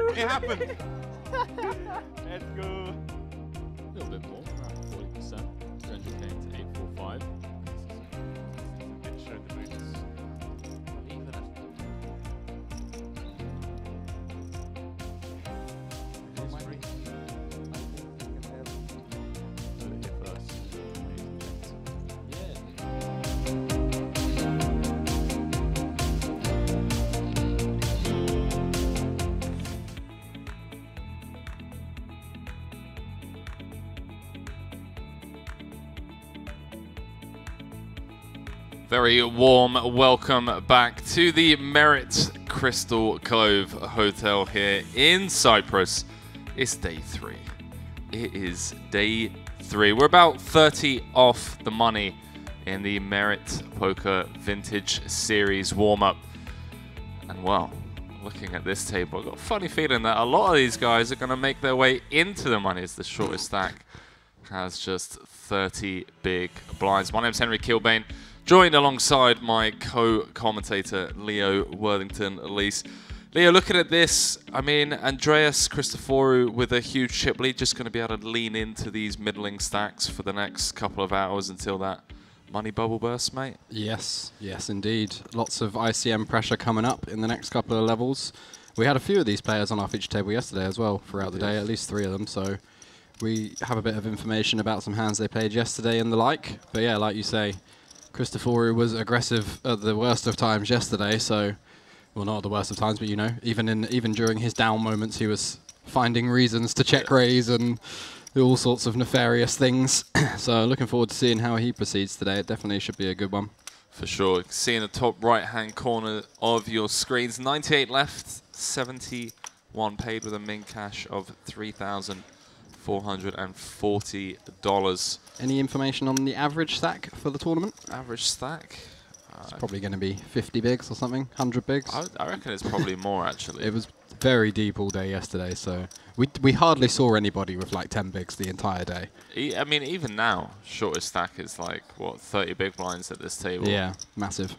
It happened. Let's go. A little bit more, around 40%. 300k into 845. Didn't show the boots. Even if Very warm welcome back to the Merit Crystal Cove Hotel here in Cyprus. It's day 3. It is day 3. We're about 30 off the money in the Merit Poker Vintage Series warm-up. And well, looking at this table, I've got a funny feeling that a lot of these guys are going to make their way into the money as the shortest stack has just 30 big blinds. My name's Henry Kilbane. Joined alongside my co-commentator, Leo Worthington-Elise. Leo, looking at this, I mean, Andreas Christoforou with a huge chip lead, just going to be able to lean into these middling stacks for the next couple of hours until that money bubble bursts, mate? Yes, yes, indeed. Lots of ICM pressure coming up in the next couple of levels. We had a few of these players on our feature table yesterday as well throughout the day, at least 3 of them, so we have a bit of information about some hands they played yesterday and the like. But yeah, like you say, Christoforou was aggressive at the worst of times yesterday, so, well, not at the worst of times, but you know, even during his down moments, he was finding reasons to check raise and do all sorts of nefarious things. So looking forward to seeing how he proceeds today. It definitely should be a good one. For sure. You can see in the top right-hand corner of your screens, 98 left, 71 paid with a min cash of $3,440. Any information on the average stack for the tournament? Average stack? It's probably going to be 50 bigs or something, 100 bigs. I reckon it's probably more, actually. It was very deep all day yesterday, so we hardly saw anybody with like 10 bigs the entire day. I mean, even now, shortest stack is like, what, 30 big blinds at this table? Yeah, massive.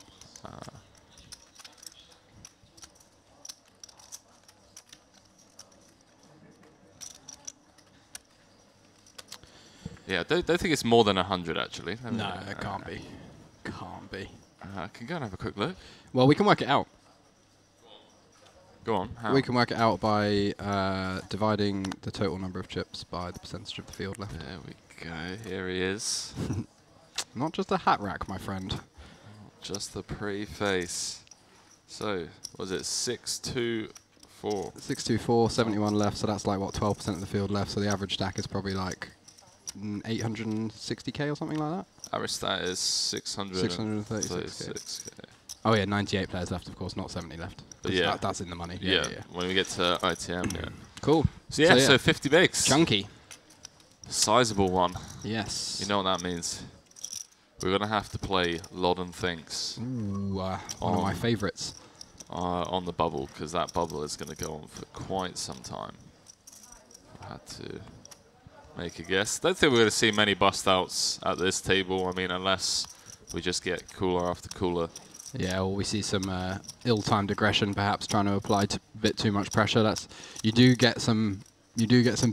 Yeah, don't think it's more than 100, actually. No, it can't be. Can't be. I can go and have a quick look. Well, we can work it out. Go on. How? We can work it out by dividing the total number of chips by the percentage of the field left. There we go. Here he is. Not just a hat rack, my friend. Just the pretty face. So, was it 624? 624, 71 left, so that's like, what, 12% of the field left, so the average stack is probably like 860k or something like that? Average stat is 636k. Oh yeah, 98 players left, of course, not 70 left. But yeah. That's in the money. Yeah, when we get to ITM, yeah. Cool. So yeah, so 50 bigs. Chunky. Sizable one. Yes. You know what that means. We're going to have to play Loddon Thinks. Ooh, one of my favorites. On the bubble, because that bubble is going to go on for quite some time. I had to make a guess. Don't think we're going to see many bust outs at this table. I mean, unless we just get cooler after cooler. Yeah, or we see some ill-timed aggression, perhaps trying to apply a bit too much pressure. You do get some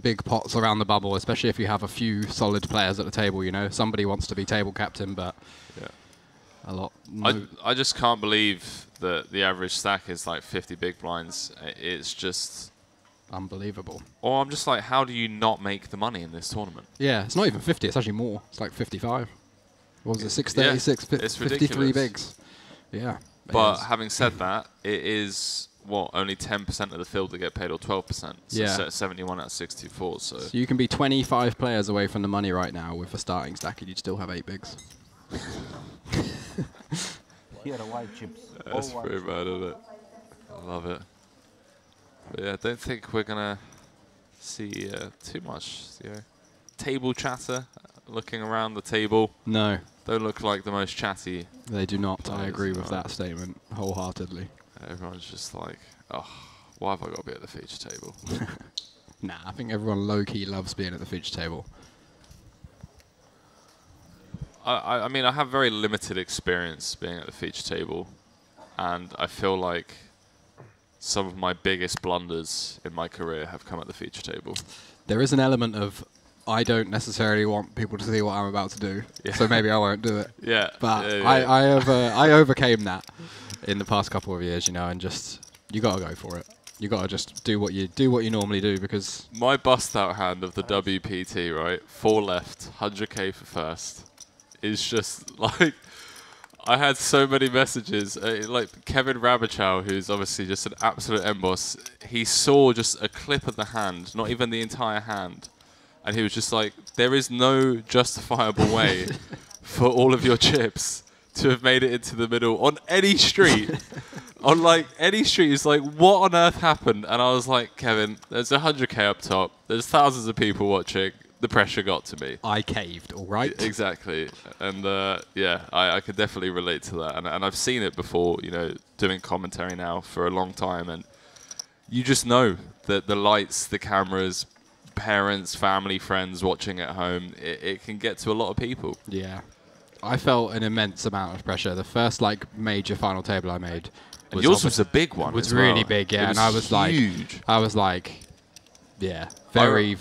big pots around the bubble, especially if you have a few solid players at the table. You know, somebody wants to be table captain, but yeah, a lot. I just can't believe that the average stack is like 50 big blinds. It's just unbelievable. Or I'm just like, how do you not make the money in this tournament? Yeah, it's not even 50. It's actually more. It's like 55. What was it? 636, yeah, 53 bigs. Yeah. But having said that, it is, what, only 10% of the field that get paid, or 12%. So yeah. 71 out of 64. So you can be 25 players away from the money right now with a starting stack, and you'd still have 8 bigs. Here are white chips. That's pretty bad, isn't it? I love it. But yeah, I don't think we're going to see too much table chatter looking around the table. No. Don't look like the most chatty. They do not. I agree with that statement wholeheartedly. Everyone's just like, oh, why have I got to be at the feature table? Nah, I think everyone low-key loves being at the feature table. I mean, I have very limited experience being at the feature table, and I feel like some of my biggest blunders in my career have come at the feature table. There is an element of I don't necessarily want people to see what I'm about to do, Yeah. so maybe I won't do it. Yeah. But yeah, I overcame that in the past couple of years, you know, and just you gotta go for it. You gotta just do what you normally do because my bust out hand of the WPT, right? 4 left, 100k for first, is just like, I had so many messages. Like Kevin Rabichow, who's obviously just an absolute emboss, he saw just a clip of the hand, not even the entire hand. And he was just like, there is no justifiable way for all of your chips to have made it into the middle on any street. On like any street, it's like, what on earth happened? And I was like, Kevin, there's 100k up top. There's thousands of people watching. The pressure got to me. I caved, all right? Exactly. And yeah, I could definitely relate to that. And I've seen it before, you know, doing commentary now for a long time. And you just know that the lights, the cameras, parents, family, friends watching at home, it can get to a lot of people. Yeah. I felt an immense amount of pressure. The first like major final table I made And yours was a big one. was as really well. big, yeah. It And I was huge. yeah, very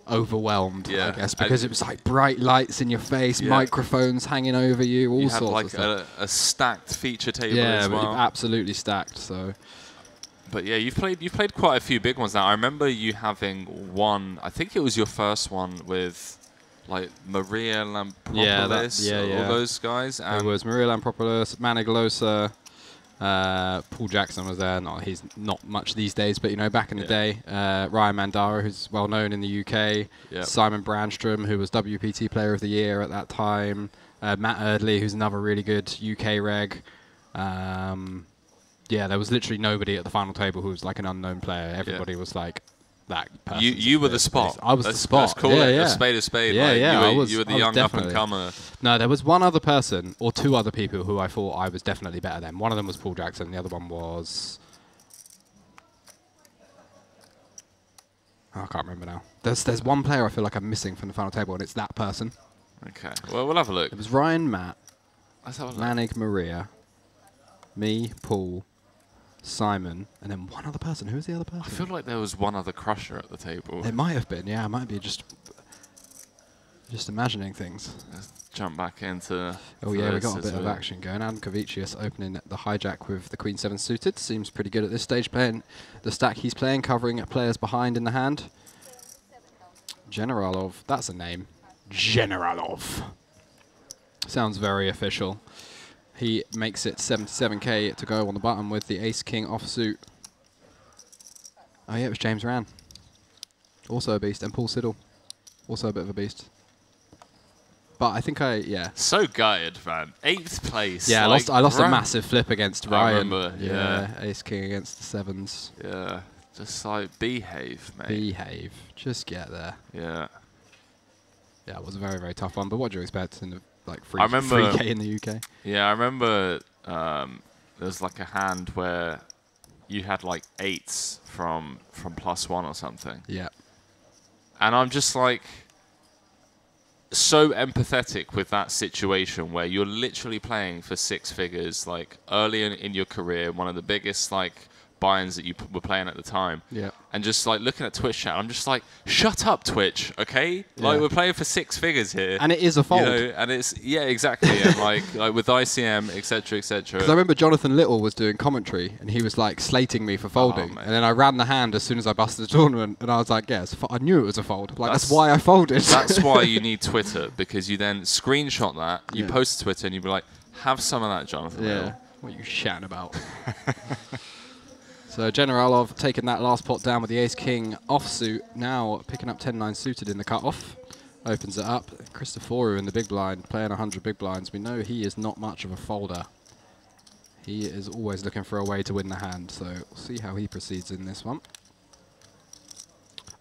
overwhelmed, Yeah, I guess, because it was like bright lights in your face, Yeah. microphones hanging over you, all You had sorts like of stuff. a stacked feature table Yeah, as well. absolutely stacked. So But yeah, you've played quite a few big ones now. I remember you having one. I think it was your first one with like Maria Lampropoulos, all those guys. it was Maria Lampropoulos, Maniglosa, Paul Jackson was there. No, he's not much these days, but you know, back in the day, Ryan Mandara, who's well known in the UK, Yep. Simon Brandstrom, who was WPT Player of the Year at that time, Matt Erdley, who's another really good UK reg. Yeah, there was literally nobody at the final table who was like an unknown player. Everybody was like that person. You were the spot. I was the spot. Let's call it a spade a spade. Yeah, like, yeah. you were the young up and comer. No, there was one other person or two other people who I thought I was definitely better than. One of them was Paul Jackson. The other one was... Oh, I can't remember now. There's one player I feel like I'm missing from the final table, and it's that person. Okay. Well, we'll have a look. It was Ryan, Matt, Let's have a look. Manig, Maria, me, Paul, Simon, and then one other person. Who was the other person? I feel like there was one other crusher at the table. It might have been, yeah. It might be just imagining things. Let's jump back into. Oh yeah, we this got a as bit of well. action going. Adam Kavicius opening the hijack with the Queen 7 suited. Seems pretty good at this stage, playing the stack he's playing, covering players behind in the hand. Generalov, that's a name. Generalov. Sounds very official. He makes it 77k to go on the button with the Ace-King offsuit. Oh yeah, it was James Ran. Also a beast. And Paul Siddle. Also a bit of a beast. But I think So gutted, man. 8th place. Yeah, like, I lost a Ran- massive flip against I Ryan. remember, yeah. Ace-King against the 7s. Yeah. Just like behave, mate. Behave. Just get there. Yeah. Yeah, it was a very, very tough one. But what do you expect in the like I remember- 3K in the UK? Yeah, I remember there was like a hand where you had like 8s from +1 or something. Yeah. And I'm just like so empathetic with that situation where you're literally playing for 6 figures like early in your career, one of the biggest like buy-ins that you were playing at the time. Yeah. And just like looking at Twitch chat, I'm just like, shut up, Twitch, okay? Like Yeah. we're playing for 6 figures here. And it is a fold. You know, and it's exactly. And like with ICM, etc., etc. Because I remember Jonathan Little was doing commentary, and he was like slating me for folding. mate. And then I ran the hand as soon as I busted the tournament, and I was like, yes, I knew it was a fold. Like, that's That's- why I folded. That's why you need Twitter, because you then screenshot that, you Yeah. post to Twitter, and you be like, have some of that, Jonathan. Yeah. Little. What are you chatting about? So Generalov taking that last pot down with the Ace-King offsuit. Now picking up 10-9 suited in the cutoff. Opens it up. Christophoru in the big blind, playing 100 big blinds. We know he is not much of a folder. He is always looking for a way to win the hand. So we'll see how he proceeds in this one.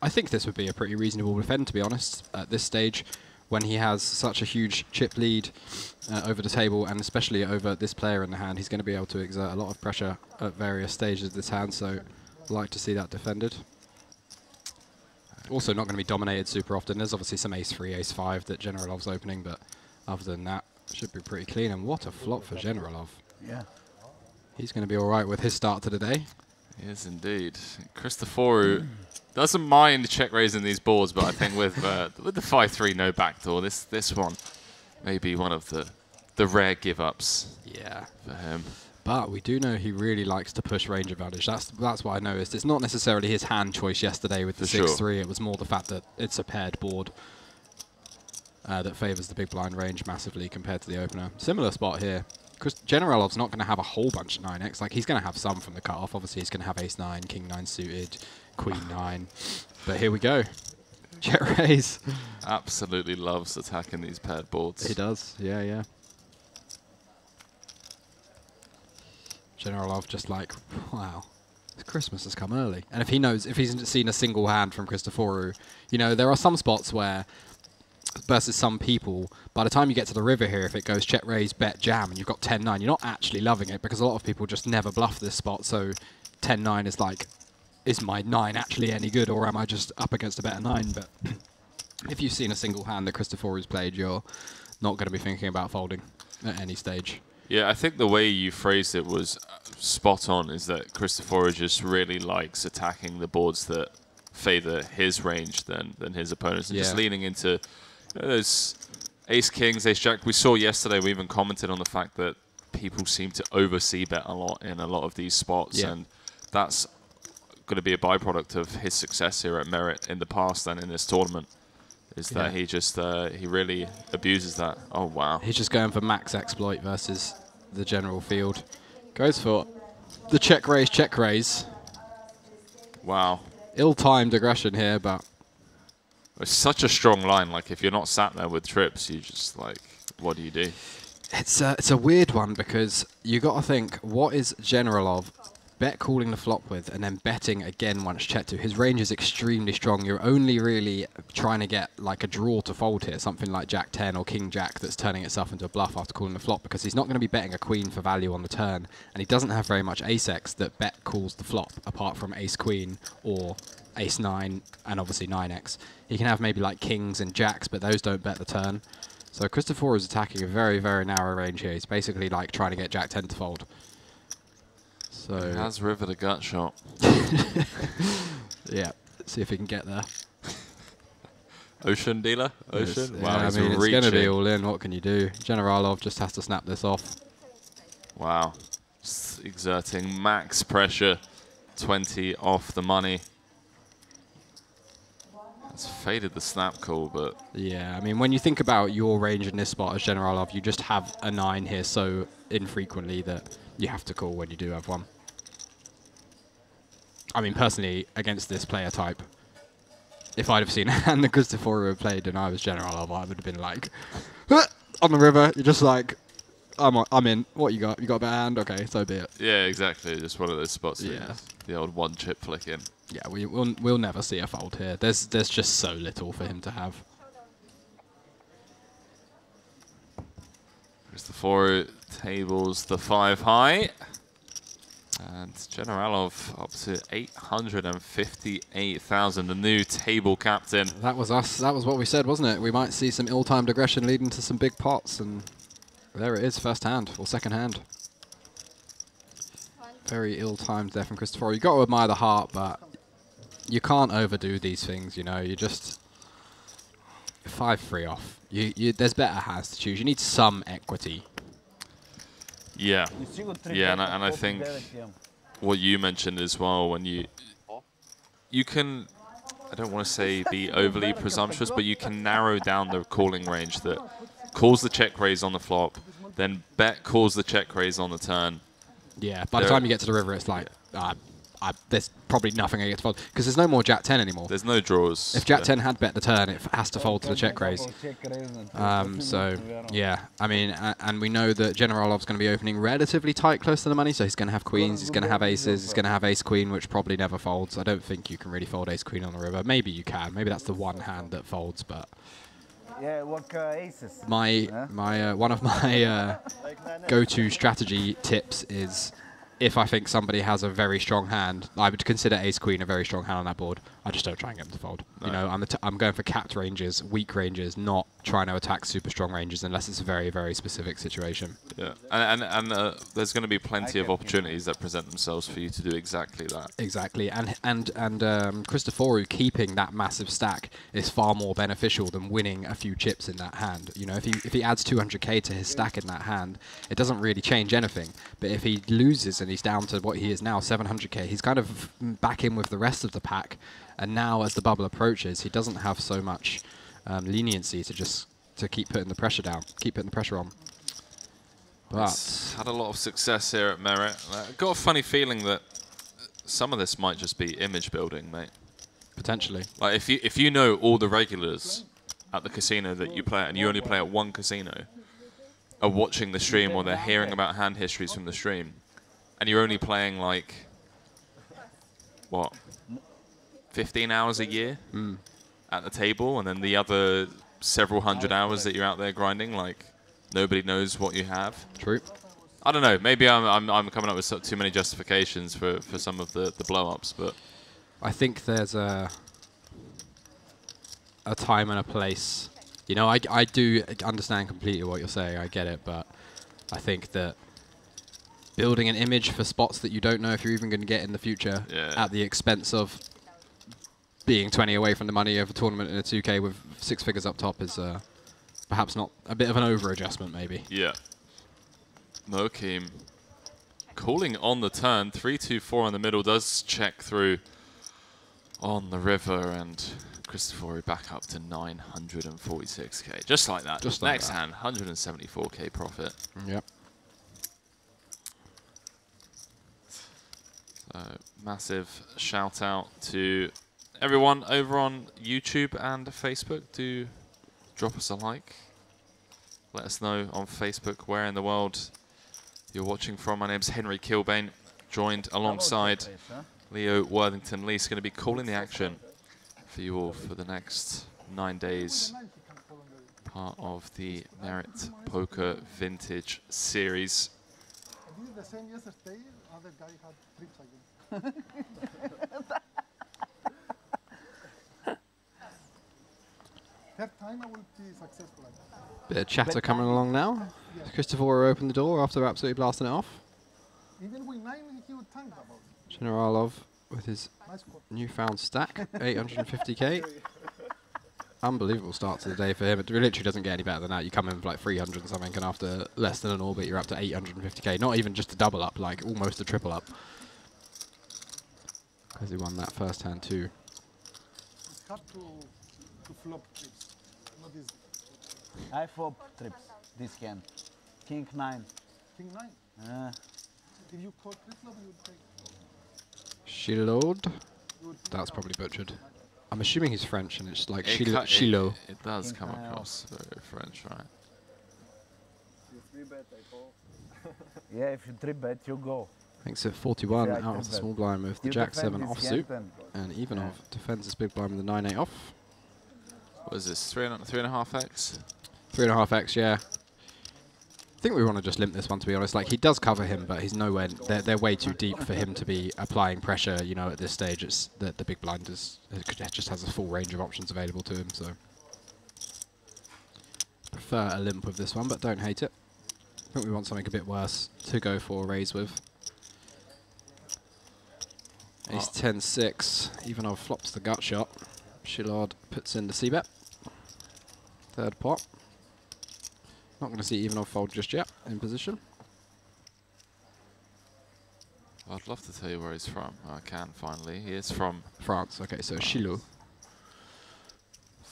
I think this would be a pretty reasonable defend, to be honest, at this stage, when he has such a huge chip lead over the table, and especially over this player in the hand. He's going to be able to exert a lot of pressure at various stages of this hand, so I'd like to see that defended. Also not going to be dominated super often. There's obviously some ace-3, ace-5 that Generalov's opening, but other than that, should be pretty clean. And what a flop for Generalov. Yeah. He's going to be all right with his start to the day. He is indeed. Christoforu doesn't mind check raising these boards, but I think with the 5-3 no backdoor, this one may be one of the rare give-ups for him. But we do know he really likes to push range advantage. That's what I noticed. It's not necessarily his hand choice yesterday with the 6-3. It was more the fact that it's a paired board that favours the big blind range massively compared to the opener. Similar spot here. Because Generalov's not going to have a whole bunch of 9x. Like, he's going to have some from the cutoff. Obviously, he's going to have ace-9, king-9 suited, queen-9. But here we go. Check raise. Absolutely loves attacking these paired boards. He does. Yeah, yeah. Generalov just like, wow, Christmas has come early. And if he's seen a single hand from Christoforu, you know, there are some spots where, versus some people, by the time you get to the river here, if it goes check, raise, bet, jam, and you've got 10-9, you're not actually loving it because a lot of people just never bluff this spot. So 10-9 is like, is my 9 actually any good, or am I just up against a better 9? But if you've seen a single hand that Christoforu's played, you're not going to be thinking about folding at any stage. Yeah, I think the way you phrased it was spot on, is that Christoforu just really likes attacking the boards that favour his range than his opponents, and just leaning into those ace kings, ace jack. We saw yesterday, we even commented on the fact that people seem to oversee bet a lot in a lot of these spots, and that's going to be a byproduct of his success here at Merit in the past and in this tournament. Is that he just, he really abuses that. Oh, wow. He's just going for max exploit versus the general field. Goes for the check raise. Wow. Ill-timed aggression here, but... It's such a strong line. Like, if you're not sat there with trips, you just, like, what do you do? It's a weird one because you got to think, what is Generalov bet calling the flop with and then betting again once checked to? His range is extremely strong. You're only really trying to get like a draw to fold here, something like Jack 10 or King Jack that's turning itself into a bluff after calling the flop, because he's not going to be betting a queen for value on the turn, and he doesn't have very much ace-x that bet calls the flop apart from ace-queen or ace-9 and obviously 9x. He can have maybe like kings and jacks, but those don't bet the turn. So Christoforu is attacking a very, very narrow range here. He's basically like trying to get Jack 10 to fold. So he has rivered a gut shot. Yeah, let's see if he can get there. Ocean dealer? Ocean? Yes. Wow, Yeah, he's I mean, it's reaching. going to be all in. What can you do? Generalov just has to snap this off. Wow. Just exerting max pressure. 20 off the money. It's faded the snap call, but... Yeah, I mean, when you think about your range in this spot as Generalov, you just have a 9 here so infrequently that you have to call when you do have one. I mean, personally, against this player type, if I'd have seen a hand that Christoforu had played and I was Generalov, I would have been like, on the river, you're just like, I'm in. What you got? You got a better hand? Okay, so be it. Yeah, exactly. Just one of those spots. Yeah. The old one chip flick in. Yeah, we'll never see a fold here. There's just so little for him to have. Christoforu tables the 5 high. And Generalov up to 858,000, the new table captain. That was us. That was what we said, wasn't it? We might see some ill-timed aggression leading to some big pots, and there it is, first hand, or second hand. Very ill-timed there from Christoforu. You've got to admire the heart, but you can't overdo these things, you know. You just... 5-3 off. There's better hands to choose. You need some equity. Yeah. Yeah, and I think what you mentioned as well, when you can, I don't want to say be overly presumptuous, but you can narrow down the calling range that calls the check raise on the flop, then bet calls the check raise on the turn. Yeah, by the time you get to the river, it's like, there's probably nothing I get to fold. Because there's no more Jack 10 anymore. There's no draws. If Jack 10 had bet the turn, it has to fold to the check raise. So, yeah, I mean, and we know that Generalov's going to be opening relatively tight close to the money, so he's going to have queens, he's going to have aces, he's going to have ace-queen, which probably never folds. I don't think you can really fold ace-queen on the river. Maybe you can. Maybe that's the one hand that folds, but... Yeah, what aces? One of my go-to strategy tips is if I think somebody has a very strong hand, I would consider ace queen a very strong hand on that board. I just don't try and get them to fold. No. You know, I'm going for capped ranges, weak ranges, not trying to attack super strong ranges unless it's a very, very specific situation. Yeah, and there's going to be plenty of opportunities that present themselves for you to do exactly that. Exactly, and Christoforu keeping that massive stack is far more beneficial than winning a few chips in that hand. You know, if he adds 200k to his stack in that hand, it doesn't really change anything. But if he loses and he's down to what he is now, 700k, he's kind of back in with the rest of the pack. And now, as the bubble approaches, he doesn't have so much leniency to keep putting the pressure down, keep putting the pressure on. But He's had a lot of success here at Merit. I've got a funny feeling that some of this might just be image building, mate. potentially, Like if you know all the regulars at the casino that you play at, and you only play at one casino, are watching the stream or they're hearing about hand histories from the stream, and you're only playing like what, 15 hours a year at the table, and then the other several hundred hours that you're out there grinding, like nobody knows what you have. true. I don't know. Maybe I'm coming up with too many justifications for some of the blow-ups, but I think there's a time and a place. You know, I do understand completely what you're saying. I get it, but I think that building an image for spots that you don't know if you're even going to get in the future at the expense of being 20 away from the money of a tournament in a 2K with 6 figures up top is perhaps not a bit of an over-adjustment, maybe. yeah. Mokeem calling on the turn. 3-2-4 in the middle does check through on the river, and Christoforu back up to 946k. Just like that. Just like Next that. hand, 174k profit. Yep. So massive shout out to everyone over on YouTube and Facebook. Do drop us a like. Let us know on Facebook where in the world you're watching from. My name's Henry Kilbane, joined alongside Leo Worthington. Lee's going to be calling the action for you all for the next 9 days, part of the Merit Poker Vintage Series. This is the same yesterday. Other guy had trips again. Third time I will be successful. Bit of chatter coming along now. Christoforu opened the door after absolutely blasting it off. Even with 9, he would tank about it. Generalov with his Nice score. newfound stack, 850k. Unbelievable start to the day for him. It literally doesn't get any better than that. You come in with like 300 and something, and after less than an orbit, you're up to 850k. Not even just a double up, like almost a triple up. Because he won that first hand too. It's hard to flop trips. Not easy. I flop trips this hand. King 9. King 9. If you call pre-flop, you would take. Shilod. You would That's probably butchered. I'm assuming he's French, and it's like It Shilo. It does King come high across very French, right? Yeah, if you 3-bet, you go. Thanks at 41 Yeah, I out can of the bet. small blind with the You Jack defend 7 this offsuit. hand And even Yeah. off defends this big blind with the 9-8 off. What is this? 3.5x? 3.5x, yeah. I think we want to just limp this one, to be honest. Like, he does cover him, but he's nowhere. They're way too deep for him to be applying pressure. You know, at this stage, it's the big blind just has a full range of options available to him. So, prefer a limp with this one, but don't hate it. I think we want something a bit worse to go for a raise with. Ace 10-6. Ivanov flops the gut shot. Shillard puts in the c-bet. Third pot. Not going to see Ivanov fold just yet in position. I'd love to tell you where he's from. I can finally. He is from France. Okay, so Chilo.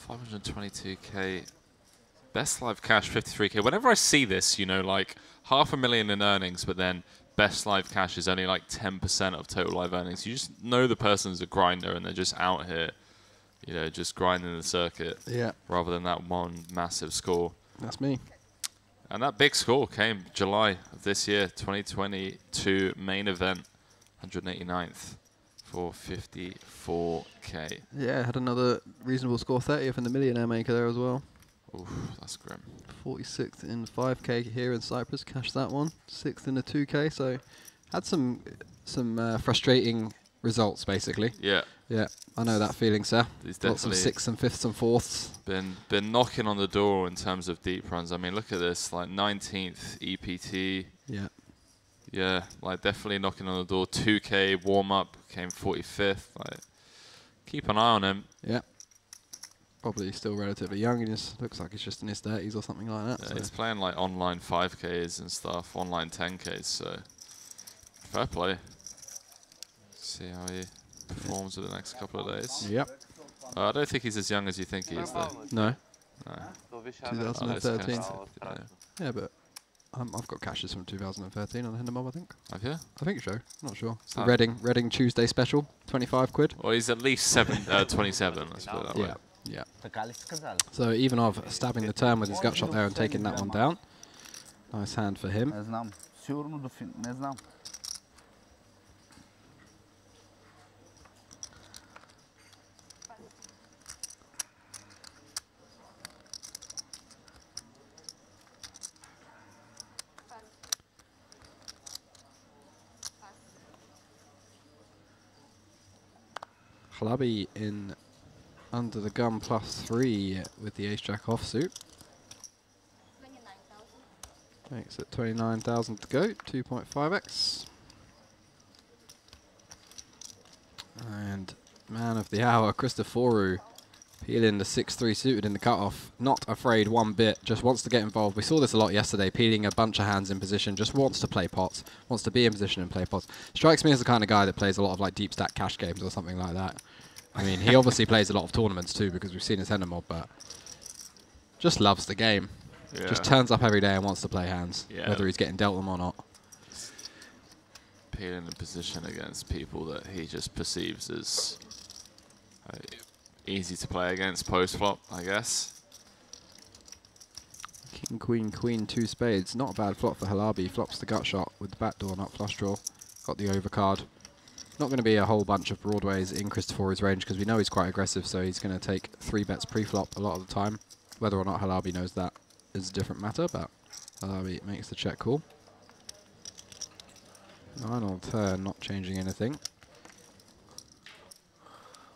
522k. Best live cash 53k. Whenever I see this, you know, like 500,000 in earnings, but then best live cash is only like 10% of total live earnings. You just know the person's a grinder and they're just out here, you know, just grinding the circuit Yeah, rather than that one massive score. that's me. And that big score came July of this year, 2022 main event, 189th for 54k. Yeah, had another reasonable score, 30th in the millionaire maker there as well. Oof, that's grim. 46th in 5k here in Cyprus, cashed that one. 6th in the 2k, so Had some frustrating results, basically. Yeah. Yeah, I know that feeling, sir. He's Lots of definitely 6th and 5th and 4ths. been knocking on the door in terms of deep runs. I mean, look at this, like 19th EPT. Yeah. Yeah, like definitely knocking on the door. 2K warm up came 45th. Like, keep an eye on him. Yeah. Probably still relatively young. He just looks like he's just in his 30s or something like that. Yeah, So. he's playing like online 5Ks and stuff, online 10Ks. So fair play. See how he performs over the next couple of days. Yep. I don't think he's as young as you think he is, though. No. No. 2013. Yeah. Yeah, but I've got caches from 2013 on Hindermob, I think. Have you? I think so. Not sure. It's the Ah. Reading Tuesday special, 25 quid. Well, he's at least 27. Let's put it that way. Yeah. Така ли си казали? So Ivanov stabbing the turn with his gut shot there and taking that one down. Nice hand for him. Не знам. Сигурно до фин... Не знам. Halabi in under the gun +3 with the ace-jack offsuit. Makes it 29,000 to go, 2.5x. And man of the hour, Christoforu, peeling the 6-3 suited in the cutoff. Not afraid one bit, just wants to get involved. We saw this a lot yesterday, peeling a bunch of hands in position, just wants to play pots, wants to be in position and play pots. Strikes me as the kind of guy that plays a lot of like deep stack cash games or something like that. I mean, he obviously plays a lot of tournaments too because we've seen his Hindermob, but just loves the game. Yeah. Just turns up every day and wants to play hands, Yeah. whether he's getting dealt them or not. Peeling the position against people that he just perceives as easy to play against post flop, I guess. King, queen, queen, 2 spades. Not a bad flop for Halabi. Flops the gut shot with the backdoor, not flush draw. Got the overcard. Not going to be a whole bunch of broadways in Christoforu's range because we know he's quite aggressive, so he's going to take 3 bets pre-flop a lot of the time. Whether or not Halabi knows that is a different matter, but Halabi makes the check call. 9 on turn, not changing anything.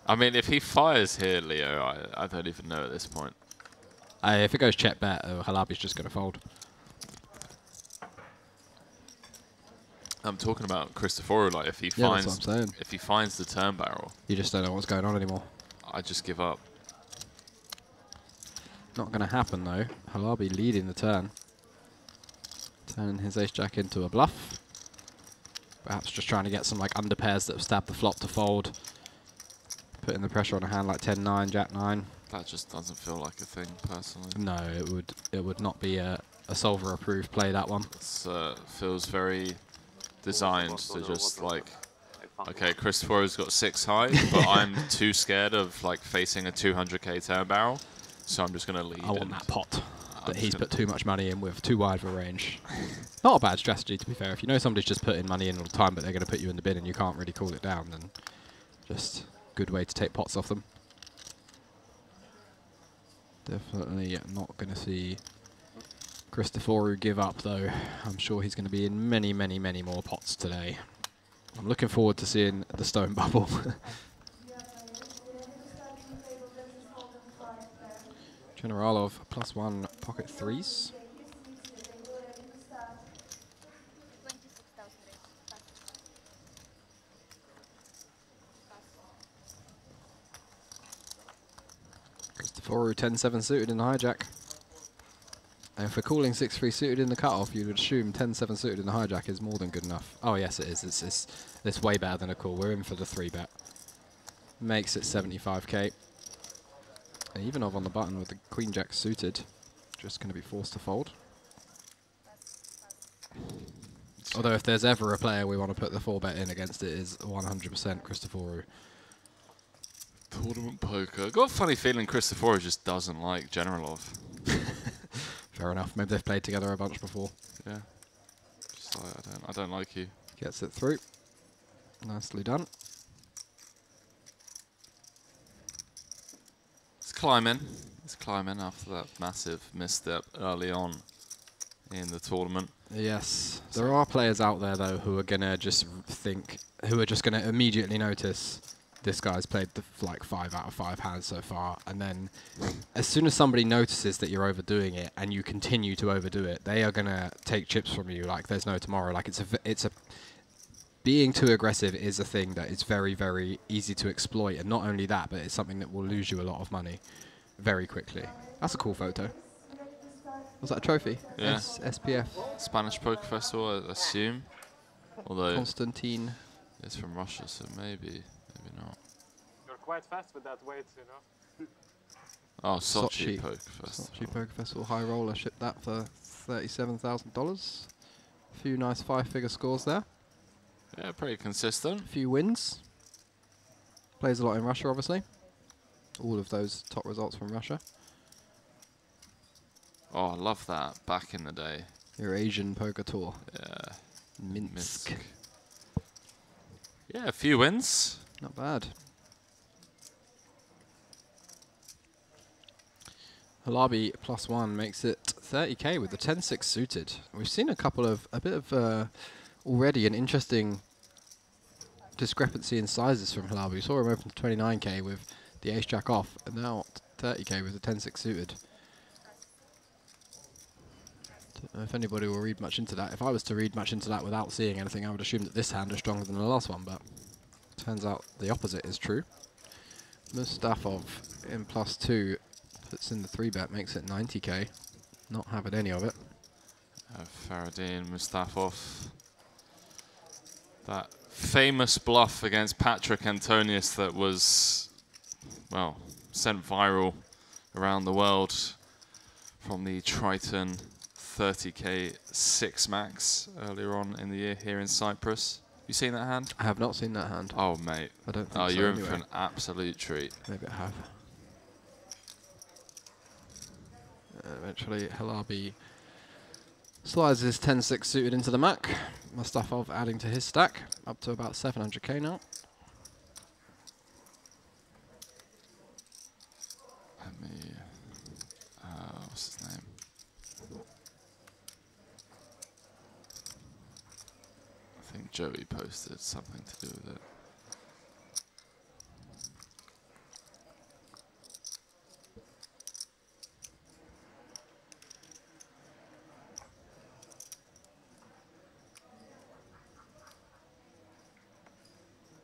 I mean, if he fires here, Leo, I don't even know at this point. If it goes check bet, Halabi's just going to fold. I'm talking about Christoforu. Like, if he Yeah, that's finds, what I'm saying. if he finds the turn barrel, You just don't know what's going on anymore. I just give up. Not going to happen though. Halabi leading the turn. Turning his ace-jack into a bluff. Perhaps just trying to get some like under pairs that stab the flop to fold. Putting the pressure on a hand like 10-9, Jack-9. That just doesn't feel like a thing, personally. No, it would not be a solver-approved play, that one. It feels very designed to just like, okay, Christoforu's got 6 high, but I'm too scared of like facing a 200k turn barrel, so I'm just going to lead. I want and that pot that just he's gonna- put too much money in with, too wide of a range. Not a bad strategy, to be fair. If you know somebody's just putting money in all the time, but they're going to put you in the bin and you can't really cool it down, then just good way to take pots off them. Definitely not going to see Christoforu give up, though. I'm sure he's going to be in many, many, many more pots today. I'm looking forward to seeing the stone bubble. Generalov +1 pocket 3s. Christoforu 10-7 suited in the hijack. And if we're calling 6-3 suited in the cutoff, you would assume 10-7 suited in the hijack is more than good enough. Oh yes, it is. It's way better than a call. We're in for the 3-bet. Makes it 75k. And Ivanov on the button with the queen jack suited. Just going to be forced to fold. Although if there's ever a player we want to put the 4-bet in against, it is 100% Christoforu. Tournament poker. I've got a funny feeling Christoforu just doesn't like Generalov. Fair enough. Maybe they've played together a bunch before. Yeah. Just like, I don't like you. Gets it through. Nicely done. It's climbing. It's climbing after that massive misstep early on in the tournament. Yes, there are players out there though who are gonna just who are just gonna immediately notice this guy's played like 5 out of 5 hands so far, and then as soon as somebody notices that you're overdoing it and you continue to overdo it, they are gonna take chips from you like there's no tomorrow. Like it's a being too aggressive is a thing that is very, very easy to exploit, and not only that, but it's something that will lose you a lot of money very quickly. That's a cool photo. Was that a trophy? Yeah. SPF. Spanish Poker Festival, I assume. Although Constantine. it's from Russia, so maybe not. You're quite fast with that weight, you know. Oh, Sochi Sochi. Poker Festival. Sochi Poker Festival High Roller shipped that for $37,000. A few nice 5-figure scores there. Yeah, pretty consistent. A few wins. Plays a lot in Russia, obviously. All of those top results from Russia. Oh, I love that. Back in the day. Eurasian Poker Tour. Yeah. Minsk. Yeah, a few wins. Not bad. Halabi +1 makes it 30k with the 10-6 suited. We've seen a bit of already an interesting discrepancy in sizes from Halabi. We saw him open to 29k with the ace-jack off, and now 30k with the 10-6 suited. Don't know if anybody will read much into that. If I was to read much into that without seeing anything, I would assume that this hand is stronger than the last one, but turns out the opposite is true. Mustafov in +2 puts in the 3-bet, makes it 90k. Not having any of it. Faradin Mustafov. That famous bluff against Patrick Antonius that was, well, sent viral around the world from the Triton 30k 6 max earlier on in the year here in Cyprus. You seen that hand? I have not seen that hand. Oh, mate. I don't think Oh, so you're in anyway. for an absolute treat. Maybe I have. Eventually, Halabi slides his 10-6 suited into the Mac. Mustafov adding to his stack, up to about 700k now. Let me, what's his name? I think Joey posted something to do with it.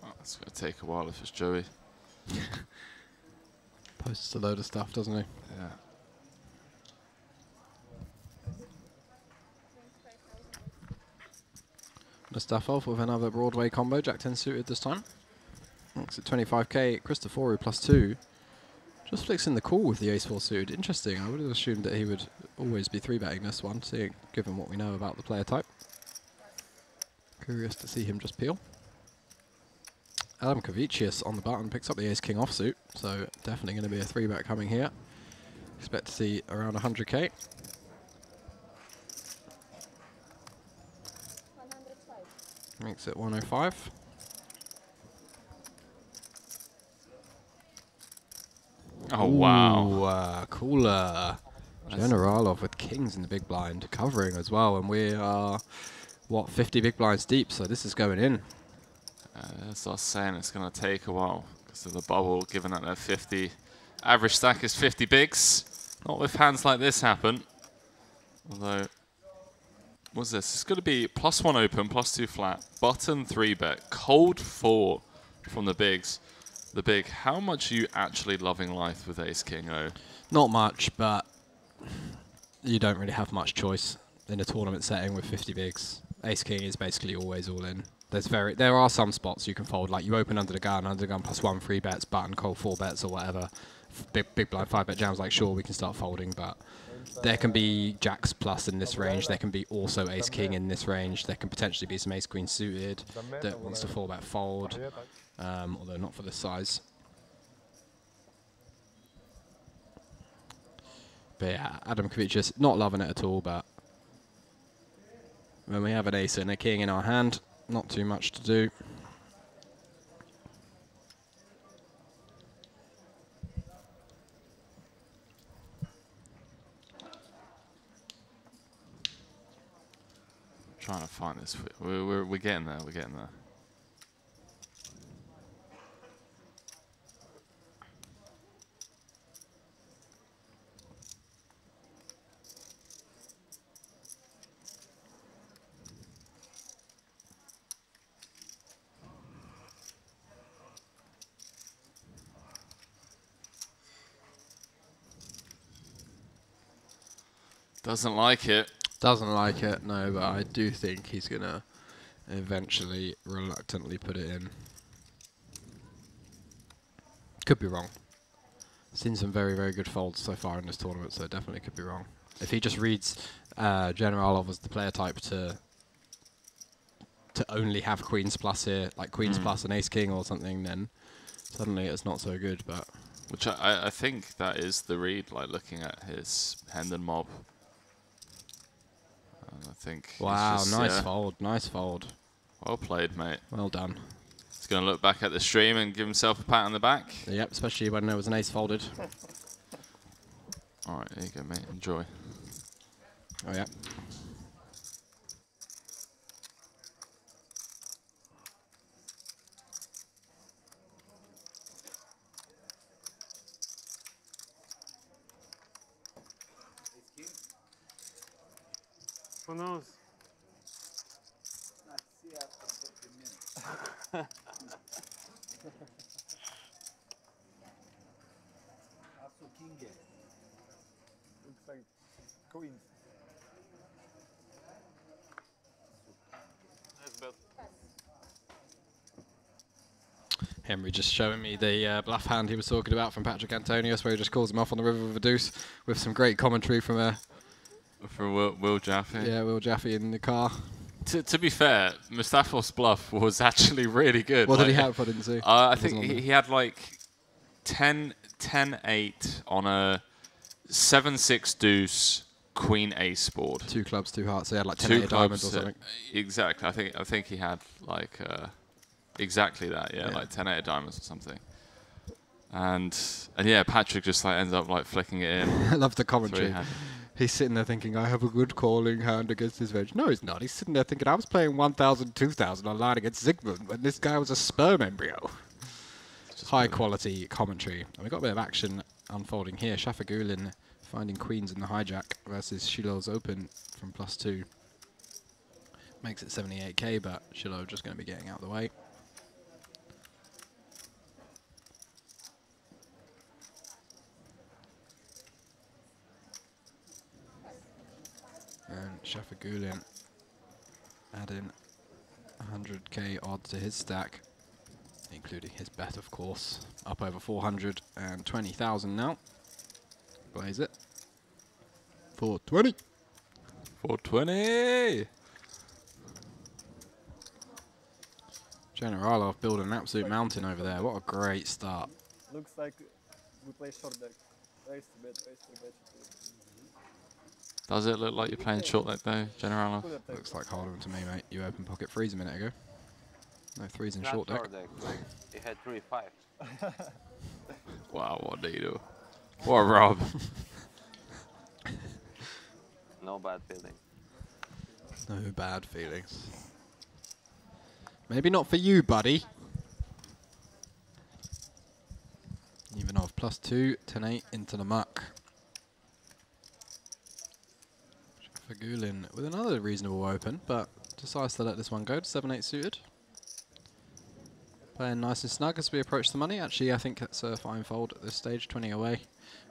Oh, it's going to take a while if it's Joey. Posts a load of stuff, doesn't he? Yeah. Mustafov with another Broadway combo, Jack 10 suited this time. Looks at 25k. Christoforu +2. Just flicks in the call with the ace-4 suited. Interesting. I would have assumed that he would always be 3-betting this one, given what we know about the player type. Curious to see him just peel. Adam Kavicius on the button picks up the ace-king offsuit, so definitely going to be a 3-bet coming here. Expect to see around 100k. Makes it 105. Oh, wow. Ooh, cooler. Generalov with kings in the big blind, covering as well, and we are, what, 50 big blinds deep, so this is going in. As I was saying, it's going to take a while because of the bubble, given that they're 50. Average stack is 50 bigs. Not if hands like this happen. Although, what's this? It's going to be +1 open, +2 flat, button 3-bet, cold 4 from the bigs. The big, how much are you actually loving life with ace-king, O? Not much, but you don't really have much choice in a tournament setting with 50 bigs. Ace-king is basically always all in. There are some spots you can fold, like you open under the gun +1 3 bets, button, cold 4 bets or whatever. Big blind 5-bet jams, like sure we can start folding, but there can be jacks plus in this range. There can be also ace-king in this range. There can potentially be some ace-queen suited that wants to 4-bet fold, although not for this size. But yeah, Adam Kavicius, not loving it at all, but when we have an ace and a king in our hand, not too much to do. trying to find this. We're getting there. We're getting there. Doesn't like it. Doesn't like it, no, but I do think he's going to eventually reluctantly put it in. Could be wrong. Seen some very, very good folds so far in this tournament, so definitely could be wrong. If he just reads Generalov as the player type to only have queens plus here, like queens plus an ace king or something, then suddenly it's not so good. But which I think that is the read, like looking at his Hendon mob. I think. Wow, just, nice fold, nice fold. Well played, mate. Well done. He's going to look back at the stream and give himself a pat on the back. Yep, especially when there was an ace folded. All right, there you go, mate. Enjoy. Oh, yeah. Who knows? Looks like queens. Nice bet. Henry just showing me the bluff hand he was talking about from Patrick Antonius, where he just calls him off on the river with a deuce, with some great commentary from Will Jaffe. Yeah, Will Jaffe in the car. To be fair, Mustafos' bluff was actually really good. What like, did he have? I didn't see. I think he had like 10-8 on a 7-6 deuce queen ace board. 2 clubs, 2 hearts. So he had like 10 2 8 diamonds or clubs, something. Exactly. I think he had like exactly that. Yeah, Yeah. like 10-8 diamonds or something. And yeah, Patrick just like ends up like flicking it in. I love the That's what commentary. he had. He's sitting there thinking, I have a good calling hand against this veg. No, he's not. He's sitting there thinking, I was playing 1,000, 2,000 online against Zygmunt when this guy was a sperm embryo. High quality commentary. And we've got a bit of action unfolding here. Shafagulin finding queens in the hijack versus Shiloh's open from +2. Makes it 78k, but Shiloh just going to be getting out of the way. And Shafagulin adding 100k odds to his stack, including his bet, of course. Up over 420,000 now. Blaze it. 420. 420. Generalov building an absolute mountain over there. What a great start. Looks like we play short deck. Raise to bet, raise to bet. Does it look like you're playing short deck though, Generalov? Looks like Harden to me, mate. You open pocket threes a minute ago. No threes in short deck. He had 3-5. Wow, what do you do? What a rub. No bad feeling. No bad feelings. Maybe not for you, buddy. Ivanov +2, 10-8 into the muck. Shafagulin with another reasonable open, but decides to let this one go to 7-8 suited. Playing nice and snug as we approach the money. Actually, I think it's a fine fold at this stage, 20 away.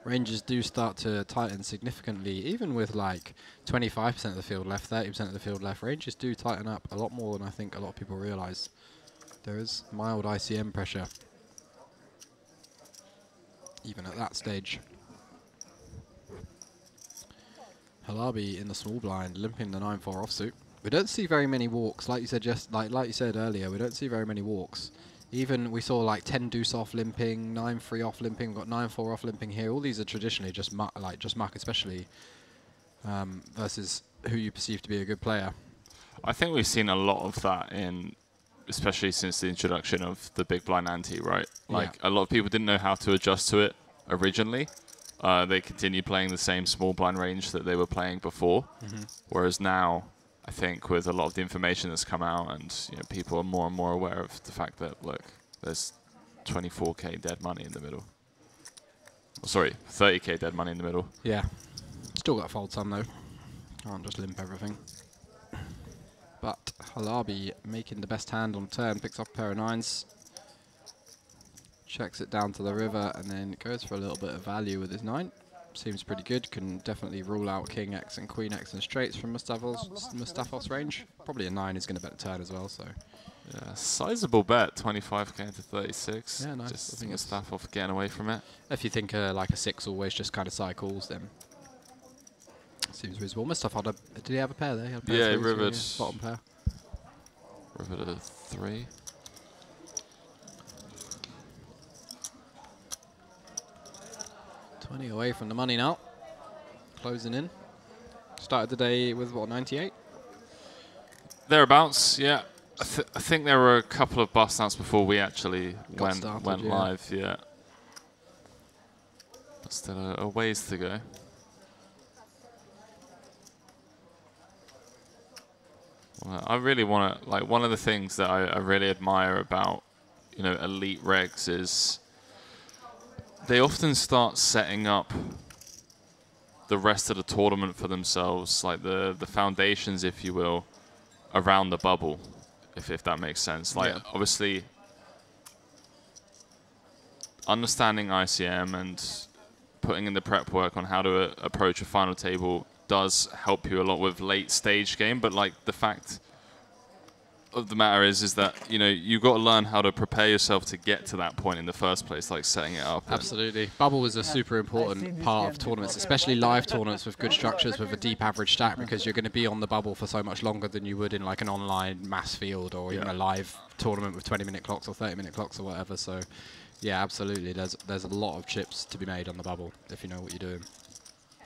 Ranges do start to tighten significantly, even with like 25% of the field left, 30% of the field left. Ranges do tighten up a lot more than I think a lot of people realise. There is mild ICM pressure, even at that stage. Halabi in the small blind, limping the 9-4 offsuit. We don't see very many walks, like you said, like you said earlier. We don't see very many walks. Even we saw like 10 deuce off limping, 9-3 off limping, we've got 9-4 off limping here. All these are traditionally just muck, especially versus who you perceive to be a good player. I think we've seen a lot of that especially since the introduction of the big blind ante, right? Like a lot of people didn't know how to adjust to it originally. They continued playing the same small blind range that they were playing before. Whereas now, I think with a lot of the information that's come out, and people are more and more aware of the fact that, look, there's 24k dead money in the middle. Oh, sorry, 30k dead money in the middle. Yeah. Still got to fold some though. Can't just limp everything. But Halabi making the best hand on turn, picks up a pair of 9s. Checks it down to the river and then goes for a little bit of value with his 9. Seems pretty good. Can definitely rule out King X and Queen X and straights from Mustafos range. Probably a 9 is going to bet a turn as well. So yeah, sizable bet, 25k to 36. Yeah, nice. Just I think it's Mustafos getting away from it. if you think like a 6 always just kind of cycles, then seems reasonable. Mustafos, did he have a pair there? He had a pair Yeah, of threes, rivered. bottom pair. River to 3. $20 away from the money now. Closing in. Started the day with what, 98? Thereabouts, yeah. I think there were a couple of bust outs before we actually went started, yeah. live, yeah. But still a ways to go. Well, I really want to, like, one of the things that I really admire about, elite regs is they often start setting up the rest of the tournament for themselves, like the foundations, if you will, around the bubble, if that makes sense. Like, obviously, understanding ICM and putting in the prep work on how to approach a final table does help you a lot with late stage game, but like the fact of the matter is that you've got to learn how to prepare yourself to get to that point in the first place, like setting it up. Absolutely. Bubble is a super important part of tournaments, especially live tournaments with good structures with a deep average stack, because you're going to be on the bubble for so much longer than you would in like an online mass field or even a live tournament with 20-minute clocks or 30-minute clocks or whatever. So yeah, absolutely. There's a lot of chips to be made on the bubble if you know what you're doing.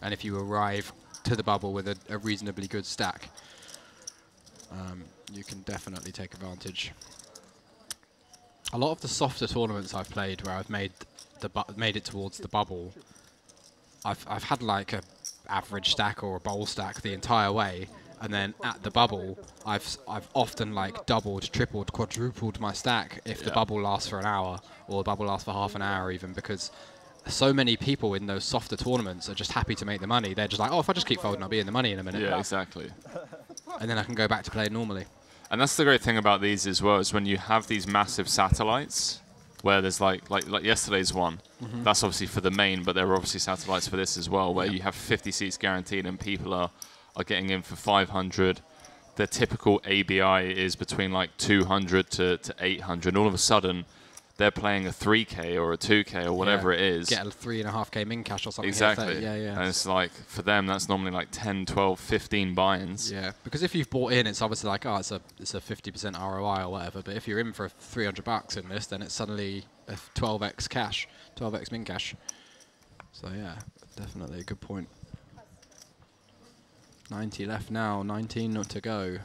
And if you arrive to the bubble with a reasonably good stack, you can definitely take advantage. A lot of the softer tournaments I've played where I've made it towards the bubble, I've had like a average stack or a bowl stack the entire way, and then at the bubble I've often like doubled, tripled, quadrupled my stack if the bubble lasts for an hour or the bubble lasts for half an hour even, because so many people in those softer tournaments are just happy to make the money. They're just like, oh, if I just keep folding, I'll be in the money in a minute. Yeah, exactly. And then I can go back to playing normally. And that's the great thing about these as well, is when you have these massive satellites, where there's like yesterday's one, that's obviously for the main, but there are obviously satellites for this as well, where you have 50 seats guaranteed and people are getting in for 500. Their typical ABI is between like 200 to 800. And all of a sudden, they're playing a 3K or a 2K or whatever it is. Get a 3.5K min cash or something. Exactly. Yeah, yeah. And it's like, for them, that's normally like 10, 12, 15 buy-ins. Yeah, because if you've bought in, it's obviously like, oh, it's a 50% ROI or whatever. But if you're in for $300 in this, then it's suddenly a 12x cash, 12x min cash. So yeah, definitely a good point. 90 left now, 19 not to go.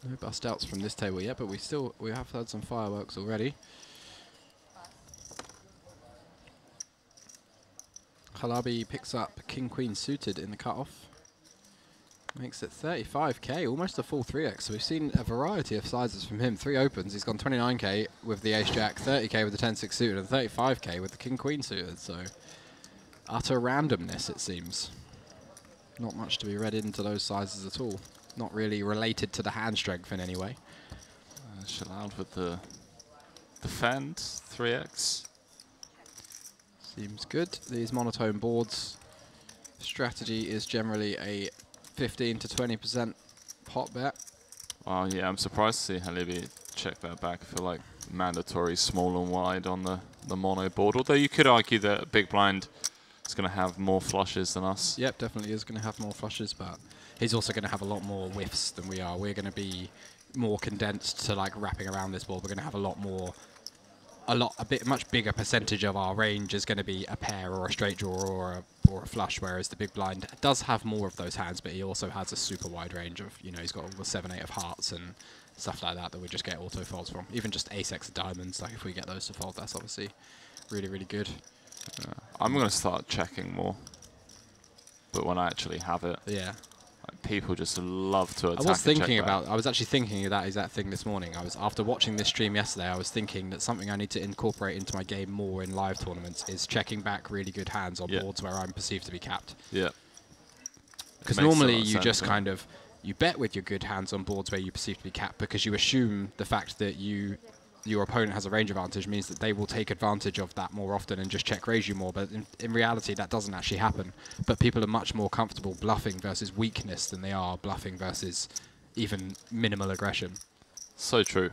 No bust outs from this table yet, but we have had some fireworks already. Halabi picks up King Queen suited in the cutoff. Makes it 35k, almost a full 3x. So we've seen a variety of sizes from him. 3 opens, he's gone 29k with the Ace Jack, 30k with the 10-6 suited, and 35k with the King Queen suited. So utter randomness, it seems. Not much to be read into those sizes at all. Not really related to the hand strength in any way. Shalal with the defend, 3x. Seems good. These monotone boards, strategy is generally a 15 to 20% pot bet. Oh yeah, I'm surprised to see Halabi check that back. I feel like mandatory small and wide on the mono board. Although you could argue that Big Blind is going to have more flushes than us. Yep, definitely is going to have more flushes, but he's also going to have a lot more whiffs than we are. We're going to be more condensed to like wrapping around this board. We're going to have a much bigger percentage of our range is going to be a pair or a straight draw or a flush, whereas the Big Blind does have more of those hands, but he also has a super wide range of, he's got all the 7-8 of hearts and stuff like that we just get auto folds from. Even just ace-x of diamonds, like if we get those to fold, that's obviously really, really good. I'm going to start checking more. but when I actually have it, Yeah. like, people just love to attack. I was thinking check back. about. I was actually thinking of that exact thing this morning. After watching this stream yesterday, I was thinking that something I need to incorporate into my game more in live tournaments is checking back really good hands on boards where I'm perceived to be capped. Yeah. Because Makes a lot normally of you sense, just doesn't kind of you bet with your good hands on boards where you perceive to be capped because you assume the fact that your opponent has a range advantage means that they will take advantage of that more often and just check raise you more. But in reality, that doesn't actually happen. But people are much more comfortable bluffing versus weakness than they are bluffing versus even minimal aggression. So true.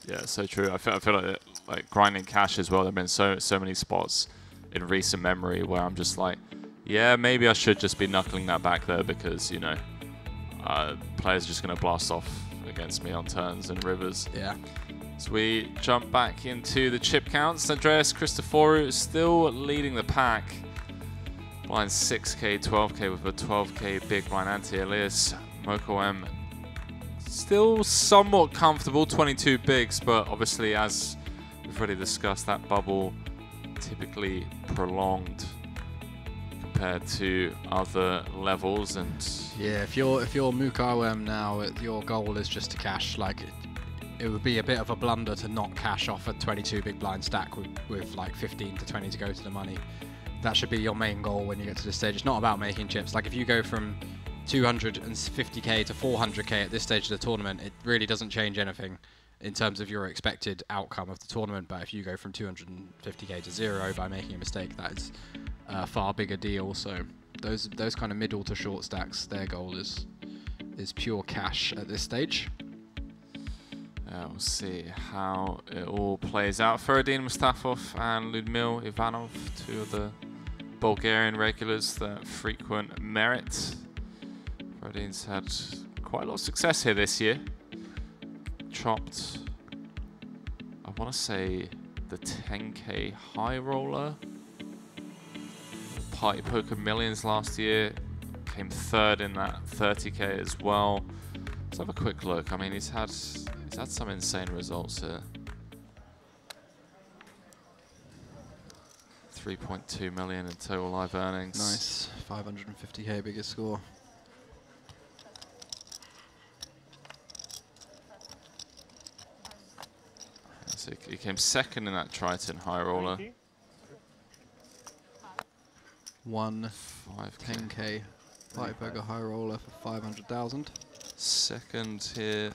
Yeah, so true. I feel like grinding cash as well. There've been so many spots in recent memory where I'm just like, yeah, maybe I should just be knuckling that back there because, you know, players are just going to blast off against me on turns and rivers. Yeah. So we jump back into the chip counts. Andreas Christoforou still leading the pack. Blind 6k, 12k with a 12k big blind anti. Elias Mokoem still somewhat comfortable, 22 bigs, but obviously as we've already discussed, that bubble typically prolonged compared to other levels. And yeah, if you're Mukawem now, your goal is just to cash. Like it would be a bit of a blunder to not cash off a 22 big blind stack with like 15 to 20 to go to the money. That should be your main goal when you get to this stage. It's not about making chips. Like if you go from 250k to 400k at this stage of the tournament, it really doesn't change anything in terms of your expected outcome of the tournament. But if you go from 250k to 0 by making a mistake, that is a far bigger deal. So those kind of middle to short stacks, their goal is pure cash at this stage. We'll see how it all plays out. Feridin Mustafov and Ludmil Ivanov, two of the Bulgarian regulars that frequent Merit. Feridin's had quite a lot of success here this year. Chopped, I want to say, the 10k high roller. Party Poker Millions last year. Came third in that 30k as well. Let's have a quick look. I mean, he's had some insane results here. 3.2 million in total live earnings. Nice, 550k biggest score. So he came second in that Triton high roller. 10k Party Poker high roller for 500,000. Second here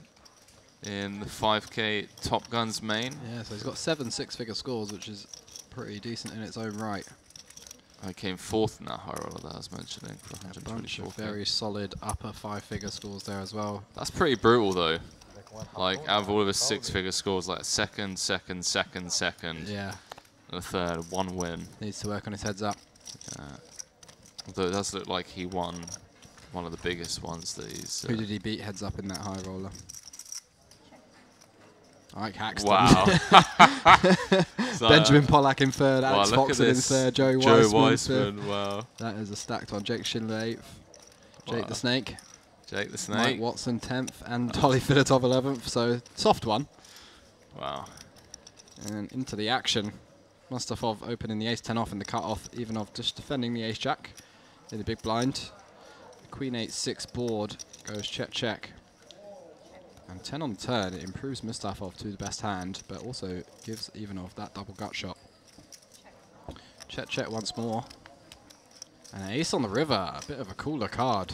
in the 5k Top Guns main. Yeah, so he's got 7 six-figure scores, which is pretty decent in its own right. I came fourth in that high roller that I was mentioning for A bunch 124k. of very solid upper 5-figure scores there as well. That's pretty brutal though. Like out of all of his 6-figure scores, like second, Yeah, and a third, one win. needs to work on his heads up. Although it does look like he won one of the biggest ones that he's... Who did he beat heads up in that high roller? Ike Haxton. Wow. So, Benjamin Pollack in third, wow, Alex look at Foxen in this. third, Joey Joe Weissman in Weissman, wow. fifth. That is a stacked one. Jake Schindler 8th. Jake Wow. the Snake. Jake the Snake. Mike Watson 10th. And Tolly Filatov 11th. So, soft one. Wow. And into the action. Mustafov opening the ace-10 off in the cut-off. Ivanov just defending the ace-jack in the big blind. Queen 8-6 board goes check. And 10 on turn, it improves Mustafov to the best hand, but also gives Ivanov that double gut shot. Check once more. And an ace on the river, a bit of a cooler card.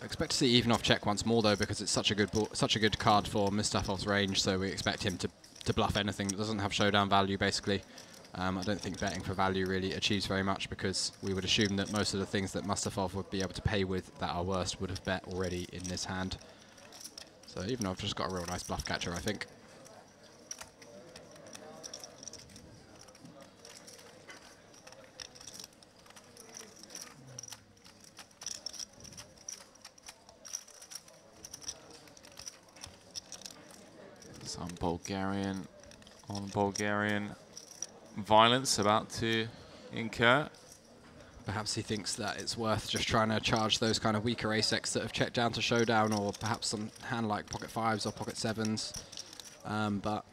I expect to see Ivanov check once more though, because it's such a good card for Mustafov's range, so we expect him to bluff anything that doesn't have showdown value basically. I don't think betting for value really achieves very much because we would assume that most of the things that Mustafov would be able to pay with that are worst would have bet already in this hand. So even though I've just got a real nice bluff catcher, I think. Some Bulgarian violence about to incur. Perhaps he thinks that it's worth just trying to charge those kind of weaker ace-X that have checked down to showdown, or perhaps some hand like pocket 5s or pocket 7s. But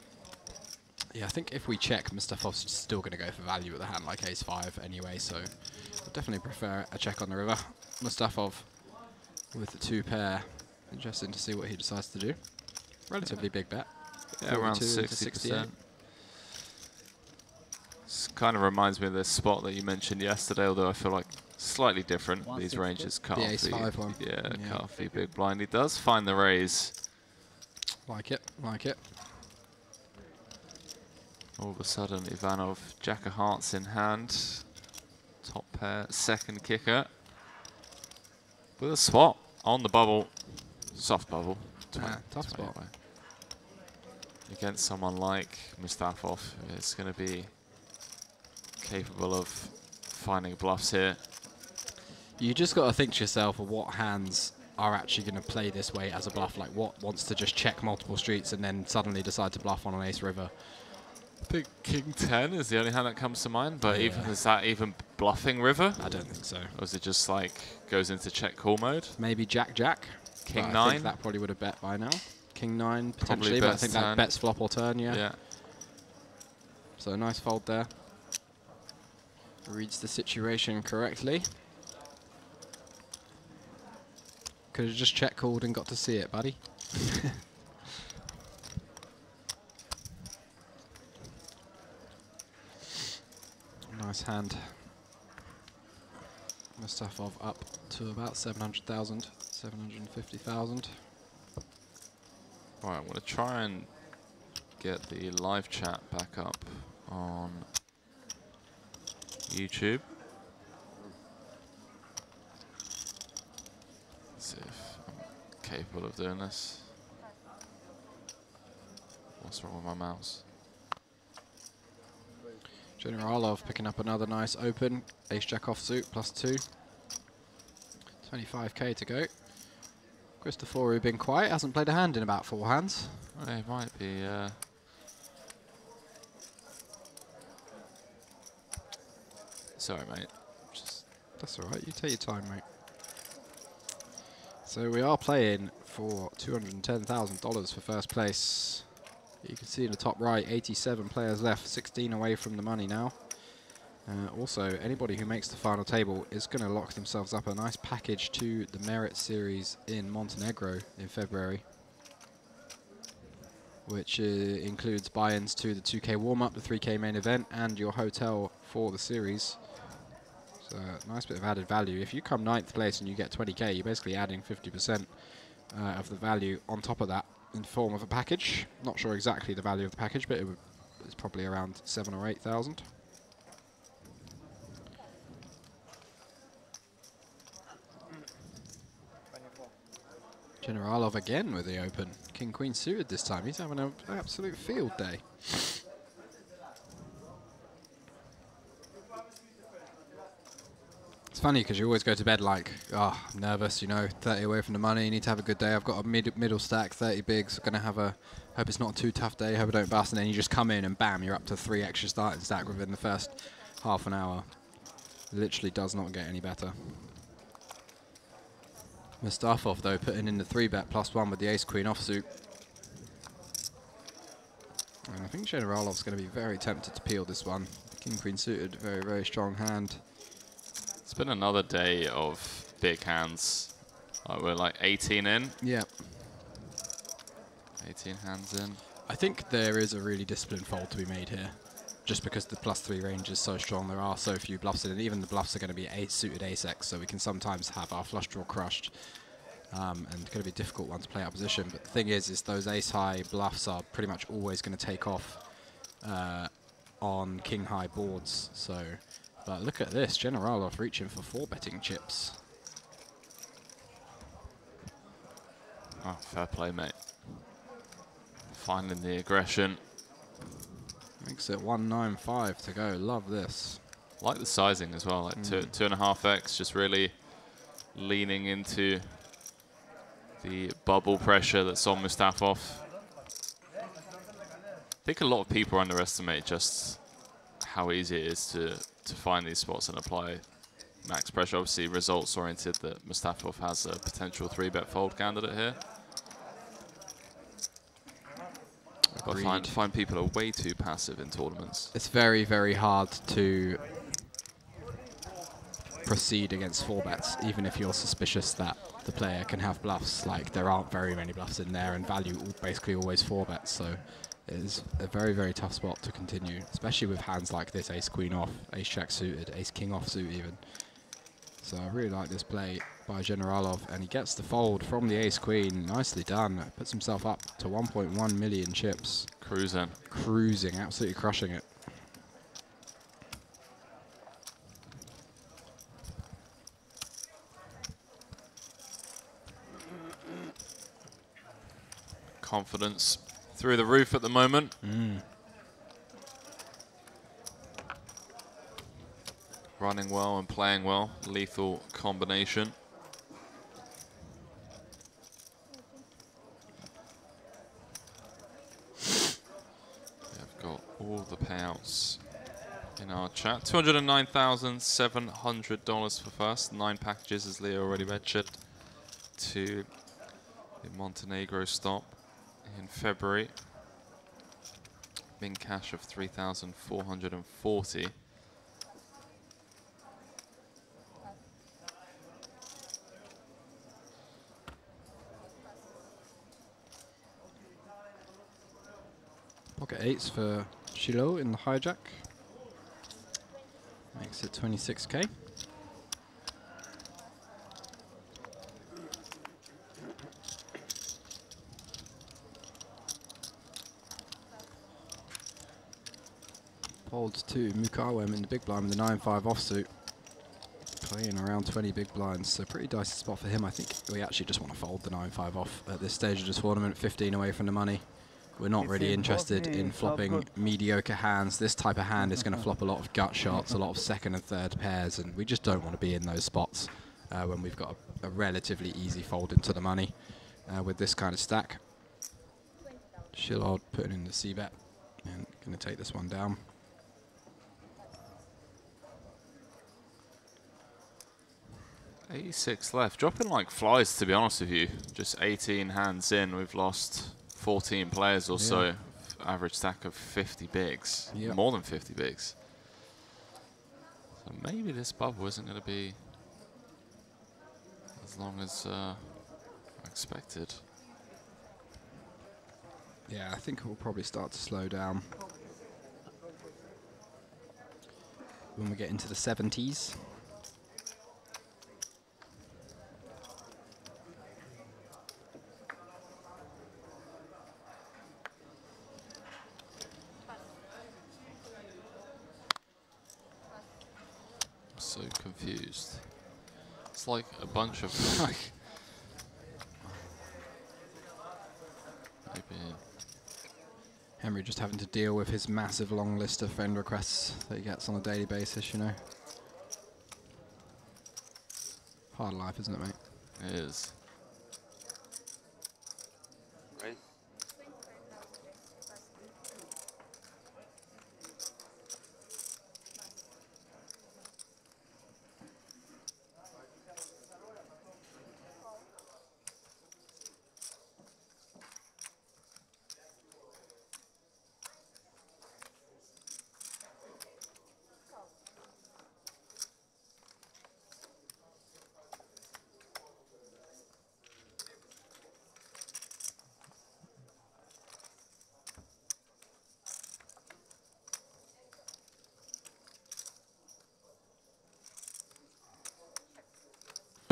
Yeah, I think if we check, Mustafov's still going to go for value with a hand like ace-5 anyway, so I'd definitely prefer a check on the river. Mustafov with the 2 pair. Interesting to see what he decides to do. Relatively big bet. Yeah, around 42 into 60%. This kind of reminds me of this spot that you mentioned yesterday, although I feel like slightly different. These 160. ranges cut The off ace-5 one. Yeah, Yeah. cut off the big blind. He does find the raise. Like it, like it. All of a sudden, Ivanov, Jack of Hearts in hand. Top pair, second kicker. With a swap on the bubble. Soft bubble. Tough spot. Away. Against someone like Mustafov, it's going to be capable of finding bluffs here. You just got to think to yourself of what hands are actually going to play this way as a bluff. Like what wants to just check multiple streets and then suddenly decide to bluff on an ace river. I think King 10 is the only hand that comes to mind, but Yeah. even is that even bluffing river? I don't think so. Or is it just like goes into check call mode? Maybe Jack. King but I 9? think that probably would have bet by now. King 9 Probably potentially, but I bets think turn. that bets flop or turn, yeah. Yeah. So a nice fold there. Reads the situation correctly. Could have just check called and got to see it, buddy. Nice hand. Mustafov up to about 700,000, 750,000. Right, I'm going to try and get the live chat back up on YouTube. See if I'm capable of doing this. What's wrong with my mouse? Generalov picking up another nice open. Ace-Jack offsuit, +2. 25k to go. Christoforu been quiet, hasn't played a hand in about 4 hands. Well, it might be... Sorry, mate. Just That's alright, you take your time, mate. So we are playing for $210,000 for first place. You can see in the top right, 87 players left, 16 away from the money now. Also, anybody who makes the final table is going to lock themselves up a nice package to the Merit Series in Montenegro in February, which includes buy-ins to the 2K warm-up, the 3K main event, and your hotel for the series. So, nice bit of added value. If you come 9th place and you get 20k, you're basically adding 50% of the value on top of that in form of a package. Not sure exactly the value of the package, but it's probably around 7,000 or 8,000. Generalov again with the open. King Queen suited this time. He's having an absolute field day. It's funny because you always go to bed like, oh, I'm nervous, you know, 30 away from the money, you need to have a good day. I've got a middle stack, 30 bigs, gonna have a, hope it's not a too tough day, hope I don't bust, and then you just come in and bam, you're up to 3 extra starting stack within the first half an hour. Literally does not get any better. Mustafov though putting in the 3-bet +1 with the ace-queen offsuit. And I think Generalov's going to be very tempted to peel this one. King-queen suited, very, very strong hand. It's been another day of big hands. We're like 18 in. Yeah. 18 hands in. I think there is a really disciplined fold to be made here. Just because the +3 range is so strong, there are so few bluffs in it. Even the bluffs are going to be suited ace-x, so we can sometimes have our flush draw crushed. And it's going to be a difficult one to play out position. But the thing is those ace-high bluffs are pretty much always going to take off on king-high boards. So, but look at this, Generalov reaching for 4 betting chips. Oh, fair play, mate. Finding the aggression. Makes it 195 to go. Love this. Like the sizing as well, like 2.5x, just really leaning into the bubble pressure that's on Mustafov. I think a lot of people underestimate just how easy it is to find these spots and apply max pressure. Obviously, results oriented that Mustafov has a potential 3-bet fold candidate here. I find people are way too passive in tournaments. It's very, very hard to proceed against 4-bets, even if you're suspicious that the player can have bluffs. Like, there aren't very many bluffs in there, and value basically always 4-bets, so it is a very, very tough spot to continue, especially with hands like this, ace-queen off, ace-jack suited, ace-king off suit even. So I really like this play by Generalov, and he gets the fold from the ace-queen. Nicely done. Puts himself up to 1.1 million chips. Cruising. Cruising, absolutely crushing it. Confidence through the roof at the moment. Running well and playing well. Lethal combination. We've got all the payouts in our chat. $209,700 for first. 9 packages, as Leo already mentioned, to the Montenegro stop in February. Min cash of 3,440. Pocket 8s for Shilo in the hijack. Makes it 26k. Folds to Mukawem in the big blind with the 9-5 offsuit. Playing around 20 big blinds, so pretty dicey spot for him. I think we actually just want to fold the 9-5 off at this stage of the tournament, 15 away from the money. We're not really interested in flopping mediocre hands. This type of hand is going to flop a lot of gut shots, a lot of second and third pairs, and we just don't want to be in those spots when we've got a relatively easy fold into the money with this kind of stack. Shillard putting in the c-bet and going to take this one down. 86 left. Dropping like flies, to be honest with you. Just 18 hands in. We've lost 14 players or so. Average stack of 50 bigs. More than 50 bigs. So maybe this bubble isn't going to be as long as expected. Yeah, I think it will probably start to slow down when we get into the 70s. So confused. It's like a bunch of like maybe Henry just having to deal with his massive long list of friend requests that he gets on a daily basis, you know. Hard life, isn't it, mate? It is. Right?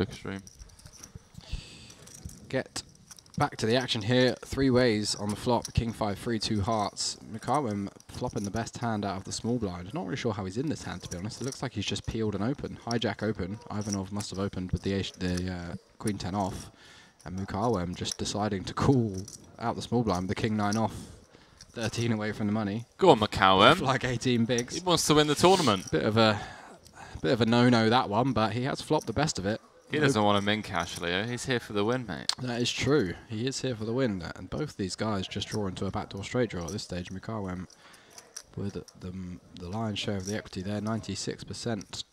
Extreme. Get back to the action here. 3 ways on the flop. King 5, 3, 2 hearts. Mukawem flopping the best hand out of the small blind. Not really sure how he's in this hand, to be honest. It looks like he's just peeled and open. Hijack open. Ivanov must have opened with the Queen 10 off. And Mukawem just deciding to call out the small blind with the King 9 off. 13 away from the money. Go on, Mukawem. Like 18 bigs. He wants to win the tournament. Bit of a no-no, that one, but he has flopped the best of it. He doesn't want to min cash, Leo. He's here for the win, mate. That is true. He is here for the win, and both these guys just draw into a backdoor straight draw at this stage. Mukawem with the lion's share of the equity there, 96%.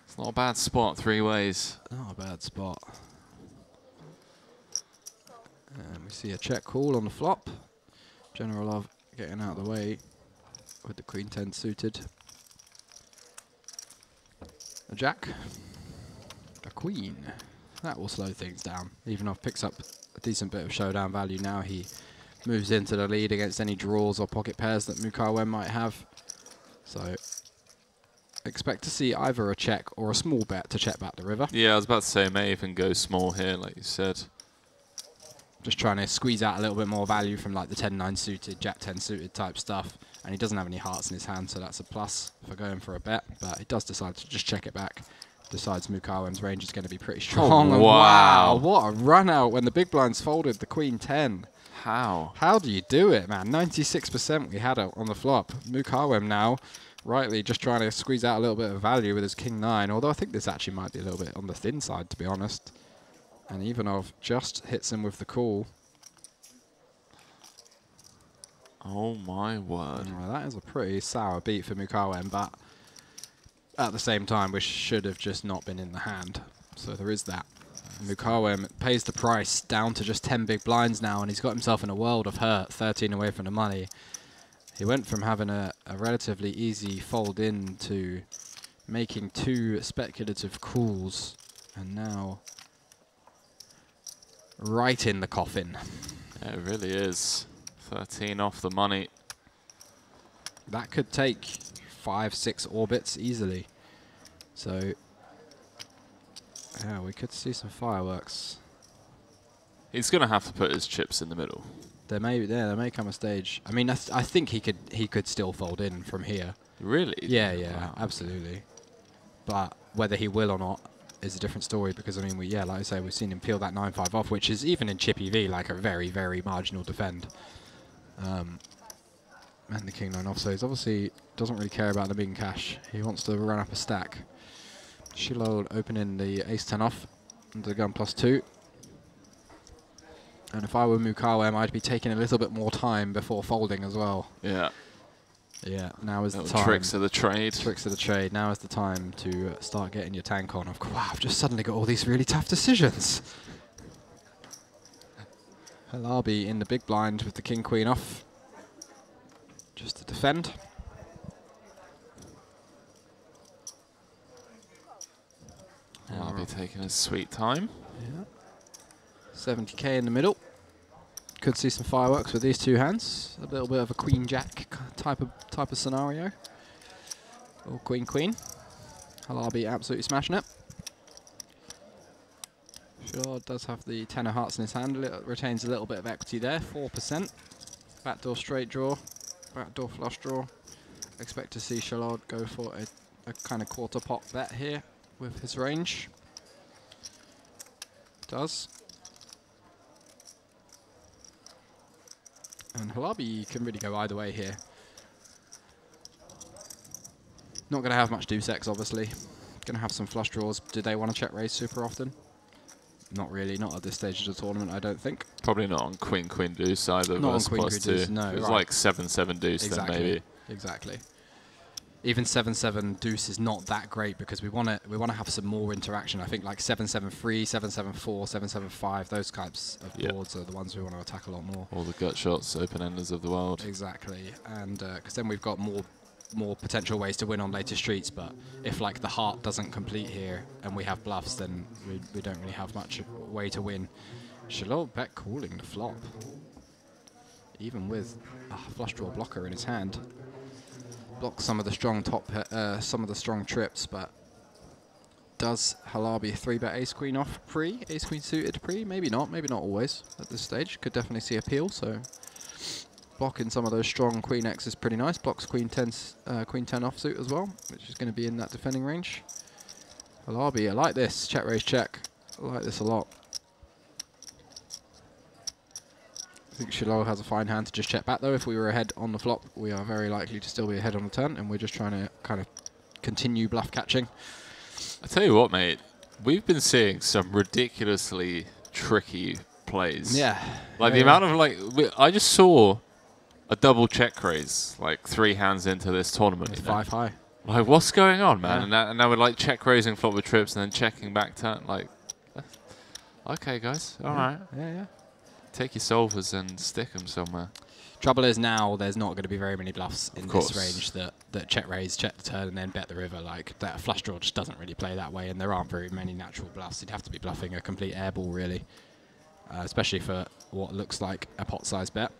It's not a bad spot, 3 ways. Not a bad spot. And we see a check call on the flop. Generalov getting out of the way with the Queen 10 suited. A Jack. A Queen. That will slow things down. Ivanov picks up a decent bit of showdown value now. He moves into the lead against any draws or pocket pairs that Mukarwem might have. So expect to see either a check or a small bet to check back the river. Yeah, I was about to say, may even go small here, like you said. Just trying to squeeze out a little bit more value from like the 10-9 suited, Jack 10 suited type stuff. And he doesn't have any hearts in his hand, so that's a plus for going for a bet. But he does decide to just check it back. Decides Mukarwem's range is going to be pretty strong. Oh, And wow. what a run out when the big blind's folded the Queen 10. How? How do you do it, man? 96% we had on the flop. Mukarwem now, rightly just trying to squeeze out a little bit of value with his King 9, although I think this actually might be a little bit on the thin side, to be honest. And Ivanov just hits him with the call. Oh my word. Well, that is a pretty sour beat for Mukarwem, but at the same time, we should have just not been in the hand. So there is that. Mukarwem pays the price down to just 10 big blinds now, and he's got himself in a world of hurt, 13 away from the money. He went from having a relatively easy fold in to making 2 speculative calls, and now right in the coffin. Yeah, it really is. 13 off the money. That could take 5-6 orbits easily. So yeah, we could see some fireworks. He's going to have to put his chips in the middle. There may come a stage. I mean, I think he could still fold in from here. Really? Yeah, Wow. absolutely. But whether he will or not is a different story, because I mean, like I say, we've seen him peel that 9-5 off, which is even in Chippy V like a very, very marginal defend. And the King 9 off, so he's obviously doesn't really care about the big cash. He wants to run up a stack. Shilol opening the Ace 10 off into the gun +2. And if I were Mukarwem, I'd be taking a little bit more time before folding as well. Yeah. Yeah, now is the Little time. tricks of the trade. Tricks of the trade. Now is the time to start getting your tank on. Wow, I've just suddenly got all these really tough decisions. Halabi in the big blind with the King Queen off. Just to defend. I'll be taking his sweet time. Yeah. 70k in the middle. Could see some fireworks with these 2 hands. A little bit of a Queen Jack type of scenario. Or Queen Queen. Halabi absolutely smashing it. Sure does have the 10 of hearts in his hand. Retains a little bit of equity there. 4%. Backdoor straight draw. Backdoor flush draw. Expect to see Shalod go for a kind of quarter pot bet here with his range. Does. And Halabi can really go either way here. Not going to have much deuce X, obviously. Going to have some flush draws. Do they want to check raise super often? Not really. Not at this stage of the tournament, I don't think. Probably not on Queen Queen Deuce either. Not on versus Queen +2. Queen Deuce, no, It was right. like 7-7 Deuce then maybe. Exactly. Even 7-7 deuce is not that great because we want to have some more interaction. I think like 7-7-3, 7-7-4, 7-7-5, those types of boards are the ones we want to attack a lot more. All the gut shots, open enders of the world. Exactly, and because then we've got more potential ways to win on later streets. But if like the heart doesn't complete here and we have bluffs, then we don't really have much way to win. Shalot bet calling the flop, even with a flush draw blocker in his hand. Blocks some of the strong some of the strong trips, but does Halabi 3-bet ace queen off pre, ace queen suited pre? Maybe not always at this stage. Could definitely see appeal. So blocking some of those strong queen X is pretty nice. Blocks queen 10 offsuit as well, which is going to be in that defending range. Halabi, I like this. Check raise check. I like this a lot. I think Shilol has a fine hand to just check back though. If we were ahead on the flop, we are very likely to still be ahead on the turn, and we're just trying to kind of continue bluff catching. I tell you what, mate, we've been seeing some ridiculously tricky plays. Yeah. Like the amount of I just saw a double check raise like 3 hands into this tournament. It's you know? 5 high. Like what's going on, man? Yeah. And now we're like check raising flop with trips and then checking back turn. Like, okay, guys, all right. Yeah. take your solvers and stick them somewhere. Trouble is now there's not going to be very many bluffs in course. this range that check raise, check the turn, and then bet the river. Like that flush draw just doesn't really play that way, and there aren't very many natural bluffs. You'd have to be bluffing a complete airball really, especially for what looks like a pot-sized bet.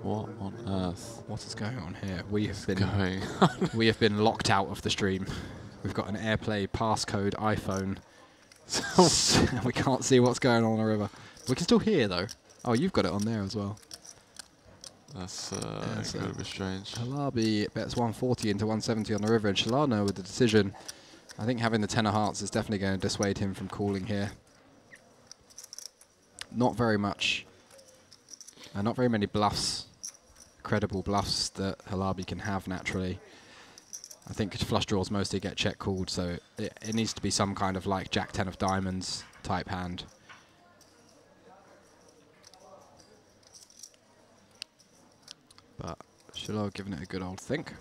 What on earth? What is going on here? We have been Going. we have been locked out of the stream. We've got an AirPlay passcode iPhone. We can't see what's going on the river. We can still hear though. Oh, you've got it on there as well. That's incredibly strange. Halabi bets 140 into 170 on the river, and Shalano with the decision. I think having the 10 of hearts is definitely going to dissuade him from calling here. Not very much. Not very many bluffs, credible bluffs that Halabi can have naturally. I think flush draws mostly get check called, so it needs to be some kind of like Jack 10 of diamonds type hand. But Shiloh giving it a good old think.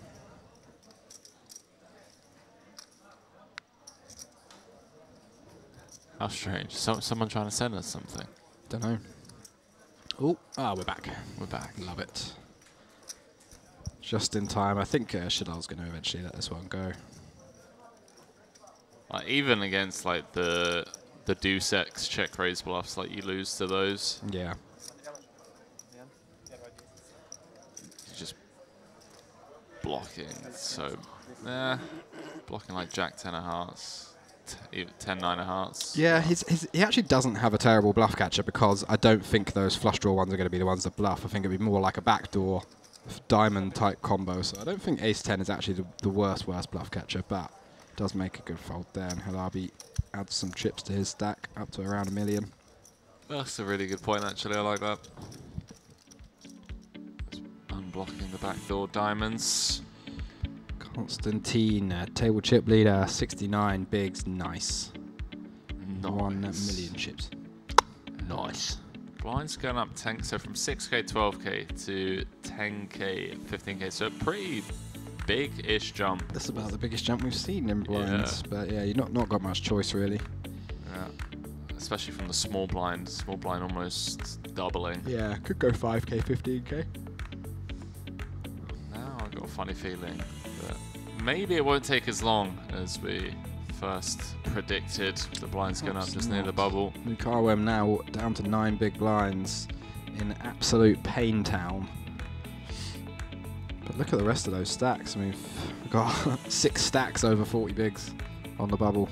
How strange. Someone trying to send us something. Don't know. Oh, we're back. We're back. Love it. Just in time. I think Shadal's going to eventually let this one go. Like, even against like the Deuce X check raise bluffs, like you lose to those. Yeah. You're just blocking. So, blocking like Jack 10 of hearts. 10 9 of hearts. Yeah, he actually doesn't have a terrible bluff catcher, because I don't think those flush draw ones are going to be the ones that bluff. I think it'd be more like a backdoor diamond type combo. So I don't think ace 10 is actually the worst bluff catcher, but does make a good fold there. And Halabi adds some chips to his stack up to around 1 million. That's a really good point, actually. I like that. Just unblocking the backdoor diamonds. Constantine, table chip leader, 69 bigs, nice. 1 million chips. Nice. Blinds going up 10, so from 6k, 12k to 10k, 15k, so a pretty big-ish jump. That's about the biggest jump we've seen in blinds, but yeah, you've not got much choice really. Yeah, especially from the small blind almost doubling. Yeah, could go 5k, 15k. Now I've got a funny feeling that maybe it won't take as long as we first predicted. The blinds going up just near the bubble. Mukarwem now down to 9 big blinds in absolute pain town. But look at the rest of those stacks. I mean, we've got 6 stacks over 40 bigs on the bubble.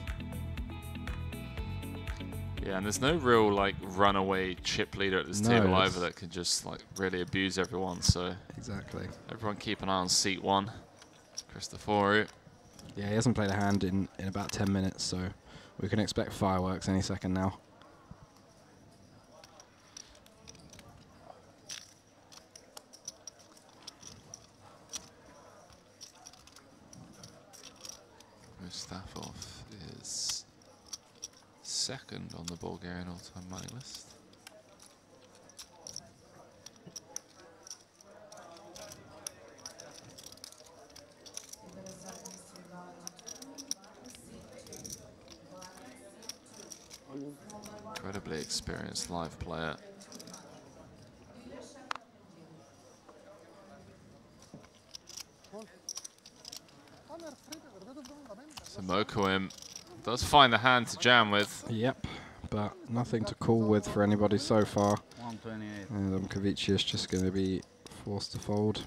Yeah, and there's no real like runaway chip leader at this table either that can just like really abuse everyone. So exactly. Everyone keep an eye on seat 1. Christophoru. Yeah, he hasn't played a hand in about 10 minutes, so we can expect fireworks any second now. Mustafov is second on the Bulgarian all-time money list. Incredibly experienced live player. So Mokoim does find the hand to jam with. Yep, but nothing to call with for anybody so far. 128. And Kavici is just going to be forced to fold.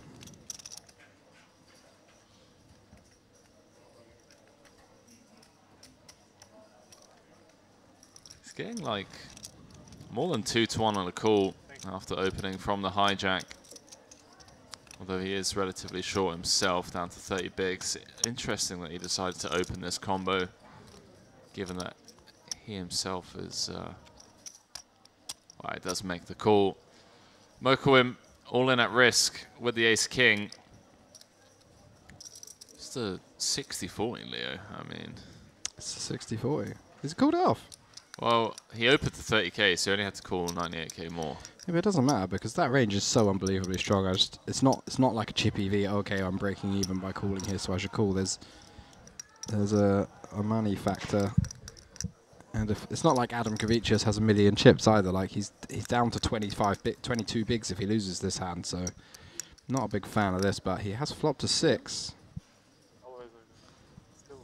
He's getting like more than 2-1 on a call after opening from the hijack. Although he is relatively short himself, down to 30 bigs. Interesting that he decided to open this combo, given that he himself is... well, it does make the call. Mokoim all in at risk with the ace-king. Just a 60-40, Leo. I mean... It's a 60-40. Is it called off? Well, he opened to 30k, so he only had to call 98k more. Yeah, but it doesn't matter because that range is so unbelievably strong. It's not like a chip EV. Okay, I'm breaking even by calling here, so I should call. There's a money factor, and if it's not like Adam Kavicius has a million chips either. Like he's down to 22 bigs if he loses this hand. So not a big fan of this, but he has flopped to 6.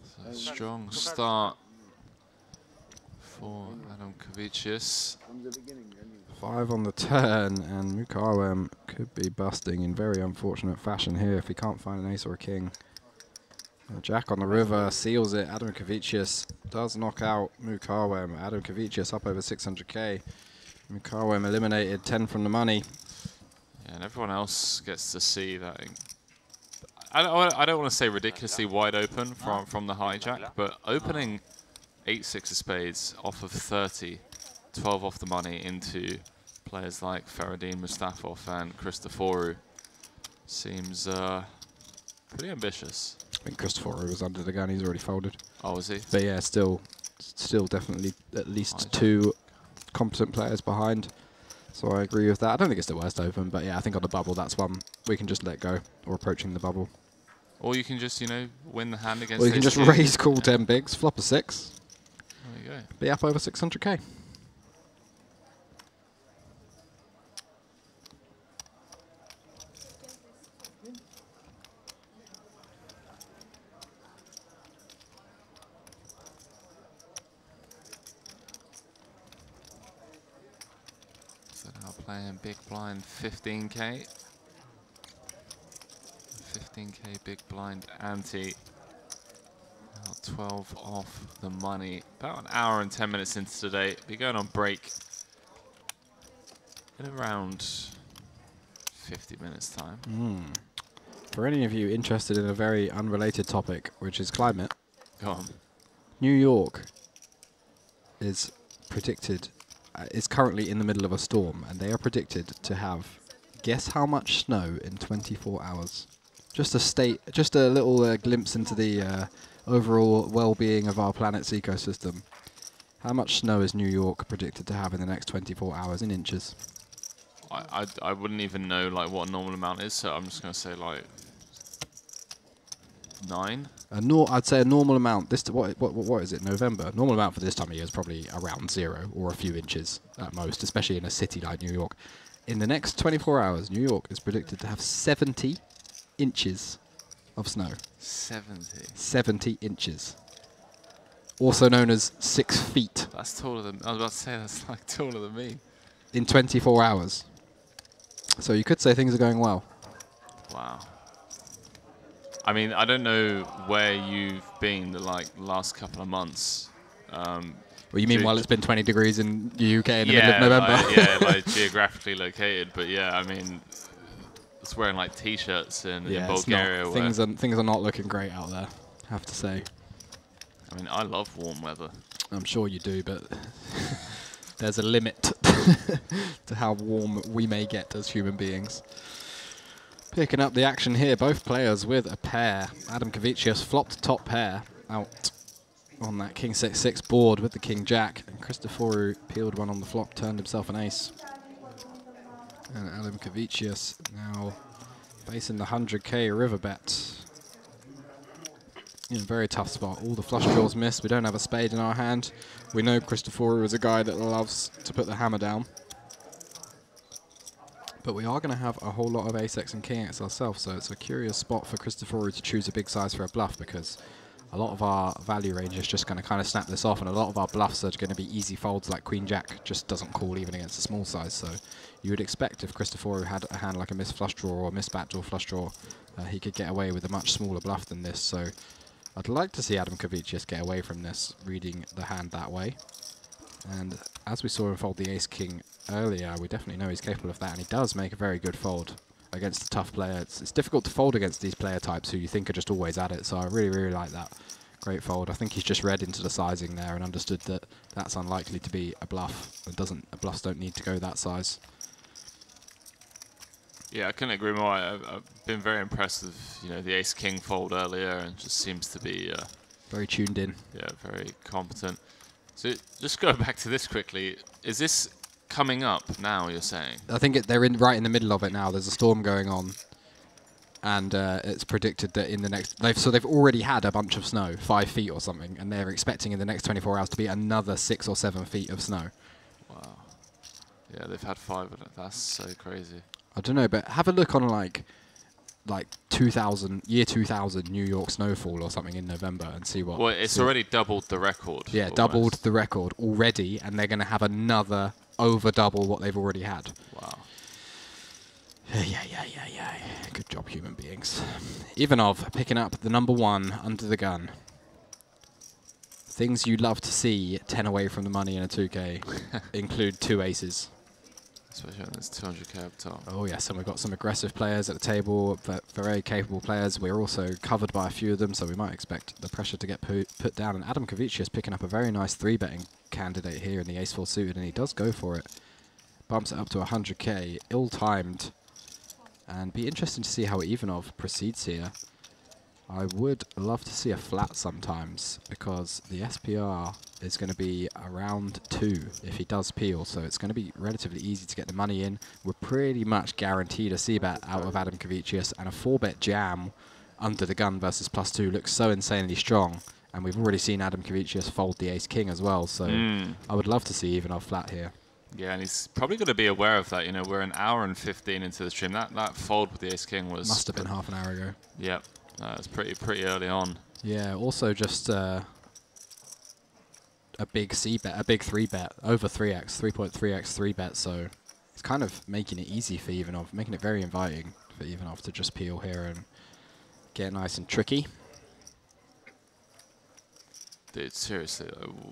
So strong start for Adam Kavicius. 5 on the turn, and Mukawem could be busting in very unfortunate fashion here if he can't find an ace or a king. Jack on the river seals it. Adam Kavicius does knock out Mukawem. Adam Kavicius up over 600k. Mukawem eliminated 10 from the money. Yeah, and everyone else gets to see that. I don't want to say ridiculously wide open from the hijack, but opening 8-6 of spades off of 30, 12 off the money into players like Faradin Mustafov and Christoforu seems pretty ambitious. I think Christoforu was under the gun. He's already folded. Oh, was he? But yeah, still definitely at least 2 competent players behind. So I agree with that. I don't think it's the worst open, but yeah, I think on the bubble, that's one we can just let go, or approaching the bubble. Or you can just, win the hand against. Or you can just raise, call 10 bigs, flop a 6. There you go. Be up over 600k. So now playing big blind 15k. 15k big blind ante. Now 12 off the money. About an hour and 10 minutes into today. Be going on break in around 50 minutes time. For any of you interested in a very unrelated topic, which is climate, Go on. New York is predicted, is currently in the middle of a storm, and they are predicted to have, guess how much snow in 24 hours? Just a little glimpse into the overall well-being of our planet's ecosystem. How much snow is New York predicted to have in the next 24 hours in inches? I wouldn't even know like what a normal amount is, so I'm just going to say like 9. I'd say a normal amount. What is it? November. Normal amount for this time of year is probably around 0 or a few inches at most, especially in a city like New York. In the next 24 hours, New York is predicted to have 70 inches of snow. 70. 70 inches. Also known as 6 feet. That's taller than. I was about to say that's like taller than me. In 24 hours. So you could say things are going well. Wow. I mean, I don't know where you've been the last couple of months. Well, you mean while it's been 20 degrees in the UK in the middle of November? Like geographically located. But yeah, I mean, it's wearing like t-shirts in Bulgaria. Things are not looking great out there, I have to say. I mean, I love warm weather. I'm sure you do, but there's a limit to how warm we may get as human beings. Picking up the action here, both players with a pair. Adam Kavicius flopped top pair out on that King 6-6 board with the King Jack, and Christoforu peeled one on the flop, turned himself an ace. And Adam Kavicius now facing the 100k river bet. In a very tough spot. All the flush draws missed. We don't have a spade in our hand. We know Christoforu is a guy that loves to put the hammer down. But we are going to have a whole lot of ace-x and king-x ourselves, so it's a curious spot for Christoforu to choose a big size for a bluff, because a lot of our value range is just going to kind of snap this off, and a lot of our bluffs are going to be easy folds, like Queen-Jack just doesn't call even against a small size. So you would expect if Christoforu had a hand like a miss flush draw or a miss backdoor flush draw, he could get away with a much smaller bluff than this. So I'd like to see Adam Kavicius get away from this, reading the hand that way. And as we saw him fold the ace-king earlier, we definitely know he's capable of that, and he does make a very good fold against a tough player. It's difficult to fold against these player types who you think are just always at it, so I really, really like that. Great fold. I think he's just read into the sizing there and understood that that's unlikely to be a bluff. Bluffs don't need to go that size. Yeah, I couldn't agree more. I've been very impressed with the ace-king fold earlier, and just seems to be very tuned in. Yeah, very competent. So just go back to this quickly. Is this coming up now, you're saying? I think they're right in the middle of it now. There's a storm going on. And it's predicted that in the next... they've already had a bunch of snow, 5 feet or something, and they're expecting in the next 24 hours to be another 6 or 7 feet of snow. Wow. Yeah, they've had 5 of it. That's so crazy. I don't know, but have a look on like 2000, year 2000 New York snowfall or something in November and see what... Well, it's already doubled the record. Yeah, almost. doubled the record already, and they're going to have another over double what they've already had. Wow. Yeah. Good job, human beings. Ivanov picking up the number 1 under the gun. Things you love to see 10 away from the money in a 2K include 2 aces. Especially when there's 200k up top. Oh yes, and we've got some aggressive players at the table, very capable players. We're also covered by a few of them, so we might expect the pressure to get put down. And Adam Kavicius picking up a very nice 3-betting candidate here in the ace-4 suited, and he does go for it. Bumps it up to 100k, ill-timed. And be interesting to see how Ivanov proceeds here. I would love to see a flat sometimes, because the SPR is going to be around 2 if he does peel, so it's going to be relatively easy to get the money in. We're pretty much guaranteed a C-bet out of Adam Kavicius, and a 4-bet jam under the gun versus +2 looks so insanely strong, and we've already seen Adam Kavicius fold the ace-king as well, so I would love to see Ivanov flat here. Yeah, and he's probably going to be aware of that. You know, we're an hour and 15 into the stream. That fold with the ace-king was... Must have been half an hour ago. Yep. It's pretty early on. Yeah, also just a big C-bet, a big 3-bet, over 3x, 3.3x 3-bet, so it's kind of making it easy for Ivanov, making it very inviting for Ivanov to just peel here and get nice and tricky. Dude, seriously,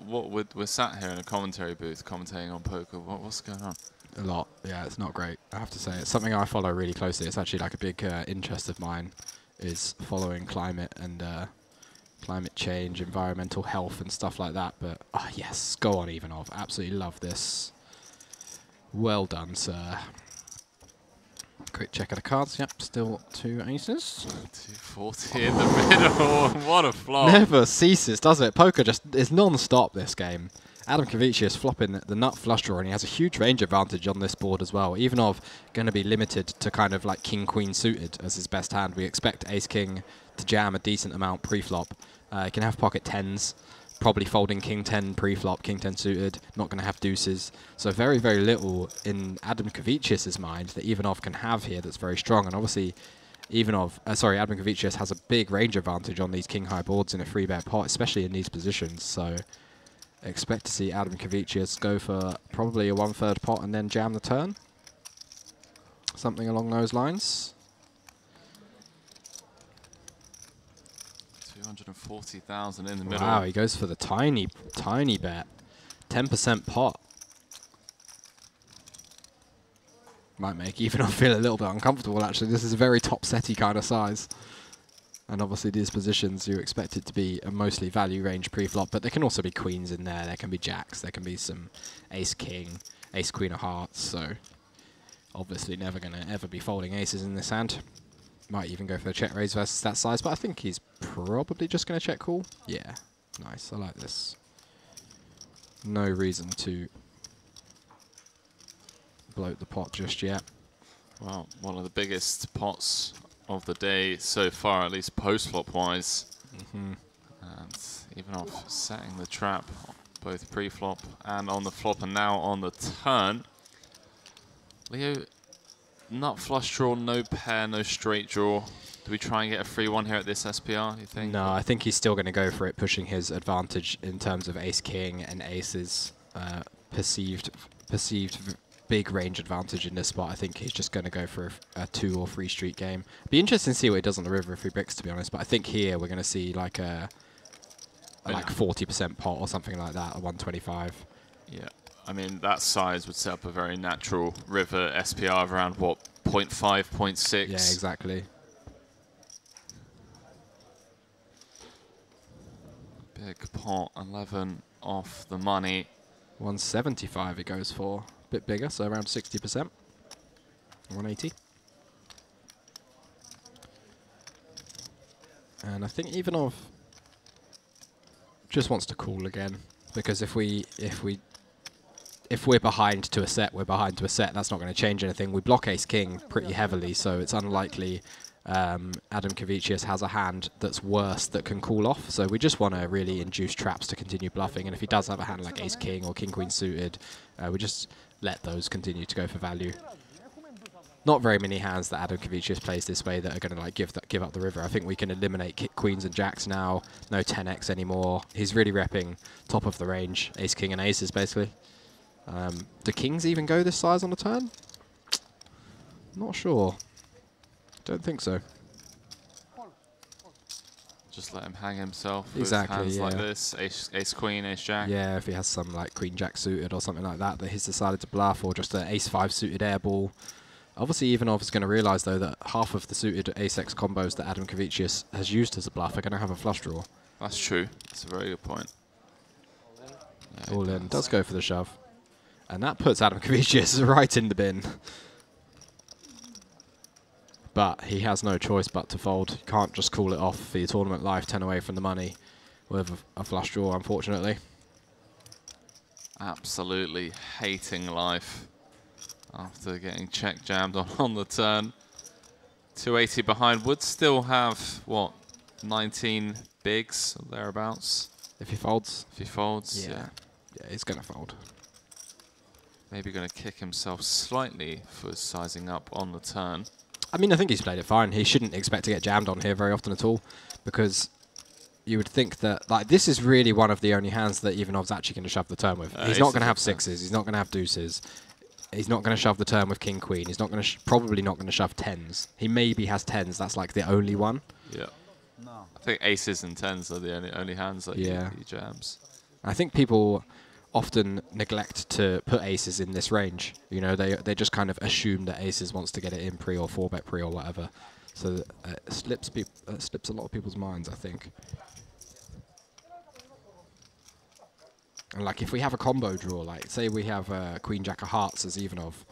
we're sat here in a commentary booth commentating on poker. What's going on? A lot, yeah, it's not great, I have to say. It's something I follow really closely. It's actually like a big interest of mine, is following climate and climate change, environmental health and stuff like that. But yes, go on Ivanov, absolutely love this. Well done, sir. Quick check of the cards. Yep, still 2 aces. 240 in the middle. What a flop. Never ceases, does it? Poker just is non-stop this game. Adam Kavicius flopping the nut flush draw, and he has a huge range advantage on this board as well. Ivanov going to be limited to kind of like king-queen suited as his best hand. We expect ace-king to jam a decent amount pre-flop. He can have pocket 10s, probably folding king 10 pre-flop, king 10 suited, not going to have deuces. So very, very little in Adam Kavicius' mind that Ivanov can have here that's very strong. And obviously Adam Kavicius has a big range advantage on these king-high boards in a 3-bet pot, especially in these positions. So expect to see Adam Kavicius go for probably a 1/3 pot and then jam the turn. Something along those lines. 240,000 in the middle. Wow, he goes for the tiny bet. 10% pot. Might make Ivanov feel a little bit uncomfortable, actually. This is a very top-setty kind of size. And obviously these positions, you expect it to be a mostly value range pre-flop, but there can also be queens in there, there can be jacks, there can be some ace-king, ace-queen of hearts, so obviously never going to ever be folding aces in this hand. Might even go for a check raise versus that size, but I think he's probably just going to check call. Yeah, nice, I like this. No reason to bloat the pot just yet. Well, one of the biggest pots of the day so far, at least post-flop wise. And Ivanov setting the trap, both pre-flop and on the flop, and now on the turn. Leo, nut flush draw, no pair, no straight draw. Do we try and get a free one here at this SPR, you think? No, I think he's still going to go for it, pushing his advantage in terms of ace-king and aces. Perceived big range advantage in this spot. I think he's just going to go for a 2 or 3 street game. Be interesting to see what he does on the river if he bricks, to be honest. But I think here we're going to see like a like 40% pot or something like that, a 125. Yeah, I mean that size would set up a very natural river SPR of around what, 0.5, 0.6. Yeah, exactly. Big pot, 11 off the money. 175 it goes for. Bit bigger, so around 60%. 180. And I think Ivanov just wants to call again. because if we're behind to a set, we're behind to a set. That's not going to change anything. We block ace king pretty heavily, so it's unlikely Adam Kavicius has a hand that's worse that can cool off. So we just want to really induce traps to continue bluffing. And if he does have a hand like ace king or king queen suited, we just let those continue to go for value. Not very many hands that Adam Kavicius plays this way that are going to like give up the river. I think we can eliminate queens and jacks now. No 10x anymore. He's really repping top of the range, ace king and aces basically. Do kings even go this size on a turn? Not sure. Don't think so. Just let him hang himself Exactly, with hands yeah. like this. Ace queen, ace jack. Yeah, if he has some like queen jack suited or something like that he's decided to bluff, or just an ace 5 suited air ball. Obviously, Ivanov is going to realise though that half of the suited ace-x combos that Adam Kavicius has used as a bluff are going to have a flush draw. That's true. That's a very good point. Yeah, All in. Does go for the shove. And that puts Adam Kavicius right in the bin. But he has no choice but to fold. You can't just call it off for your tournament life, 10 away from the money with a flush draw, unfortunately. Absolutely hating life after getting check jammed on the turn. 280 behind. Would still have, what, 19 bigs or thereabouts? If he folds? If he folds, Yeah, he's going to fold. Maybe going to kick himself slightly for sizing up on the turn. I mean, I think he's played it fine. He shouldn't expect to get jammed on here very often at all, because you would think that, like, this is really one of the only hands that Ivanov's actually going to shove the turn with. He's not going to have sixes. He's not going to have deuces. He's not going to shove the turn with king queen. He's not going to probably not going to shove tens. He maybe has tens. That's like the only one. Yeah. No. I think aces and tens are the only hands that he jams. I think people often neglect to put aces in this range. You know, they just kind of assume that aces wants to get it in pre or 4-bet pre or whatever. So it slips a lot of people's minds, I think. And like if we have a combo draw, like say we have Queen Jack of Hearts as Ivanov,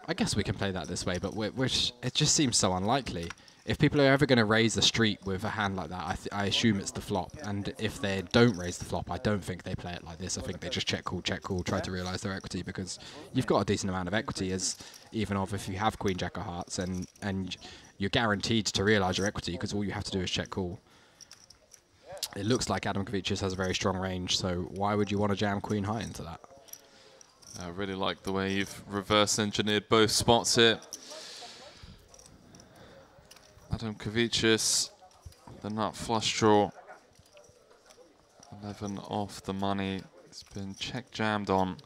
I guess we can play that this way, but it just seems so unlikely. If people are ever going to raise the street with a hand like that, I assume it's the flop. And if they don't raise the flop, I don't think they play it like this. I think they just check call, try to realise their equity, because you've got a decent amount of equity as Ivanov if you have Queen Jack of Hearts, and you're guaranteed to realise your equity because all you have to do is check call. It looks like Adam Kavicius has a very strong range, so why would you want to jam Queen High into that? I really like the way you've reverse engineered both spots here. Adam Kavicius, the nut flush draw, 11 off the money. It's been check jammed on.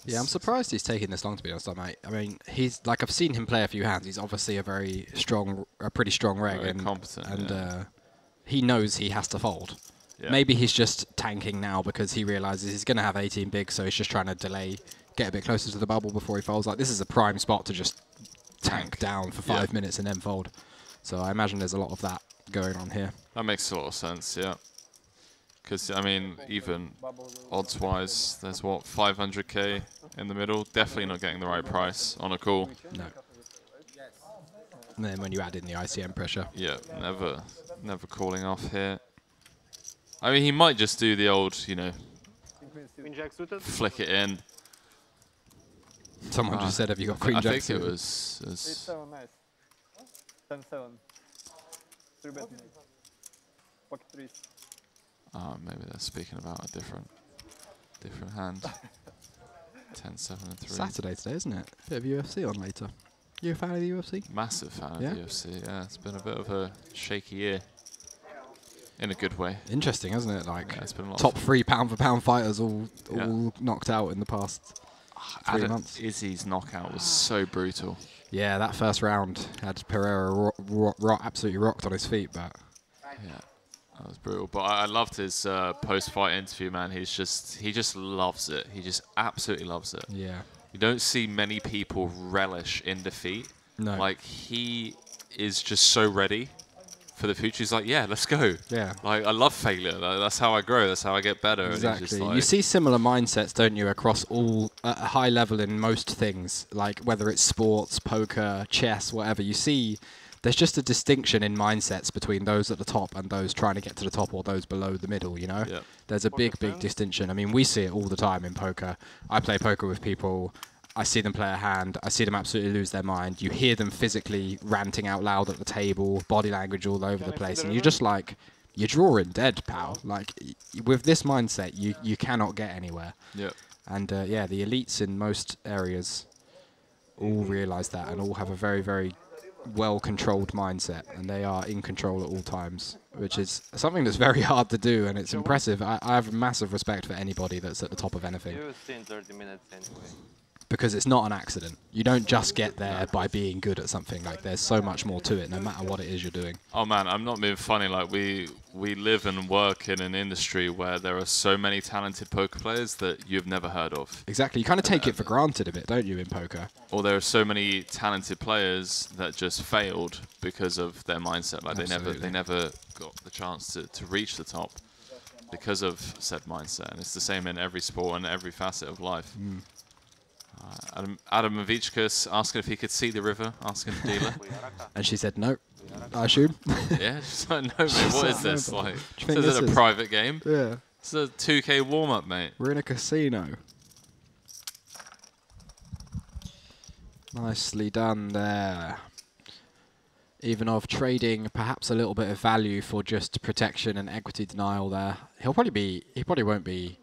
Yeah, I'm surprised he's taking this long, to be honest, mate. I mean, he's like, I've seen him play a few hands. He's obviously a pretty strong reg, Very and competent, and he knows he has to fold. Yeah. Maybe he's just tanking now because he realizes he's going to have 18 big, so he's just trying to delay, get a bit closer to the bubble before he folds. Like, this is a prime spot to just tank down for 5 minutes and then fold. So I imagine there's a lot of that going on here. That makes a lot of sense, yeah. Because, I mean, even odds-wise, there's, what, 500k in the middle? Definitely not getting the right price on a call. No. And then when you add in the ICM pressure. Yeah, never calling off here. I mean, he might just do the old, you know, Queen Jack suited. flick it in. Someone just said, have you got Queen Jack? I think it was 8-7, nice. 10-7. 3-bet. Pocket threes. oh, maybe they're speaking about a different hand. 10-7 and 3. Saturday today, isn't it? Bit of UFC on later. You a fan of the UFC? Massive fan of Yeah? the UFC. Yeah, it's been a bit of a shaky year. In a good way. Interesting, hasn't it? Like, Yeah, it's been a lot top of 3 pound-for-pound fighters all Yeah. knocked out in the past 3 months. Izzy's knockout was so brutal. Yeah, that first round had Pereira absolutely rocked on his feet, but Yeah, that was brutal. But I loved his post-fight interview, man. He just loves it. He just absolutely loves it. yeah. You don't see many people relish in defeat. No. Like, he is just so ready for the future. He's like, yeah, let's go. Yeah. Like, I love failure. That's how I grow. That's how I get better. And he's just Exactly. like, You see similar mindsets, don't you, across all at a high level in most things, like whether it's sports, poker, chess, whatever. You see there's just a distinction in mindsets between those at the top and those trying to get to the top or those below the middle, you know? Yep. There's a big distinction. I mean, we see it all the time in poker. I play poker with people. I see them play a hand. I see them absolutely lose their mind. You hear them physically ranting out loud at the table, body language all over the place. And you're just like, you're drawing dead, pal. Like, with this mindset, you cannot get anywhere. Yep. And yeah, the elites in most areas all realise that and all have a very, very well-controlled mindset, and they are in control at all times, which is something that's very hard to do, and it's impressive. I have massive respect for anybody that's at the top of anything. You've seen 30 minutes anyway. Because it's not an accident. You don't just get there by being good at something. Like, there's so much more to it, no matter what it is you're doing. Oh man, I'm not being funny. Like, we live and work in an industry where there are so many talented poker players that you've never heard of. Exactly. You kind of take it for granted a bit, don't you, in poker? Or there are so many talented players that just failed because of their mindset. Like, they never got the chance to reach the top because of said mindset. And it's the same in every sport and every facet of life. Adam Mavichkas asking if he could see the river, asking the dealer. And she said no, I assume. Yeah, she's like, no, mate, what is this? Like, think is this it a is? private game? Yeah. It's a 2K warm-up, mate. We're in a casino. Nicely done there. Ivanov trading perhaps a little bit of value for just protection and equity denial there. He probably won't be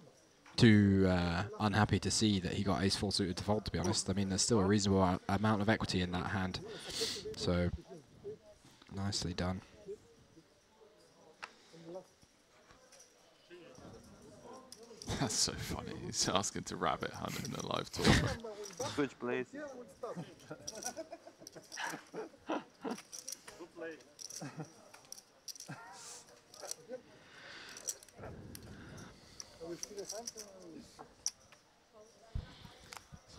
too unhappy to see that he got ace-4 suited default, to be honest. I mean, there's still a reasonable amount of equity in that hand. So, nicely done. That's so funny. He's asking to rabbit hunt in a live tournament. Switch, please.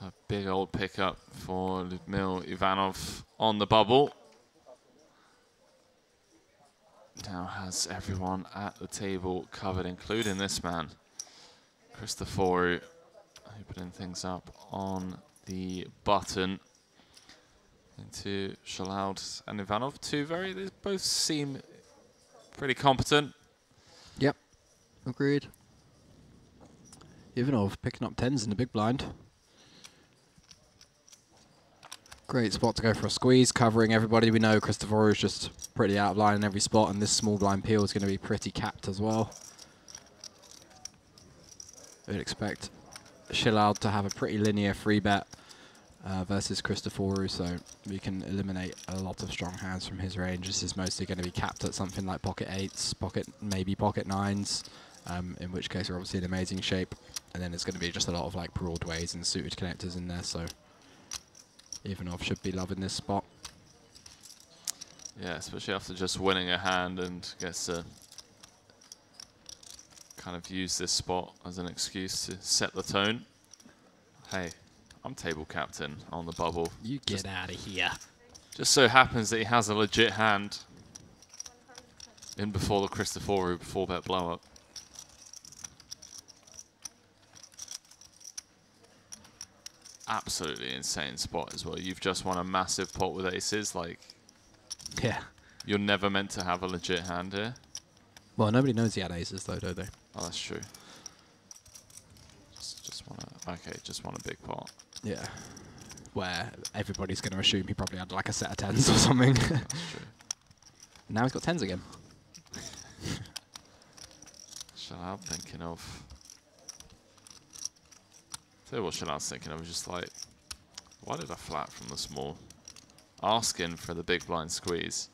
A big old pickup for Lyudmil Ivanov on the bubble. Now has everyone at the table covered, including this man, Christoforu, opening things up on the button into Shalaud and Ivanov. They both seem pretty competent. Yep, agreed. Ivanov picking up 10s in the big blind. Great spot to go for a squeeze, covering everybody. We know Christoforu is just pretty out of line in every spot, and this small blind peel is going to be pretty capped as well. I'd expect Shalaud to have a pretty linear free bet versus Christoforu, so we can eliminate a lot of strong hands from his range. This is mostly going to be capped at something like pocket 8s, maybe pocket 9s, in which case we're obviously in amazing shape. And then it's going to be just a lot of like broadways and suited connectors in there, so Ivanov should be loving this spot. Yeah, especially after just winning a hand and gets to kind of use this spot as an excuse to set the tone. Hey, I'm table captain on the bubble. You get out of here. Just so happens that he has a legit hand in before the Christoforu 4-bet blow-up. Absolutely insane spot as well. You've just won a massive pot with aces. Like, Yeah. you're never meant to have a legit hand here. Well, nobody knows he had aces though, do they? Oh, that's true. Just want a big pot. Yeah. Where everybody's going to assume he probably had like a set of 10s or something. That's true. Now he's got 10s again. Shalaud thinking of. Tell you what Shalaud's thinking of, just like, why did I flat from the small? Asking for the big blind squeeze.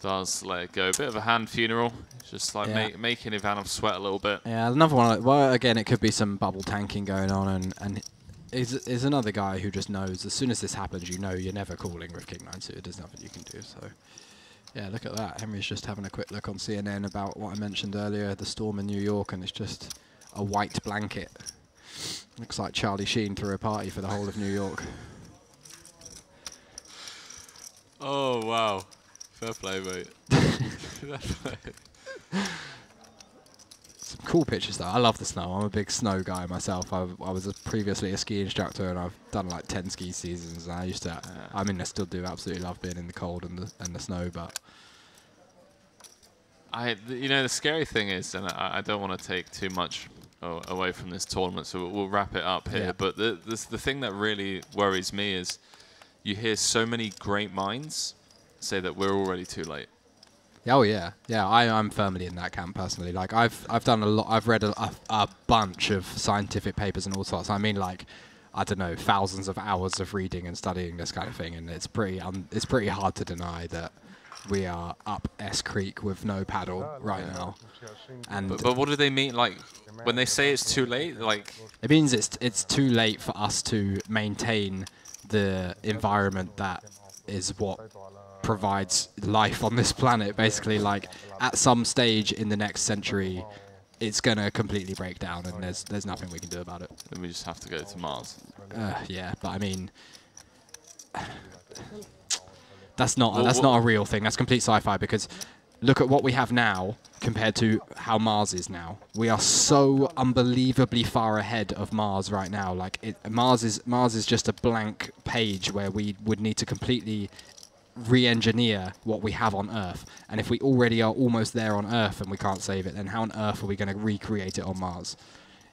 Does let it go. A bit of a hand funeral. Just like making Ivanov sweat a little bit. Yeah, another one. Well, again, it could be some bubble tanking going on, and is another guy who just knows as soon as this happens, you know you're never calling with King 9 suited. There's nothing you can do. So, yeah, look at that. Henry's just having a quick look on CNN about what I mentioned earlier, the storm in New York, and it's just a white blanket. Looks like Charlie Sheen threw a party for the whole of New York. Oh, wow. Fair play, mate. Fair play. Some cool pitches though. I love the snow. I'm a big snow guy myself. I was previously a ski instructor, and I've done like 10 ski seasons. And I used to. I mean, I still do absolutely love being in the cold and the snow, but. You know, the scary thing is, and I don't want to take too much away from this tournament, so we'll wrap it up here. Yeah. But the thing that really worries me is you hear so many great minds say that we're already too late. Oh yeah, yeah. I'm firmly in that camp personally. Like I've done a lot. I've read a bunch of scientific papers and all sorts. I mean, like, I don't know, thousands of hours of reading and studying this kind of thing, and it's pretty hard to deny that we are up S Creek with no paddle right now. And But what do they mean? Like, when they say it's too late, like... It means it's too late for us to maintain the environment that is what provides life on this planet. Basically, like, at some stage in the next century, it's going to completely break down, and there's nothing we can do about it. Then we just have to go to Mars. Yeah, but I mean... That's not a real thing. That's complete sci-fi, because look at what we have now compared to how Mars is now. We are so unbelievably far ahead of Mars right now. Like Mars is just a blank page where we would need to completely re-engineer what we have on Earth. And if we already are almost there on Earth and we can't save it, then how on earth are we going to recreate it on Mars?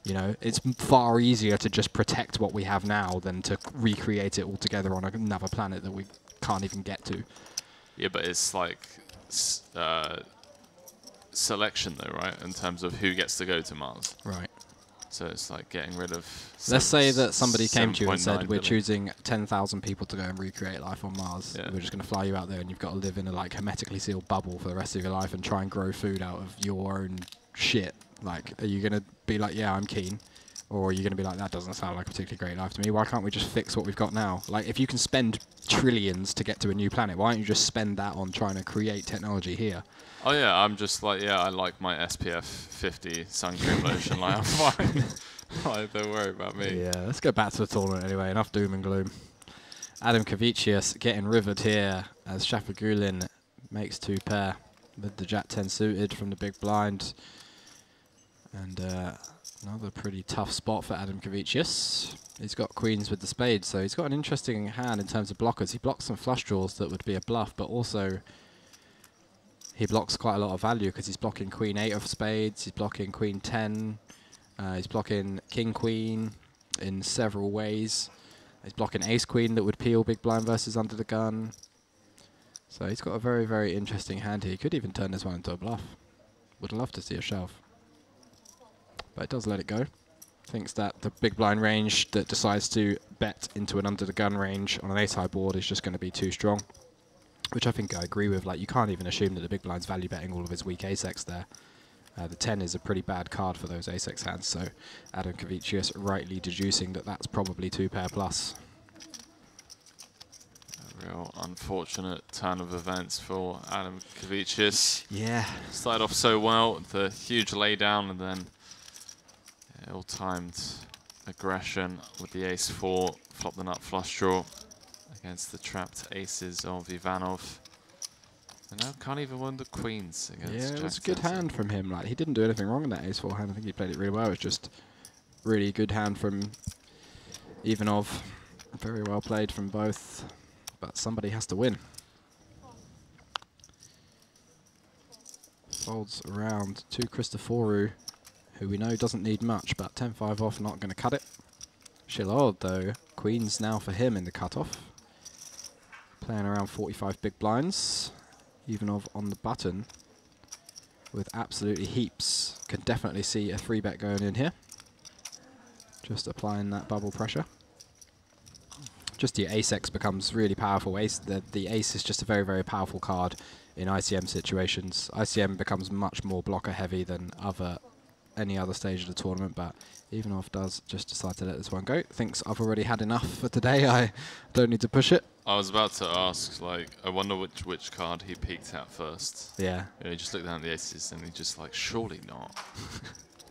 You know, it's far easier to just protect what we have now than to recreate it altogether on another planet that we can't even get to. Yeah, but it's like selection, though, right? In terms of who gets to go to Mars. Right. So it's like getting rid of... Let's say that somebody came to you and said, we're billion. choosing 10,000 people to go and recreate life on Mars. Yeah. We're just going to fly you out there, and you've got to live in a like hermetically sealed bubble for the rest of your life and try and grow food out of your own shit. Like, are you going to be like, yeah, I'm keen? Or are you going to be like, that doesn't sound like a particularly great life to me? Why can't we just fix what we've got now? Like, if you can spend trillions to get to a new planet, why don't you just spend that on trying to create technology here? Oh, yeah, I'm just like, yeah, I like my SPF 50 sun cream lotion. Like, I'm fine. Like, don't worry about me. Yeah, let's go back to the tournament anyway. Enough doom and gloom. Adam Kavicius getting rivered here as Shafagulin makes two pair with the Jack 10 suited from the big blind. And another pretty tough spot for Adam Kavicius. He's got queens with the spades, so he's got an interesting hand in terms of blockers. He blocks some flush draws that would be a bluff, but also he blocks quite a lot of value because he's blocking queen 8 of spades, he's blocking queen 10, he's blocking king queen in several ways. He's blocking ace queen that would peel big blind versus under the gun. So he's got a very, very interesting hand here. He could even turn this one into a bluff. Would love to see a shove. But it does let it go. Thinks that the big blind range that decides to bet into an under the gun range on an ace high board is just going to be too strong. Which I think I agree with. Like, you can't even assume that the big blind's value betting all of his weak ace-x there. The 10 is a pretty bad card for those ace-x hands, so Adam Kavicius rightly deducing that that's probably two pair plus. A real unfortunate turn of events for Adam Kavicius. Yeah. Started off so well, the huge laydown, and then ill-timed aggression with the ace-4, flop the nut flush draw against the trapped aces of Ivanov. And now can't even win the queens against Yeah, it was a Jack good 10. hand from him. Like, he didn't do anything wrong in that ace-4 hand. I think he played it really well. It was just really good hand from Ivanov. Very well played from both, but somebody has to win. Folds around to Christoforou, who we know doesn't need much, but 10-5 off, not going to cut it. Shilod, though, queens now for him in the cutoff. Playing around 45 big blinds. Ivanov on the button with absolutely heaps. Can definitely see a 3-bet going in here. Just applying that bubble pressure. Just your ace-x becomes really powerful. The ace is just a very, very powerful card in ICM situations. ICM becomes much more blocker heavy than any other stage of the tournament, but Ivanov does just decide to let this one go. Thinks I've already had enough for today. I don't need to push it. I was about to ask, like, I wonder which card he peeked at first. Yeah. You know, he just looked down at the aces and he just like, surely not.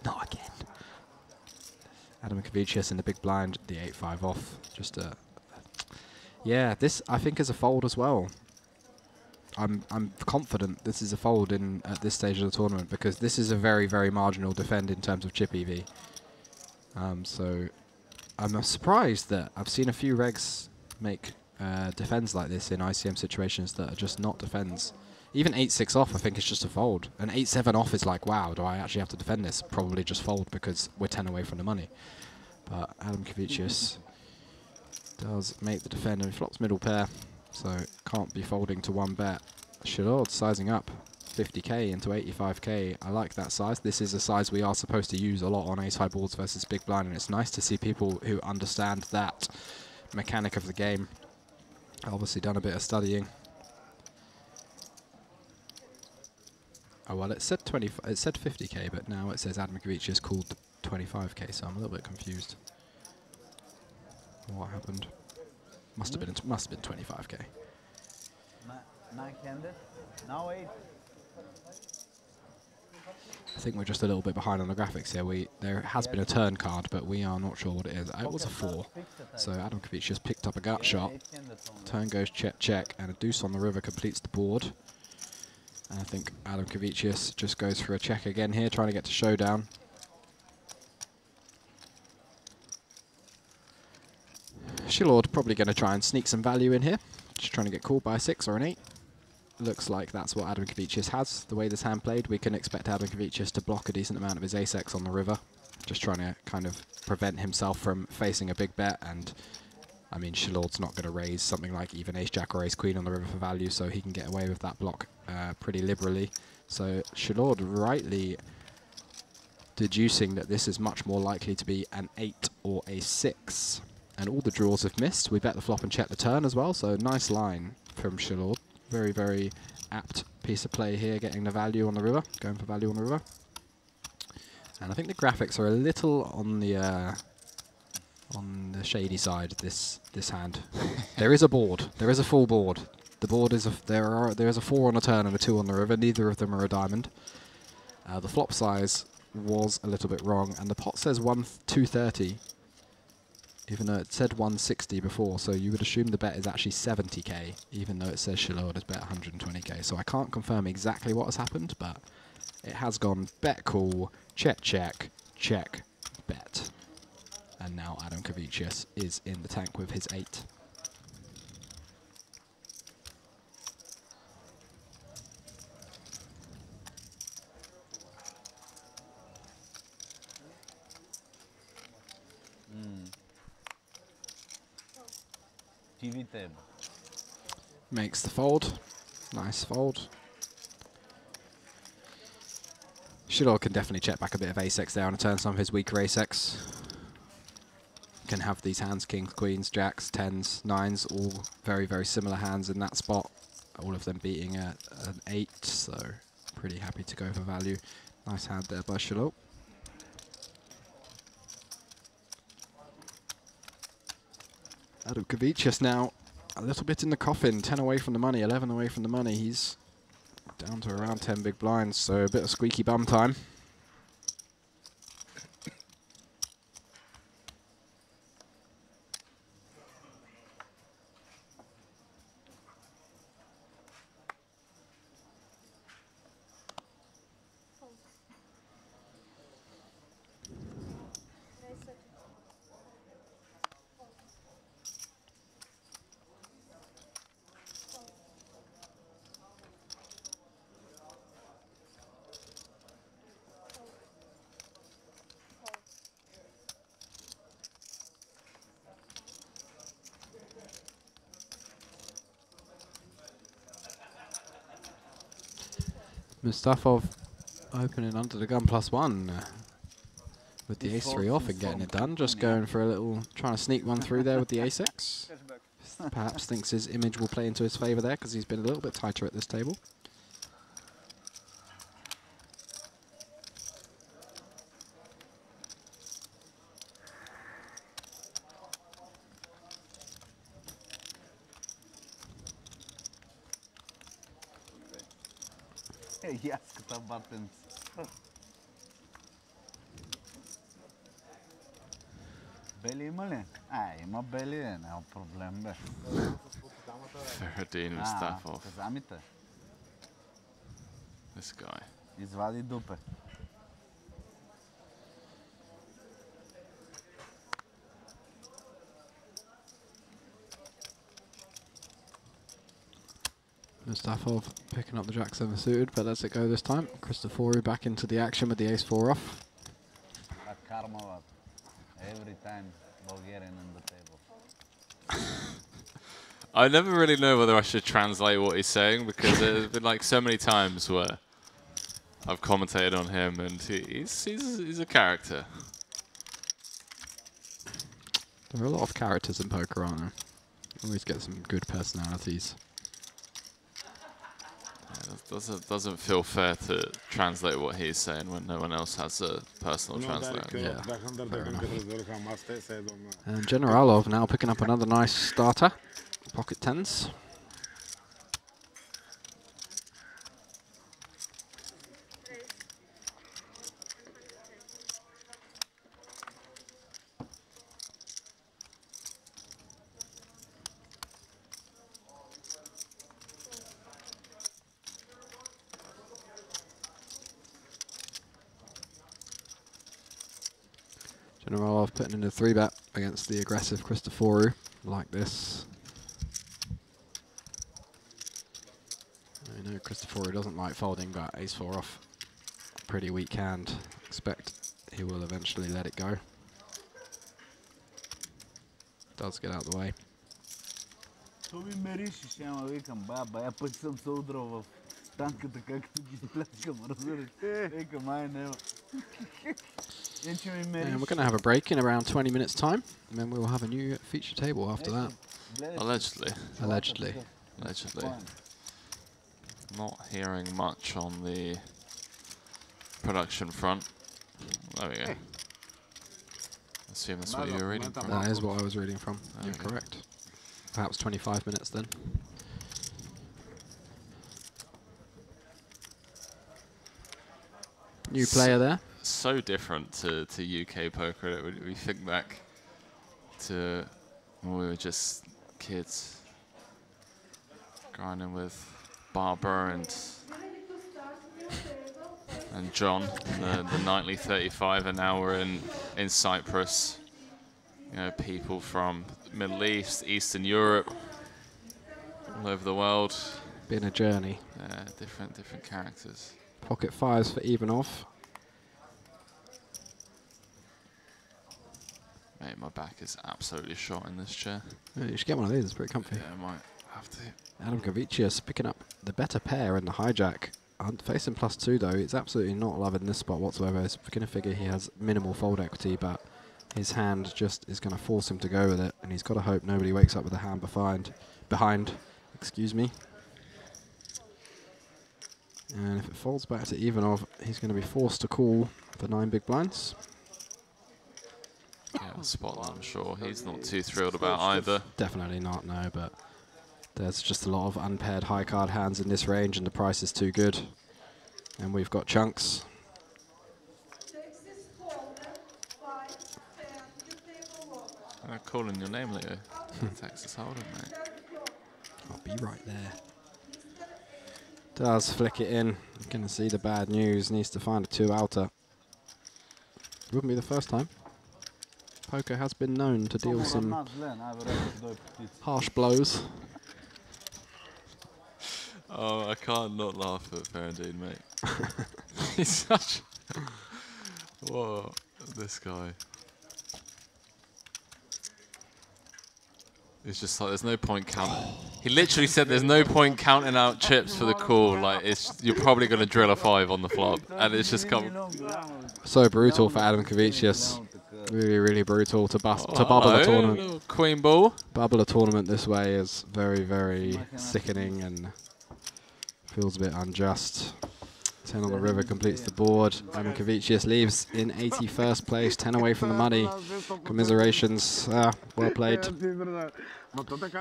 Not again. Adam Kavicius in the big blind, the 8-5 off. Just a... Yeah, this I think is a fold as well. I'm confident this is a fold in at this stage of the tournament because this is a very, very marginal defend in terms of chip EV. So I'm surprised that I've seen a few regs make defends like this in ICM situations that are just not defends. Even 8-6 off, I think, is just a fold. And 8-7 off is like, wow, do I actually have to defend this? Probably just fold because we're 10 away from the money. But Adam Kavicius does make the defend and flops middle pair, so can't be folding to one bet. Shilord sizing up 50k into 85k. I like that size. This is a size we are supposed to use a lot on ace-high boards versus big blind, and it's nice to see people who understand that mechanic of the game. Obviously done a bit of studying. Oh well, it said 50k, but now it says Adam Kavicius called 25k, so I'm a little bit confused. What happened? Must have been 25k. Nine-handed. Now 8. I think we're just a little bit behind on the graphics here. There has been a turn card, but we are not sure what it is. It was a 4, so Adam Kavicius picked up a gut shot. Turn goes check, check, and a deuce on the river completes the board. And I think Adam Kavicius just goes for a check again here, trying to get to showdown. Shilord probably going to try and sneak some value in here, just trying to get called by a 6 or an 8. Looks like that's what Adam Kavicius has. The way this hand played, we can expect Adam Kavicius to block a decent amount of his ace-x on the river, just trying to kind of prevent himself from facing a big bet. And I mean, Shilord's not going to raise something like even ace-jack or ace-queen on the river for value, so he can get away with that block pretty liberally. So Shilord rightly deducing that this is much more likely to be an 8 or a 6. And all the draws have missed. We bet the flop and check the turn as well, so nice line from Shilord. Very, very apt piece of play here, getting the value on the river, going for value on the river. And I think the graphics are a little on the shady side. This hand. There is a board. There is a full board. The board is there is a 4 on the turn and a 2 on the river. Neither of them are a diamond. The flop size was a little bit wrong, and the pot says 230. Even though it said 160 before, so you would assume the bet is actually 70k, even though it says Shilord has bet 120k. So I can't confirm exactly what has happened, but it has gone bet call, check, check, check, bet. And now Adam Kavicius is in the tank with his 8. TV table. Makes the fold. Nice fold. Shilord can definitely check back a bit of ace-x there on a turn. Some of his weaker ace-x can have these hands, kings, queens, jacks, 10s, 9s, all very, very similar hands in that spot. All of them beating an 8, so pretty happy to go for value. Nice hand there by Shilord. Adam Kavicius now a little bit in the coffin, 10 away from the money, 11 away from the money. He's down to around 10 big blinds, so a bit of squeaky bum time. Mustafov opening under the gun +1 with the ace-3 off and getting it done. Just going for a little, trying to sneak one through there with the ace-x. Perhaps thinks his image will play into his favour there because he's been a little bit tighter at this table. Yes, câte buttons. Belly măle? Ai, mă belly, n-au problem, bă. Faradin Mustafov. Zamite. This guy. Извади дупе. Mustafov picking up the jack 7 suited, but lets it go this time. Christoforou back into the action with the ace 4 off. That karma, every time Bulgarian on the table. I never really know whether I should translate what he's saying, because there's been like so many times where I've commentated on him, and he's a character. There are a lot of characters in poker, aren't there? Always get some good personalities. Doesn't feel fair to translate what he's saying when no one else has a personal translator. Yeah, and Generalov now picking up another nice starter. Pocket tens. Generalov putting in a 3-bet against the aggressive Christoforou, like this. I know Christoforou doesn't like folding, but ace 4 off, pretty weak hand. Expect he will eventually let it go. Does get out of the way. То ми меришиш, ама викам, баба, я пък съм се удрал в танката, както ги пляскам, разбираш? Викам, ай, нема. And we're going to have a break in around 20 minutes time, and then we will have a new feature table after that. Allegedly. Allegedly. Allegedly. Not hearing much on the production front. There we go. I assume that's what you were reading from. That is what I was reading from. You're correct. Perhaps 25 minutes then. New player there. So different to UK poker. We think back to when we were just kids, grinding with Barbara and John, the nightly 35, and now we're in Cyprus. You know, people from Middle East, Eastern Europe, all over the world. Been a journey. Yeah, different characters. Pocket 5s for Ivanov. Mate, my back is absolutely shot in this chair. Yeah, you should get one of these, it's pretty comfy. Yeah, I might have to. Adam Kavicius picking up the better pair in the hijack. Facing +2 though, it's absolutely not loving this spot whatsoever. It's going to figure he has minimal fold equity, but his hand just is going to force him to go with it, and he's got to hope nobody wakes up with a hand behind. Excuse me. And if it folds back to Ivanov, he's going to be forced to call for 9 big blinds. Yeah, spot I'm sure he's not too thrilled about either. Definitely not, no, but there's just a lot of unpaired high card hands in this range, and the price is too good. And we've got chunks. I'm calling your name, Leo. Texas Hold'em, mate. I'll be right there. Does flick it in. You're going to see the bad news. Needs to find a 2 outer. Wouldn't be the first time. Poker has been known to deal some harsh blows. Oh, I can't not laugh at Ferrandine, mate. He's such... Whoa, this guy. It's just like, there's no point counting. He literally said there's no point counting out chips for the call. Like, you're probably going to drill a 5 on the flop. And it's just come... So brutal for Adam Kavicius. Really, really brutal to bubble a tournament. Queen ball. Bubble a tournament this way is very, very sickening and feels a bit unjust. 10 on the river completes the board. Adam Kavicius leaves in 81st place, 10 away from the money. Commiserations. Well played.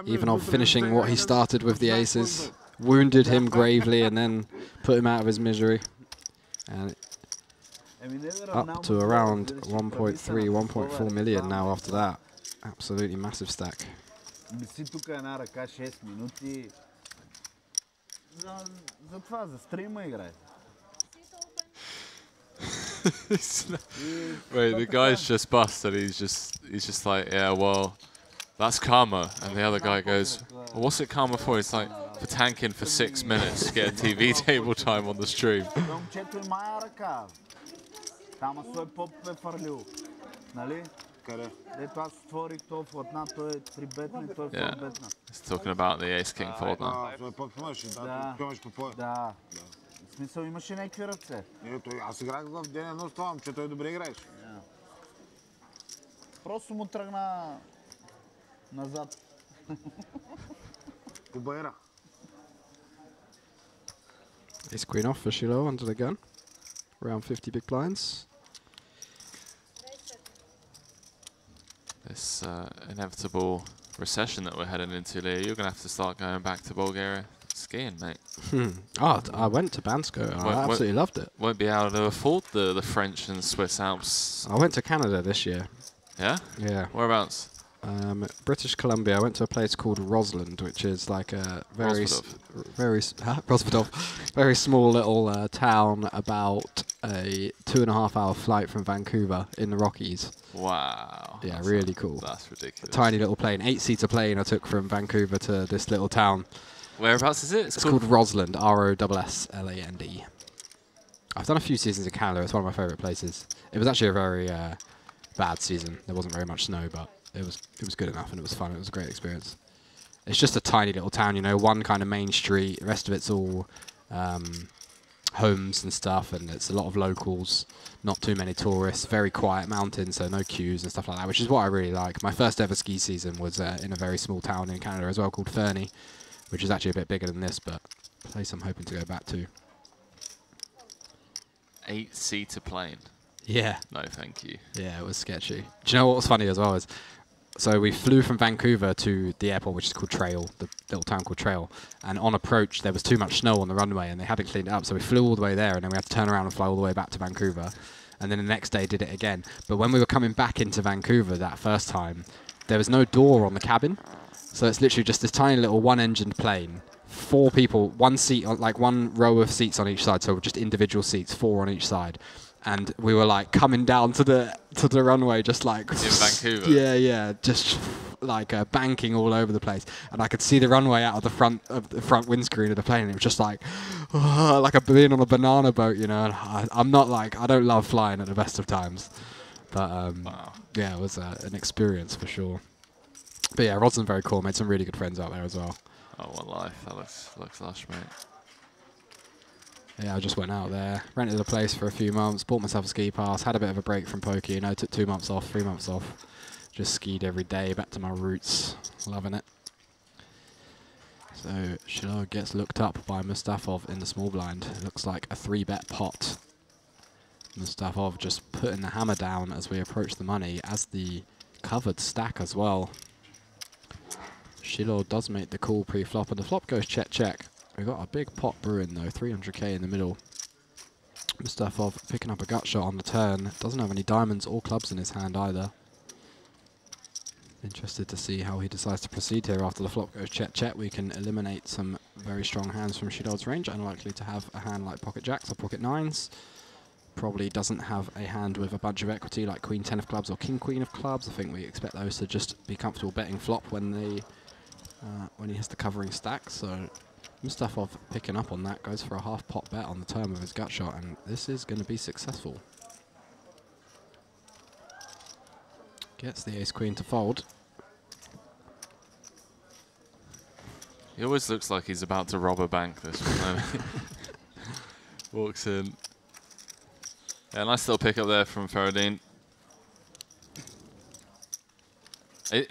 Ivanov finishing what he started with the aces. Wounded him gravely and then put him out of his misery. And up to around 1.3, 1.4 million now after that. Absolutely massive stack. Wait, the guy's just busted. He's just like, yeah, well, that's karma. And the other guy goes, well, what's it karma for? It's like for tanking for 6 minutes to get a TV table time on the stream. Момчето и мая ръка. Там той поп ме фърлил. Нали? Къде? Дето аз отворих това флотна, той е 3-бетна и той е 4-бетна. It's talking about the ace king fold now. Той поп имаше, да. Да. Той имаш попой. Да. В смисъл имаше някакви ръце. Аз играх в ден едно с това, че той добре играеш. Просто му тръгна назад. По байра. Ace queen off for Shiloh under the gun. Around 50 big blinds. This inevitable recession that we're heading into, Leo, you're going to have to start going back to Bulgaria skiing, mate. Oh, I went to Bansko and I absolutely loved it. Won't be able to afford the French and Swiss Alps. I went to Canada this year. Yeah? Yeah. Whereabouts? British Columbia. I went to a place called Roseland, which is like a Rosvedov, very small little town about a 2.5 hour flight from Vancouver in the Rockies. Wow. Yeah, really cool. That's ridiculous. A tiny little plane, 8-seater plane I took from Vancouver to this little town. Whereabouts is it? It's called Roseland, Rossland. I've done a few seasons in Canada. It's one of my favourite places. It was actually a very bad season. There wasn't very much snow, but it was good enough and it was fun. It was a great experience. It's just a tiny little town, you know, one kind of main street. The rest of it's all homes and stuff, and it's a lot of locals, not too many tourists, very quiet mountains, so no queues and stuff like that, which is what I really like. My first ever ski season was in a very small town in Canada as well called Fernie, which is actually a bit bigger than this, but a place I'm hoping to go back to. 8-seater plane. Yeah. No, thank you. Yeah, it was sketchy. Do you know what was funny as well is, so we flew from Vancouver to the airport, which is called Trail, the little town called Trail, and on approach there was too much snow on the runway and they hadn't cleaned it up, so we flew all the way there and then we had to turn around and fly all the way back to Vancouver, and then the next day did it again. But when we were coming back into Vancouver that first time, there was no door on the cabin, so it's literally just this tiny little one-engined plane, 4 people, one seat, like one row of seats on each side, so just individual seats, 4 on each side. And we were like coming down to the runway, just like in Vancouver. Yeah, just like banking all over the place, and I could see the runway out of the front windscreen of the plane. And it was just like being on a banana boat, you know. And I don't love flying at the best of times, but Wow. yeah, it was an experience for sure. But yeah, Rodson's very cool. Made some really good friends out there as well. Oh, what life. That looks lush, mate. Yeah, I just went out there, rented a place for a few months, bought myself a ski pass, had a bit of a break from poker, you know, took 2 months off, 3 months off. Just skied every day, back to my roots, loving it. So Shiloh gets looked up by Mustafov in the small blind. It looks like a 3-bet pot. Mustafov just putting the hammer down as we approach the money, as the covered stack as well. Shiloh does make the call pre-flop, and the flop goes check. We've got a big pot brewing though, 300k in the middle. Mustafov picking up a gut shot on the turn. Doesn't have any diamonds or clubs in his hand either. Interested to see how he decides to proceed here after the flop goes check. We can eliminate some very strong hands from Shiloh's range. Unlikely to have a hand like pocket jacks or pocket nines. Probably doesn't have a hand with a bunch of equity like queen 10 of clubs or king queen of clubs. I think we expect those to just be comfortable betting flop when he has the covering stack. So Mustafov picking up on that, goes for a half pot bet on the turn with his gut shot, and this is going to be successful. Gets the ace queen to fold. He always looks like he's about to rob a bank, this one. Walks in. Yeah, nice little pick up there from Faradine.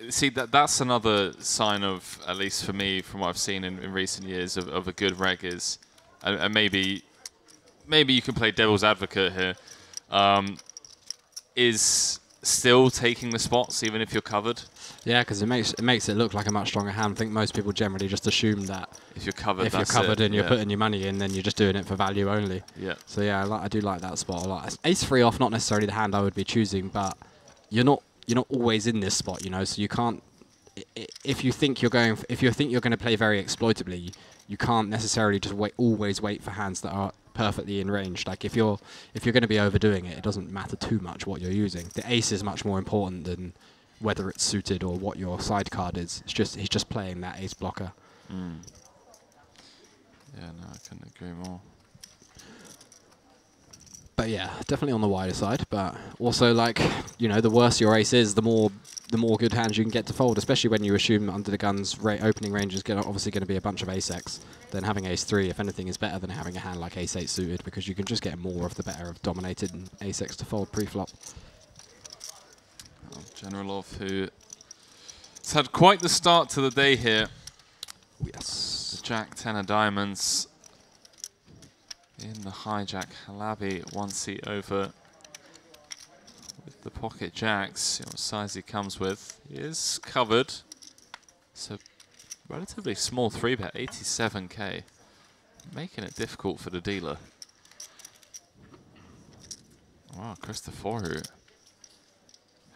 See, that's another sign of, at least for me, from what I've seen in recent years, of a good reg is, and maybe you can play devil's advocate here, is still taking the spots even if you're covered. Yeah, because it makes it look like a much stronger hand. I think most people generally just assume that if you're covered, and you're putting your money in, then you're just doing it for value only. Yeah. So yeah, I do like that spot a lot. Ace-3 off, not necessarily the hand I would be choosing, but you're not always in this spot, you know. So you can't. If you think you're going to play very exploitably, you can't necessarily just always wait for hands that are perfectly in range. Like if you're going to be overdoing it, it doesn't matter too much what you're using. The ace is much more important than whether it's suited or what your side card is. It's just he's just playing that ace blocker. Mm. Yeah, no, I couldn't agree more. But yeah, definitely on the wider side. But also, like, you know, the worse your ace is, the more good hands you can get to fold. Especially when you assume under the gun's opening range is obviously going to be a bunch of ace-x. Then having ace-3, if anything, is better than having a hand like ace-8 suited, because you can just get more of the better of dominated and ace-x to fold pre-flop. Well, Generalov, who has had quite the start to the day here. Yes. The Jack 10 of diamonds in the hijack. Halabi 1 seat over with the pocket jacks. See what size he comes with. He is covered. So relatively small 3-bet, 87k. Making it difficult for the dealer. Wow, Christopher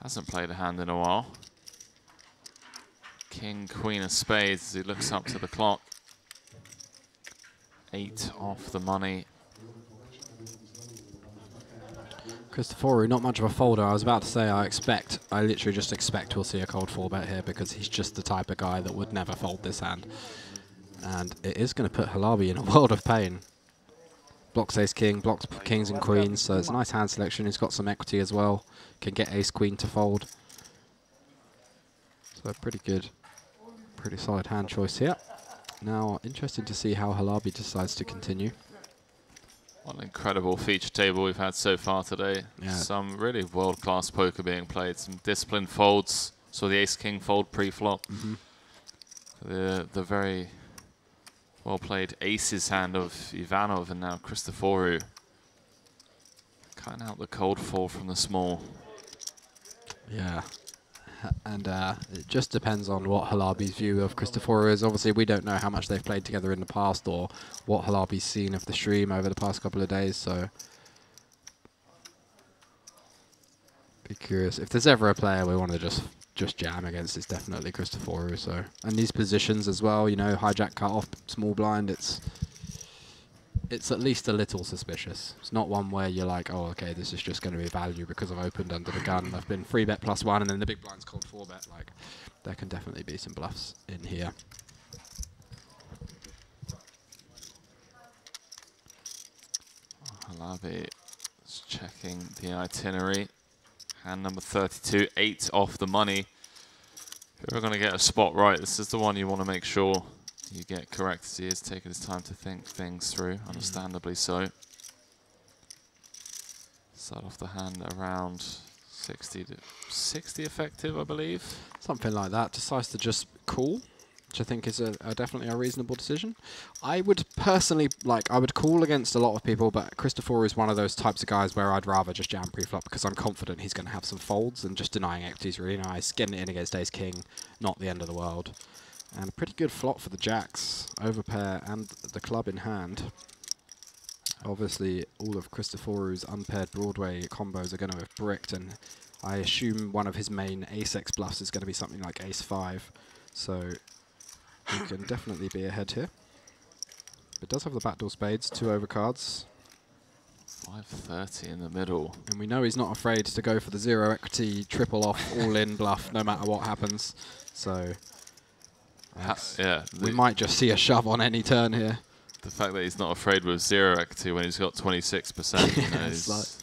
hasn't played a hand in a while. King, Queen of Spades as he looks up to the clock. 8 off the money. Christopher, not much of a folder. I was about to say I literally just expect we'll see a cold 4-bet here, because he's just the type of guy that would never fold this hand. And it is going to put Halabi in a world of pain. Blocks ace-king, blocks kings and queens, so it's a nice hand selection. He's got some equity as well. Can get ace-queen to fold. So pretty good. Pretty solid hand choice here. Now, interesting to see how Halabi decides to continue. What an incredible feature table we've had so far today. Yeah. Some really world-class poker being played. Some disciplined folds. Saw the ace-king fold pre-flop. The very well-played aces hand of Ivanov, and now Christoforou cutting out the cold 4 from the small. Yeah. And it just depends on what Halabi's view of Christopher is. Obviously, we don't know how much they've played together in the past or what Halabi's seen of the stream over the past couple of days, so be curious. If there's ever a player we want to just jam against, it's definitely Christopher. So, and these positions as well, you know, hijack cut off, small blind, it's at least a little suspicious. It's not one where you're like, oh, okay, this is just going to be value because I've opened under the gun. I've been 3-bet +1, and then the big blind's cold 4-bet. Like, there can definitely be some bluffs in here. Halabi is checking the itinerary. Hand number 32, 8 off the money. If you're going to get a spot right, this is the one you want to make sure you get correct, as he is taking his time to think things through, understandably so. Start off the hand around 60 effective, I believe. Something like that. Decides to just call, which I think is definitely a reasonable decision. I would personally, I would call against a lot of people, but Christopher is one of those types of guys where I'd rather just jam pre-flop because I'm confident he's going to have some folds, and just denying equity is really nice. Getting it in against ace-king, not the end of the world. And a pretty good flop for the jacks, overpair and the club in hand. Obviously, all of Christopher's unpaired Broadway combos are going to have bricked, and I assume one of his main ace-x bluffs is going to be something like ace-5. So he can definitely be ahead here. But does have the backdoor spades, 2 overcards. 530 in the middle. And we know he's not afraid to go for the 0 equity, triple off, all-in bluff, no matter what happens. So yeah, we might just see a shove on any turn here. The fact that he's not afraid with 0 equity when he's got 26%. You know,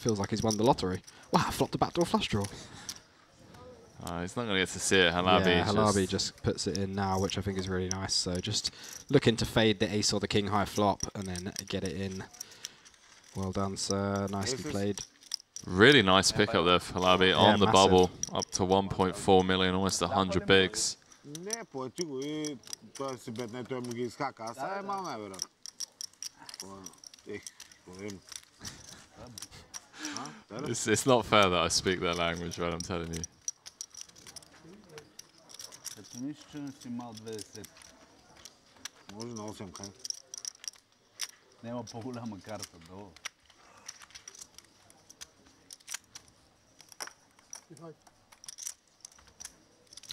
feels like he's won the lottery. Wow, flopped the backdoor flush draw. He's not going to get to see it. Halabi, yeah, Halabi just puts it in now, which I think is really nice. So just looking to fade the ace or the king high flop and then get it in. Well done, sir. Nicely played. Really nice pickup there for Halabi on the bubble. Up to 1.4 million, almost 100 bigs. Ναι, πω, τι τώρα στην πετνέ το έμειγε σκάκα, θα έμανα έβερα. It's not fair that I speak that language, right? I'm telling you. Като нищо, че не си имал 20. Може на 8 кай. Няма по-голяма карта долу.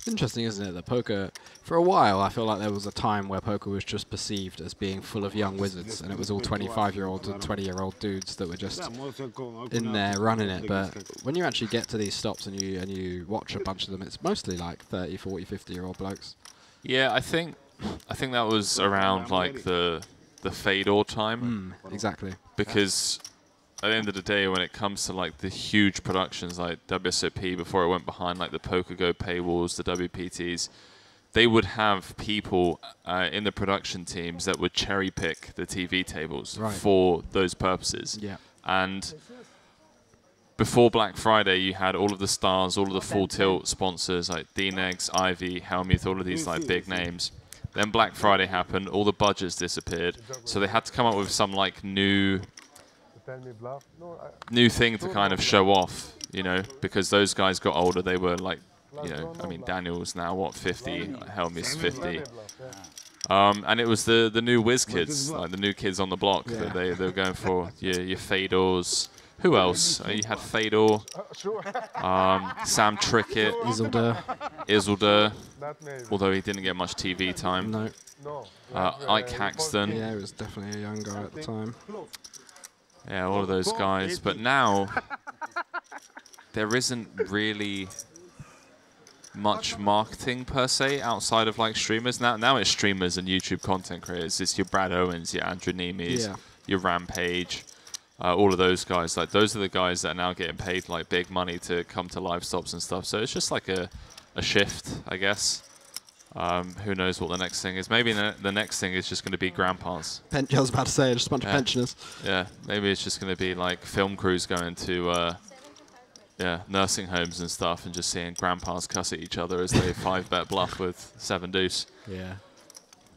Interesting, isn't it? That For a while, I feel like there was a time where poker was just perceived as being full of young wizards, and it was all 25-year-olds and 20-year-old dudes that were just in there running it. But when you actually get to these stops and you watch a bunch of them, it's mostly like 30, 40, 50-year-old blokes. Yeah, I think that was around like the Fedor time. Exactly. Because at the end of the day, when it comes to like the huge productions like WSOP before it went behind like the PokerGo paywalls, the WPTs, they would have people in the production teams that would cherry pick the TV tables for those purposes. Yeah. And before Black Friday, you had all of the stars, all of the Full Tilt sponsors like D-Negs, Ivy, Helmuth, all of these like big names. Then Black Friday happened, all the budgets disappeared, so they had to come up with some like new thing to kind of show off, you know, because those guys got older. They were like, you know, I mean, Daniel's now what, 50, Helmuth's 50, and it was the new whiz kids, like the new kids on the block that they were going for. Your Fedors. Who else? You had Fedor, Sam Trickett, Isildur, although he didn't get much TV time. No. Ike Haxton. Yeah, he was definitely a young guy at the time. Yeah, all of those guys. But now, there isn't really much marketing per se outside of like streamers. Now it's streamers and YouTube content creators. It's your Brad Owens, your Andrew Nemes, your Rampage. All of those guys, like those are the guys that are now getting paid like big money to come to live stops and stuff. So it's just like a shift, I guess. Who knows what the next thing is? Maybe the next thing is just going to be grandpas. I was about to say, just a bunch of pensioners. Yeah, maybe it's just going to be like film crews going to nursing homes and stuff and just seeing grandpas cuss at each other as they 5-bet bluff with 7 deuce. Yeah.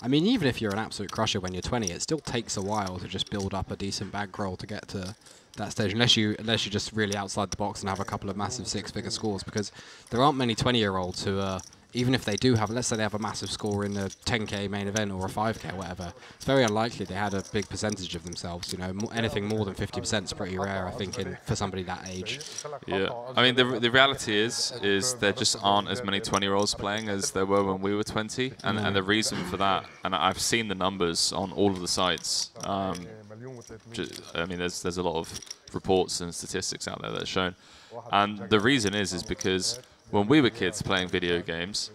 I mean, even if you're an absolute crusher when you're 20, it still takes a while to just build up a decent bankroll to get to that stage, unless you're just really outside the box and have a couple of massive 6-figure scores, because there aren't many 20-year-olds who are, even if they do have, let's say they have a massive score in a 10K main event or a 5K or whatever, it's very unlikely they had a big percentage of themselves. You know, anything more than 50% is pretty rare, I think, for somebody that age. Yeah, I mean, the reality is there just aren't as many 20-year-olds playing as there were when we were 20, and the reason for that, and I've seen the numbers on all of the sites. I mean, there's a lot of reports and statistics out there that are shown, and the reason is because when we were kids playing video games,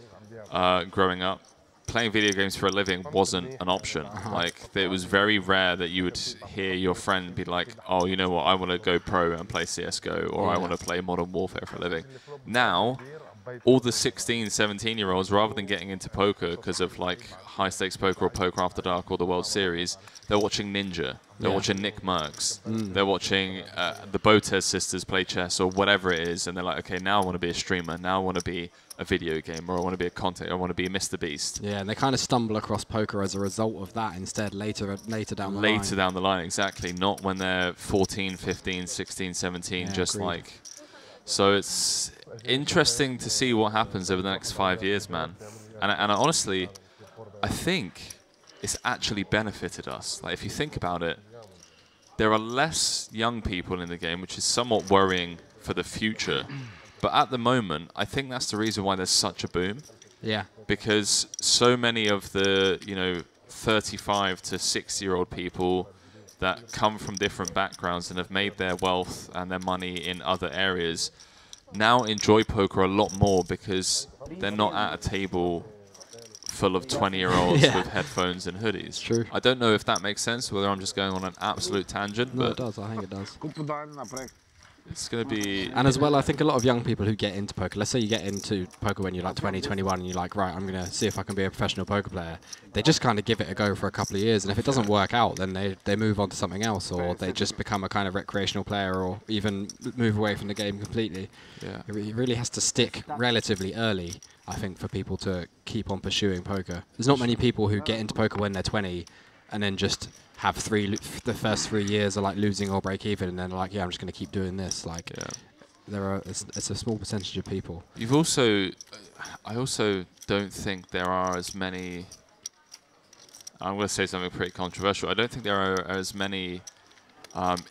growing up, playing video games for a living wasn't an option. Like, it was very rare that you would hear your friend be like, oh, you know what, I want to go pro and play CSGO, or I want to play Modern Warfare for a living. Now, all the 16, 17-year-olds, rather than getting into poker because of like High Stakes Poker or Poker After Dark or the World Series, they're watching Ninja, they're watching Nick Merckx, they're watching the Botez sisters play chess or whatever it is, and they're like, okay, now I want to be a streamer, now I want to be a video gamer, or I want to be a content, I want to be Mr. Beast. Yeah, and they kind of stumble across poker as a result of that instead later down the line. Later down the line, exactly, not when they're 14, 15, 16, 17, just agreed. like... So it's interesting to see what happens over the next 5 years, man. And honestly, I think it's actually benefited us. Like, if you think about it, there are less young people in the game, which is somewhat worrying for the future. But at the moment, I think that's the reason why there's such a boom. Yeah. Because so many of the, 35 to 60-year-old people that come from different backgrounds and have made their wealth and their money in other areas now enjoy poker a lot more because they're not at a table full of 20-year-olds with headphones and hoodies. True. I don't know if that makes sense, whether I'm just going on an absolute tangent. No, but it does. I think it does. It's going to be... And as well, I think a lot of young people who get into poker, let's say you get into poker when you're like 20, 21, and you're like, right, I'm going to see if I can be a professional poker player. They just kind of give it a go for a couple of years, and if it doesn't work out, then they move on to something else, or they just become a kind of recreational player, or even move away from the game completely. Yeah. It really has to stick relatively early, I think, for people to keep on pursuing poker. There's not many people who get into poker when they're 20 and then just have the first 3 years are like losing or break even, and then like, yeah, I'm just going to keep doing this. Like, it's a small percentage of people. You've I also don't think there are as many. I'm going to say something pretty controversial. I don't think there are as many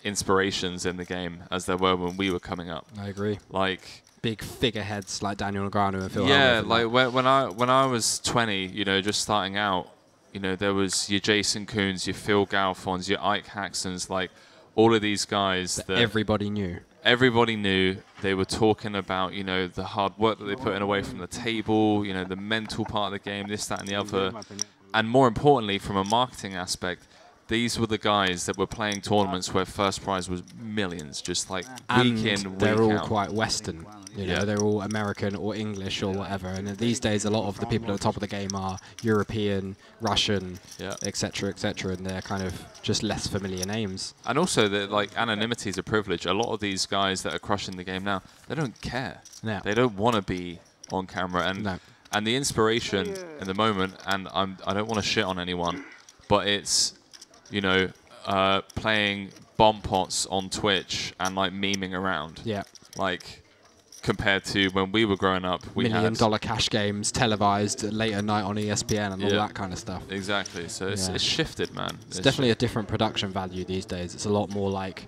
inspirations in the game as there were when we were coming up. I agree. Like big figureheads like Daniel Negreanu and Phil. Yeah, Hellmuth like when I was 20, you know, just starting out, you know, there was your Jason Koons, your Phil Galfons, your Ike Haxons, like all of these guys that everybody knew. Everybody knew. They were talking about, you know, the hard work that they put in away from the table, you know, the mental part of the game, this, that, and the other. And more importantly, from a marketing aspect, these were the guys that were playing tournaments where first prize was millions, just like week in, week out. They're all quite Western, you know, they're all American or English or whatever. And these days, a lot of the people at the top of the game are European, Russian, etc., etc., and they're kind of just less familiar names. And also, like anonymity is a privilege. A lot of these guys that are crushing the game now, they don't care. No. They don't want to be on camera, and the inspiration in the moment. And I don't want to shit on anyone, but it's, you know, playing bomb pots on Twitch and like memeing around. Yeah. Like compared to when we were growing up, we $1 million cash games televised late at night on ESPN and all that kind of stuff. Exactly. So it's shifted, man. It's definitely a different production value these days. It's a lot more like,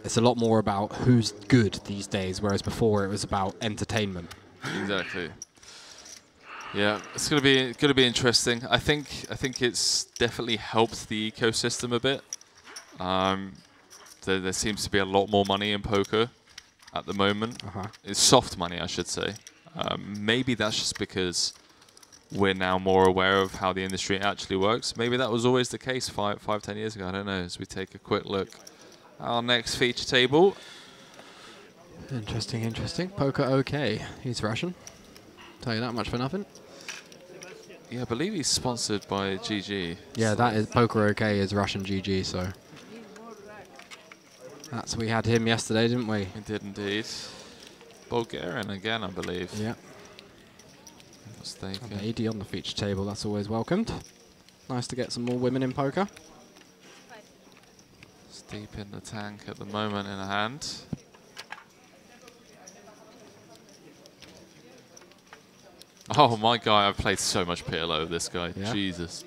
it's a lot more about who's good these days, whereas before it was about entertainment. Exactly. Yeah, it's gonna be interesting. I think it's definitely helped the ecosystem a bit. There seems to be a lot more money in poker at the moment. It's soft money, I should say. Maybe that's just because we're now more aware of how the industry actually works. Maybe that was always the case 10 years ago. I don't know. As we take a quick look at our next feature table. Interesting, interesting. Poker OK. He's Russian. Tell you that much for nothing. Yeah, I believe he's sponsored by GG. Yeah, that is Poker OK is Russian GG, so we had him yesterday, didn't we? We did indeed. Bulgarian again, I believe. Yeah. Mistaken. AD on the feature table, that's always welcomed. Nice to get some more women in poker. It's deep in the tank at the moment in a hand. Oh my god, I've played so much PLO, this guy. Yeah. Jesus.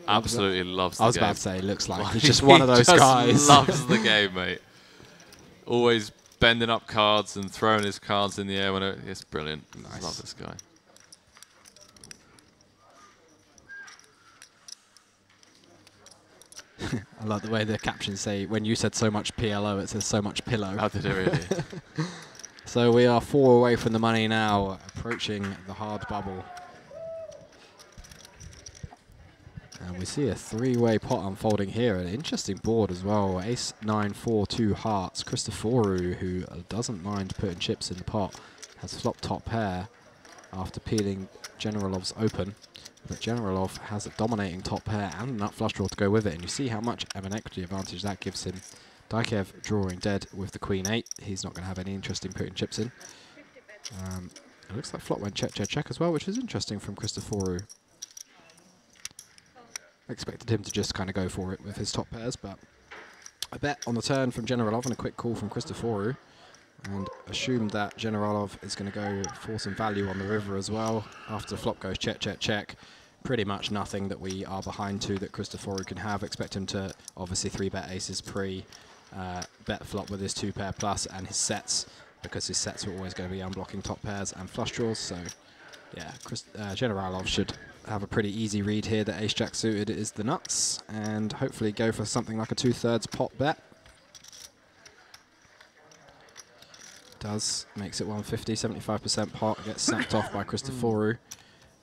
Absolutely loves the game. I was about to say, looks like he's just one of those guys. Loves the game, mate. Always bending up cards and throwing his cards in the air. It's brilliant. Nice. Love this guy. I like the way the captions say, when you said so much PLO, it says so much pillow. How did it really? So we are 4 away from the money now, approaching the hard bubble. And we see a 3-way pot unfolding here. An interesting board as well. Ace, 9, 4, 2 hearts. Christophoru, who doesn't mind putting chips in the pot, has flopped top pair after peeling Generalov's open. But Generalov has a dominating top pair and a nut flush draw to go with it. And you see how much of an equity advantage that gives him. Dikev drawing dead with the Queen 8. He's not going to have any interest in putting chips in. It looks like flop went check, check, check as well, which is interesting from Christophoru. Expected him to just kind of go for it with his top pairs, but a bet on the turn from Generalov and a quick call from Christophoru. And assumed that Generalov is going to go for some value on the river as well. After the flop goes check, check, check. Pretty much nothing that we are behind to that Christophoru can have. Expect him to obviously 3-bet aces pre, bet flop with his 2-pair plus and his sets, because his sets are always going to be unblocking top pairs and flush draws. So yeah, Generalov should have a pretty easy read here that ace-jack suited is the nuts, and hopefully go for something like a 2/3 pot bet. Does, makes it 150, 75% pot, gets snapped off by Christophoru.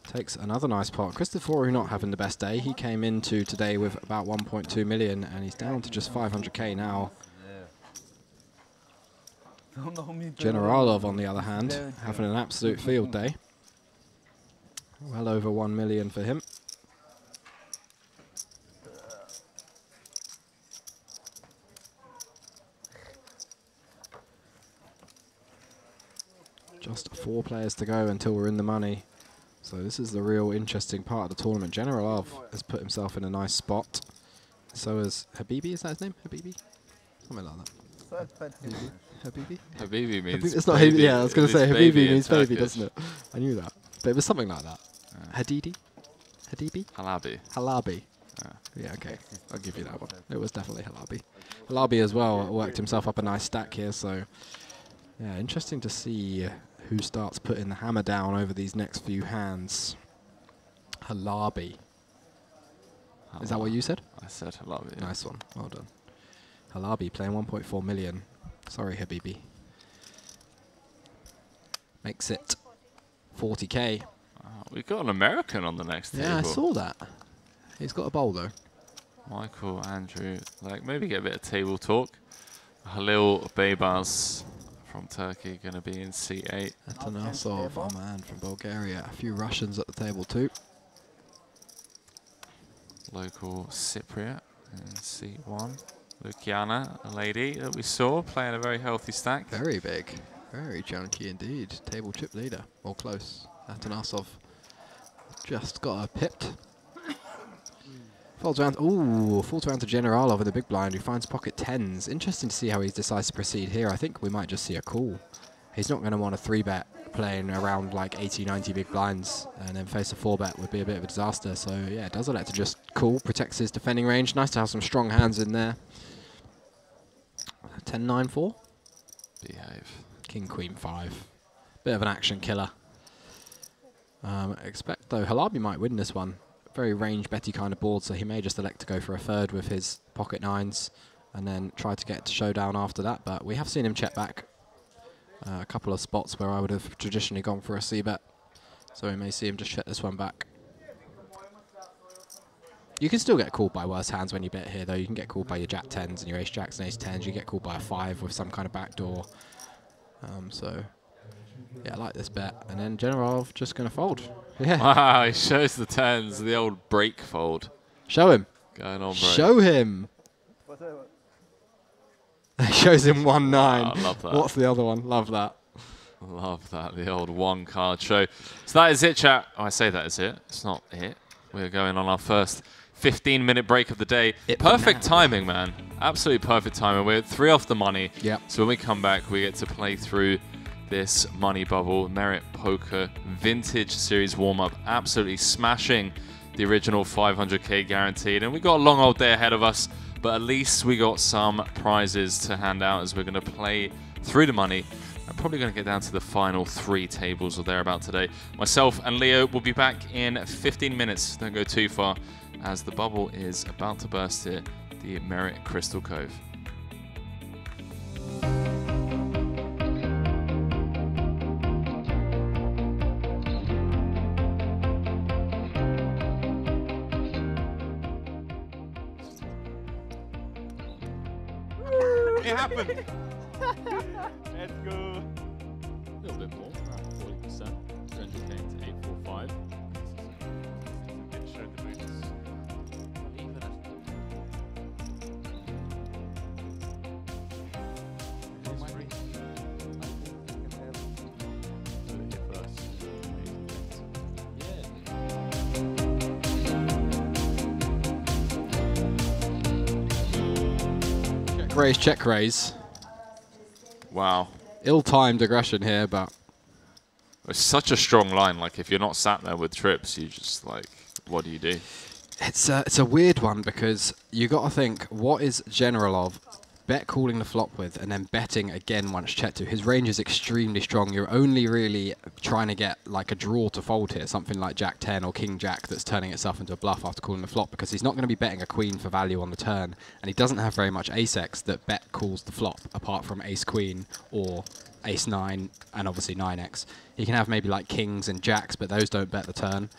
Takes another nice pot. Christophoru not having the best day. He came into today with about 1.2 million, and he's down to just 500k now. Generalov, on the other hand, having an absolute field day. Well over 1 million for him. Just 4 players to go until we're in the money. So this is the real interesting part of the tournament. Generalov has put himself in a nice spot. So has Habibi, is that his name? Habibi? Something like that. Habibi? Habibi means it's not Habibi, yeah, I was going to say Habibi means baby, doesn't it? I knew that. But it was something like that. Hadidi? Hadibi? Halabi. Halabi. Yeah, okay. I'll give you that one. It was definitely Halabi. Halabi as well worked himself up a nice stack here, so yeah, interesting to see who starts putting the hammer down over these next few hands. Halabi. Is that what you said? I said Halabi. Yeah. Nice one. Well done. Halabi playing 1.4 million. Sorry, Habibi. Makes it 40k. We've got an American on the next table. Yeah, I saw that. He's got a bowl though. Michael, Andrew, like maybe get a bit of table talk. Halil Beybaz from Turkey going to be in C8. Atanasov, our man from Bulgaria. A few Russians at the table too. Local Cypriot in C1. Luciana, a lady that we saw playing a very healthy stack. Very big. Very chunky indeed. Table chip leader. Or close. Atanasov just got her pipped. Folds around. Ooh, falls around to Generalov in the big blind, who finds pocket tens. Interesting to see how he decides to proceed here. I think we might just see a call. He's not going to want a 3-bet playing around like 80, 90 big blinds, and then face a 4-bet would be a bit of a disaster. So yeah, does elect to just call, protects his defending range. Nice to have some strong hands in there. 10-9-4. Behave. King, Queen, 5. Bit of an action killer. Expect though, Halabi might win this one. Very range betty kind of board, so he may just elect to go for a third with his pocket 9s and then try to get to showdown after that. But we have seen him check back a couple of spots where I would have traditionally gone for a c-bet. So we may see him just check this one back. You can still get called by worse hands when you bet here, though. You can get called by your jack 10s and your ace jacks and ace 10s. You get called by a 5 with some kind of backdoor. So yeah, I like this bet. And then Generalov just going to fold. Yeah. Wow, he shows the 10s, the old break fold. Show him. Going on break. Show him. Shows him 1-9. Wow, I love that. What's the other one? Love that. Love that, the old 1-card show. So that is it, chat. Oh, I say that is it. It's not it. We're going on our first 15-minute break of the day. Perfect timing, man. Absolutely perfect timing. We're 3 off the money. Yep. So when we come back, we get to play through this Money Bubble Merit Poker Vintage Series warm-up. Absolutely smashing the original 500k guaranteed. And we got a long old day ahead of us, but at least we got some prizes to hand out as we're going to play through the money. I'm probably going to get down to the final 3 tables or thereabout today. Myself and Leo will be back in 15 minutes. Don't go too far, as the bubble is about to burst here, the Merit Crystal Cove. It happened. Let's go. A little bit more, around 40%. 300k to 845. Didn't show the boots. Even Check raise. Wow. Ill-timed aggression here, but It's such a strong line. Like, if you're not sat there with trips, you just, like, what do you do? it's a weird one because you got to think, what is Generalov bet calling the flop with and then betting again once checked to? His range is extremely strong. You're only really trying to get like a draw to fold here, something like Jack 10 or King Jack that's turning itself into a bluff after calling the flop, because he's not going to be betting a queen for value on the turn, and he doesn't have very much ace-x that bet calls the flop apart from ace-queen or ace-9 and obviously 9x. He can have maybe like kings and jacks, but those don't bet the turn.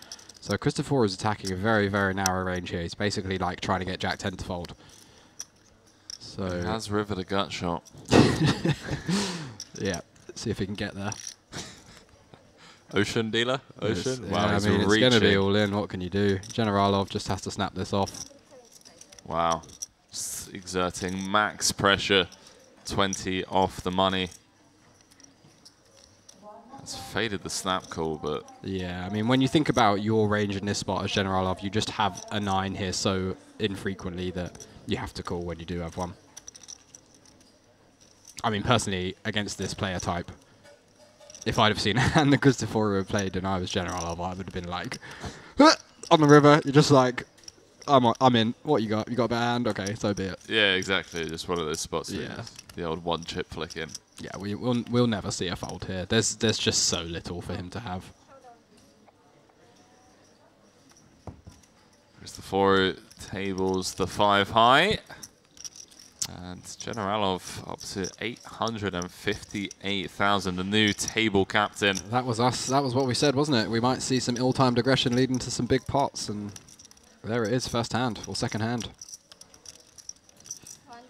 So Christopher is attacking a very, very narrow range here. He's basically like trying to get Jack 10 to fold. So He has rivered a gut shot. yeah, see if he can get there. Ocean dealer? Ocean? Yeah, Wow, I he's mean, it's going to be reaching. all in. What can you do? Generalov just has to snap this off. Wow. Just exerting max pressure. 20 off the money. It's faded the snap call, but Yeah, I mean, when you think about your range in this spot as Generalov, you just have a 9 here so infrequently that you have to call when you do have one. I mean, personally, against this player type, if I'd have seen and the Christopher had played and I was Generalov, I would have been like, "Ah!" on the river. You're just like, I'm in. What you got? You got a better hand? Okay, so be it. Yeah, exactly. Just one of those spots. Yeah. The old one chip flick in. Yeah, we'll never see a fold here. There's just so little for him to have. Cristoforo tables the 5 high. And Generalov up to 858,000, the new table captain. That was us. That was what we said, wasn't it? We might see some ill-timed aggression leading to some big pots, and there it is, first hand or second hand.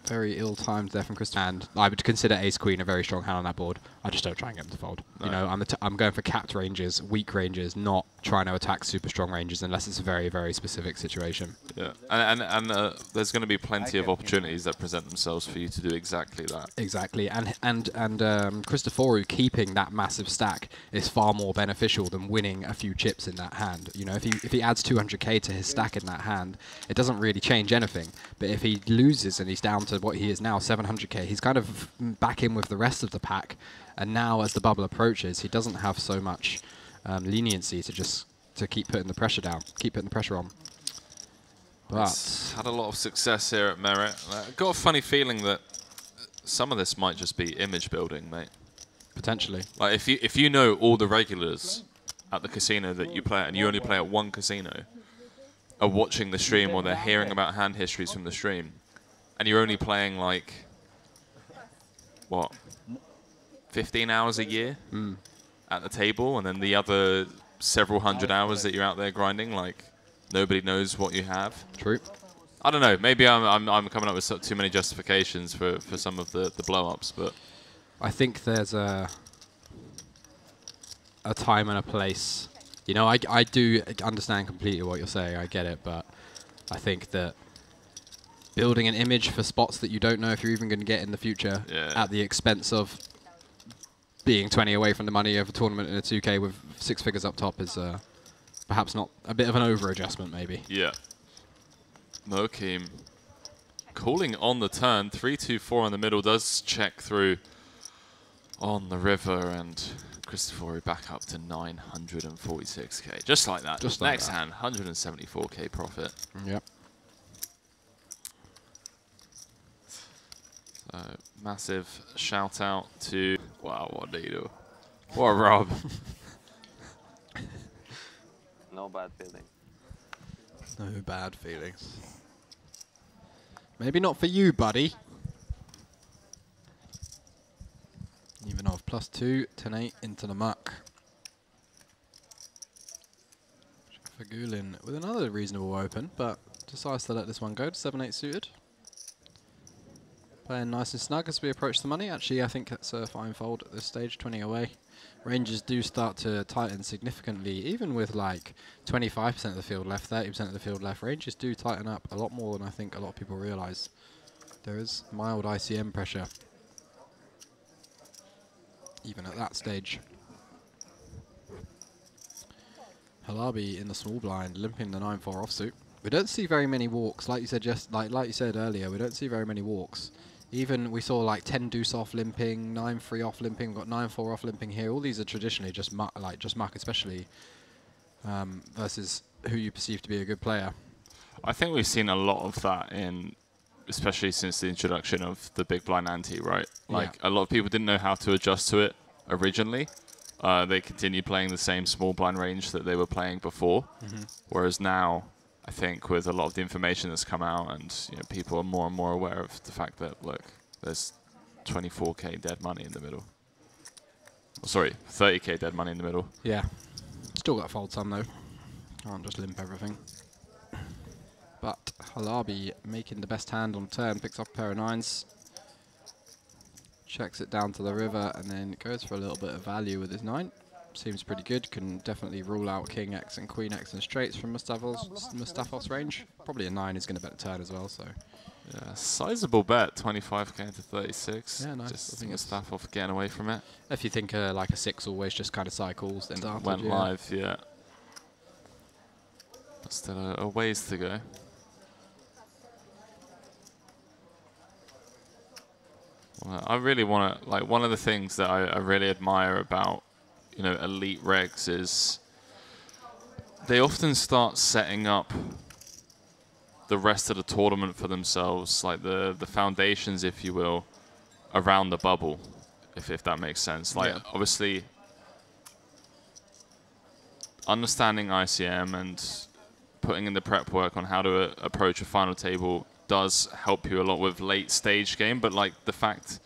Very ill-timed there from Cristoforo. And I would consider ace-queen a very strong hand on that board. I just don't try and get him to fold. No. You know, I'm going for capped ranges, weak ranges, not trying to attack super strong ranges unless it's a very, very specific situation. Yeah, and there's going to be plenty of opportunities that present themselves for you to do exactly that. Exactly, and Cristoforo keeping that massive stack is far more beneficial than winning a few chips in that hand. You know, if he adds 200k to his stack in that hand, it doesn't really change anything. But if he loses and he's down to what he is now, 700k, he's kind of back in with the rest of the pack. And now, as the bubble approaches, he doesn't have so much leniency to keep putting the pressure down, keep putting the pressure on. But He's had a lot of success here at Merit. I've got a funny feeling that some of this might just be image building, mate. potentially, Like if you know all the regulars at the casino that you play at, and you only play at one casino, are watching the stream or they're hearing about hand histories from the stream, and you're only playing like what, 15 hours a year at the table, and then the other several hundred hours that you're out there grinding, like nobody knows what you have. true. I don't know. Maybe I'm coming up with too many justifications for some of the blow-ups, but I think there's a time and a place. You know, I do understand completely what you're saying. I get it, but I think that building an image for spots that you don't know if you're even going to get in the future at the expense of being 20 away from the money of a tournament in a 2K with 6 figures up top is perhaps not a bit of an over-adjustment, maybe. yeah. Mokeem calling on the turn. 3-2-4 in the middle does check through on the river, and Cristoforo back up to 946k. Just like that. Just like Next that. hand, 174k profit. Yep. So massive shout out to, wow, what do you do? What a rub. No bad feeling. No bad feelings. Maybe not for you, buddy. Ivanov +2, 10-8 into the muck. Fagulin with another reasonable open, but decides to let this one go to 7-8 suited. Playing nice and snug as we approach the money. Actually, I think that's a fine fold at this stage, 20 away. Ranges do start to tighten significantly, even with like 25% of the field left, 30% of the field left. Ranges do tighten up a lot more than I think a lot of people realise. There is mild ICM pressure, even at that stage. Halabi in the small blind, limping the 9-4 offsuit. We don't see very many walks, like you said like you said earlier. We don't see very many walks. Even we saw like 10 deuce off limping, 9-3 off limping, we've got 9-4 off limping here. All these are traditionally just muck, especially versus who you perceive to be a good player. I think we've seen a lot of that especially since the introduction of the big blind ante, right? Like a lot of people didn't know how to adjust to it originally. They continued playing the same small blind range that they were playing before. Whereas now, I think with a lot of the information that's come out, and people are more and more aware of the fact that, look, there's 24k dead money in the middle. Oh, sorry, 30k dead money in the middle. Yeah. Still got to fold some though. Can't just limp everything. But Halabi making the best hand on turn, picks up a pair of 9s. Checks it down to the river and then goes for a little bit of value with his 9. Seems pretty good. Can definitely rule out King X and Queen X and straights from Mustafos range. Probably a 9 is going to bet a turn as well. So yeah, sizable bet, 25k to 36. Yeah, nice. Just Mustafos getting away from it. if you think like a 6 always just kind of cycles, then Went live, yeah. But still a ways to go. Well, I really want to, like, one of the things that I really admire about elite regs is they often start setting up the rest of the tournament for themselves, like the foundations, if you will, around the bubble, if that makes sense. Like, Yeah. obviously, understanding ICM and putting in the prep work on how to approach a final table does help you a lot with late stage game, but like the fact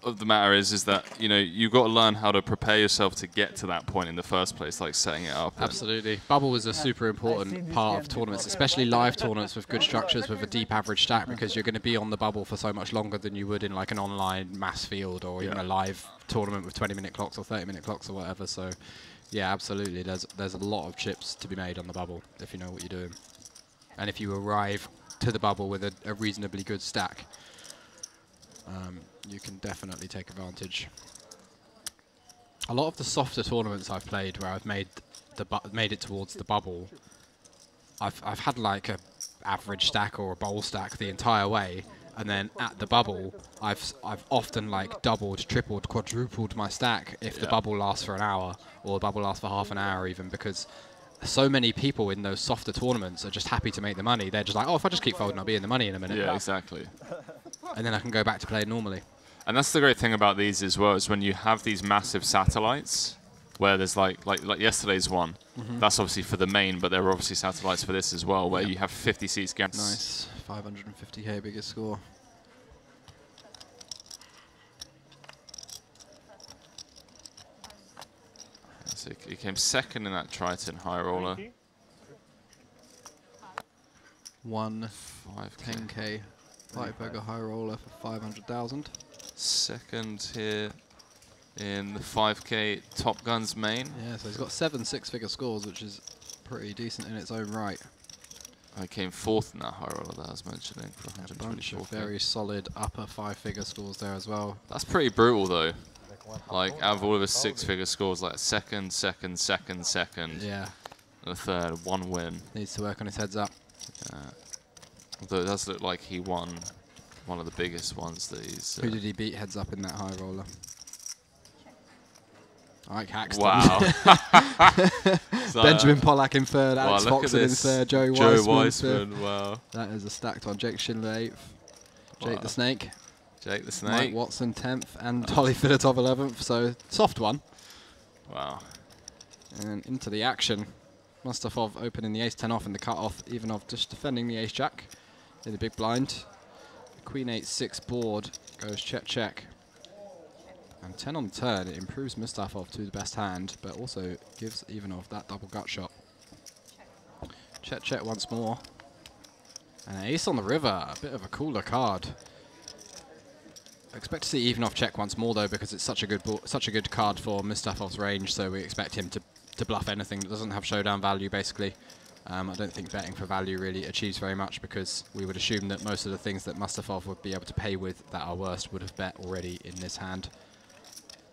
of the matter is that, you know, you've got to learn how to prepare yourself to get to that point in the first place, like setting it up. Absolutely. Bubble is a super important part of tournaments, especially live tournaments with good structures with a deep average stack, because you're going to be on the bubble for so much longer than you would in like an online mass field or even a live tournament with 20-minute clocks or 30-minute clocks or whatever. So yeah, absolutely. There's a lot of chips to be made on the bubble if you know what you're doing. And if you arrive to the bubble with a reasonably good stack, you can definitely take advantage. A lot of the softer tournaments I've played where I've made it towards the bubble, I've had like a average stack or a bowl stack the entire way, and then at the bubble I've often like doubled, tripled, quadrupled my stack if the bubble lasts for an hour or the bubble lasts for half an hour even, because so many people in those softer tournaments are just happy to make the money. They're just like, oh, if I just keep folding, I'll be in the money in a minute. Yeah, exactly. And then I can go back to playing normally. And that's the great thing about these as well, is when you have these massive satellites, where there's like yesterday's one, that's obviously for the main, but there are obviously satellites for this as well, where you have 50 seats guaranteed. Nice, 550k biggest score. So he came second in that Triton high roller. 10k 5-beggar high roller for 500,000. Second here in the 5k Top Guns main. Yeah, so he's got 7 six-figure scores, which is pretty decent in its own right. I came fourth in that high roller that I was mentioning for A bunch 124k. of very solid upper 5-figure scores there as well. That's pretty brutal though. Like, out of all of his 6-figure scores, like second, Yeah, and a third, one win. needs to work on his heads up. Although it does look like he won one of the biggest ones that he's... Who did he beat heads up in that high roller? Ike Haxton. Wow. So, Benjamin Pollack in third, wow, Alex look at Foxen in this. third, Joey Joe Weissman in fifth. Weissman, wow. That is a stacked one. Jake Schindler 8th. Jake Wow. the Snake. Jake the Mike Snake. Watson 10th. And Holly Filatov 11th. So, soft one. Wow. And into the action. Mustafov opening the ace-10 off in the cut-off. Ivanov just defending the ace-jack in the big blind. Queen 8-6 board goes check. And 10 on turn, it improves Mustafov to the best hand, but also gives Ivanov that double gut shot. Check once more. And an ace on the river, a bit of a cooler card. I expect to see Ivanov check once more though, because it's such a good card for Mustafov's range, so we expect him to bluff anything that doesn't have showdown value basically. I don't think betting for value really achieves very much, because we would assume that most of the things that Mustafov would be able to pay with that are worst would have bet already in this hand.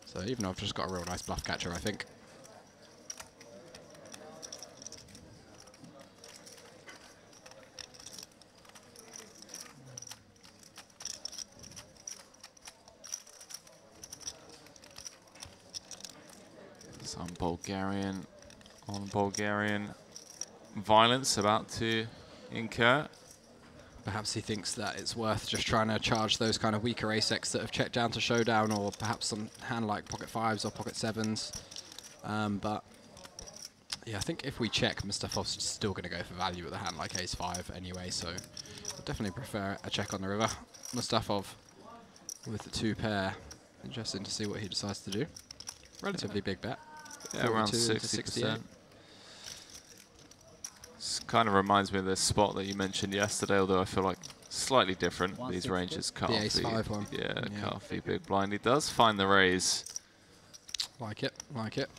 So Ivanov just got a real nice bluff catcher, I think. Some Bulgarian violence about to incur. Perhaps he thinks that it's worth just trying to charge those kind of weaker ace-X that have checked down to showdown, or perhaps some hand like pocket 5s or pocket 7s. But yeah, I think if we check, Mustafov's still going to go for value with a hand like ace-5 anyway, so I'd definitely prefer a check on the river. Mustafov with the 2 pair. Interesting to see what he decides to do. Relatively big bet. Yeah, around 42 to 60%. This kind of reminds me of the spot that you mentioned yesterday, although I feel like slightly different. These 160. ranges cut The off ace-5 one. Yeah, Yeah. cut off the big blind. He does find the raise. Like it, like it.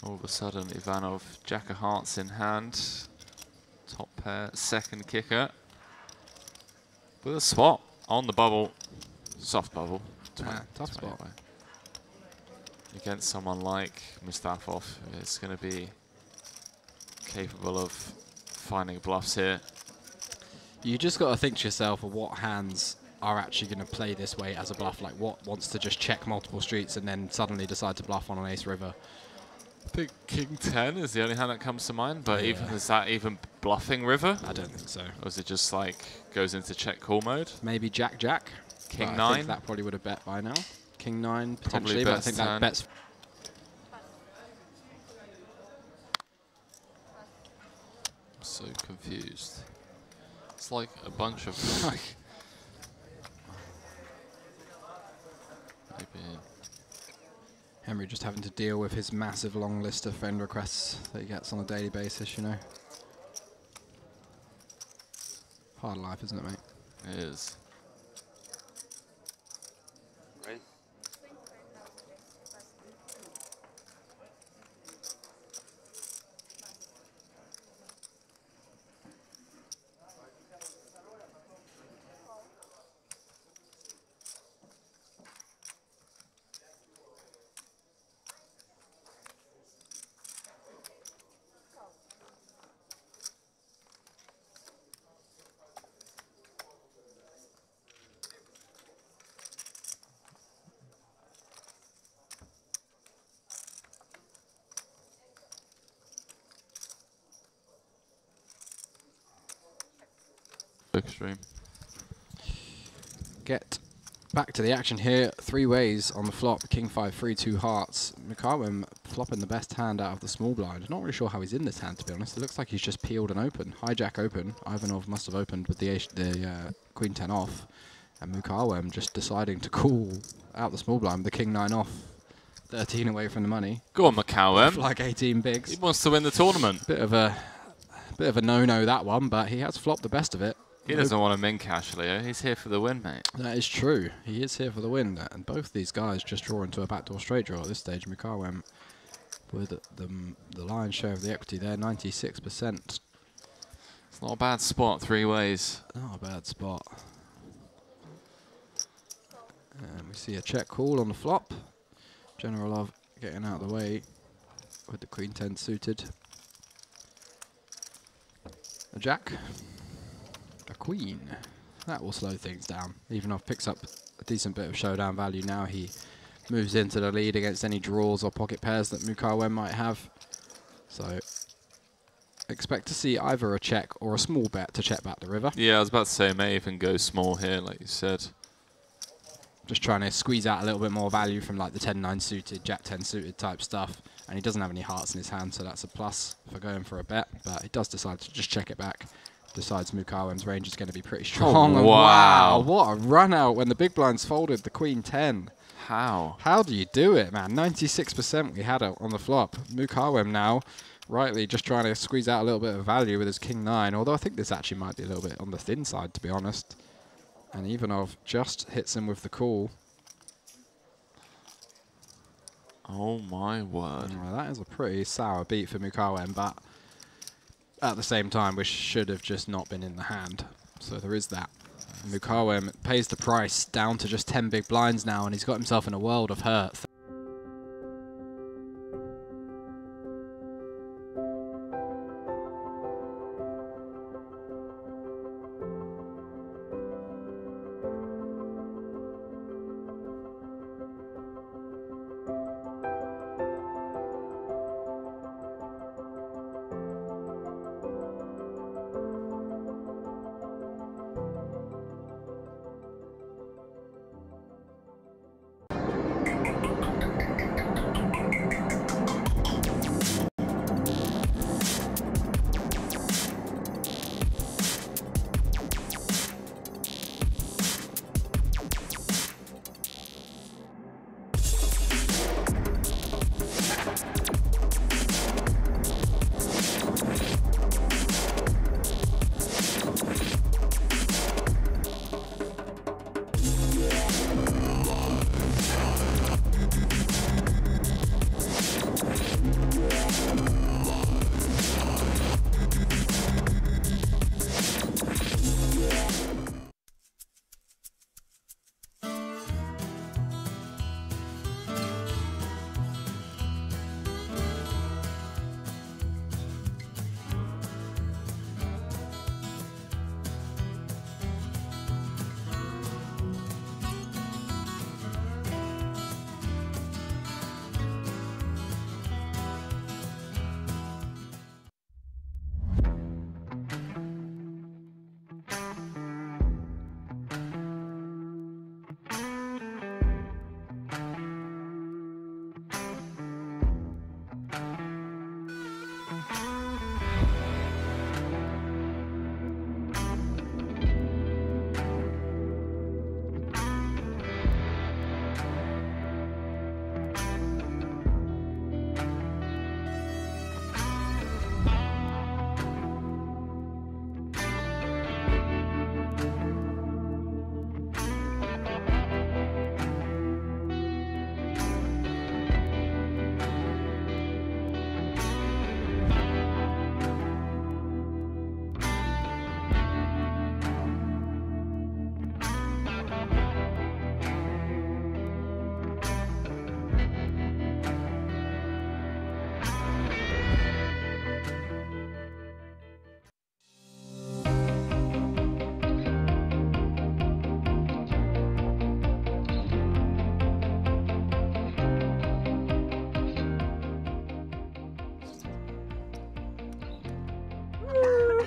All of a sudden, Ivanov, Jack of Hearts in hand. Top pair, second kicker. With a swap on the bubble. Soft bubble. Tough spot. Away. Against someone like Mustafov, it's going to be capable of finding bluffs here. You just got to think to yourself of what hands are actually going to play this way as a bluff. Like what wants to just check multiple streets and then suddenly decide to bluff on an ace river. I think King 10 is the only hand that comes to mind, but Yeah. even is that even bluffing river? I don't think so. Or is it just like goes into check call mode? Maybe Jack Jack. King But I 9? think that probably would have bet by now. King 9 Probably potentially, but I bets think 10. that bets. I'm so confused. It's like a bunch of like. Maybe. Henry just having to deal with his massive long list of friend requests that he gets on a daily basis, you know. Hard life, isn't it, mate? It is. Right? Extreme. Get back to the action here. 3 ways on the flop. King 5, 3, 2 hearts. Mukawem flopping the best hand out of the small blind. Not really sure how he's in this hand, to be honest. It looks like he's just peeled and open. Hijack open. Ivanov must have opened with the Queen 10 off. And Mukawem just deciding to call out the small blind with the King 9 off. 13 away from the money. Go on, Macau. Like 18 bigs. He wants to win the tournament. Bit of a no-no that one, but he has flopped the best of it. He doesn't want to min cash, Leo. He's here for the win, mate. That is true. He is here for the win, and both these guys just draw into a backdoor straight draw at this stage. Mukawem with the lion's share of the equity there, 96%. It's not a bad spot, 3 ways. Not a bad spot. And we see a check call on the flop. Generalov getting out of the way with the Queen 10 suited. A jack. A queen. That will slow things down. Ivanov picks up a decent bit of showdown value now. He moves into the lead against any draws or pocket pairs that Mukawem might have. So expect to see either a check or a small bet to check back the river. Yeah, I was about to say, may even go small here, like you said. Just trying to squeeze out a little bit more value from like the 10-9 suited, Jack 10 suited type stuff. And he doesn't have any hearts in his hand, so that's a plus for going for a bet. But he does decide to just check it back. Decides Mukawem's range is going to be pretty strong. Oh, And wow. what a run out when the big blinds folded the Queen 10. How? How do you do it, man? 96% we had on the flop. Mukawem now, rightly just trying to squeeze out a little bit of value with his King 9, although I think this actually might be a little bit on the thin side, to be honest. And Ivanov just hits him with the call. Oh my word. Well, that is a pretty sour beat for Mukawem, but at the same time, we should have just not been in the hand. So there is that. Mukawem pays the price down to just 10 big blinds now, and he's got himself in a world of hurt.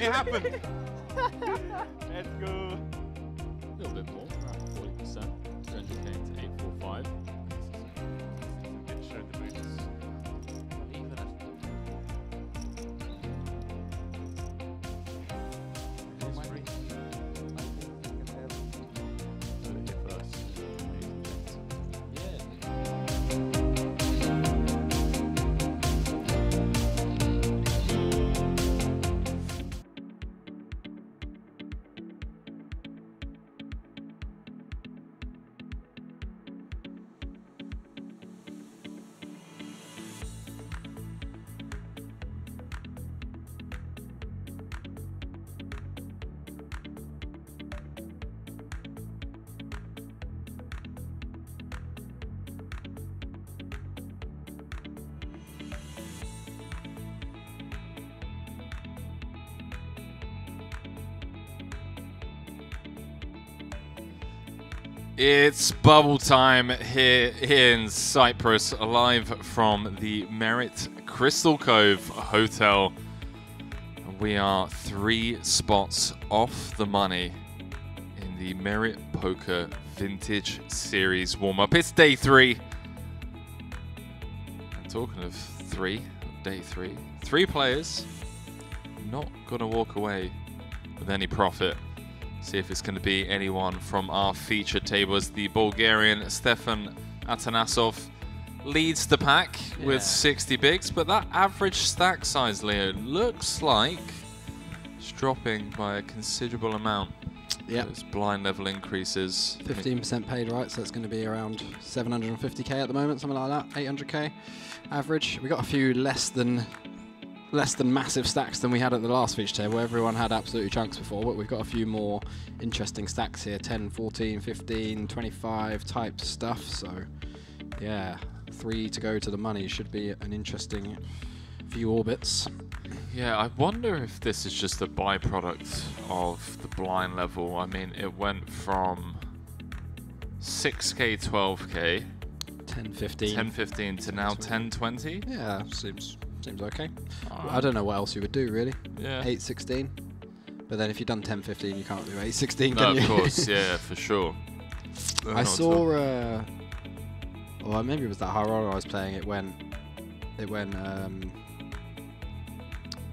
It happened. Let's go. A little bit more, around 40%. 200k to 845. It showed the boots. Even at Put it here first. It's bubble time here in Cyprus, live from the Merit Crystal Cove Hotel. We are 3 spots off the money in the Merit Poker Vintage Series warm-up. It's day 3. And talking of day 3, 3 players not going to walk away with any profit. See if it's going to be anyone from our featured table, as the Bulgarian Stefan Atanasov leads the pack with 60 bigs, but that average stack size, Leo, looks like it's dropping by a considerable amount. Yeah. Those blind level increases. 15% paid, right? So it's going to be around 750k at the moment, something like that. 800k average. We got a few less than massive stacks than we had at the last feature table. Everyone had absolutely chunks before, but we've got a few more interesting stacks here. 10, 14, 15, 25 type stuff. So yeah, 3 to go to the money should be an interesting few orbits. Yeah, I wonder if this is just a byproduct of the blind level. I mean, it went from 6k, 12k, 10, 15. 10, 15 to now 10, 20. Yeah, seems okay. I don't know what else you would do, really. Yeah. 8, 16. But then if you've done 10, 15, you can't do 8, 16, No, can you? of course, yeah, for sure. I saw, well, maybe it was that high roller I was playing. It went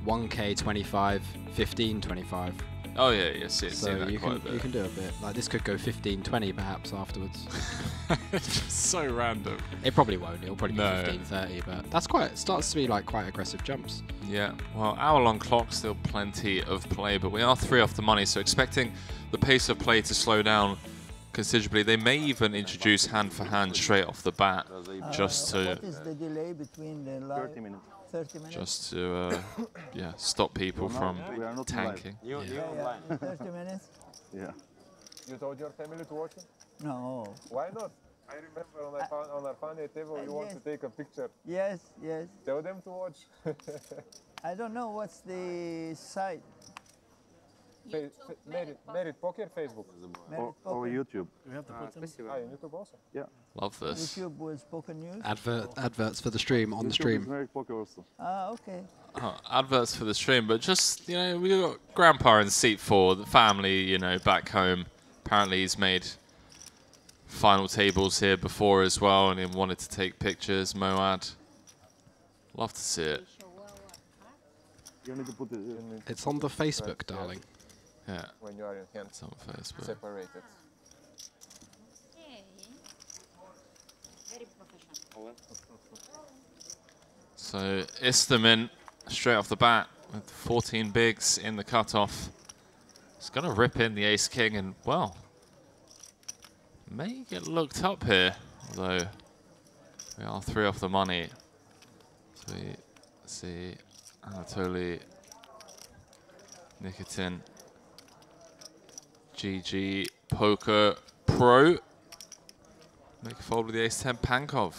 1k 25, 15 25. Oh yeah, yes, yeah, So you can do a bit. Like this could go 15 20 perhaps afterwards. It's just so random. It probably won't. It'll probably No. be 15 30, but that's quite. It starts to be like quite aggressive jumps. Yeah, well, hour-long clock, still plenty of play, but we are 3 off the money, so expecting the pace of play to slow down considerably. They may even introduce hand for hand straight off the bat, just to What is the delay between the live? 30 minutes. 30 minutes? just to stop people from we are not tanking. You, Yeah, yeah. 30 minutes? Yeah. You told your family to watch it? No. Why not? I remember on our family table you want to take a picture. Yes, yes. Tell them to watch. I don't know what's the site. Merit Poker, Facebook. Or YouTube. You have to put them. On YouTube also? Yeah. Love this. YouTube was Poker News? Adverts for the stream on the YouTube stream. is Merit Poker also. Ah, okay. Adverts for the stream, but just, you know, we got Grandpa in seat 4, the family, you know, back home. Apparently he's made final tables here before as well, and he wanted to take pictures. Moad, love to see it. You need to put it in. It's on the Facebook, darling. Yeah. When you are in hand, it's on Facebook. Separated. Very professional. So Isterman straight off the bat with 14 bigs in the cutoff. It's going to rip in the ace king and, well, may get looked up here, although we are 3 off the money. So we see Anatoly Nikitin, GG Poker Pro. Make a fold with the ace 10 Pankov.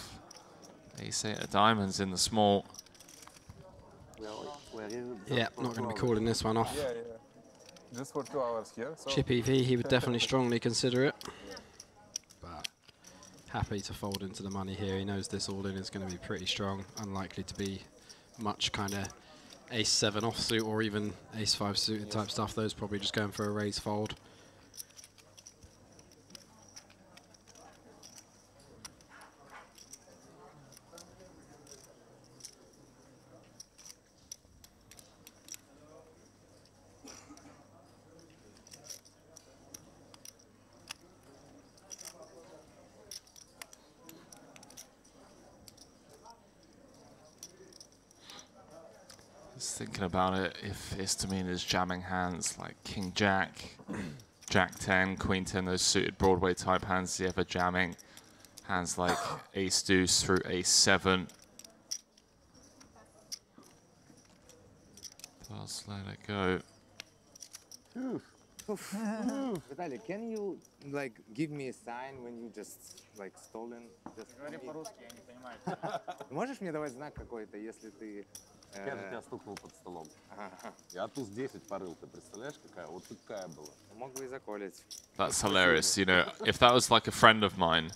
Ace 8 of diamonds in the small. Yeah, not going to be calling this one off. Yeah, yeah. Just for 2 hours here. So Chip EV, he would definitely strongly consider it. But happy to fold into the money here. He knows this all-in is going to be pretty strong. Unlikely to be much kind of ace-7 offsuit or even ace-5 suited type stuff, those probably just going for a raise fold. Just thinking about it, if Histamine is jamming hands like King Jack, Jack 10, Queen 10, those suited Broadway type hands, is he ever jamming hands like Ace Deuce through Ace 7? Just let it go. Vitaly, can you like give me a sign when you just like stolen? Говори по-русски, я не понимаю. Можешь мне давать знак какой-то, если ты? Я же тебя стукнул под столом. Я туз 10 порыл, ты представляешь, какая? Вот такая была. Мог бы и заколить. That's hilarious. You know, if that was like a friend of mine,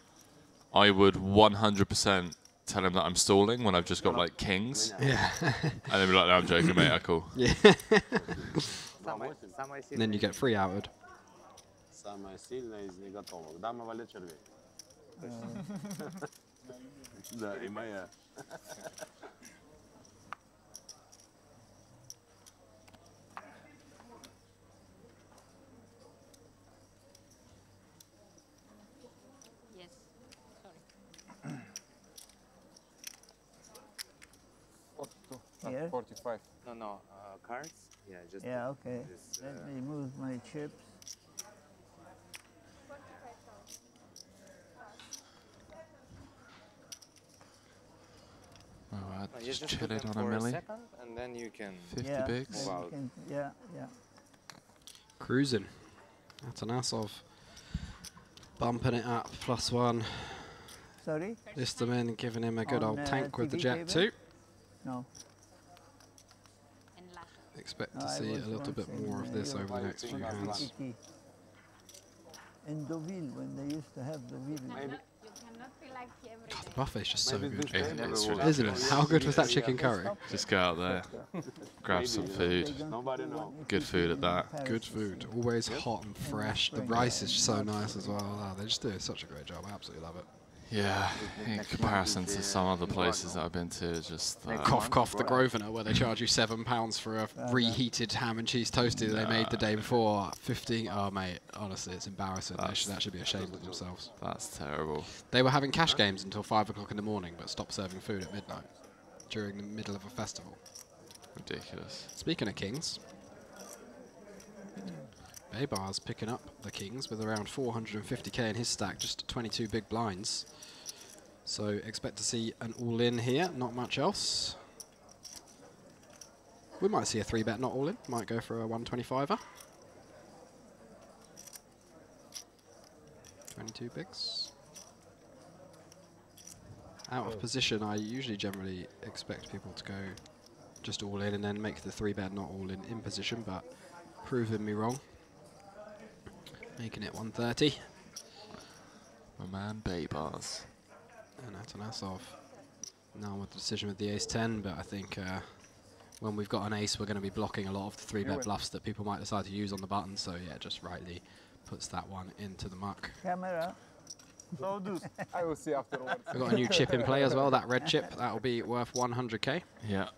I would 100% tell him that I'm stalling when I've just got like kings. Yeah. And then be like, no, I'm joking, mate, I'm cool. Yeah. And then you get free outed. Самая сильная из неготовых. Дама валет червей. Да, и моя. Here? 45. No, cards. Yeah, just. Yeah, okay. Let me move my chips. Alright, You just put chill it them on a for milli. second, and then you can 50 Yeah, bigs. then you can- yeah, yeah. Cruising. Atanasov bumping it up, +1. Sorry? Histamine giving him a good On, old tank with the TV Jack cable? 2. No. Expect No, to I see a was little once bit in, more of this Europe. over the next few hands. TT. In Deauville, when they used to have Deauville. The buffet's just so Maybe good, this time It's never isn't it? How good was that chicken curry? Just go out there, grab some food. Nobody knows. Good food at that. Good food, always hot and fresh. The rice is so nice as well. Oh, they just do such a great job. I absolutely love it. Yeah, in comparison to some other places that I've been to, just Cough, cough, the Grosvenor, where they charge you £7 for a reheated ham and cheese toasty that they made the day before. 15. Oh, mate, honestly, it's embarrassing. That should be ashamed of themselves. That's terrible. They were having cash games until 5 o'clock in the morning, but stopped serving food at midnight during the middle of a festival. Ridiculous. Speaking of kings, Baybar's picking up the kings with around 450k in his stack, just 22 big blinds. So expect to see an all-in here, not much else. We might see a 3-bet not all-in, might go for a 125er. 22 bigs. Out of position, I usually generally expect people to go just all in and then make the 3-bet not all in position, but proving me wrong. Making it 130. My man Baybars. And Atanasov now with the decision with the ace-10, but I think when we've got an ace, we're going to be blocking a lot of the 3-bet bluffs that people might decide to use on the button, so yeah, just rightly puts that one into the muck. Camera. No, dude. I will see afterwards. We've got a new chip in play as well, that red chip, that will be worth 100k. Yeah.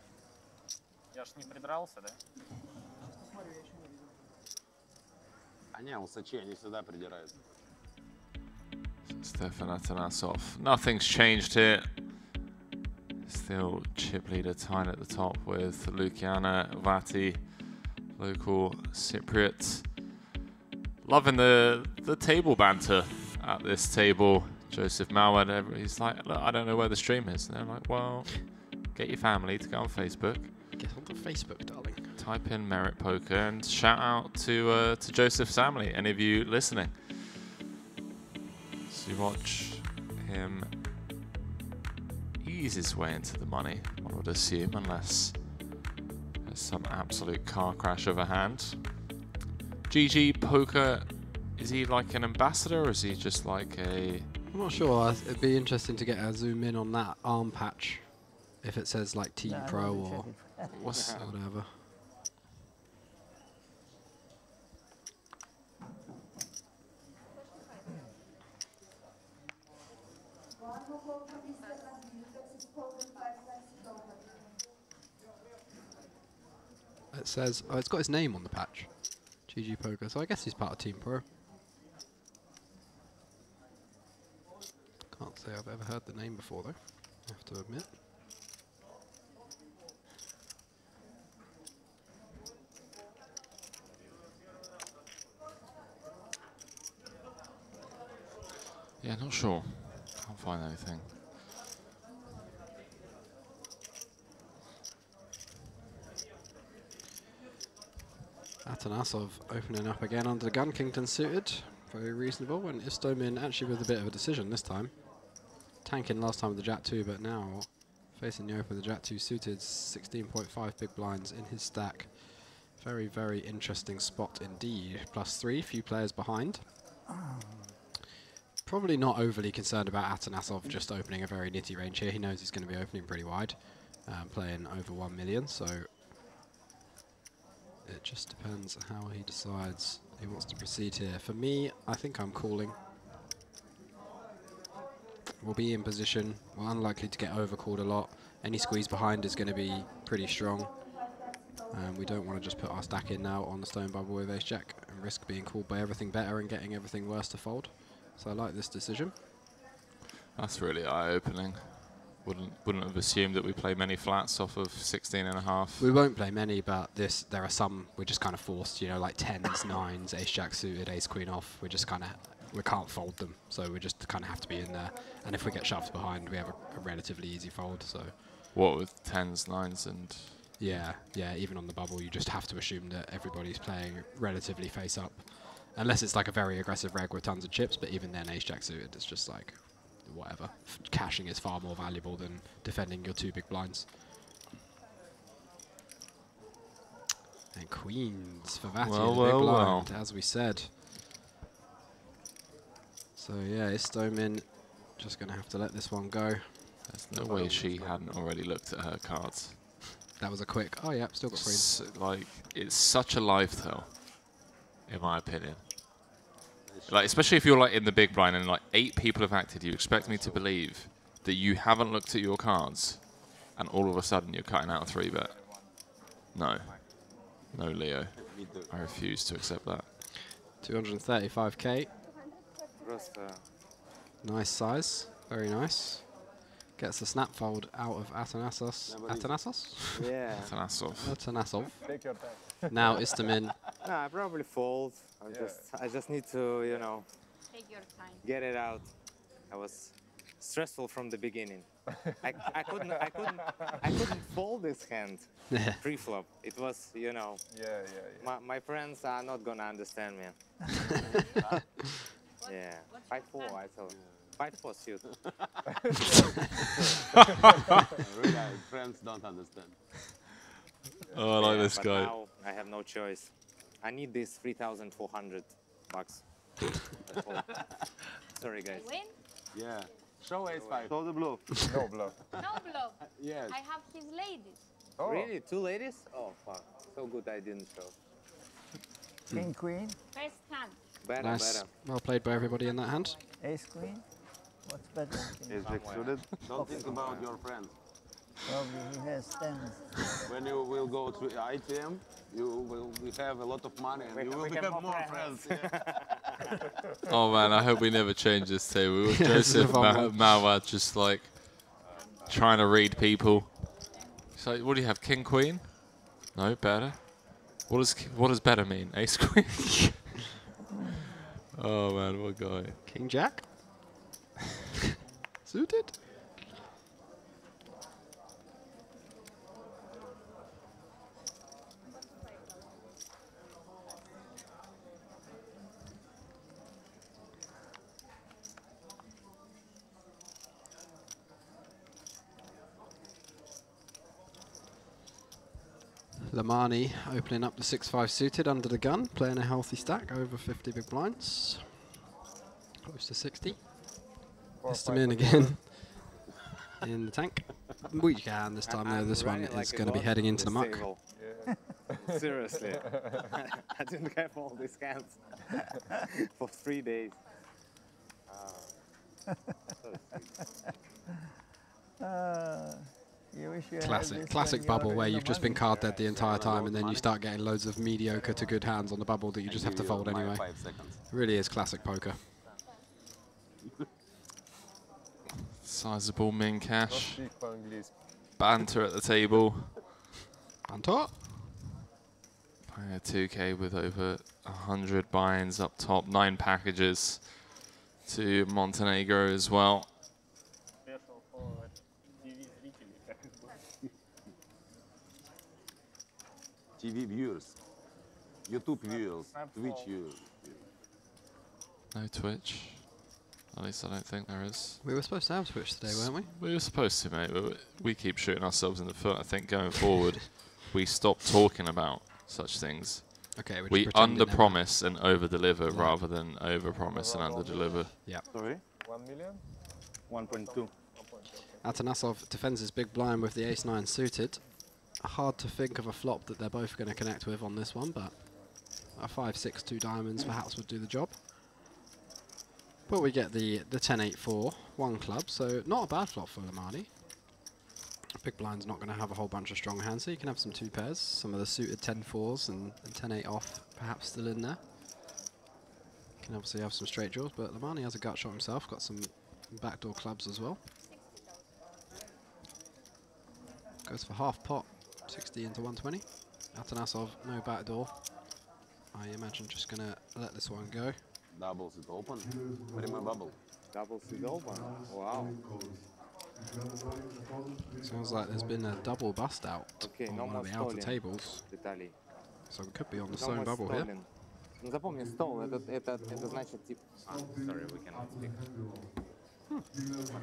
Я ж не прибрался, да? А не, усачи, они всегда придираются. Stefan Atanasov. Nothing's changed here. Still chip leader tied at the top with Luciana Vati, local Cypriot. Loving the table banter at this table. Joseph Mawad, he's like, look, I don't know where the stream is. And they're like, well, get your family to go on Facebook. Get onto Facebook, darling. Type in Merit Poker and shout out to Joseph's family, any of you listening. So you watch him ease his way into the money, I would assume, unless there's some absolute car crash of a hand. GG Poker, is he like an ambassador or is he just like a... I'm not sure, it'd be interesting to get a zoom in on that arm patch, if it says like Team No, I Pro want to or... check What's Whatever. It says, oh, it's got his name on the patch. GG Poker, so I guess he's part of Team Pro. Can't say I've ever heard the name before though, I have to admit. Yeah, not sure. Can't find anything. Atanasov opening up again under the gun, Kington suited. Very reasonable, and Istomin actually with a bit of a decision this time. Tanking last time with the Jack 2, but now facing the open, the Jack 2 suited, 16.5 big blinds in his stack. Very, very interesting spot indeed. +3, few players behind. Probably not overly concerned about Atanasov just opening a very nitty range here. He knows he's going to be opening pretty wide, playing over 1 million, so it just depends how he decides he wants to proceed here. For me, I think I'm calling. We'll be in position. We're unlikely to get overcalled a lot. Any squeeze behind is going to be pretty strong. We don't want to just put our stack in now on the stone bubble with ace jack and risk being called by everything better and getting everything worse to fold. So I like this decision. That's really eye-opening. Wouldn't have assumed that we play many flats off of 16.5. We won't play many, but there are some we're just kind of forced, you know, like 10s, 9s, ace jack suited, ace queen off. We just kind of, we can't fold them, so we just kind of have to be in there. And if we get shoved behind, we have a relatively easy fold. So what with 10s, 9s, and yeah, even on the bubble, you just have to assume that everybody's playing relatively face up, unless it's like a very aggressive reg with tons of chips. But even then, ace jack suited, it's just like whatever. Cashing is far more valuable than defending your 2 big blinds. And queens for Vati, the big blind, as we said. So yeah, Istomin just going to have to let this one go. There's no way she hadn't already looked at her cards. That was a quick, oh yeah, still got queens. Like, it's such a live tell, in my opinion. Like, especially if you're like in the big blind and like 8 people have acted, you expect me to believe that you haven't looked at your cards and all of a sudden you're cutting out a 3-bet. No. No, Leo. I refuse to accept that. 235k. Nice size. Very nice. Gets the snap fold out of Atanasos. Atanasos? Yeah. Atanasov. Atanasov. Take your time. Now Istomin. No, I probably fold. I just need to, you know, take your time. Get it out. I was stressful from the beginning. I couldn't fold this hand pre-flop. It was, you know. Yeah. My friends are not gonna understand me. Yeah. 5-4, I thought. 5-4 suit. Really, friends don't understand. Oh, I like this but guy. Now I have no choice. I need this 3,400 bucks. Sorry, guys. Win? Yeah. Show ace-5. Show the bluff. No bluff. No bluff. Yes. I have his ladies. Oh. Really? 2 ladies? Oh, fuck. So good I didn't show. King, queen. First hand. Better, Nice. better. Well played by everybody in that hand. Ace, queen. What's better? Ace jack suited. Don't think about your friend. Probably he has 10s. When you will go to ITM, you will have a lot of money and you will have more friends. Oh man, I hope we never change this table. With Joseph Mawad just like trying to read people. So what do you have? King Queen? No, better. What does better mean? Ace Queen? Oh man, what guy? King Jack? Suited? Lamani opening up the 6-5 suited under the gun, playing a healthy stack, over 50 big blinds. Close to 60. Istomin again. in the tank. We can this time though. This one is going to be heading into the muck. Seriously. I didn't have all these hands for 3 days. You wish you had this Classic when bubble you're where in you've the just been money. card dead the entire time and then you start getting loads of mediocre to good hands on the bubble that you just have to fold anyway. It really is classic poker. Sizable min cash. Banter at the table. Banter. Playing a 2K with over 100 buy-ins up top. 9 packages to Montenegro as well. TV viewers, YouTube viewers, Twitch viewers. No Twitch. At least I don't think there is. We were supposed to have Twitch today, weren't we? We were supposed to, mate. But we keep shooting ourselves in the foot. I think going forward, we stop talking about such things. Okay, we under-promise and over-deliver rather than over-promise and under-deliver. Yeah. Sorry? 1 million? 1.2. Atanasov defends his big blind with the ace-9 suited. Hard to think of a flop that they're both going to connect with on this one, but a 5-6 2 diamonds perhaps would do the job. But we get the 10-8-4 1 club, so not a bad flop for Lamani. Big blind's not going to have a whole bunch of strong hands, so you can have some 2 pairs, some of the suited 10-4s and 10-8 off perhaps still in there. You can obviously have some straight draws, but Lamani has a gut shot himself, got some backdoor clubs as well. Goes for half pot. 60 into 120. Atanasov, no backdoor. I imagine just going to let this one go. Doubles it open. Prima bubble. Doubles it open. Wow. Sounds like there's been a double bust out on no one of the outer tables. So we could be on the stone bubble here. Ну запомни, стол, это значит тип. Sorry, we cannot speak.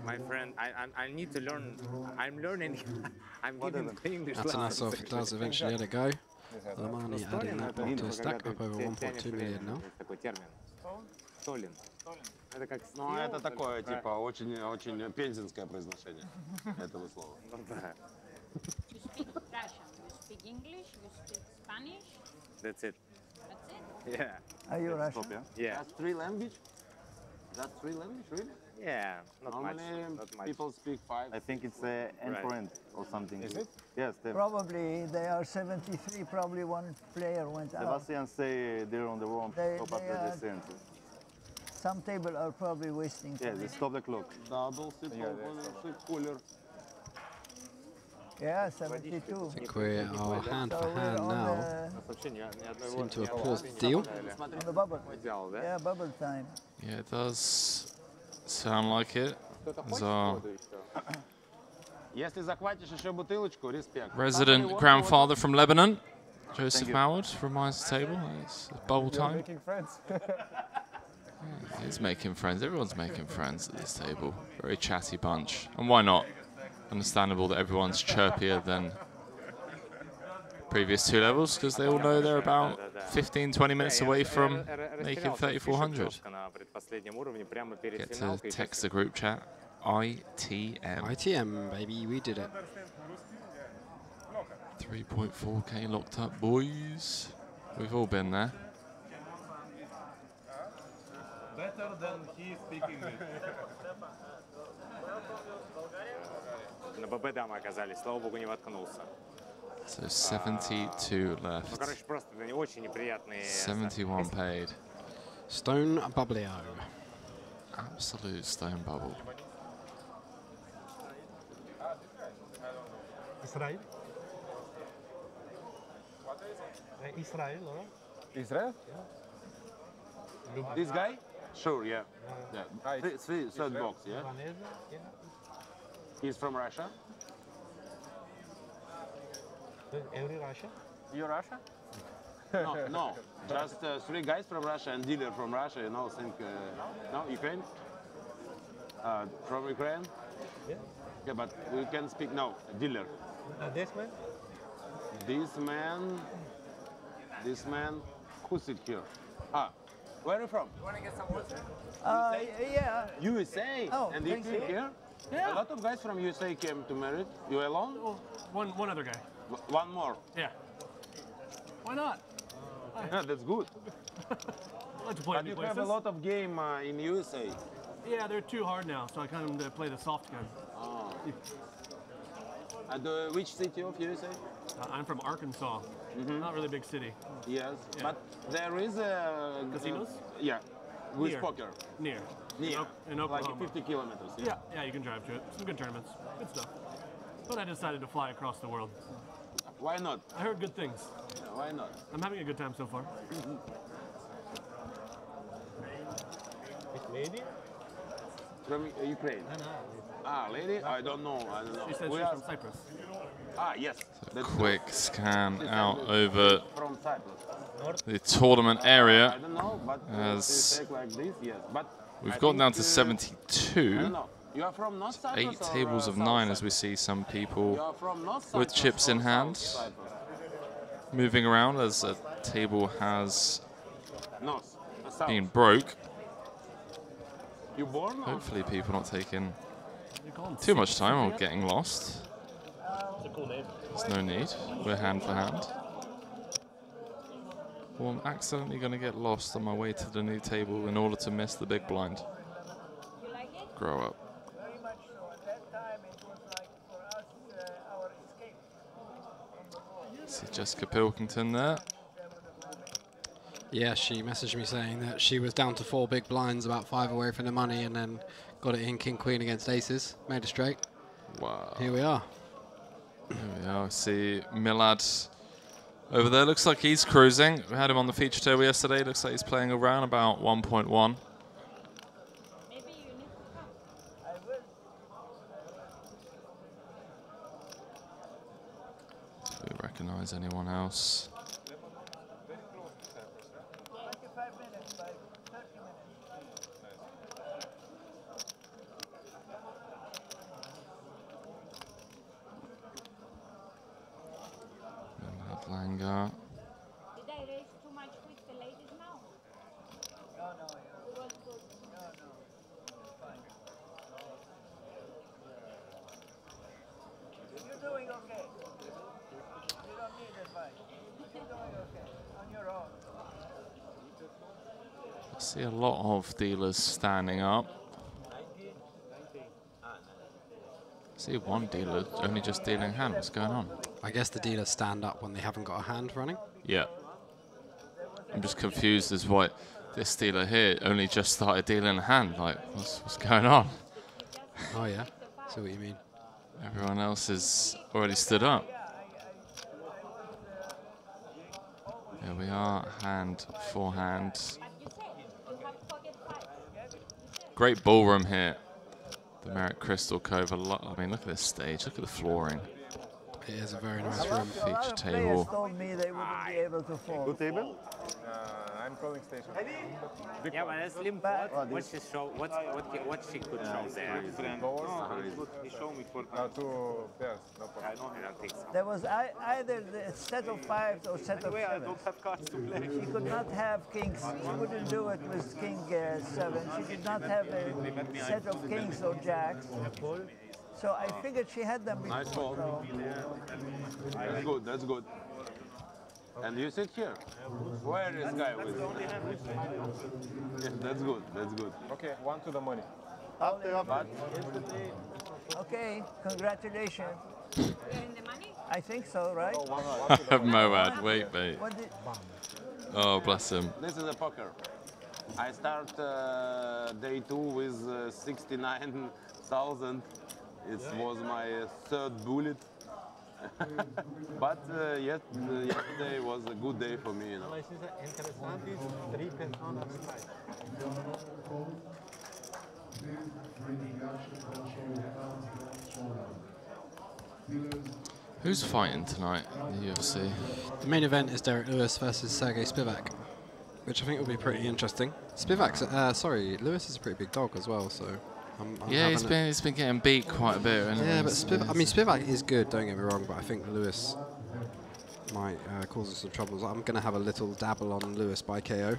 My friend, I need to learn. I'm learning. I'm giving the English lessons. Atanasov does eventually let it go. Lamani adding that pot to his stack, up over 1.2 million now. Такой термин. Столин. Это как Ну, это такое, типа, очень пензенское произношение этого слова. You speak Russian, you speak English, you speak Spanish. That's it. That's it? Yeah. Are you Russian? Yeah. That's 3 language? That's 3 language, really? Yeah, not much. Normally people speak 5. I think it's end for end or something. Is it? Yes. Probably they are 73. Probably one player went out. Sebastian say they're on the wrong top after the center. Some table are probably wasting time. Yeah, they stop the clock. Double sit open, cooler. Yeah, 72. I think we are hand for hand now. Seem to have paused the deal. On the bubble. Yeah, bubble time. Yeah, it does sound like it. So, Если захватишь еще бутылочку, респект. resident grandfather from Lebanon, Joseph Moward, reminds the table. It's bubble time. Making friends. He's making friends. Everyone's making friends at this table. Very chatty bunch. And why not? Understandable that everyone's chirpier than previous 2 levels because they all know they're about 15-20 minutes away from making 3,400. Get to text the group chat. ITM. ITM, baby, we did it. 3.4k locked up, boys. We've all been there. Better than he speaking English. На ББ дамы оказались, слава богу, не воткнулся. So 72 Ну, left. короче, просто очень неприятные... 71 paid. Stone Bubblio. Absolute stone bubble. Israel? Israel, or? Israel? This guy? Sure, yeah. Third box, yeah? He's from Russia? Every Russia? You Russia? No. Just 3 guys from Russia and dealer from Russia, you know, think, no, Ukraine? From Ukraine? Yeah. Yeah, but we can speak now, dealer. This man? This man, who's it here? Where are you from? Yeah. USA? Oh, and you thank you. here? A lot of guys from USA came to Merit. You alone? One other guy. One more. Yeah. Why not? Yeah, that's good. I like to play But new you have a places. lot of game in USA. Yeah, they're too hard now, so I kind of play the soft gun. Oh. And which city of USA? I'm from Arkansas. Not really big city. Yes, Yeah. but there is a Casinos? Yeah, with Near. poker. Near. Near. In Like Oklahoma. 50 kilometers. Yeah, you can drive to it. Some good tournaments. Good stuff. But I decided to fly across the world. Why not? I heard good things. Yeah, why not? I'm having a good time so far. Lady? From Ukraine. Ah, lady? I don't know. She said We she's are- from Cyprus. Ah, yes. That's Quick true. scan She said out it's over from Cyprus. the tournament area. I don't know, but as they take like this, yes. But we've I gotten think, down to I 72. don't know. You are from North Cyprus 8 or, tables of South 9 as Cyprus? we see some You people are from North with Cyprus chips or in South hand Cyprus? moving around as a table has North. South. been broke. You born? Or? Hopefully people not taking You call them too much Cyprus time or yet? getting lost. It's a cool name. There's no need. We're hand for hand. Well, I'm accidentally going to get lost on my way to the new table in order to miss the big blind. Grow up. Very much so. At that time, it was like for us, our escape from the war. See Jessica Pilkington there. Yeah, she messaged me saying that she was down to 4 big blinds, about 5 away from the money, and then got it in King Queen against aces, made it straight. Wow. Here we are. Here we are. See Milad over there. Looks like he's cruising. We had him on the feature table yesterday. Looks like he's playing around about 1.1. Do we recognize anyone else? 25 minutes, like 30 minutes. Milad Langer. Did I raise too much with the ladies now? No, It was good. no, fine. You're doing okay. You don't need advice. You're doing okay on your own. I see a lot of dealers standing up. I see one dealer only just dealing hand. What's going on? I guess the dealers stand up when they haven't got a hand running. Yeah. I'm just confused as why this dealer here only just started dealing a hand. Like, what's going on? Oh, yeah. See what you mean. Everyone else has already stood up. Here we are, hand for hand. Great ballroom here. The Merit Crystal Cove. I mean, look at this stage. Look at the flooring. It is a very nice room. A lot Feature of players table. told me they wouldn't be able to fall. Good table? I'm calling station. Yeah, but that's Slim. What she show? What she could show there? He showed me for 2 pairs. No problem. I don't think so. There was either the set of 5s or set of 7s. I don't have cards to play. She could not have kings. She wouldn't do it with king 7. She did not have a set of kings or jacks. So I figured she had them before. Nice ball. So That's good, that's good. And you sit here. Where is guy with you? Yeah, that's good, that's good. Okay, 1 to the money. But okay, congratulations. You're in the money? I think so, right? Moad, wait, mate. What did, Oh, bless him. this is a poker. I start day 2 with 69,000. It was my 3rd bullet. But yesterday was a good day for me, you know. Who's fighting tonight in the UFC? The main event is Derek Lewis versus Sergey Spivak, which I think will be pretty interesting. Spivak's, Lewis is a pretty big dog as well, so I'm Yeah, he's been getting beat quite a bit. Yeah, but Spivak is good, don't get me wrong, but I think Lewis might cause us some troubles. I'm going to have a little dabble on Lewis by KO.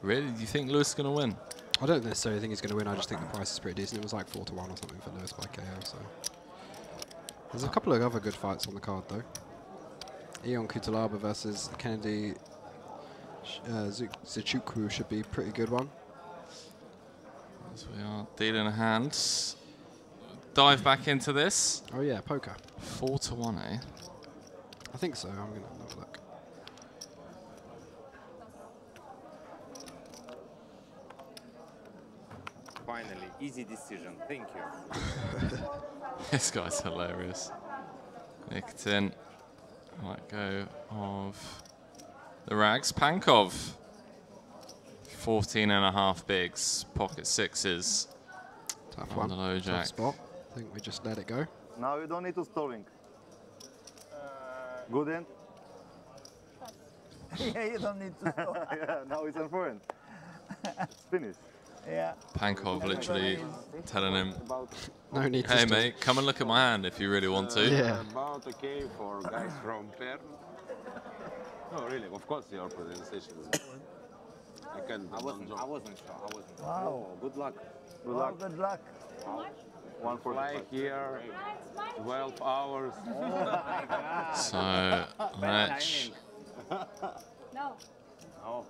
Really? Do you think Lewis is going to win? I don't necessarily think he's going to win. I just think the price is pretty decent. It was like 4 to 1 or something for Lewis by KO. So there's a couple of other good fights on the card though. Ion Kutalaba versus Kennedy Zichukwu should be a pretty good one. As we are dealing hands. Dive back into this. Oh yeah, poker. 4 to 1, eh? I think so. I'm going to have a look. Finally, easy decision. Thank you. This guy's hilarious. Nikitin. Let go of the rags. Pankov. 14.5 bigs. Pocket sixes. Tough on one. the low Tough jack. spot. I think we just let it go. Now you don't need to stalling. Good end? Yeah, you don't need to stop. Yeah, now it's on forehand. It's finished. Yeah. Pankov literally telling him, no need to hey stop. mate, come and look at my hand if you really want to. Yeah. About okay for guys from Perm. No, really, of course your pronunciation is good. I wasn't sure. I wasn't sure. Wow. Oh, good luck. Good Wow, luck. good luck. 145. Fly here, 12 hours. So, Lech No. Oh.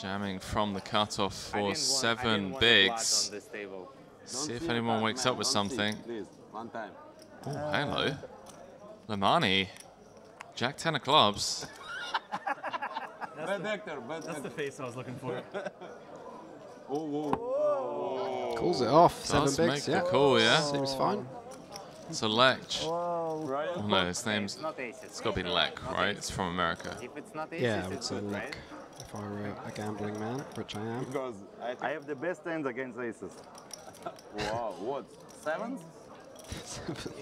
jamming from the cutoff I for didn't 7 want a bigs. flat on this table. See if anyone wakes up with something. Please, one time. Oh, hello. Lemani. Jack 10 of clubs. Bad actor, bad That's the face I was looking for. Oh, whoa. Calls it off. 7 Does bigs. make Yeah. the call, yeah. Seems fine. It's a Lech. Whoa. Oh no, his name's. It's not aces. It's got to be Lech, right? It's from America. If it's not aces, Yeah, I would it's say good, luck. right? If I were a gambling man, which I am. Because I have the best hands against aces. wow, what? Sevens?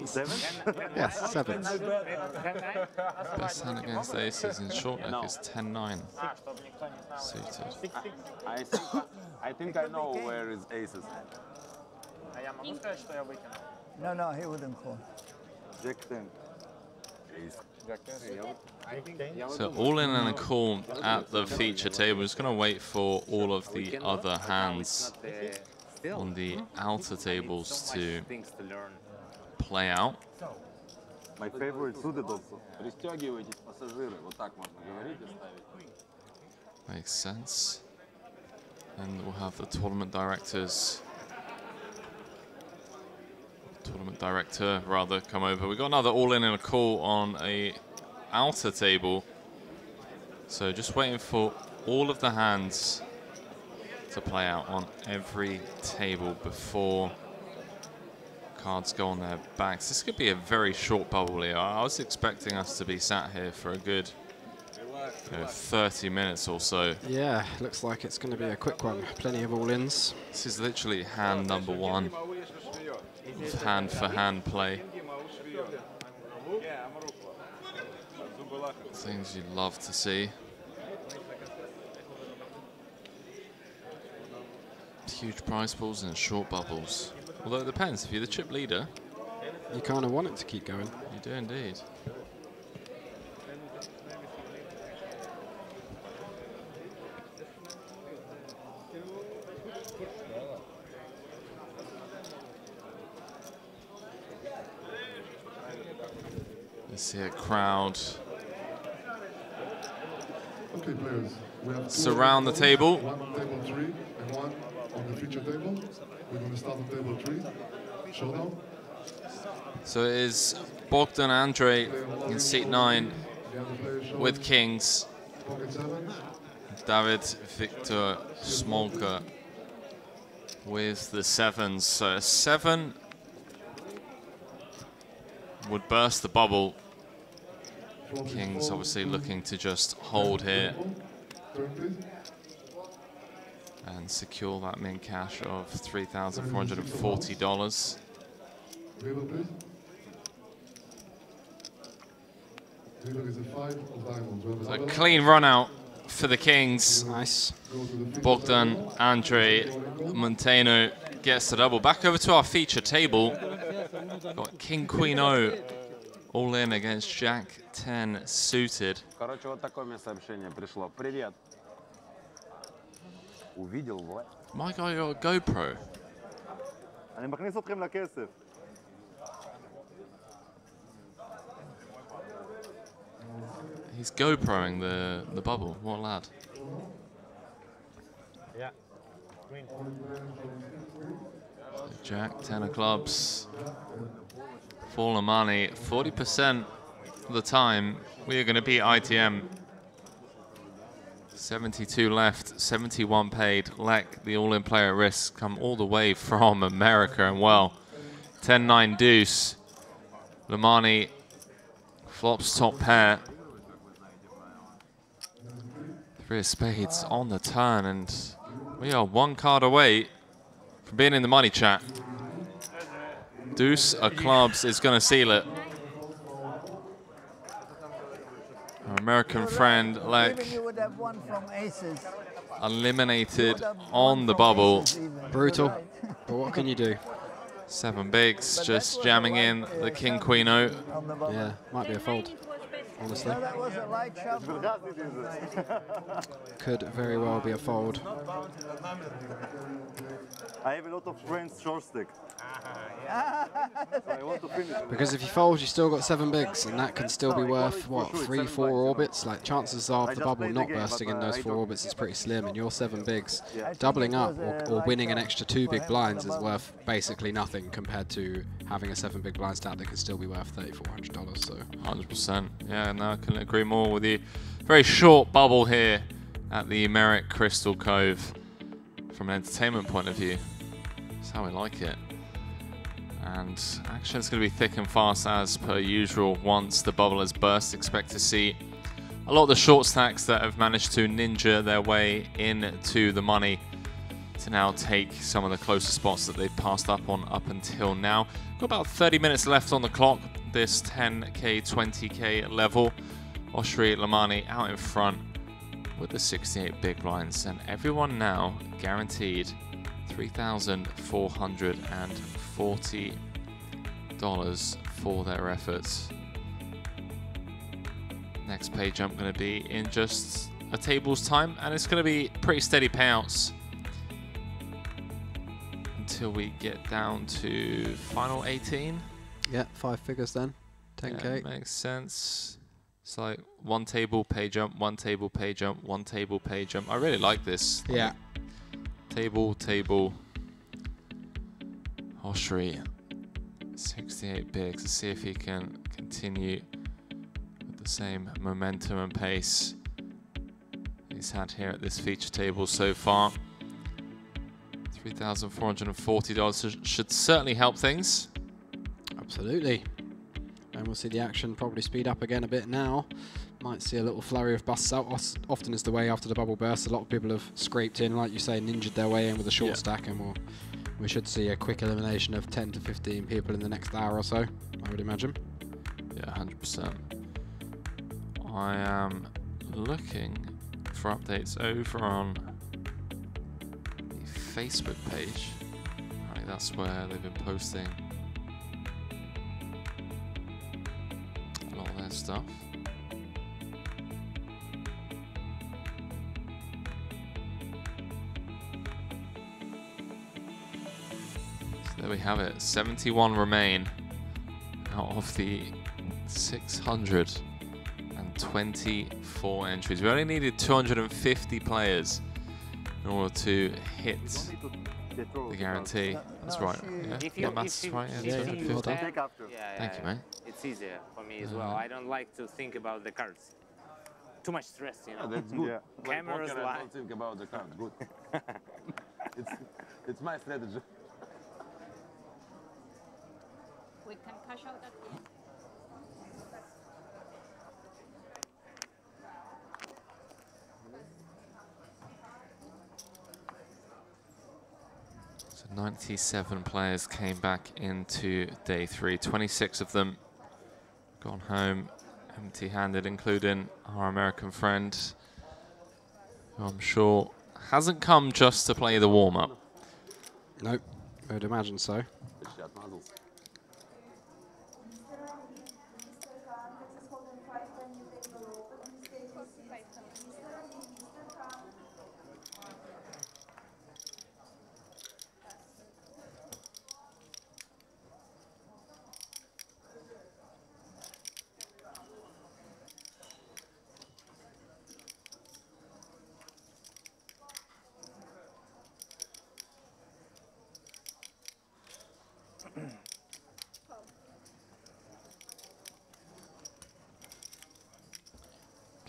Seven? Yes, 7. Best hand against aces in short neck is 10-9. Suited. I think I know where is aces. No, no, he wouldn't call. Jack 10. Ace. So all in and a call at the feature table. Just going to wait for all of the other hands on the outer tables to Things to learn. play out. My favorite suited also. Пристегивайтесь, пассажиры. Вот так можно говорить и ставить. Makes sense. And we'll have the tournament director rather come over. We've got another all in and a call on a outer table. So just waiting for all of the hands to play out on every table before cards go on their backs. This could be a very short bubble here. I was expecting us to be sat here for a good 30 minutes or so. Yeah, looks like it's going to be a quick one. Plenty of all-ins. This is literally hand number 1 of hand-for-hand play. Things you'd love to see. Huge prize pools and short bubbles. Although it depends, if you're the chip leader, you kind of want it to keep going. You do indeed. You see a crowd surround the table. One on table 3 and one on the feature table. We're going to start on table 3. Showdown. So it is Bogdan Andrei in seat 9 with kings. David Victor Smolka with the 7s. So a 7 would burst the bubble. Kings obviously looking to just hold here and secure that min cash of $3,440. So a clean run out for the Kings. Nice. Bogdan Andrei Montano gets the double. Back over to our feature table. Got King Queen O all in against Jack 10 suited. Короче, вот такое мне сообщение пришло. Привет. My guy got a GoPro. אני מכניס אתכם לכסף. He's GoProing the bubble. What a lad. Yeah. Jack, 10 of clubs. Full of money. 40% of the time, we are going to beat ITM. 72 left, 71 paid. Lek, the all-in player at risk, come all the way from America. And well, 10-9 deuce. Lamani flops top pair. 3 of spades on the turn, and we are 1 card away from being in the money chat. Deuce of clubs is going to seal it. Our American friend, Lek, Even you would have won from aces. eliminated on the bubble. Brutal, but what can you do? 7 bigs, just jamming in the King Queen O. Yeah, might be a fold, honestly. No, that was a light shuffle. Could very well be a fold. I have a lot of friends short stack. So I want to finish. Because if you fold, you still got 7 bigs, and that can still be worth, what, 3-4 orbits? Like, chances of the bubble not bursting in those 4 orbits is pretty slim, and your 7 bigs doubling up or winning an extra 2 big blinds is worth basically nothing compared to having a 7 big blind stack that can still be worth $3,400. So 100%. Yeah, no, I couldn't agree more with you. Very short bubble here at the Merit Crystal Cove from an entertainment point of view. That's how we like it. And action's going to be thick and fast as per usual. Once the bubble has burst, expect to see a lot of the short stacks that have managed to ninja their way into the money to now take some of the closer spots that they've passed up on up until now. Got about 30 minutes left on the clock, this 10k, 20k level. Oshri Lamani out in front with the 68 big blinds, and everyone now guaranteed $3,440 for their efforts. Next pay jump going to be in just a table's time, and it's going to be pretty steady payouts until we get down to final 18. yeah, 5 figures then, 10k. Yeah, makes sense. It's like 1 table, pay jump, 1 table, pay jump, 1 table, pay jump. I really like this. Yeah. Table, table. Oshri, 68 bigs. Let's see if he can continue with the same momentum and pace he's had here at this feature table so far. $3,440 should certainly help things. Absolutely. And we'll see the action probably speed up again a bit now. Might see a little flurry of busts out. Often is the way after the bubble burst. A lot of people have scraped in, like you say, ninjaed their way in with a short stack, and we should see a quick elimination of 10 to 15 people in the next hour or so, I would imagine. Yeah, 100%. I am looking for updates over on the Facebook page. Right, that's where they've been posting a lot of their stuff. There we have it, 71 remain out of the 624 entries. We only needed 250 players in order to hit the guarantee. That's right. Yeah, maths is right. Yeah, 250. Thank you, mate. It's easier for me as well. I don't like to think about the cards. Too much stress, you know. Yeah, that's good. Cameras I live. don't think about the cards. Good. it's my strategy. We can cash out at the end. So 97 players came back into day 3. 26 of them gone home empty-handed, including our American friend, who I'm sure hasn't come just to play the warm-up. Nope, I would imagine so.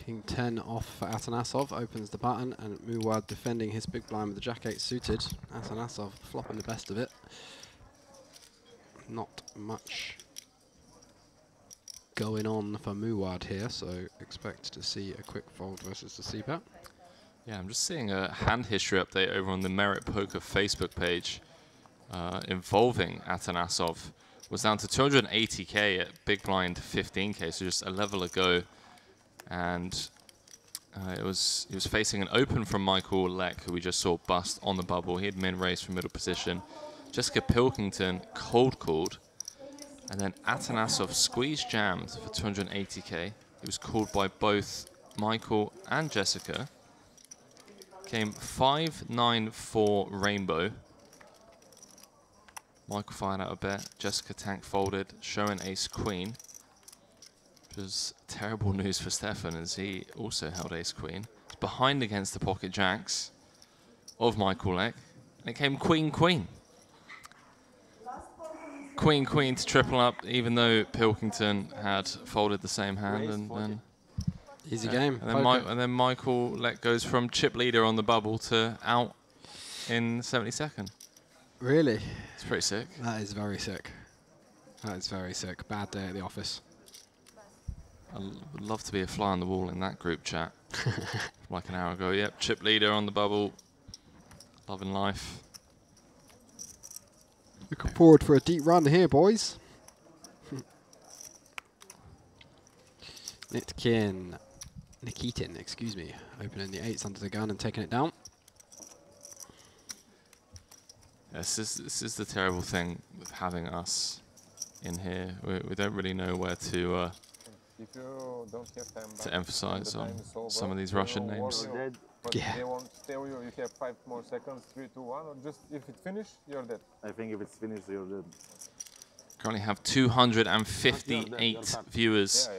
King 10 off for Atanasov, opens the button, and Muwad defending his big blind with the Jack 8 suited. Atanasov flopping the best of it. Not much going on for Muwad here, so expect to see a quick fold versus the C-bet. Yeah, I'm just seeing a hand history update over on the Merit Poker Facebook page involving Atanasov. Was down to 280k at big blind 15k, so just a level ago, and he was facing an open from Michael Leck, who we just saw bust on the bubble. He had min raised from middle position. Jessica Pilkington cold called, and then Atanasov squeeze jammed for 280k. He was called by both Michael and Jessica. Came 5-9-4 rainbow. Michael fired out a bet. Jessica tank folded, showing ace queen. Which was terrible news for Stefan, as he also held ace queen. It's behind against the pocket jacks of Michael Leck. And it came queen queen. Queen queen to triple up, even though Pilkington had folded the same hand, and then easy game. And then Michael Leck goes from chip leader on the bubble to out in 72nd. Really? It's pretty sick. That is very sick. That is very sick. Bad day at the office. I would love to be a fly on the wall in that group chat. Like an hour ago. Yep, chip leader on the bubble. Loving life. Looking forward for a deep run here, boys. Nikitin, excuse me, opening the 8s under the gun and taking it down. This is the terrible thing with having us in here. We don't really know where to if you don't have time emphasize on some of these Russian names. But yeah. They won't tell you have 5 more seconds, 3, 2, 1, or just if it's finished, you're dead. I think if it's finished, you're dead. Currently have 258 viewers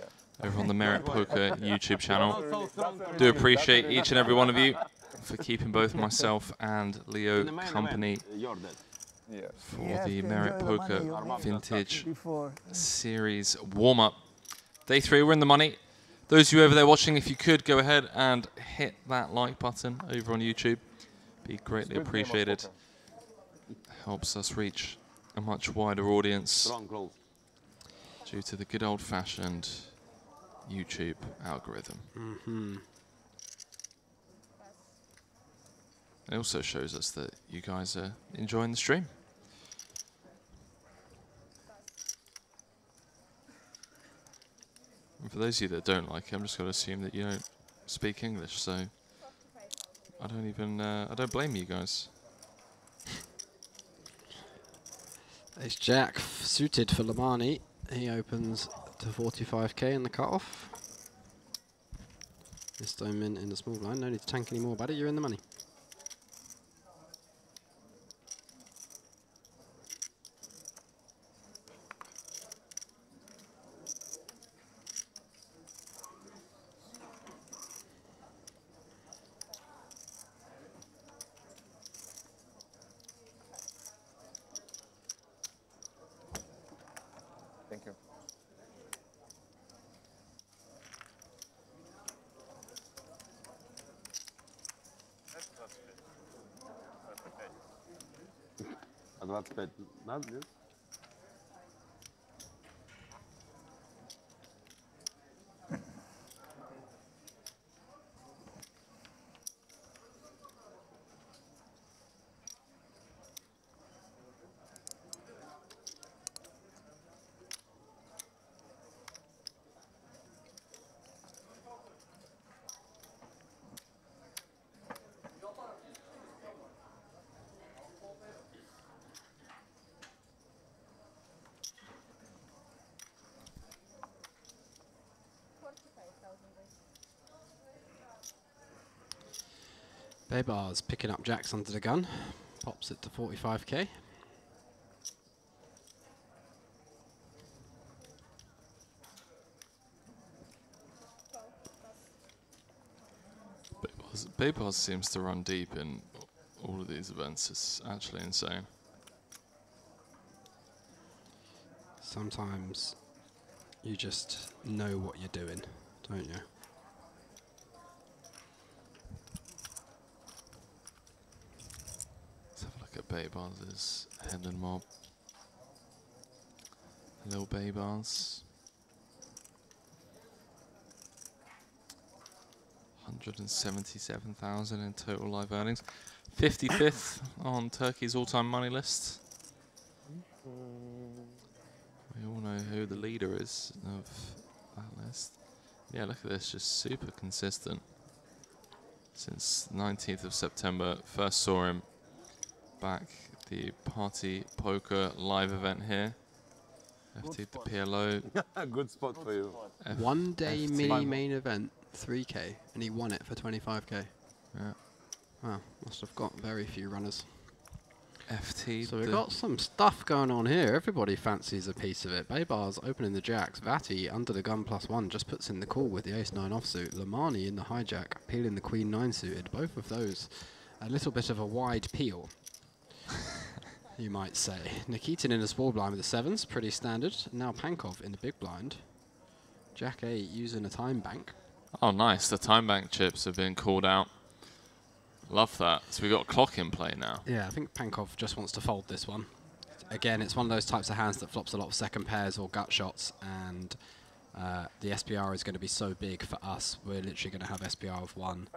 over on the Merit Poker YouTube channel. Do appreciate each and every one of you for keeping both myself and Leo company for the Merit Poker Vintage Series warm-up. Day 3, we're in the money. Those of you over there watching, if you could, go ahead and hit that like button over on YouTube. Be greatly appreciated. Helps us reach a much wider audience due to the good old-fashioned YouTube algorithm. It also shows us that you guys are enjoying the stream. And for those of you that don't like it, I'm just going to assume that you don't speak English, so I don't blame you guys. Ace Jack suited for Lamani. He opens to 45k in the cutoff. This stone mint in the small blind. No need to tank anymore, buddy. You're in the money. Thank you. А 25 надо, нет? Baybar's picking up jacks under the gun. Pops it to 45k. Baybar seems to run deep in all of these events. It's actually insane. Sometimes you just know what you're doing, don't you? Baybars' Hendon mob. Little Baybars. 177,000 in total live earnings. 55th on Turkey's all-time money list. We all know who the leader is of that list. Yeah, look at this, just super consistent. Since 19th of September, first saw him back at the Party Poker live event here. FT the PLO. Good spot for you. One day mini main event, 3K, and he won it for 25K. Yeah. Wow, must have got very few runners. FT. So we've got some stuff going on here. Everybody fancies a piece of it. Baybars opening the jacks. Vati under the gun +1 just puts in the call with the ace-9 offsuit. Lamani in the hijack, peeling the queen-9 suited. Both of those a little bit of a wide peel, you might say. Nikitin in the small blind with the 7s, pretty standard. Now Pankov in the big blind. Jack 8 using a time bank. Oh, nice. The time bank chips have been called out. Love that. So we got a clock in play now. Yeah, I think Pankov just wants to fold this one. Again, it's one of those types of hands that flops a lot of second pairs or gut shots, and the SPR is going to be so big for us. We're literally going to have SPR of 1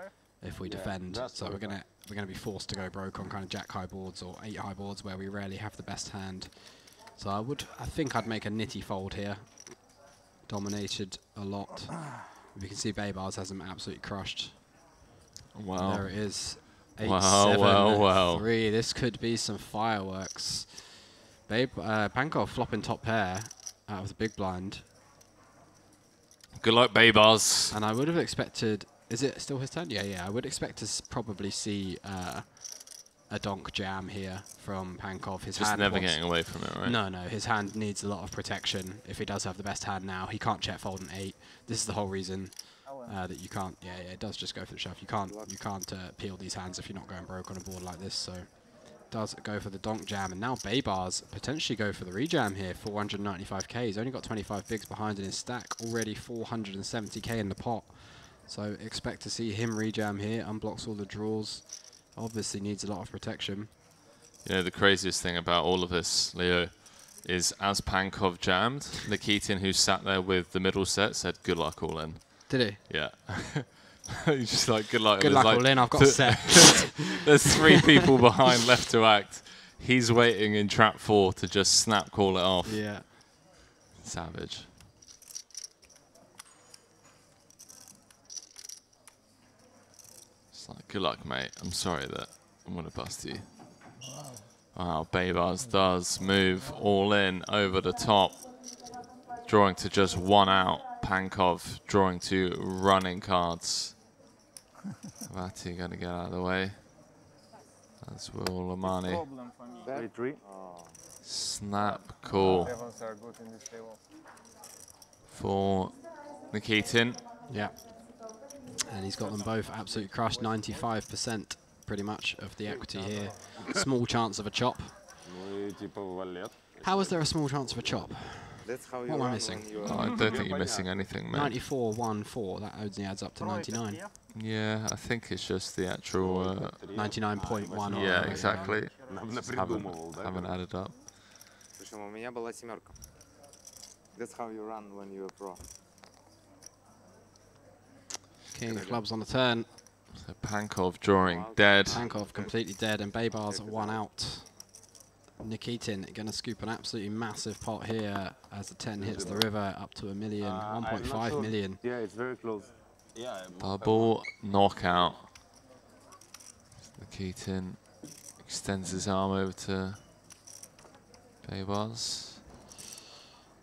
if we defend. So we're going to be forced to go broke on kind of jack high boards or 8 high boards where we rarely have the best hand. So I think I'd make a nitty fold here. Dominated a lot. You can see Baybars has him absolutely crushed. Wow. There it is. 8, Wow, 7, wow. 3. This could be some fireworks. Pankov flopping top pair out of the big blind. Good luck, Baybars. And I would have expected... Is it still his turn? Yeah. I would expect to probably see a donk jam here from Pankov. His Just hand never getting away from it, right? No. His hand needs a lot of protection. If he does have the best hand now, he can't check fold an 8. This is the whole reason that you can't. Yeah, it does just go for the shove. You can't peel these hands if you're not going broke on a board like this. So does go for the donk jam, and now Baybars potentially go for the rejam here. 495k. He's only got 25 bigs behind in his stack. Already 470k in the pot. So expect to see him rejam here. Unblocks all the draws. Obviously needs a lot of protection. You know, the craziest thing about all of this, Leo, is as Pankov jammed, Nikitin, who sat there with the middle set, said, "Good luck all in." Did he? Yeah. He's just like, good luck. Good luck all in, I've got a set. There's 3 people behind left to act. He's waiting in trap 4 to just snap call it off. Yeah. Savage. It's like, good luck, mate. I'm sorry that I'm going to bust you. Wow, Baybars does move all in over the top. Drawing to just 1 out. Pankov drawing to running cards. Vati going to get out of the way. That's Will Lamani. 3-3. Snap call Evans are good in this table. for Nikitin. Yeah. And he's got them both absolutely crushed. 95% pretty much of the equity here. Small chance of a chop. How is there a small chance of a chop? That's how what you am I run missing? when you Oh, I don't think you're missing anything, mate. 94.14. That only adds up to 99. Yeah, I think it's just the actual... 99.1. Yeah, exactly. Haven't added up. Причем у меня была 7. That's how you run when you're a pro. King of clubs on the turn. So Pankov drawing dead. Pankov completely dead, and Baybars 1 out. Nikitin going to scoop an absolutely massive pot here as the 10 hits the river up to $1 million, 1.5 million. Yeah, it's very close. Yeah. Double knockout. Nikitin extends his arm over to Baybars.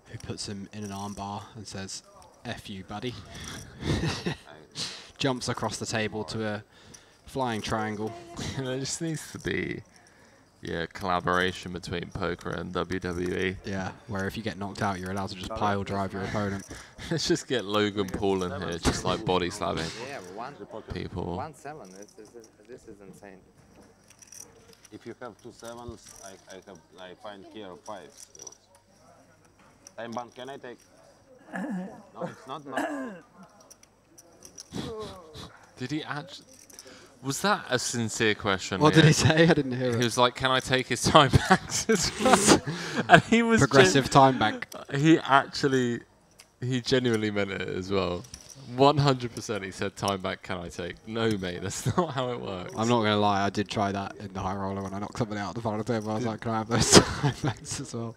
Who puts him in an armbar and says, "F you, buddy." Jumps across the table to a flying triangle. There just needs to be collaboration between poker and WWE. Yeah, where if you get knocked out, you're allowed to just pile drive your opponent. Let's just get Logan Paul in here, just like body slamming people. 1-7. This is insane. If you have 2 7s, I find here 5. So. Time ban, can I take? No, it's not. Did he actually? Was that a sincere question? What did he say? I didn't hear it. He was like, "Can I take his time banks as well?" And he was progressive time bank. He genuinely meant it as well. 100%. He said, "Time bank, can I take?" No, mate, that's not how it works. I'm not gonna lie. I did try that in the high roller when I knocked somebody out of the final table. I was like, "Can I have those time banks as well?"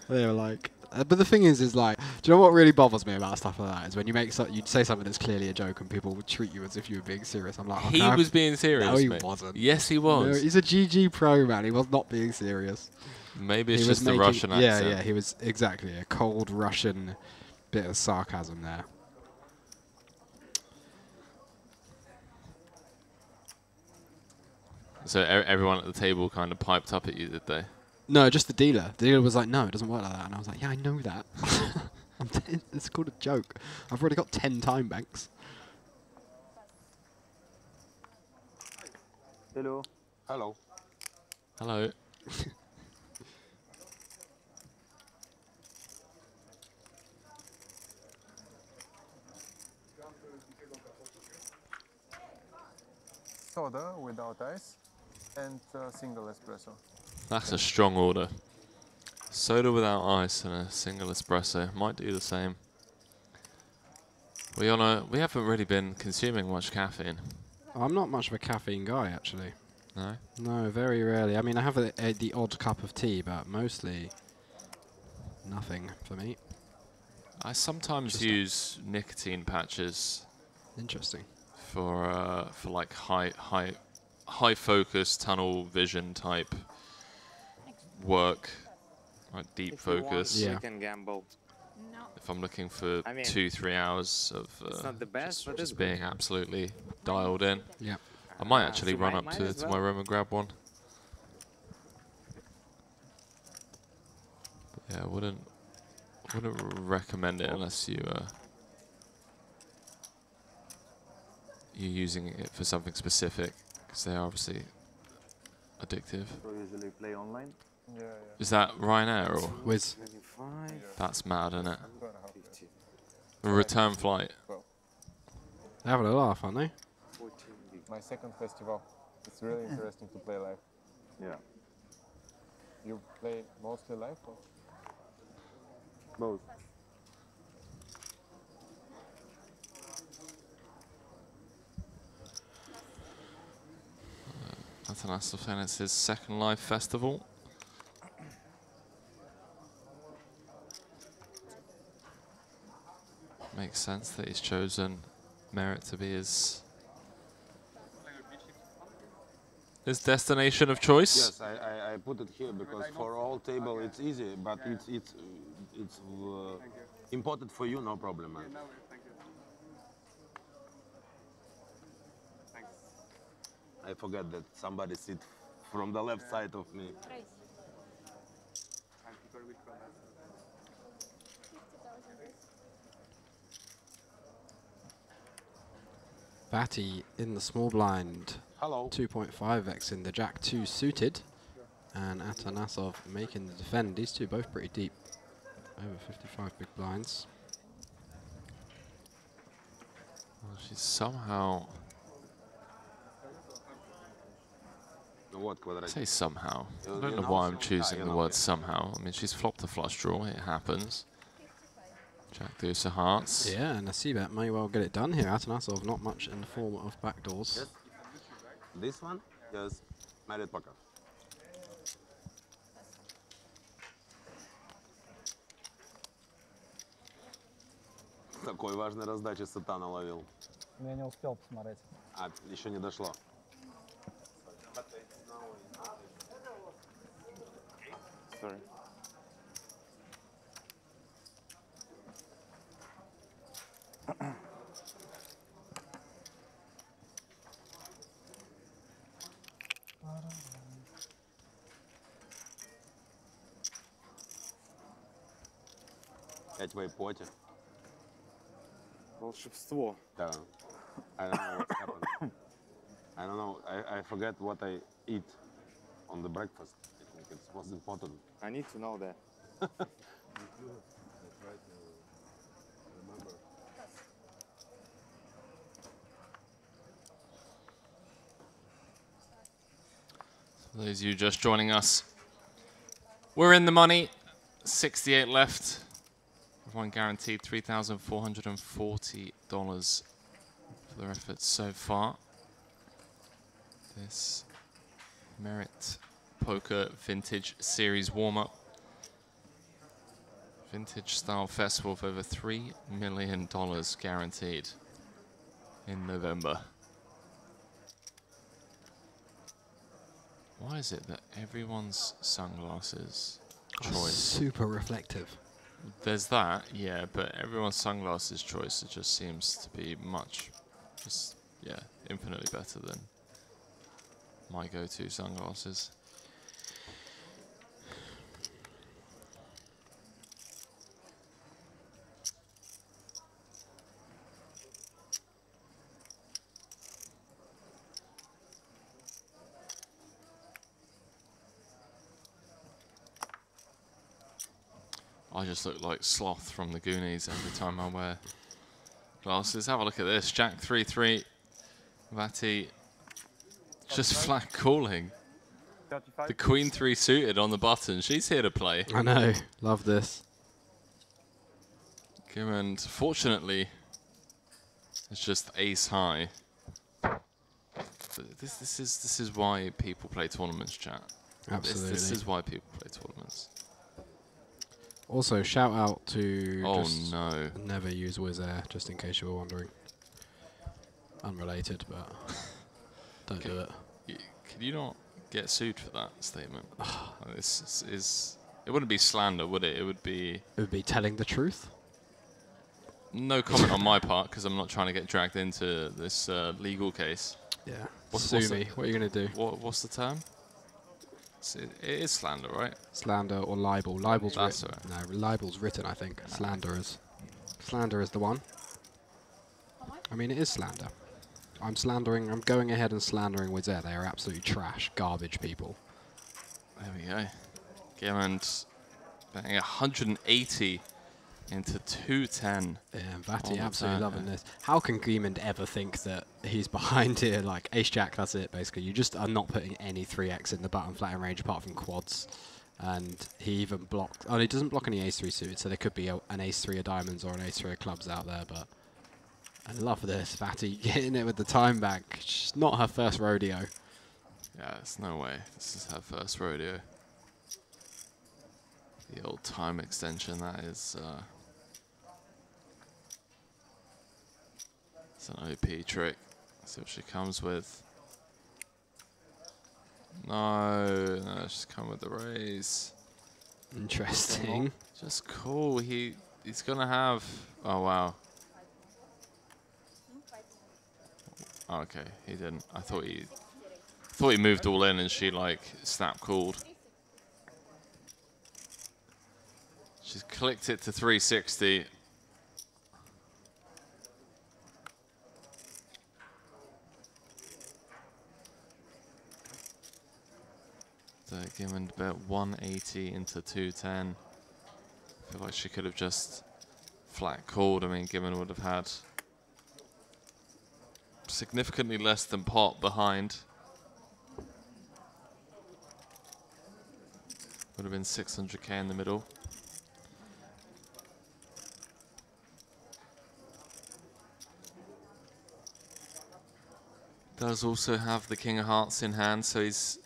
They were like. But the thing is like, do you know what really bothers me about stuff like that is when you you say something that's clearly a joke and people would treat you as if you were being serious. I'm like, he was being serious. No, he mate. wasn't. Yes, he was. No, he's a GG pro, man. He was not being serious. Maybe it's just the Russian accent. Yeah, he was exactly a cold Russian bit of sarcasm there. So everyone at the table kind of piped up at you, did they? No, just the dealer. The dealer was like, "No, it doesn't work like that." And I was like, "Yeah, I know that. It's called a joke. I've already got 10 time banks." Hello. Hello. Hello. Soda without ice and single espresso. That's a strong order. Soda without ice and a single espresso. Might do the same. We haven't really been consuming much caffeine. I'm not much of a caffeine guy, actually. No? No, very rarely. I mean, I have the odd cup of tea, but mostly nothing for me. I sometimes use nicotine patches. Interesting. For like high focus tunnel vision type work, like deep focus. You can gamble. If I'm looking for I mean, 2-3 hours of it's not the best, but just it's being absolutely dialed in. Yeah. I might actually so run might up to as my well. room and grab one. But yeah, I wouldn't recommend it unless you're using it for something specific, because they are obviously addictive. So usually play online? Yeah. Is that Ryanair or? Wizz. That's mad, isn't it? A return flight. They're having a laugh, aren't they? My second festival. It's really interesting to play live. Yeah. You play mostly live? Or? Both. Atanasov, and it's his second live festival. Makes sense that he's chosen Merit to be his destination of choice. Yes, I put it here because for all table it's easy, but it's important for you, no problem, man. I forget that somebody sit from the left side of me. Batty in the small blind. Hello. 2.5x in the Jack 2 suited. And Atanasov making the defend. These two both pretty deep. Over 55 big blinds. Well, she's somehow... I say somehow. I don't know why I'm choosing the word somehow. I mean, she's flopped a flush draw. It happens. Jack deuce of hearts. Yeah, and Nasibet may well get it done here. Atanasov not much in the form of backdoors. Yes. This one? Yes. Merit poker. Такой важной раздачи Сатана ловил. Я не успел посмотреть. А, еще не дошло. Sorry. Опять в айпоте. Волшебство. Да. I don't know what happened. I don't know. I forget what I eat on the breakfast. I think it's most important. I need to know that. For those of you just joining us, we're in the money. 68 left. Everyone guaranteed $3,440 for their efforts so far. This Merit Poker Vintage Series warm-up. Vintage style festival of over $3 million guaranteed in November. Why is it that everyone's sunglasses choice? Super reflective. There's that, yeah, but everyone's sunglasses choice, it just seems to be infinitely better than my go-to sunglasses. I just look like Sloth from the Goonies every time I wear glasses. Have a look at this. Jack 3-3. Vati just flat calling. The Queen 3 suited on the button. She's here to play. I know. Love this. And fortunately, it's just ace high. But this is why people play tournaments, chat. Absolutely. This is why people play tournaments. Also, shout out to just never use Wizz Air, just in case you were wondering. Unrelated, but don't do it. Can you not get sued for that statement? This is. It wouldn't be slander, would it? It would be. It would be telling the truth. No comment on my part, because I'm not trying to get dragged into this legal case. Yeah. Sue me. What are you going to do? What's the term? It is slander, right? Slander or libel. Libel's That's written. No, libel's written, I think. Slander is. Slander is the one. I mean, it is slander. I'm going ahead and slandering Wizz Air. They are absolutely trash, garbage people. There we go. Gilmand betting 180 into 210. Yeah, and Vati absolutely loving this. How can Grimond ever think that he's behind here? Like, ace-jack, that's it, basically. You just are not putting any 3x in the button flatting range apart from quads. And he even blocked... Oh, he doesn't block any ace-3 suited, so there could be an ace-3 of diamonds or an ace-3 of clubs out there, but... I love this. Vati getting it with the time back. It's not her first rodeo. Yeah, there's no way. This is her first rodeo. The old time extension, that is... It's an OP trick. Let's see what she comes with. No, she's come with the raise. Interesting. Just cool. He's gonna have. Oh wow. Okay, he didn't. I thought he moved all in and she like snap called. She's clicked it to 360. Given about 180 into 210. I feel like she could have just flat called. I mean, Given would have had significantly less than pot behind. Would have been 600k in the middle. Does also have the King of Hearts in hand, so he's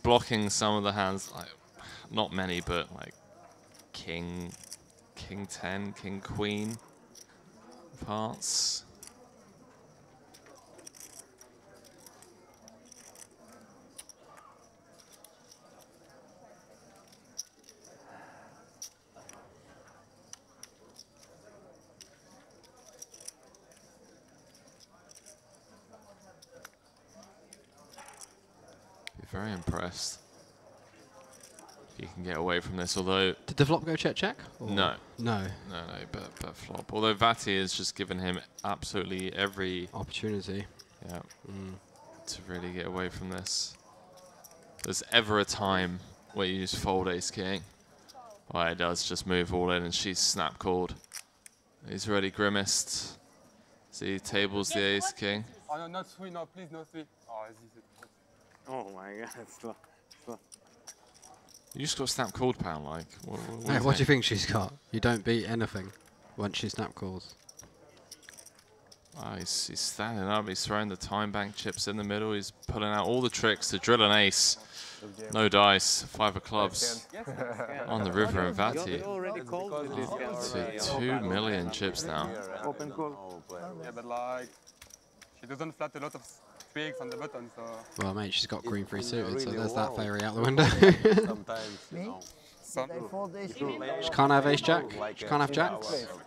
blocking some of the hands, like not many, but like King 10, King Queen of Hearts. Very impressed. You can get away from this, although... Did the flop go check? No. No. No, but flop. Although Vati has just given him absolutely every... opportunity. Yeah. To really get away from this. If there's ever a time where you just fold ace-king, well, it does just move all in and she's snap called. He's already grimaced. See, tables the ace-king. Oh, no, not three, no, please, no three. Oh, this is Oh my god, slow. You just got snap called, pal. Like, What do you think she's got? You don't beat anything once she snap calls. Oh, he's standing up. He's throwing the time bank chips in the middle. He's pulling out all the tricks to drill an ace. No dice. 5 of clubs on the river in Vati. To 2 million chips now. Open call. Yeah, but like, she doesn't flat a lot of tweaks on the button, so. Well, mate, she's got green free suited, so there's that fairy out the window. Sometimes, you know. She can't have ace jack. She can't have jack.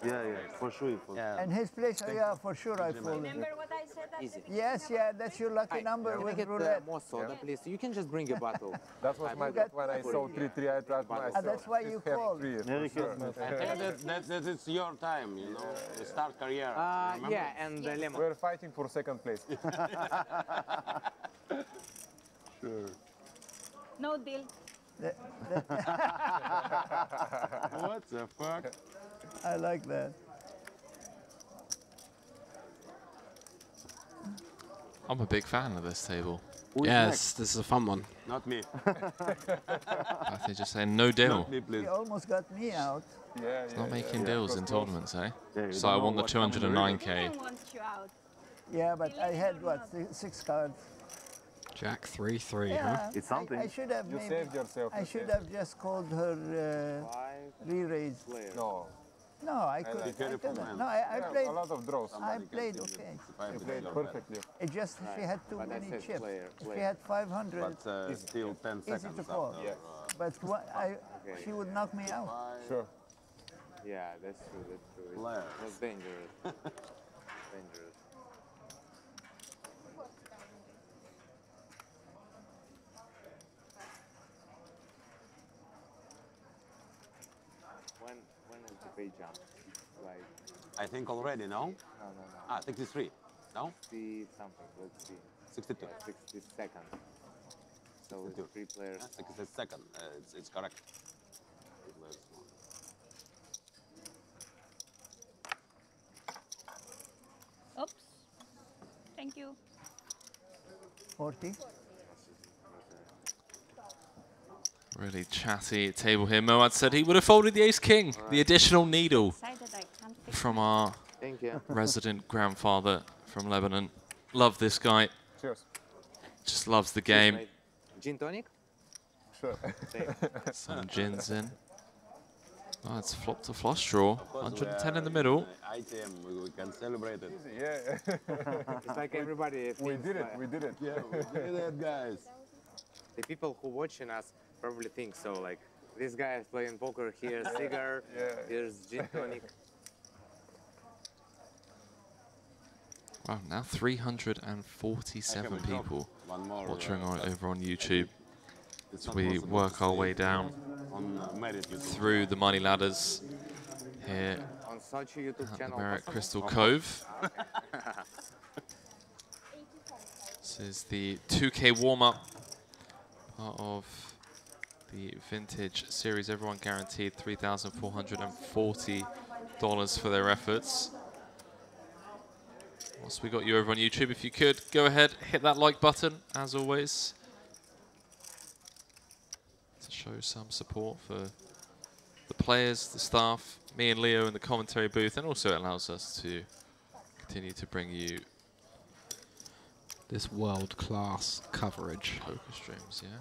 Yeah, for sure. And his place, yeah, for sure I folded. Remember what I said? Easy. Yes, yeah, that's your lucky number Can I with get roulette. more soda, please? You can just bring a bottle. That was my bet when I saw 3-3. I tried myself. That's why you called. I think that it's your time, you know, to start career. Yeah, and lemon. We're fighting for second place. Sure. No deal. What the fuck? I like that. I'm a big fan of this table. Yes, this is a fun one. Not me. I think just saying no deal. Not me, please. You almost got me out. It's not making deals in tournaments, eh? Yeah, So I won the 209k. Yeah, but I had what, 6 cards. Jack 3-3, Yeah, huh? It's something. I should have You maybe, saved yourself. I should have just called her re-raise. No. No, I could. Be careful, man. No, I played. A lot of draws. I played okay. You played perfectly. It just she had too But I many said chips. player, If she had 500, But still 10 easy seconds to call. after. But she would knock me out. Sure. Yeah, that's true, that's true. Player. It was dangerous. Dangerous. When is the pay jump? Like, I think already, no? no. Ah, 63. No? 60 something, let's see. 62. 60 seconds. So it's 3 players. 60 second. It's correct. Oops. Thank you. 40. Really chatty table here. Moad said he would have folded the ace-king. The additional needle from our Thank you. resident grandfather from Lebanon. Love this guy. Cheers. Just loves the game. Gin tonic? Sure. Some gins in. Oh, it's flopped a flush draw. 110 in the middle. ITM, we can celebrate it. Yeah. It's like everybody We thinks did it. like- We did it. Yeah, we did it, guys. The people who watching us probably think so, like, this guy is playing poker, here's cigar, here's gin tonic. Wow, now 347 people One more, watching over on YouTube. It's As not we possible work to our see way it down on Merit YouTube. through the money ladders here On such a YouTube at the channel. Merit possible? Crystal Cove. This is the 2K warm-up, part of the Vintage Series. Everyone guaranteed $3,440 for their efforts. Whilst we got you over on YouTube, if you could, go ahead, hit that like button, as always, to show some support for the players, the staff, me and Leo in the commentary booth, and also it allows us to continue to bring you This world-class coverage. poker streams, yeah.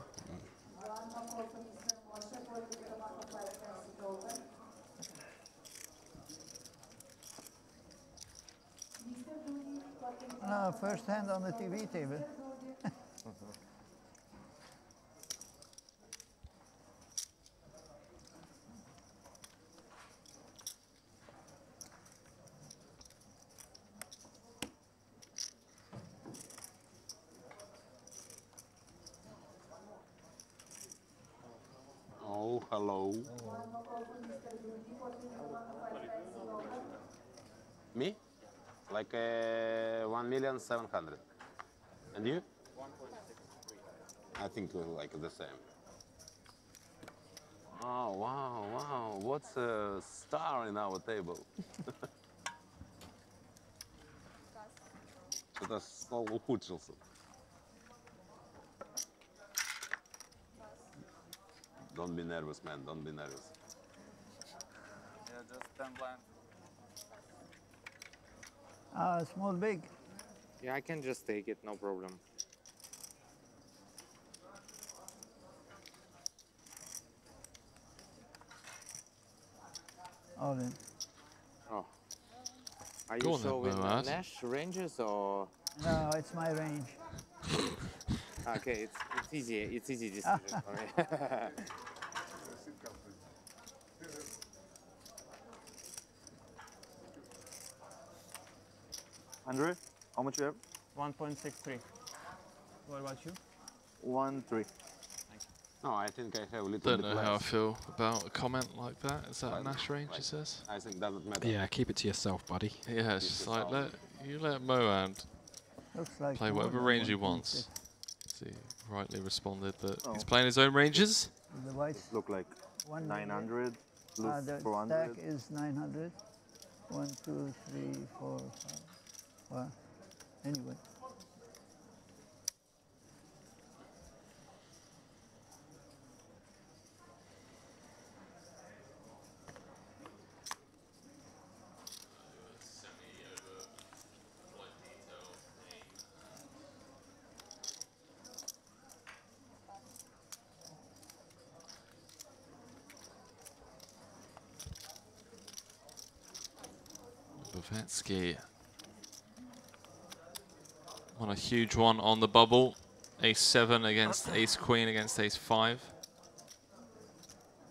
First hand on the TV table. Oh, hello. Me? Like 1,700,000. And you? 1.63. I think we're like the same. Oh, wow, wow. What's a star in our table? Что-то стол ухудшился. Don't be nervous, man. Don't be nervous. Yeah, just 10 blind. Small big. Yeah, I can just take it, no problem. All in. Oh. Are Go you on then, showing Moad. Nash ranges or? No, it's my range. Okay, it's easy. It's easy decision for me. Andre, how much you have? 1.63. What about you? 1-3. No, I think I have a little Don't bit know how I less. feel about a comment like that. Is that a Well, Nash range, like, it says? I think doesn't matter. Yeah, keep it to yourself, buddy. Yeah, it's just like, let Moad Looks like play more whatever than range he 1.6. wants. He rightly responded that Oh. he's playing his own ranges. The whites. Look like 900, blue The 400. stack is 900. 1, 2, 3, 4, 5. Well, anyway. Bovetsky won a huge one on the bubble. Ace-7 against Ace-Queen against Ace-5.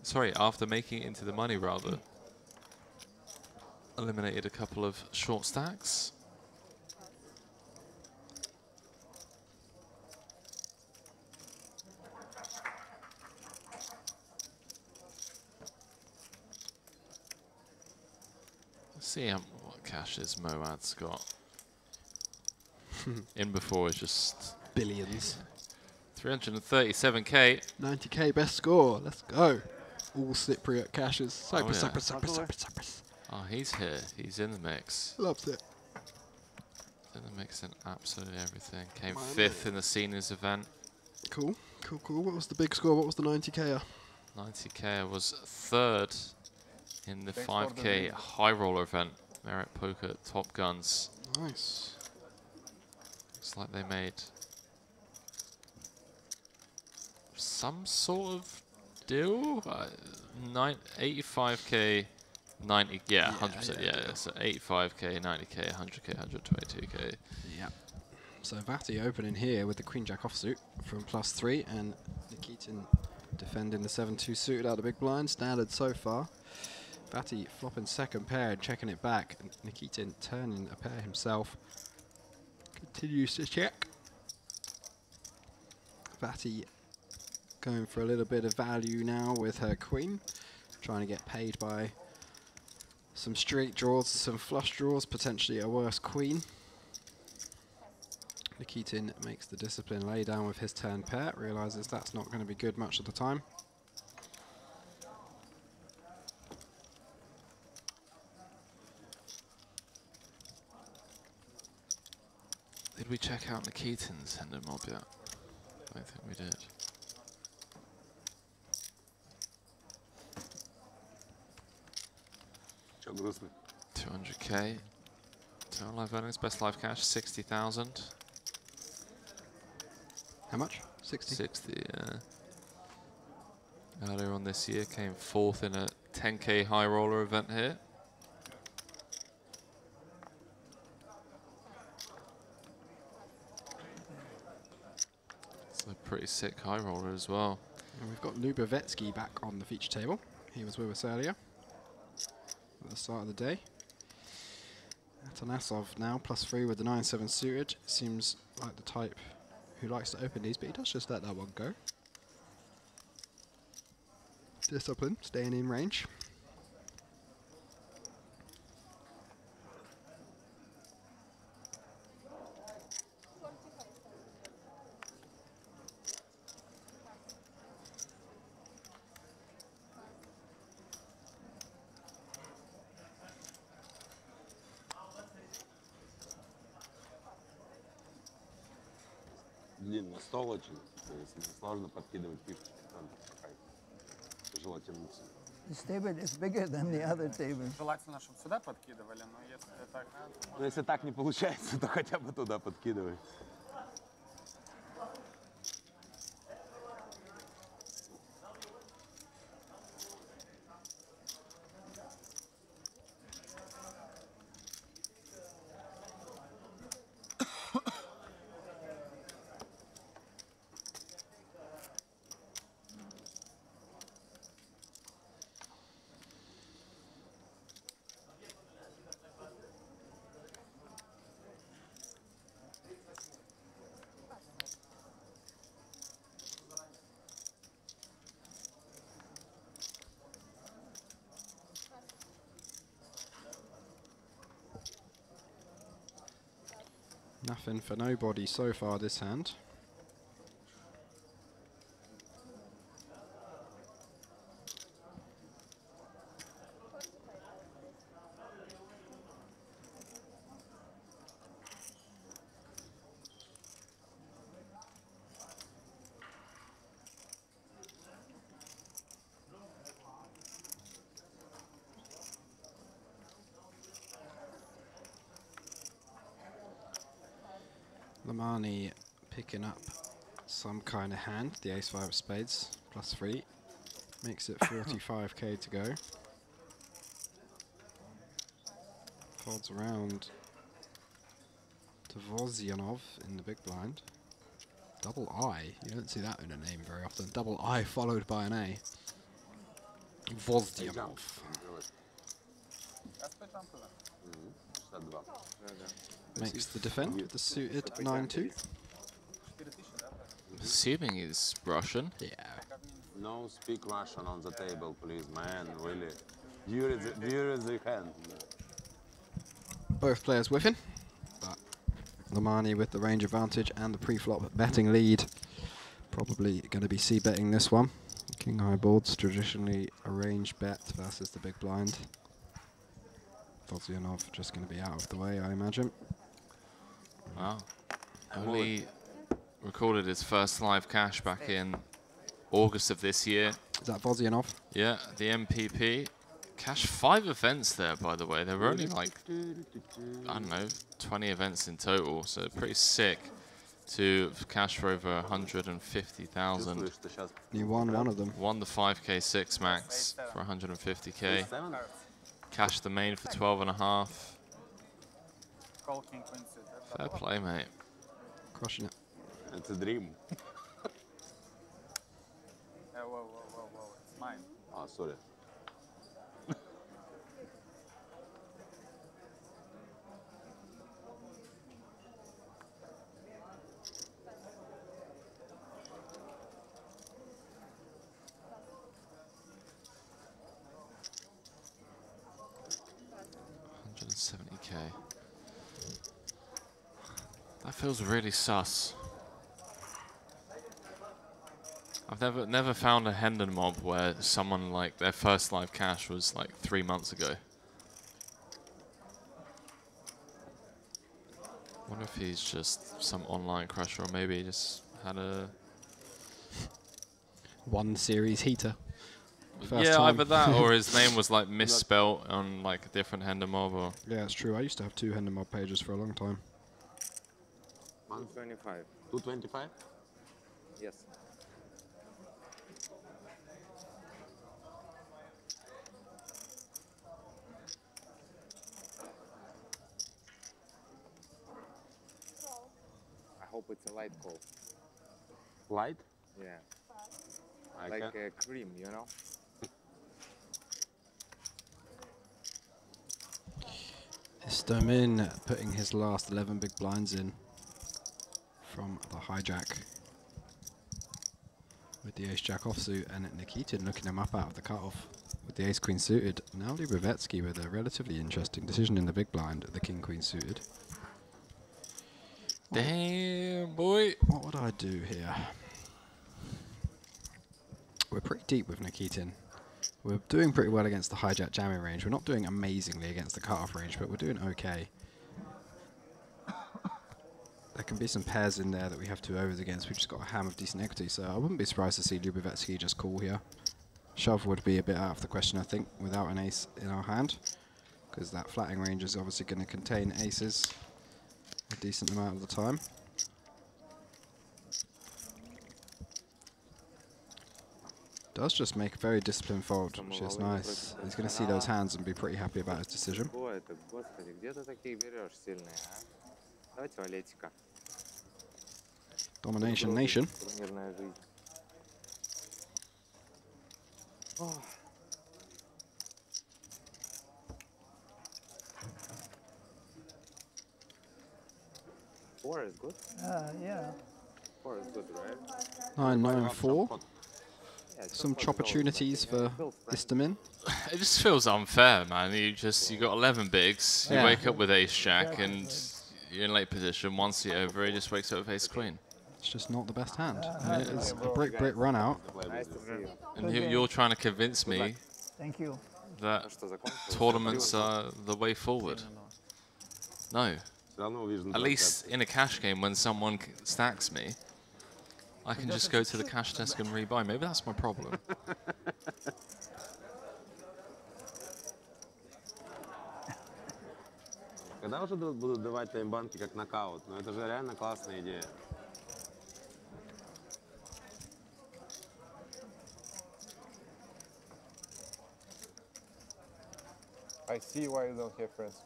Sorry, after making it into the money, rather. Eliminated a couple of short stacks. Let's see what cashes Moad's got. In before is just Billions. 337k. 90k best score. Let's go. All Cypriot caches. Cyprus, yeah. Cyprus, Cyprus, Cyprus, Cyprus. Oh, he's here. He's in the mix. Loves it. In the mix in absolutely everything. Came My 5th in the seniors event. Cool, cool, cool. What was the big score? What was the 90k? 90k was 3rd in the Thanks for 5k the lead. high roller event. Merit Poker Top Guns. Nice. Looks like they made some sort of deal. 85k, 90. Yeah, 100%. Yeah, so 85k, 90k, 100k, 122k. Yeah. So Vati opening here with the Queen Jack offsuit from +3, and Nikitin defending the 7-2 suited out the big blind. Standard so far. Vati flopping second pair and checking it back. And Nikitin turning a pair himself. Continues to check. Vati going for a little bit of value now with her queen. Trying to get paid by some straight draws, some flush draws, potentially a worse queen. Nikitin makes the discipline lay down with his turn pair, realizes that's not going to be good much of the time. Did we check out Nikitin's Ender Mob yet? I don't think we did. Чё грустно? 200k. Total live earnings, best live cash, 60,000. How much? 60? 60, yeah. Earlier on this year, came 4th in a 10k high roller event here. It's a pretty sick high roller as well. And we've got Lubovetsky back on the feature table. He was with us earlier at the start of the day. Atanasov now +3 with the 9-7 suited. Seems like the type who likes to open these, but he does just let that one go. Discipline, staying in range. Длинный стол очень, то есть сложно подкидывать фишки. желательно. This table is bigger than the other table. Желательно, чтобы сюда подкидывали, но если так... Но если так не получается, то хотя бы туда подкидывай. Nothing for nobody so far this hand. Lamani picking up some kind of hand, the ace-5 of spades, +3, makes it 45k to go. Folds around to Vozyanov in the big blind. Double I, you don't see that in a name very often. Double I followed by an A. Vozyanov. Makes the defend with the suited 9-2. Assuming he's Russian. Yeah. No speak Russian on the table, please, man. Really. During the hand. Both players whiffing, but Lamani with the range advantage and the pre-flop betting lead. Probably going to be c-betting this one. King high boards, traditionally a range bet versus the big blind. Vozyanov just going to be out of the way, I imagine. Wow. Only recorded his first live cash back in August of this year. Is that Vozyanov? Yeah, the MPP. Cash 5 events there, by the way. There were only like, I don't know, 20 events in total, so pretty sick to cash for over 150,000. You won one of them. Won the 5k 6 max for 150k. Cashed the main for 12.5. Call king queen suit. Fair play, mate. Crushing it. It's a dream. Whoa, it's mine. Oh, sorry. $170k. That feels really sus. I've never found a Hendon mob where someone like their first live cash was like 3 months ago. Wonder if he's just some online crusher, or maybe he just had a one series heater. First yeah, time. either that or his name was like misspelt on like a different Hendon mob. Or yeah, it's true. I used to have 2 Hendon mob pages for a long time. 125. 225? Yes. I hope it's a light call. Light? Yeah. I Like can. a cream, you know? Istomin putting his last 11 big blinds in from the hijack with the ace-jack offsuit, and Nikitin looking him up out of the cutoff with the ace-queen suited. Now Lubovetsky with a relatively interesting decision in the big blind at the king-queen suited. damn, boy. What would I do here? We're pretty deep with Nikitin. We're doing pretty well against the hijack jamming range. We're not doing amazingly against the cutoff range, but we're doing okay. There can be some pairs in there that we have 2 overs against. We've just got a ham of decent equity, so I wouldn't be surprised to see Lubovetsky just call here. Shove would be a bit out of the question, I think, without an ace in our hand, because that flatting range is obviously going to contain aces a decent amount of the time. Does just make a very disciplined fold, which is nice. He's going to see those hands and be pretty happy about his decision. Domination Nation. Four is good. Yeah. 4 is good, right? 9-9-4. Some opportunities for Istomin. It just feels unfair, man. You got 11 bigs. You Yeah. wake up with ace jack, and you're in late position. One seat over, he just wakes up with ace queen. It's just not the best hand. And it is a brick run out. And you're trying to convince me Thank you. that tournaments are the way forward. No. At least in a cash game, when someone stacks me, I can just go to the cash desk and rebuy. Maybe that's my problem. Когда уже будут давать таймбанки как нокаут? Ну это же реально классная идея. I see why you don't have friends.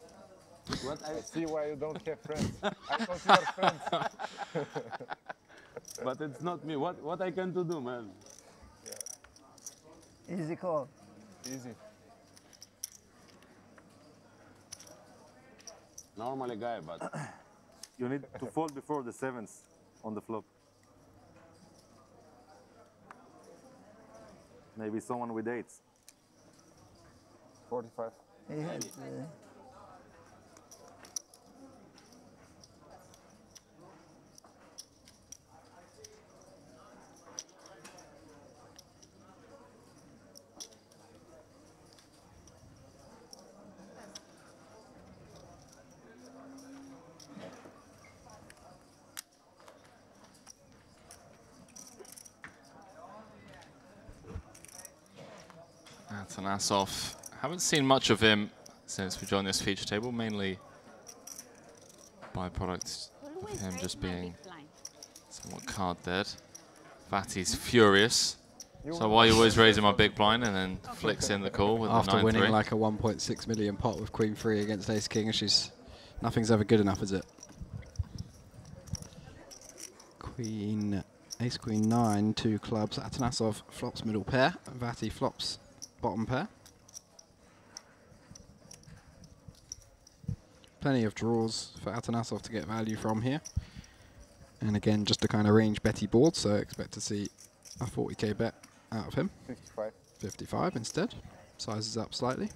What? I see why you don't have friends. I thought you were friends. But it's not me. What I can do, man? Easy call. Easy. Normally guy, but You need to fold before the sevens on the flop. Maybe someone with eights. 45. He had, Atanasov. Haven't seen much of him since we joined this feature table, mainly byproduct of him just being somewhat card dead. Vatty's furious. So why are you always raising my big blind, and then flicks in the call with After the 9-3. winning like a 1.6 million pot with Queen 3 against Ace King, nothing's ever good enough, is it? Ace Queen 9, 2 clubs. Atanasov flops middle pair. Vatty flops bottom pair. Plenty of draws for Atanasov to get value from here. And again, just a kind of range betty board, so expect to see a 40k bet out of him. 55. 55 instead. Sizes up slightly.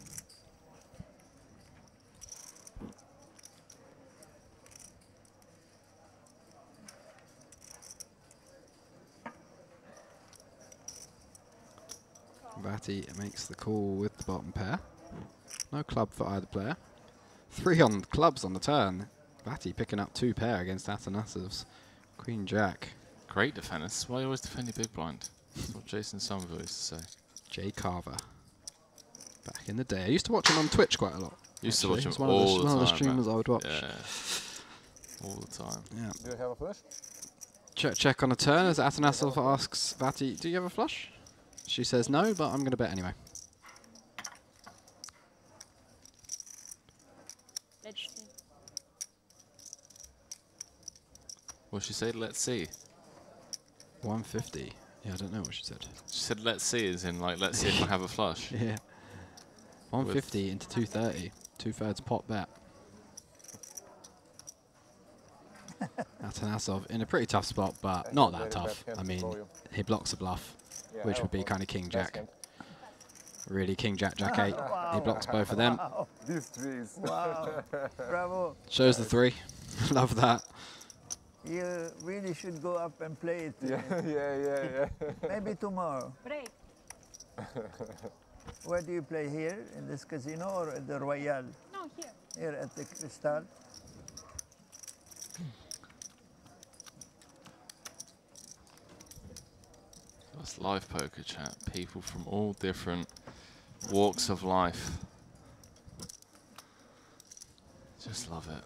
Vatty makes the call with the bottom pair. No club for either player. 3 on clubs on the turn. Vatty picking up 2 pair against Atanasov's Queen Jack. Great defenders. Why you always defend your big blind? That's what Jason Somerville used to say. Jay Carver. Back in the day. I used to watch him on Twitch quite a lot. Used to watch him He's all the time. one of the streamers I would watch. Yeah. All the time. Yeah. Do you have a flush? Check on a turn as Atanasov asks Vatty, do you have a flush? She says no, but I'm going to bet anyway. Let's see. What she said, let's see. 150. Yeah, I don't know what she said. She said, let's see, as in, like, let's see if I have a flush. Yeah. 150 into 230. 2/3 pot bet. Atanasov in a pretty tough spot, but not that tough. I mean, he blocks a bluff, which would be kind of King Jack. Really, King Jack, Jack 8. He blocks both of them. These trees. Wow. Bravo. Shows the 3. Love that. You really should go up and play it. Yeah. Maybe tomorrow. Break. Where do you play here? In this casino or at the Royal? No, here. Here at the Cristal? That's live poker chat. People from all different walks of life. Just love it.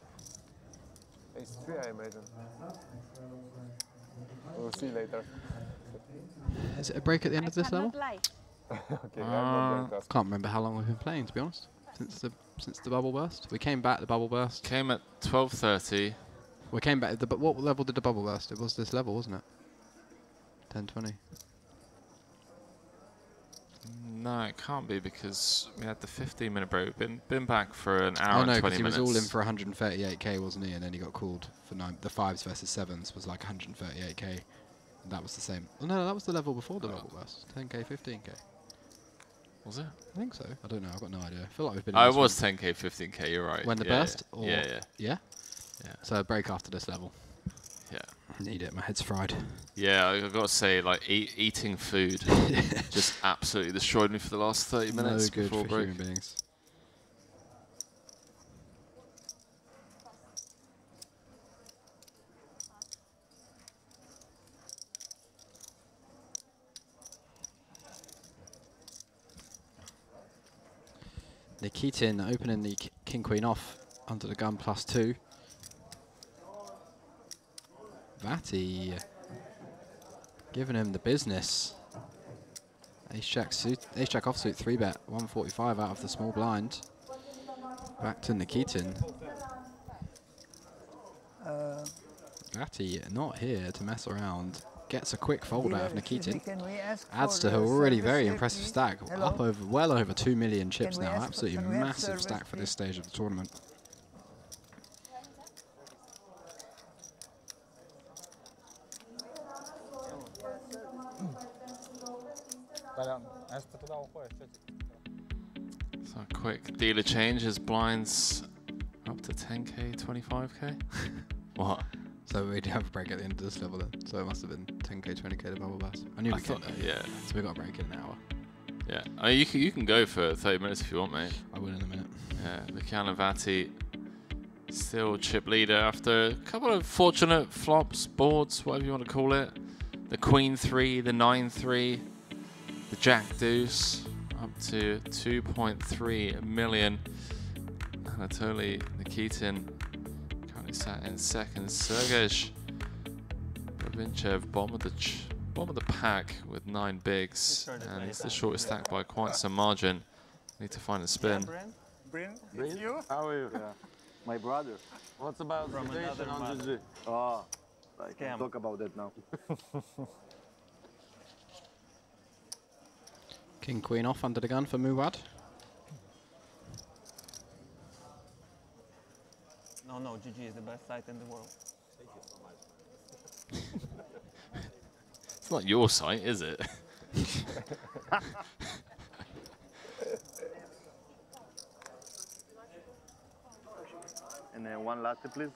Ace 3, I imagine. We'll see later. Is it a break at the end of this level? Okay, I'm not Can't remember how long we've been playing, to be honest. Since the bubble burst. We came back. The bubble burst came at 12:30. We came back. But what level did the bubble burst? It was this level, wasn't it? 10:20. No, it can't be because we had the 15-minute break. We've been back for an hour Oh no, and 20 because he minutes. was all in for 138k, wasn't he? And then he got called for the 5s versus 7s was like 138k. And that was the same. Oh, no, that was the level before the bubble burst. 10k, 15k. Was it? I think so. I don't know. I've got no idea. I feel like we've been. Oh, it was 10k, 15k. You're right. When the yeah, burst? Yeah. Or Yeah. Yeah. Yeah. So a break after this level. Yeah. I need it. My head's fried. Yeah, I've got to say, like eating food just absolutely destroyed me for the last 30 minutes No good before for break. human beings. Nikitin opening the King Queen off under the gun +2. Vati giving him the business. Ace jack offsuit 3-bet, 145 out of the small blind. Back to Nikitin. Vati not here to mess around. Gets a quick fold out of Nikitin. Adds to her already very impressive stack. Up over, well over 2 million chips now. Absolutely massive stack for this stage of the tournament. So quick dealer change as blinds up to 10k, 25k. What? So we have a break at the end of this level then. So it must have been 10k, 20k to bubble burst. I knew we could. Yeah. So we got a break in an hour. Yeah. I mean, you can go for 30 minutes if you want, mate. I will in a minute. Yeah. Mikhail Vati still chip leader after a couple of fortunate flops, boards, whatever you want to call it. The Queen 3, the 9-3, the Jack Deuce, up to 2.3 million. Anatoly Nikitin currently sat in second. Sergej Provinchev, bottom of the pack with 9 bigs, and he's the shortest stack by quite some margin. Need to find a spin. Bryn, it's you? How are you? Yeah. My brother. What's about From situation another on mother. GG? Oh, I can't talk about that now. King Queen off under the gun for Muwad. No, GG is the best site in the world. Thank you so much. It's not your site, is it? And then one latte, please.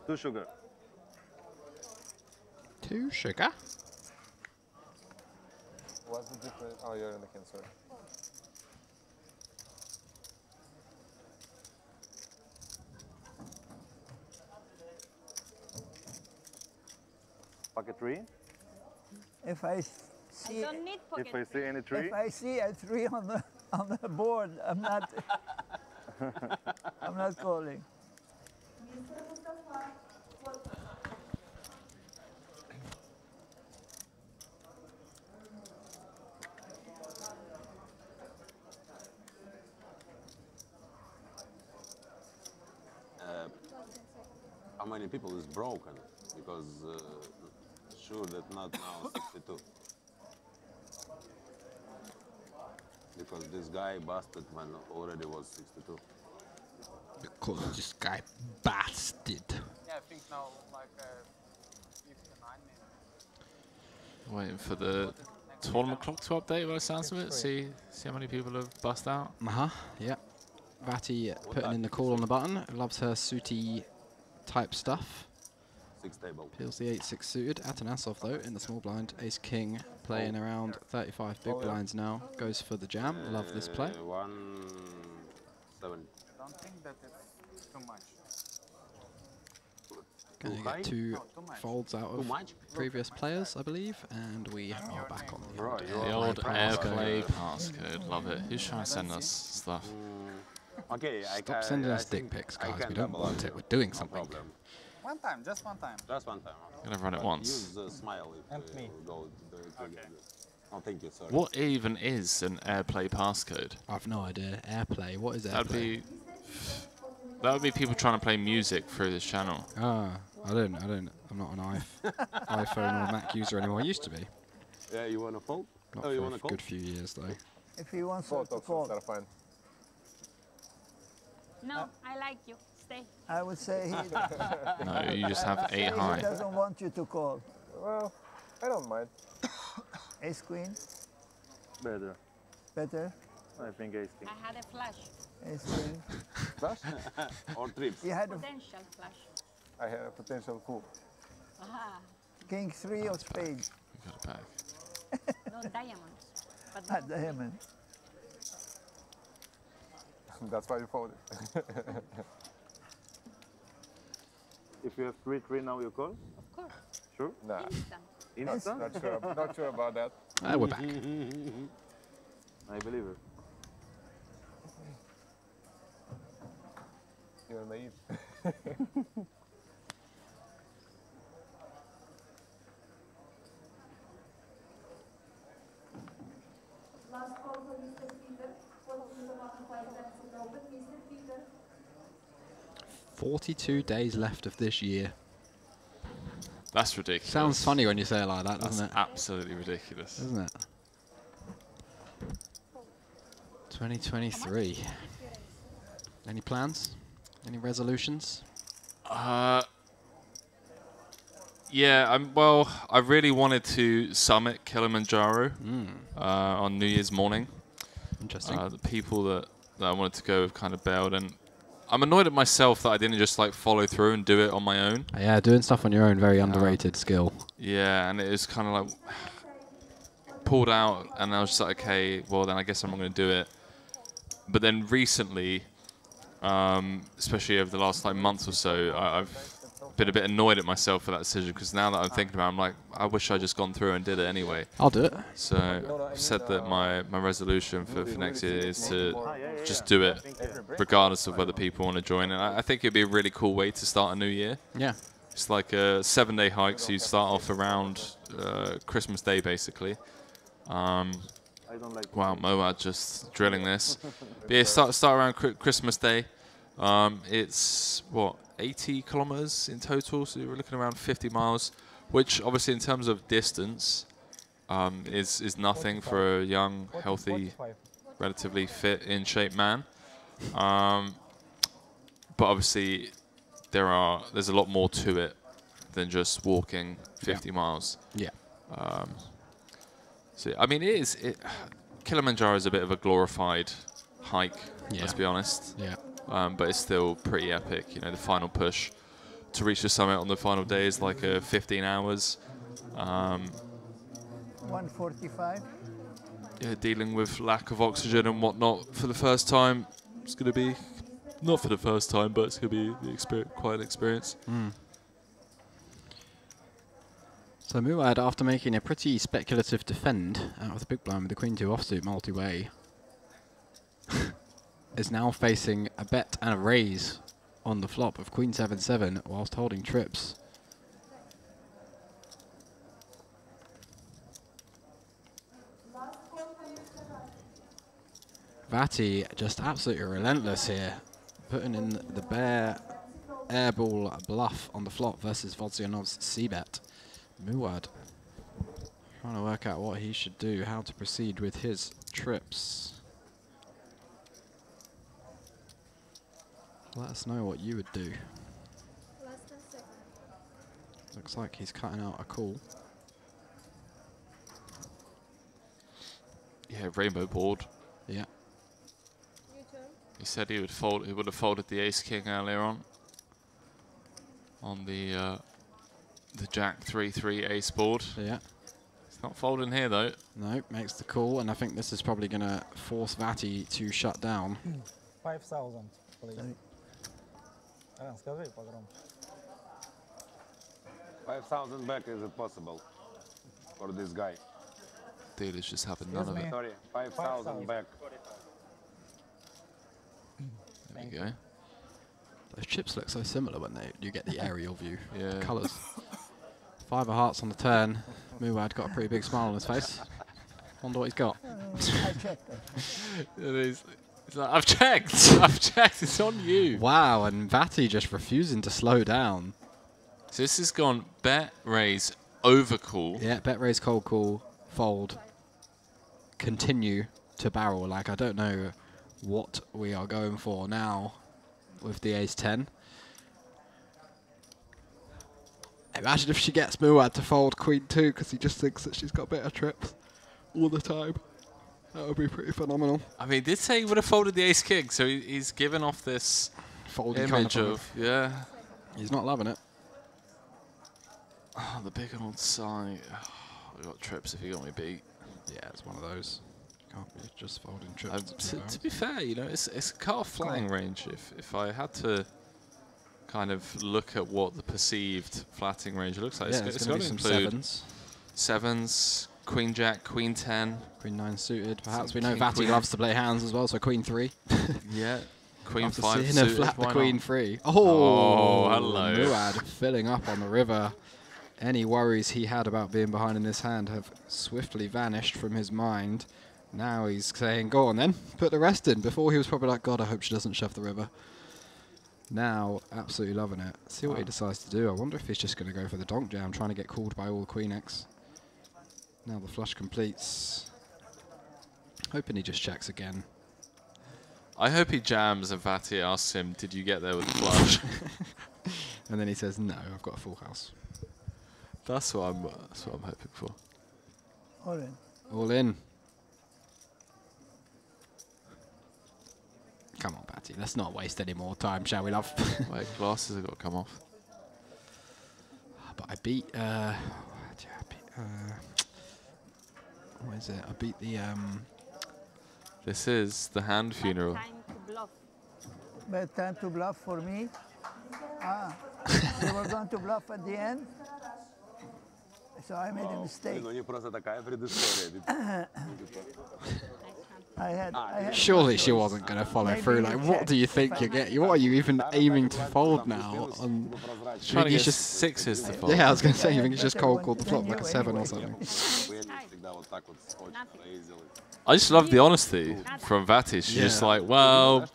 2 sugar. 2 sugar? What's the difference? Oh, you're in the can, sorry. Pocket 3. If I see, If I see any 3. if I see a 3 on the board, I'm not. I'm not calling. How many people is broken? Because sure that not now 62. Because this guy busted when already was 62. Because this guy busted. Yeah, I think now like 59 maybe. Waiting for the tournament clock to update by the sounds of it. See how many people have bust out. Yep. Vati putting in the call on the button. Loves her suity type stuff. 6 table. Peels the 8-6 suited. Atanasov though in the small blind. Ace King playing around 35 big blinds now. Goes for the jam. Love this play. 1-7. Don't think that it's too much. Gonna get two folds out of previous players, I believe, and we are back on The old airplay passcode. Love it. Who's trying to send us stuff? Okay, Stop sending us dick pics, guys. We don't want it. We're doing something. One time, just one time. Just one time. I'm gonna run it once. Use the smile if And me. go together. Oh, thank you, sorry. What even is an airplay passcode? I've no idea. Airplay. What is That'd airplay? be people trying to play music through this channel. Ah, I don't. I'm not an iPhone or Mac user anymore. I used to be. Yeah, you wanna fold? Not Oh, you for wanna a call? good few years though. If he wants her to call, No, I like you. Stay. I would say he. No, you just have I would say 8 high. He doesn't want you to call. Well, I don't mind. Ace queen, Better. better. I think ace king. I had a flash. Ace queen. Flush? Or trips? You had a Potential flash. I have a potential coup. Aha. king 3 of spades. We got it back. No diamonds. But Not no diamond. That's why you folded. If you have 3-3 now, you call? Of course. Sure? Nah, Instant? not sure about that. We're back. I believe it. You're naive. Last call for Mr. Peter. What is the one that's open, Mr. Peter? 42 days left of this year. That's ridiculous. Sounds funny when you say it like that, That's doesn't it? absolutely ridiculous. Isn't it? 2023. Any plans? Any resolutions? Yeah, well, I really wanted to summit Kilimanjaro on New Year's morning. Interesting. The people that I wanted to go have kind of bailed, and I'm annoyed at myself that I didn't just like follow through and do it on my own. Yeah, doing stuff on your own, very underrated skill. Yeah, and it was kind of like pulled out, and I was just like, okay, well then I guess I'm not going to do it. But then recently, especially over the last like month or so, I've been a bit annoyed at myself for that decision, because now that I'm thinking about it, I'm like, I wish I just gone through and did it anyway. I'll do it. So I've said that my resolution for next year is to just do it, regardless of whether people want to join. And I think it'd be a really cool way to start a new year. Yeah. It's like a 7-day hike, so you start off around Christmas Day, basically. Wow, Moad just drilling this. But yeah, start around Christmas Day. It's, what, 80 kilometers in total, so you're looking around 50 miles, which obviously in terms of distance is nothing for a young, healthy, relatively fit, in shape man. But obviously there's a lot more to it than just walking 50 miles. Yeah. So I mean, Kilimanjaro is a bit of a glorified hike, let's be honest. Yeah. But it's still pretty epic. You know, the final push to reach the summit on the final day is like 15 hours. 145. Yeah, dealing with lack of oxygen and whatnot for the first time. It's going to be, not for the first time, but it's going to be quite an experience. So Muad, after making a pretty speculative defend out of the big blind with the Queen 2 offsuit multi-way, is now facing a bet and a raise on the flop of Queen 7-7 whilst holding trips. Vati just absolutely relentless here, putting in the bare airball bluff on the flop versus Vodzianov's c-bet. Muad trying to work out what he should do, how to proceed with his trips. Let us know what you would do. Looks like he's cutting out a call. Yeah, rainbow board. Yeah. He said he would fold. He would have folded the ace king earlier on the jack 3-3 ace board. Yeah. It's not folding here though. No, makes the call, and I think this is probably going to force Vati to shut down. 5,000, please. Скажи погромче. 5,000 back is it possible for this guy? Dealer's just having none of it. Sorry, 5,000 back. There you go. Those chips look so similar when you get the aerial view. Yeah. Colours. 5 of hearts on the turn. Muad got a pretty big smile on his face. Wonder what he's got. I checked it. He's like, I've checked. I've checked. It's on you. Wow, and Vati just refusing to slow down. So this has gone bet, raise, overcall. Yeah, bet, raise, cold call, fold, continue to barrel. Like, I don't know what we are going for now with the ace-10. Imagine if she gets Muad to fold queen 2 because he just thinks that she's got better trips all the time. That would be pretty phenomenal. I mean, he did say he would have folded the ace king, so he's given off this Folding image kind of, yeah. He's not loving it. Oh, the big old side. Oh, we got trips if you got me beat. Yeah, it's one of those. Can't be just folding trips. To be fair, you know, it's a cut-off flatting range. If I had to kind of look at what the perceived flatting range looks like, Yeah, it's going got to to be some include sevens, queen jack, queen 10, queen 9 suited. Perhaps we some know king, Vati queen. loves to play hands as well, so queen 3. Yeah, queen After 5 seeing her suited, flat the why queen not? 3. Oh, hello. Muad filling up on the river. Any worries he had about being behind in this hand have swiftly vanished from his mind. Now he's saying, go on then, put the rest in. Before he was probably like, God, I hope she doesn't shove the river. Now, absolutely loving it. See what he decides to do. I wonder if he's just going to go for the donk jam, trying to get called by all the queen X. Now the flush completes. Hoping he just checks again. I hope he jams and Vati asks him, did you get there with the flush? And then he says, no, I've got a full house. That's what I'm hoping for. All in. All in. Come on, Patty. Let's not waste any more time, shall we, love? Wait, glasses have got to come off. But I beat. What is it? I beat the. This is the hand funeral. Bad time to bluff for me. Ah, they were going to bluff at the end. So I made a mistake. I had Surely she wasn't going to follow through. Like, what do you think you're getting? What are you even aiming to fold now? Trying to get just sixes to fold. Yeah, I was going to say, you think it's just cold called the flop like a 7 or something? I just love the honesty from Vati. She's just Yeah. like, well,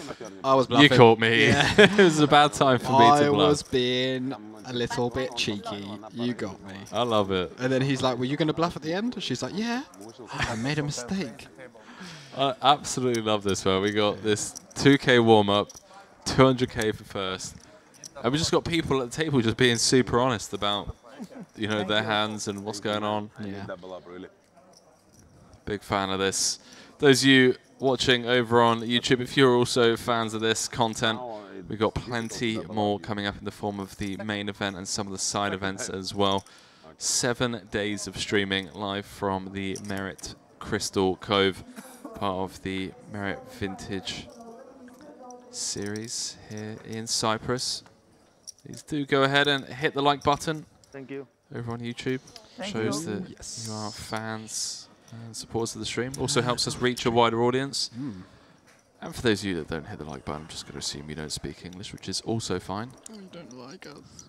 I was you bluffing. caught me. Yeah. It was a bad time for me to I bluff. was being a little bit cheeky. You got me. I love it. And then he's like, were you going to bluff at the end? And she's like, yeah. I made a mistake. I absolutely love this one. We got this 2K warm-up, 200K for first. And we just got people at the table just being super honest about, you know, their hands and what's going on. Yeah. Big fan of this. Those of you watching over on YouTube, if you're also fans of this content, we've got plenty more coming up in the form of the main event and some of the side events as well. 7 days of streaming live from the Merit Crystal Cove, part of the Merit Vintage series here in Cyprus. Please do go ahead and hit the like button. Thank you. Over on YouTube. Shows that you are fans and supporters of the stream. Also helps us reach a wider audience. And for those of you that don't hit the like button, I'm just going to assume you don't speak English, which is also fine. You don't like us.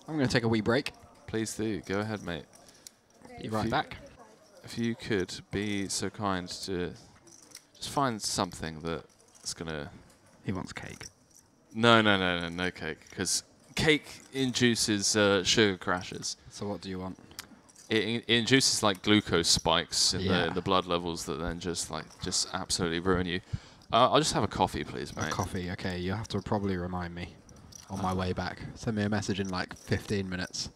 I'm going to take a wee break. Please do. Go ahead, mate. Be right back. If you could be so kind to just find something that's going to... He wants cake. No cake. Because cake induces sugar crashes. So what do you want? It induces like glucose spikes in Yeah. the blood levels that then just absolutely ruin you. I'll just have a coffee, please, mate. A coffee, okay. You have to probably remind me on my way back. Send me a message in like 15 minutes.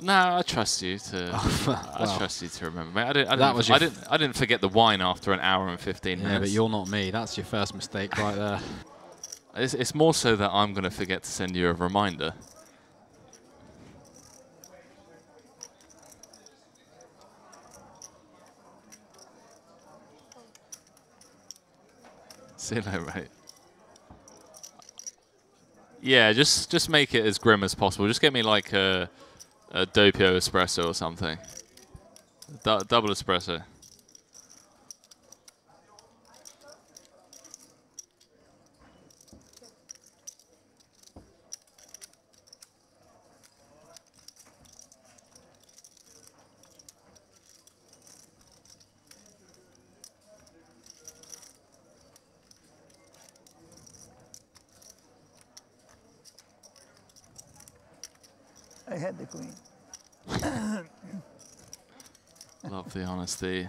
No, I trust you to. I well, trust you to remember, mate. I didn't forget the wine after an hour and 15 minutes. Yeah, but you're not me. That's your first mistake right there. It's more so that I'm going to forget to send you a reminder. See you later, mate. Yeah, just make it as grim as possible. Just get me like a doppio espresso or something. Double espresso. I had the queen. Love the honesty.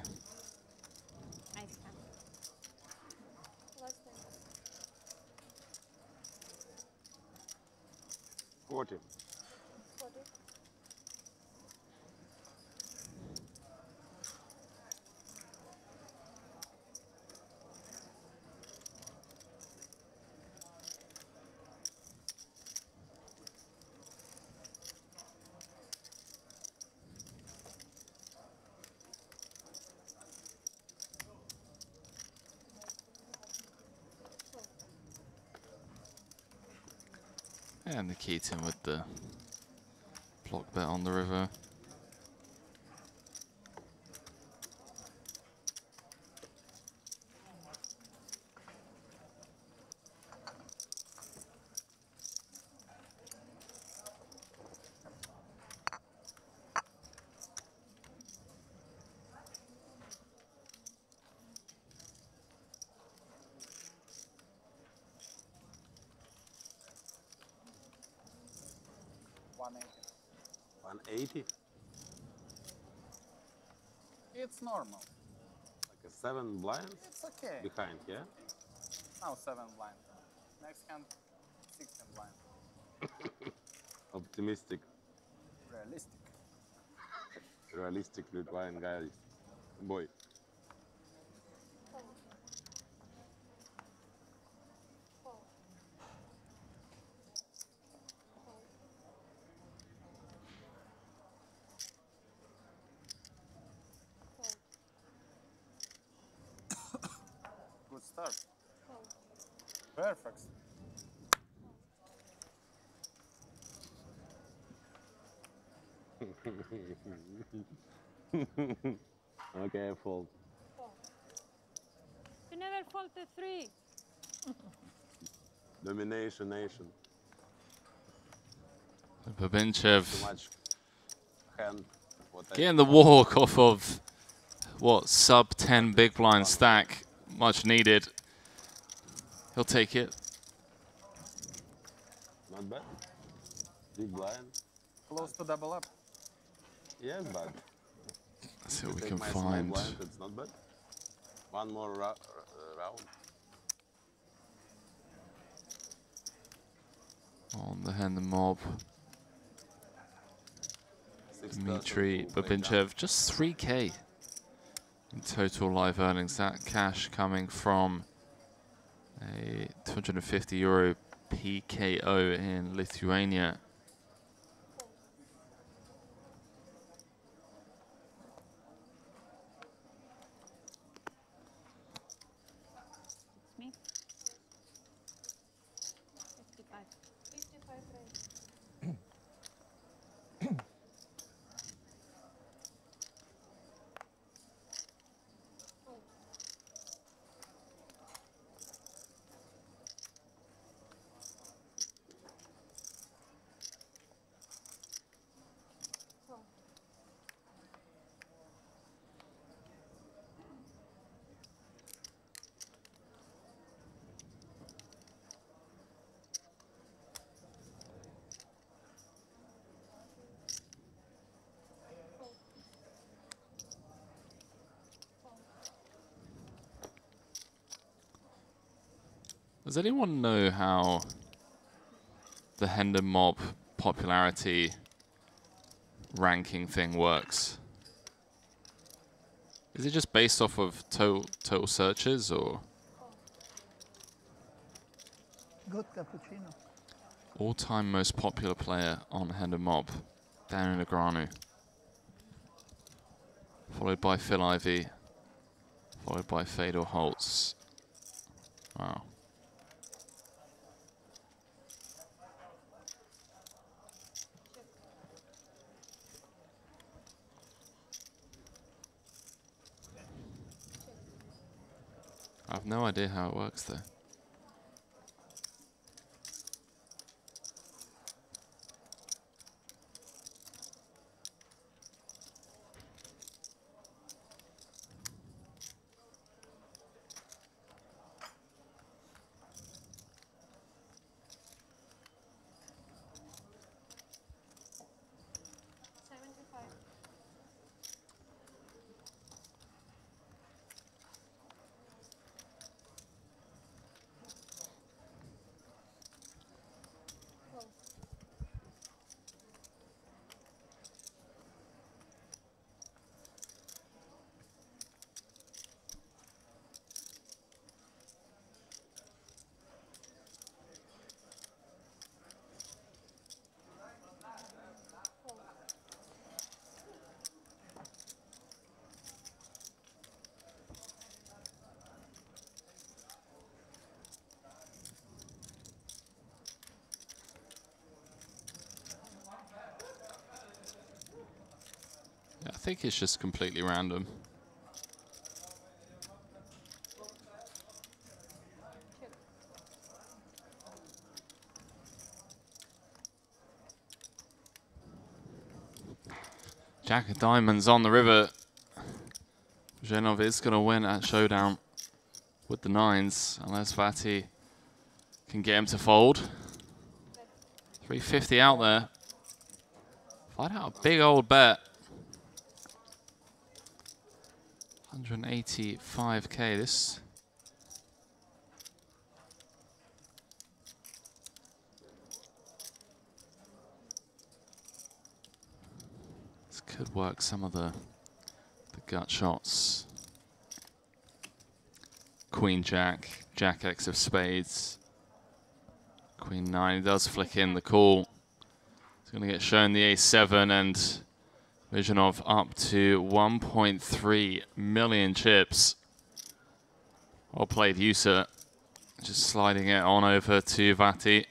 40. And the Keaton with the block bet on the river. It's normal. Like a 7 blind? It's okay. Behind, yeah? Now 7 blind. Next hand, 16 blind. Optimistic. Realistic. Realistic Lithuanian guy. Boy. Good start. Perfect. Okay, I fold. You never fold the 3. Domination nation. Babinchev Too much hand. getting the walk off of what, sub 10 big blind stack. Much needed. He'll take it. Not bad. Big blind. Close to double up. Yes, but. Let's see what we Take can my small find. blind, it's not bad. One more round. On the hand and mob. 6,000 Dmitry to break Babinchev, down. just 3K in total live earnings. That cash coming from a 250 euro PKO in Lithuania. Me? 55. 55 right. Does anyone know how the Hendon Mob popularity ranking thing works? Is it just based off of total searches or Good cappuccino. all-time most popular player on Hendon Mob? Daniel Negreanu. Followed by Phil Ivey. Followed by Fedor Holtz. Wow. I have no idea how it works though. I think it's just completely random. Jack of diamonds on the river. Zhenov is going to win at showdown with the nines, unless Vati can get him to fold. 350 out there. Find out a big old bet. 185k. This could work some of the gut shots. Queen Jack, Jack X of spades, Queen 9. He does flick in the call. He's going to get shown the A7 and Zhenov up to 1.3 million chips. Well played, Yusa. Just sliding it on over to Vati.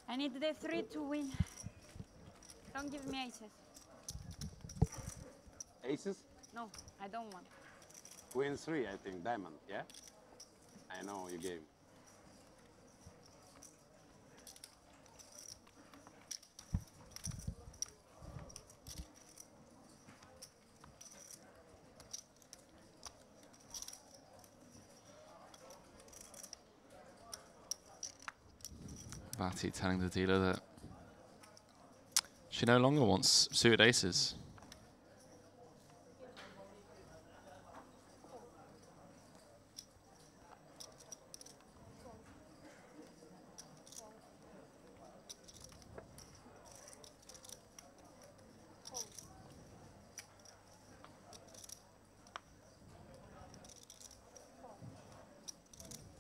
I need the 3 to win. Don't give me aces. Aces? No, I don't want. Queen 3, I think. Diamond, yeah? I know you gave. Vati telling the dealer that she no longer wants suited aces.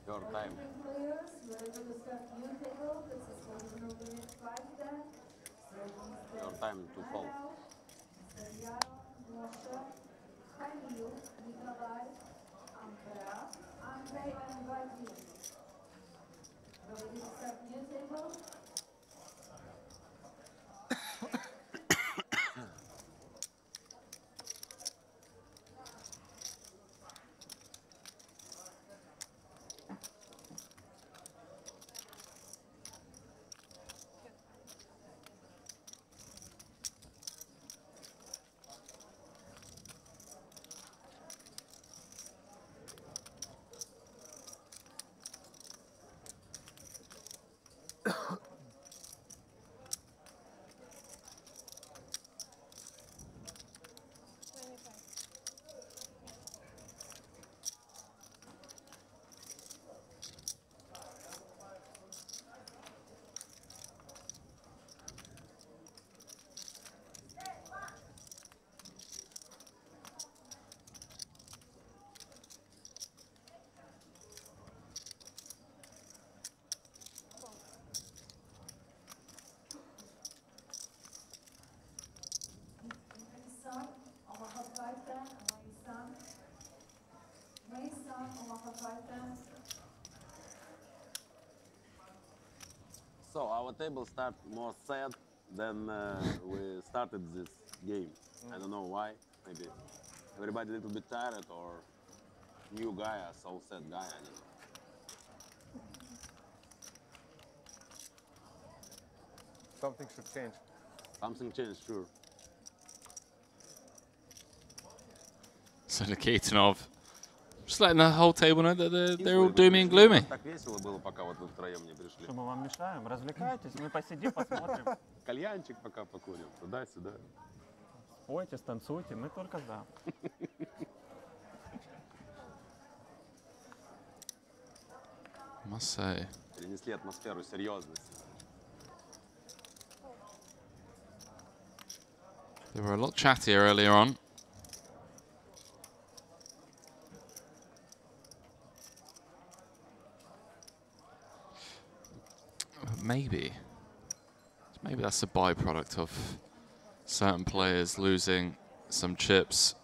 Your time. Your time to fold. So our table start more sad than we started this game. I don't know why. Maybe everybody a little bit tired or new guy, a so sad guy. I don't know. Something should change. Something changed, sure. So Nikitinov just letting the whole table know that they're all doomy and gloomy. Так весело было, пока вот вы втроем не пришли. Что мы вам мешаем? Развлекайтесь, мы посидим, посмотрим. Кальянчик пока покурим, туда-сюда. Спойте, станцуйте, мы только за. Must say. Перенесли атмосферу серьезности. They were a lot chattier earlier on. Maybe that's a byproduct of certain players losing some chips.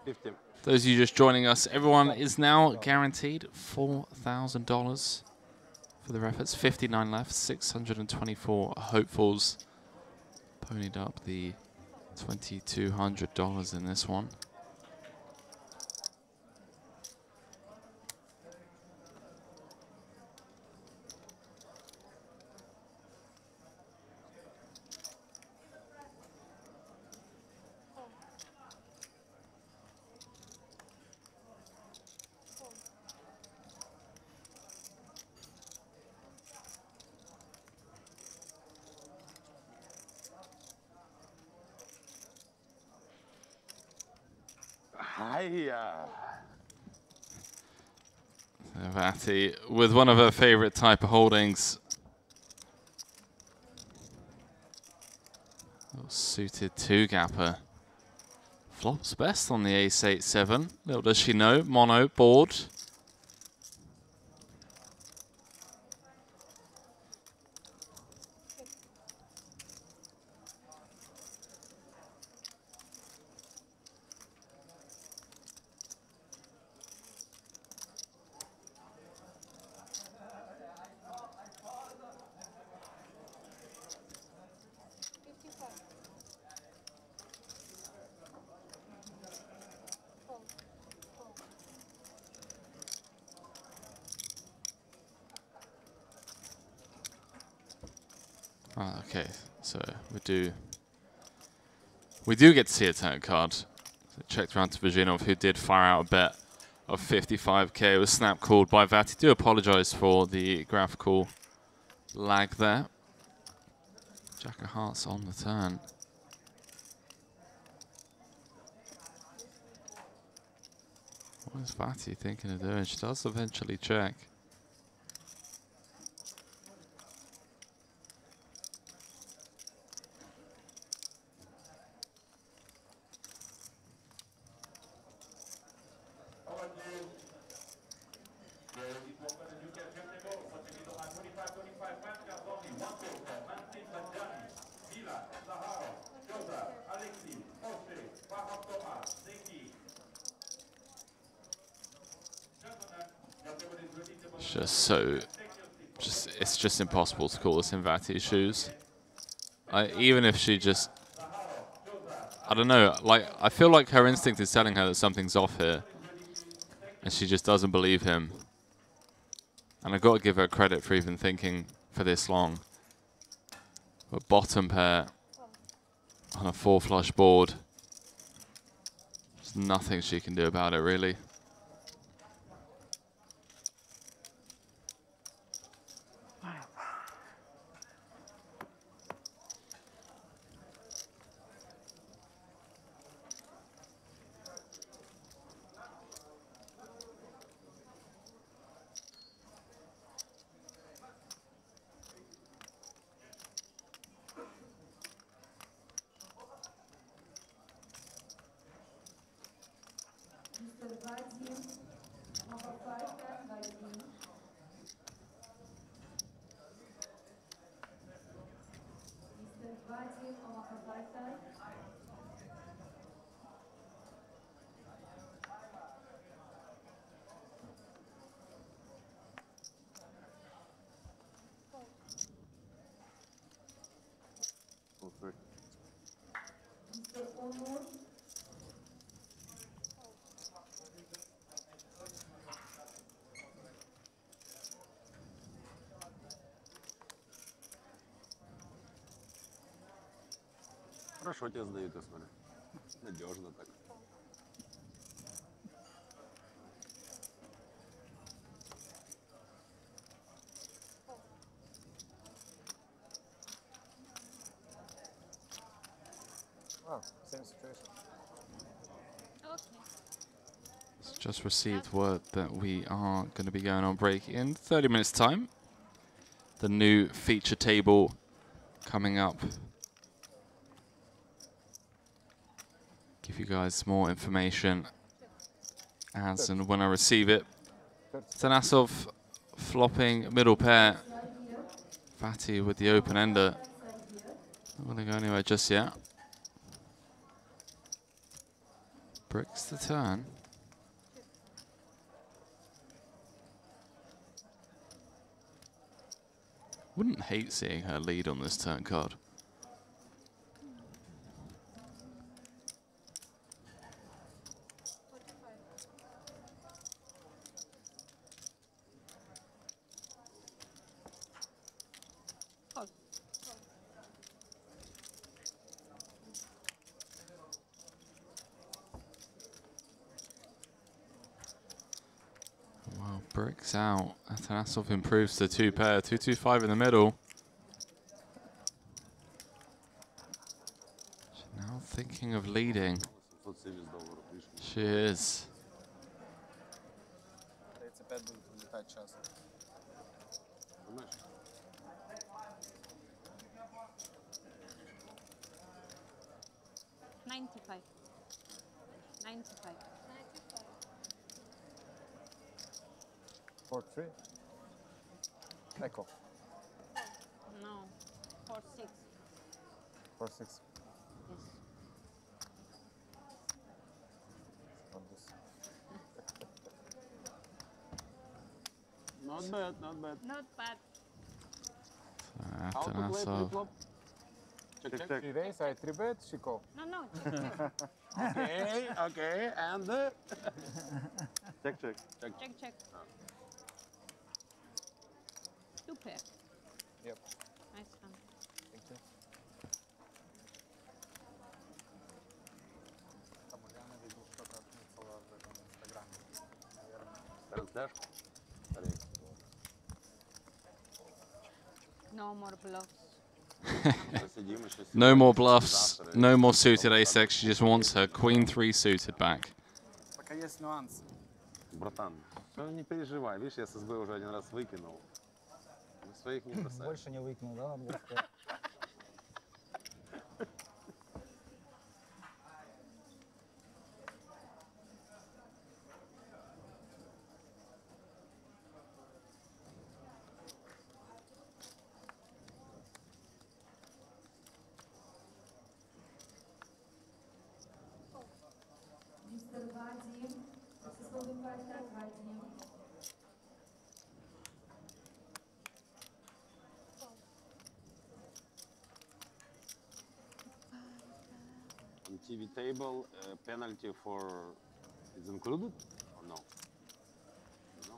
50. Those of you just joining us, everyone is now guaranteed $4,000 for their efforts. 59 left, 624 hopefuls ponied up the $2,200 in this one. Vati with one of her favorite type of holdings. Suited two-gapper. Flops best on the ace-8-7. Little does she know, mono board. Okay, so we do get to see a turn card. So checked around to Virginov, who did fire out a bet of 55k. It was snap called by Vati. Do apologise for the graphical lag there. Jack of Hearts on the turn. What is Vati thinking of doing? She does eventually check. It's just impossible to call this in Vati's shoes. Even if she just, I don't know, like, I feel like her instinct is telling her that something's off here, and she just doesn't believe him. And I've got to give her credit for even thinking for this long. But bottom pair on a 4-flush board, there's nothing she can do about it, really. Хорошо тебе сдают, я смотрю. Надежно так. Oh, same situation. Just received word that we are going to be going on break in 30 minutes time. The new feature table coming up. Give you guys more information as and when I receive it. Tanasov flopping middle pair. Fatty with the open ender. Not going to go anywhere just yet. Bricks the turn. Wouldn't hate seeing her lead on this turn card. Well, bricks out. Atanasov improves to 2 pair. 2-2-5 in the middle. She's now thinking of leading. She is. 35 будет вылетать сейчас. 95. 95. 4-3. Echo. No. 4-6. 4-6. Yes. Not bad, not bad. Not bad. How to play flip-flop? Check, check. She raise, I 3-bet, she call. No, no, check, check. Okay, okay, and check, check. Check, check. 2 pair. Yep. Nice one. Thank you. Там Ульяна видел, что-то отметила в этом инстаграме. Наверное. Трансляшку? No more bluffs. No more bluffs, no more suited ace-x. She just wants her queen 3 suited back. Пока есть нюансы. Братан, ну не переживай, видишь, я ССБ уже один раз выкинул. Мы своих не бросаем. Больше не выкинул, да, надо было сказать? Мистер Вадим, со словом так, Вадим. On TV table, penalty for is included or no? No.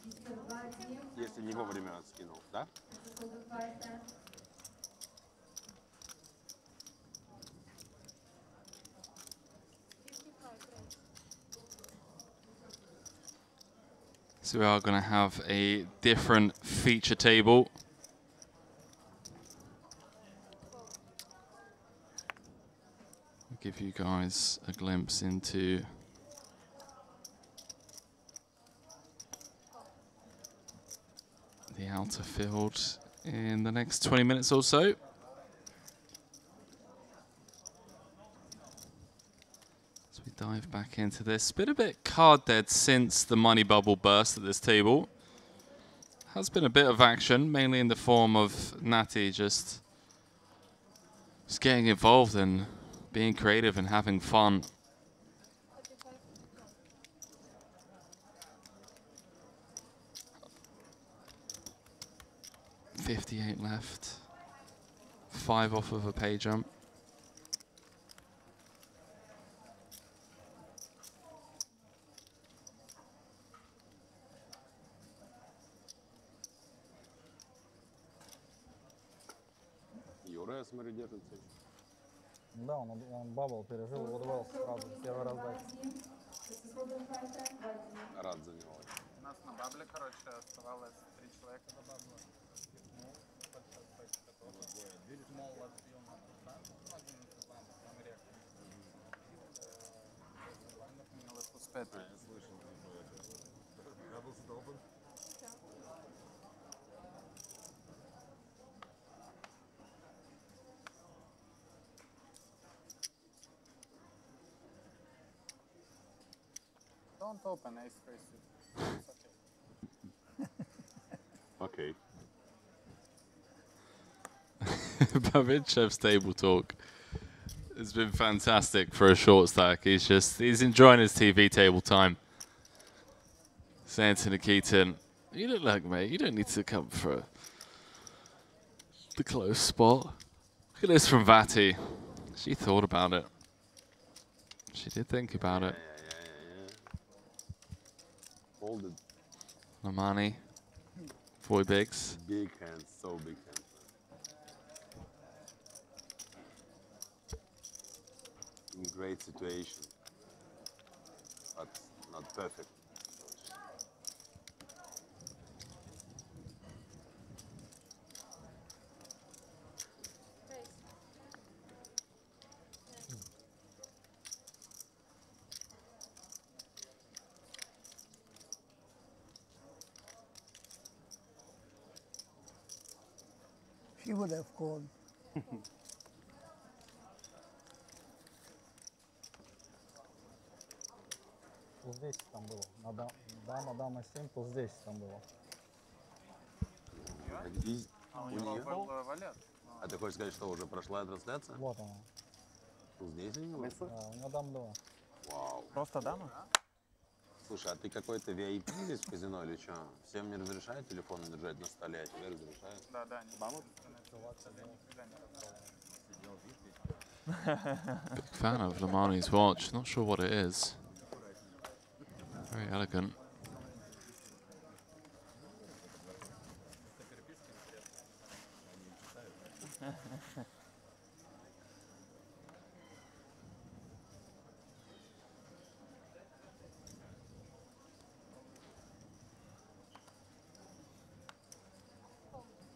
Мистер Вадим. Если не вовремя скинул, да? Со словом так. So we are going to have a different feature table. I'll give you guys a glimpse into the outer field in the next 20 minutes or so. As we dive back into this. Been a bit card dead since the money bubble burst at this table. Has been a bit of action, mainly in the form of Natty just getting involved and being creative and having fun. $58 left. 5 off of a pay jump. уже, смотрю, держится. Да, он бабл пережил, удавался сразу, первый раз дать. Рад за него. У нас на бабле, короче, оставалось 3 человека до бабла. Мол, отбил на Тусанку, 11 лампов, там река. Лампов менялось по спету. Я слышал, Rebels is open. Don't open ace face. It's okay. Okay. Babinchev's table talk has been fantastic for a short stack. He's enjoying his TV table time. Saying to Nikitin, you look like, mate, you don't need to come for the close spot. Look at this from Vati. She thought about it. She did think about it. Hold it. Lamani, 4 bigs. Big hands, so big hands. In great situation, but not perfect. She would have called. Вот здесь там было. Дама, дама 7, то здесь там было. У нее? А ты хочешь сказать, что уже прошла трансляция? Вот она. Здесь у него? Да, у него дам 2. Вау. Просто дама? Слушай, а ты какой-то VIP здесь в казино или что? Всем не разрешают телефон держать на столе, а тебе разрешают? Да, да, не маму. Big fan of Lamani's watch. Not sure what it is. Very elegant.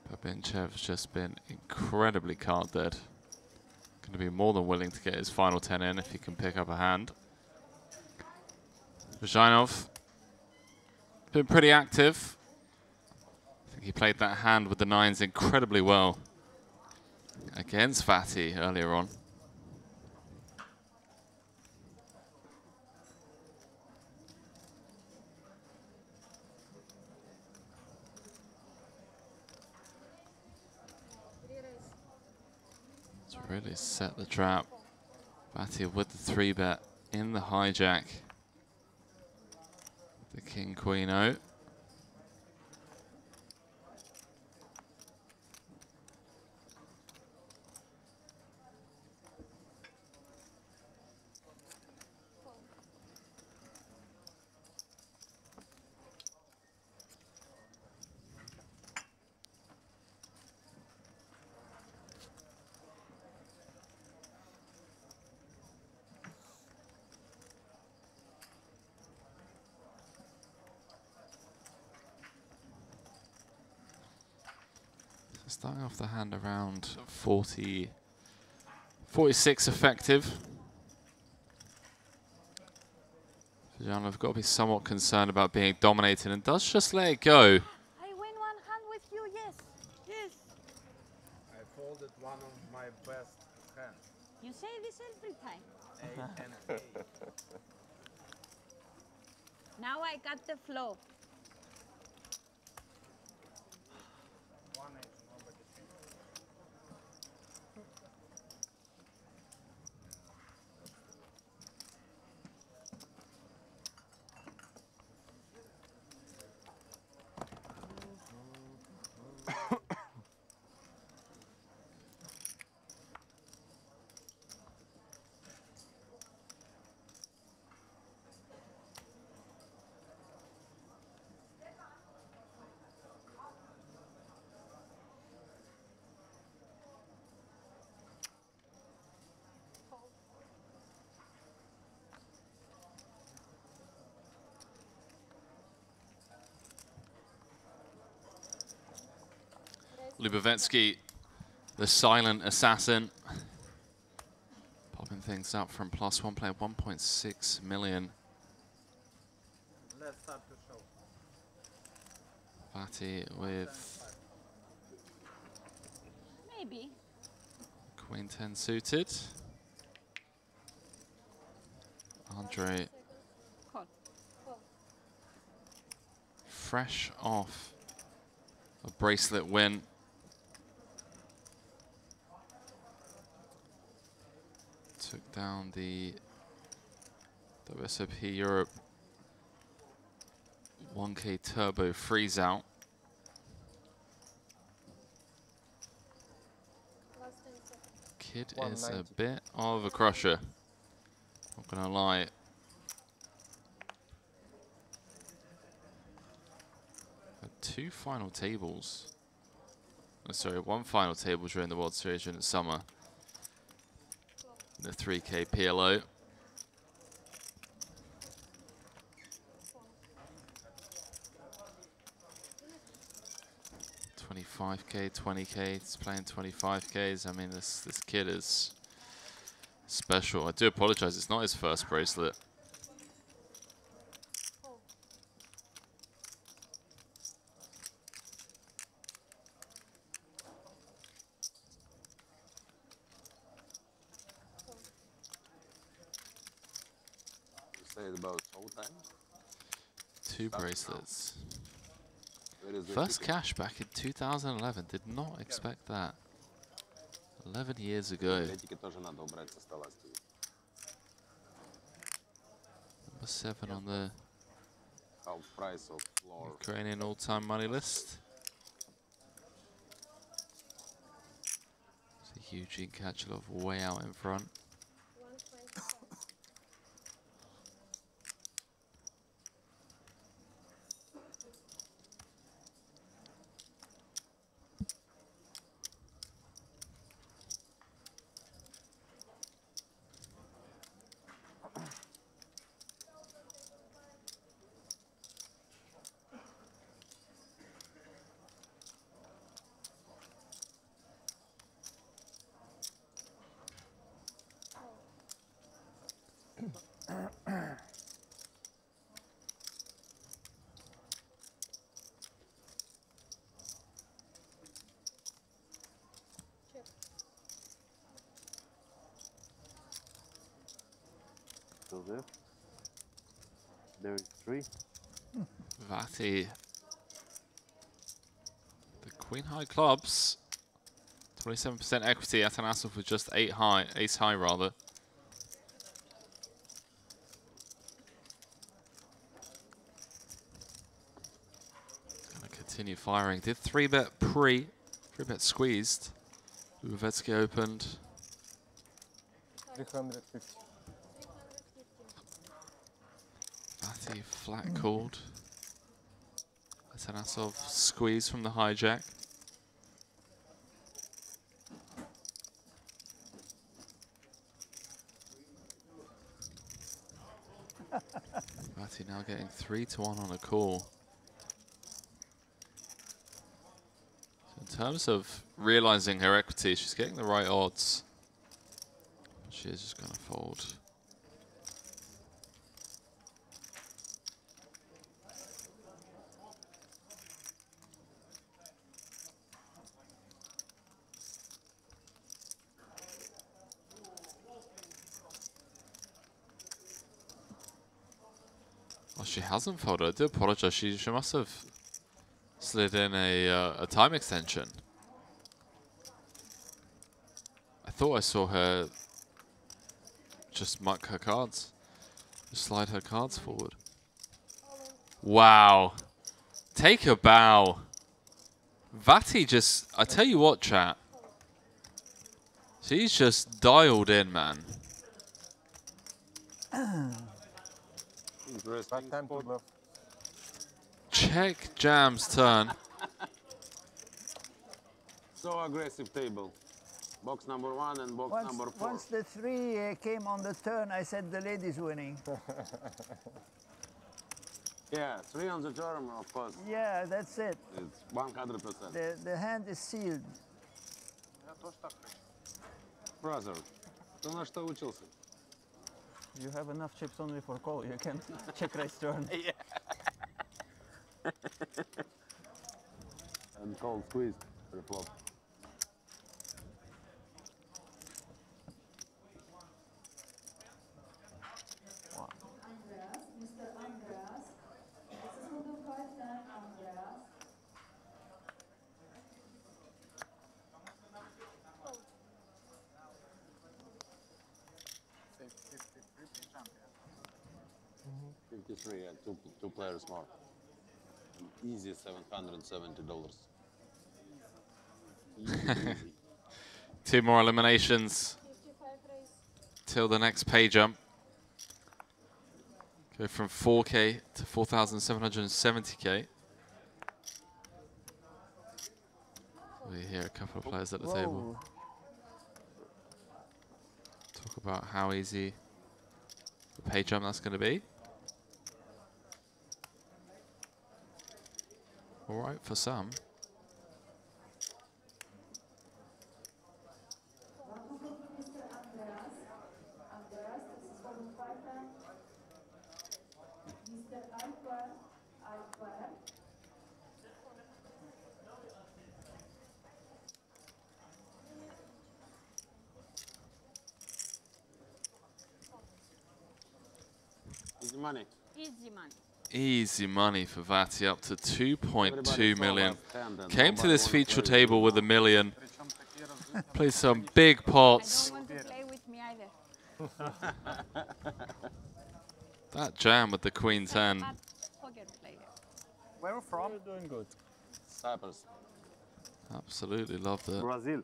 Babinchev's just been incredibly card dead. Going to be more than willing to get his final 10 in if he can pick up a hand. Vazhinov been pretty active. I think he played that hand with the 9s incredibly well against Vati earlier on. To really set the trap. Vati with the 3-bet in the hijack. The king, queen out. Starting off the hand around 46 effective. Vazhinov got to be somewhat concerned about being dominated and does just let it go. I win one hand with you, yes. Yes. I folded one of my best hands. You say this every time. A and A. Now I got the flow. One H, nobody thinks. Lubovetsky, the silent assassin. Popping things up from +1 player, 1.6 million. Let's start the show. Vati with Maybe. Queen 10 suited. Andre Call. fresh off a bracelet win. Took down the WSOP Europe 1K Turbo freeze out. Kid is a bit of a crusher, not gonna lie. Two final tables. Oh, sorry, one final table during the World Series during the summer. The 3K PLO. $25K, $20K. He's playing 25Ks. I mean, this kid is special. I do apologize. It's not his first bracelet. Say it about showtime. 2 bracelets. Where is the First ticket? cash back in 2011. Did not expect that. 11 years ago. Билетики тоже надо убрать со стола, Стив. Number 7 on the Half price of floor. Ukrainian all-time money list. See Eugene Kachelov way out in front. So there is 3. Vati. The Queen High clubs. 27% equity. Atanasov with just ace high rather. Gonna continue firing. Did 3-bet 3-bet squeezed. Lubovetsky opened. 350. Vati flat called. Atanasov squeezed from the hijack. Vati now getting 3-1 on a call. So in terms of realizing her equity, she's getting the right odds. She is just going to fold. Well, she hasn't folded. I do apologize. She must have slid in a time extension. I thought I saw her just muck her cards. Just slide her cards forward. Wow. Take a bow. Vati just... I tell you what, chat. She's just dialed in, man. Interesting. Check Jam's turn. So aggressive table. Box number 1 and box number 4. Once the 3 came on the turn, I said the lady's winning. Yeah, 3 on the turn, of course. Yeah, that's it. It's 100%. The hand is sealed. Brother, ты на что учился? You have enough chips only for call. You can check raise turn. Yeah. And call squeeze flop. Andreas, Mr. Andreas. This is who the fight then, Andreas. Say 53 jump, yeah? 53, yeah, two players more. Easy $770. Easy. 2 more eliminations till the next pay jump. Go from 4K to 4,770K. We hear a couple of players at the table talk about how easy the pay jump that's going to be. All right for some. Mr. Andreas. Andreas, this is for the fighter. Mr. Alper. Alper. Easy money. Easy money. Easy money for Vati, up to 2.2 million. Came to this feature table with $1 million. Played some big pots. I don't want to play with me either. That jam with the Queen 10. Bad poker player. Where are you from? You're doing good. Cyprus. Absolutely loved it. Brazil.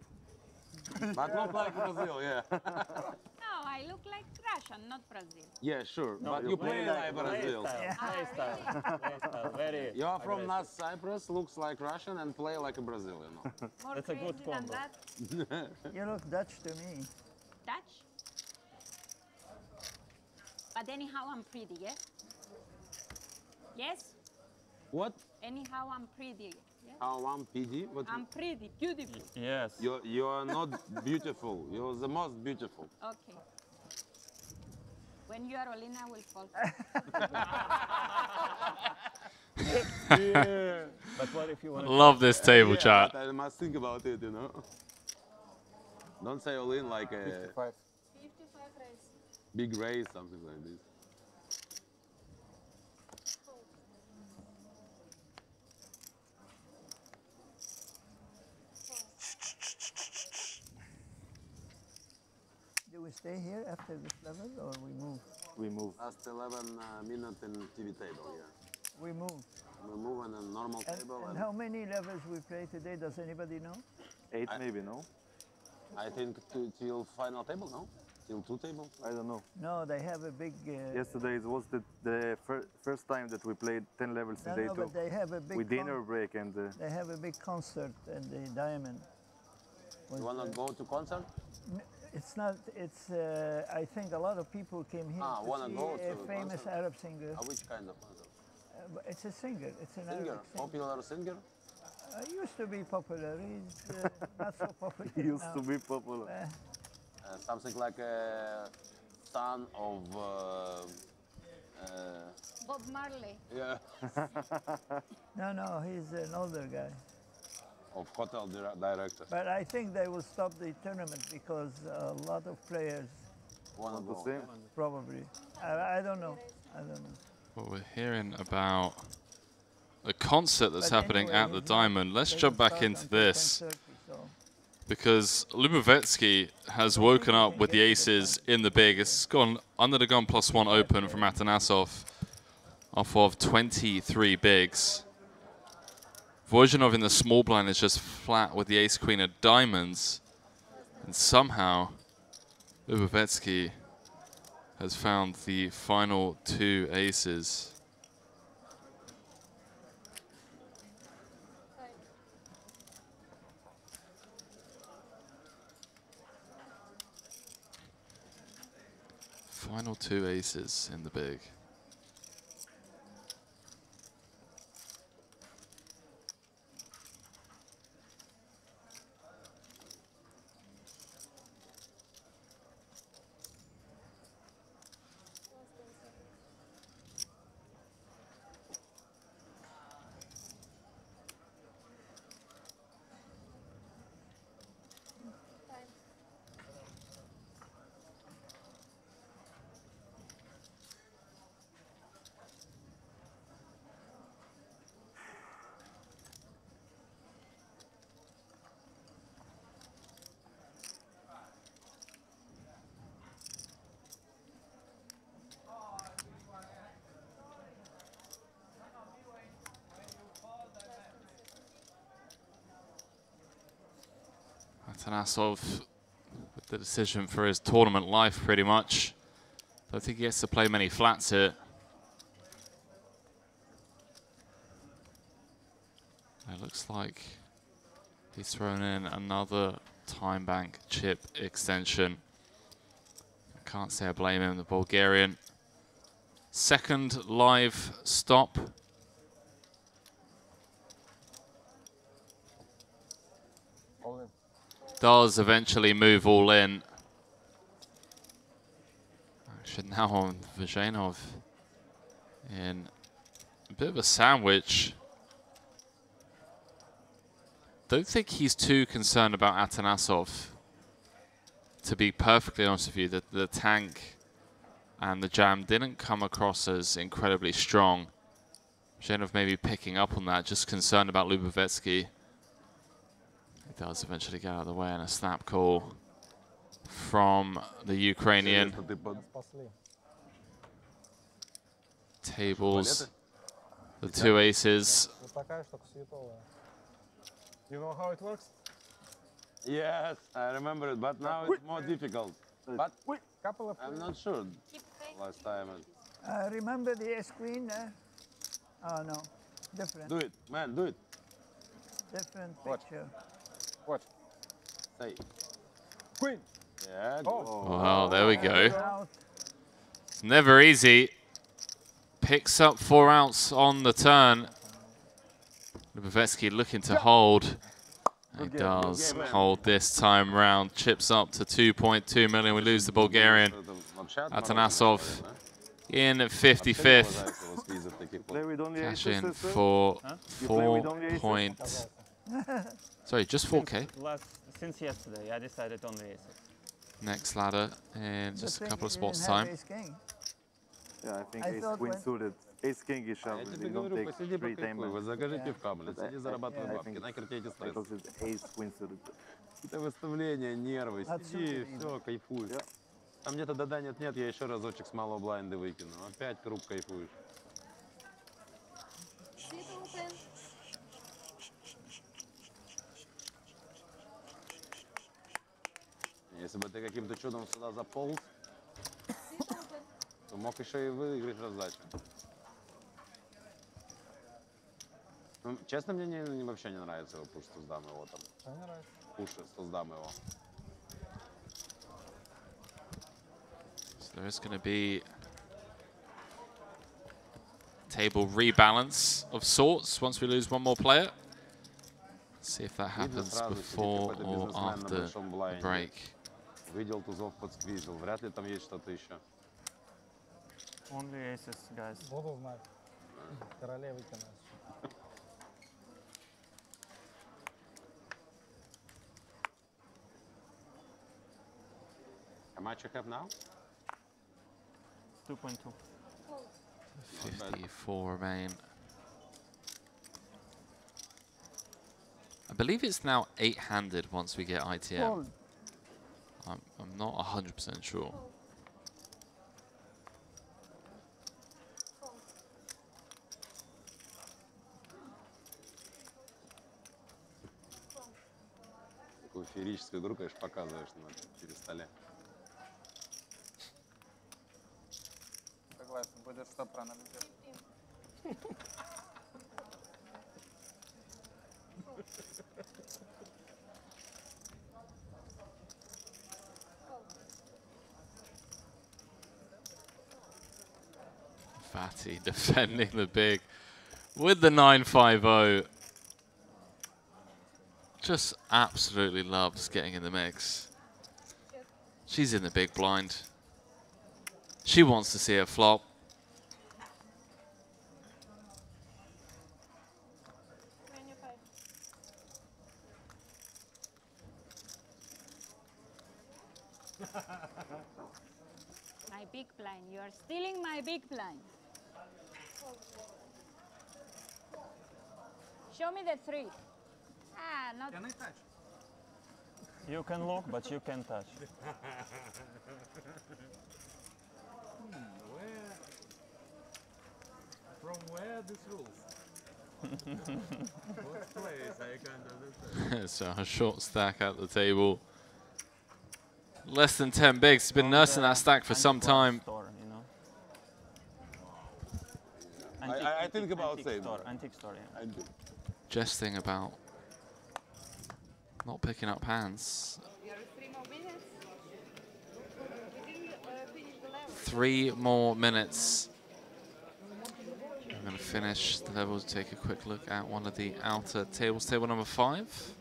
But not like Brazil, yeah. No, I look like Russian, not Brazil. Yeah, sure. No, but you play like Brazil. Playstyle. Very. You're from aggressive. not Cyprus, looks like Russian, and play like a Brazil, you know. More That's a crazy good than combo. that. You look Dutch to me. Dutch. But anyhow, I'm pretty, yes? Yes? What? Anyhow, I'm pretty. Yes? How I'm PD? What? I'm pretty, beautiful. Yes. You are not beautiful. You're the most beautiful. Okay. When you are all in, I will fall. Yeah. But what if you want to... Love this table chat. But I must think about it, you know. Don't say all in like a 55. 55 raise. big race, something like this. Do we stay here after this level or we move? We move. Last 11 minutes in TV table, yeah. We move. We move on a normal table. And how many levels we play today? Does anybody know? 8 maybe, no? I think till final table, no? Till 2 tables? I don't know. No, they have a big. Yesterday it was the first time that we played 10 levels in day 2. But they have a big. With dinner break and. They have a big concert and the Diamond. You wanna go to concert? It's not. It's. I think a lot of people came here to wanna see go to a famous concert? Arab singer. Which kind of concert? But it's a singer. It's an Singer, Arabic singer. popular singer? Used to be popular. He's not so popular. He used now. to be popular. Something like a son of. Bob Marley. Yeah. No, he's an older guy. Of hotel director. But I think they will stop the tournament because a lot of players. Wanna go? Probably. I don't know. I don't know. Well, we're hearing about a concert that's But happening anyway, at the he's not- Diamond. Let's they jump will back start into until this 10:30, so. because Lubovetsky has woken up with the aces in the big. It's gone under the gun +1 open from Atanasov off of 23 bigs. Vojanov in the small blind is just flat with the ace-queen of diamonds. And somehow, Lubovetsky has found the final 2 aces. Final 2 aces in the big. Atanasov with the decision for his tournament life, pretty much. Don't think he gets to play many flats here. It looks like he's thrown in another time bank chip extension. Can't say I blame him, the Bulgarian. Second live stop. Does eventually move all in. Actually now on Vajanov in a bit of a sandwich. Don't think he's too concerned about Atanasov. To be perfectly honest with you, the tank and the jam didn't come across as incredibly strong. Vajanov maybe picking up on that, just concerned about Lubovetsky. He does eventually get out of the way, and a snap call from the Ukrainian. Tables, the two aces. You know how it works? Yes, I remember it, but now it's more difficult. But I'm not sure. Last time. Remember the ace queen? Oh no, different. Do it, man, do it. Different Watch. picture. Watch. Say. Queen. Yeah. Oh. Well, there we go. It's never easy. Picks up 4 outs on the turn. Lubovetsky looking to hold. He does hold this time round. Chips up to 2.2 million. We lose the Bulgarian. Atanasov in 55th. Cash in for 4 point. Sorry, just 4K. Since yesterday, I decided only aces. Next ladder in just a couple of spots time. Yeah, I think ace queen suited. Ace king is shove. They don't take free time. Вы загорите в кабле, сиди, зарабатывай бабки, накрутите стресс. Ace queen suited. Это выставление, нервы, сиди, все, кайфуешь. Там где-то да-да, нет-нет, я еще разочек с малого блайнда выкину. Опять круг кайфуешь. Если бы ты каким-то чудом сюда заполз, то мог еще и выиграть раздачу. Ну, честно, мне вообще не нравится его пуш, что сдам его там. Пуш, что сдам его. So there's going to be table rebalance of sorts once we lose one more player. See if that happens before or after the break. Видел тузов, подсквизил. Вряд ли там есть что-то еще. Only aces, guys. Буду знать. Королевы кинуть. How much you have now? 2.2. 54 remain. I believe it's now 8-handed once we get ITM. I'm not 100% sure. Такую феерическую игру, конечно, показываешь через столе. Согласен, будет что проанализировать. Fatty defending the big with the 950. Just absolutely loves getting in the mix. She's in the big blind. She wants to see it flop. My big blind. You are stealing my big blind. Show me the 3. Ah, not. Can I touch? You can look, but you can't touch. From where these rules? So a short stack at the table. Less than 10 bigs. He's been nursing that stack for some time. Store, you know. I think about same. Antique store, yeah. Jesting about not picking up hands. 3 more minutes. I'm going to finish the levels, take a quick look at one of the outer tables. Table number 5.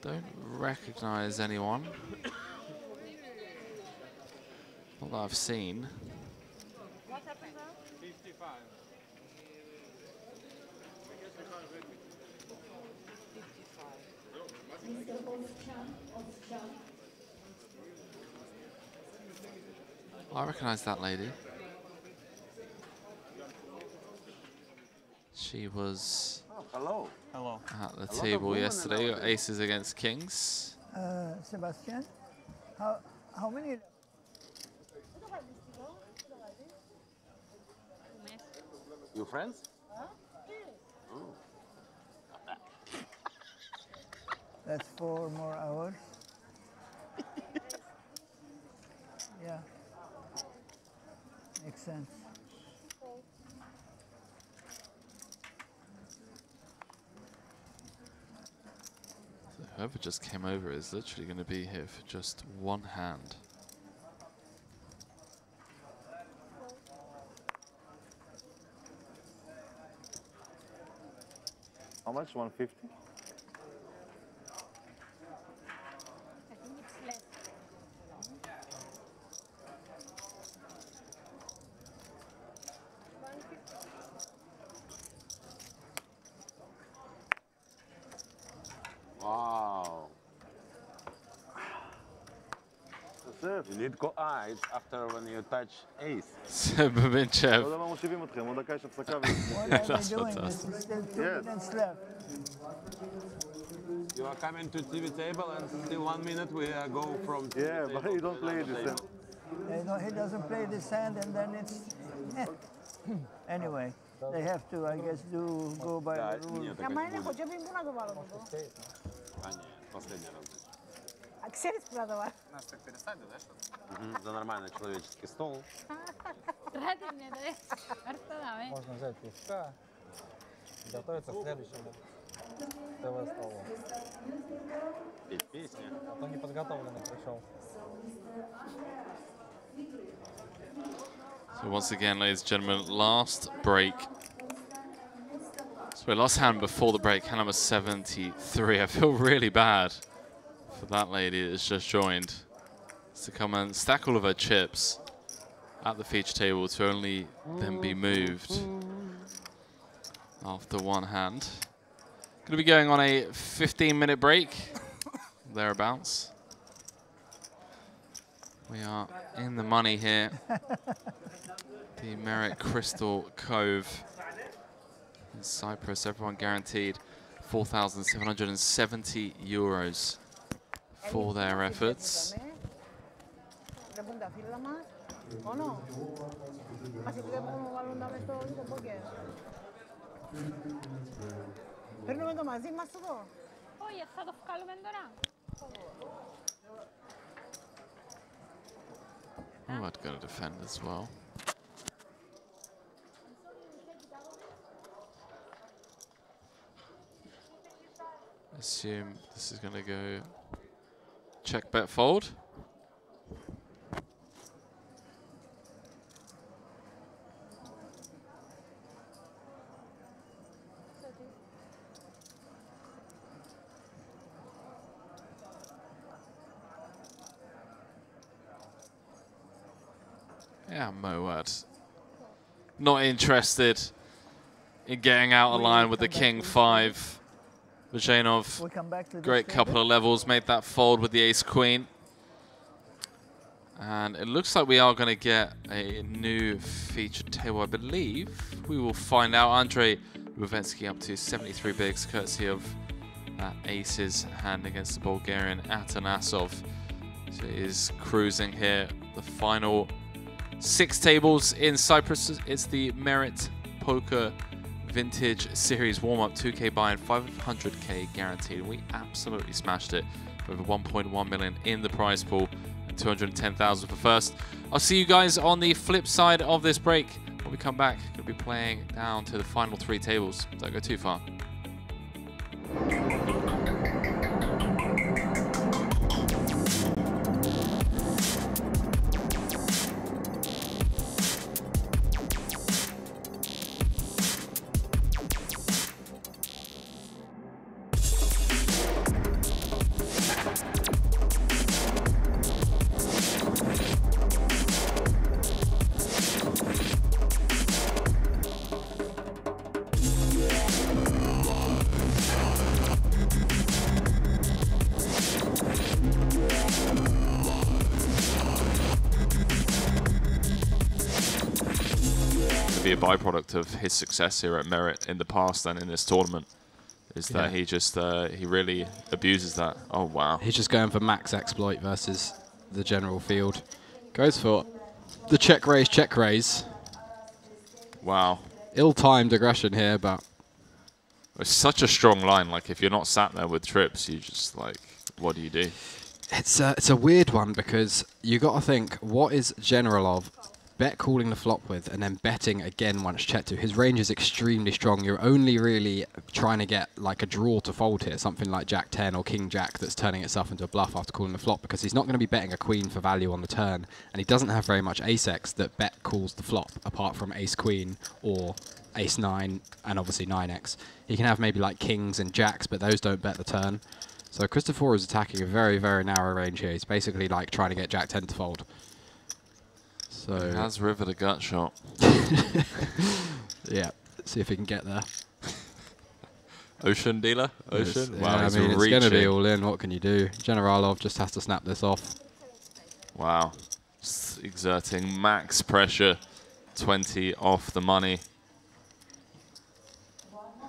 Don't recognize anyone. Not that I've seen. What happened now? 55. I recognize that lady. She was hello. At the table yesterday. Got aces against kings. Sebastian, how many? You friends? Oh. That's 4 more hours. Yeah, makes sense. So whoever just came over is literally going to be here for just 1 hand. How much? 150? I think it's less. Wow. You need it's after when you touch ace. Sebabinchev. What are they doing? There's still 2 minutes left. You are coming to TV table and still 1 minute we go from TV yeah, but he don't play this hand. He doesn't play this hand, and then it's anyway. They have to, I guess, go by the rules. А ξέρεις που να το βάλω. Нас так пересадят, да, что-то? За нормальный человеческий стол. Ради мне, да? Артадаме. Можно взять пивка и готовиться к следующему ТВ-столу. Петь песни. А то неподготовленный пришел. So once again, ladies and gentlemen, last break. So last hand before the break, hand number 73. I feel really bad for that lady that's just joined. To come and stack all of her chips at the feature table to only then be moved after 1 hand. Going to be going on a 15-minute break, thereabouts. We are in the money here. The Merit Crystal Cove in Cyprus, everyone guaranteed 4,770 euros for their efforts. Παίρνουμε το μαζί μας εδώ. Όχι, θα το βγάλουμε τώρα. Oh, I'd go to defend as well. Assume this is going to go check, bet, fold. Yeah, Moad. Not interested in getting out of line with the King 5. Vajanov, great couple of levels, made that fold with the Ace-Queen. And it looks like we are going to get a new featured table, I believe. We will find out. Andrei Rubensky up to 73 bigs, courtesy of that Aces hand against the Bulgarian Atanasov. So he is cruising here. The final 6 tables in Cyprus. It's the Merit Poker Vintage Series warm-up 2K buy-in, 500k guaranteed. We absolutely smashed it. Over 1.1 million in the prize pool and 210,000 for first. I'll see you guys on the flip side of this break. When we come back, we'll be playing down to the final 3 tables. Don't go too far. Be a byproduct of his success here at Merit in the past and in this tournament is that he just he really abuses that. Oh wow, he's just going for max exploit versus the general field. Goes for the check raise. Wow, ill-timed aggression here, but it's such a strong line. Like if you're not sat there with trips, you just like, what do you do? It's a weird one because you got to think, what is Generalov bet calling the flop with and then betting again once checked to? His range is extremely strong. You're only really trying to get like a draw to fold here, something like Jack 10 or King Jack that's turning itself into a bluff after calling the flop, because he's not going to be betting a queen for value on the turn, and he doesn't have very much ace-x that bet calls the flop apart from ace queen or ace 9 and obviously 9x. He can have maybe like kings and jacks, but those don't bet the turn. So Christopher is attacking a very, very narrow range here. He's basically like trying to get Jack 10 to fold. So he has rivered a gut shot. Yeah, see if he can get there. Ocean dealer? Ocean? Yes. Wow, yeah, I mean, it's going to be all in. What can you do? Generalov just has to snap this off. Wow. Just exerting max pressure. 20 off the money.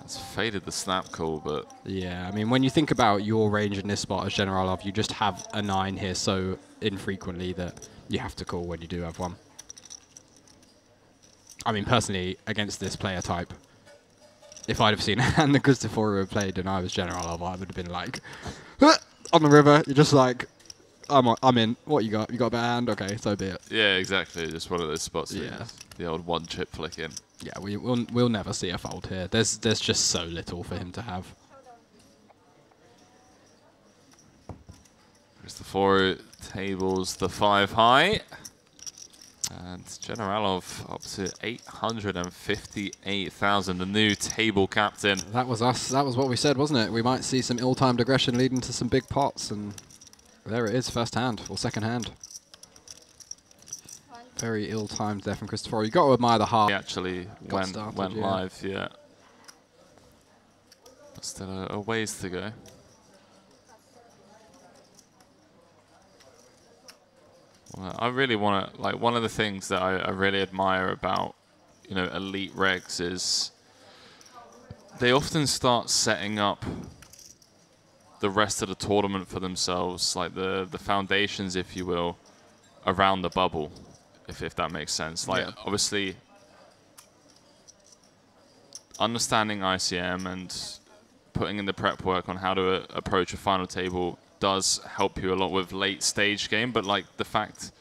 It's faded the snap call, but... Yeah, I mean, when you think about your range in this spot as Generalov, you just have a 9 here so infrequently that you have to call when you do have one. I mean, personally, against this player type, if I'd have seen and the Christopher had played and I was Generalov, I would have been like, on the river, you're just like, I'm in. What you got? You got a better hand? Okay, so be it. Yeah, exactly. Just one of those spots. Yeah. The old one chip flick in. Yeah, we'll never see a fold here. There's just so little for him to have. There's the 4 tables, the 5 high. And Generalov up to 858,000, the new table captain. That was us. That was what we said, wasn't it? We might see some ill-timed aggression leading to some big pots, and there it is, first hand or second hand. Very ill-timed there from Christopher. You got to admire the heart. He actually went live, yeah. But still a ways to go. Well, I really want to, like, one of the things that I really admire about, you know, elite regs is they often start setting up the rest of the tournament for themselves, like the foundations, if you will, around the bubble, if that makes sense. Like, obviously, understanding ICM and putting in the prep work on how to approach a final table does help you a lot with late stage game, but like the fact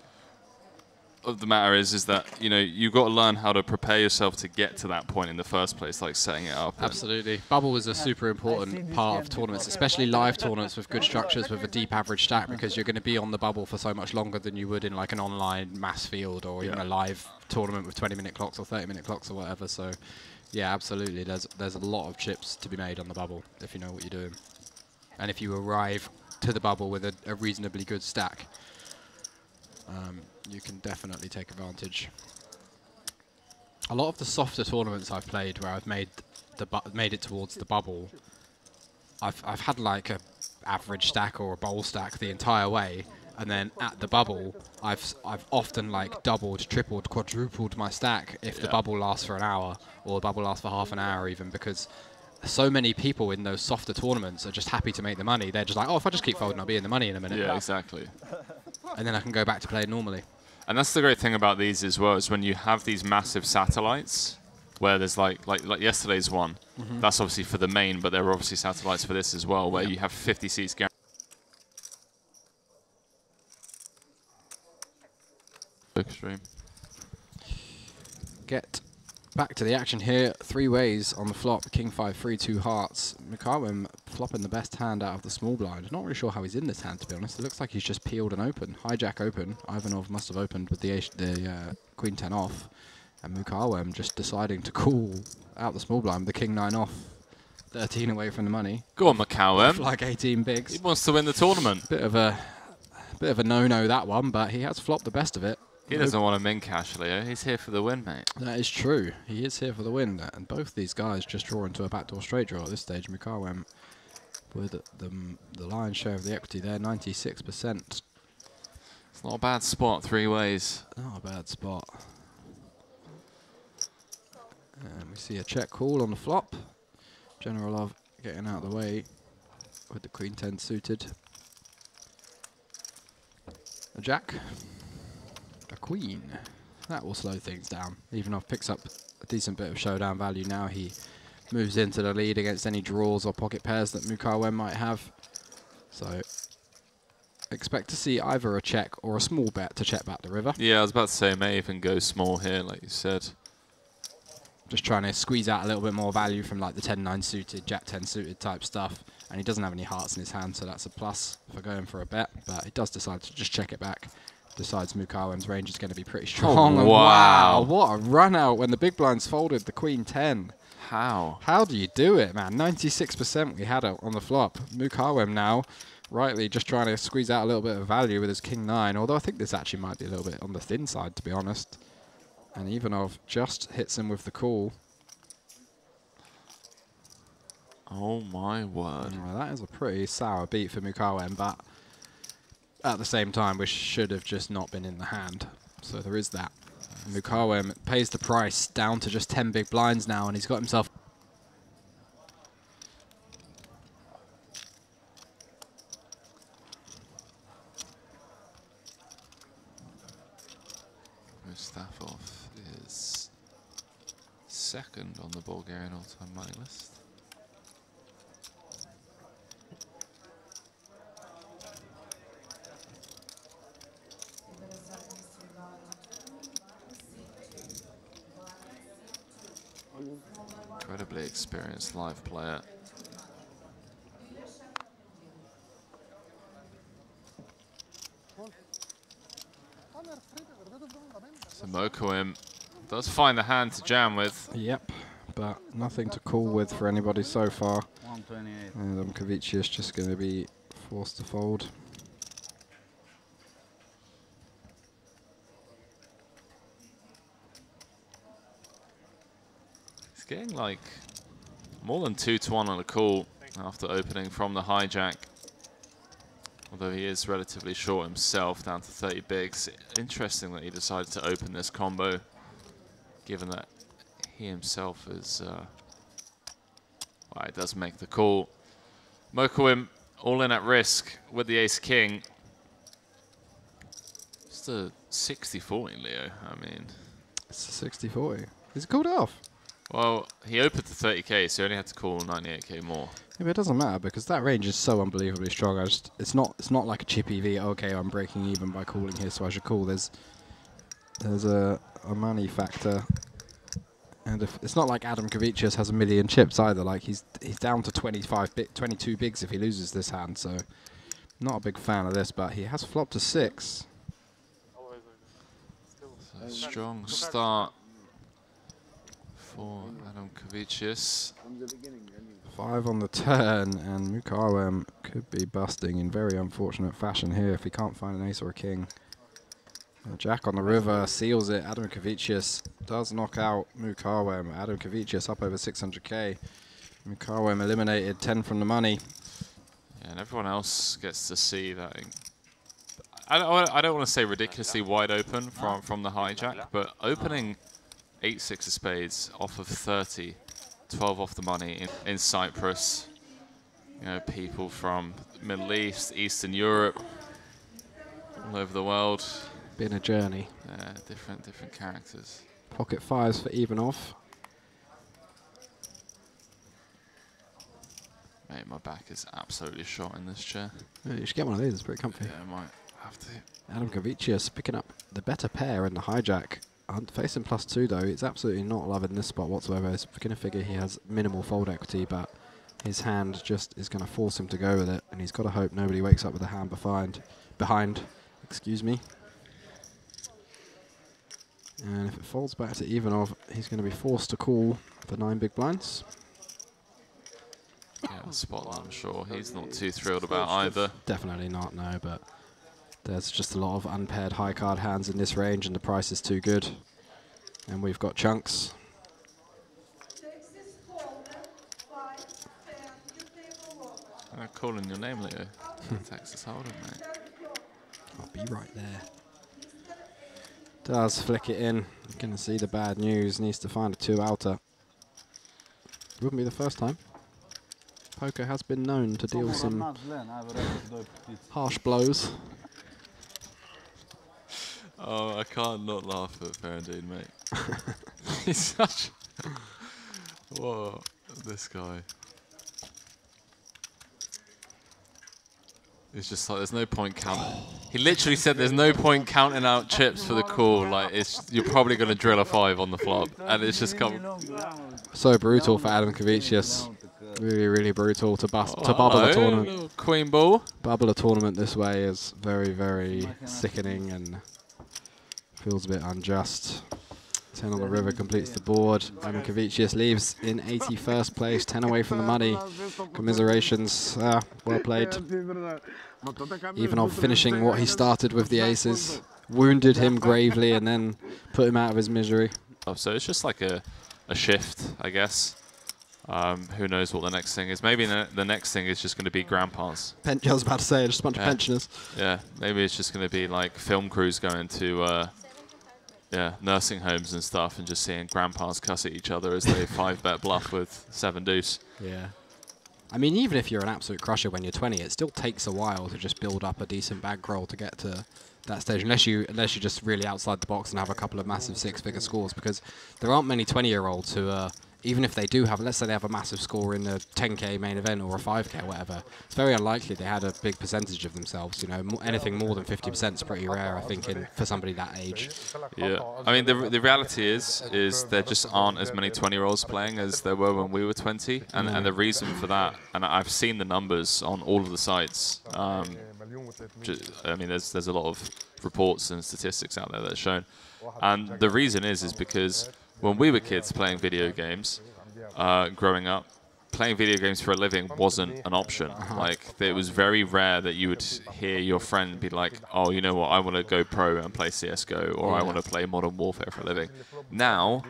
of the matter is that, you know, you've got to learn how to prepare yourself to get to that point in the first place, like setting it up. Absolutely. Bubble is a super important part of tournaments, especially live tournaments with good structures, with a deep average stack, because you're going to be on the bubble for so much longer than you would in like an online mass field or even a live tournament with 20-minute clocks or 30-minute clocks or whatever. So yeah, absolutely. There's a lot of chips to be made on the bubble if you know what you're doing. And if you arrive to the bubble with a reasonably good stack, you can definitely take advantage. A lot of the softer tournaments I've played where I've made it towards the bubble, I've had like a average stack or a bowl stack the entire way, and then at the bubble I've often like doubled, tripled, quadrupled my stack if the bubble lasts for an hour or the bubble lasts for half an hour even, because so many people in those softer tournaments are just happy to make the money. They're just like, oh, if I just keep folding, I'll be in the money in a minute. Yeah, exactly. And then I can go back to playing normally. And that's the great thing about these as well, is when you have these massive satellites, where there's like yesterday's one. Mhm. That's obviously for the main, but there are obviously satellites for this as well, where you have 50 seats guaranteed. Extreme. Get back to the action here. 3 ways on the flop. King 5, 3, 2 hearts. Mukawem flopping the best hand out of the small blind. Not really sure how he's in this hand, to be honest. It looks like he's just peeled and open. Hijack open. Ivanov must have opened with the Queen 10 off. And Mukawem just deciding to call out the small blind with the King 9 off. 13 away from the money. Go on, Mukawem. Like 18 bigs. He wants to win the tournament. Bit of a no-no, that one, but he has flopped the best of it. He doesn't want to min cash, Leo. He's here for the win, mate. That is true. He is here for the win. And both these guys just draw into a backdoor straight draw at this stage. Mukawem with the lion's share of the equity there, 96%. It's not a bad spot, 3 ways. Not a bad spot. And we see a check call on the flop. Generalov getting out of the way with the Queen 10 suited. A jack. A queen. That will slow things down. Ivanov picks up a decent bit of showdown value now. He moves into the lead against any draws or pocket pairs that Mukawem might have. So expect to see either a check or a small bet to check back the river. Yeah, I was about to say, may even go small here, like you said. Just trying to squeeze out a little bit more value from like the 10-9 suited, Jack 10 suited type stuff. And he doesn't have any hearts in his hand, so that's a plus for going for a bet. But he does decide to just check it back. Decides Mukawem's range is going to be pretty strong. Oh, and wow. What a run out when the big blind's folded the Queen 10. How? How do you do it, man? 96% we had on the flop. Mukawem now, rightly just trying to squeeze out a little bit of value with his King 9. Although I think this actually might be a little bit on the thin side, to be honest. And Ivanov just hits him with the call. Oh my word. Well, that is a pretty sour beat for Mukawem, but at the same time, we should have just not been in the hand. So there is that. Mukawem pays the price down to just 10 big blinds now, and he's got himself... Mustafov is second on the Bulgarian all-time money list. Incredibly experienced live player. So Mukawem does find the hand to jam with. Yep, but nothing to call with for anybody so far. 128. And Kavicius just going to be forced to fold. He's getting like more than 2-1 on a call after opening from the hijack. Although he is relatively short himself, down to 30 bigs. Interesting that he decided to open this combo, given that he himself is... well, it does make the call. Mukawem all in at risk with the ace-king. Just a 60-40, Leo. I mean... It's a 60-40. Is it called off? Well, he opened to 30k, so he only had to call 98k more. Yeah, but it doesn't matter because that range is so unbelievably strong. It's not like a chip EV. Okay, I'm breaking even by calling here, so I should call. There's a money factor, and if it's not like Adam Kavicius has a million chips either. Like he's down to 22 bigs if he loses this hand. So not a big fan of this, but he has flopped to 6. So strong start for Adam Kavicius. 5 on the turn, and Mukawem could be busting in very unfortunate fashion here if he can't find an ace or a king. Jack on the river seals it. Adam Kavicius does knock out Mukawem. Adam Kavicius up over 600k. Mukawem eliminated 10 from the money. Yeah, and everyone else gets to see that. I don't want to say ridiculously wide open from the hijack, but opening 8-6 of spades off of 30. 12 off the money in Cyprus. You know, people from Middle East, Eastern Europe, all over the world. Been a journey. Yeah, different characters. Pocket 5s for Ivanov. Mate, my back is absolutely shot in this chair. Yeah, you should get one of these. It's pretty comfy. Yeah, I might have to. Adam Kavicius picking up the better pair in the hijack. Facing +2 though, it's absolutely not loving this spot whatsoever. It's going to figure he has minimal fold equity, but his hand just is going to force him to go with it, and he's got to hope nobody wakes up with a hand behind. Excuse me. And if it folds back to Ivanov, he's going to be forced to call for 9 big blinds. Yeah, spot I'm sure he's not too thrilled about either. Definitely not, no, but there's just a lot of unpaired high card hands in this range, and the price is too good. And we've got chunks. I'm calling your name, Leo. Texas Hold'em, mate. I'll be right there. Does flick it in. You're going to see the bad news. Needs to find a 2 outer. Wouldn't be the first time. Poker has been known to deal some harsh blows. Oh, I can't not laugh at Ferrandine, mate. He's such... Whoa, this guy. It's just like, there's no point counting. He literally said there's no point counting out chips for the call. Like, you're probably going to drill a 5 on the flop. And it's just come... So brutal for Adam Kavicius. Really, really brutal to bubble a tournament. Queen ball. Bubble a tournament this way is very, very sickening and feels a bit unjust. 10 on the river completes the board. Adam Kavicius leaves in 81st place, 10 away from the money. Commiserations. Well played. Ivanov finishing what he started with the aces. Wounded him gravely and then put him out of his misery. Oh, so it's just like a shift, I guess. Who knows what the next thing is. Maybe the next thing is just going to be grandpas. I was about to say, just a bunch of pensioners. Yeah, maybe it's just going to be like film crews going to nursing homes and stuff and just seeing grandpas cuss at each other as they 5-bet bluff with 7 deuce. Yeah. I mean, even if you're an absolute crusher when you're 20, it still takes a while to just build up a decent bankroll to get to that stage, unless you're just really outside the box and have a couple of massive 6-figure scores, because there aren't many 20-year-olds who are, even if they do have, let's say they have a massive score in a 10K main event or a 5K or whatever, it's very unlikely they had a big percentage of themselves. You know, anything more than 50% is pretty rare, I think, for somebody that age. Yeah, I mean, the reality is there just aren't as many 20-year-olds playing as there were when we were 20, and the reason for that, and I've seen the numbers on all of the sites. I mean, there's a lot of reports and statistics out there that are shown, and the reason is because when we were kids playing video games, growing up, playing video games for a living wasn't an option. Like, it was very rare that you would hear your friend be like, oh, you know what, I want to go pro and play CSGO, or I want to play Modern Warfare for a living. Now,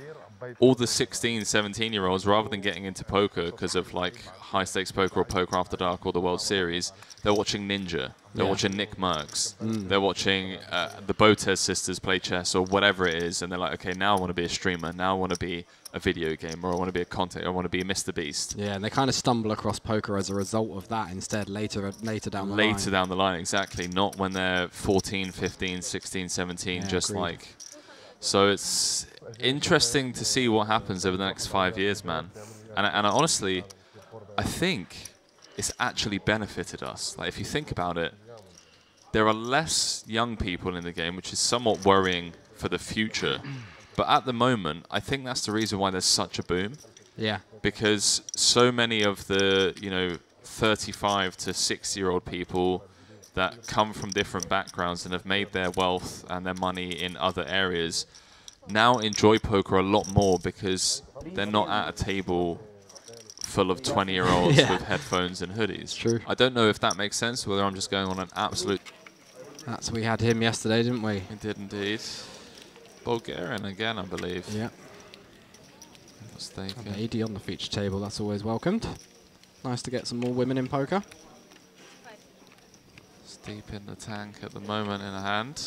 all the 16, 17-year-olds, rather than getting into poker because of like high-stakes poker or Poker After Dark or the World Series, they're watching Ninja. They're watching Nick Merckx. They're watching the Botez sisters play chess or whatever it is, and they're like, okay, now I want to be a streamer. Now I want to be a video gamer, or I want to be a content, or I want to be Mr. Beast. Yeah, and they kind of stumble across poker as a result of that instead later down the line. Later down the line, exactly. Not when they're 14, 15, 16, 17, yeah, just agreed. like... So it's interesting to see what happens over the next 5 years, man. And honestly, I think it's actually benefited us. Like, if you think about it, there are less young people in the game, which is somewhat worrying for the future. But at the moment, I think that's the reason why there's such a boom. Yeah. Because so many of the, 35 to 60-year-old people that come from different backgrounds and have made their wealth and their money in other areas now enjoy poker a lot more because they're not at a table full of 20-year-olds with headphones and hoodies. True. I don't know if that makes sense, whether I'm just going on an absolute... We had him yesterday, didn't we? We did indeed. Bulgarian again, I believe. Yeah. Mistaken. 80 on the feature table, that's always welcomed. Nice to get some more women in poker. It's deep in the tank at the moment in a hand.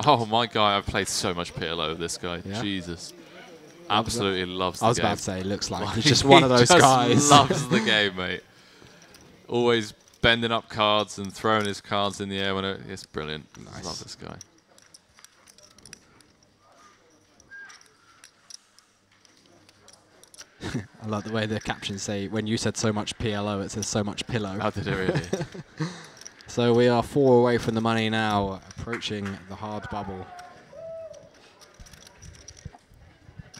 Oh my god, I've played so much PLO with this guy. Yeah. Jesus. Absolutely loves the game. I was about to say, looks like he's just one of those guys. Loves the game, mate. Always bending up cards and throwing his cards in the air. It's brilliant. Nice. Love this guy. I like the way the captions say, when you said so much PLO, it says so much pillow. How did it really? So we are 4 away from the money now, approaching the hard bubble.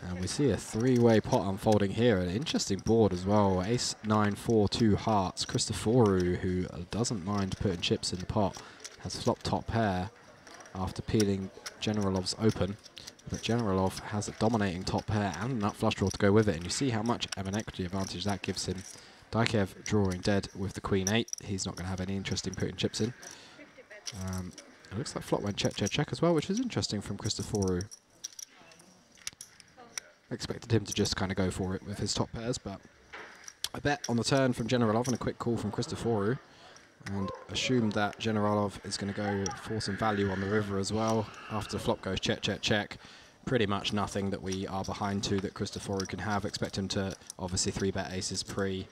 And we see a 3-way pot unfolding here. An interesting board as well. Ace, 9, 4, 2 hearts. Christoforu, who doesn't mind putting chips in the pot, has flopped top pair after peeling Generalov's open. But Generalov has a dominating top pair and a nut flush draw to go with it. And you see how much of an equity advantage that gives him. Dikev drawing dead with the Queen 8. He's not going to have any interest in putting chips in. It looks like flop went check, check, check as well, which is interesting from Christoforu. Expected him to just kind of go for it with his top pairs, but a bet on the turn from Generalov and a quick call from Christoforu, and assumed that Generalov is going to go for some value on the river as well. After the flop goes check, check, check, pretty much nothing that we are behind to that Christoforu can have. Expect him to obviously 3-bet aces pre,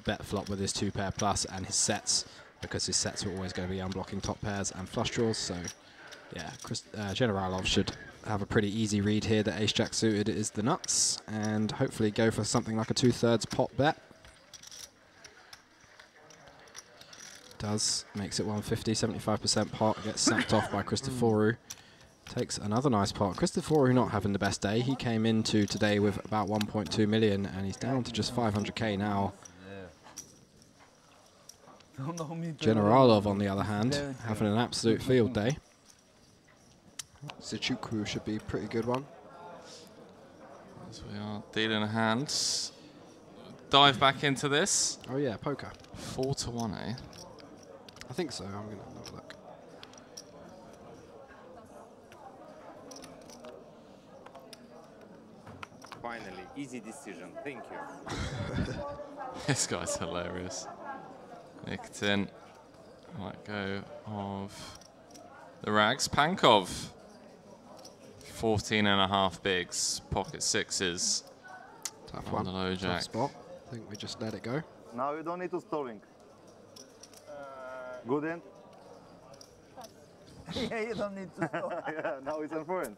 bet flop with his 2-pair plus and his sets, because his sets are always going to be unblocking top pairs and flush draws. So yeah, Generalov should have a pretty easy read here that ace-jack suited is the nuts, and hopefully go for something like a 2/3 pot bet. Does, makes it 150, 75% pot, gets sacked off by Christoforu. Takes another nice pot. Christoforu not having the best day. He came into today with about 1.2 million, and he's down to just 500k now. Generalov, on the other hand, having an absolute field day. Zichuku should be a pretty good one. As we are dealing hands. Dive back into this. Oh yeah, poker. 4-1, eh? I think so. I'm going to have a look. Finally, easy decision. Thank you. This guy's hilarious. Nicked in. Let go of the rags. Pankov. 14.5 bigs. Pocket sixes. Tough on one. the low jack. Tough spot. I think we just let it go. Now you don't need to stalling. Good end? Yeah, you don't need to stop. Yeah, now it's on front.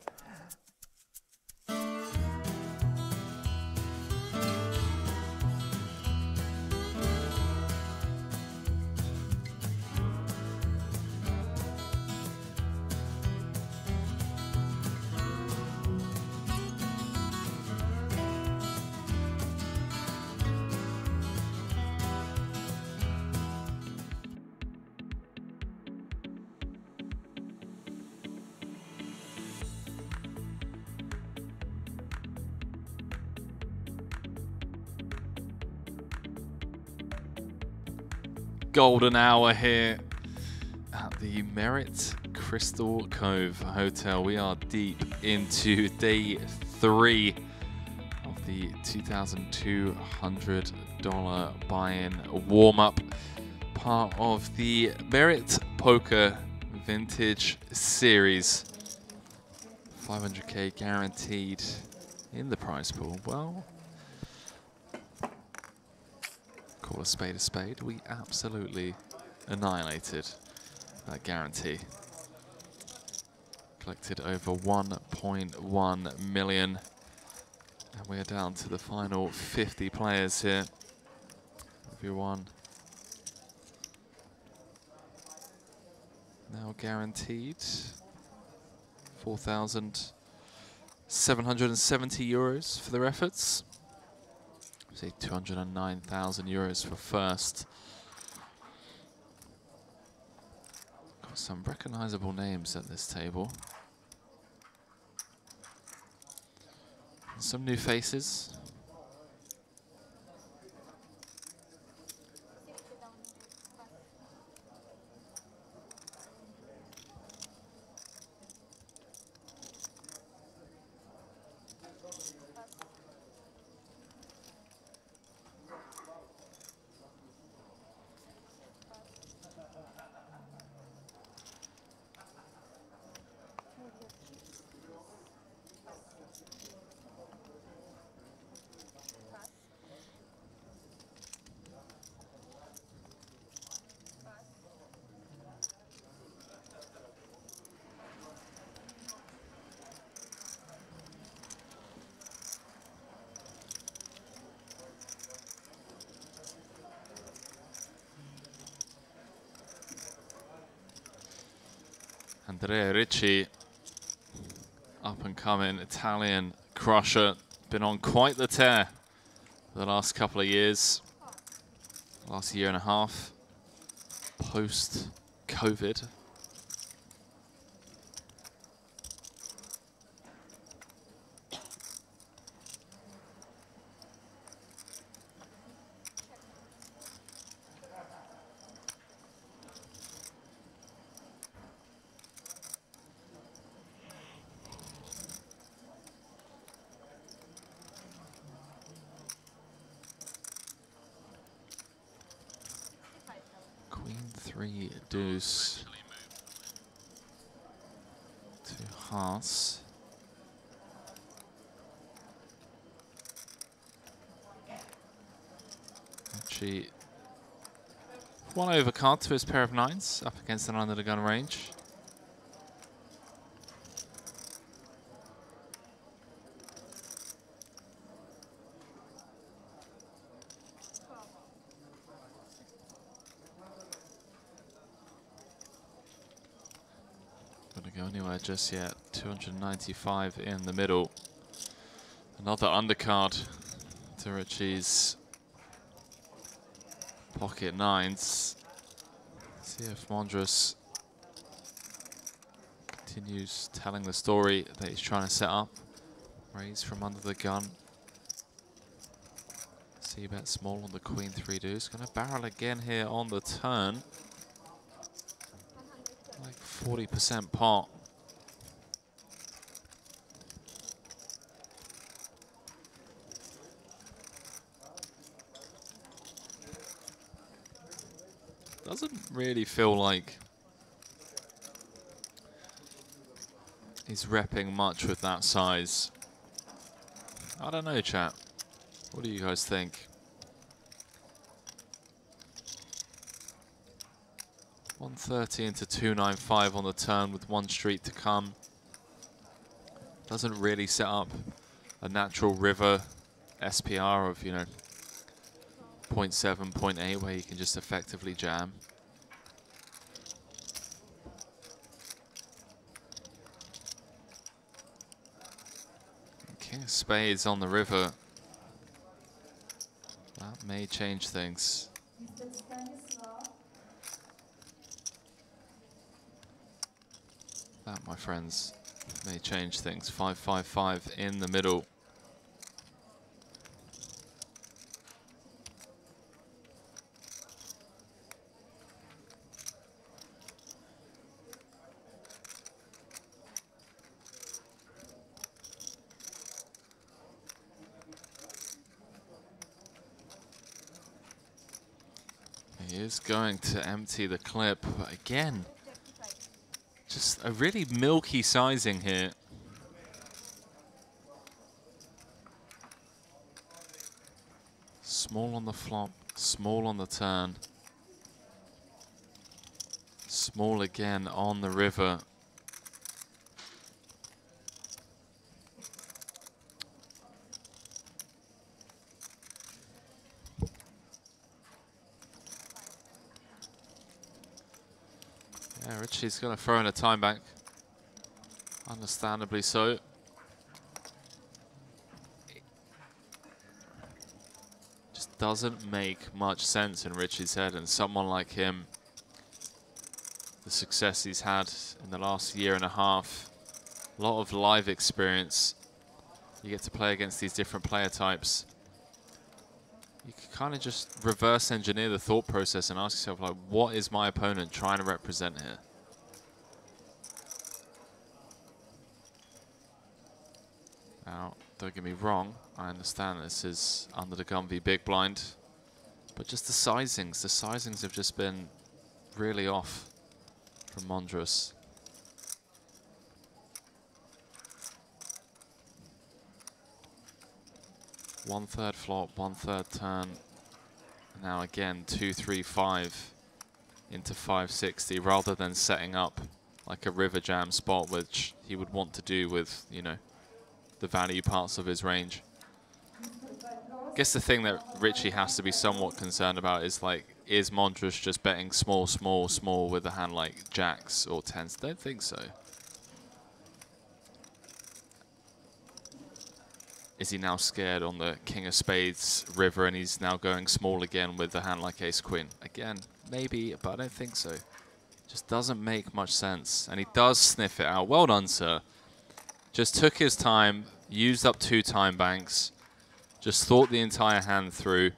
Golden hour here at the Merit Crystal Cove Hotel. We are deep into day 3 of the $2,200 buy-in warm-up, part of the Merit Poker Vintage Series. 500k guaranteed in the prize pool. Well, call a spade, we absolutely annihilated that guarantee. Collected over 1.1 million. And we're down to the final 50 players here. Everyone now guaranteed 4,770 euros for their efforts. Say 209,000 euros for first. Got some recognizable names at this table. Some new faces. Andrea Ricci, up and coming Italian crusher, been on quite the tear for the last couple of years, last year and a half, post-COVID. Queen 3 deuce to hearts. Actually, one overcard to his pair of nines up against an under the gun range. Gonna go anywhere just yet. 295 in the middle. Another undercard to Ricci's pocket nines. See if Mondros continues telling the story that he's trying to set up. Raise from under the gun. See bet small on the Queen 3 deuce. Gonna barrel again here on the turn. Like 40% pot. Doesn't really feel like he's repping much with that size. I don't know, chat. What do you guys think? 130 into 295 on the turn with one street to come. Doesn't really set up a natural river SPR of, you know, 0.7, 0.8 where you can just effectively jam. King of Spades on the river. That may change things. That, my friends, may change things. 5-5-5 in the middle. He is going to empty the clip, but again, just a really milky sizing here. Small on the flop, small on the turn. Small again on the river. Yeah, Ricci's going to throw in a time bank. Understandably so. Just doesn't make much sense in Ricci's head, and someone like him, the success he's had in the last year and a half, a lot of live experience. You get to play against these different player types. You can kind of just reverse engineer the thought process and ask yourself, like, what is my opponent trying to represent here? Now, don't get me wrong, I understand this is under the gun v big blind, but just the sizings have just been really off from Mondros. One-third flop, one-third turn. Now again, 2-3-5 into 560, rather than setting up like a river jam spot, which he would want to do with, you know, the value parts of his range. I guess the thing that Ricci has to be somewhat concerned about is, like, is Montrose just betting small, small, small with a hand like jacks or tens? Don't think so. Is he now scared on the King of Spades river and he's now going small again with a hand like Ace Queen? Again, maybe, but I don't think so. Just doesn't make much sense. And he does sniff it out. Well done, sir. Just took his time, used up 2 time banks, just thought the entire hand through,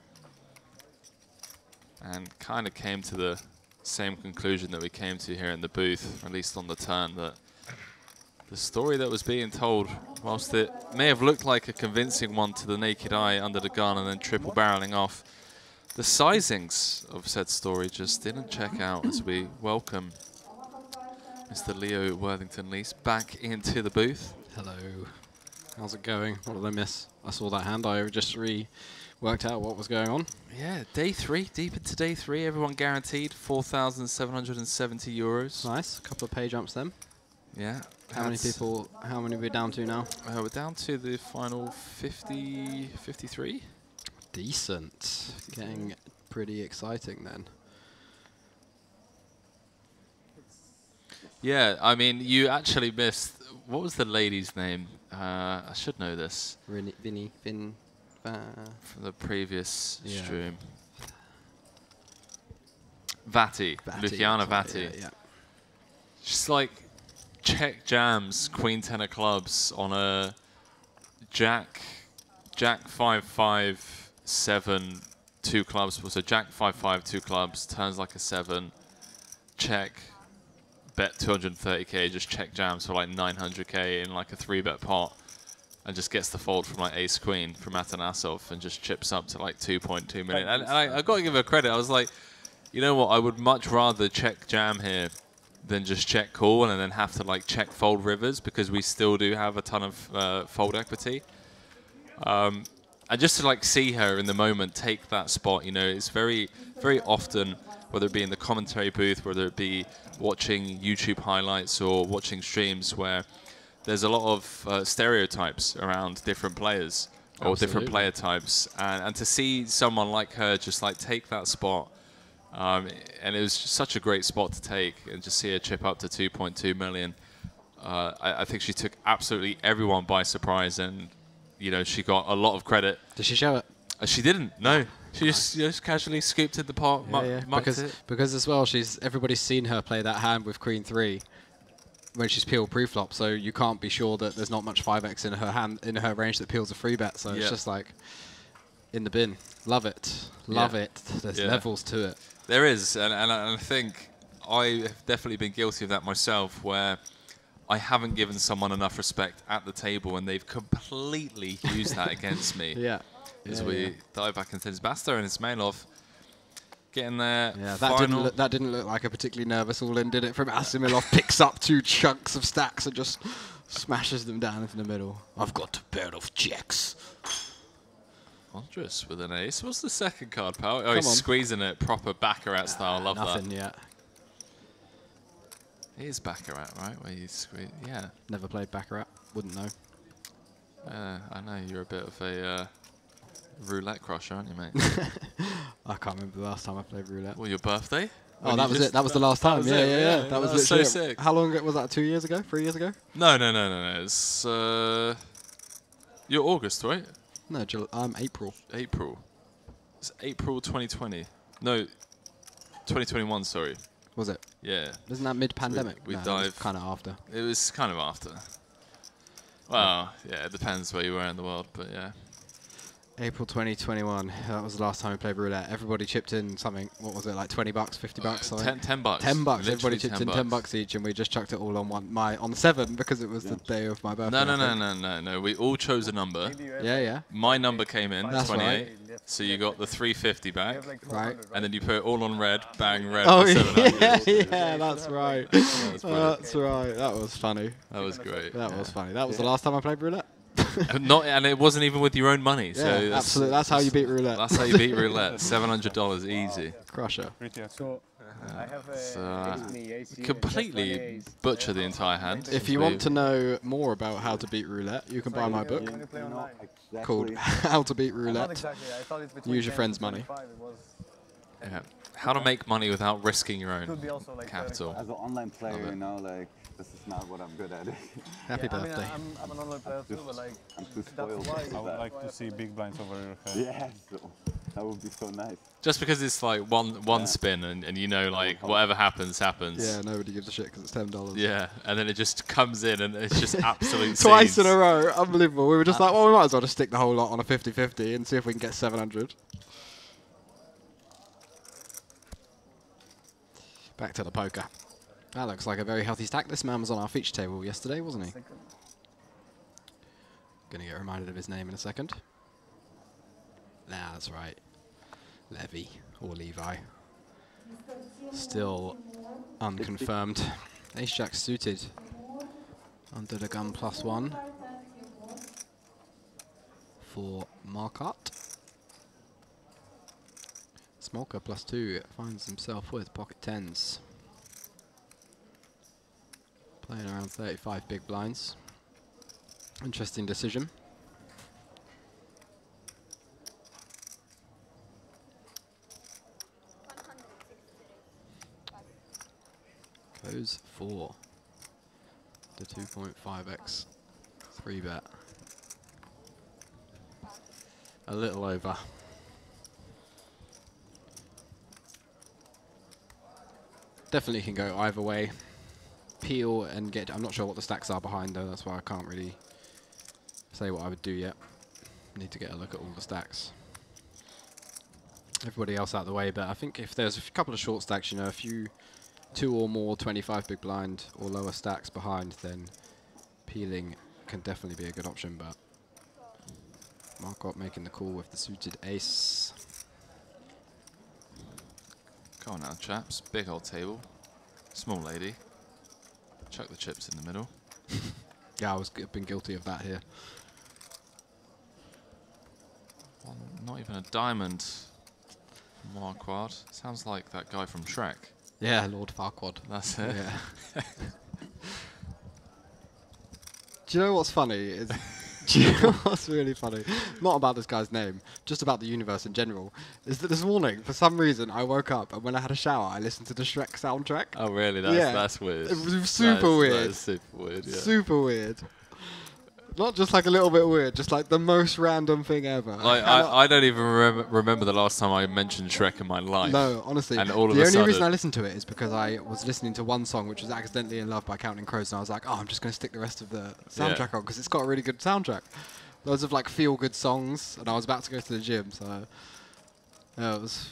and kind of came to the same conclusion that we came to here in the booth, at least on the turn, that the story that was being told, whilst it may have looked like a convincing one to the naked eye under the gun and then triple barreling off, the sizings of said story just didn't check out as we welcome Mr. Leo Worthington-Lees back into the booth. Hello. How's it going? What did I miss? I saw that hand. I just worked out what was going on. Yeah, day 3, deep into day 3. Everyone guaranteed 4,770 euros. Nice. A couple of pay jumps then. Yeah. How many people, how many are we down to now? We're down to the final 50, 53. Decent. Getting pretty exciting then. Yeah, I mean, you actually missed, what was the lady's name? I should know this. Vin. From the previous stream. Vati. Luciana Vati. Yeah. Just like check jams Queen 10 of clubs on a Jack 5-5 7 2 clubs. So Jack 5-5 2 clubs turns like a 7. Check. Bet 230k. Just check jams for like 900k in like a 3-bet pot. And just gets the fold from like Ace Queen from Atanasov and just chips up to like 2.2 million. And I got to give her credit. I was like, you know what? I would much rather check jam here than just check call and then have to like check fold rivers, because we still do have a ton of fold equity. And just to like see her in the moment take that spot, you know, it's very, very often, whether it be in the commentary booth, whether it be watching YouTube highlights or watching streams, where there's a lot of stereotypes around different players or different player types, and to see someone like her just like take that spot, and it was just such a great spot to take, and just see her chip up to 2.2 million. I think she took absolutely everyone by surprise, and you know, she got a lot of credit. Did she show it? She didn't. No, she just casually scooped in the pot. Because as well, everybody's seen her play that hand with Queen 3. When she's peeled pre-flop, so you can't be sure that there's not much 5x in her hand, in her range that peels a 3-bet. So it's just like in the bin. Love it, love it. There's levels to it. There is, and I think I have definitely been guilty of that myself, where I haven't given someone enough respect at the table, and they've completely used that against me. As we dive back into Basta and Ismailov. Getting there. Yeah, that didn't look like a particularly nervous all-in, did it? From Asimilov, picks up 2 chunks of stacks and just smashes them down into the middle. I've got a pair of jacks. Andres with an ace. What's the second card, pal? Oh, he's squeezing it, proper Baccarat style. Love nothing that. Yet. It is Baccarat, right? Where you squeeze. Yeah. Never played Baccarat. Wouldn't know. I know you're a bit of a roulette crusher, aren't you, mate? I can't remember the last time I played roulette. Well, your birthday? Oh, that was it. That was the last time. Yeah. That was so sick. How long ago was that? 2 years ago? 3 years ago? No. It's you're August, right? No, I'm April. April. It's April 2020. No, 2021. Sorry. Was it? Yeah. Isn't that mid-pandemic? We no, dive. Kind of after. It was kind of after. Well, yeah, it depends where you were in the world, but yeah. April 2021. That was the last time we played roulette. Everybody chipped in something. What was it, like 20 bucks, 50 bucks? $10. $10 bucks. Everybody chipped in $10 each, and we just chucked it all on on 7 because it was the day of my birthday. No. We all chose a number. Yeah. My number came in, That's 28. Right. So you got the 350 back. Right. And then you put it all on red, bang, red. Oh, for 700. yeah, that's right. That's right. That was funny. That was great. That was funny. That was the last time I played roulette. And it wasn't even with your own money. Yeah, so absolutely. That's how you beat roulette. That's how you beat roulette. $700 easy. Crusher. So I have completely butcher the entire hand. If you want to know more about how to beat roulette, you can buy my book called How to Beat Roulette. Use your friend's money. Yeah. How to make money without risking your own Could be also like capital. As an online player, you know, like this is not what I'm good at. Happy I mean, birthday. I'm an online player too, but like I'm too spoiled. that's why I would like to see big blinds over your head. Yeah, so that would be so nice. Just because it's like one spin and you know like whatever happens happens. Yeah, nobody gives a shit because it's $10. Yeah, and then it just comes in and it's just absolute Twice scenes. in a row, unbelievable. We were just like, well, we might as well just stick the whole lot on a 50-50 and see if we can get 700. Back to the poker. That looks like a very healthy stack. This man was on our feature table yesterday, wasn't he? Gonna get reminded of his name in a second. Nah, that's right. Levy or Levi. Still unconfirmed. Ace-Jack suited. Under the gun +1 for Marcotte. Smolka +2 finds himself with pocket tens. Playing around 35 big blinds. Interesting decision. Goes for the 2.5x 3-bet. A little over. Definitely can go either way. Peel and get... I'm not sure what the stacks are behind though, that's why I can't really say what I would do yet. Need to get a look at all the stacks. Everybody else out of the way, but I think if there's a couple of short stacks, you know, a few... 2 or more 25 big blind or lower stacks behind, then peeling can definitely be a good option, but Marcotte making the call with the suited ace. Go on now, chaps. Big old table. Small lady. Chuck the chips in the middle. Yeah, I've been guilty of that here. Well, not even a diamond. Marquardt. Sounds like that guy from Shrek. Yeah, Lord Farquaad. That's it. Yeah. Do you know what's funny? Do you know what's really funny? Not about this guy's name, just about the universe in general. Is that this morning, for some reason, I woke up and when I had a shower, I listened to the Shrek soundtrack. Oh, really? That's weird. It was super weird. That is super weird, yeah. Super weird. Not just like a little bit weird, just like the most random thing ever. Like, I don't even remember the last time I mentioned Shrek in my life. No, honestly. And all of the a only sudden reason I listened to it is because I was listening to one song which was Accidentally in Love by Counting Crows, and I was like, oh, I'm just going to stick the rest of the soundtrack on because it's got a really good soundtrack. Loads of like feel-good songs, and I was about to go to the gym, so it was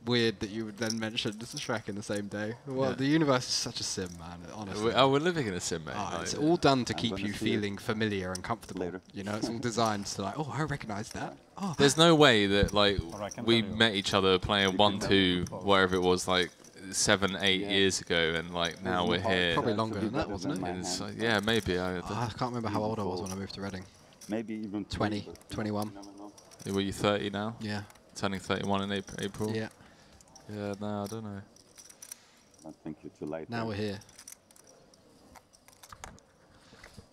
weird that you would then mention Shrek in the same day. Well, the universe is such a sim, man, honestly. We're living in a sim, mate. Oh, it's all done to keep you feeling familiar and comfortable. You know, it's all designed to like, oh, I recognise that. Oh, there's no way that like we met each other playing 1-2, whatever it was, like 7, 8 years ago, and like now we're here. Probably longer than that, wasn't it? Yeah, maybe. I can't remember how old I was when I moved to Reading. Maybe even 20, 21. Were you 30 now? Yeah. Turning 31 in April? Yeah. Yeah, no, I don't know. I think you're too late. Now we're here.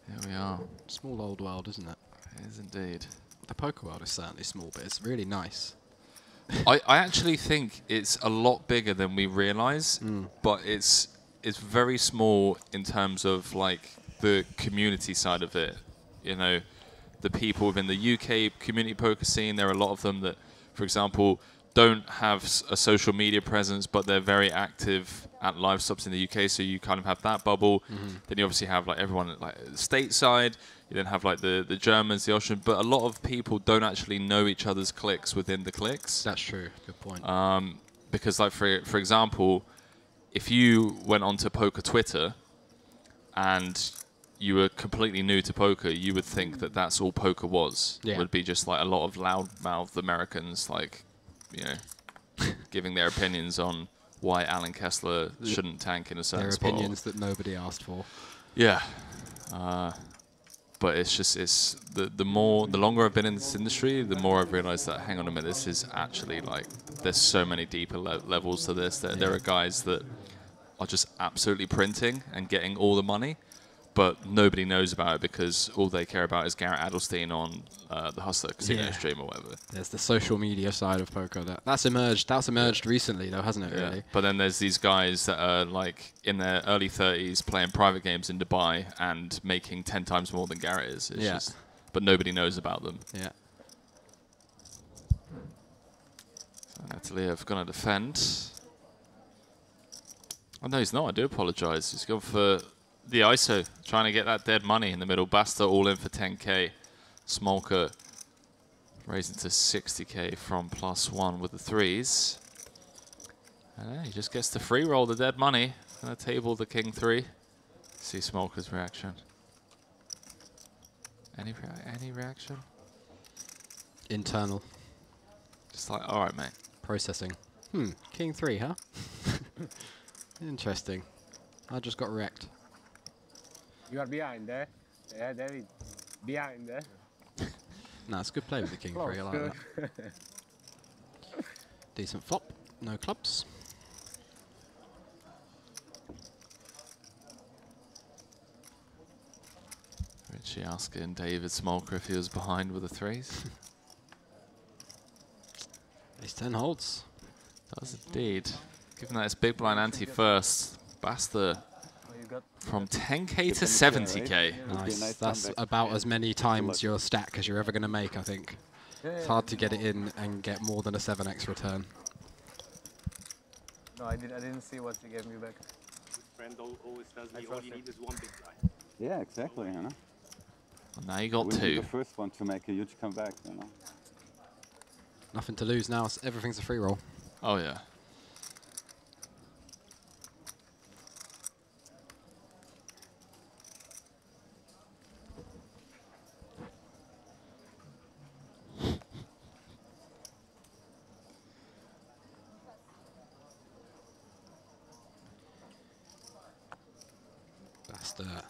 Here we are. Small old world, isn't it? It is indeed. The poker world is certainly small, but it's really nice. I actually think it's a lot bigger than we realise, but it's very small in terms of like the community side of it. You know, the people within the UK community poker scene, there are a lot of them that, for example, don't have a social media presence, but they're very active at live stops in the UK. So you kind of have that bubble. Then you obviously have like everyone like stateside. You then have like the Germans, the Austrians. But a lot of people don't actually know each other's cliques within the cliques. That's true. Good point. Because like for example, if you went onto poker Twitter and you were completely new to poker, you would think that that's all poker was. Yeah. It would be just like a lot of loudmouth Americans, like, you know, giving their opinions on why Alan Kessler shouldn't tank in a certain spot. Their opinions that nobody asked for. Yeah. But it's just, the longer I've been in this industry, the more I've realized that, hang on a minute, this is actually like, there's so many deeper levels to this. There are guys that are just absolutely printing and getting all the money. but nobody knows about it because all they care about is Garrett Adelstein on the Hustler Casino stream or whatever. There's the social media side of poker that's emerged. That's emerged recently, though, hasn't it? Really. But then there's these guys that are like in their early 30s playing private games in Dubai and making 10 times more than Garrett is. It's just, but nobody knows about them. Yeah. So Nataliev going to defend. Oh no, he's not. I do apologise. He's gone for the ISO, trying to get that dead money in the middle. Basta all in for 10k. Smolka raising to 60k from +1 with the threes. And he just gets to free roll the dead money. Gonna table the king 3. See Smolka's reaction. Any reaction? Internal. Just like, all right, mate. Processing. King 3, huh? Interesting. I just got wrecked. You are behind there. Yeah, David. Behind there. Nah, it's a good play with the king 3. I like that. Decent flop. No clubs. Richie asking David Smolka if he was behind with the threes. Ace 10 holds. Does indeed. Given that it's big blind ante first, Basta from 10k to 70k. Nice. That's about as many times your stack as you're ever going to make, I think. It's hard to get it in and get more than a 7x return. No, I didn't see what you gave me back. Friend always tells me all you need is one big blind. Yeah, exactly, you know. Well, now you got We'll be 2. the first one to make a huge comeback, you know. Nothing to lose now. Everything's a free roll. Oh, yeah. That's the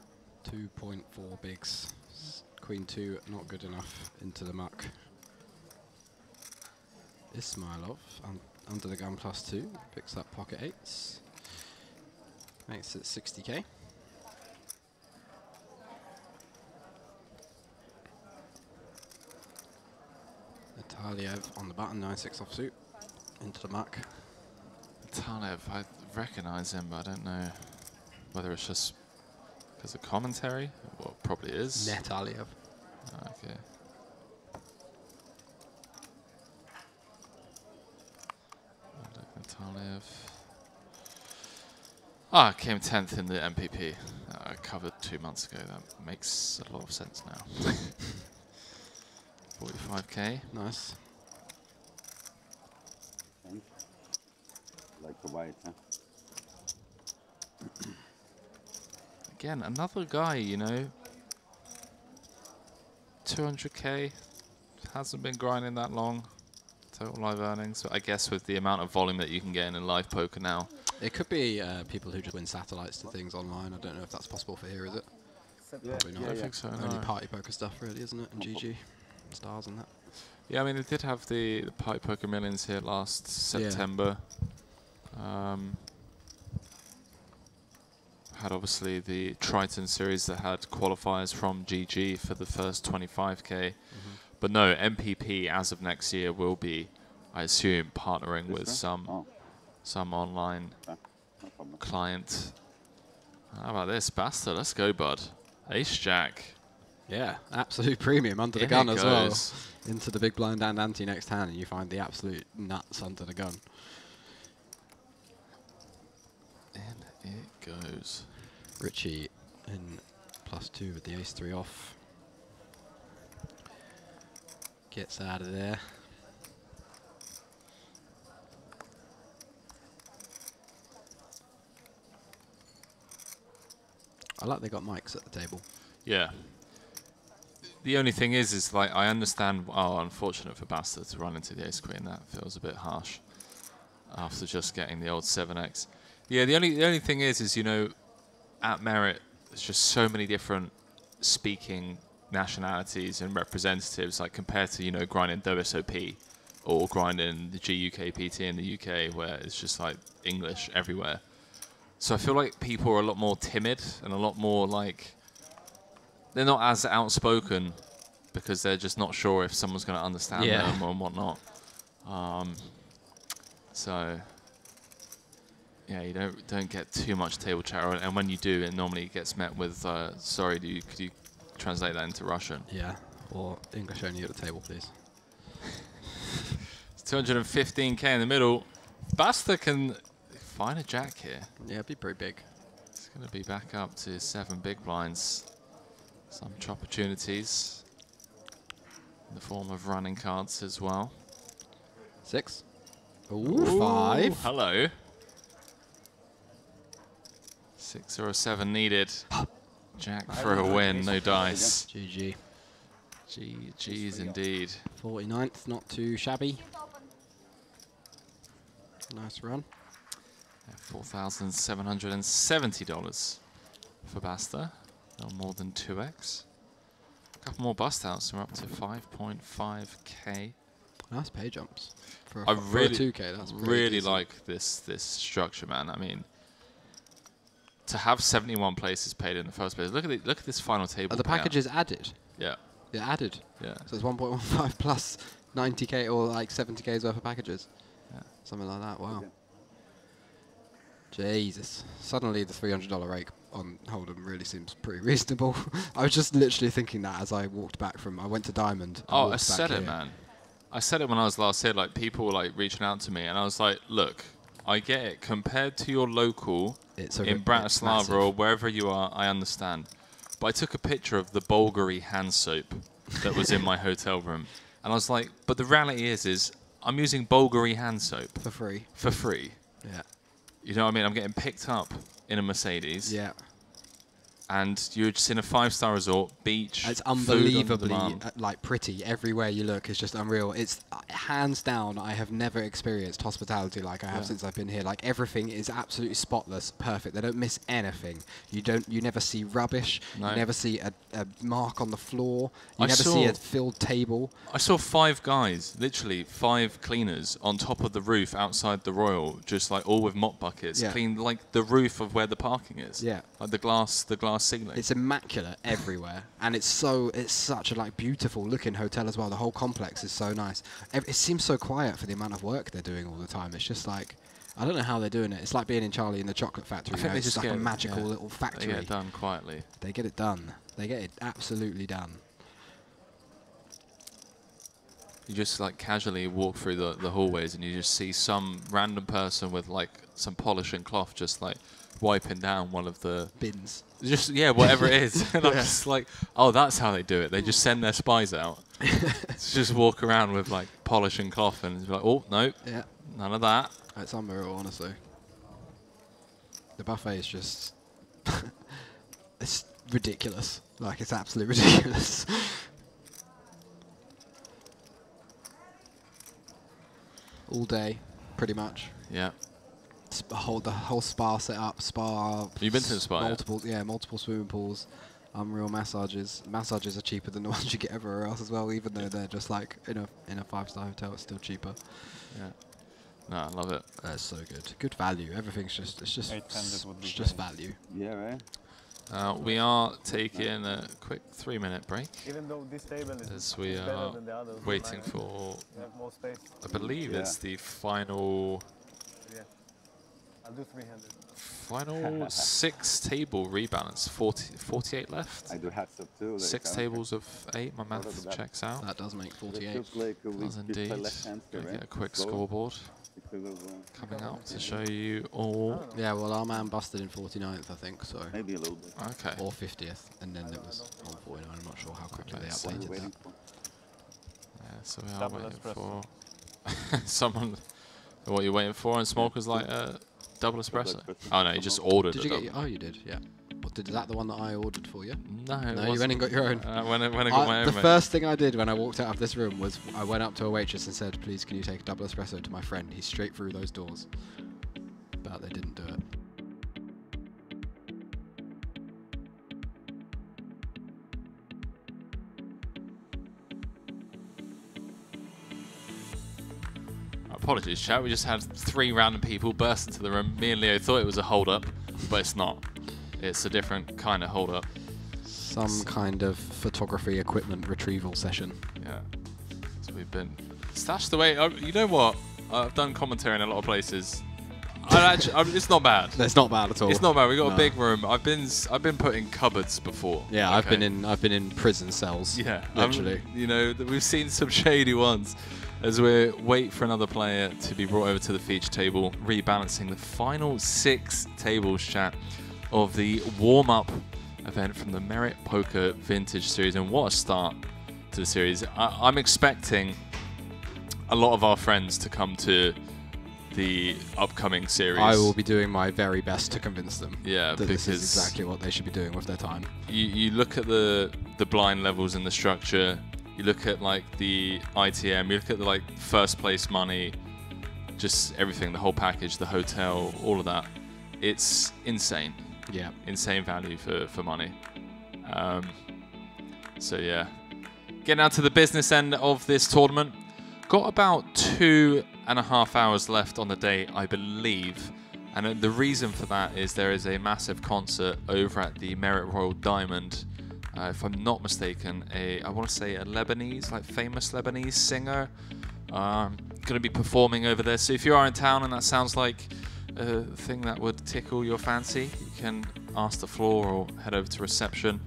2.4 bigs. Queen 2 not good enough into the muck. Ismailov under the gun +2 picks up pocket 8s. Makes it 60k. Nataliev on the button, 9-6 offsuit into the muck. Nataliev, I recognise him, but I don't know whether it's just because of commentary. Well, it probably is. Nataliev. Okay. Nataliev. Came 10th in the MPP. I covered 2 months ago. That makes a lot of sense now. 45k. Nice. Like the white, huh? Again, another guy, you know. 200k. Hasn't been grinding that long. Total live earnings. But I guess with the amount of volume that you can get in live poker now. It could be people who just win satellites to things online. I don't know if that's possible for here, is it? Probably not. I think so. Only no. party poker stuff, really, isn't it? And GG stars and that. Yeah, I mean, it did have the Party Poker Millions here last September. Had obviously the Triton series that had qualifiers from GG for the first 25k. But no, MPP as of next year will be, I assume, partnering with some online client. How about this? Basta, let's go, bud. Ace Jack. Yeah, absolute premium under the In gun it as well. goes. Into the big blind and ante next hand, and you find the absolute nuts under the gun. In it goes. Richie in +2 with the ace 3 off. Gets out of there. I like they got mics at the table. Yeah. The only thing is like, I understand, unfortunate for Basta to run into the ace queen. That feels a bit harsh after just getting the old 7x. Yeah, the only thing is, you know, at Merit, there's just so many different speaking nationalities and representatives, like compared to, you know, grinding WSOP or grinding the GUKPT in the UK, where it's just like English everywhere. So I feel like people are a lot more timid and a lot more like they're not as outspoken because they're just not sure if someone's going to understand them or whatnot. So yeah, you don't get too much table chat, and when you do, it normally gets met with sorry, could you translate that into Russian? Yeah, or English only at the table, please. It's 215k in the middle. Basta can find a jack here. Yeah, it'd be pretty big. It's going to be back up to 7 big blinds. Some opportunities in the form of running cards as well. 6. Ooh, 5. Hello. 6 or a 7 needed. Jack for a win, no dice. GG. GG's indeed. 49th, not too shabby. Nice run. $4,770 for Basta. No more than 2x. A couple more bust outs, and we're up to 5.5k. Nice pay jumps. For I a really, 2k, that's really decent. like this structure, man. I mean, to have 71 places paid in the first place. Look at this final table. Are the packages added? Yeah. They're added. Yeah. So it's 1.15 plus 90k or like 70k's worth of packages. Yeah. Something like that. Wow. Jesus. Suddenly the $300 rake on Hold'em really seems pretty reasonable. I was just literally thinking that as I walked back from. I went to Diamond. Oh, I said it, man. I said it when I was last here. Like people were like reaching out to me, and I was like, look, I get it. Compared to your local in Bratislava or wherever you are, I understand. But I took a picture of the Bulgari hand soap that was in my hotel room, and I was like, but the reality is I'm using Bulgari hand soap for free. For free. Yeah. You know what I mean? I'm getting picked up in a Mercedes. Yeah. And you're just in a 5-star resort, beach. It's food on unbelievably demand. like pretty. Everywhere you look is just unreal. It's hands down. I have never experienced hospitality like I have since I've been here. Like everything is absolutely spotless, perfect. They don't miss anything. You never see rubbish. No. You never see a mark on the floor. You I never see a filled table. I saw 5 guys, literally 5 cleaners on top of the roof outside the Royal, just like all with mop buckets, clean like the roof of where the parking is. Yeah. Like the glass ceiling. It's immaculate everywhere, and it's such a like beautiful looking hotel as well. The whole complex is so nice. It seems so quiet for the amount of work they're doing all the time. It's just like, I don't know how they're doing it. It's like being in Charlie in the Chocolate Factory. I think It's they just like get a magical little factory. They get it done quietly. They get it done. They get it absolutely done. You just like casually walk through the hallways and you just see some random person with like some polishing cloth just like wiping down one of the bins. Just whatever it is. And I'm just like, oh, that's how they do it. They just send their spies out to just walk around with like polishing cloth and it's like, oh no, none of that. It's unreal, honestly. The buffet is just it's ridiculous. Like it's absolutely ridiculous. All day, pretty much. Yeah. The whole spa setup, You've been to the spa? Multiple swimming pools, unreal massages. Massages are cheaper than the ones you get everywhere else as well. Even though they're just like in a 5-star hotel, it's still cheaper. Yeah. No, I love it. That's so good. Good value. Everything's just it's just value. Yeah, right. We are taking a quick 3-minute break. Even though this table is as we better are than the others, waiting for, we have more space. I believe it's the final. Yeah, I'll do 300. Final 6 table rebalance. 48 left. I do hats up too. 6 tables of 8. My math checks out. That does make 48. Does indeed. Gonna get a quick scoreboard coming up to show you all. Yeah, well, our man busted in 49th, I think. So maybe a little bit. Okay. Or 50th, and then it was on 49. I'm not sure how quickly they updated that. Yeah, so we are waiting for someone. What are you waiting for? And Smoker's like double espresso. Oh no, you just ordered. Did you get? Oh, you did. Yeah. Is that the one that I ordered for you? No, you went and got your own. When I got my own. The first thing I did when I walked out of this room was I went up to a waitress and said, "Please, can you take a double espresso to my friend? He's straight through those doors." But they didn't do it. Apologies, chat. We just had 3 random people burst into the room. Me and Leo thought it was a hold-up, but it's not. It's a different kind of hold-up. Some kind of photography equipment retrieval session. Yeah. So we've been stashed away. You know what? I've done commentary in a lot of places. It's not bad. It's not bad at all. It's not bad. We got a big room. I've been put in cupboards before. Yeah, okay? I've been in prison cells. Yeah, literally. You know, we've seen some shady ones as we wait for another player to be brought over to the feature table, rebalancing the final 6 tables, chat, of the warm-up event from the Merit Poker Vintage Series. And what a start to the series. I'm expecting a lot of our friends to come to the upcoming series. I will be doing my very best to convince them. Yeah, that this is exactly what they should be doing with their time. You look at the blind levels in the structure. You look at like the ITM. You look at the like first place money, just everything, the whole package, the hotel, all of that. It's insane. Yeah, insane value for money. So yeah, getting out to the business end of this tournament. Got about 2.5 hours left on the day, I believe. And the reason for that is there is a massive concert over at the Merit Royal Diamond. If I'm not mistaken, I want to say a Lebanese, like famous Lebanese singer, going to be performing over there. So if you are in town and that sounds like a thing that would tickle your fancy, you can ask the floor or head over to reception,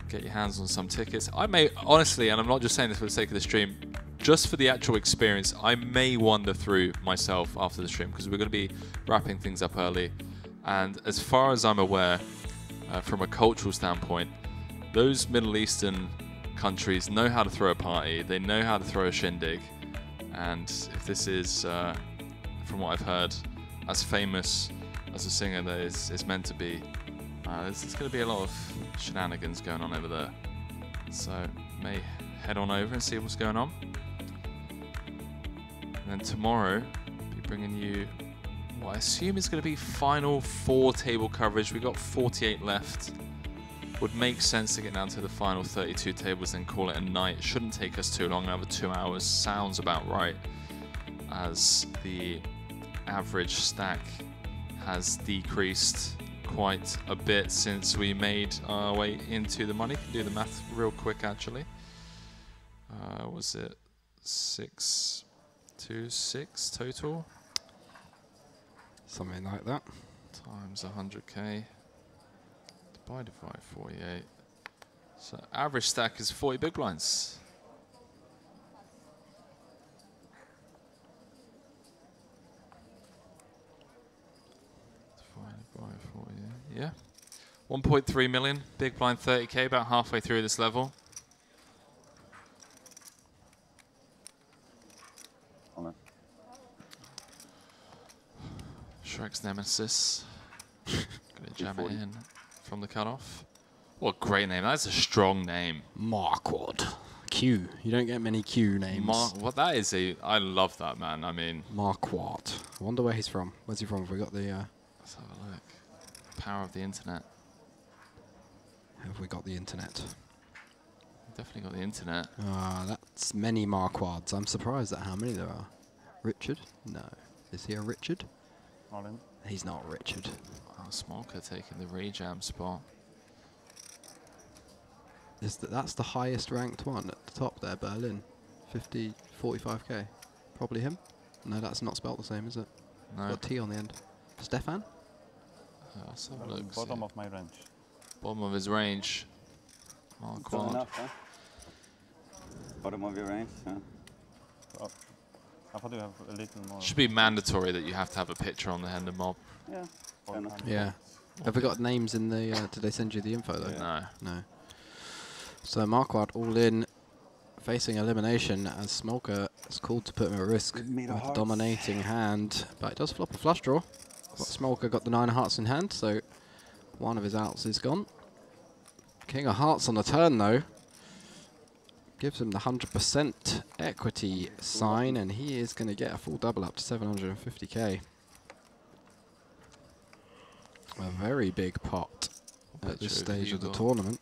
get your hands on some tickets. I may, honestly, and I'm not just saying this for the sake of the stream, just for the actual experience, I may wander through myself after the stream because we're going to be wrapping things up early. And as far as I'm aware, from a cultural standpoint, those Middle Eastern countries know how to throw a party. They know how to throw a shindig. And if this is, from what I've heard, as famous as a singer that is meant to be, there's going to be a lot of shenanigans going on over there. So may head on over and see what's going on. And then tomorrow, I'll be bringing you what I assume is going to be final 4 table coverage. We've got 48 left. Would make sense to get down to the final 32 tables and call it a night. Shouldn't take us too long. Another 2 hours sounds about right, as the average stack has decreased quite a bit since we made our way into the money. Can do the math real quick actually. Was it 626 total? Something like that. Times 100k. Divided by 48. So average stack is 40 big blinds. Divided by 48. Yeah. 1.3 million. Big blind 30k, about halfway through this level. Shrek's Nemesis. Gonna jam it in from the cutoff. What a great name. That's a strong name. Marquardt. Q. You don't get many Q names. What that is I love that, man. I mean, Marquardt. I wonder where he's from. Where's he from? Have we got the let's have a look. Power of the internet. Have we got the internet? Definitely got the internet. That's many Marquardts. I'm surprised at how many there are. Richard? No. Is he a Richard? Marlin. He's not Richard. Oh, Smolka taking the rejam spot. That's the highest ranked one at the top there, Berlin. 45k. Probably him? No, that's not spelled the same, is it? No. Got T on the end. Stefan? Let's have a look. Bottom of my range. Bottom of his range. Still enough, huh? Bottom of your range, yeah. Oh. I thought you have a little more. Should be mandatory that you have to have a picture on the hand of mob. Yeah. Yeah. Have we got names in the... did they send you the info though? Yeah. No. So Marquardt all in, facing elimination as Smolka is called to put him at risk with a dominating hand. But it does flop a flush draw. But Smolka got the 9 of hearts in hand, so one of his outs is gone. King of hearts on the turn though. Gives him the 100% equity sign, and he is going to get a full double up to 750k. A very big pot at this stage of the tournament.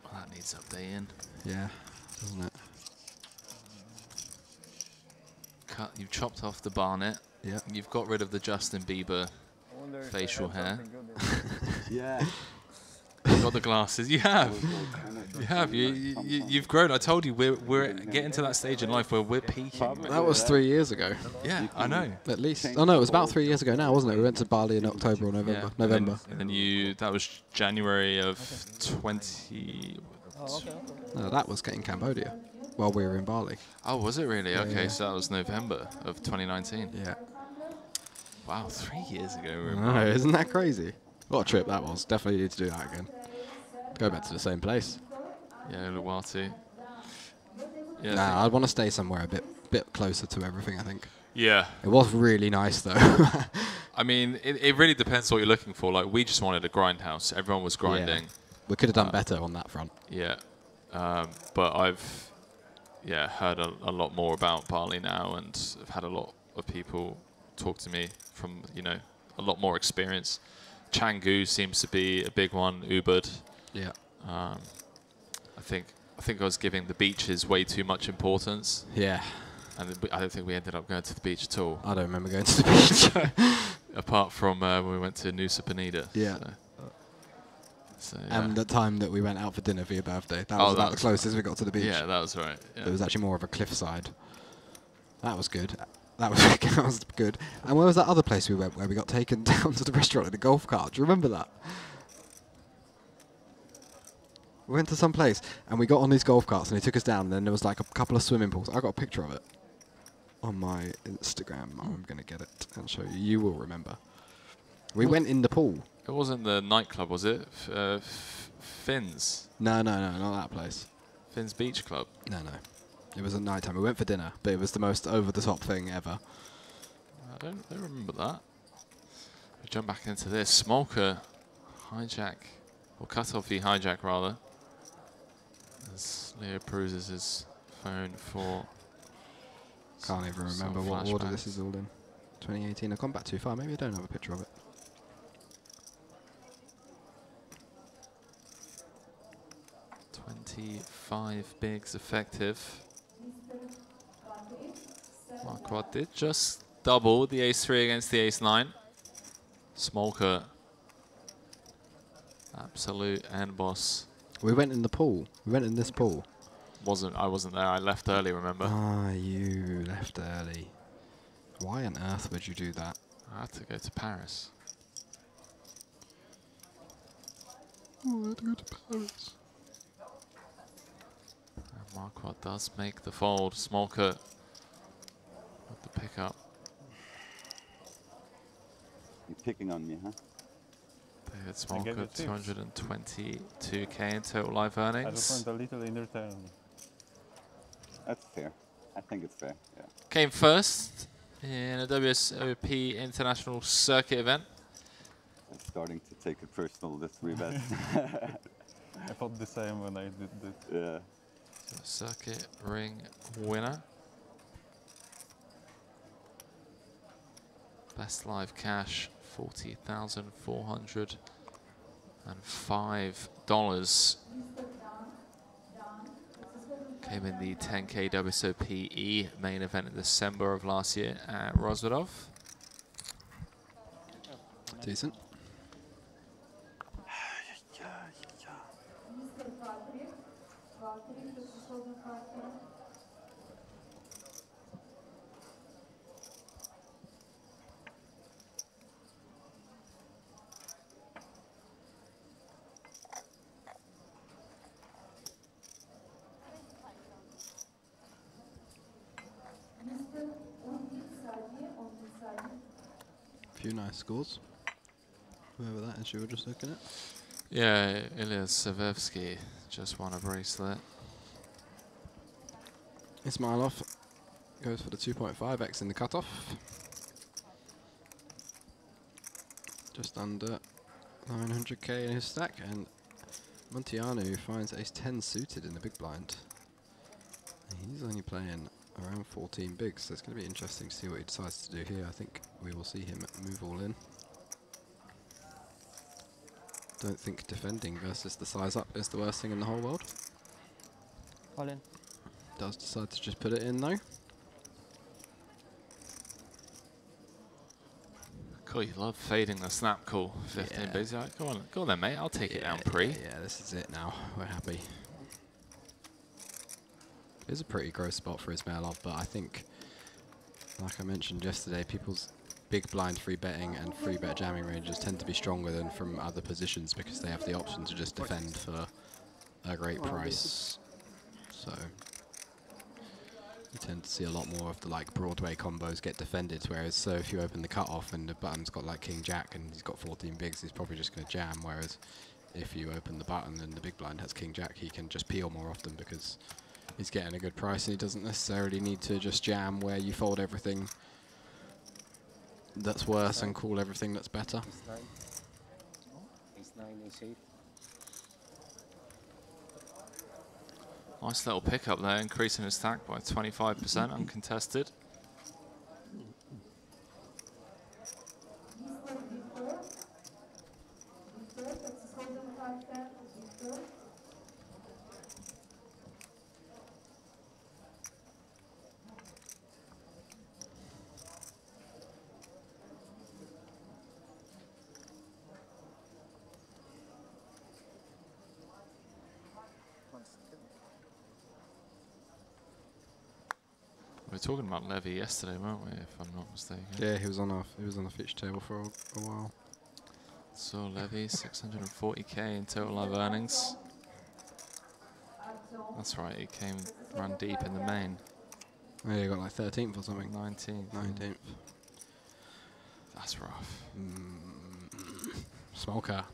Well, that needs updating. Yeah, doesn't it? You've chopped off the Barnet. Yeah. You've got rid of the Justin Bieber facial hair. Yeah. got the glasses. You have. You have. You've grown. I told you we're getting to that stage in life where we're peaking. That was 3 years ago. Yeah, I know. At least. Oh no, it was about 3 years ago now, wasn't it? We went to Bali in October or November. Yeah. November. And then that was January of 20. No, that was in Cambodia while we were in Bali. Oh, was it really? Yeah, Okay, yeah. so that was November of 2019. Yeah. Wow, 3 years ago. We were in I know, Bali. isn't that crazy? What a trip that was. Definitely need to do that again. Go back to the same place. Yeah, Uluwatu. Yeah, Nah, I'd want to stay somewhere a bit closer to everything, I think. Yeah. It was really nice though. I mean, it really depends what you're looking for. Like, we just wanted a grindhouse. Everyone was grinding. Yeah. We could have done better on that front. Yeah. But I've heard a lot more about Bali now, and I've had a lot of people talk to me from, a lot more experience. Canggu seems to be a big one, Ubud. Yeah. I think I was giving the beaches way too much importance. Yeah. And I don't think we ended up going to the beach at all. I don't remember going to the beach. Apart from when we went to Nusa Penida. Yeah. So, yeah. And the time that we went out for dinner for your birthday. That was about the closest we got to the beach. Yeah, that was right. Yeah. It was actually more of a cliffside. That was good. That was good. And where was that other place we went where we got taken down to the restaurant in a golf cart? Do you remember that? We went to some place and we got on these golf carts and they took us down, and then there was like a couple of swimming pools. I got a picture of it on my Instagram. I'm going to get it and show you. You will remember. We went in the pool. It wasn't the nightclub, was it? Finn's? No, not that place. Finn's Beach Club? No. It was at night time. We went for dinner, but it was the most over-the-top thing ever. I don't remember that. We jump back into this. Smolka hijack, or cut-off v hijack rather. As Leo peruses his phone for... Can't even remember what order this is all in. 2018. I've gone back too far. Maybe I don't have a picture of it. $25 bigs effective. Marquardt did just double the ace-3 against the ace-9. Smolka. Absolute and boss. We went in the pool. We went in this pool. I wasn't there. I left early, remember? Ah, you left early. Why on earth would you do that? I had to go to Paris. Oh, I had to go to Paris. And Marquardt does make the fold. Smolka with the pickup. You're picking on me, huh? David Smolka, 222k in total live earnings. I just want a little entertainment. That's fair. I think it's fair, yeah. Came first in a WSOP International Circuit event. I'm starting to take it personal, this rebet. I felt the same when I did this. Yeah. So circuit ring winner. Best live cash, $40,405. Came in the 10K WSOP main event in December of last year at Rozvadov. Decent. Few nice scores. Whoever that is you were just looking at. Yeah, Ilya Savevsky just won a bracelet. Ismailov goes for the 2.5x in the cutoff. Just under 900k in his stack, and Montiano finds ace 10 suited in the big blind. He's only playing around 14 bigs, so it's going to be interesting to see what he decides to do here. I think we will see him move all in. Don't think defending versus the size up is the worst thing in the whole world. All in. Does decide to just put it in though. God, you love fading the snap call. 15 bigs. Like, go on then, mate. I'll take it down pre. Yeah, this is it now. We're happy. It's a pretty gross spot for Ismailov, but I think, like I mentioned yesterday, people's big blind free betting and free bet jamming ranges tend to be stronger than from other positions because they have the option to just defend for a great price. So you tend to see a lot more of the like Broadway combos get defended, whereas so if you open the cutoff and the button's got like King Jack and he's got 14 bigs, he's probably just going to jam, whereas if you open the button and the big blind has King Jack, he can just peel more often because he's getting a good price and he doesn't necessarily need to just jam where you fold everything that's worse and call everything that's better. Nice little pickup there, increasing his stack by 25%, uncontested. We were talking about Levy yesterday, weren't we? If I'm not mistaken. Yeah, he was on a fitch table for a while. So Levy, 640k in total live earnings. That's right, he came run deep in the main. Yeah, he got like 13th or something. 19th. 19th. That's rough. Smolka.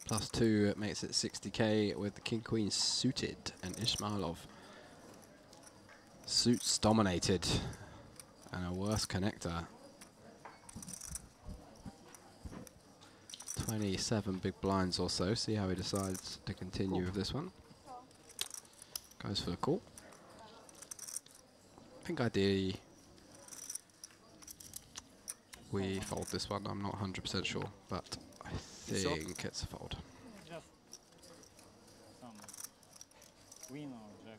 +2 makes it 60k with the King Queen suited and Ismailov. Suits dominated and a worse connector. 27 big blinds or so. See how he decides to continue with this one. Goes for the call. I think ideally we fold this one. I'm not 100% sure, but I think it's a fold. Just some queen or jack.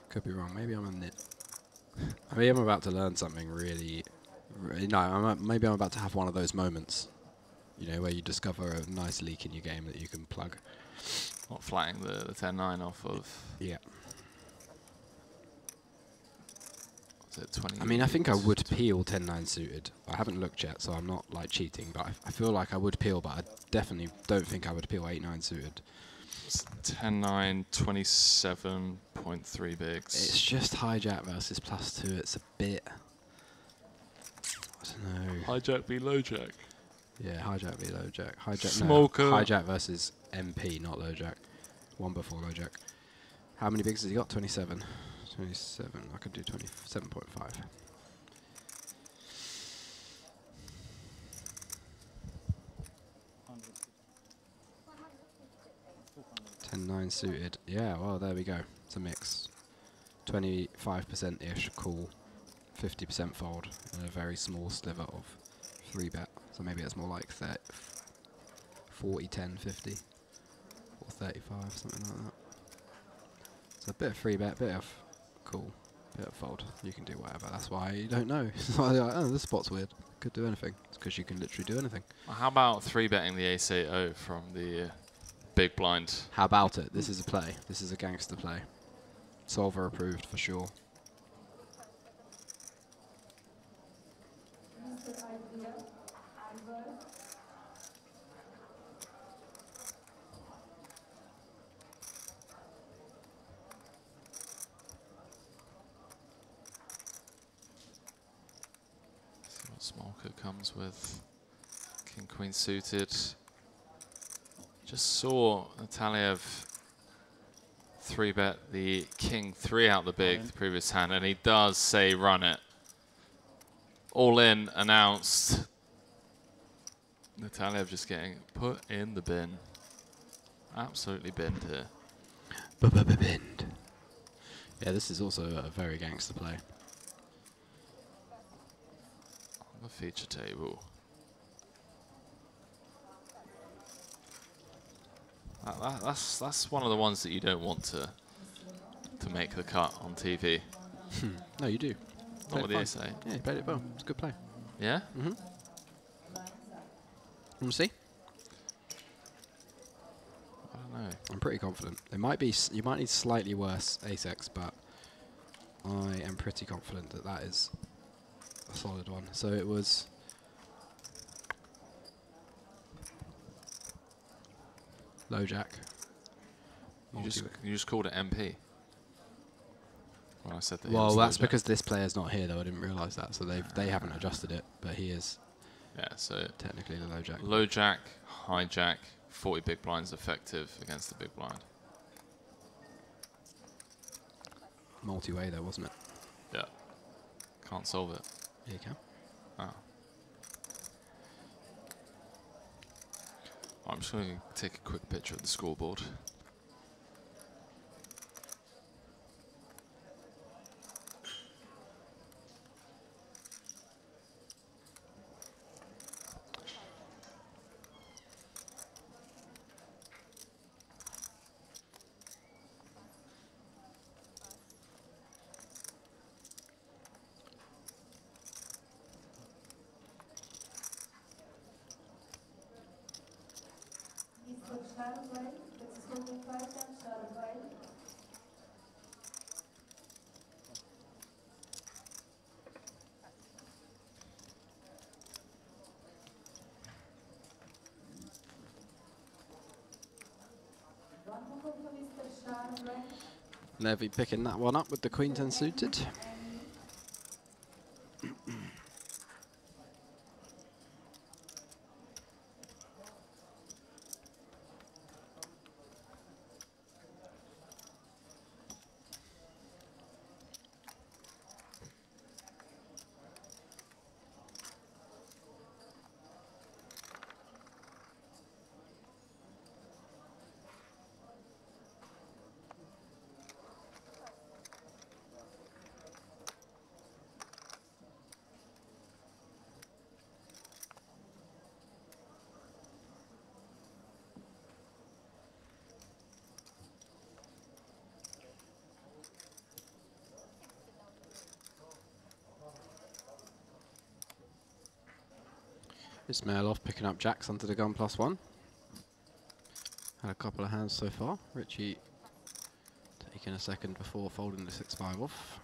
Could be wrong. Maybe I'm a nit. Maybe I'm about to learn something really. No, maybe I'm about to have one of those moments. You know, where you discover a nice leak in your game that you can plug. Not flatting the 10-9 off of. Yeah. Was it 20? I mean, I think I would peel 10-9 suited. I haven't looked yet, so I'm not like cheating. But I feel like I would peel, but I definitely don't think I would peel 8-9 suited. 10-9, 27.3 bigs. It's just hijack versus +2. It's a bit. I don't know. Hijack v low jack. Yeah, hijack v low jack. Hijack. Smoker. No, hijack versus MP, not low jack. One before low jack. How many bigs has he got? 27. 27. I could do 27.5. 10-9 suited. Yeah, well, there we go. It's a mix. 25%-ish call, 50% fold, and a very small sliver of 3-bet. So maybe it's more like 40, 10, 50, or 35, something like that. So a bit of 3-bet, bit of call, bit of fold. You can do whatever. That's why you don't know. It's like, oh, this spot's weird. Could do anything. It's because you can literally do anything. Well, how about 3-betting the ace-8-0 from the big blind? How about it? This is a play. This is a gangster play. Solver approved for sure. See what Smolka comes with. King Queen suited. Just saw Nataliev 3-bet the King 3 out the big the previous hand, and he does say run it. All in announced. Nataliev just getting put in the bin. Absolutely binned here. Binned. Yeah, this is also a very gangster play. On the feature table. That's one of the ones that you don't want to to make the cut on TV. No, you do. Not with the ace 8. Yeah, you played it well. It's a good play. Yeah? Mm-hmm. We'll see. I don't know. I'm pretty confident. It might be. You might need slightly worse ace-x, but I am pretty confident that that is a solid one. So it was low jack. You just called it MP. When I said that. Well, that's because this player's not here, though. I didn't realise that, so they haven't adjusted it, but he is. Yeah, so technically the low jack. Low jack, high jack, 40 big blinds effective against the big blind. Multi-way though, wasn't it? Yeah. Can't solve it. Yeah, you can. Oh. I'm just going to take a quick picture of the scoreboard. Levy picking that one up with the queen 10 suited. Ismailov picking up jacks onto the gun +1. Had a couple of hands so far. Richie taking a second before folding the 6-5 off.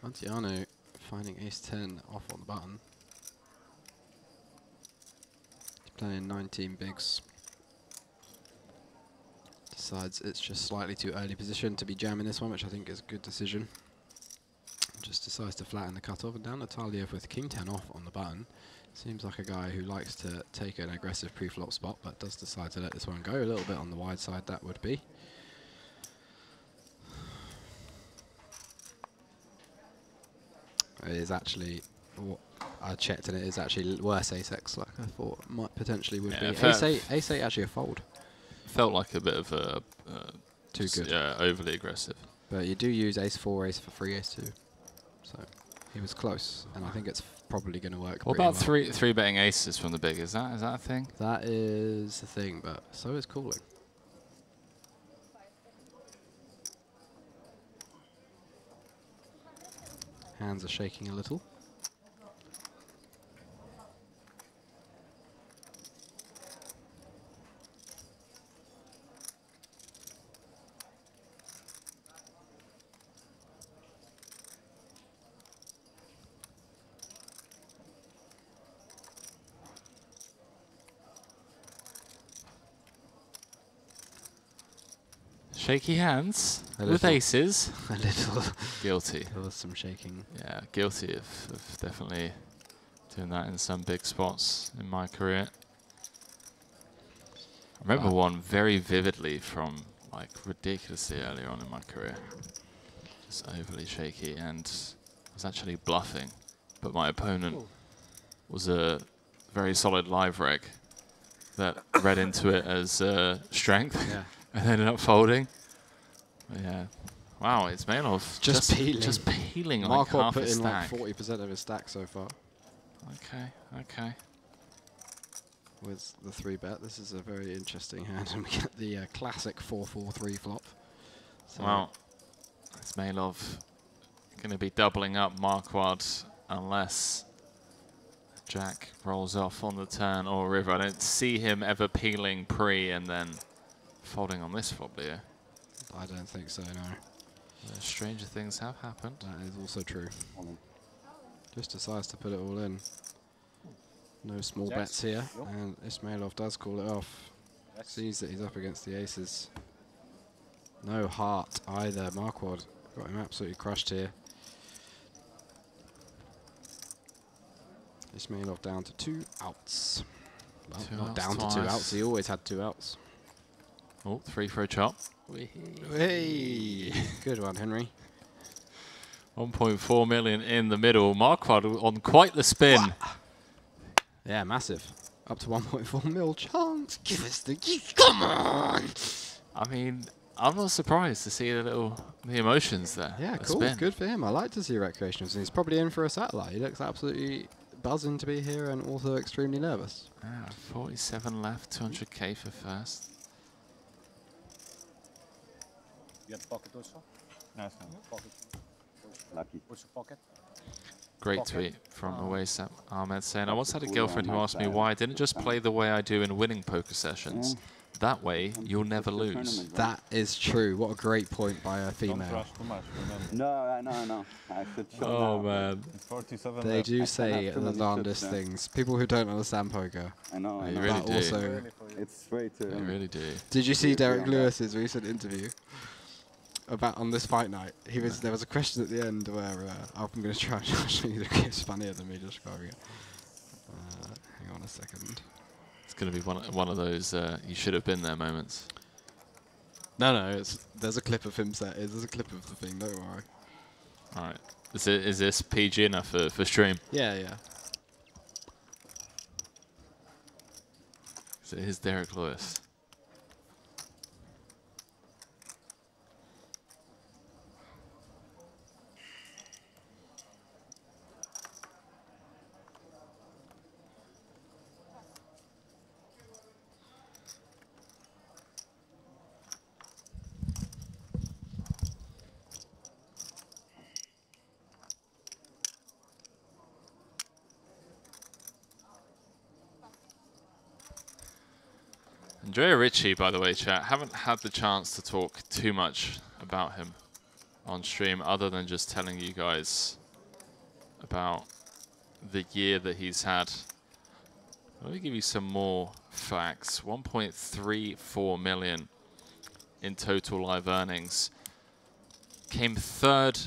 Montiano finding ace-10 off on the button. He's playing 19 bigs. Decides it's just slightly too early position to be jamming this one, which I think is a good decision. Just decides to flatten the cutoff, and down Nataliev with king 10 off on the button. Seems like a guy who likes to take an aggressive pre-flop spot, but does decide to let this one go a little bit on the wide side. That would be. It is actually, I checked, and it is actually worse ace-x, like I thought might potentially would be. Ace-8 actually a fold. Felt like a bit of a too good. Yeah, overly aggressive. But you do use ace-4, ace-3, ace-2. So he was close, and I think it's probably going to work. What about three betting aces from the big? Is that a thing? That is a thing, but so is calling. Hands are shaking a little. Shaky hands with aces. A little. Guilty. There was some shaking. Yeah, guilty of definitely doing that in some big spots in my career. I remember one very vividly from like ridiculously early on in my career. Just overly shaky, and I was actually bluffing, but my opponent was a very solid live reg that read into it as strength. Yeah. And ended up folding. But yeah. Wow, it's Ismailov just peeling. Just peeling like Markov half put his in stack. like 40% of his stack so far. Okay, okay. with the 3-bet. This is a very interesting hand, and we get the classic 4-4-3 flop. So Well, Ismailov going to be doubling up Marquardt unless Jack rolls off on the turn or river. I don't see him ever peeling pre and then folding on this flop here. I don't think so, no. Stranger things have happened. That is also true. Just decides to put it all in. No small bets here, and Ismailov does call it off. Sees that he's up against the aces. No heart either. Marquardt got him absolutely crushed here. Ismailov down to 2 outs. Well, not down to 2 outs, he always had 2 outs. Oh, 3 for a chop. Hey! Good one, Henry. 1.4 million in the middle. Marquardt on quite the spin. What? Yeah, massive. Up to 1.4 mil chance. Give us the gift. Come on! I mean, I'm not surprised to see the emotions there. Yeah, the cool. spin. Good for him. I like to see recreationals. He's probably in for a satellite. He looks absolutely buzzing to be here and also extremely nervous. 47 left, 200k for first. You have pocket also? Nice. Pocket. Lucky. Also pocket. Great tweet from Awasam Ahmed saying, I once had a girlfriend who asked me why I didn't just play the way I do in winning poker sessions. That way, you'll never lose. That is true. What a great point by a female. Don't rush too much, remember. No. I should show Oh, now. man. It's 47 They left. do I say cannot too the many darndest chips, yeah. things. People who don't understand poker. I know. You really do. Also, It's straight to. You really do. did you see Derek Lewis's recent interview about on this fight night? There was a question at the end where I'm going to try and show you the clips funnier than me describing it. Hang on a second. It's going to be one of those you should have been there moments. No, there's a clip of him there's a clip of the thing, don't worry. All right. Is this PG enough for stream? Yeah. So here's Derek Lewis. Andrea Ritchie, by the way, chat, haven't had the chance to talk too much about him on stream other than just telling you guys about the year that he's had. Let me give you some more facts. 1.34 million in total live earnings. Came third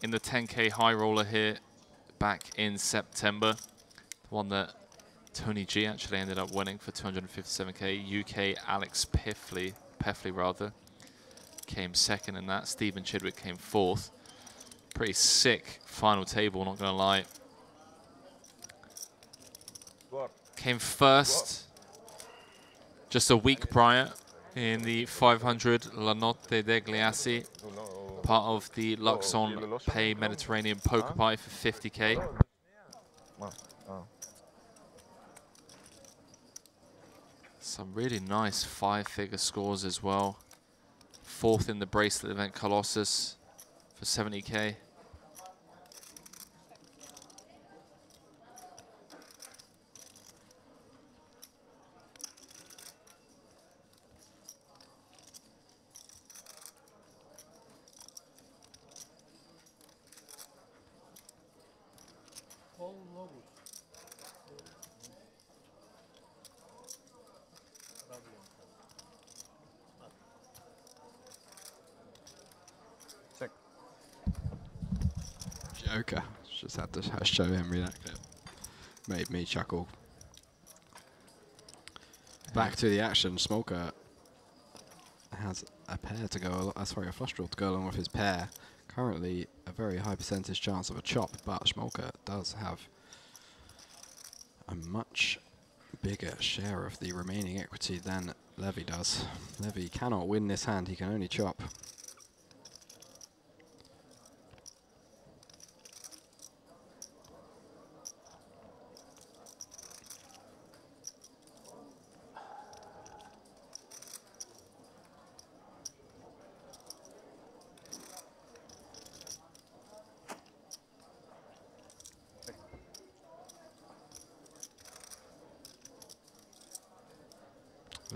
in the 10K high roller here back in September. The one that Tony G actually ended up winning for 257k. UK Alex Peffley came second in that. Stephen Chidwick came fourth. Pretty sick final table, not gonna lie. Came first just a week prior in the 500 La Notte dei Gliassi, part of the Luxon Pay Mediterranean Poker Pie for 50k. Some really nice 5-figure scores as well. Fourth in the bracelet event Colossus for 70k. Joker. Just had to show Henry that clip. Made me chuckle. Back to the action. Smolka has a pair to go, a flush draw to go along with his pair. Currently a very high percentage chance of a chop, but Smolka does have a much bigger share of the remaining equity than Levy does. Levy cannot win this hand, he can only chop.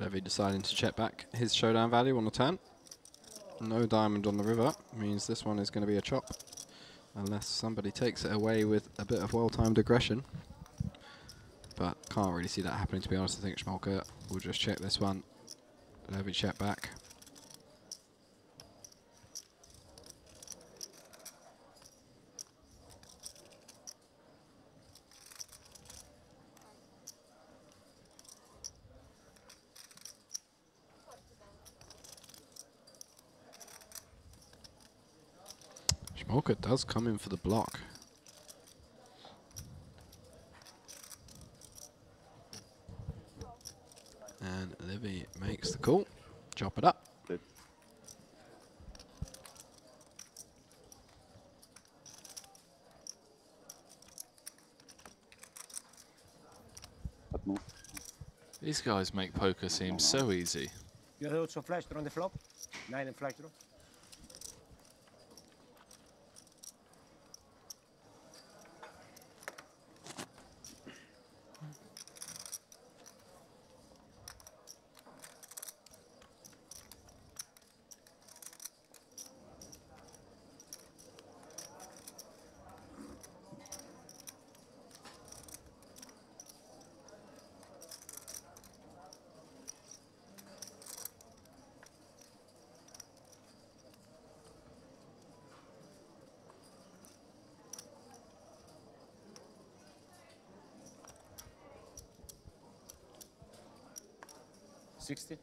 Levy deciding to check back his showdown value on the turn. No diamond on the river means this one is going to be a chop, unless somebody takes it away with a bit of well-timed aggression. But can't really see that happening, to be honest. I think Smolka will just check this one. Levy check back. Smolka does come in for the block. And Levy makes the call. Chop it up. These guys make poker seem so easy. You have also flash draw on the flop? 9 and flash draw? $60.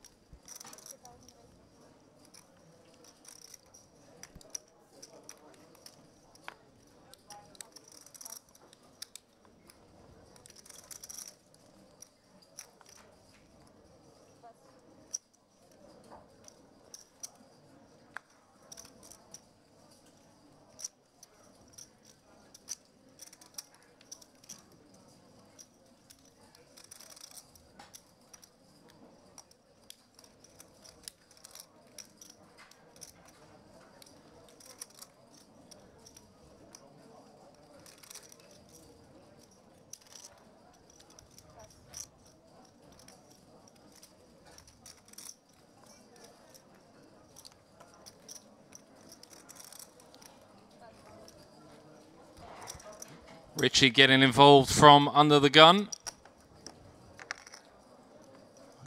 Richie getting involved from under the gun.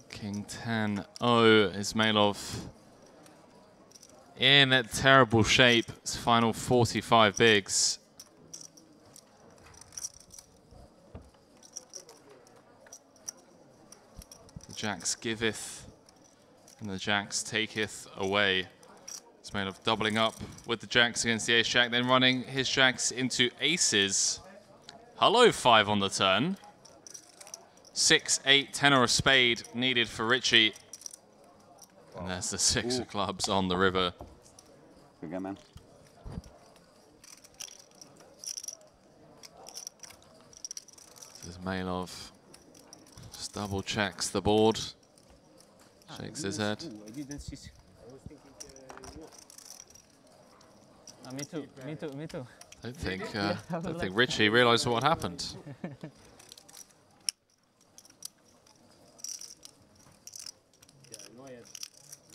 King 10-0 is Ismailov in terrible shape. It's final 45 bigs. The jacks giveth and the jacks taketh away. Ismailov doubling up with the jacks against the ace-jack, then running his jacks into aces. Hello, 5 on the turn. 6, 8, 10 or a spade needed for Richie. And there's the 6 of clubs on the river. Good game, man. This is Ismailov. Just double checks the board. Shakes his head. I didn't see. I was thinking Me too, me too, me too. I don't think Richie realised what happened. Yeah, I know he has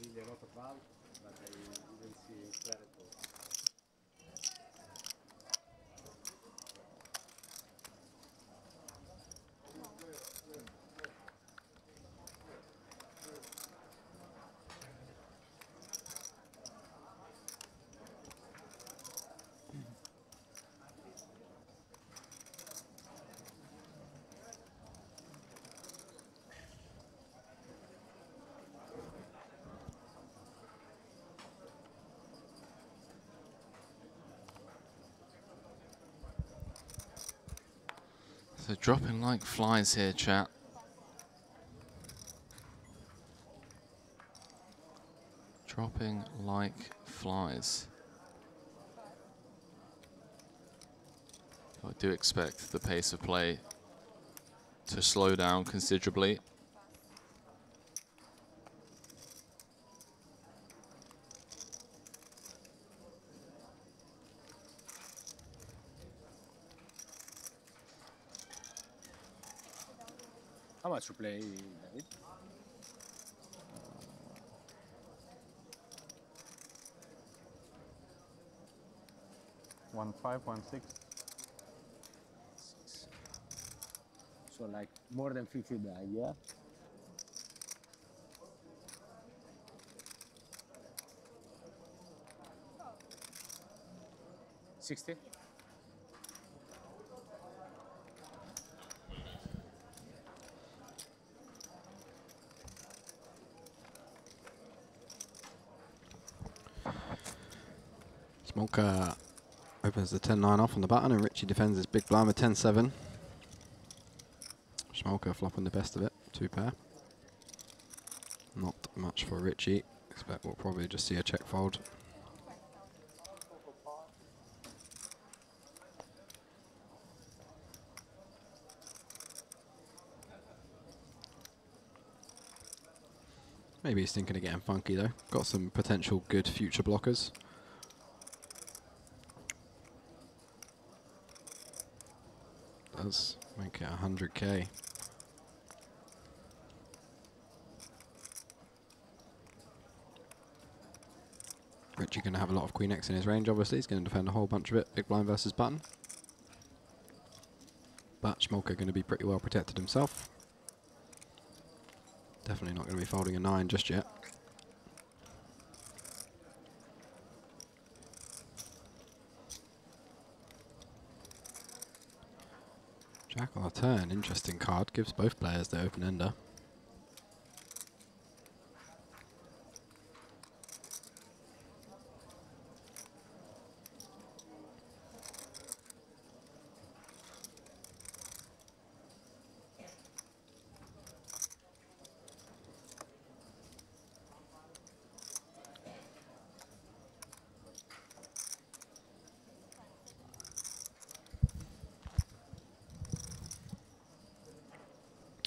really a lot of valve, but I didn't see clear at all. So dropping like flies here, chat. Dropping like flies. I do expect the pace of play to slow down considerably. How much you play, David? 1.5, 1.6. So like more than 50 died, yeah? $60? Smolka opens the 10-9 off on the button, and Richie defends his big blind with 10-7. Smolka flopping the best of it, 2 pair. Not much for Richie. Expect we'll probably just see a check fold. Maybe he's thinking of getting funky though. Got some potential good future blockers. Does make it 100k. Richie going to have a lot of Queen X in his range, obviously. He's going to defend a whole bunch of it. Big blind versus button. But Smolka going to be pretty well protected himself. Definitely not going to be folding a 9 just yet. Jack on the turn, interesting card. Gives both players the open ender.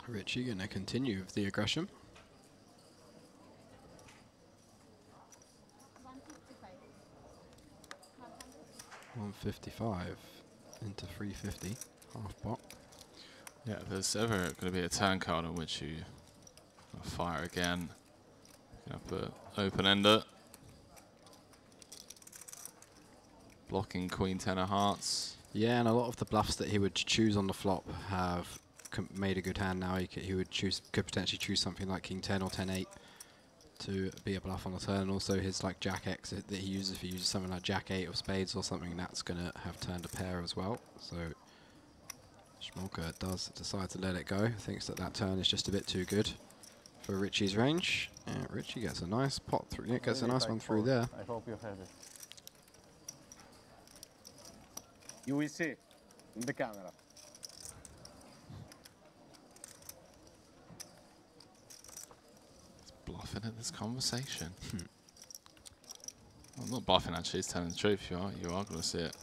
Richie going to continue with the aggression. 155 into 350, half pot. Yeah, if there's ever going to be a turn card on which you fire again, you put open ender, blocking Queen 10 of hearts. Yeah, and a lot of the bluffs that he would choose on the flop have made a good hand now. He would could potentially choose something like King 10 or 10-8 to be a bluff on the turn. And also his like Jack X that he uses, if he uses something like Jack 8 or spades or something, that's going to have turned a pair as well. So Smolka does decide to let it go. Thinks that that turn is just a bit too good for Richie's range. Yeah, Richie gets a nice pot through. Yeah, gets a nice one through there. I hope you have it. You will see in the camera. Bluffing at this conversation. I'm not bluffing actually, it's telling the truth. You are going to see it.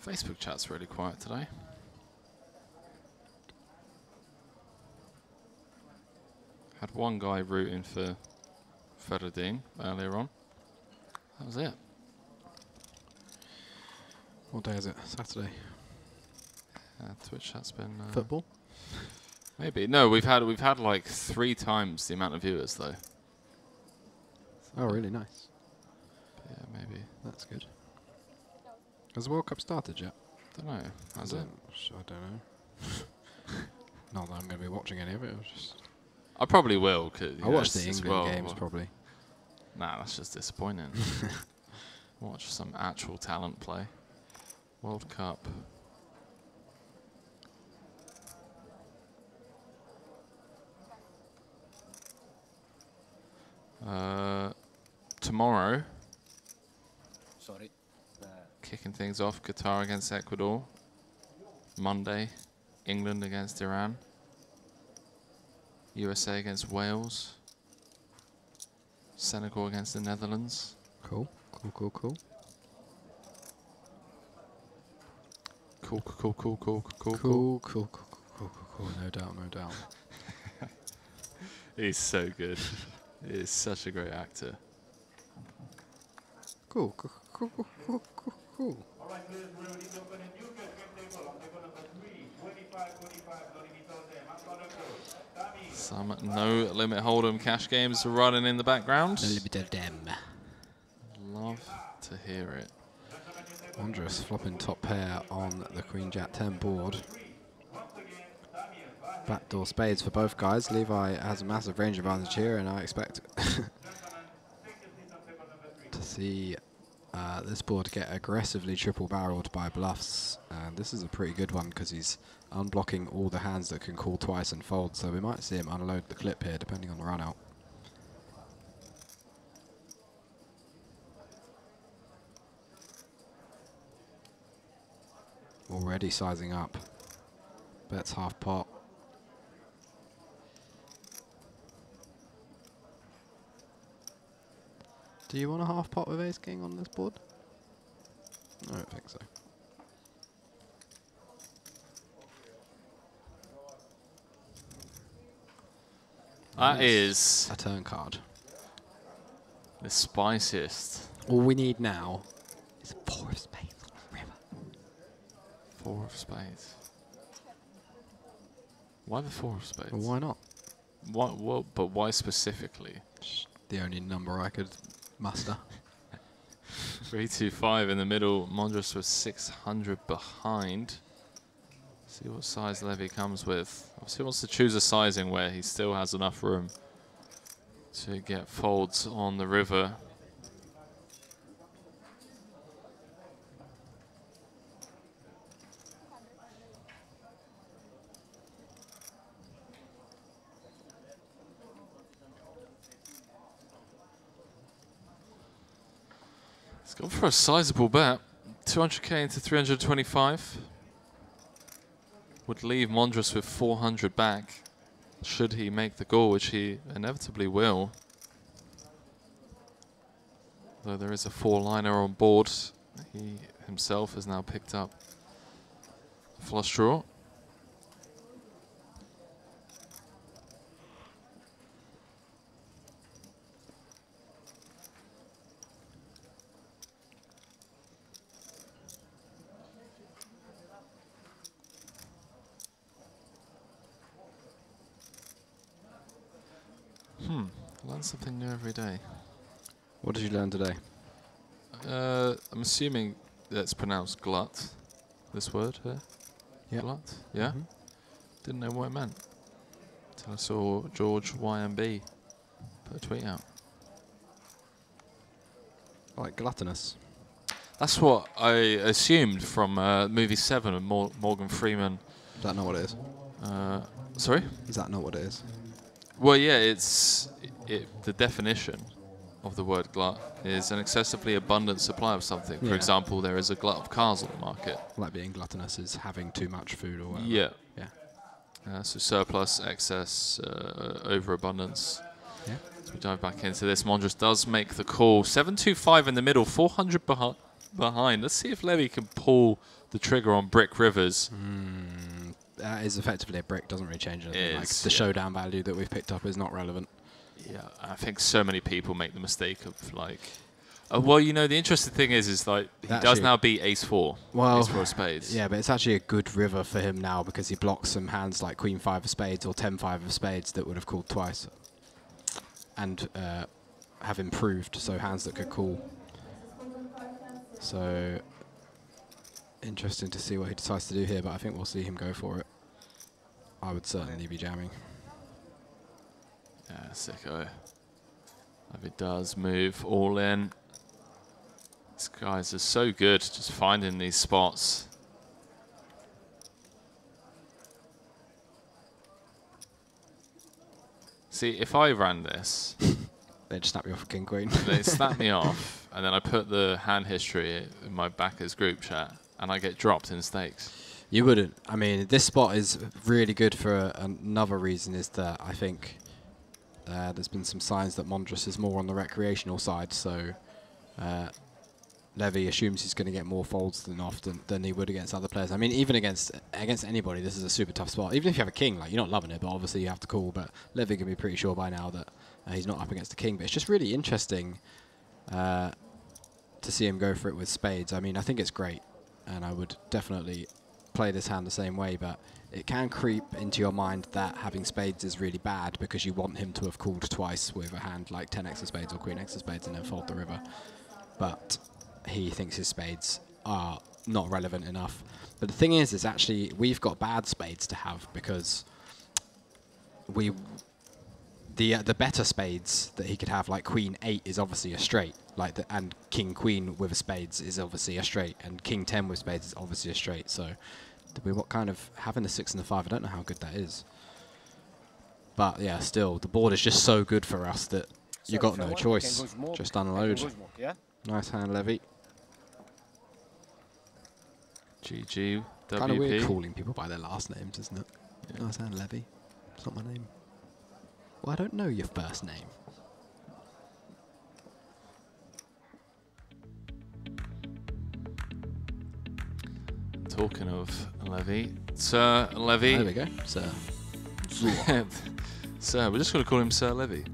Facebook chat's really quiet today. Had one guy rooting for Ferdinand earlier on. That was it. What day is it? Saturday. Twitch chat's been football. Maybe no. We've had like 3 times the amount of viewers though. So oh, really nice. Yeah, maybe that's good. Has the World Cup started yet? Don't know. Has it? I don't know. Not that I'm going to be watching any of it. I probably will. I'll watch the England games probably. Nah, that's just disappointing. Watch some actual talent play. World Cup. Tomorrow. Sorry. Kicking things off, Qatar against Ecuador. Monday, England against Iran. USA against Wales. Senegal against the Netherlands. Cool. Cool, cool, cool. Cool, cool, cool, cool, cool, cool, cool, cool, cool. No doubt, no doubt. He's so good. He is such a great actor. Cool, cool, cool, cool, cool, cool, cool. Some No Limit Hold'em cash games running in the background. No limit of them. Love to hear it. Monstrous flopping top pair on the Queen Jack 10 board. Backdoor spades for both guys. Levi has a massive range advantage here, and I expect to see this board get aggressively triple barreled by bluffs. And this is a pretty good one because he's unblocking all the hands that can call twice and fold, so we might see him unload the clip here depending on the run out. Already sizing up. Bets half pot. Do you want a half pot with ace king on this board? I don't think so. That is a turn card. The spiciest. All we need now is 4 of spades on the river. 4 of spades. Why the 4 of spades? Well, why not? Why, but why specifically? The only number I could muster. 325 in the middle. Monstrous was 600 behind. See what size Levy comes with. Obviously, he wants to choose a sizing where he still has enough room to get folds on the river. He's gone for a sizable bet. 200k into 325. Would leave Monstrous with 400 back, should he make the goal, which he inevitably will. Though there is a 4-liner on board, he himself has now picked up a flush draw. Learn something new every day. What did you learn today? I'm assuming that's pronounced glut, this word here. Yep. Glut, yeah? Didn't know what it meant until I saw George YMB put a tweet out. Like gluttonous. That's what I assumed from movie 7 of Morgan Freeman. Is that not what it is? Sorry? Is that not what it is? Well, yeah, it's the definition of the word glut is an excessively abundant supply of something. For example, there is a glut of cars on the market. Like being gluttonous is having too much food or whatever. Yeah. Yeah. So surplus, excess, overabundance. Yeah. As we dive back into this, Monstrous does make the call. 725 in the middle, 400 behind. Let's see if Levy can pull the trigger on Brick Rivers. That is effectively a brick, doesn't really change anything. Like It's- the showdown value that we've picked up is not relevant. Yeah, I think so many people make the mistake of like, well, you know, the interesting thing is like he does Actually- now beat Ace 4, Well, Ace 4 of spades. Yeah, but it's actually a good river for him now because he blocks some hands like Queen 5 of spades or 10-5 of spades that would have called twice, and have improved. So hands that could call. So interesting to see what he decides to do here, but I think we'll see him go for it. I would certainly be jamming. Yeah, sicko. If it does move all in. These guys are so good just finding these spots. See, if I ran this, they'd snap you off King Queen. They snap me off, and then I put the hand history in my backers group chat, and I get dropped in stakes. You wouldn't. I mean, this spot is really good for another reason, is that I think There's been some signs that Mondros is more on the recreational side, so Levy assumes he's going to get more folds than he would against other players. I mean, even against anybody, this is a super tough spot. Even if you have a king, like, you're not loving it, but obviously you have to call. But Levy can be pretty sure by now that he's not up against the king. But it's just really interesting to see him go for it with spades. I mean, I think it's great, and I would definitely play this hand the same way, but it can creep into your mind that having spades is really bad because you want him to have called twice with a hand like 10x of spades or queen x of spades and then fold the river. But he thinks his spades are not relevant enough. But the thing is actually we've got bad spades to have because the better spades that he could have, like queen 8 is obviously a straight, and king queen with a spades is obviously a straight, and king 10 with spades is obviously a straight. So what kind of having the 6 and the 5, I don't know how good that is. But yeah, still the board is just so good for us that you got no choice. Just unload. Yeah? Nice hand, Levy. GG. Kind of weird calling people by their last names, isn't it? Yeah. Nice hand, Levy. It's not my name. Well, I don't know your first name. Talking of Levy, Sir Levy. There we go, Sir. Sir, we're just going to call him Sir Levy.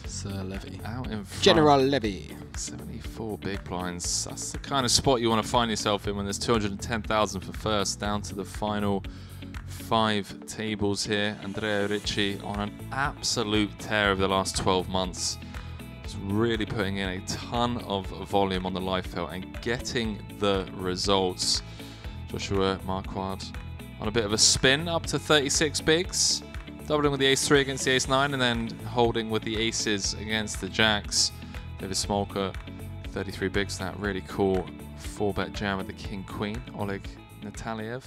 Sir Levy. Out in front. General Levy. 74 big blinds. That's the kind of spot you want to find yourself in when there's 210,000 for first, down to the final 5 tables here. Andrea Ricci on an absolute tear over the last 12 months. He's really putting in a ton of volume on the live field and getting the results. Joshua Marquardt on a bit of a spin up to 36 bigs, doubling with the ace-3 against the ace-9 and then holding with the aces against the jacks. David Smolka, 33 bigs, that really cool 4-bet jam with the king-queen. Oleg Nataliev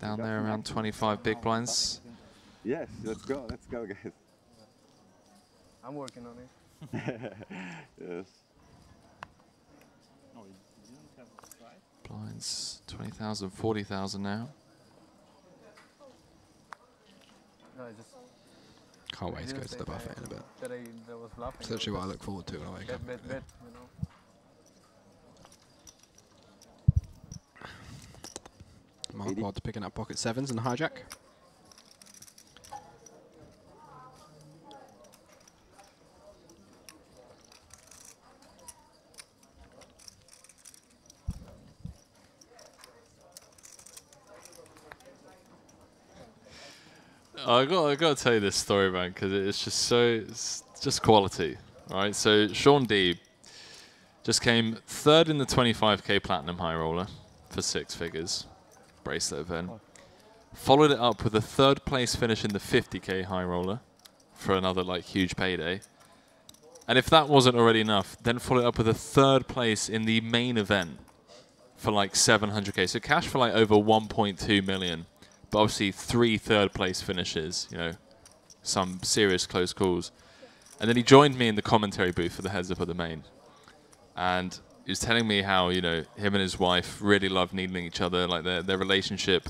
down there around 25 big blinds. Yes, let's go, guys. I'm working on it. Yes. Blinds, 20,000, 40,000 now. No, I just can't wait to go to the buffet in a bit. It's actually what I look forward to when I wake up. Bet, you know. Marquardt picking up pocket 7s and hijack. I got to tell you this story, man, because it's just quality. All right, so Sean D just came 3rd in the 25k platinum high roller for 6 figures, bracelet event. Followed it up with a 3rd place finish in the 50k high roller for another huge payday. And if that wasn't already enough, then followed up with a 3rd place in the main event for 700k. So cash for over 1.2 million. But obviously 3 3rd place finishes, some serious close calls. And then he joined me in the commentary booth for the heads up of the main. And he was telling me how, him and his wife really love needling each other. Their relationship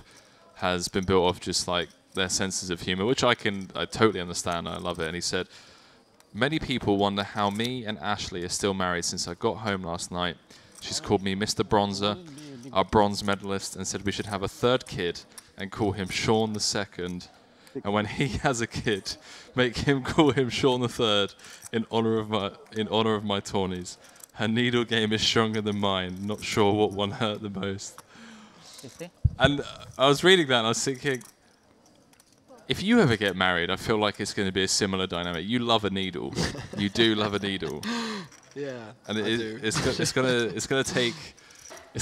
has been built off just their senses of humor, which I totally understand. I love it. And he said, many people wonder how me and Ashley are still married since I got home last night. She's called me Mr. Bronzer, our bronze medalist, and said we should have a 3rd kid and call him Sean II. And when he has a kid, make him call him Sean III in honor of my Tawnies. Her needle game is stronger than mine. Not sure what one hurt the most. And I was reading that and I was thinking, if you ever get married, I feel like it's going to be a similar dynamic. You love a needle. You do love a needle. Yeah. And it's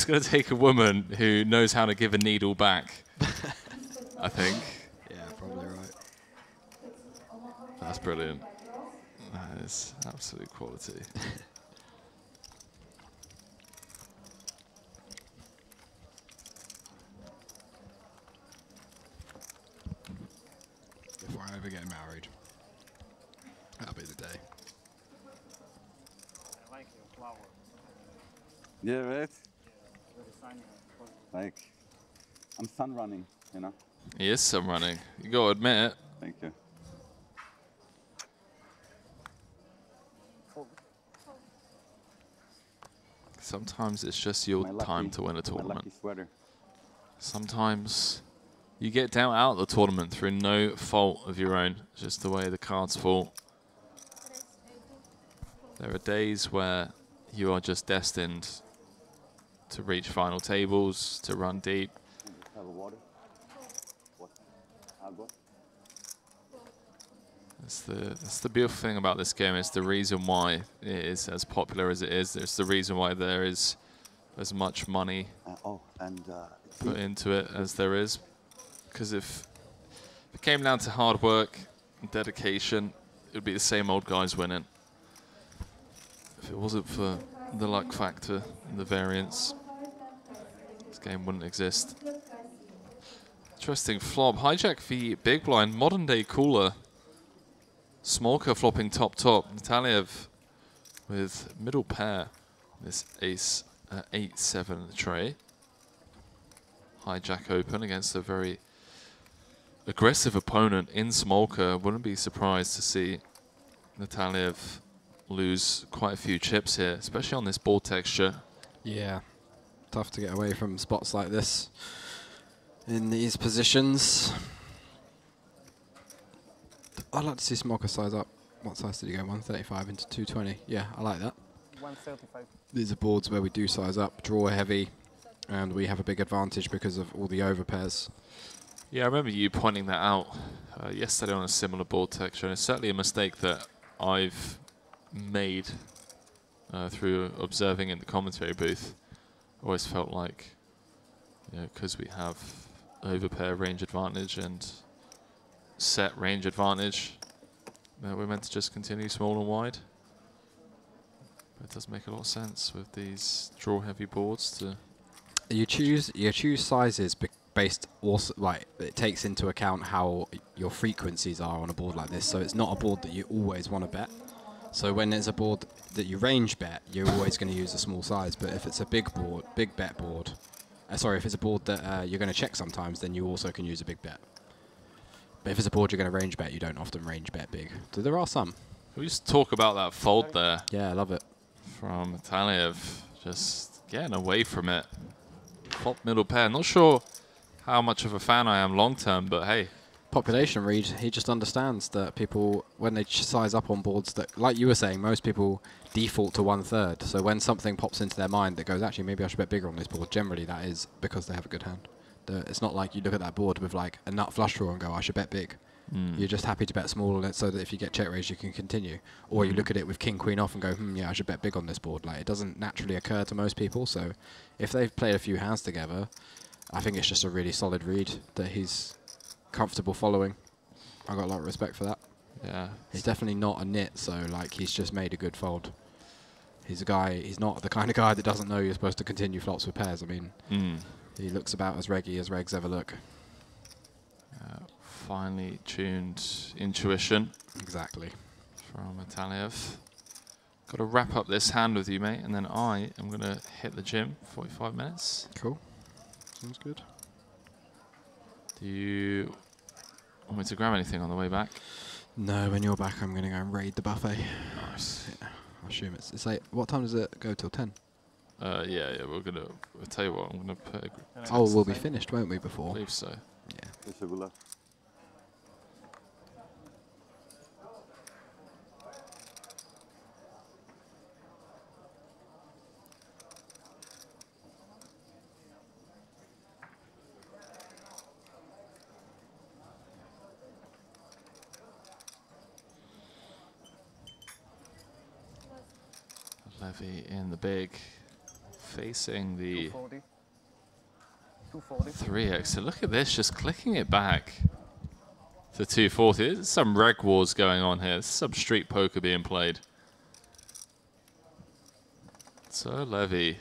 gonna take a woman who knows how to give a needle back. I think. Yeah, probably right. That's brilliant. That is absolute quality. Before I ever get married, that'll be the day. I like your flower. Yeah, right? Very sunny. I'm sun running, He is sun running. You got to admit it. Thank you. sometimes it's just your time to win a tournament. Sometimes you get down out of the tournament through no fault of your own, just the way the cards fall. There are days where you are just destined to reach final tables, to run deep. That's the beautiful thing about this game. It's the reason why it is as popular as it is. It's the reason why there is as much money put into it as there is. Because if it came down to hard work and dedication, it would be the same old guys winning. If it wasn't for the luck factor and the variance, this game wouldn't exist. Interesting flop. Hijack v Big Blind, modern day cooler. Smolka flopping top. Nataliev with middle pair. This ace 8-7 tray. Hijack open against a very aggressive opponent in Smolka. Wouldn't be surprised to see Nataliev lose quite a few chips here, especially on this board texture. Yeah, tough to get away from spots like this in these positions. I'd like to see Smolka size up. What size did he go? 135 into 220. Yeah, I like that. 135. These are boards where we do size up, draw heavy, and we have a big advantage because of all the overpairs. Yeah, I remember you pointing that out yesterday on a similar board texture, and it's certainly a mistake that I've made through observing in the commentary booth. Always felt like, you know, because we have overpair range advantage and set range advantage, we're meant to just continue small and wide. But it does make a lot of sense with these draw heavy boards to. You choose sizes based also, like, it takes into account how your frequencies are on a board like this. So it's not a board that you always want to bet. So when there's a board that you range bet, you're always going to use a small size. But if it's a big board, big bet board, if it's a board that you're going to check sometimes, then you also can use a big bet. But if it's a board you're going to range bet, you don't often range bet big. So there are some. Can we just talk about that fold there? Yeah, I love it. From Nataliev, just getting away from it. Flop middle pair. Not sure how much of a fan I am long term, but hey. Population read, he just understands that people, when they size up on boards, that, like you were saying, most people default to 1/3. So when something pops into their mind that goes, actually, maybe I should bet bigger on this board, generally that is because they have a good hand. It's not like you look at that board with like a nut flush draw and go, I should bet big. You're just happy to bet small on it so that if you get check raised, you can continue. Or you look at it with king, queen off and go, yeah, I should bet big on this board. Like, it doesn't naturally occur to most people. So if they've played a few hands together, I think it's just a really solid read that he's comfortable following. I got a lot of respect for that. Yeah. He's definitely not a nit, so like he's just made a good fold. He's a guy, he's not the kind of guy that doesn't know you're supposed to continue flops with pairs. I mean, he looks about as reggy as regs ever look. Finely tuned intuition. Exactly. From Nataliev. Got to wrap up this hand with you, mate, and then I am going to hit the gym. 45 minutes. Cool. Sounds good. Do you want me to grab anything on the way back? No, when you're back, I'm going to go and raid the buffet. Nice. Yeah, I assume it's like, what time does it go till 10? Yeah, we're going to, I'll tell you what, I'm going to put Oh, we'll be finished, won't we, before? I believe so. Yeah. Levy in the big, facing the 3x. So look at this, just clicking it back to 240. There's some reg wars going on here. There's some street poker being played. So Levy,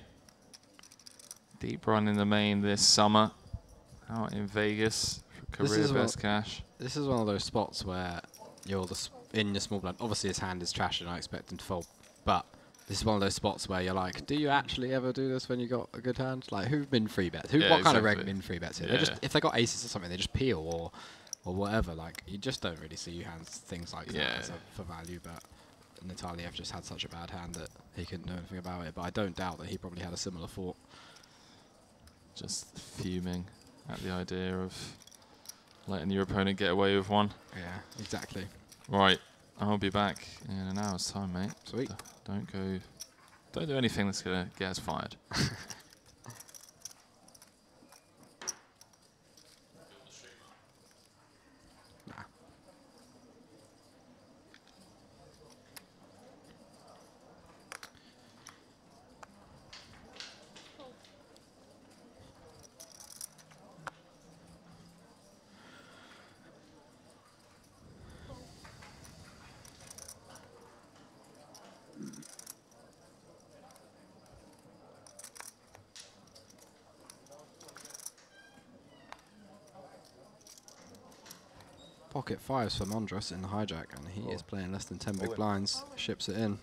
deep run in the main this summer, out in Vegas for career best cash. This is one of those spots where you're in your small blind. Obviously his hand is trash and I expect him to fold, but this is one of those spots where you're like, do you actually ever do this when you got a good hand? Like, who min free bets? What kind of reg min free bets here? Yeah. If they got aces or something, they just peel or whatever. Like, you just don't really see hands things like that for value. But Nataliev just had such a bad hand that he couldn't do anything about it. But I don't doubt that he probably had a similar thought. Just fuming at the idea of letting your opponent get away with one. Yeah, exactly. Right, I'll be back in an hour's time, mate. Sweet. Don't do anything that's gonna get us fired. Pocket fives for Mondros in the hijack, and he is playing less than 10 big blinds. Ships it in.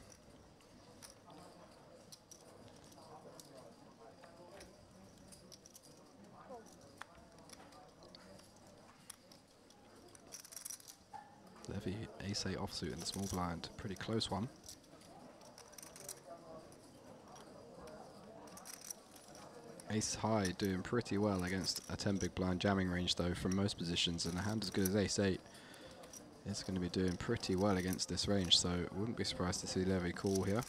Levy ace-8 offsuit in the small blind. Pretty close one. Ace high doing pretty well against a 10 big blind jamming range though from most positions, and a hand as good as ace-8 is going to be doing pretty well against this range, so wouldn't be surprised to see Levy call here.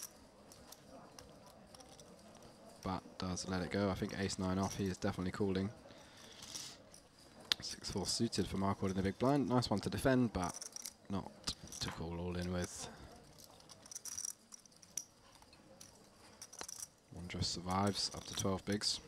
But does let it go. I think ace-9 off, he is definitely calling. 6-4 suited for Marquardt in the big blind. Nice one to defend, but not to call all in with. Mondros survives up to 12 bigs.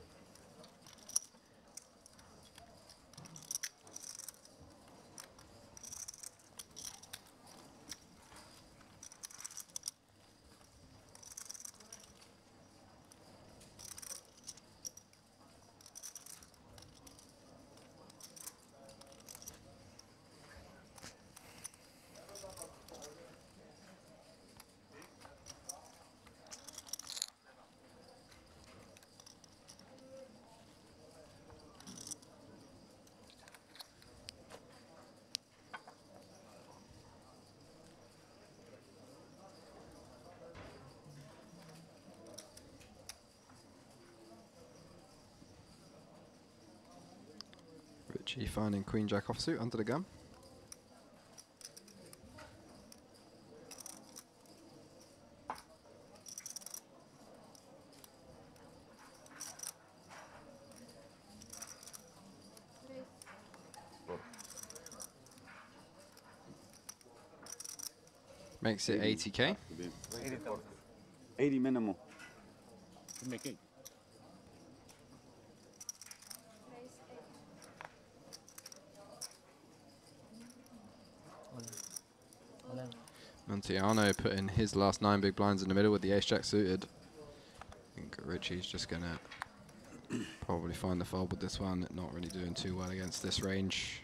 Richie finding Queen Jack offsuit under the gun. Makes it 80k. 80 minimum. Make it. Montiano putting his last 9 big blinds in the middle with the ace-jack suited. I think Richie's just going to probably find the fold with this one. Not really doing too well against this range.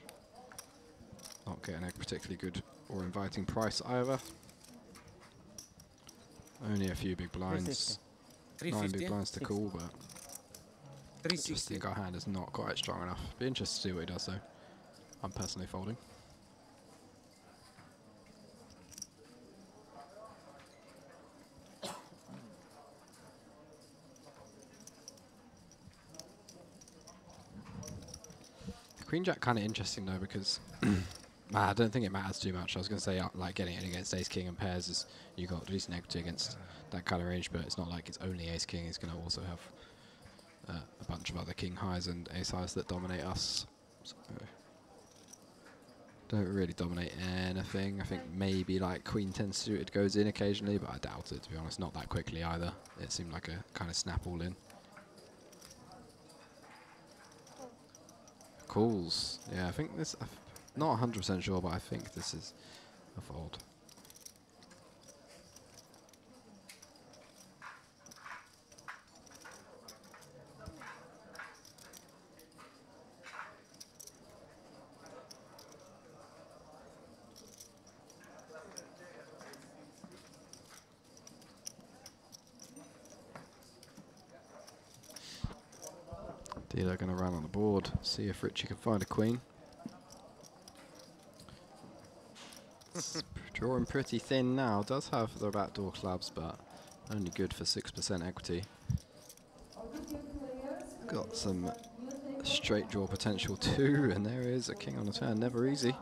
Not getting a particularly good or inviting price either. Only a few big blinds. 9 big blinds to call, but I just think our hand is not quite strong enough. Be interested to see what he does though. I'm personally folding. Queen Jack kind of interesting though, because I don't think it matters too much. I was going to say like getting it against Ace King and pairs is you got decent equity against that kind of range, but it's not like it's only Ace King. It's going to also have a bunch of other King highs and Ace highs that dominate us. So don't really dominate anything. I think maybe like Queen 10 suited goes in occasionally, but I doubt it, to be honest. Not that quickly either. It seemed like a kind of snap all in. Calls. Yeah, I think this, I'm not 100% sure, but I think this is a fold. Dealer going to run on the board, see if Richie can find a queen. Drawing pretty thin now. Does have the backdoor clubs, but only good for 6% equity. Got some straight draw potential too, and there is a king on the turn. Never easy.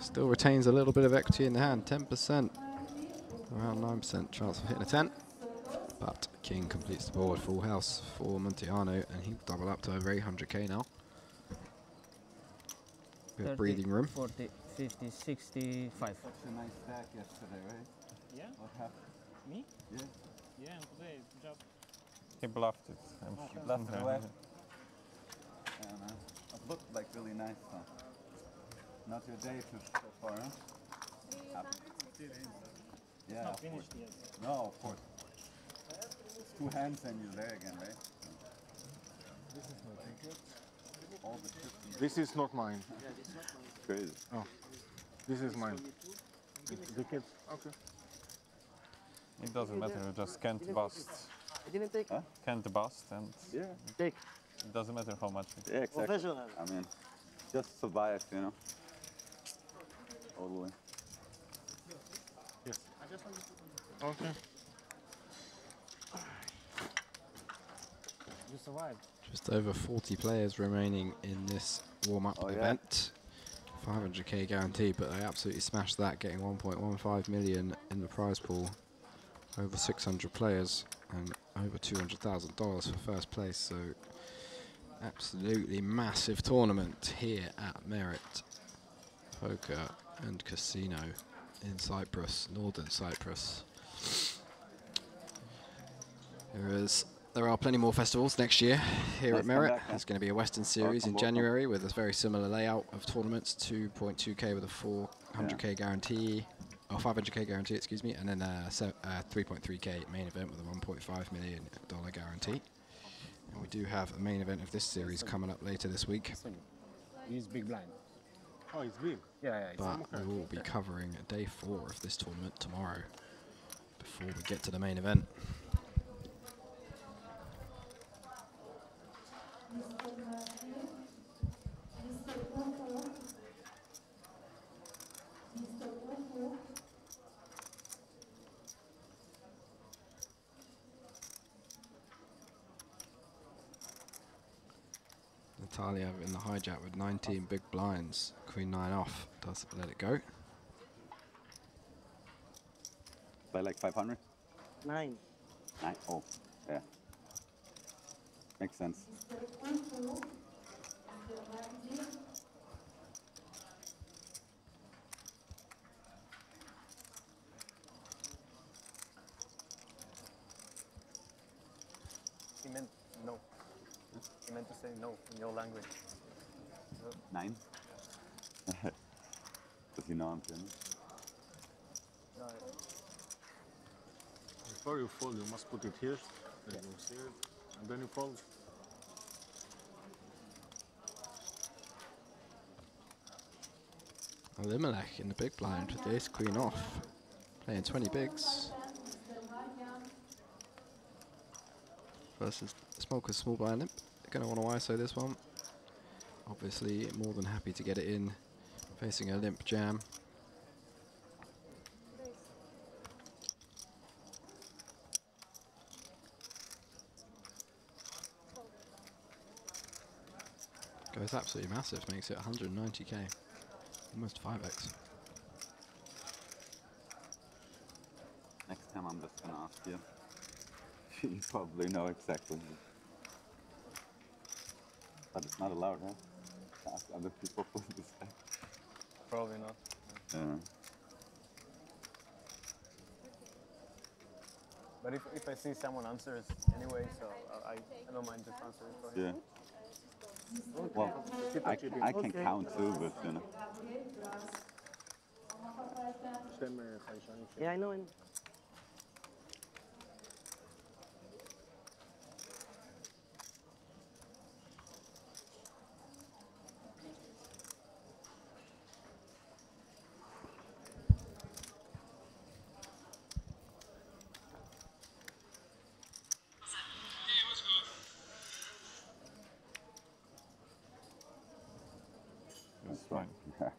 Still retains a little bit of equity in the hand, 10%. Around 9% chance of hitting a 10. But king completes the board, full house for Montiano, and he'll double up to over 800k now. Bit of breathing room. 40, 50, 65. Such a nice stack yesterday, right? Yeah. What happened? Me? Yeah. Yeah, and today, good job. He bluffed it. He bluffed it away. Yeah, man. It looked like really nice, huh? Not your day so far, huh? Yeah, It's not of finished course. yet. No, of course. It's 2 hands and you're there again, right? This is my ticket. All the chips. This is not mine. Crazy. Oh, this is mine. The kids. Okay. It doesn't matter, you just can't bust. I didn't take. Huh? Can't bust and Take. it doesn't matter how much. Yeah, exactly. Professional. I mean, just survive, you know? Totally. Yes. Okay. You survived. Just over 40 players remaining in this warm-up event. 500k guaranteed, but they absolutely smashed that, getting 1.15 million in the prize pool. Over 600 players and over $200,000 for first place. So absolutely massive tournament here at Merit Poker and Casino in Cyprus, Northern Cyprus. There are plenty more festivals next year here at Merit. There's going to be a Western Series in January with a very similar layout of tournaments, 2.2k with a 400k guarantee, or 500k guarantee, excuse me, and then a 3.3k main event with a $1.5 million guarantee. And we do have a main event of this series coming up later this week. He's big blind. Oh, it's big. Yeah, But we will be covering day 4 of this tournament tomorrow before we get to the main event. Natalia in the hijack with 19 big blinds. Queen 9 off. Does let it go. Play like 500? 9. 9. Oh, yeah. Makes sense. He meant no. He meant to say no in your language. 9? Does he know I'm kidding? No, Before you fold, you must put it here, then you see it, and then you fold. Elimelech in the big blind with the ace queen off. Playing 20 bigs. Versus Smoker's small blind limp. They're going to want to ISO this one. Obviously more than happy to get it in. Facing a limp jam. Goes absolutely massive, makes it 190k. Almost 5x. Next time I'm just gonna ask you. You probably know exactly. But it's not allowed, right? To ask other people for this deck. probably not. Yeah. But if I see someone answers anyway, so I don't mind just answering for him. Yeah. Well, I can count too, but you know. Yeah, I know. That's right. Yeah.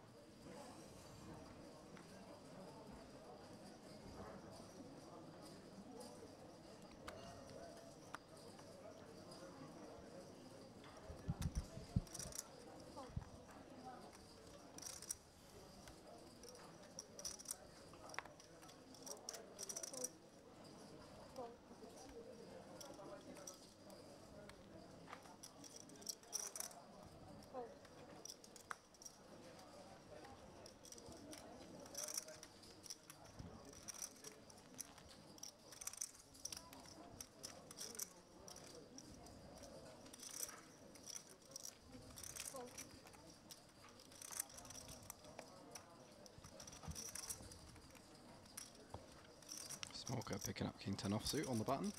Smolka picking up King 10 offsuit on the button.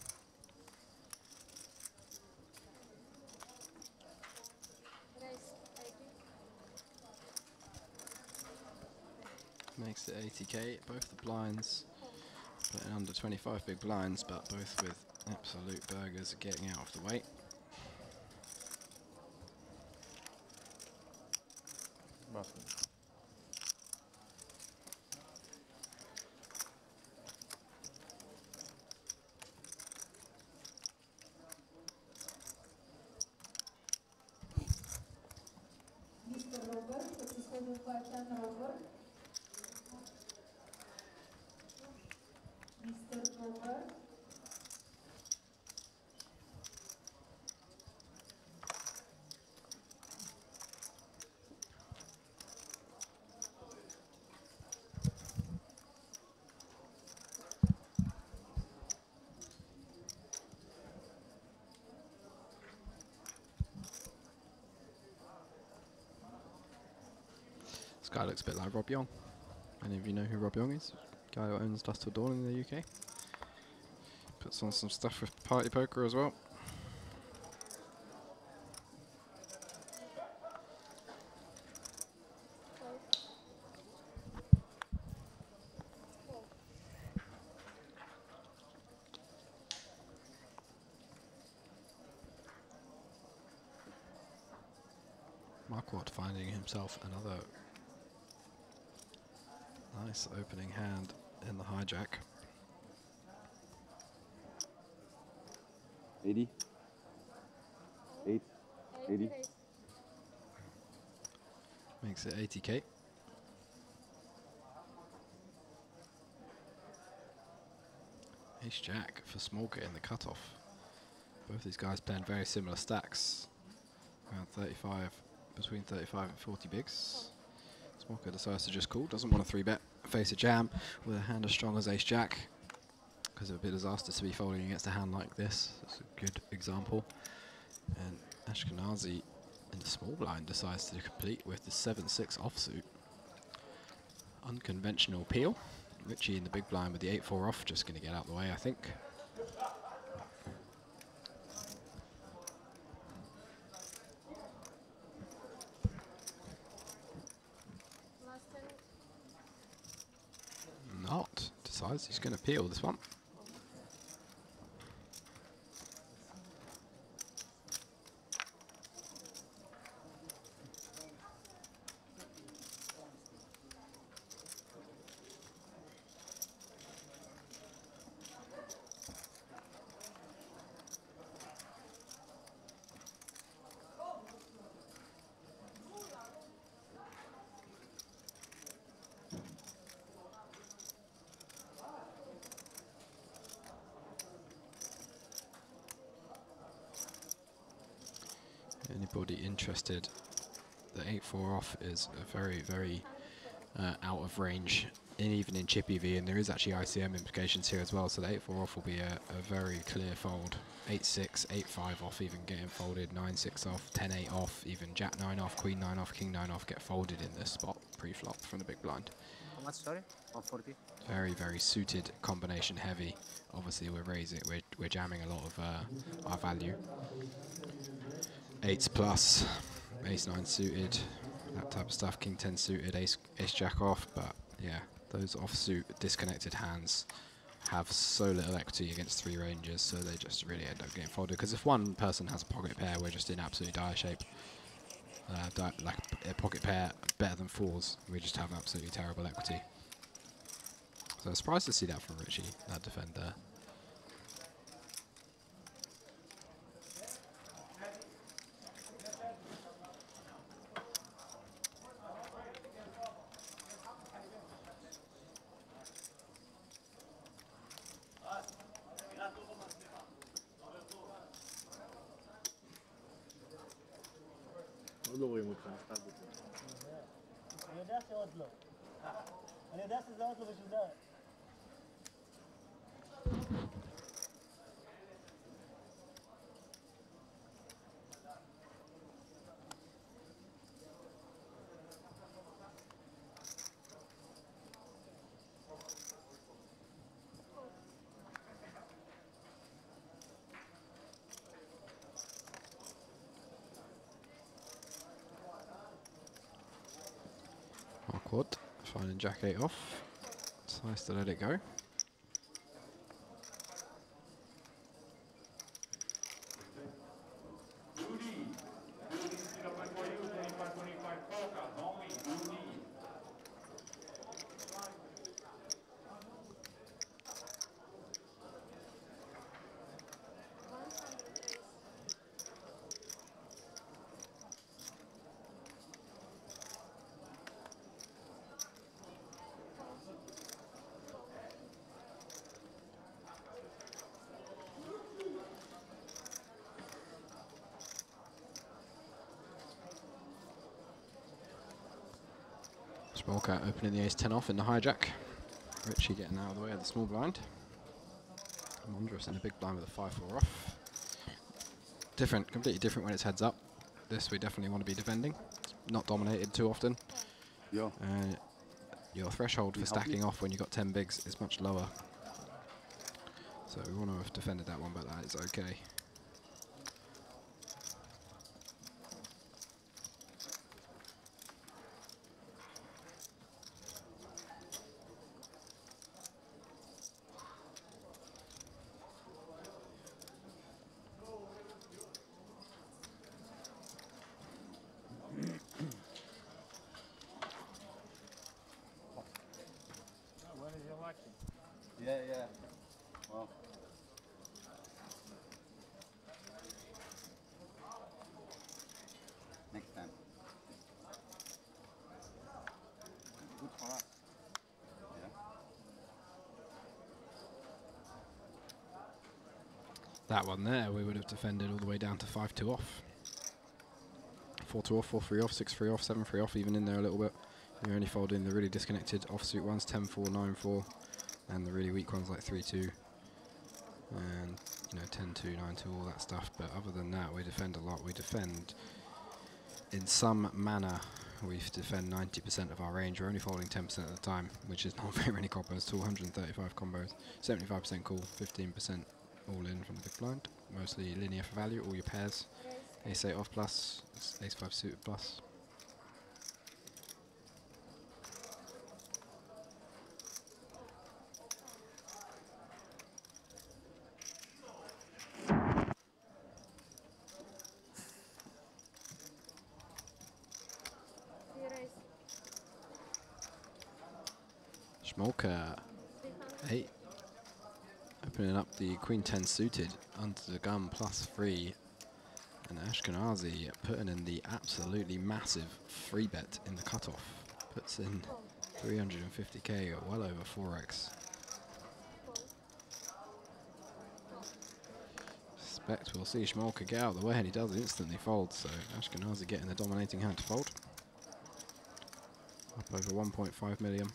Makes it 80k. Both the blinds playing under 25 big blinds, but both with absolute burgers getting out of the way. Mr. Robert, participating by 10 Robert. Mr. Robert. This guy looks a bit like Rob Young. Any of you know who Rob Young is? Guy who owns Dust Till Dawn in the UK. Puts on some stuff with Party Poker as well. Marquardt finding himself another nice opening hand in the hijack. 80. 8. 80. Makes it 80k. Ace Jack for Smolka in the cutoff. Both these guys playing very similar stacks. Around 35, between 35 and 40 bigs. Smolka decides to just call, doesn't want to 3-bet, face a jam with a hand as strong as Ace Jack. Because it would be a disaster to be folding against a hand like this. That's a good example. And Ashkenazi in the small blind decides to complete with the 7-6 offsuit. Unconventional peel. Richie in the big blind with the 8-4 off, just going to get out of the way, I think. Not. Decides he's going to peel this one. Anybody interested, the 8-4 off is a very, very out of range, even in Chippy V, and there is actually ICM implications here as well, so the 8-4 off will be a very clear fold. 8-6, 8-5 off even getting folded, 9-6 off, 10-8 off, even Jack 9 off, Queen 9 off, King 9 off get folded in this spot pre-flop from the big blind. How much, sorry? 140? Very, very suited, combination heavy. Obviously we're jamming a lot of our value. 8s plus, Ace 9 suited, that type of stuff, King 10 suited, Ace Jack off, but yeah, those offsuit disconnected hands have so little equity against 3 ranges, so they just really end up getting folded, because if one person has a pocket pair, we're just in absolute dire shape. Like a pocket pair better than 4s, we just have absolutely terrible equity. So I'm surprised to see that from Richie, that defender. עוד לא רואים אותך, נחתת בזה. אני יודע שעוד לא. אני יודע שזה עוד לא משודר. Quad, finding Jack 8 off. Decides to let it go. Smolka opening the ace-10 off in the hijack. Richie getting out of the way of the small blind. Mondros in the big blind with a 5-4 off. Different, completely different when it's heads up. This we definitely want to be defending. It's not dominated too often. Your threshold for stacking off when you've got 10 bigs is much lower. So we want to have defended that one, but that is okay. Yeah. Well. Next time. Good for us. Yeah. That one there, we would have defended all the way down to 5-2 off. 4-2 off, 4-3 off, 6-3 off, 7-3 off, even in there a little bit. You're only folding the really disconnected offsuit ones, 10-4, 9-4, and the really weak ones like 3-2, and 10-2, 9-2, all that stuff. But other than that, we defend a lot. We defend in some manner. We defend 90% of our range. We're only folding 10% of the time, which is not very many combos. 235 combos, 75% call, 15% all in from the big blind. Mostly linear for value. All your pairs, ace-8 off plus, ace-5 suited plus. Smolka 8, opening up the Queen 10 suited under the gun +3, and Ashkenazi putting in the absolutely massive free bet in the cutoff, puts in 350k, well over 4x. Suspect we'll see Smolka get out of the way, and he does instantly fold, so Ashkenazi getting the dominating hand to fold. Up over 1.5 million.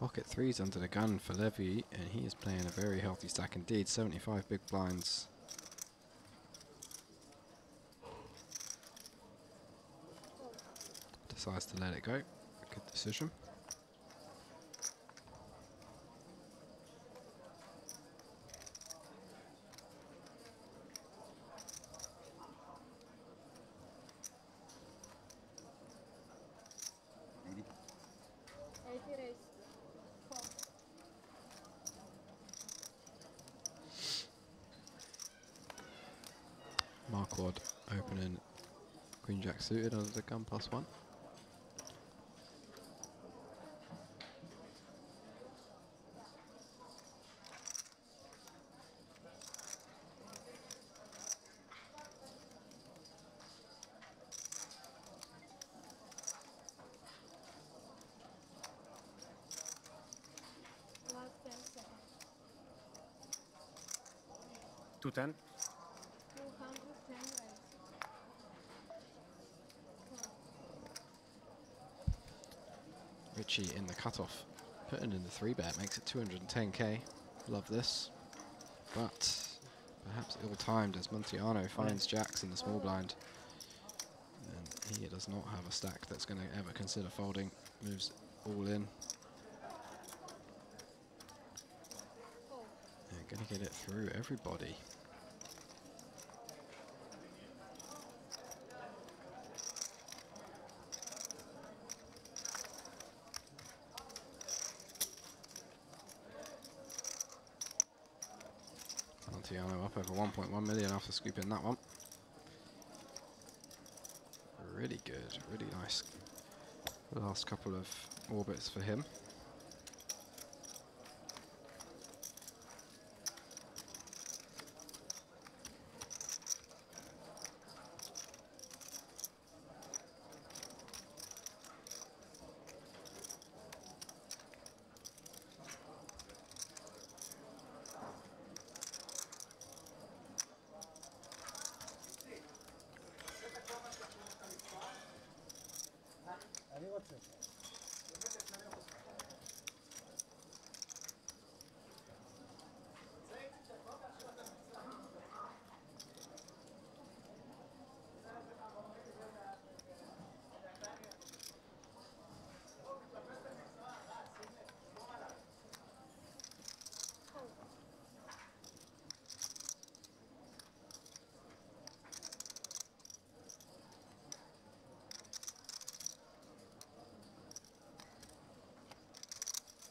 Pocket threes under the gun for Levy, and he is playing a very healthy stack indeed. 75 big blinds. Decides to let it go. Good decision. Marquard opening Queen Jack suited under the gun +1. 210. 210 raise. Richie in the cutoff, putting in the 3-bet makes it 210k. Love this, but perhaps ill-timed as Montiano finds jacks in the small blind, and he does not have a stack that's going to ever consider folding. Moves all in. They're going to get it through everybody. Montiano up over 1.1 million after scooping that one. Really good, really nice. The last couple of orbits for him. Arrivederci.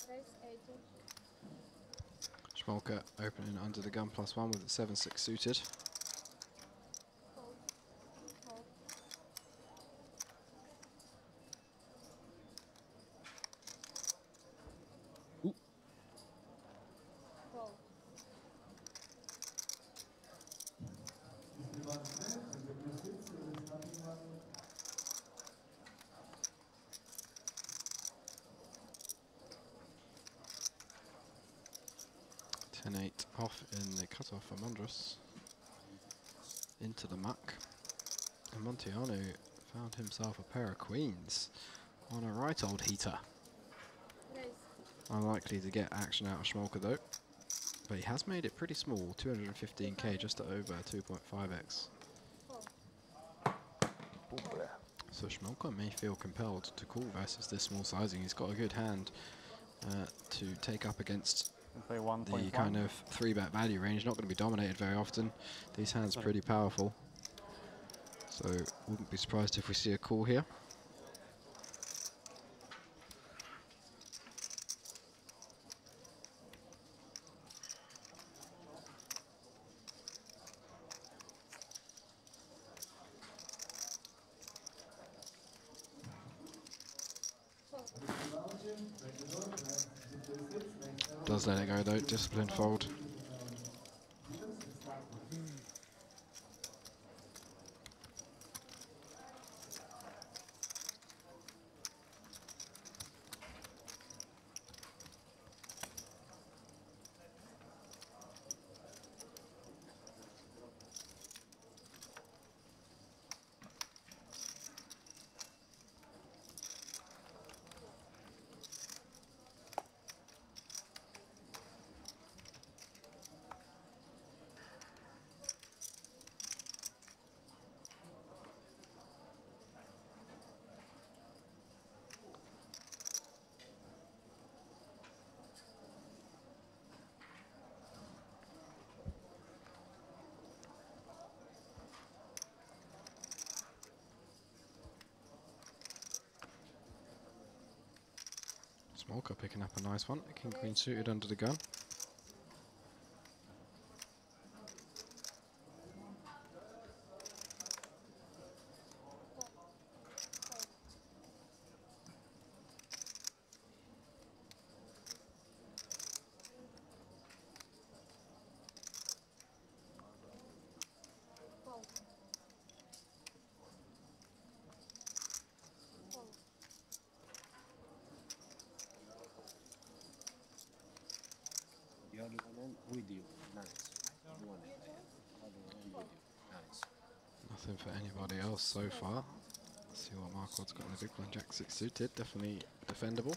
80. Smolka opening under the gun +1 with the 7-6 suited. Fold. Fold. Ooh. Fold. Ten-8 off in the cutoff for Mondros. Into the muck. And Montiano found himself a pair of queens on a right old heater. Raise. Unlikely to get action out of Smolka though. But he has made it pretty small, 215k, just over 2.5x. So Smolka may feel compelled to call versus this small sizing. He's got a good hand to take up against the kind of 3-bet value range. Not going to be dominated very often. These hands are pretty powerful. So wouldn't be surprised if we see a call here. Does let it go though, disciplined fold. Smolka picking up a nice one. King Queen suited under the gun. Fold. Fold. The other one with you. Nice. Nice. Nothing for anybody else so far. Let's see what Marquard's got in the big blind. Jack 6 suited, definitely defendable.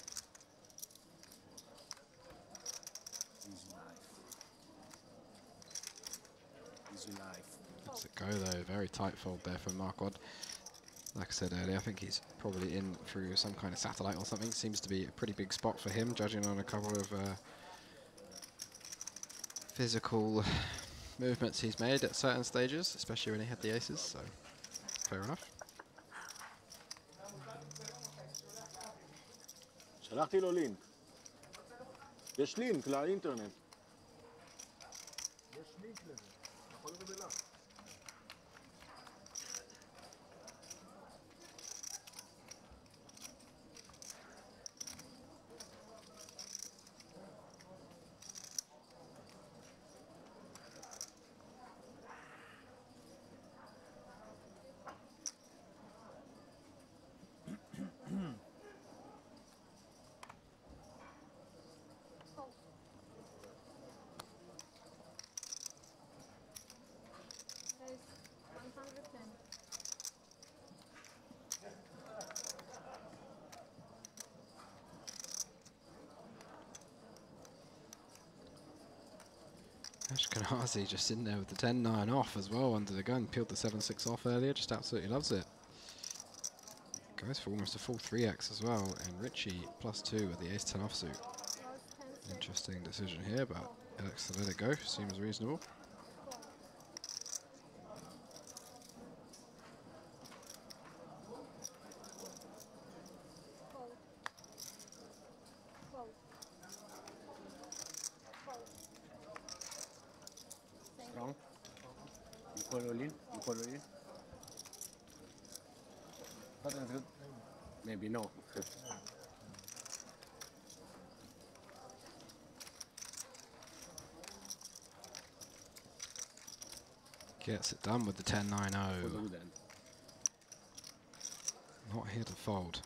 Easy life. Easy life. Let's it go though, very tight fold there from Marquard. Like I said earlier, I think he's probably in through some kind of satellite or something. Seems to be a pretty big spot for him, judging on a couple of physical movements he's made at certain stages, especially when he had the aces, so fair enough. שלחתי לו לינק. יש לינק לאינטרנט. יש לינק לזה, יכול לרדת אליו. Ashkenazi just in there with the 10-9 off as well under the gun. Peeled the 7-6 off earlier, just absolutely loves it. Goes for almost a full 3x as well, and Richie +2 with the ace-10 offsuit. Interesting decision here, but Alex to let it go, seems reasonable. Strong. You follow in. You follow in. Button's good. Maybe no. Gets it done with the 10-9-0. Follow then. Not here to fold.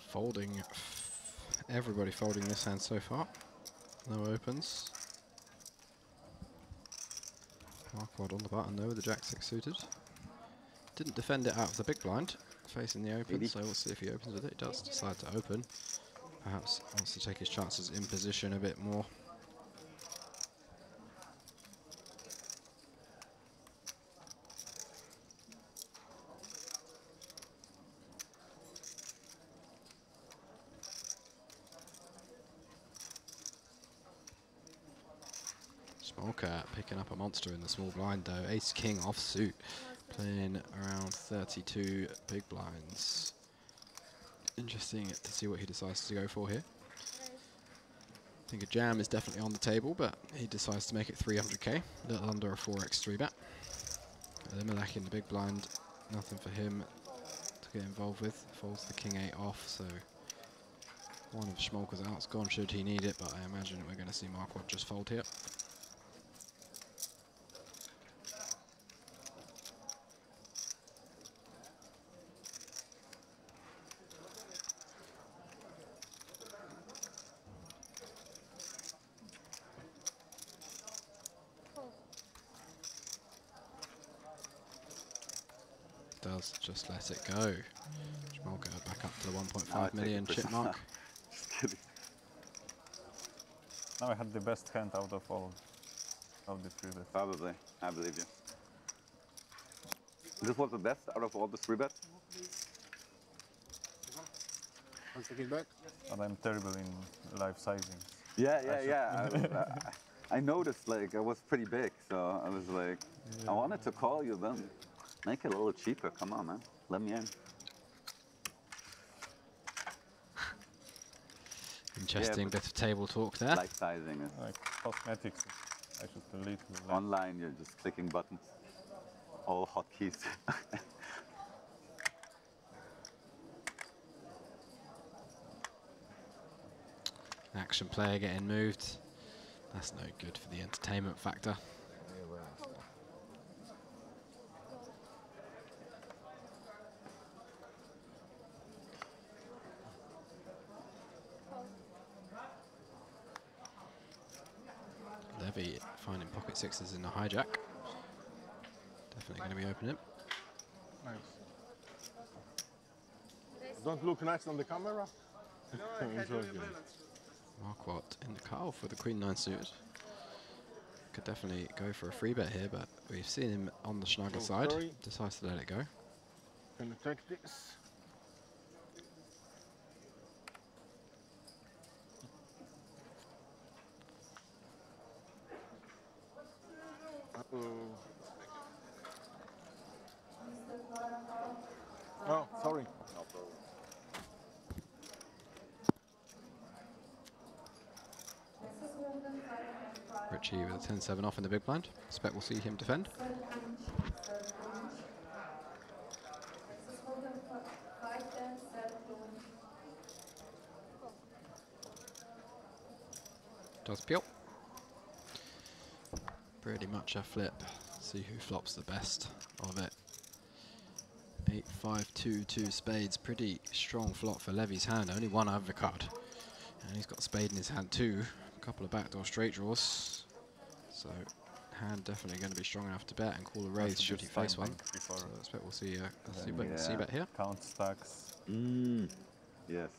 Folding, everybody folding this hand so far. No opens. Marquard on the button though with the Jack 6 suited. Didn't defend it out of the big blind, facing the open, so we'll see if he opens with it. He does decide to open. Perhaps wants to take his chances in position a bit more. Smolka picking up a monster in the small blind though. Ace-King offsuit, playing around 32 big blinds. Interesting to see what he decides to go for here. I think a jam is definitely on the table, but he decides to make it 300k, a little under a 4x 3-bet. Elimelech in the big blind, nothing for him to get involved with. Folds the King 8 off, so one of Smolka's outs gone should he need it, but I imagine we're going to see Marquard just fold here. does just let it go. Smolka back up to the Now I 1.5 take million the chip personal. mark. Just kidding. Now I had the best hand out of all of the 3-bet. Probably. I believe you. This was the best out of all the 3-bets? One second back. But I'm terrible in live sizing. Yeah. I noticed, like, it was pretty big, so I was like, I wanted to call you then. Make it a little cheaper. Come on, man. Let me in. Interesting bit of table talk there. Live sizing is Like cosmetics, I should a little less. online. You're just clicking buttons. All hotkeys. Action player getting moved. That's no good for the entertainment factor. Levy finding pocket sixes in the hijack. Definitely going to be opening. Nice. Don't look nice on the camera. Enjoy it. Marquardt in the cutoff with the Queen 9 suited. Could definitely go for a free bet here, but we've seen him on the Schneider side. sorry. Decides to let it go. Can you take this? Oh, sorry. No problem. Richie with a 10-7 off in the big blind. Expect we'll see him defend. Does peel. Pretty much a flip. See who flops the best of it. 8-5-2-2 spades. Pretty strong flop for Levy's hand. Only one overcard. And he's got spade in his hand too. A couple of backdoor straight draws. So hand definitely going to be strong enough to bet and call a raise should he face one. So I expect we'll see a c-bet here. Count stacks. Yes.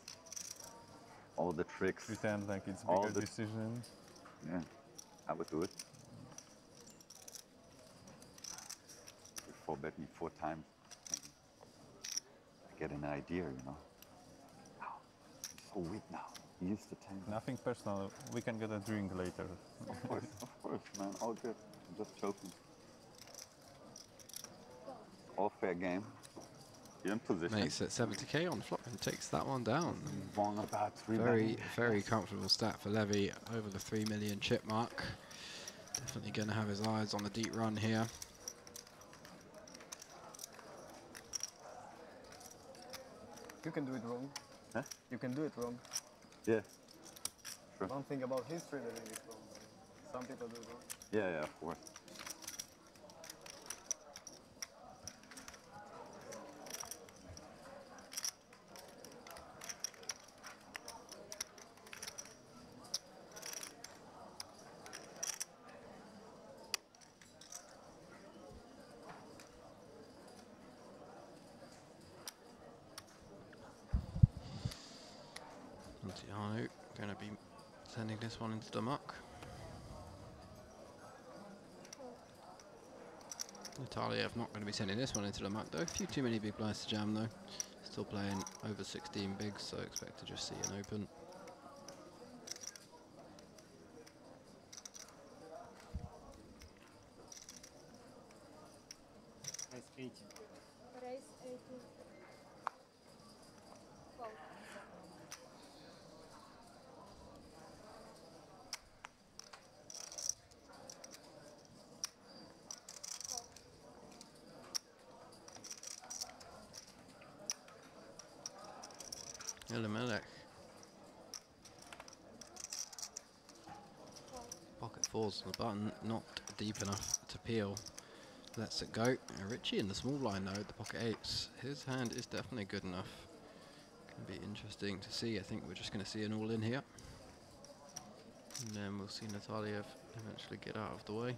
All the tricks. Pretend like it's all bigger the decision. Yeah, I would do it. Before bet me 4 times. I get an idea, you know. Oh, I'm so weak now. You used to 10. Nothing personal. We can get a drink later. Of course, man. All good. I'm just joking. All fair game. You're in position. Makes it 70k on flop and takes that one down. Wrong about 3 Very comfortable stat for Levy over the 3 million chip mark. Definitely going to have his eyes on the deep run here. You can do it wrong. Huh? You can do it wrong. Yeah. Sure. Don't think about history doing it wrong. Some people do it wrong. Yeah, of course. Montiano going to be sending this one into the muck. Nataliev not going to be sending this one into the muck though. A few too many big blinds to jam though. Still playing over 16 bigs, so expect to just see an open. Raise 80. Raise 80. Fold. Elimelech. Pocket fours on the button, not deep enough to peel. Lets it go. Richie in the small blind though, the pocket eights. His hand is definitely good enough. Going to be interesting to see. I think we're just going to see an all in here. And then we'll see Nataliev eventually get out of the way.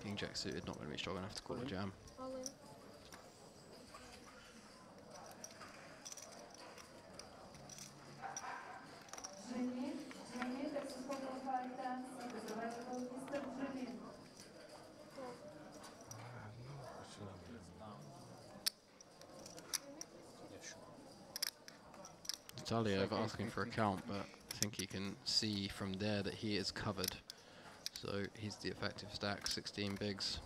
King Jack suited, not going to be strong enough to call a jam. All in. Vitaliev asking for a count, but I think he can see from there that he is covered. So he's the effective stack, 16 bigs.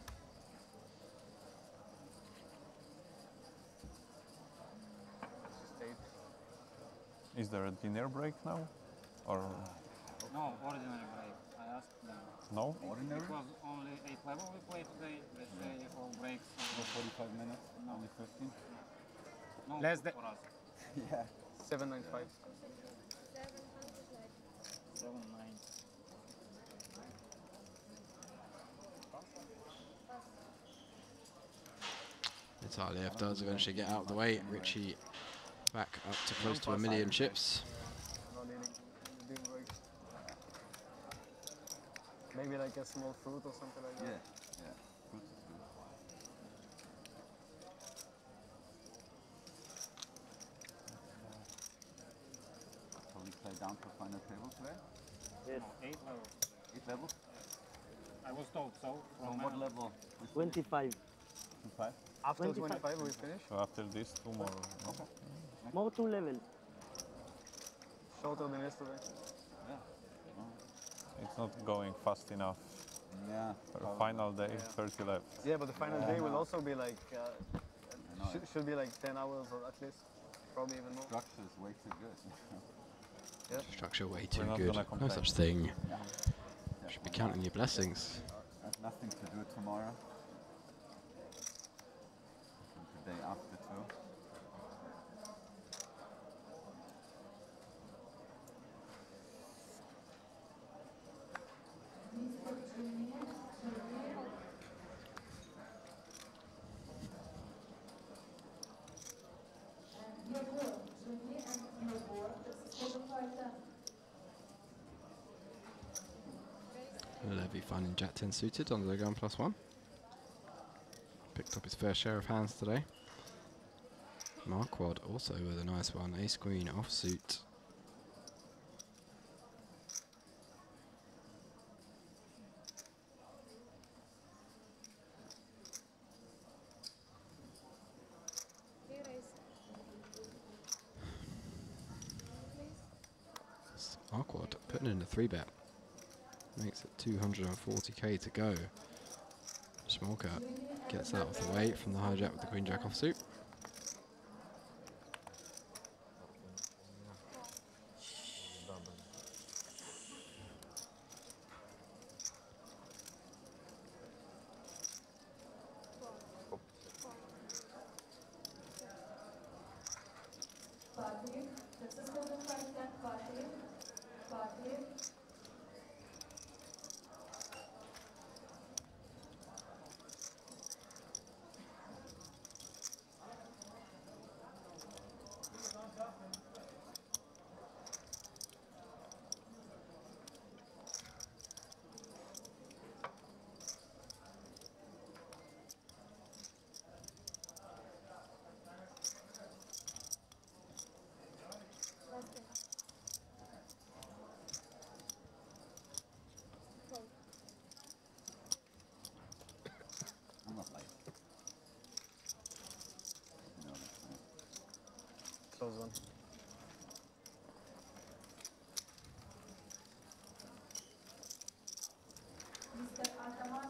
Is there a dinner break now? Or No, ordinary break. I asked them. no? Ordinary? It was only 8 level we played today. Let's say all breaks. For 45 minutes? No. Only 15? No, Less than- for us. Yeah. 795. 7-9. Vitaliev does eventually get out of the way. Richie back up to close to 1 million chips. Not eating big breaks. Maybe like a small fruit or something like that. Yeah, yeah. Fruit is good. Shall we play down to final table today? Yes. No, 8 levels. 8 levels? I was told so. From what level? 25. 25? After 25. 25 we finish. So after this, 2 more. Okay. More 2 level. Shorter than yesterday. Yeah. It's not going fast enough. Yeah. For a final day, 30 left. Yeah, but the final day will also be like, know should be like 10 hours or at least, probably even more. Structure is way too good. Yeah. Structure way We're too not good. gonna No complain. such thing. Yeah. Should be counting your blessings. I have nothing to do tomorrow. And the day after too. Levy finding Jack 10 suited under the gun +1. Picked up his fair share of hands today. Marquardt also with a nice one, ace queen offsuit. Marquardt putting in a 3-bet. Makes it 240k to go. Smolka gets out of the way from the hijack with the queen jack offsuit. I'm not late. You know that's right. Close one. Mr. Ataman.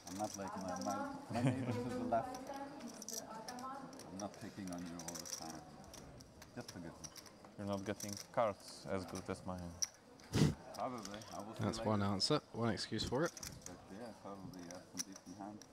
I'm not like my neighbor to the left. Mr. Ataman. I'm not picking on you all the time. Just forgive me. You're not getting cards as good as mine. Probably. I will That's feel one like it. answer, one excuse for it. But yeah, probably have some decent hands.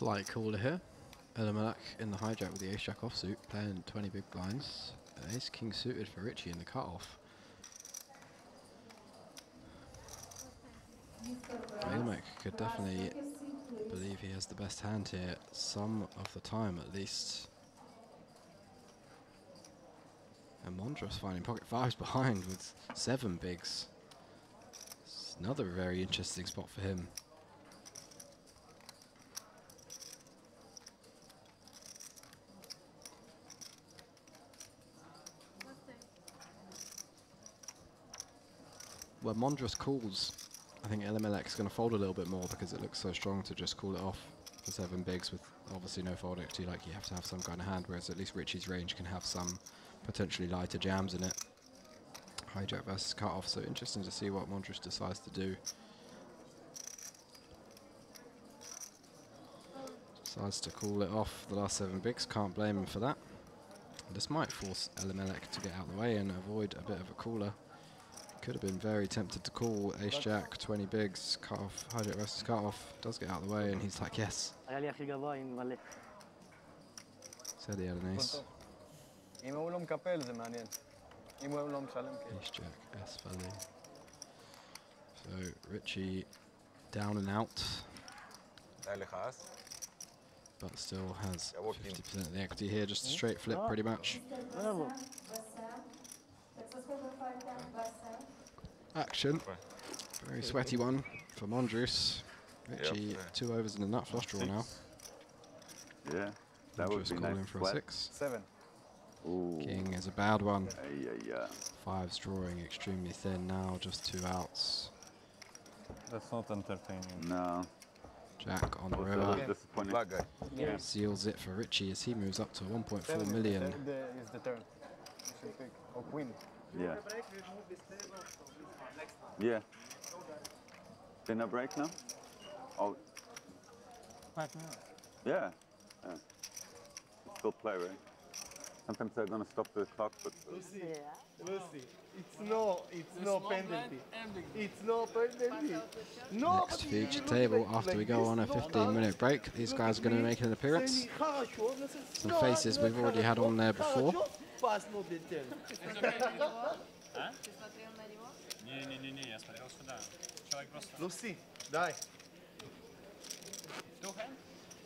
Slight caller here. Elimelech in the hijack with the ace-jack offsuit, playing 20 big blinds. Ace-king suited for Richie in the cutoff. Elimelech could definitely believe he has the best hand here, some of the time at least. And Mondros finding pocket fives behind with 7 bigs. It's another very interesting spot for him. When Mondros calls, I think Elimelech is going to fold a little bit more because it looks so strong to just call it off for 7 bigs with obviously no fold equity. Like, you have to have some kind of hand, whereas at least Richie's range can have some potentially lighter jams in it. Hijack versus cutoff, so interesting to see what Mondros decides to do. Decides to call it off the last 7 bigs, can't blame him for that. This might force Elimelech to get out of the way and avoid a bit of a caller. Could have been very tempted to call ace-jack, 20 bigs, cut-off, hijack versus cut-off. Does get out of the way, and he's like, yes. Said he had an ace. Ace-jack, S-Valley. So, Richie down and out. But still has 50% of the equity here, just a straight flip pretty much. Action. Very sweaty one for Mondros. Richie, 2 overs and a nut flush draw now. Yeah, that would be nice. Calling for a 6. 7. Ooh. King is a bad one. Yeah. 5's drawing extremely thin now, just 2 outs. That's not entertaining. No. Jack on the river. Seals it for Richie as he moves up to 1.4 million. Is the turn. Or queen. Yeah. Yeah. Dinner break now? Oh. Yeah. Still play, right? Sometimes they're gonna stop the clock, but Lucy, it's no penalty. It's no penalty. No. Next feature table after we go on a 15-minute break. These guys are going to make an appearance. Some faces we've already had on there before. Lucy, дай.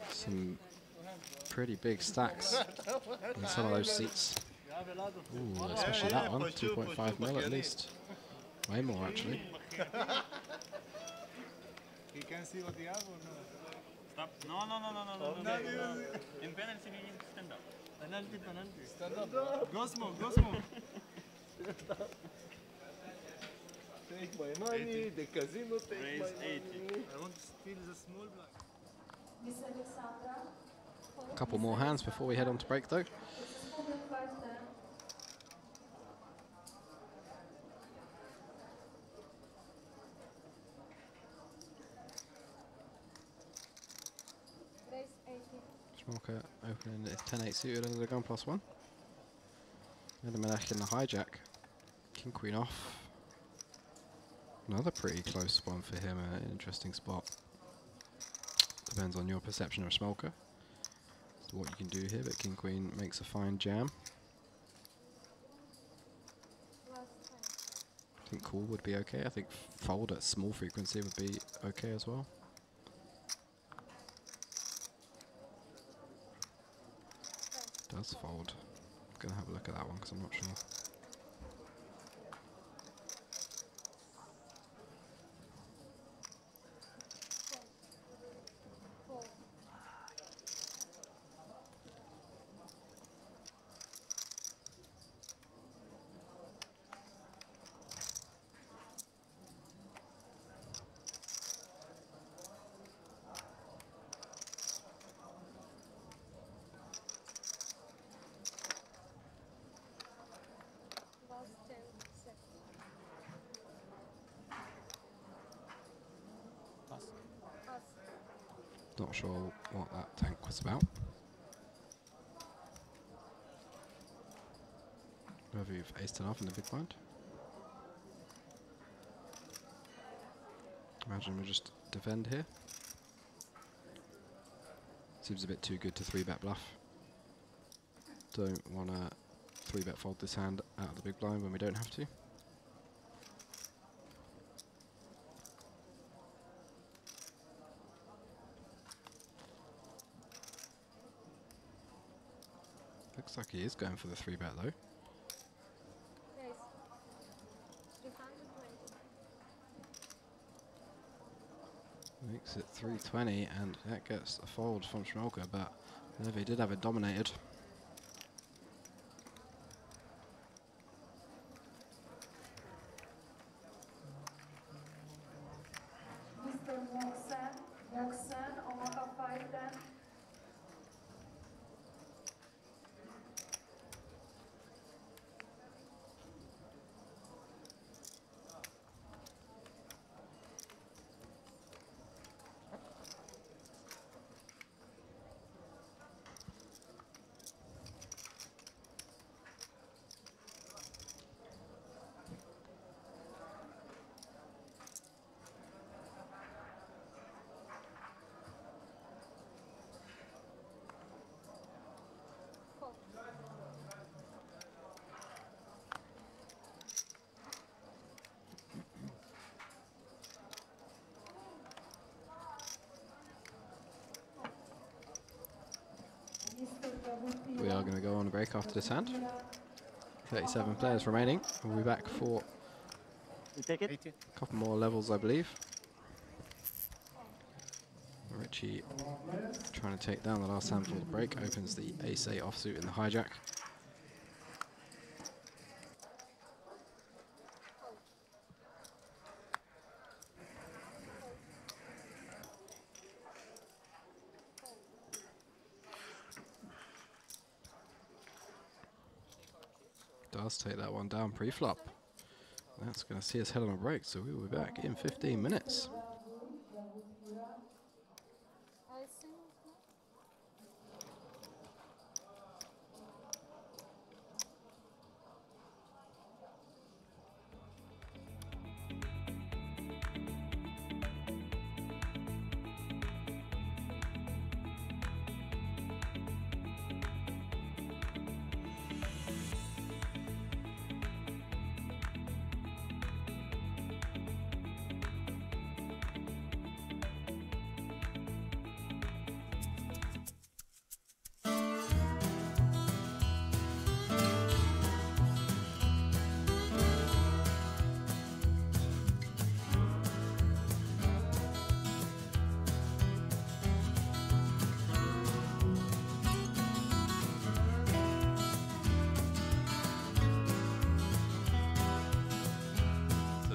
Some pretty big stacks in some of those seats. Ooh, especially that one, 2.5 mil at least. Way more actually. He can see what the other no. Stop. No. In penalty, we need to stand up. Penalty. Stand up. Go small. Take my money, the casino take my money. I want to steal the small black. A couple more hands before we head on to break though. Smolka opening it 10-8 suited under the gun +1. Elimelech in the hijack. King Queen off. Another pretty close one for him, an interesting spot. Depends on your perception of Smolka. So what you can do here, but King Queen makes a fine jam. I think call would be okay. I think fold at small frequency would be okay as well. Does fold. I'm gonna have a look at that one because I'm not sure. Not sure what that tank was about. Whether you've aced enough in the big blind. Imagine we just defend here. Seems a bit too good to 3-bet bluff. Don't want to 3-bet fold this hand out of the big blind when we don't have to. Looks like he is going for the 3-bet though. Makes it 320, and that gets a fold from Smolka, but Levy did have it dominated. Mr. Moxen, Omaha 510. We are going to go on a break after this hand. 37 players remaining. We'll be back for a couple more levels, I believe. Richie trying to take down the last hand before the break. Opens the ace-8 offsuit in the hijack. Does take that one down pre-flop. That's going to see us head on a break, so we will be back in 15 minutes.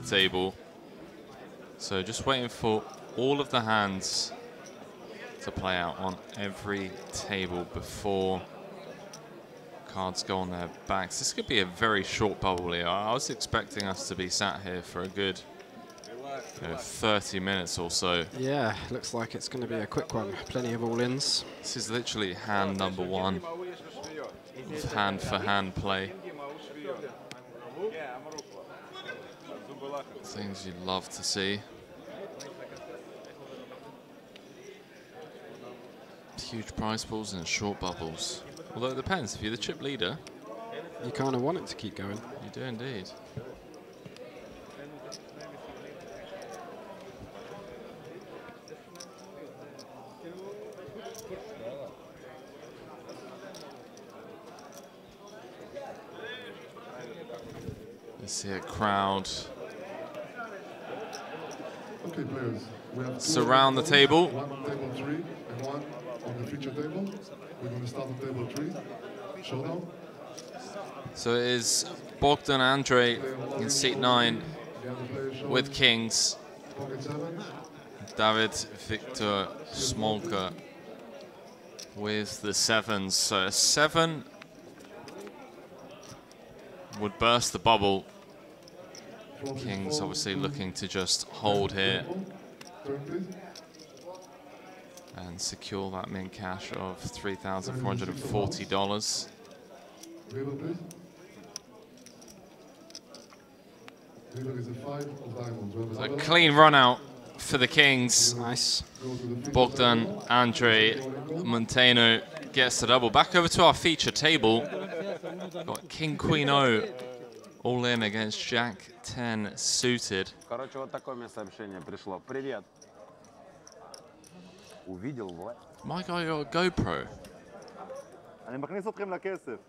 Table. So just waiting for all of the hands to play out on every table before cards go on their backs. This could be a very short bubble here. I was expecting us to be sat here for a good 30 minutes or so. Yeah, looks like it's going to be a quick one. Plenty of all-ins. This is literally hand number one of hand-for-hand play. Things you'd love to see. Huge prize pools and short bubbles. Although it depends, if you're the chip leader, you kind of want it to keep going. You do indeed. Let's see a crowd surround the table. One table 3 and one on the feature table. We're going to start on table 3. Showdown. So it is Bogdan Andrei in seat 9 with kings. David Victor Smolka with the sevens. So a 7 would burst the bubble. Kings obviously looking to just hold here and secure that min cash of $3,440. So a clean run out for the Kings. Nice. Bogdan Andre Montano gets the double. Back over to our feature table. Got King Queen O all in against Jack 10 suited. Короче, вот такое мне сообщение пришло. Привет. увидел Влад. My guy got a GoPro. אני מכניס אתכם לכסף.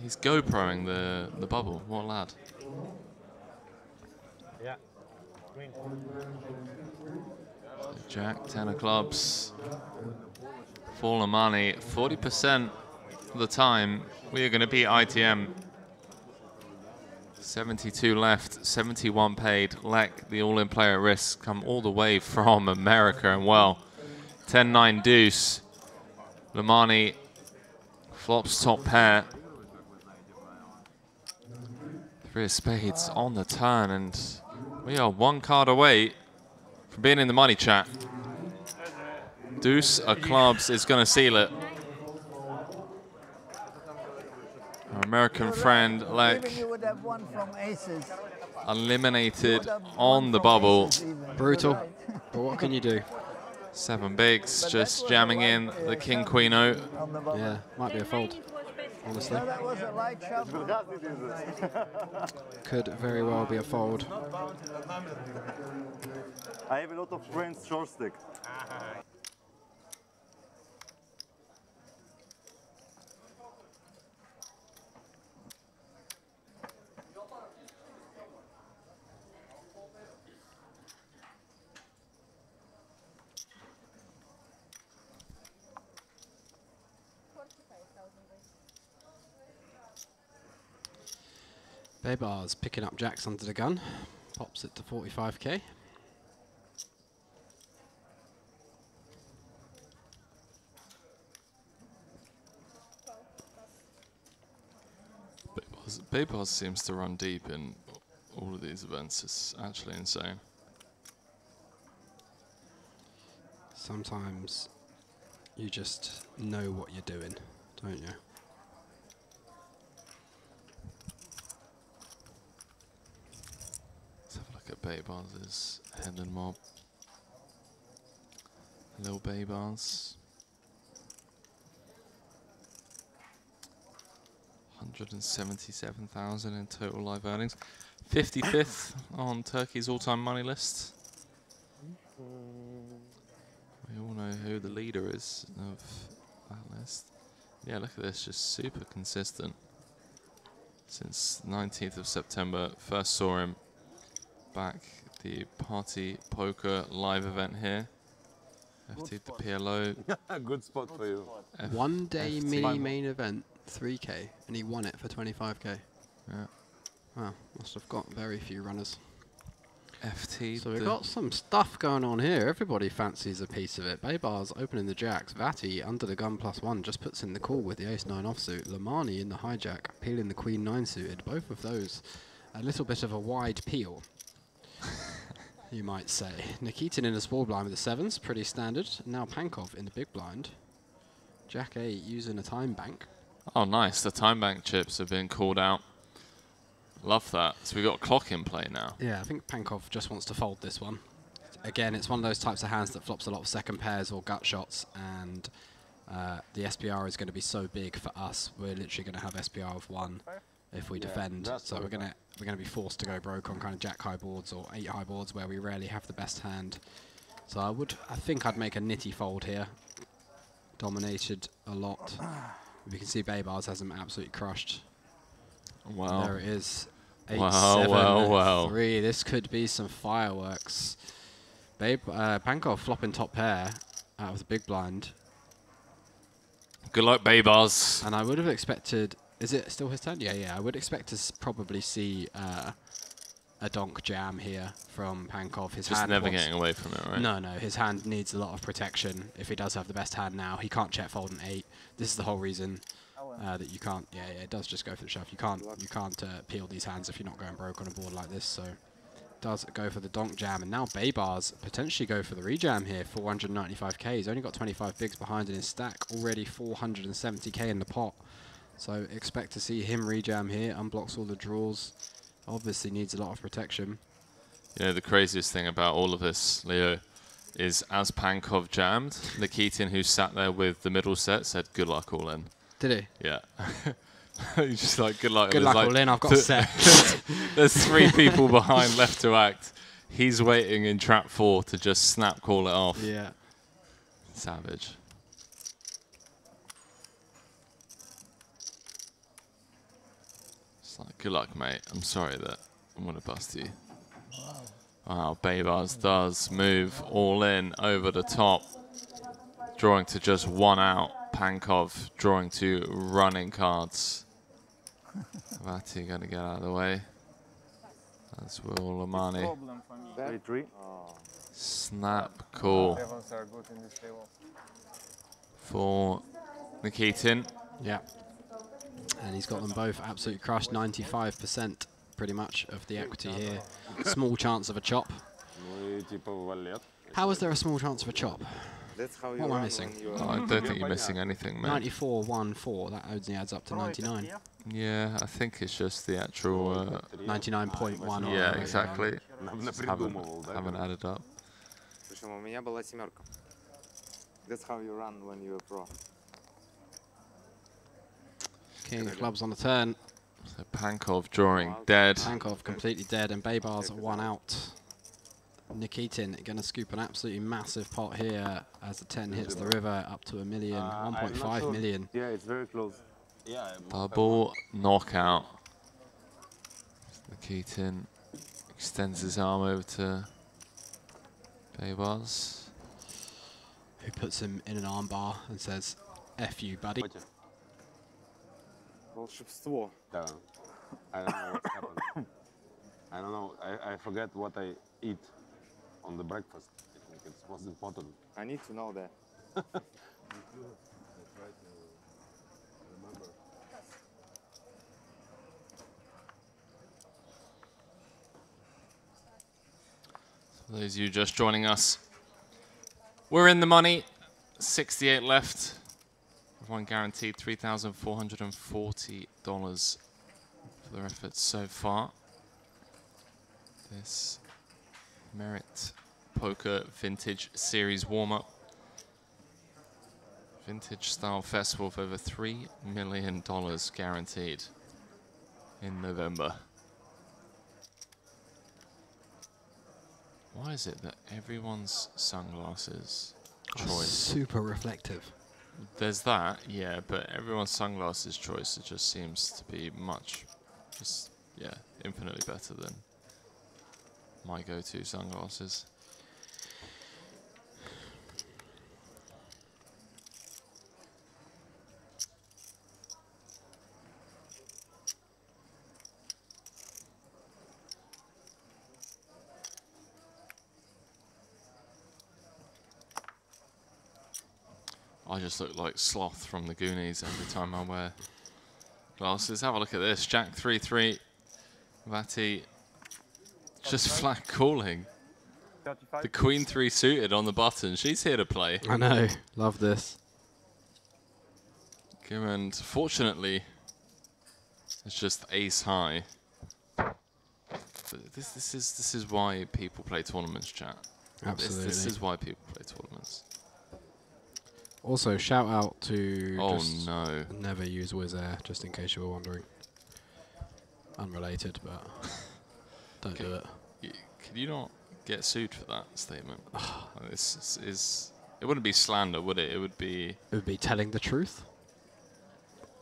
He's GoProing the bubble. What a lad. Yeah. Green. Jack, 10 of clubs. Full of money. 40% of the time we are going to beat ITM. 72 left, 71 paid. Lek, the all-in player at risk, come all the way from America, and well, 10-9 deuce. Lamani flops top pair. Three of spades on the turn, and we are one card away from being in the money chat. Deuce of clubs is going to seal it. Our American friend, Lek, You would have won from aces. eliminated on the bubble. Brutal, but what can you do? 7 bigs, just jamming in the King Queen O. Yeah, might be a fold, honestly. That was a light shuffle. Could very well be a fold. I have a lot of friends short stick. Baybar's picking up jacks under the gun, pops it to 45k. Baybar's seems to run deep in all of these events. It's actually insane. Sometimes you just know what you're doing, don't you? Let's have a look at Baybar's Headland mob. Little Baybar's. 177,000 in total live earnings. 55th on Turkey's all-time money list. We all know who the leader is of that list. Yeah, look at this, just super consistent. Since 19th of September, first saw him back at the Party Poker live event here. FT the PLO. Good spot for you. One day mini main event, 3k, and he won it for 25k. Yeah. Wow, must have got very few runners. FT. So we've got some stuff going on here. Everybody fancies a piece of it. Baybar's opening the jacks. Vati under the gun +1 just puts in the call with the ace-9 offsuit. Lamani in the hijack, peeling the queen-9 suited. Both of those a little bit of a wide peel, you might say. Nikitin in the small blind with the 7s, pretty standard. Now Pankov in the big blind. Jack 8 using a time bank. Oh, nice. The time bank chips have been called out. Love that. So we got a clock in play now. Yeah, I think Pankov just wants to fold this one. Again, it's one of those types of hands that flops a lot of second pairs or gut shots, and the SPR is going to be so big for us. We're literally going to have SPR of 1 if we defend. So we're going to be forced to go broke on kind of jack high boards or 8 high boards where we rarely have the best hand. So I think I'd make a nitty fold here. Dominated a lot. You can see Baybar's has him absolutely crushed. Wow. There it is. 8, Wow, 7, wow. 3. This could be some fireworks. Pankov flopping top pair out of the big blind. Good luck, Baybar's. And I would have expected... Is it still his turn? Yeah. I would expect to probably see a donk jam here from Pankov. His Just hand never getting away from it, right? No. His hand needs a lot of protection. If he does have the best hand now, he can't check fold an 8. This is the whole reason that you can't. Yeah, it does just go for the shove. You can't peel these hands if you're not going broke on a board like this. So does go for the donk jam, and now Baybar's potentially go for the rejam here. 495k. He's only got 25 bigs behind in his stack. Already 470k in the pot. So expect to see him rejam here, unblocks all the draws. Obviously needs a lot of protection. You know, the craziest thing about all of this, Leo, is as Pankov jammed, Nikitin, who sat there with the middle set, said, good luck all in. Did he? Yeah. He's just like, good luck. Good luck all in, I've got set. There's 3 people behind left to act. He's waiting in trap 4 to just snap call it off. Yeah. Savage. It's like, good luck, mate. I'm sorry that I'm going to bust you. Wow, Baybars does move all in over the top. Drawing to just 1 out. Pankov drawing to running cards. Vati going to get out of the way. That's Will Lamani. 3-3. Snap call for Nikitin. Yeah. And he's got them both absolutely crushed. 95% pretty much of the equity here. Small chance of a chop. How is there a small chance of a chop? What am I missing? Oh, I don't think you're missing anything, mate. 94.14. That only adds up to 99. Yeah, I think it's just the actual 99.1. Yeah, exactly. Haven't added up. Причем у меня была 7. That's how you run when you're pro. King of clubs on the turn. So Pankov drawing dead. Pankov completely dead, and Baybars 1 out. Nikitin going to scoop an absolutely massive pot here as the 10 hits the river up to 1 million, 1.5 million. Yeah, it's very close. Yeah. Double knockout. Nikitin extends his arm over to Baybars, who puts him in an armbar and says, F you, buddy. Волшебство. Yeah. I don't know what happened. I don't know. I forget what I eat on the breakfast. I think it's most important. I need to know that. For those of you just joining us, we're in the money. 68 left. Everyone guaranteed $3,440 for their efforts so far. This Merit Poker Vintage Series warm-up. Vintage style festival of over $3 million guaranteed in November. Why is it that everyone's sunglasses choice? Super reflective. There's that, yeah, but everyone's sunglasses choice, it just seems to be infinitely better than my go-to sunglasses. I just look like Sloth from the Goonies every time I wear glasses. Have a look at this. Jack 3-3. Vati just flat calling. The Queen 3 suited on the button. She's here to play. I know. Love this. And fortunately, it's just ace high. But this is why people play tournaments, chat. Absolutely. This is why people play tournaments. Also, shout out to just never use Wizz Air, just in case you were wondering. Unrelated, but don't do it. Could you not get sued for that statement? This is it wouldn't be slander, would it? It would be telling the truth.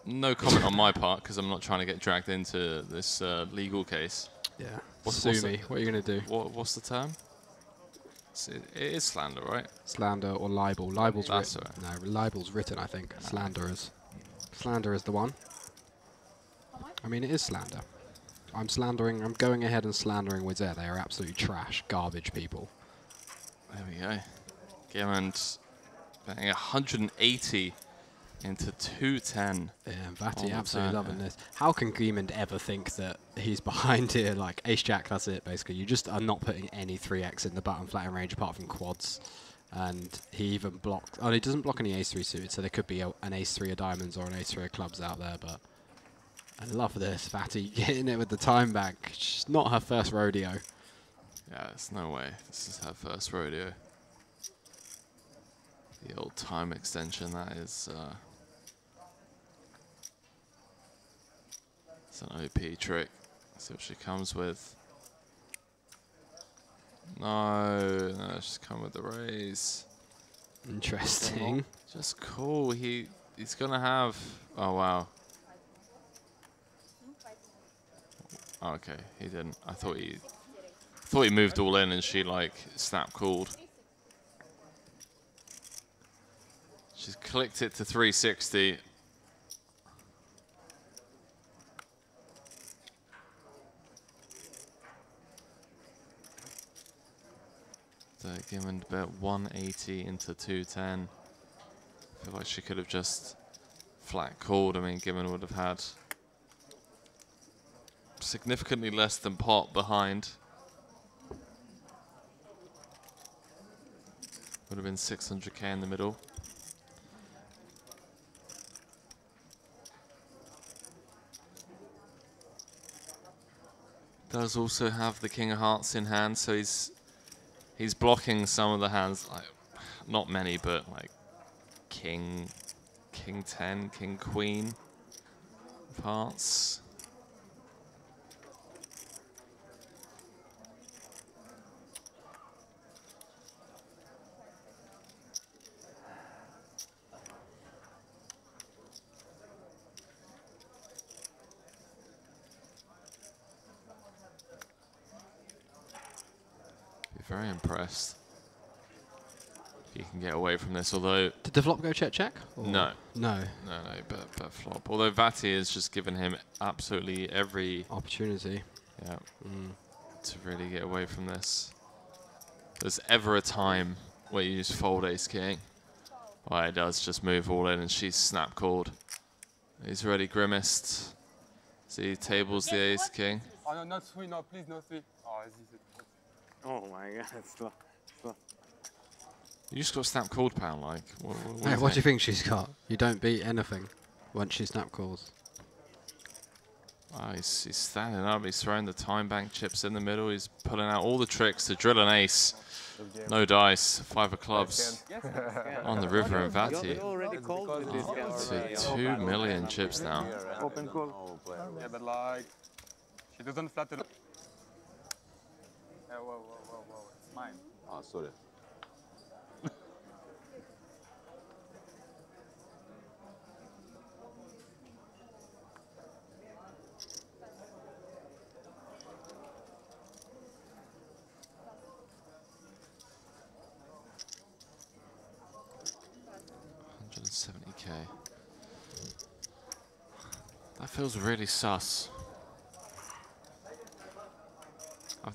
No comment on my part, because I'm not trying to get dragged into this legal case. Yeah. Sue me. What are you going to do? What's the term? It is slander, right? Slander or libel. Libel's That's written. No, libel's written, I think. Slander is. Slander is the one. I mean, it is slander. I'm going ahead and slandering Wizz Air. They are absolutely trash, garbage people. There we go. Gemmond betting 180 into 210. Yeah, Vati absolutely loving this. How can Gemmond ever think that he's behind here? Like, ace-jack, that's it, basically. You just are not putting any 3x in the button flattening range apart from quads. And he even blocked. Oh, he doesn't block any ace-3 suited, so there could be an ace-3 of diamonds or an ace-3 of clubs out there. But I love this. Vati getting it with the time back. It's not her first rodeo. Yeah, there's no way. This is her first rodeo. The old time extension, that is... it's an OP trick. Let's see what she comes with. No, she's come with the raise. Interesting. Just cool. He's gonna have... Oh, wow. Okay, he didn't. I thought he moved all in and she like snap called. She's clicked it to 360. So given about 180 into 210. I feel like she could have just flat called. I mean, Gibbon would have had significantly less than pot behind. Would have been 600k in the middle. Does also have the King of Hearts in hand, so he's blocking some of the hands, like not many, but like King 10, King Queen of Hearts. Very impressed. If you can get away from this, although... Did the flop go check? No. No. No, but flop. Although Vati has just given him absolutely every... opportunity. Yeah. To really get away from this. If there's ever a time where you just fold ace king, well, it does just move all in and she's snap called. He's already grimaced. See, tables the ace king. Oh, no, not three, no, please, no three. Oh, oh my god, stop. You just got snap called, pound, like. What do you think she's got? You don't beat anything once she snap calls. Oh, he's standing up, he's throwing the time bank chips in the middle, he's pulling out all the tricks to drill an ace. No dice, 5 of clubs on the river and Vati. To 2 million chips now. Open call. Yeah, but like, she doesn't flatten. Whoa, it's mine. Oh, sorry. $170k. That feels really sus.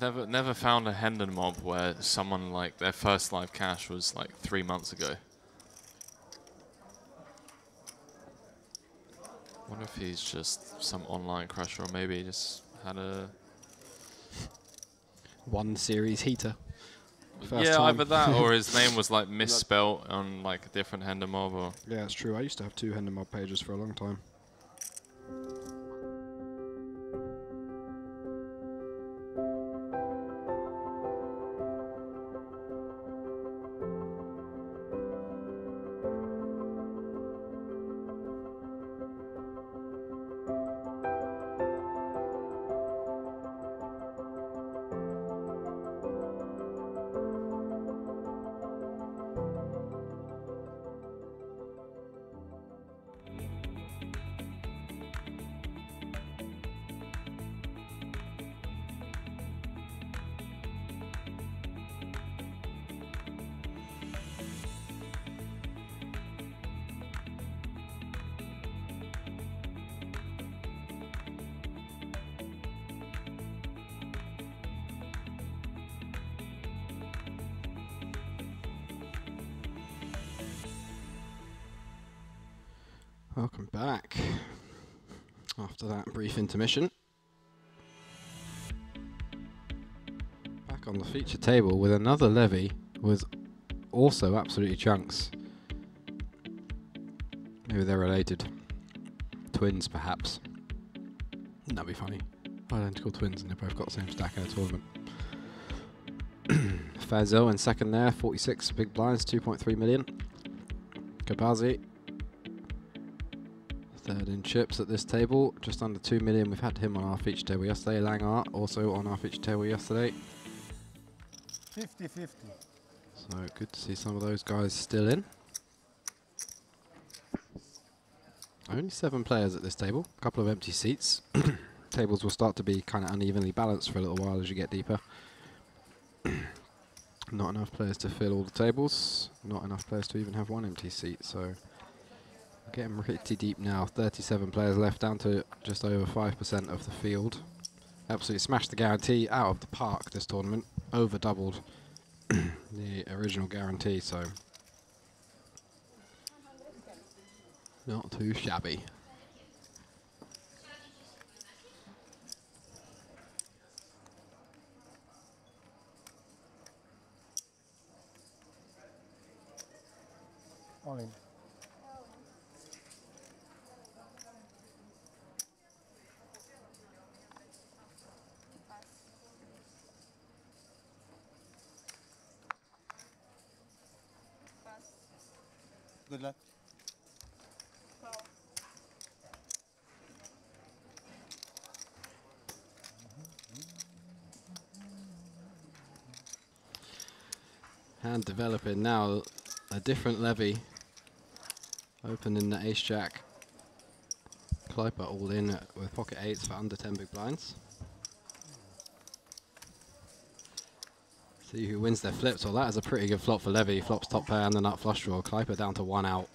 I've never found a Hendon mob where someone like their first live cash was like 3 months ago. Wonder if he's just some online crusher, or maybe he just had a 1 series heater. First yeah, time. either that or his name was like misspelt on like a different Hendon mob. Or yeah, it's true. I used to have 2 Hendon mob pages for a long time. Welcome back after that brief intermission. Back on the feature table with another levy with also absolutely chunks. Maybe they're related. Twins, perhaps. That'd be funny. Identical twins, and they both got the same stack in a tournament. Fazel in second there, 46 big blinds, 2.3 million. Kabazi, third in chips at this table, just under 2 million. We've had him on our feature table yesterday. Langart also on our feature table yesterday. 50-50. So good to see some of those guys still in. Only 7 players at this table, a couple of empty seats. Tables will start to be kind of unevenly balanced for a little while as you get deeper. Not enough players to fill all the tables, not enough players to even have one empty seat, so we're getting pretty deep now. 37 players left, down to just over 5% of the field. Absolutely smashed the guarantee out of the park this tournament, over doubled the original guarantee, so not too shabby. All in. Good luck. Hand developing now, a different levy. Open in the ace jack. Kleiper all in with pocket 8s for under 10 big blinds. See who wins their flips. Well, that is a pretty good flop for Levy. Flops top pair and the nut flush draw. Kleiper down to 1 out.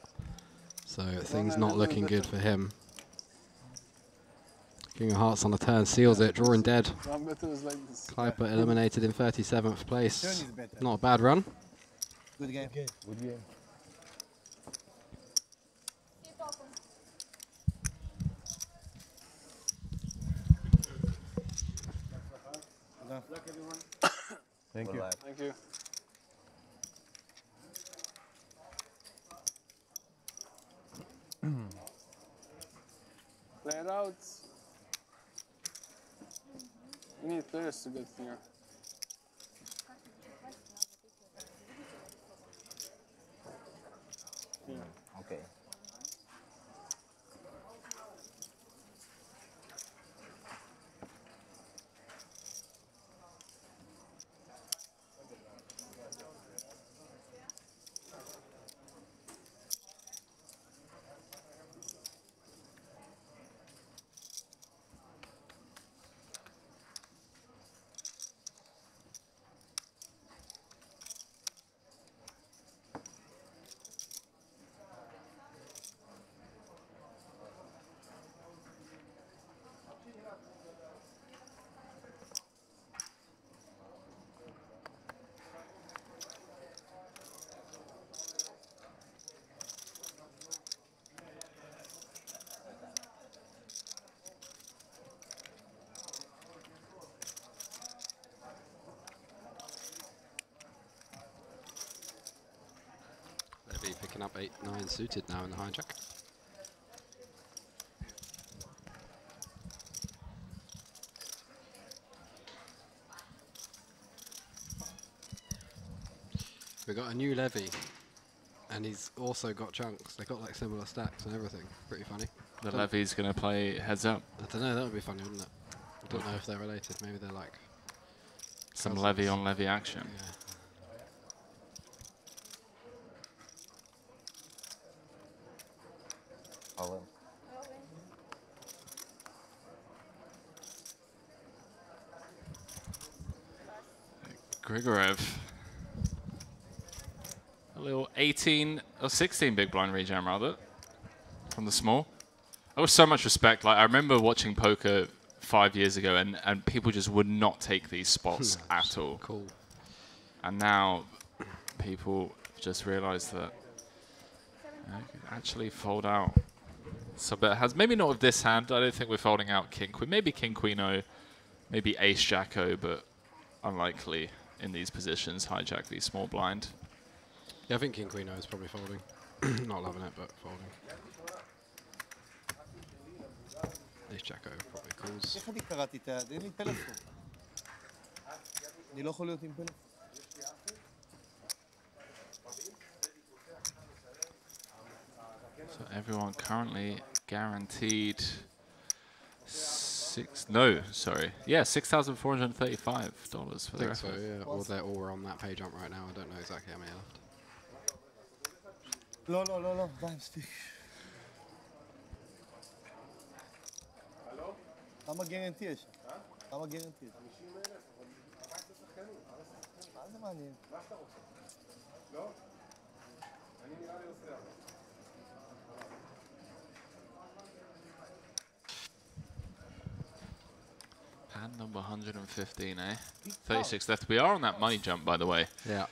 So things not looking good for him. King of Hearts on the turn, seals it, drawing dead. Kleiper eliminated in 37th place. Not a bad run. Good game. Good game. Thank you. Thank you. Play it out. We need players to get here. Okay. Levy picking up 8-9 suited now in the hijack. We got a new Levy, and he's also got chunks. They got like similar stacks and everything. Pretty funny. The Levy's going to play heads up. I don't know, that would be funny, wouldn't it? I don't know if they're related. Maybe they're like some cousins. Levy on Levy action. Yeah. All in. Grigorev. A little 18 or 16 big blind rejam rather from the small. That was so much respect. Like I remember watching poker 5 years ago and people just would not take these spots at all. Cool. And now people just realize that you can actually fold out. So it has maybe not with this hand. I don't think we're folding out King Queen. Maybe King Queen O, maybe Ace Jack O, but unlikely in these positions. Hijack v small blind. Yeah, I think King Queen O is probably folding. Not loving it, but folding. Ace Jack O probably calls. איך אני קראתי את היד? אין לי פלאפון. אני לא יכול להיות עם פלאפון. So everyone currently guaranteed $6,435 for their I think so, yeah. Or they're all on that pay jump right now. I don't know exactly how many left. לא, לא, לא, לא, די, מספיק. כמה גרנטי יש? כמה גרנטי יש? 50,000, אבל 14 שחקנים. מה זה מעניין? מה שאתה רוצה? לא? אני נראה לי עושה. Hand number 115, eh? 36 left. We are on that money jump, by the way. Yeah.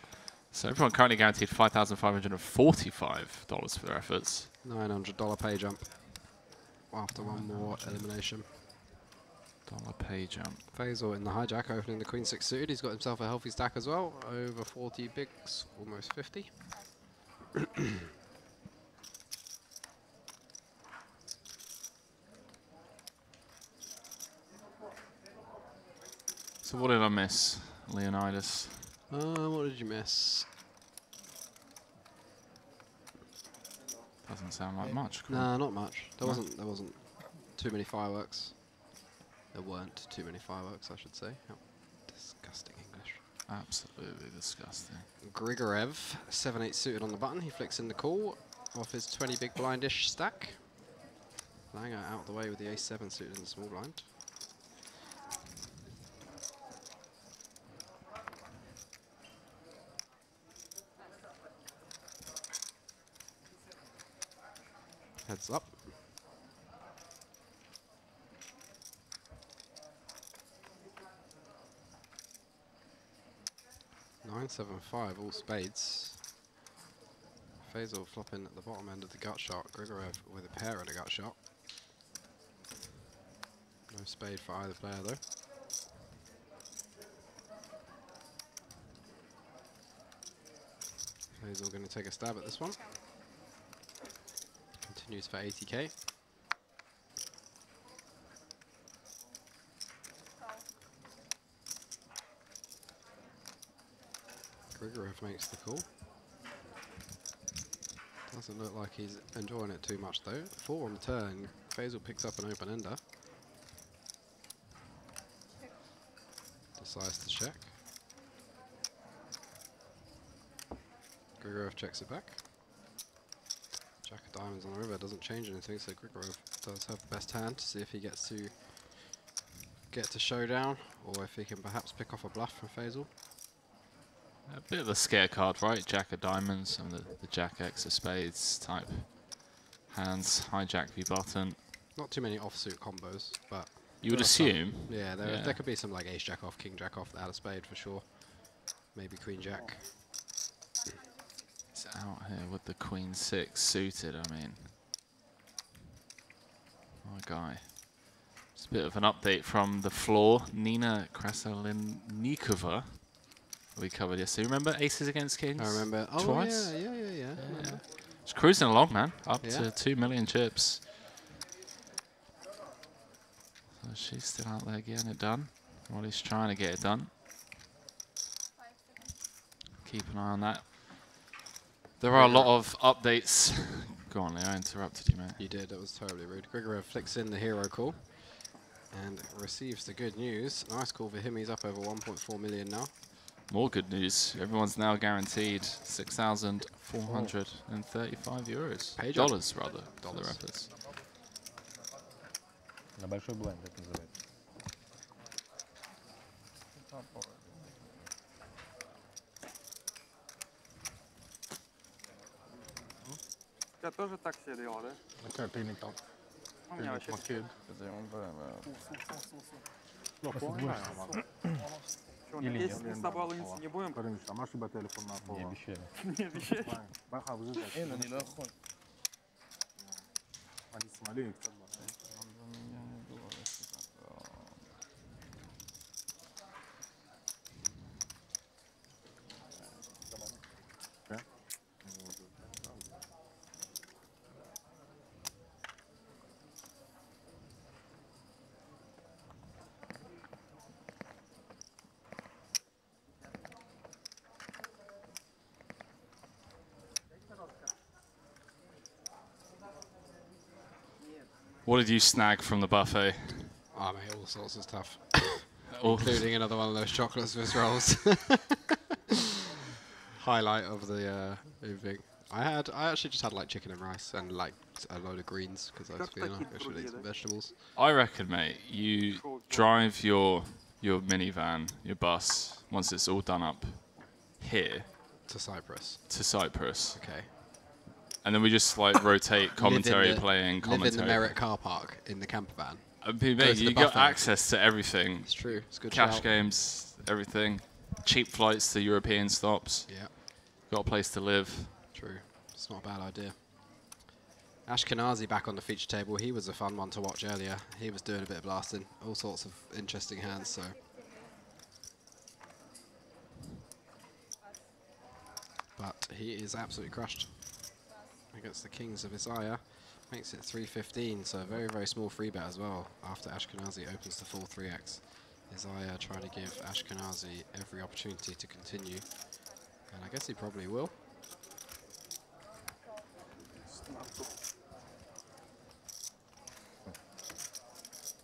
So everyone currently guaranteed $5,545 for their efforts. $900 pay jump after one more elimination. Dollar pay jump. Faisal in the hijack, opening the Queen 6 suited. He's got himself a healthy stack as well. Over 40 bigs, almost 50. So what did I miss, Leonidas? What did you miss? Doesn't sound like much. Nah, not much. There wasn't too many fireworks. There weren't too many fireworks, I should say. Oh, disgusting English. Absolutely disgusting. Grigorev, 7-8 suited on the button. He flicks in the call off his 20 big blindish stack. Langer out the way with the ace-7 suited in the small blind. Heads up. Nine, 7-5, all spades. Faisal flopping at the bottom end of the gut shot. Grigorev with a pair at the gut shot. No spade for either player though. Faisal going to take a stab at this one. Continues for 80k. Grigorev makes the call. Doesn't look like he's enjoying it too much though. 4 on the turn. Faisal picks up an open ender. Decides to check. Grigorev checks it back. Jack of diamonds on the river doesn't change anything, so Grigorev does have the best hand to see if he gets to get to showdown, or if he can perhaps pick off a bluff from Faisal. A bit of a scare card, right? Jack of diamonds and the Jack X of spades type hands. Hijack v button. Not too many offsuit combos, but you would assume. Yeah, there could be some like ace jack off, king jack off, out of spade for sure. Maybe queen jack. It's out here with the queen 6 suited. I mean, my guy. It's a bit of an update from the floor. Nina Krasolinikova. We covered yesterday. Remember aces against kings? I remember. Oh, twice? Yeah. It's cruising along, man. Up Yeah. to 2 million chips. So she's still out there getting it done. While he's trying to get it done. Keep an eye on that. There are a lot of updates. Go on, Leo. I interrupted you, mate. You did. That was terribly rude. Grigorev flicks in the hero call and receives the good news. Nice call for him. He's up over 1.4 million now. More good news. Everyone's now guaranteed 6,435 euros. Dollars, rather. Dollar efforts. На большой блайнд это называется. У тебя тоже так все делал, да? Ты не так. У меня вообще... Или Если с тобой лыниться не будем? Не обещали. Не обещали? אין, אני לא יכול. אני שמאלי קצת. What did you snag from the buffet? Oh, mate, all sorts of stuff. All- Including another one of those chocolate Swiss rolls. Highlight of the evening. I actually just had like chicken and rice and like a load of greens because I was feeling like I should eat some vegetables. I reckon, mate, you drive your minivan, your bus, once it's all done up here. To Cyprus. To Cyprus. Okay. And then we just like rotate commentary playing, commentary. Live in the Merit car park in the camper van. I mean, mate, you got access to everything. It's true. It's good. Cash shout. games, everything. Cheap flights to European stops. Yeah. Got a place to live. True. It's not a bad idea. Ashkenazi back on the feature table. He was a fun one to watch earlier. He was doing a bit of blasting. All sorts of interesting hands, so. But he is absolutely crushed against the Kings of Isaiah. Makes it 3-15, so a very, very small free bet as well after Ashkenazi opens the full 3x. Isaiah trying to give Ashkenazi every opportunity to continue. And I guess he probably will.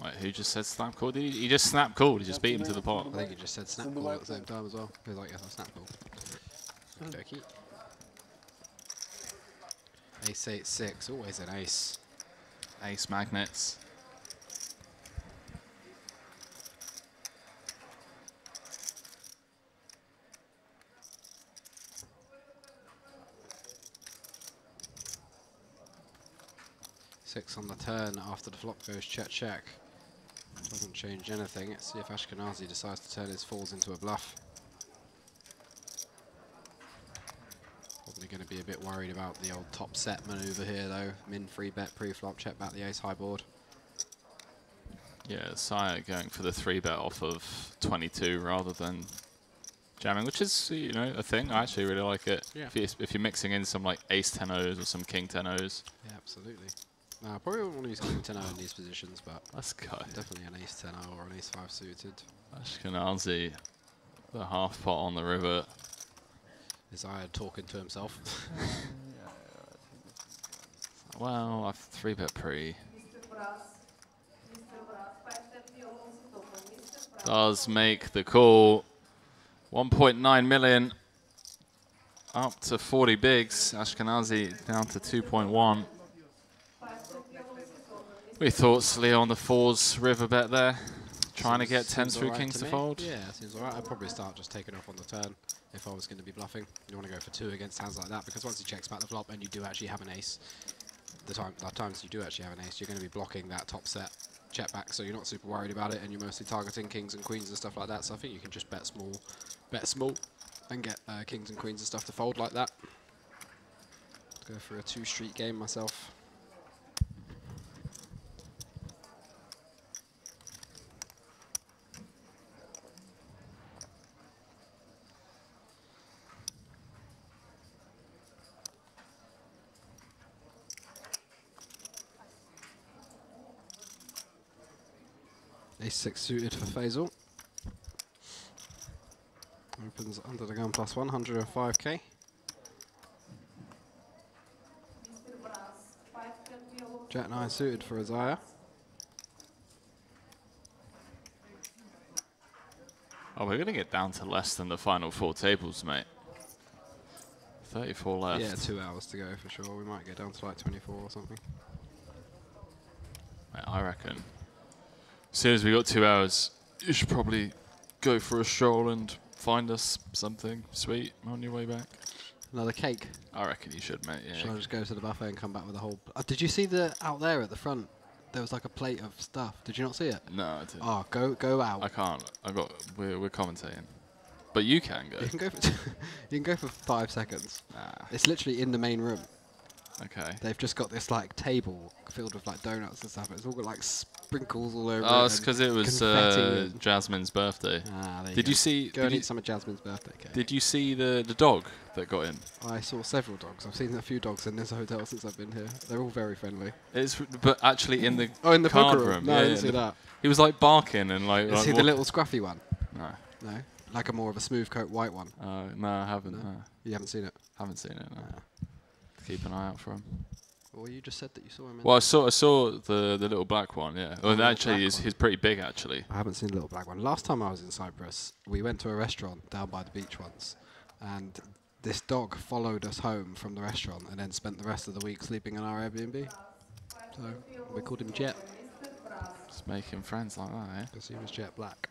Wait, who just said snap call? Did he just snap called? He just beat him to the pot. I think he just said snap call at the same time as well. He was like, yes, I snap call. Okey-dokey. Ace 8-6, always an ace. Ace magnets. Six on the turn after the flop goes check. Doesn't change anything. Let's see if Ashkenazi decides to turn his falls into a bluff. Probably going to be a bit worried about the old top set maneuver here though. Min free bet pre-flop, check back the ace high board. Yeah, Sire going for the 3-bet off of 22 rather than jamming, which is, you know, a thing. I actually really like it. Yeah. If you're mixing in some like ace 10-Os or some king 10-Os. Yeah, absolutely. I probably wouldn't want to use king 10-0 in these positions, but let's go. Definitely an ace 10-0 or an ace 5 suited. Ashkenazi, the half pot on the river. Isaiah talking to himself. Well, I've 3-bet pre. Does make the call. 1.9 million. Up to 40 bigs. Ashkenazi down to 2.1. We thought Slee on the 4s river bet there. Trying to get 10 through kings to fold. Yeah, seems alright. I'd probably start just taking off on the turn if I was going to be bluffing. You want to go for 2 against hands like that because once he checks back the flop and you do actually have an ace, the times you do actually have an ace, you're going to be blocking that top set check back, so you're not super worried about it and you're mostly targeting kings and queens and stuff like that. So I think you can just bet small and get kings and queens and stuff to fold like that. Go for a 2-street game myself. Ace-6 suited for Faisal. Opens under the gun plus 105k. Jack-9 suited for Isaiah. Oh, we're going to get down to less than the final 4 tables, mate. 34 left. Yeah, 2 hours to go for sure. We might get down to like 24 or something. Mate, I reckon. As soon as we got 2 hours, you should probably go for a stroll and find us something sweet on your way back. Another cake? I reckon you should, mate. Yeah. Should I just go to the buffet and come back with a whole... did you see out there at the front? There was like a plate of stuff. Did you not see it? No, I didn't. Oh, go out. I can't. We're commentating. But you can go. You can go for you can go for 5 seconds. Nah. It's literally in the main room. Okay. They've just got this like table filled with like donuts and stuff. It's all got like sprinkles all over. Oh, it it's because it was Jasmine's birthday. Ah, there you did go. you see? Go and eat some of Jasmine's birthday cake. Did you see the dog that got in? I saw several dogs. I've seen a few dogs in this hotel since I've been here. They're all very friendly. But actually in the in the card poker room. No, I didn't see that. He was like barking and like. See the little scruffy one? No. No. Like a more of a smooth coat white one. No, I haven't. No. You haven't seen it? Haven't seen it. No. Keep an eye out for him. Well, you just said that you saw him. Well, I saw the little black one. Yeah. Well, the actually, black he's pretty big. Actually. I haven't seen the little black one. Last time I was in Cyprus, we went to a restaurant down by the beach once, and this dog followed us home from the restaurant and then spent the rest of the week sleeping in our Airbnb. So we called him Jet. Just making friends like that, eh? Because he was jet black.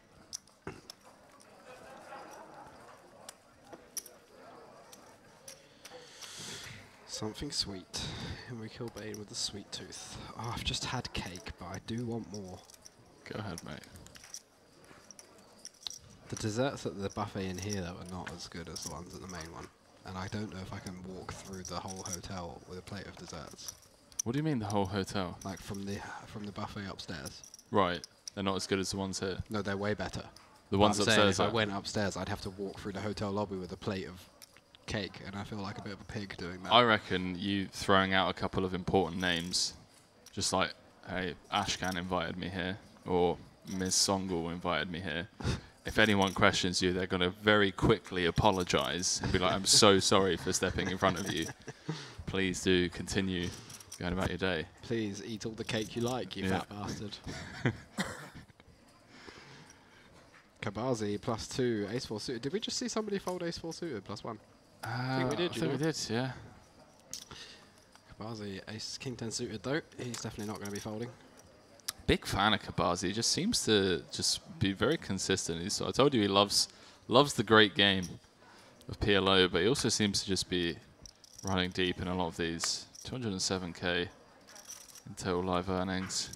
Something sweet. And we kill Bane with a sweet tooth. Oh, I've just had cake, but I do want more. Go ahead, mate. The desserts at the buffet in here, though, are not as good as the ones at the main one. And I don't know if I can walk through the whole hotel with a plate of desserts. What do you mean the whole hotel? Like from the buffet upstairs. Right. They're not as good as the ones here. No, they're way better. The ones I'm saying upstairs. if I went upstairs, I'd have to walk through the hotel lobby with a plate of cake, and I feel like a bit of a pig doing that. I reckon you throwing out a couple of important names, just like, hey, Ashkan invited me here, or Ms. Songul invited me here. If anyone questions you, they're going to very quickly apologise and be like, I'm so sorry for stepping in front of you. Please do continue going about your day. Please eat all the cake you like, you fat bastard. Kabazi +2, ace-4 suited. Did we just see somebody fold ace-4 suited +1? I think we did, I think we did, yeah. Kabazi, ace king 10 suited though. He's definitely not going to be folding. Big fan of Kabazi. He just seems to just be very consistent. I told you he loves the great game of PLO, but he also seems to just be running deep in a lot of these. 207k in total live earnings.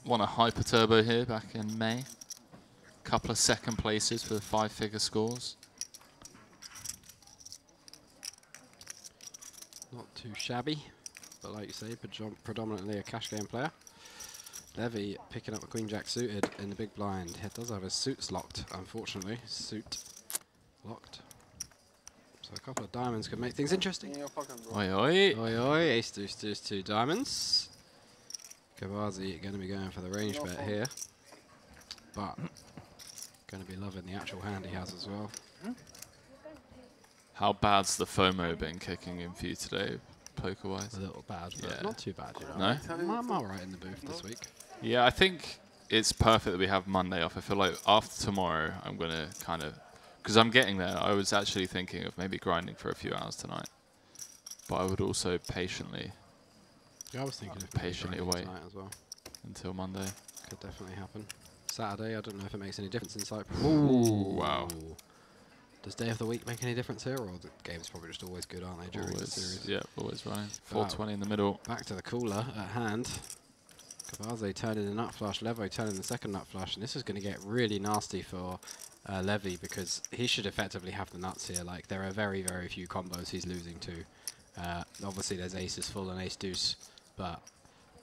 Won a hyper turbo here back in May. Couple of second places for 5-figure scores. Not too shabby, but like you say, predominantly a cash game player. Levy picking up a queen jack suited in the big blind. He does have his suits locked, unfortunately. Suit locked. So a couple of diamonds could make things interesting. Oi, oi. Oi, oi. Ace deuce deuce 2 diamonds. Kabazi going to be going for the range bet here, but going to be loving the actual hand he has as well. How bad's the FOMO been kicking in for you today, poker-wise? A little bad, but yeah. not too bad, you know. No? I'm all right in the booth this week. Yeah, I think it's perfect that we have Monday off. I feel like after tomorrow, I'm going to kind of... Because I'm getting there. I was actually thinking of maybe grinding for a few hours tonight. But I would also patiently... Yeah, I was thinking of patiently wait as well. Until Monday. Could definitely happen. Saturday, I don't know if it makes any difference in Cyprus. Ooh, wow. Does day of the week make any difference here, or the game's probably just always good, aren't they, during the series? Yeah, always running. 420 in the middle. Back to the cooler at hand. Kabazi turning the nut flush, Levo turning the second nut flush, and this is going to get really nasty for Levy, because he should effectively have the nuts here. Like, there are very, very few combos he's losing to. Obviously, there's aces full and ace deuce, but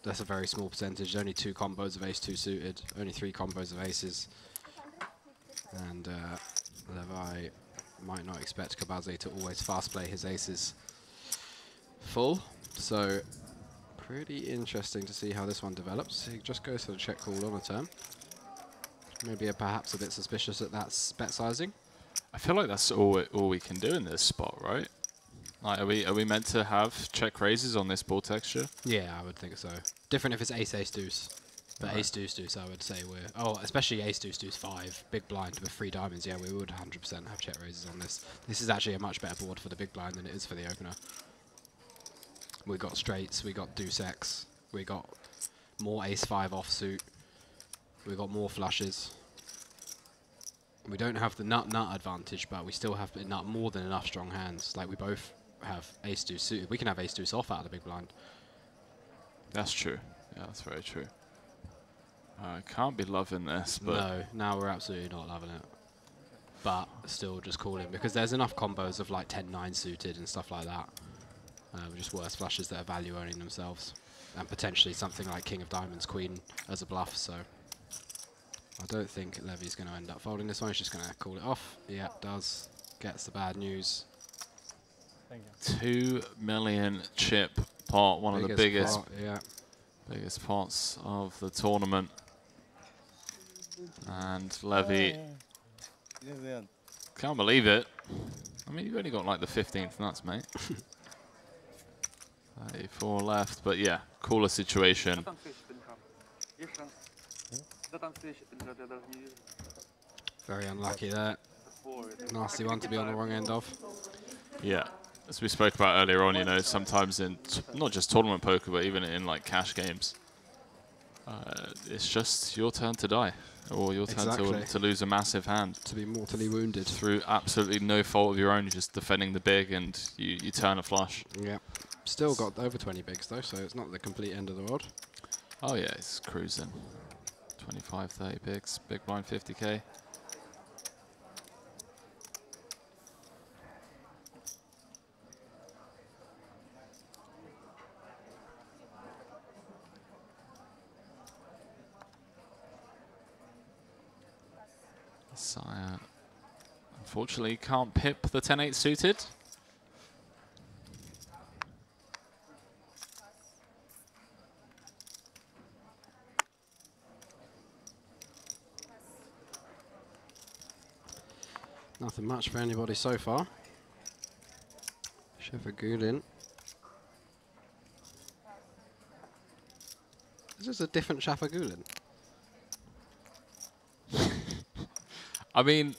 that's a very small percentage. Only 2 combos of ace 2 suited, only 3 combos of aces. And Levi might not expect Kabazi to always fast play his aces full. So pretty interesting to see how this one develops. He just goes for the check call on a turn. Maybe perhaps a bit suspicious at that bet sizing. I feel like that's all we can do in this spot, right? Like, are we meant to have check raises on this ball texture? Yeah, I would think so. Different if it's ace ace deuce, but ace deuce deuce, I would say especially ace deuce deuce 5 big blind with 3 diamonds. Yeah, we would 100% have check raises on this. This is actually a much better board for the big blind than it is for the opener. We got straights, we got deuce X, we got more ace 5 offsuit, we got more flushes. We don't have the nut advantage, but we still have more than enough strong hands. Like, we both have ace deuce suited. We can have ace deuce off out of the big blind. That's true. Yeah, that's very true. I can't be loving this, but... No, now we're absolutely not loving it. But still just calling, because there's enough combos of like 10-9 suited and stuff like that. Just worse flushes that are value owning themselves. And potentially something like King of Diamonds, Queen as a bluff, so... I don't think Levy's going to end up folding this one. He's just going to call it off. Yeah, does. Gets the bad news. Thank you. 2 million chip pot, one of the biggest, biggest pots of the tournament. And Levy, can't believe it. I mean, you've only got like the 15th nuts, mate. 34 left, but yeah, cooler situation. Very unlucky there. Nasty one to be on the wrong end of. Yeah, as we spoke about earlier on, you know, sometimes in not just tournament poker, but even in like cash games, it's just your turn to die, or your turn to lose a massive hand. To be mortally wounded. Through absolutely no fault of your own, you're just defending the big and you turn a flush. Yeah. Still got over 20 bigs though, so it's not the complete end of the world. Oh yeah, it's cruising. 25, 30 bigs, big blind 50k. Sire, unfortunately, can't pip the 10-8 suited. Nothing much for anybody so far. Shafagulin. Is this a different Shafagulin? I mean,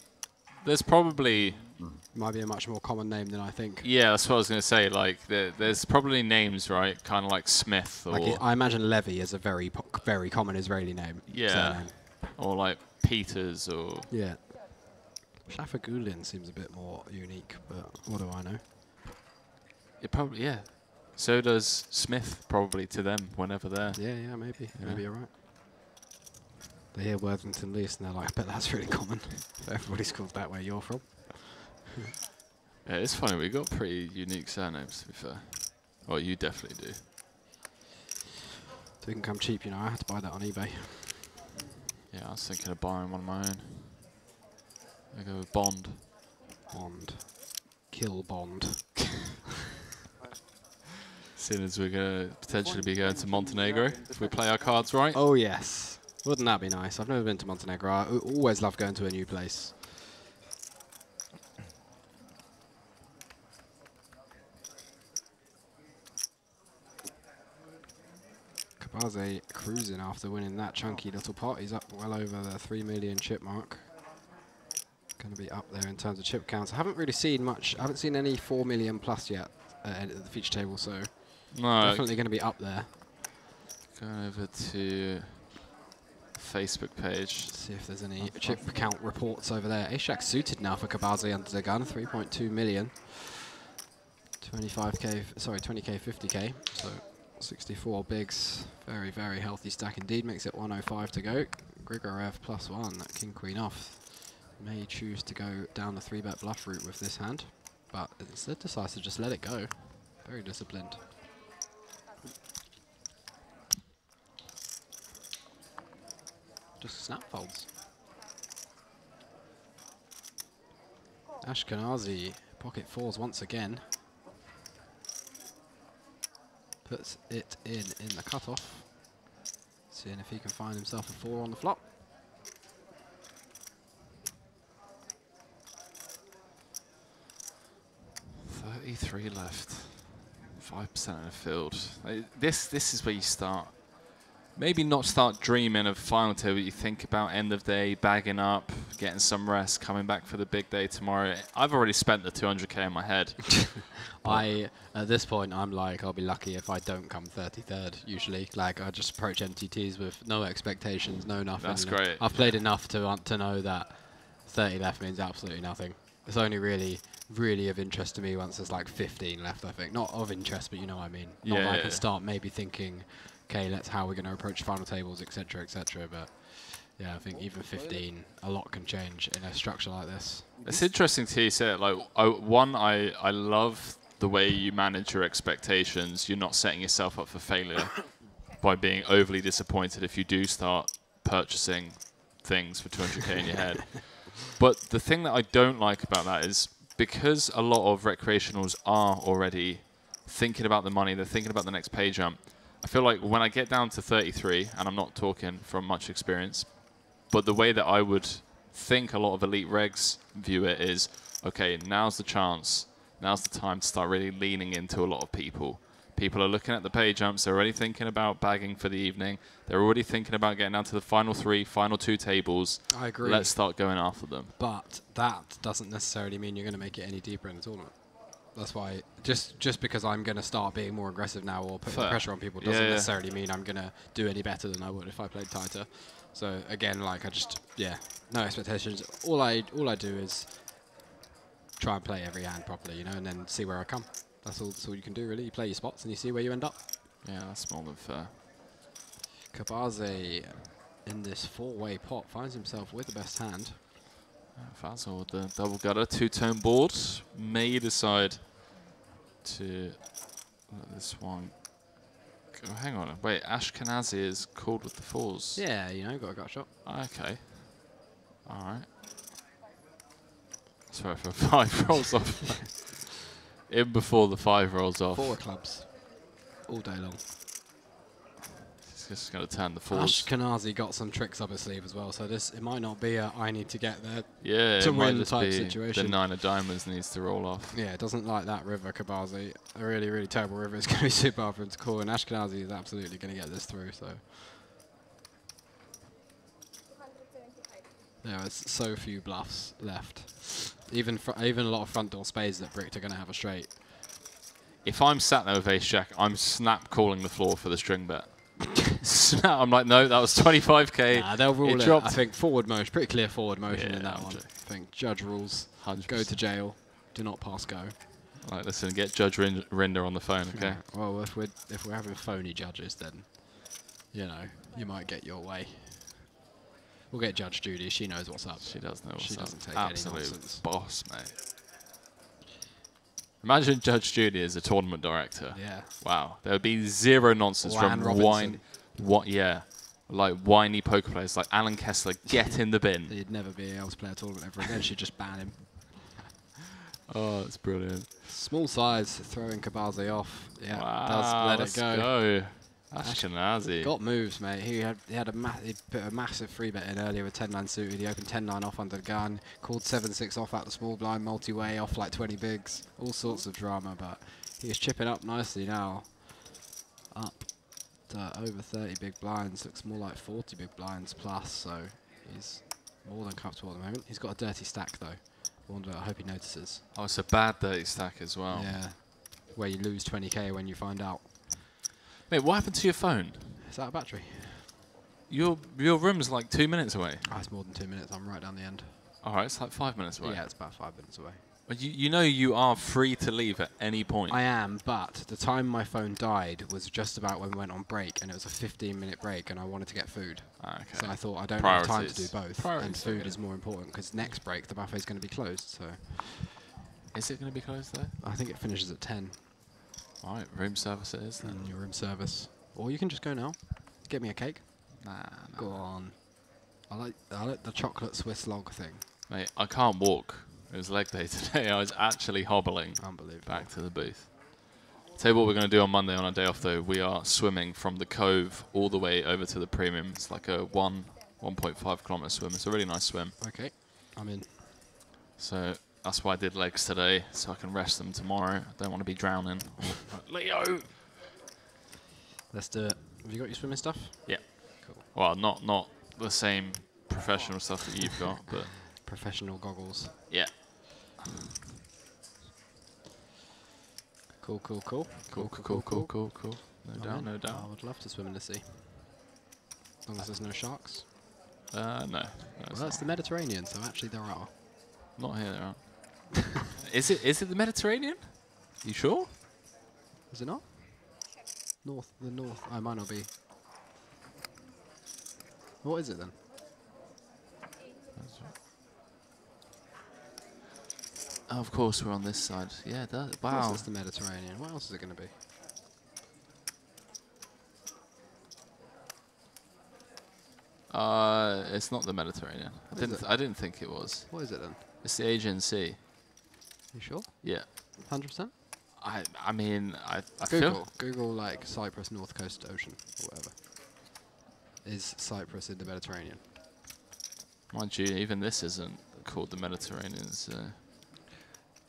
there's probably... Might be a much more common name than I think. Yeah, that's what I was going to say. Like, there's probably names, right? Kind of like Smith or... Like I imagine Levy is a very common Israeli name. Yeah. Surname. Or like Peters or... Yeah. Shafagulin seems a bit more unique, but what do I know? It probably, yeah. So does Smith probably to them whenever they're... Yeah, maybe. Yeah. Maybe you're right. They hear Worthington Least and they're like, I bet that's really common. Everybody's called that where you're from. Yeah, it's funny. We've got pretty unique surnames, to be fair. Well, you definitely do. So we can come cheap, you know. I had to buy that on eBay. Yeah, I was thinking of buying one of my own. I go with Bond. Bond. Kill Bond. Seeing as we're going to potentially be going to Montenegro if we play our cards right. Oh, yes. Wouldn't that be nice? I've never been to Montenegro. I always love going to a new place. Kabaze cruising after winning that chunky little pot. He's up well over the 3 million chip mark. Going to be up there in terms of chip counts. I haven't really seen much. I haven't seen any 4 million plus yet at the feature table, so no, definitely going to be up there. Going over to Facebook page. See if there's any chip count reports over there. Ace-Jack suited now for Kabaze under the gun. 3.2 million. 25k, sorry, 20k, 50k. So 64 bigs. Very, very healthy stack indeed. Makes it 105 to go. Grigorev +1. That king queen off. May choose to go down the 3-bet bluff route with this hand, but instead decides to just let it go. Very disciplined. Just snap folds. Ashkenazi pocket fours once again. Puts it in the cutoff. Seeing if he can find himself a 4 on the flop. .33 left. 5% in the field. This is where you start. Maybe not start dreaming of final table, but you think about end of day, bagging up, getting some rest, coming back for the big day tomorrow. I've already spent the 200k in my head. At this point, I'm like, I'll be lucky if I don't come 33rd, usually. Like, I just approach MTTs with no expectations, no nothing. That's great. I've played enough to know that 30 left means absolutely nothing. It's only really of interest to me once there's like 15 left, I think. Not of interest, but you know what I mean. Not like I can start maybe thinking, okay, how we're going to approach final tables, etc., etc. But yeah, I think even 15, a lot can change in a structure like this. It's interesting to hear you say it. Like, I love the way you manage your expectations. You're not setting yourself up for failure by being overly disappointed if you do start purchasing things for 200k in your head. But the thing that I don't like about that is because a lot of recreationals are already thinking about the money, they're thinking about the next pay jump. I feel like when I get down to 33, and I'm not talking from much experience, but the way that I would think a lot of elite regs view it is, okay, now's the chance. Now's the time to start really leaning into a lot of people. People are looking at the pay jumps. They're already thinking about bagging for the evening. They're already thinking about getting down to the final 3, final 2 tables. I agree. Let's start going after them. But that doesn't necessarily mean you're going to make it any deeper in the tournament. That's why just because I'm going to start being more aggressive now or putting pressure on people doesn't necessarily mean I'm going to do any better than I would if I played tighter. So again, like I just no expectations. All I do is try and play every hand properly, you know, and then see where I come. That's all you can do really. You play your spots and you see where you end up. Yeah, that's more than fair. Kabaze in this 4-way pot finds himself with the best hand. Fazel with the double gutter, 2-tone board. May decide to let this one go. Hang on, wait, Ashkenazi is called with the 4s. Yeah, you know, got a gut shot. Okay. Alright. Sorry for 5 rolls off. In before the 5 rolls off. 4 clubs. All day long. He's just going to turn the 4s. Ashkenazi got some tricks up his sleeve as well, so it might not be a I need to get there to win might type be situation. The 9 of diamonds needs to roll off. Yeah, it doesn't like that river, Kabazi. A really, really terrible river is going to be super hard for him to call, and Ashkenazi is absolutely going to get this through, so. Yeah, there's so few bluffs left. Even a lot of front door spades that Bricked are going to have a straight. If I'm sat there with ace jack, I'm snap calling the floor for the string bet. Snap, I'm like, no, that was 25k. Nah, they'll rule it. Dropped. I think forward motion, pretty clear forward motion Yeah, in that I'm one. I think judge rules, 100%. go to jail, do not pass go. Right, listen, get Judge Rinder on the phone, okay? Yeah. Well, if we're having phony judges, then you know you might get your way. We'll get Judge Judy. She knows what's up. She does know what's she up. doesn't take Absolute any nonsense. boss, mate. Imagine Judge Judy as a tournament director. Yeah. Wow. There would be zero nonsense Lan from like whiny poker players like Alan Kessler. Get in the bin. He'd never be able to play a tournament ever again. She'd just ban him. Oh, that's brilliant. Small size, throwing Kabazi off. Yeah, Wow, does let let's it go. go. Ashkenazi. Got moves, mate. He put a massive free bet in earlier with 10-9 suited. He opened 10-9 off under the gun, called 7-6 off out the small blind, multi-way off like 20 bigs. All sorts of drama, but he is chipping up nicely now. Up to over 30 big blinds. Looks more like 40 big blinds plus, so he's more than comfortable at the moment. He's got a dirty stack though. I hope he notices. Oh, it's a bad dirty stack as well. Yeah, where you lose 20k when you find out. Mate, what happened to your phone? It's out of battery. Your room's like 2 minutes away. Oh, it's more than 2 minutes. I'm right down the end. Alright, it's like 5 minutes away. Yeah, it's about 5 minutes away. But you know you are free to leave at any point. I am, but the time my phone died was just about when we went on break, and it was a 15-minute break, and I wanted to get food. Okay. So I thought I don't have time to do both, and food okay. is more important, because next break the buffet's going to be closed. So. Is it going to be closed though? I think it finishes at 10. Alright, room service it is then. Your room service. Or you can just go now. Get me a cake. Nah. Go on. I like the chocolate Swiss log thing. Mate, I can't walk. It was leg day today. I was actually hobbling back to the booth. Tell you what we're going to do on Monday on our day off though. We are swimming from the Cove all the way over to the Premium. It's like a 1.5 kilometer swim. It's a really nice swim. Okay, I'm in. So that's why I did legs today, so I can rest them tomorrow. I don't want to be drowning. Leo! Let's do it. Have you got your swimming stuff? Yeah. Cool. Well, not the same professional stuff that you've got, but... Professional goggles. Yeah. Cool. Cool. No doubt, no doubt. I would love to swim in the sea. As long as there's no sharks. No. Well, that's the Mediterranean, so actually there are. Not here, there aren't. Is it the Mediterranean? You sure? Is it not? The north. Oh, it might not be. What is it then? Oh, of course, we're on this side. Yeah, that. Of Wow. course it's the Mediterranean. What else is it going to be? It's not the Mediterranean. What I didn't think it was. What is it then? It's the Aegean Sea. You sure? Yeah. 100%? I mean, I Google like Cyprus North Coast Ocean or whatever. Is Cyprus in the Mediterranean? Mind you, even this isn't called the Mediterranean. It's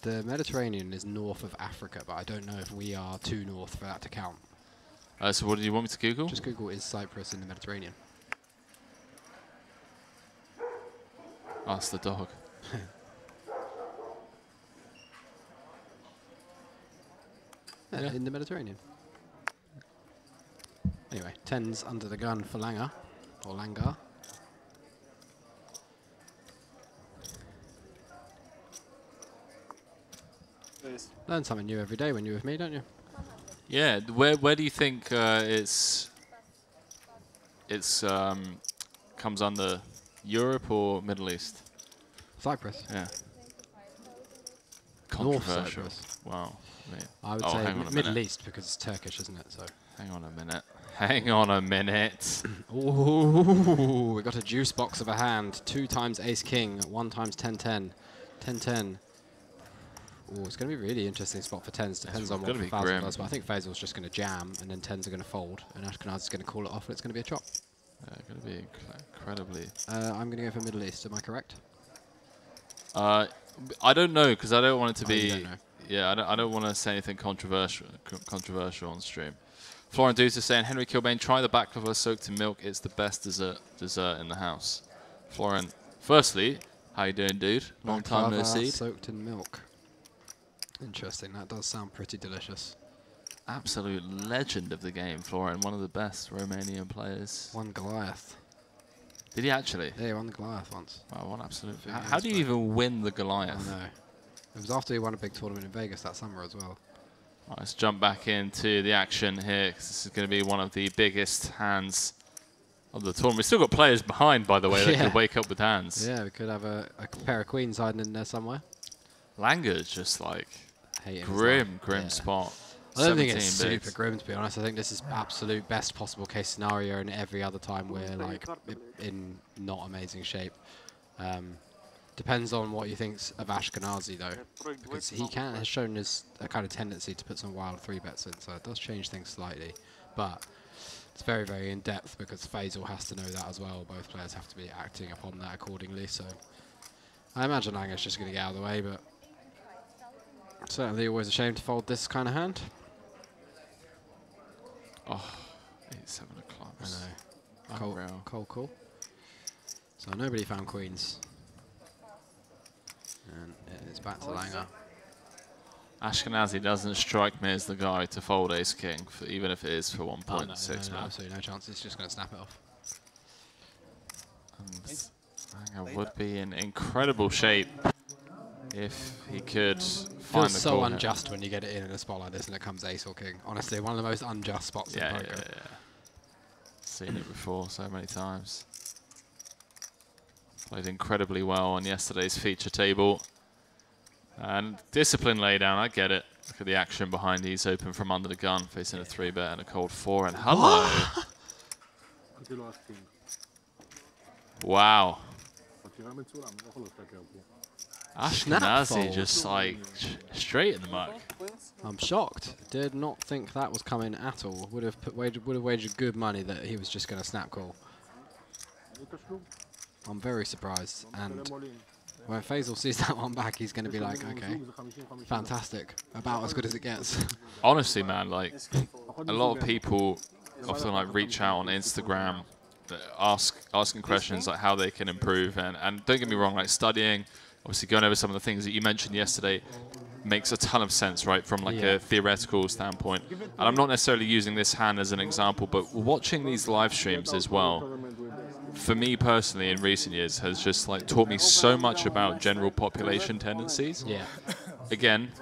The Mediterranean is north of Africa, but I don't know if we are too north for that to count. So what do you want me to Google? Just Google, is Cyprus in the Mediterranean? Ask the dog. Yeah, in the Mediterranean. Anyway, 10's under the gun for Langer, or Langar. Learn something new every day when you're with me, don't you? Yeah, where do you think it's comes under, Europe or Middle East? Cyprus. Yeah. North Controversial. Cyprus. Wow. Mate. I would Oh, say hang on a Middle minute. East because it's Turkish, isn't it? So. Hang on a minute. Hang on a minute. Ooh, we got a juice box of a hand. 2 times ace king, 1 times 10-10. 10-10. Ooh, it's going to be a really interesting spot for 10s. Depends on what gonna be Faisal grim. does. But I think Faisal's just going to jam, and then 10s are going to fold, and Ashkenaz is going to call it off, and it's going to be a chop. Going to be incredibly. I'm going to go for Middle East. Am I correct? I don't know because I don't want it to Oh, you be. don't know. Yeah, I don't want to say anything controversial on stream. Florent Deuce is saying, Henry Kilbane, try the baklava soaked in milk. It's the best dessert in the house. Florent, firstly, how you doing, dude? Long time no Baklava see. soaked in milk. Interesting. That does sound pretty delicious. Absolute legend of the game, Florent. One of the best Romanian players. Won Goliath. Did he actually? Yeah, he won the Goliath once. Wow, one absolute. Few How years do you back. even win the Goliath? I know. It was after he won a big tournament in Vegas that summer as well. Right, let's jump back into the action here, 'cause this is going to be one of the biggest hands of the tournament. We've still got players behind, by the way, that could wake up with hands. Yeah, we could have a pair of queens hiding in there somewhere. Langer's just like Hating his grim life. spot. I don't think it's 17 bigs. super grim, to be honest. I think this is absolute best possible case scenario, and every other time we're like in not amazing shape. Depends on what you think of Ashkenazi though, because he has shown his a kind of tendency to put some wild 3-bets in, so it does change things slightly. But it's very, very in depth because Faisal has to know that as well. Both players have to be acting upon that accordingly. So I imagine Langer's just going to get out of the way, but certainly always a shame to fold this kind of hand. Oh, 8-7 of clubs. I know. Cool. So nobody found queens. And it's back to Langer. Ashkenazi doesn't strike me as the guy to fold ace king, for, even if it is for 1.6 no, mil. absolutely no chance. He's just going to snap it off. And Langer would be in incredible shape if he could find Feels the so call here. unjust when you get it in a spot like this and it comes ace or king. Honestly, one of the most unjust spots in poker. Yeah. Seen it before so many times. Played incredibly well on yesterday's feature table. And discipline laydown, I get it. Look at the action behind. He's open from under the gun, facing a 3-bet and a cold 4. And hello. Wow. Ashkenazi just like straight in the muck. I'm shocked. Did not think that was coming at all. Would have wagered good money that he was just going to snap call. I'm very surprised. And when Faisal sees that one back, he's going to be like, okay, fantastic. About as good as it gets. Honestly, man, like a lot of people often like reach out on Instagram, asking questions like how they can improve, and don't get me wrong, like studying, obviously going over some of the things that you mentioned yesterday makes a ton of sense, right, from like a theoretical standpoint. And I'm not necessarily using this hand as an example, but watching these live streams as well, for me personally in recent years, has just like taught me so much about general population tendencies. Yeah. Again,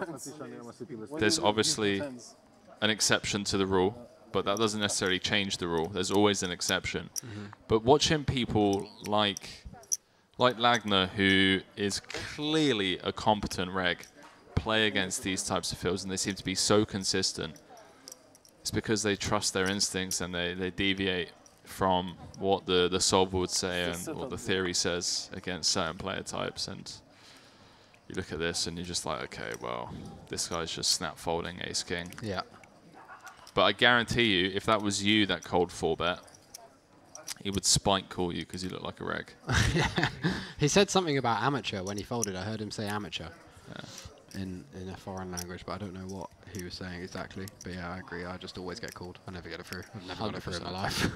there's obviously an exception to the rule, but that doesn't necessarily change the rule. There's always an exception. But watching people like Lagner, who is clearly a competent reg, play against these types of fields, and they seem to be so consistent, it's because they trust their instincts and they deviate from what the solver would say and what the theory says against certain player types. And you look at this and you're just like, okay, well, this guy's just snap folding ace king. Yeah. But I guarantee you, if that was you that called 4-bet, he would spike call you because you look like a reg. He said something about amateur when he folded. I heard him say amateur. in a foreign language, but I don't know what he was saying exactly. But yeah, I agree. I just always get called. I never get it through. I've never got it through in my life.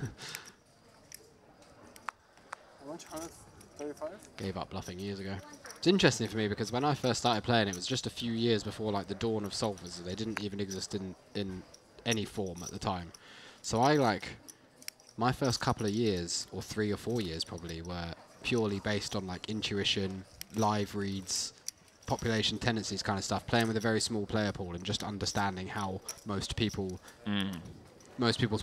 How much? 135? Gave up bluffing years ago. It's interesting for me because when I first started playing, it was just a few years before like the dawn of solvers. They didn't even exist in any form at the time. So my first couple of years, or 3 or 4 years probably, were purely based on like intuition, live reads, population tendencies kind of stuff, playing with a very small player pool and just understanding how most people's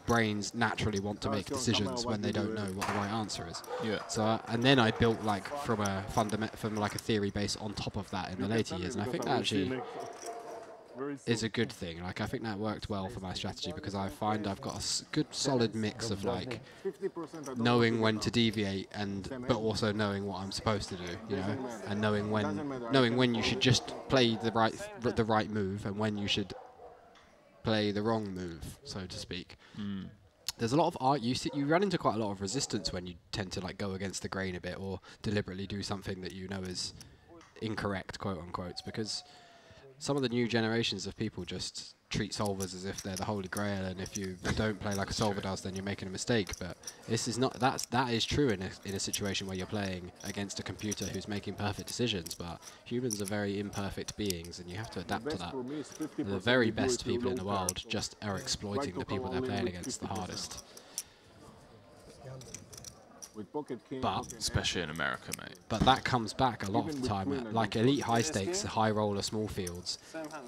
brains naturally want to make decisions when they don't know what the right answer is. Yeah. So and then I built like from a theory base on top of that in the later years, and I think that actually is a good thing. Like I think that worked well for my strategy because I find I've got a good solid mix of like knowing when to deviate but also knowing what I'm supposed to do, you know, and knowing when you should just play the right move and when you should play the wrong move, so to speak. There's a lot of art. You run into quite a lot of resistance when you tend to like go against the grain a bit or deliberately do something that you know is incorrect, quote unquote, because some of the new generations of people just treat solvers as if they're the holy grail, and if you don't play like a solver does, then you're making a mistake. But this is not. That is true in a situation where you're playing against a computer who's making perfect decisions. But humans are very imperfect beings, and you have to adapt to that. The very best people in the world just are exploiting the people they're playing against the hardest. But especially in America, mate. But that comes back a lot of the time. Like elite high stakes, high roller small fields,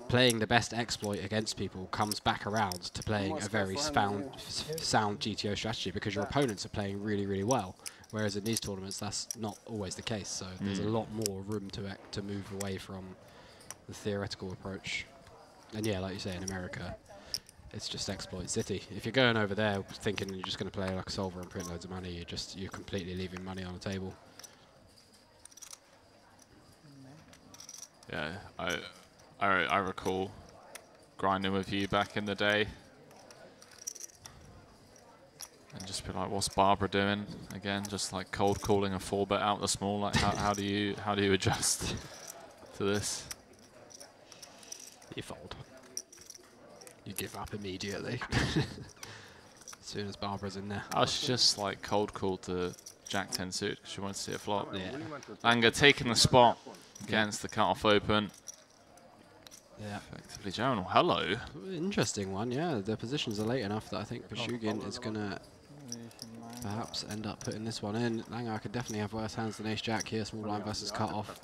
playing the best exploit against people comes back around to playing a very sound GTO strategy because your opponents are playing really, really well. Whereas in these tournaments, that's not always the case. So there's a lot more room to move away from the theoretical approach. And yeah, like you say, in America, it's just exploit city. If you're going over there thinking you're just going to play like a solver and print loads of money, you're completely leaving money on the table. Yeah, I recall grinding with you back in the day, and just be like, "What's Barbara doing again?" Just like cold calling a 4-bet out the small. Like, how do you adjust to this? You fold. You give up immediately. As soon as Barbara's in there. I was just like cold called to Jack 10 suit because she wanted to see it flop. Yeah. Langer taking the spot against the cut-off open. Yeah. Effectively Journal. Hello. Interesting one, yeah. The positions are late enough that I think Pashugin is going to perhaps end up putting this one in. Langer could definitely have worse hands than Ace-Jack here. Small blind versus cut-off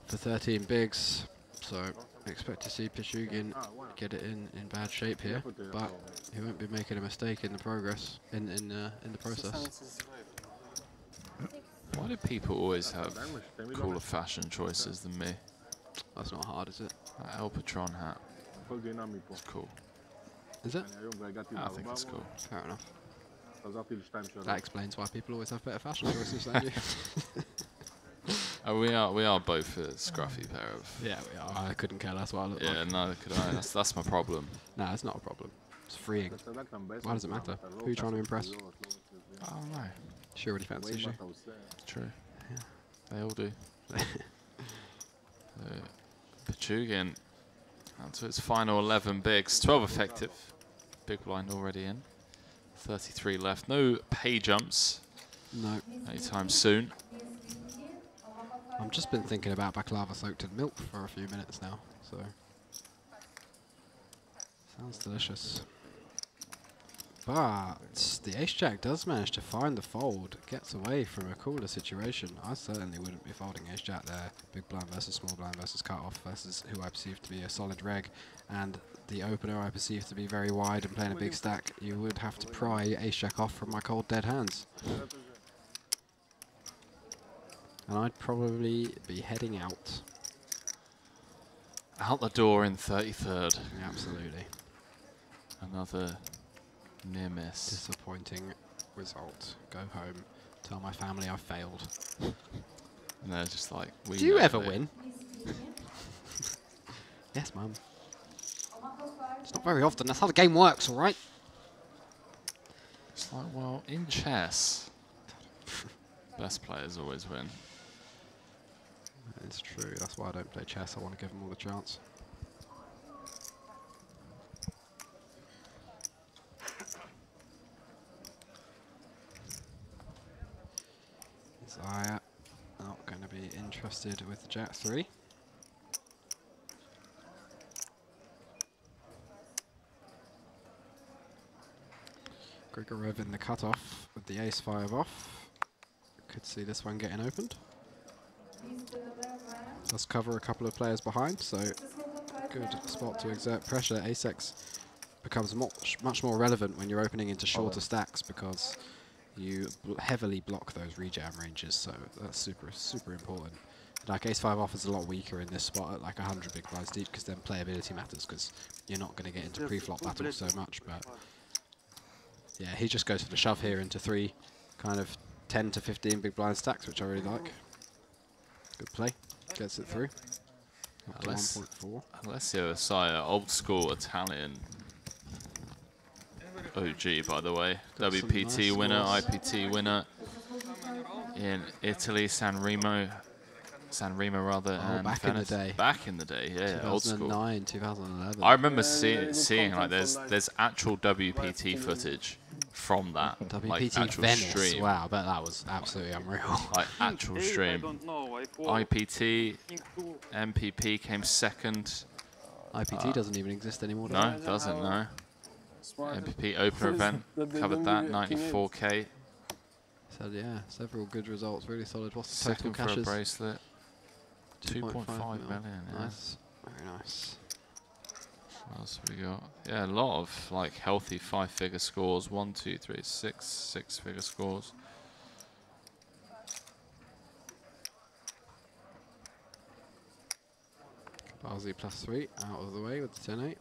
for 13 bigs. So expect to see Pashugin get it in bad shape here, but he won't be making a mistake in the progress in the process. Why do people always have cooler fashion choices than me? That's not hard, is it? That El Patron hat. It's cool. Is it? I think it's cool. Fair enough. That explains why people always have better fashion choices than you. We are both a scruffy pair of. Yeah, we are. I couldn't care less what I look like. Yeah, neither could I. That's my problem. No, it's not a problem. It's freeing. Why does it matter? Who are you trying to impress? I don't know. She already fancies you. True. Yeah. They all do. Pachugin down to its final 11 bigs. 12 effective. Big blind already in. 33 left. No pay jumps. No. Anytime soon. I've just been thinking about baklava soaked in milk for a few minutes now, so sounds delicious. But the Ace-Jack does manage to find the fold, gets away from a cooler situation. I certainly wouldn't be folding Ace-Jack there. Big blind versus small blind versus cut-off versus who I perceive to be a solid reg, and the opener I perceive to be very wide and playing a big stack. You would have to pry Ace-Jack off from my cold dead hands. And I'd probably be heading out. Out the door in 33rd. Yeah, absolutely. Another near miss. Disappointing result. Go home. Tell my family I failed. And they're just like, we do you ever win? Yes, Mum. It's not very often. That's how the game works, all right? It's like, well, in chess, best players always win. is true. That's why I don't play chess. I want to give them all the chance. Zaya not going to be interested with Jack 3. Grigorov in the cutoff with the ace-5 off. Could see this one getting opened. Does cover a couple of players behind, so good spot to exert pressure. Ace-X becomes much more relevant when you're opening into shorter stacks because you heavily block those rejam ranges, so that's super important. Like ace-5 off is a lot weaker in this spot at like 100 big blinds deep because then playability matters because you're not going to get into pre-flop battles so much, but yeah, he just goes for the shove here into 3 kind of 10 to 15 big blind stacks, which I really like. Good play. Gets it through. Up to 1.4. Alessio Asaya, old school Italian OG, by the way. Got WPT nice winner, scores. IPT winner in Italy, San Remo rather. Oh, and back in the Venice. day. Back in the day, yeah, old school. 2009, 2011. I remember seeing like there's actual WPT footage from that, like WPT actual Venice. stream. Wow, I bet that was absolutely unreal. Like actual stream. IPT, MPP came second. IPT doesn't even exist anymore. No, it doesn't, no. MPP open event, covered that, 94k. So yeah, several good results, really solid. What's the Second total for a cashes? bracelet. 2.5 million, yeah. Nice, very nice. What else have we got? Yeah, a lot of like healthy 5-figure scores. 1, 2, 3, 6 6-figure scores. Barzi +3 out of the way with the 10-8.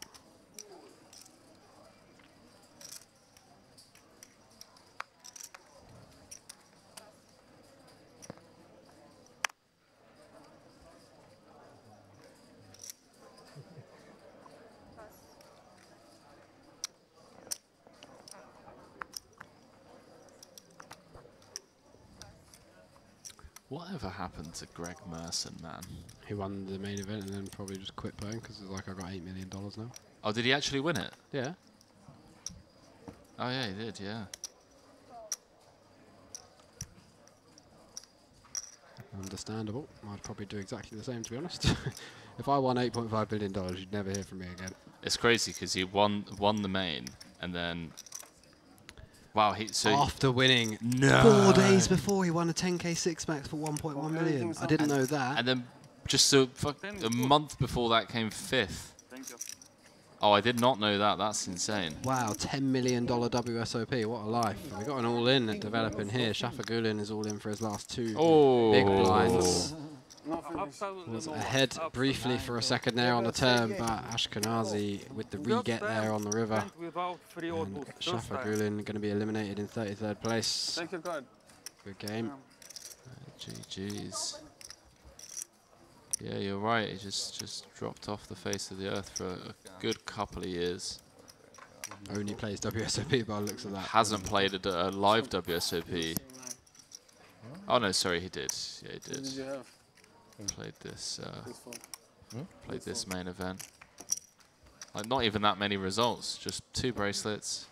Whatever happened to Greg Merson, man? He won the main event and then probably just quit playing because it's like I got $8 million now. Oh, did he actually win it? Yeah. Oh yeah, he did, yeah. Understandable. I'd probably do exactly the same, to be honest. If I won $8.5 billion, you'd never hear from me again. It's crazy because he won the main and then wow, after winning 4 days before, he won a 10k 6-max for 1.1 million. I didn't know that. And then just a month before that came 5th. Oh, I did not know that. That's insane. Wow, $10 million WSOP. What a life. We got an all-in at developing here. Shafagulin is all in for his last 2 big blinds. Was ahead briefly for a second there on the turn, but Ashkenazi with the re-get there on the river. And Shafagulin going to be eliminated in 33rd place. Good game. GG's. Yeah, you're right. He just dropped off the face of the earth for a good couple of years. Only plays WSOP by the looks of that. Hasn't played a live WSOP. Oh no, sorry, he did. Yeah, he did. Played this. Played this main event. Like not even that many results. Just 2 bracelets.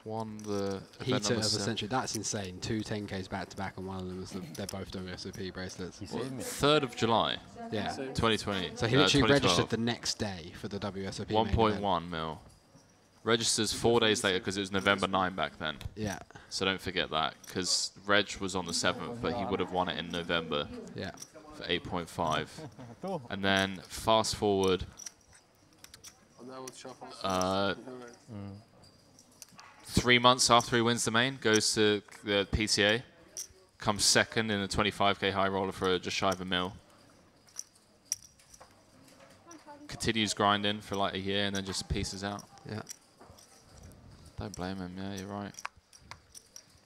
Won the Heater of the century. That's insane. 2 10Ks back to back, and one of them was they're both WSOP bracelets. Well, 3rd of July. Yeah. 2020. So he literally registered the next day for the WSOP. 1.1 mil. Registers 4 days later because it was November 9 back then. Yeah. So don't forget that because Reg was on the 7th, but he would have won it in November. Yeah. For 8.5. And then fast forward. 3 months after he wins the main, goes to the PCA, comes second in a 25k high roller for just shy of $1 mil. Continues grinding for like a year and then just pieces out. Yeah. Don't blame him, yeah, you're right.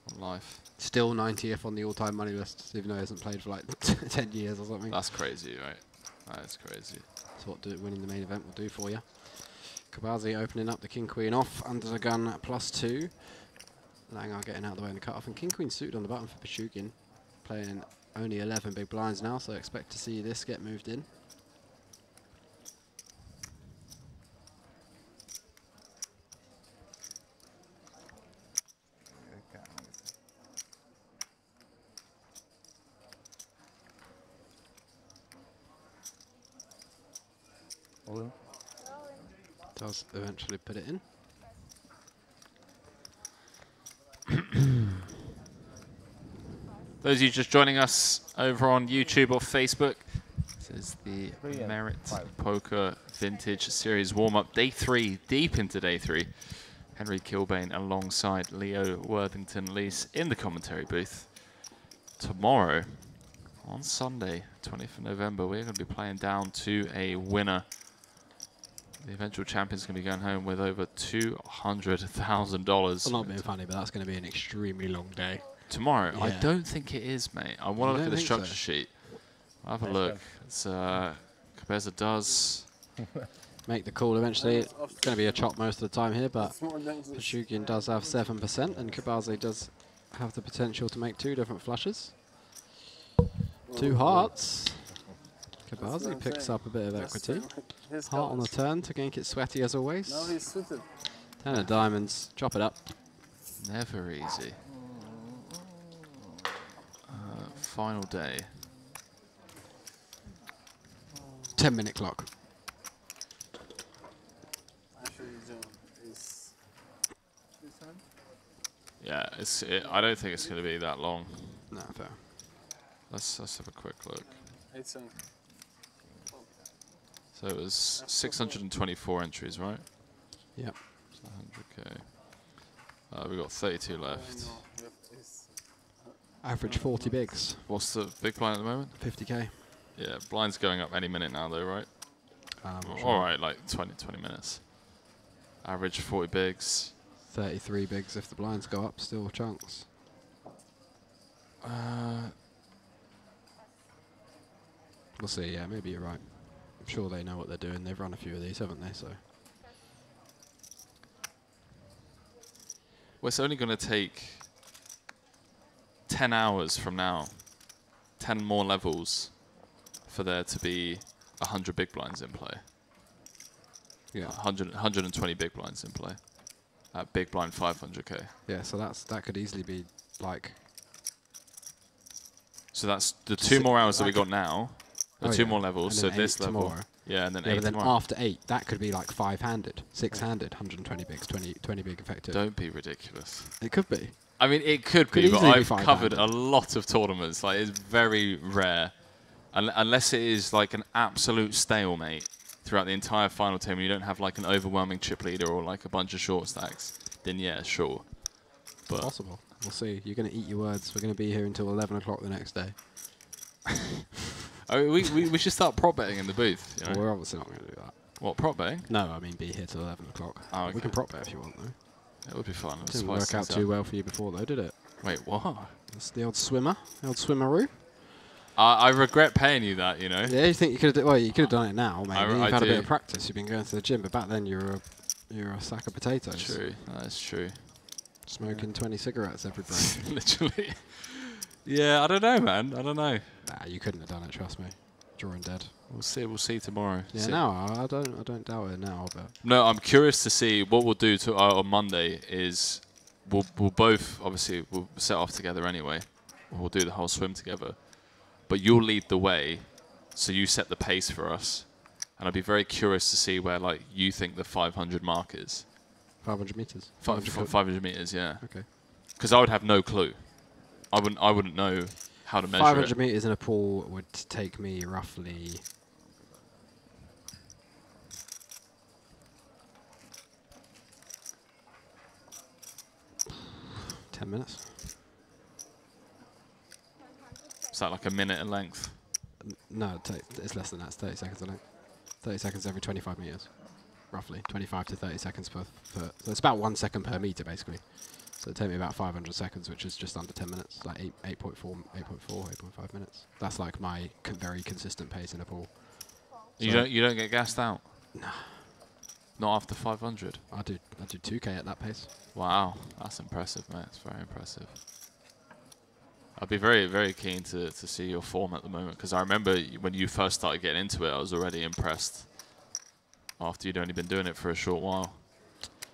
What life. Still 90th on the all-time money list, even though he hasn't played for like 10 years or something. That's crazy, right? That's crazy. That's what winning the main event will do for you. Kabazi opening up the King-Queen off, under the gun +2. Langar getting out of the way in the cut-off, and King-Queen suited on the button for Pashugin. playing only 11 big blinds now, so expect to see this get moved in. All in. Does eventually put it in. Those of you just joining us over on YouTube or Facebook, this is the Merit Poker Vintage Series warm-up. Day 3, deep into day 3. Henry Kilbane alongside Leo Worthington-Lees in the commentary booth. Tomorrow, on Sunday, 20th of November, we're going to be playing down to a winner. The eventual champion's going to be going home with over $200,000. I'm not being funny, but that's going to be an extremely long day. Tomorrow? Yeah. I don't think it is, mate. I want to look at the structure sheet. I'll have a look. It's Cabeza does make the call eventually. It's going to be a chop most of the time here, but Pachugian does have 7%, and Kabazi does have the potential to make 2 different flushes. 2 hearts. Kabazi picks up a bit of equity. Heart on the turn to make it sweaty as always. Now he's suited. 10 of diamonds, chop it up. never easy. Final day. 10-minute clock. Yeah, I don't think it's going to be that long. No, fair. Let's have a quick look. 8 cents. So it was 624 entries, right? Yep. So 100k. We've got 32 left. Average 40 bigs. What's the big blind at the moment? 50k. Yeah, blind's going up any minute now though, right? Sure. All right, like 20 minutes. Average 40 bigs. 33 bigs if the blinds go up, still chunks. We'll see, yeah, maybe you're right. I'm sure they know what they're doing. They've run a few of these, haven't they? So. Well, it's only going to take 10 hours from now, 10 more levels, for there to be 100 big blinds in play. Yeah. 120 big blinds in play. At big blind 500k. Yeah, so that could easily be like. So that's the 2 more hours that we got now. The 2 more levels. So And then this 8 level. tomorrow. Yeah, and then yeah, 8 but then tomorrow. after 8, that could be like 5-handed, 6-handed, 120 bigs, 20 big effective. Don't be ridiculous. It could be. I mean, it could be, but easily be I've 5-handed. covered a lot of tournaments. Like, it's very rare. Unless it is like an absolute stalemate throughout the entire final team, and you don't have like an overwhelming chip leader or like a bunch of short stacks, then yeah, sure. But possible. We'll see. You're going to eat your words. We're going to be here until 11 o'clock the next day. I mean, we should start prop betting in the booth. You know? Well, we're obviously not going to do that. What, prop betting? No, I mean be here till 11 o'clock. Oh, okay. We can prop bet if you want, though. It would be fun. Didn't work out too well for you before, though, did it? Wait, what? That's the old swimmer, the old swimmeroo. I regret paying you that, you know. Yeah, you think you could have? Well, you could have done it now, maybe. You've had a do. bit of practice. You've been going to the gym, but back then you're a sack of potatoes. True, that's true. Smoking 20 cigarettes every break. Literally. Yeah, I don't know, man. I don't know. Nah, you couldn't have done it. Trust me. Drawing dead. We'll see. We'll see tomorrow. Yeah, see. no, I don't doubt it now. But no, I'm curious to see what we'll do to on Monday. Is we'll both obviously we'll set off together anyway. We'll do the whole swim together. But you'll lead the way, so you set the pace for us. And I'd be very curious to see where like you think the 500 mark is. 500 meters. 500 meters, yeah. Okay. Because I would have no clue. I wouldn't know how to measure 500 it. meters in a pool would take me roughly 10 minutes. Is that like a minute in length? No, it's less than that. It's 30 seconds, I think. 30 seconds every 25 meters, roughly. 25 to 30 seconds per. So it's about 1 second per meter, basically. So it'd take me about 500 seconds, which is just under 10 minutes, like 8.5 minutes. That's like my very consistent pace in a pool. You don't get gassed out? No. Not after 500? I do 2K at that pace. Wow, that's impressive, mate. It's very impressive. I'd be very, very keen to see your form at the moment, because I remember when you first started getting into it, I was already impressed after you'd only been doing it for a short while.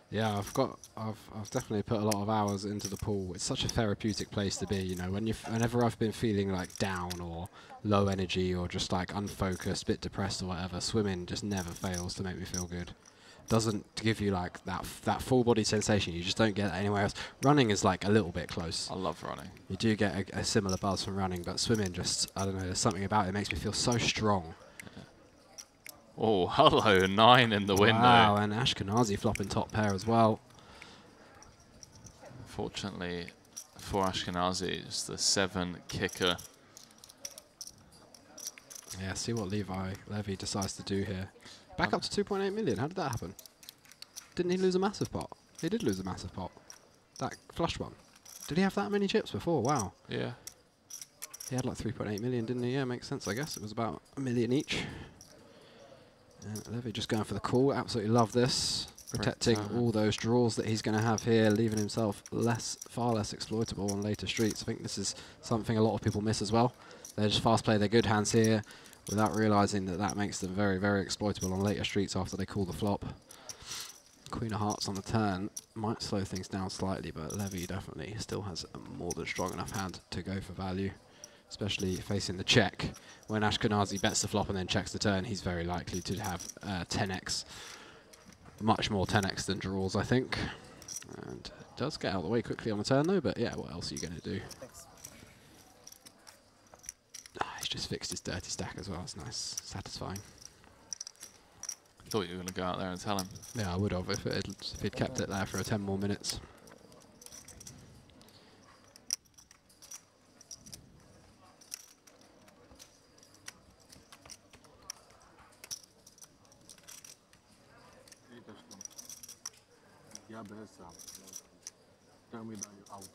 Yeah, I've definitely put a lot of hours into the pool. It's such a therapeutic place to be, you know. Whenever I've been feeling like down or low energy or just like unfocused, bit depressed or whatever, swimming just never fails to make me feel good. Doesn't give you like that full body sensation. You just don't get that anywhere else. Running is like a little bit close. I love running. You do get a similar buzz from running, but swimming just, I don't know, there's something about it makes me feel so strong. Oh, hello, 9 in the window. Wow, and Ashkenazi flopping top pair as well. Fortunately for Ashkenazi, just the 7 kicker. Yeah, see what Levy decides to do here. Back up to 2.8 million. How did that happen? Didn't he lose a massive pot? He did lose a massive pot. That flush one. Did he have that many chips before? Wow. Yeah. He had like 3.8 million, didn't he? Yeah, makes sense, I guess. It was about $1 million each. And Levy just going for the call. Absolutely love this. Protecting all those draws that he's going to have here, leaving himself far less exploitable on later streets. I think this is something a lot of people miss as well. They just fast play their good hands here without realising that that makes them very, very exploitable on later streets after they call the flop. Queen of Hearts on the turn might slow things down slightly, but Levy definitely still has a more than strong enough hand to go for value. Especially facing the check. When Ashkenazi bets the flop and then checks the turn, he's very likely to have 10x. Much more 10x than draws, I think. And does get out of the way quickly on the turn, though, but yeah, what else are you going to do? He's just fixed his dirty stack as well. It's nice, satisfying. Thought you were going to go out there and tell him. Yeah, I would have if he'd kept it there for 10 more minutes. Tell me that you're out.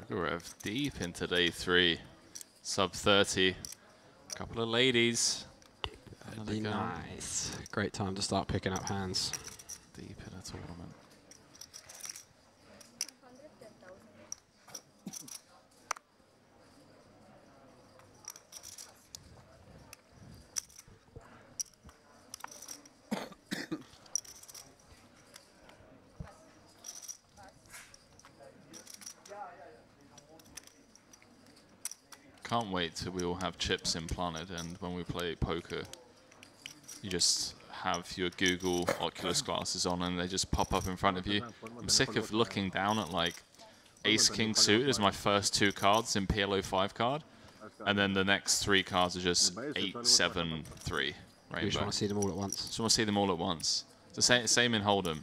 Grigorev deep into day 3. Sub 30. Couple of ladies. Very nice. Great time to start picking up hands. Deep in a tournament. Can't wait till we all have chips implanted, and when we play poker, you just have your Google Oculus glasses on and they just pop up in front of you. I'm sick of looking down at like Ace King suited as my first 2 cards in PLO 5 card, and then the next 3 cards are just 8, 7, 3. You just want to see them all at once. Just want to see them all at once. It's the same in Hold'em.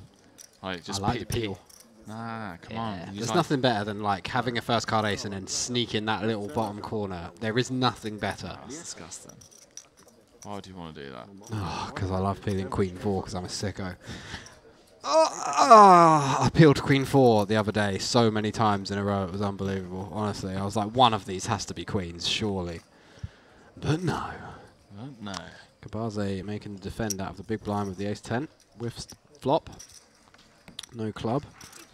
Like just I like the peel. Nah, come on. There's nothing better than like having a first card ace and then sneaking that little bottom corner. There is nothing better. That's disgusting. Why do you want to do that? Oh, because I love peeling Queen 4 because I'm a sicko. I peeled Queen 4 the other day so many times in a row. It was unbelievable. Honestly, I was like, one of these has to be queens, surely. But no. No. Kabaze making the defend out of the big blind with the ace-10. Whiffs the flop. No club.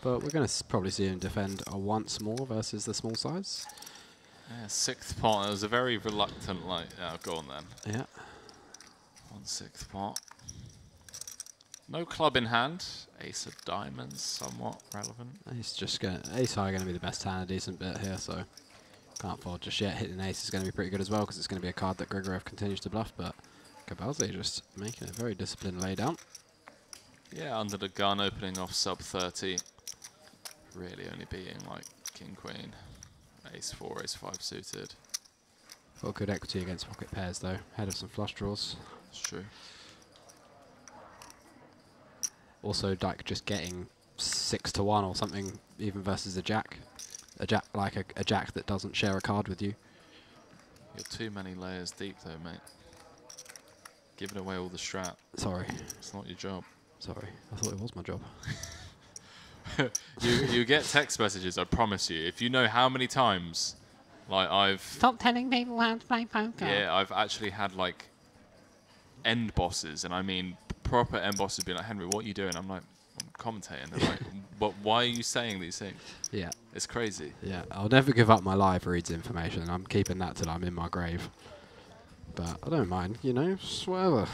But we're going to probably see him defend once more versus the small size. Yeah, 6th pot. It was a very reluctant, like, go on then. Yeah. 1/6 pot. No club in hand. Ace of diamonds, somewhat relevant. Ace high going to be the best hand, a decent bit here, so can't afford just yet. Hitting ace is going to be pretty good as well because it's going to be a card that Grigorev continues to bluff, but Kabaze just making a very disciplined laydown. Yeah, under the gun, opening off sub 30. Really only beating like king, queen, ace 4, ace 5 suited. Got good equity against pocket pairs though, ahead of some flush draws. It's true. Also, like just getting 6 to 1 or something, even versus a jack. A jack that doesn't share a card with you. You're too many layers deep though, mate. Giving away all the strat. Sorry. It's not your job. Sorry, I thought it was my job. you get text messages, I promise you. If you know how many times, like I've... Stop telling people how to play poker. Yeah, I've actually had like end bosses, and I mean proper end bosses being like, Henry, what are you doing? I'm like, I'm commentating. They're like, but why are you saying these things? Yeah. It's crazy. Yeah, I'll never give up my live reads information. I'm keeping that till I'm in my grave. But I don't mind, you know, just whatever.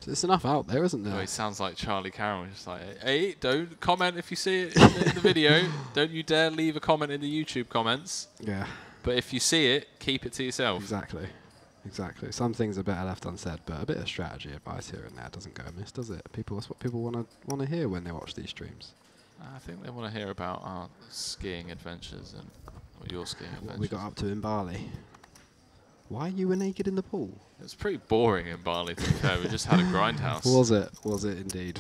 There's enough out there, isn't there? Oh, he sounds like Charlie Carroll. Just like, hey, don't comment if you see it in the video. Don't you dare leave a comment in the YouTube comments. Yeah. But if you see it, keep it to yourself. Exactly. Exactly. Some things are better left unsaid, but a bit of strategy advice here and there doesn't go amiss, does it? That's what people want to hear when they watch these streams. I think they want to hear about our skiing adventures and your skiing adventures. What we got up to in Bali. Why you were naked in the pool? It was pretty boring in Bali, to be fair. We just had a grindhouse. Was it? Was it indeed?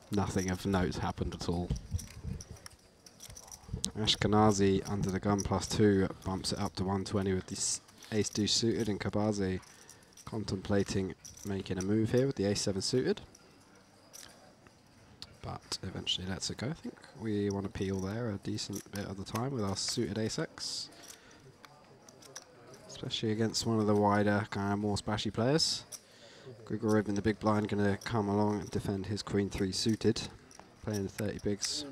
Nothing of note happened at all. Ashkenazi under the gun +2 bumps it up to 120 with the ace deuce suited, and Kabazi contemplating making a move here with the ace-7 suited. But eventually lets it go. I think we want to peel there a decent bit of the time with our suited ace-X. Especially against one of the wider, kind of more splashy players. Grigoriev in the big blind going to come along and defend his queen 3 suited, playing the 30 bigs.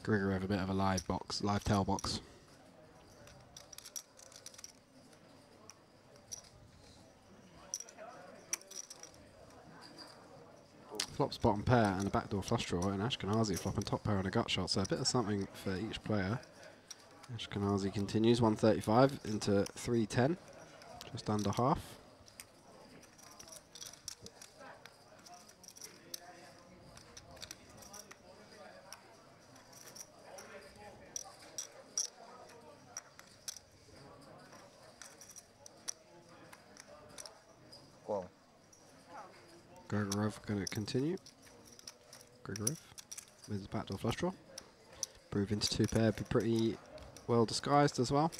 Grigoriev a bit of a live tail box. Flops bottom pair and a backdoor flush draw, and Ashkenazi flopping top pair and a gut shot, so a bit of something for each player. Ashkenazi continues 135 into 310, just under half. Wow. Grigoriev going to continue. Grigoriev with his backdoor flush draw. Move into 2 pair, be pretty well disguised as well.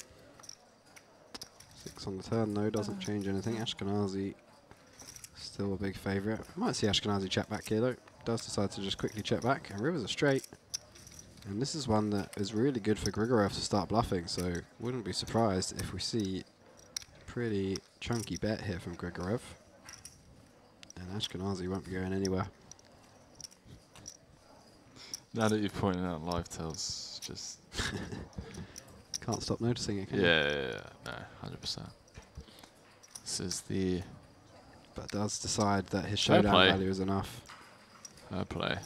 6 on the turn though, doesn't change anything. Ashkenazi still a big favourite. Might see Ashkenazi check back here though. Does decide to just quickly check back, and rivers are straight. And this is one that is really good for Grigoriev to start bluffing, so wouldn't be surprised if we see a pretty chunky bet here from Grigoriev. And Ashkenazi won't be going anywhere. Now that you've pointed out live tells, just... Can't stop noticing it, can you? Yeah, no, 100%. This is the... But does decide that his showdown value is enough. Fair play.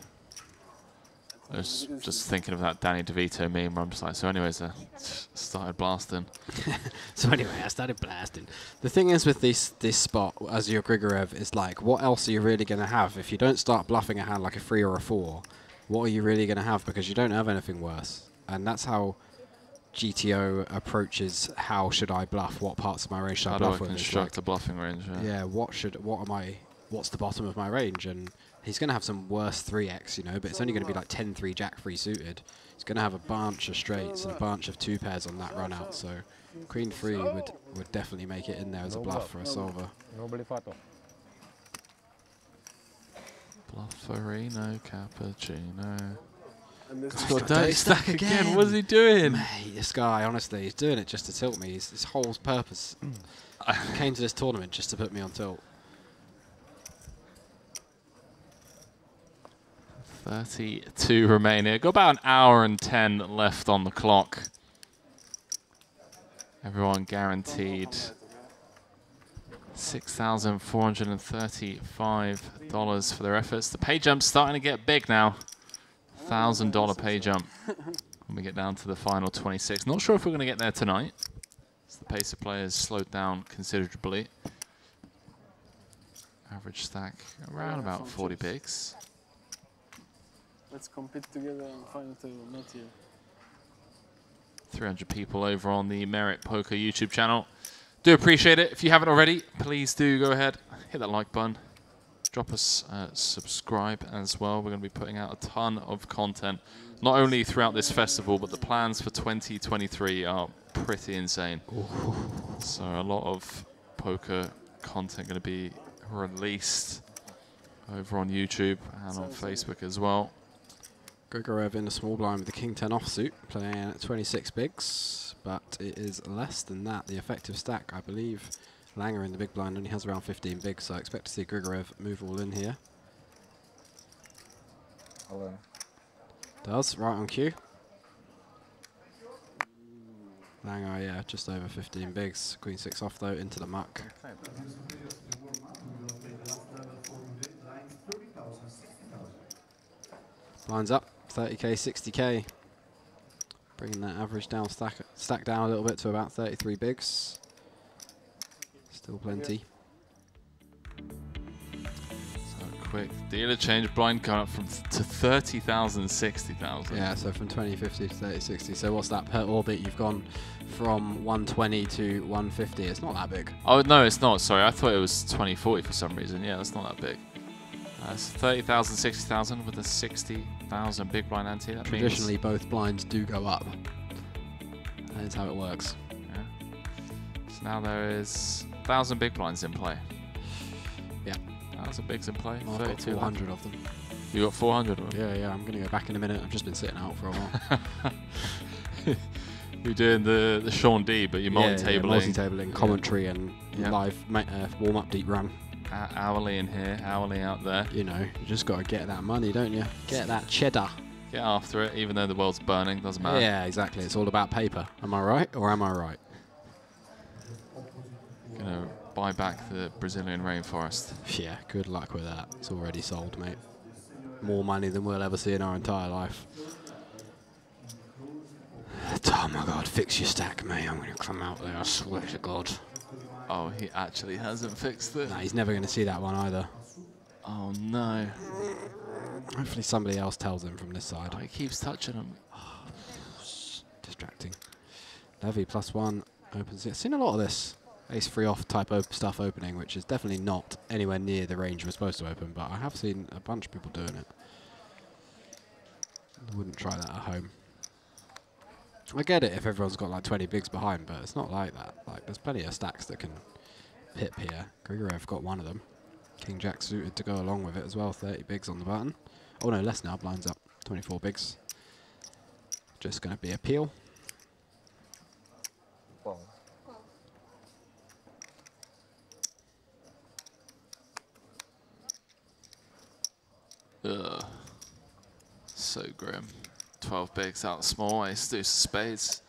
I was just thinking of that Danny DeVito meme where I'm just like, so anyways, I started blasting. So anyway, I started blasting. The thing is with this spot, as your Grigoriev, is like, what else are you really going to have? If you don't start bluffing a hand like a 3 or a 4, what are you really going to have? Because you don't have anything worse. And that's how GTO approaches how should I bluff, what parts of my range should I bluff with. How do I construct a bluffing range? Yeah, what's the bottom of my range? And he's going to have some worse 3x, you know, but it's only going to be like 10-3 Jack-3 suited. He's going to have a bunch of straights and a bunch of 2 pairs on that run out, so Queen 3 would definitely make it in there as a bluff for a solver. Blufferino cappuccino. God, don't stack again. What is he doing? Mate, this guy, honestly, he's doing it just to tilt me. His whole purpose came to this tournament just to put me on tilt. 32 remaining. Got about an hour and 10 left on the clock. Everyone guaranteed $6,435 for their efforts. The pay jump's starting to get big now. $1,000 pay jump when we get down to the final 26. Not sure if we're going to get there tonight, as the pace of play has slowed down considerably. Average stack around about 40 bigs. Let's compete together and final table, not here. 300 people over on the Merit Poker YouTube channel. Do appreciate it. If you haven't already, please do go ahead, hit that like button. Drop us subscribe as well. We're going to be putting out a ton of content, not only throughout this festival, but the plans for 2023 are pretty insane. Ooh. So a lot of poker content going to be released over on YouTube and on Facebook as well. Grigorev in a small blind with the King 10 offsuit, playing at 26 bigs, but it is less than that. The effective stack, I believe, Langer in the big blind only has around 15 bigs, so I expect to see Grigorev move all in here. Hello. Does, right on cue. Langer, yeah, just over 15 bigs. Queen 6 off though, into the muck. Blinds up, 30k, 60k. Bringing that average down, stack down a little bit to about 33 bigs. Still plenty. So quick dealer change blind coming up to 30,000, 60,000. Yeah, so from 2050 to 3060. So what's that per orbit? You've gone from 120 to 150. It's not that big. Oh no, it's not. Sorry, I thought it was 2040 for some reason. Yeah, that's not that big. It's 30,000, 60,000 with a 60,000 big blind ante. That Traditionally, both blinds do go up. That is how it works. Yeah. So now there is 1,000 big blinds in play. Yeah. 1,000 bigs in play. I've got 400 of them. You got 400 of them? Yeah, yeah. I'm going to go back in a minute. I've just been sitting out for a while. You're doing the Sean D, but you're multi-tabling. Yeah, multi-tabling, commentary, and live warm-up deep run. Hourly in here, hourly out there. You know, you just got to get that money, don't you? Get that cheddar. Get after it, even though the world's burning, doesn't matter. Yeah, exactly. It's all about paper. Am I right or am I right? Gonna buy back the Brazilian rainforest. Yeah, good luck with that. It's already sold, mate. More money than we'll ever see in our entire life. Oh my God, fix your stack, mate. I'm going to come out there, I swear to God. Oh, he actually hasn't fixed it. Nah, he's never going to see that one either. Oh no. Hopefully somebody else tells him from this side. Oh, he keeps touching him. Distracting. Levy +1 opens it. I've seen a lot of this ace-3 off type stuff opening, which is definitely not anywhere near the range we're supposed to open, but I have seen a bunch of people doing it. I wouldn't try that at home. I get it if everyone's got like 20 bigs behind, but it's not like that. Like, there's plenty of stacks that can pip here. Grigorev got one of them. King Jack suited to go along with it as well. 30 bigs on the button. Oh no, less now. Blinds up. 24 bigs. Just going to be a peel. Ugh. So grim. 12 bigs out small, ace deuce of spades.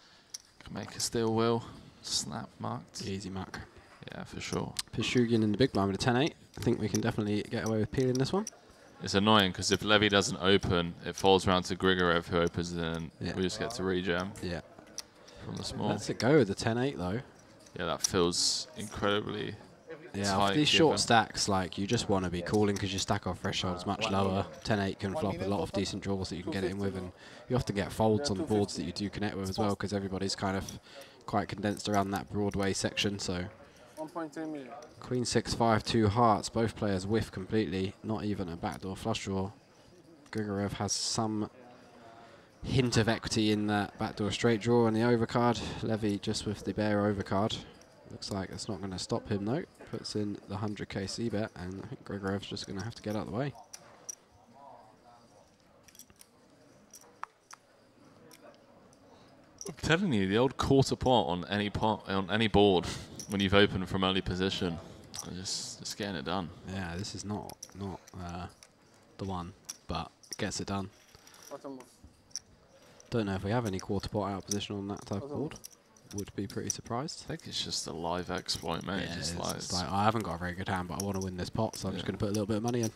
Can make a steel wheel. Snap marked. Easy mark. Yeah, for sure. Pishugin in the big blind with a 10-8. I think we can definitely get away with peeling this one. It's annoying because if Levy doesn't open, it falls around to Grigorev who opens it and yeah. we just get to rejam. Yeah. From the small. Let's it go with the 10-8 though. Yeah, that feels incredibly yeah, off these short stacks, like, you just want to be calling because your stack off threshold is much lower. 10-8 can flop a lot of decent draws that you can get it in with, and you often get folds on the boards that you do connect with as well because everybody's kind of quite condensed around that Broadway section. So 1.2 million. Queen 6-5, 2 hearts. Both players whiff completely. Not even a backdoor flush draw. Grigorev has some hint of equity in that backdoor straight draw and the overcard. Levy just with the bare overcard. Looks like it's not going to stop him though. Puts in the 100k c-bet, and I think Grigorev's just going to have to get out of the way. I'm telling you, the old quarter pot on any board when you've opened from early position, just getting it done. Yeah, this is not the one, but it gets it done. Don't know if we have any quarter pot out position on that type of board. Would be pretty surprised. I think it's just a live exploit, mate. Yeah, just it's like, I haven't got a very good hand, but I want to win this pot, so I'm just going to put a little bit of money in.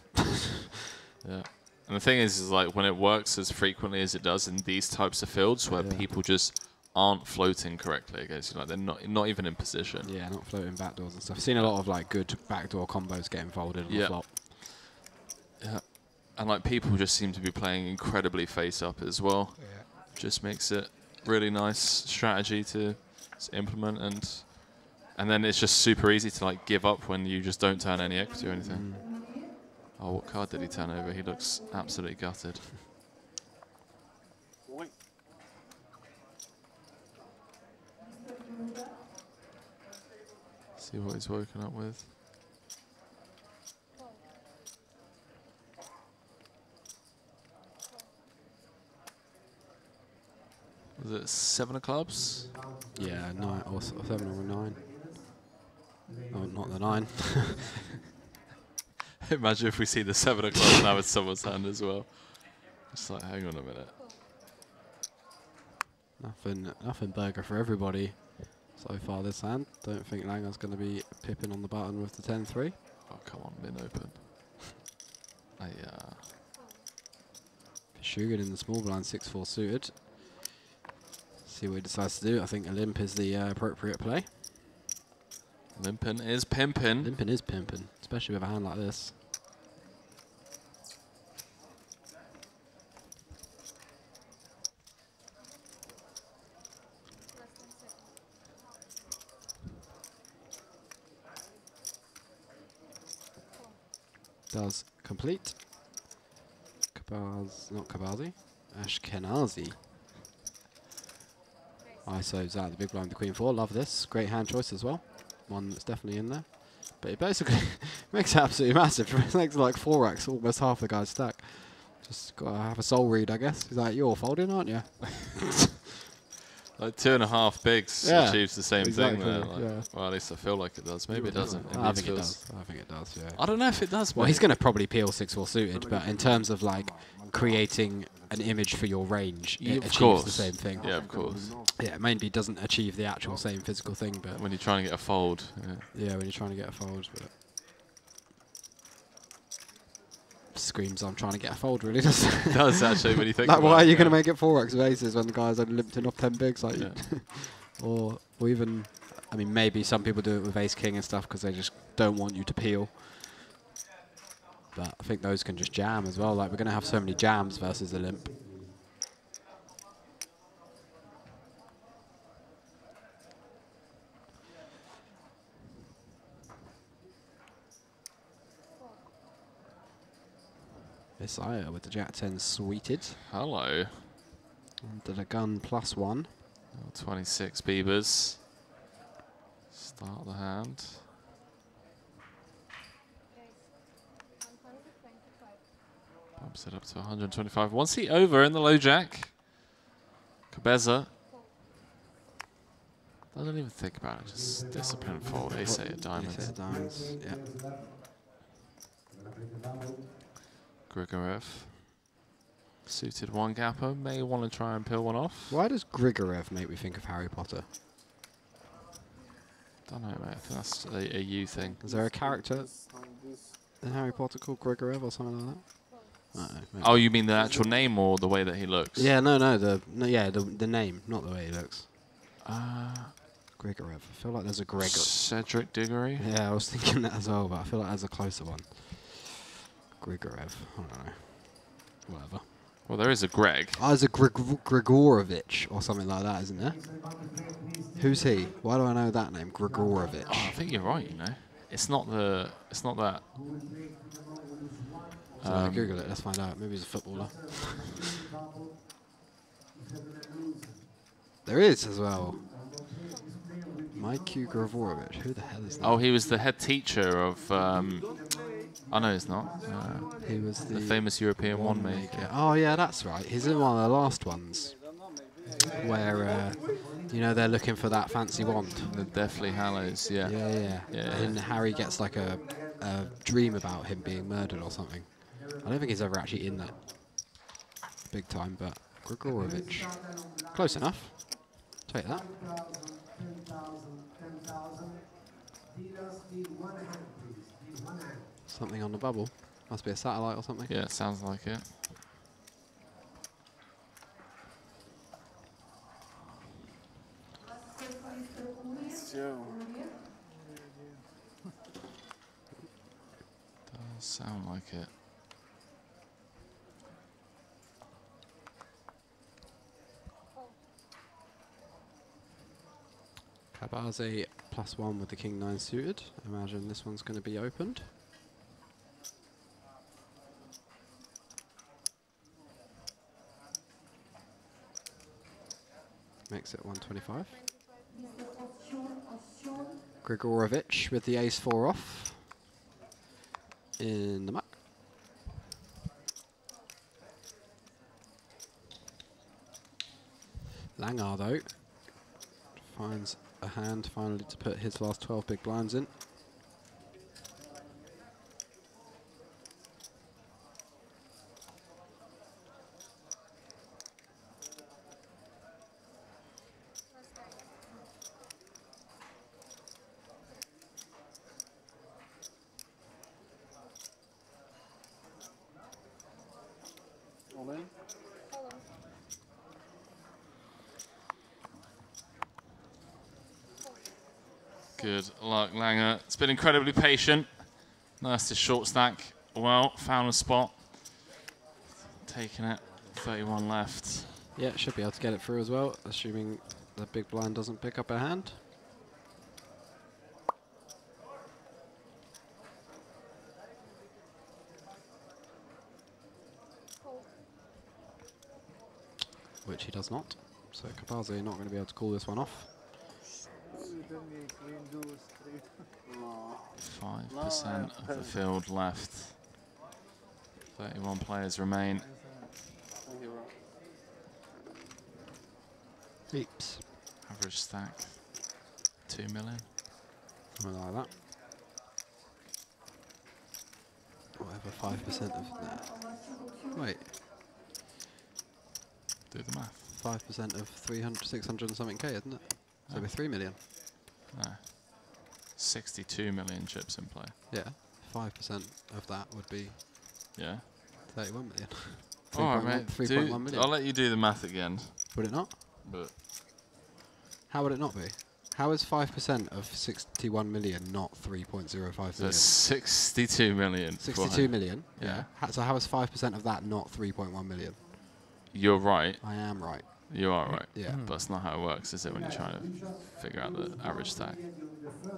Yeah. And the thing is like when it works as frequently as it does in these types of fields where people just aren't floating correctly against you, like they're not even in position. Yeah, not floating backdoors and stuff. I've seen a lot of like good backdoor combos getting folded on the flop. Yeah. And like people just seem to be playing incredibly face up as well. Yeah. Just makes it really nice strategy to implement, and then it's just super easy to like give up when you just don't turn any equity or anything. Oh, what card did he turn over? He looks absolutely gutted. See what he's woken up with. Was it 7 of clubs? Yeah, 9 or 7 or 9. Oh, not the 9. Imagine if we see the 7 of clubs now with someone's hand as well. It's like, hang on a minute. Nothing burger for everybody so far this hand. Don't think Langer's going to be pipping on the button with the 10-3. Oh, come on, min open. Shugan in the small blind, 6-4 suited. See what he decides to do. I think a limp is the appropriate play. Limping is pimping. Limping is pimping, especially with a hand like this. Does complete. Not Kabazi. Ashkenazi. ISO's out the big blind, the Queen 4. Love this. Great hand choice as well. One that's definitely in there. But it basically makes it absolutely massive. It makes like 4 racks, almost half the guy's stack. Just got to have a soul read, I guess. He's like, you're folding, aren't you? Like 2.5 bigs achieves the same thing there. Like, yeah. well, at least I feel like it does. Maybe it doesn't. I think it does. I think it does, yeah. I don't know if it does. Well, he's going to probably peel 6-4 suited, but in terms of like creating an image for your range, it achieves the same thing. Yeah, of course. Yeah, maybe it doesn't achieve the actual same physical thing, but when you're trying to get a fold. Yeah, when you're trying to get a fold, but screams I'm trying to get a fold, really, does it? Does actually when you think like, about why are you it, going to make it 4x with aces when the guy's only limping off 10 bigs? Like, or even, I mean, maybe some people do it with ace king and stuff because they just don't want you to peel. But I think those can just jam as well. Like, we're going to have so many jams versus the limp. Isaiah with the Jack 10 suited. Hello. Under the gun +1. 26 beavers. Start the hand. Bumps it up to 125. 1 seat over in the low jack. Cabeza. Doesn't even think about it. Just discipline fold. Ace-8 of diamonds. Ace-8 of diamonds, yeah. Grigorev. Suited 1 gapper. May want to try and peel one off. Why does Grigorev make me think of Harry Potter? Don't know, mate. I think that's a you thing. Is there a character in Harry Potter called Grigorev or something like that? I don't know, oh, you mean the actual name or the way that he looks? Yeah, no, the name, not the way he looks. Grigorev. I feel like there's a Gregor. Cedric Diggory? Yeah, I was thinking that as well, but I feel like there's a closer one. Grigorev. I don't know. Whatever. Well, there is a Greg. Oh, there's a Grigorovich or something like that, isn't there? Who's he? Why do I know that name? Grigorovich. Oh, I think you're right, you know. It's not the... It's not that. So Google it, let's find out. Maybe he's a footballer. There is as well. Mikey Grigorovich. Who the hell is that? Oh, he was the head teacher of... oh, no, he's not. He was the famous European wand maker. Oh, yeah, that's right. He's in one of the last ones. Where, you know, they're looking for that fancy wand. The Deathly Hallows, yeah. Yeah. And Harry gets like a dream about him being murdered or something. I don't think he's ever actually in that big time, but Grigorovich. Close enough. Take that. Something on the bubble. Must be a satellite or something. Yeah, it sounds like it. Does sound like it. Kabaze +1 with the King 9 suited. Imagine this one's going to be opened. Makes it 125. Grigorovich with the ace-4 off in the muck. Langar, though, finds a hand finally to put his last 12 big blinds in. Good luck, Langer. It's been incredibly patient. Nice to short stack. Well, found a spot. Taking it. 31 left. Yeah, should be able to get it through as well, assuming the big blind doesn't pick up a hand. Which he does not. So Kapazi not going to be able to call this one off. 5% of the field left. 31 players remain. Heaps. Average stack 2 million. Something like that. Whatever 5% of that. Wait. Do the math. 5% of 300, 600 and something K, isn't it? So it'd be 3 million. No. 62 million chips in play. Yeah. 5% of that would be. Yeah. 31 million. All right, mate. 3.1 million. I'll let you do the math again. Would it not? But how would it not be? How is 5% of 61 million not 3.05 million? So 62 million. 62 million? Yeah. So how is 5% of that not 3.1 million? You're right. I am right. You are right. Yeah. But that's not how it works, is it, when you're trying to figure out the average stack?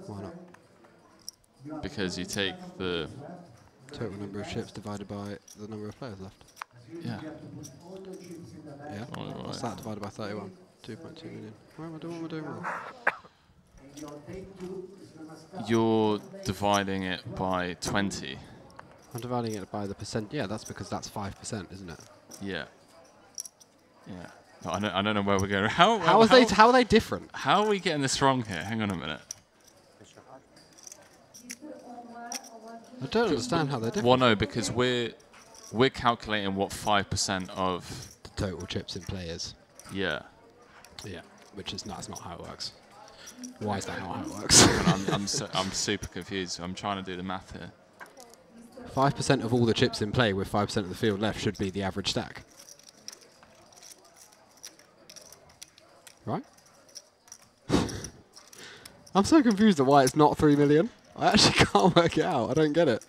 Why not? Because you take the total number of chips divided by the number of players left. Yeah. Yeah. What's that divided by 31? 2.2 million. What am I doing wrong? You're dividing it by 20. I'm dividing it by the percent. Yeah, that's because that's 5%, isn't it? Yeah. Yeah. No, I don't know where we're going. How are they different? How are we getting this wrong here? Hang on a minute. I don't understand how they're different. Well, no, because we're calculating what 5% of the total chips in play is. Yeah. Yeah, which is that's not how it works. Why is that not how it works? I'm super confused. I'm trying to do the math here. 5% of all the chips in play with 5% of the field left should be the average stack. Right? I'm so confused at why it's not 3 million. I actually can't work it out. I don't get it.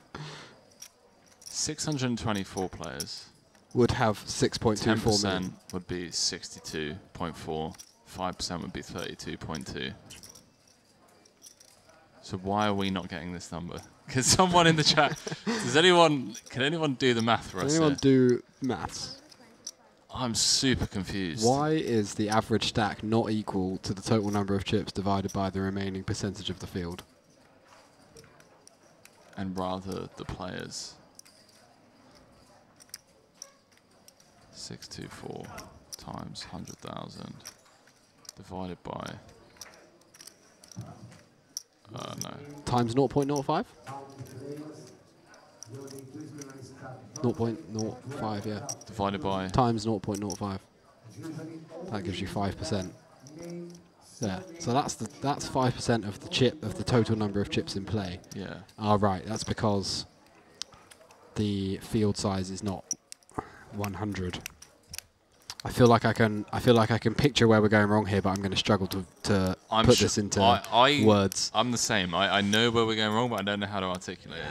624 players. Would have 6.24 million. 10% would be 62.4. 5% would be 32.2. So why are we not getting this number? Can someone in the chat, can anyone do the math for us? Can anyone do maths? I'm super confused. Why is the average stack not equal to the total number of chips divided by the remaining percentage of the field? And rather the players. 624 times 100,000 divided by no. Times 0.05? 0.05, yeah. Divided by? Times 0.05. That gives you 5%. Yeah, so that's 5% of the total number of chips in play. Yeah. Oh, right, that's because the field size is not 100. I feel like I can picture where we're going wrong here, but I'm going to struggle to put this into words. I'm the same. I know where we're going wrong, but I don't know how to articulate it.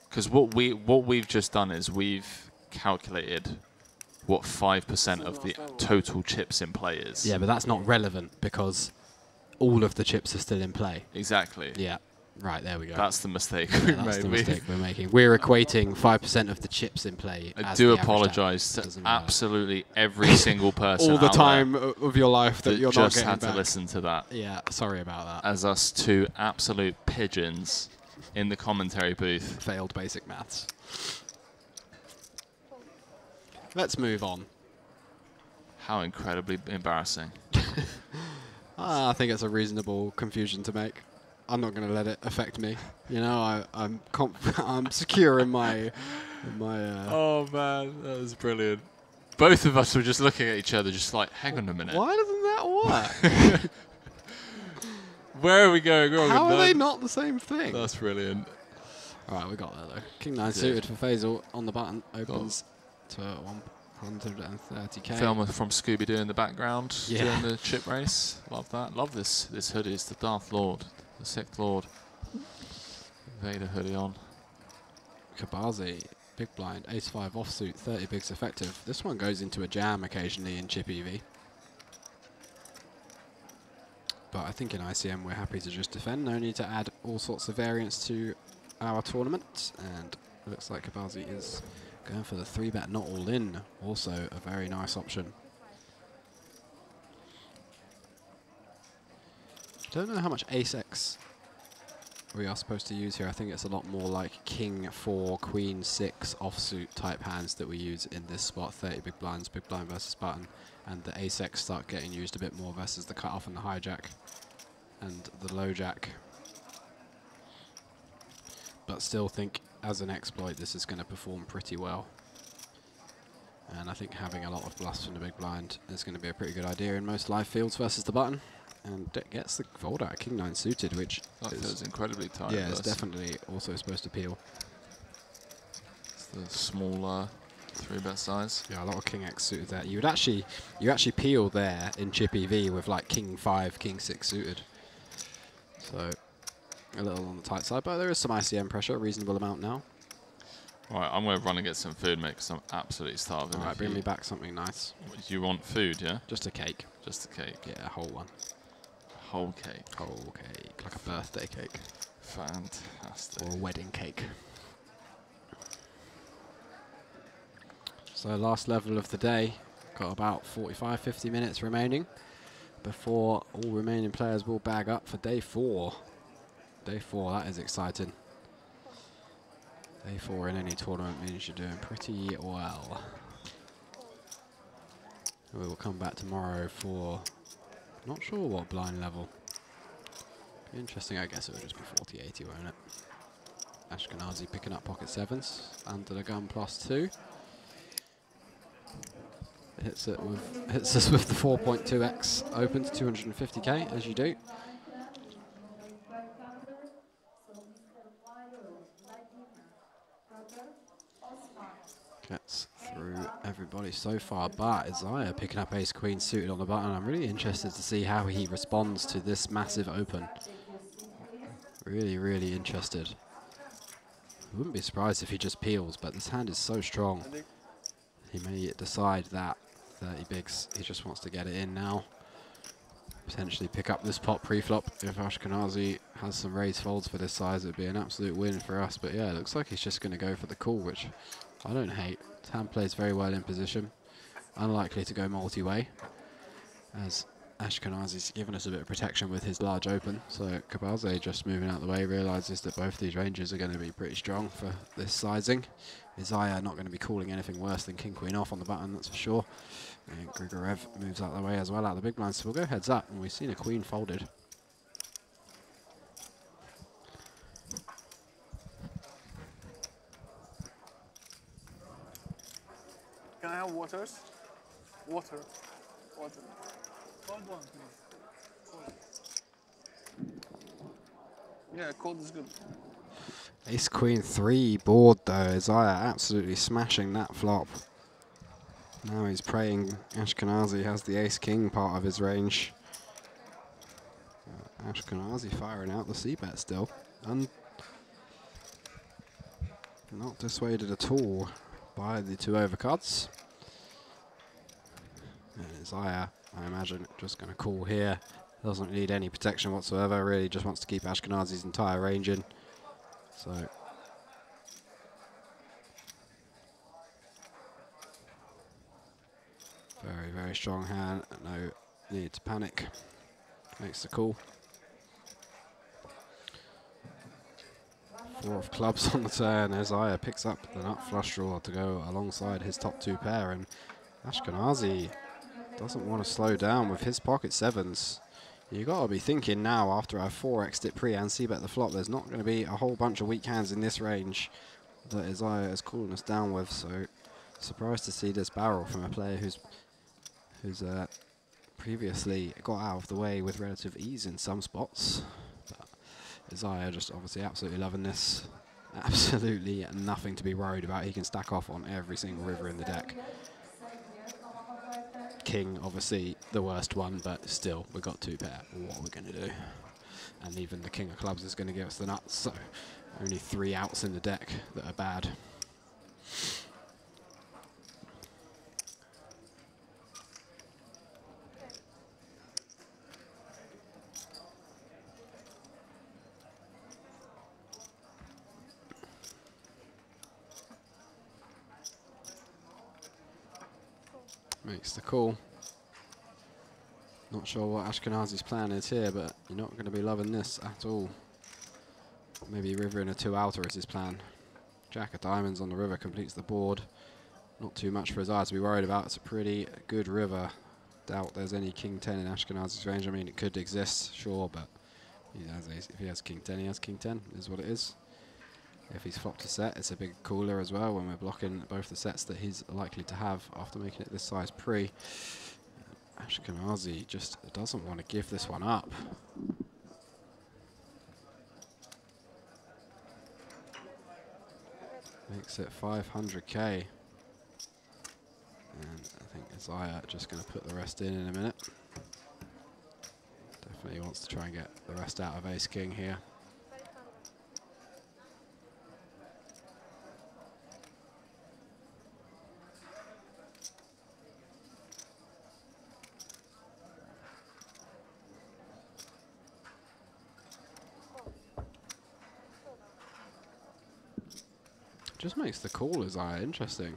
Because what we've just done is we've calculated what 5% of the total chips in play is. Yeah, but that's not relevant because all of the chips are still in play. Exactly. Yeah. Right, there we go. That's the mistake Yeah, we that's made. the mistake we're making. We're equating 5% of the chips in play. I as do the average apologise stat. to Doesn't matter. absolutely every single person all the out time there of your life that you're not just getting had back. to listen to that. Yeah, sorry about that. As us two absolute pigeons in the commentary booth. Failed basic maths. Let's move on. How incredibly embarrassing. I think it's a reasonable confusion to make. I'm not going to let it affect me. You know, I'm secure in my. Oh man, that was brilliant. Both of us were just looking at each other, just like, hang on a minute. Why doesn't that work? Where are we going wrong? How are they not the same thing? That's brilliant. All right, we got there though. King 9 suited for Faisal on the button opens to 130k. Filmer from Scooby-Doo in the background Yeah. during the chip race. Love that. Love this hoodie. It's the Darth Lord, the Sith Lord. Vader hoodie on. Kabazi, big blind, ace-5 offsuit, 30 bigs effective. This one goes into a jam occasionally in chip EV. But I think in ICM we're happy to just defend. No need to add all sorts of variants to our tournament. And it looks like Kabazi is going for the 3-bet not all in. Also a very nice option. Don't know how much ace-X we are supposed to use here. I think it's a lot more like King 4, Queen 6 offsuit type hands that we use in this spot. 30 big blinds, big blind versus button. And the ace-X start getting used a bit more versus the cut-off and the hijack and the low jack. But still think as an exploit this is going to perform pretty well. And I think having a lot of bluffs from the big blind is going to be a pretty good idea in most live fields versus the button. And it gets the fold out, King 9 suited, which that feels incredibly tight. Yeah, it's definitely also supposed to peel. It's the smaller 3-bet size. Yeah, a lot of King X suited there. You actually peel there in chip EV with like King 5, King 6 suited. So a little on the tight side, but there is some ICM pressure, a reasonable amount now. Right, I'm going to run and get some food, mate, because I'm absolutely starving. All right, bring me back something nice. Do you want food, yeah? Just a cake. Just a cake. Yeah, a whole one. Whole cake. Whole cake, like a birthday cake. Fantastic. Or a wedding cake. So last level of the day. Got about 45, 50 minutes remaining before all remaining players will bag up for day 4. Day 4, that is exciting. Day 4 in any tournament means you're doing pretty well. We will come back tomorrow for not sure what blind level. Be interesting, I guess it would just be 40-80, won't it? Ashkenazi picking up pocket 7s under the gun +2. Hits us with the 4.2x open to 250k as you do. Gets through everybody so far, but Isaiah picking up ace queen suited on the button. I'm really interested to see how he responds to this massive open. Really, really interested. I wouldn't be surprised if he just peels, but this hand is so strong. He may decide that 30 bigs, he just wants to get it in now. Potentially pick up this pot pre-flop. If Ashkenazi has some raise folds for this size, it would be an absolute win for us. But yeah, it looks like he's just going to go for the call, which I don't hate. This hand plays very well in position. Unlikely to go multi-way, as Ashkenazi's given us a bit of protection with his large open. So Kabaze just moving out the way realizes that both these ranges are going to be pretty strong for this sizing. Isaiah not going to be calling anything worse than King Queen off on the button, that's for sure. And Grigorev moves out of the way as well, out of the big blind. So we'll go heads up, and we've seen a queen folded. Can I have waters? Water. Water. Cold one, please. Yeah, cold is good. Ace Queen 3 board though. Isaiah absolutely smashing that flop. Now he's praying Ashkenazi has the Ace King part of his range. Ashkenazi firing out the c-bet still. Not dissuaded at all by the 2 overcards. And Isaiah, I imagine, just going to call here. Doesn't need any protection whatsoever, really just wants to keep Ashkenazi's entire range in. So very, very strong hand, no need to panic. Makes the call. 4 of clubs on the turn. Isaiah picks up the nut flush draw to go alongside his top 2 pair, and Ashkenazi doesn't want to slow down with his pocket 7s. You got to be thinking now, after our 4x it pre and c-bet the flop, there's not going to be a whole bunch of weak hands in this range that Isaiah is cooling us down with. So surprised to see this barrel from a player who's previously got out of the way with relative ease in some spots. But Isaiah just obviously absolutely loving this. Absolutely nothing to be worried about. He can stack off on every single river in the deck. King, obviously the worst one, but still, we've got 2 pair. What are we going to do? And even the king of clubs is going to give us the nuts, so only 3 outs in the deck that are bad. Makes the call. Not sure what Ashkenazi's plan is here, but you're not going to be loving this at all. Maybe river in a 2-outer is his plan. Jack of diamonds on the river completes the board. Not too much for his eyes to be worried about. It's a pretty good river. Doubt there's any king 10 in Ashkenazi's range. I mean, it could exist, sure, but if he has king 10, he has king 10, is what it is. If he's flopped a set, it's a big cooler as well when we're blocking both the sets that he's likely to have after making it this size pre. Ashkenazi just doesn't want to give this one up. Makes it 500k. And I think Isaiah just going to put the rest in a minute. Definitely wants to try and get the rest out of ace king here. Just makes the call, Isaiah. Interesting.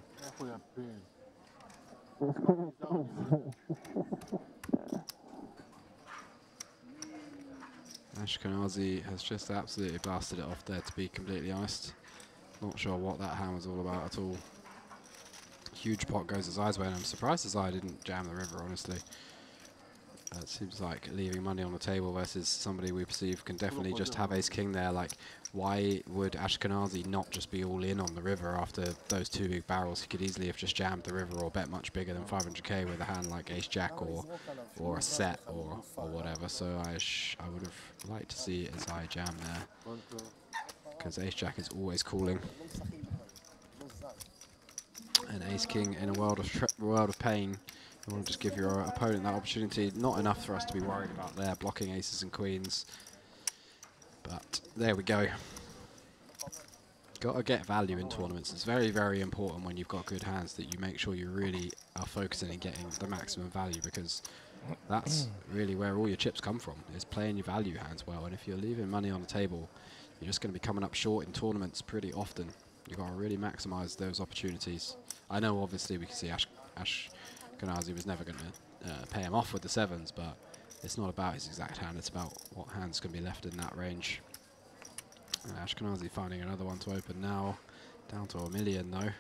Ashkenazi has just absolutely blasted it off there, to be completely honest. Not sure what that hand was all about at all. Huge pot goes Isaiah's way, and I'm surprised Isaiah didn't jam the river, honestly. It seems like leaving money on the table versus somebody we perceive can definitely just have ace king there. Like, why would Ashkenazi not just be all in on the river after those 2 big barrels? He could easily have just jammed the river or bet much bigger than 500k with a hand like ace jack or a set or whatever. So I would have liked to see Isaiah jam there, because ace jack is always calling. And ace king in a world of pain. You want to just give your opponent that opportunity. Not enough for us to be worried about there, blocking aces and queens. But there we go. Got to get value in tournaments. It's very, very important when you've got good hands that you make sure you really are focusing on getting the maximum value, because that's really where all your chips come from, is playing your value hands well. And if you're leaving money on the table, you're just going to be coming up short in tournaments pretty often. You've got to really maximize those opportunities. I know obviously we can see Ashkenazi was never going to pay him off with the 7s, but it's not about his exact hand, it's about what hands can be left in that range. Ashkenazi finding another one to open now. Down to $1 million though.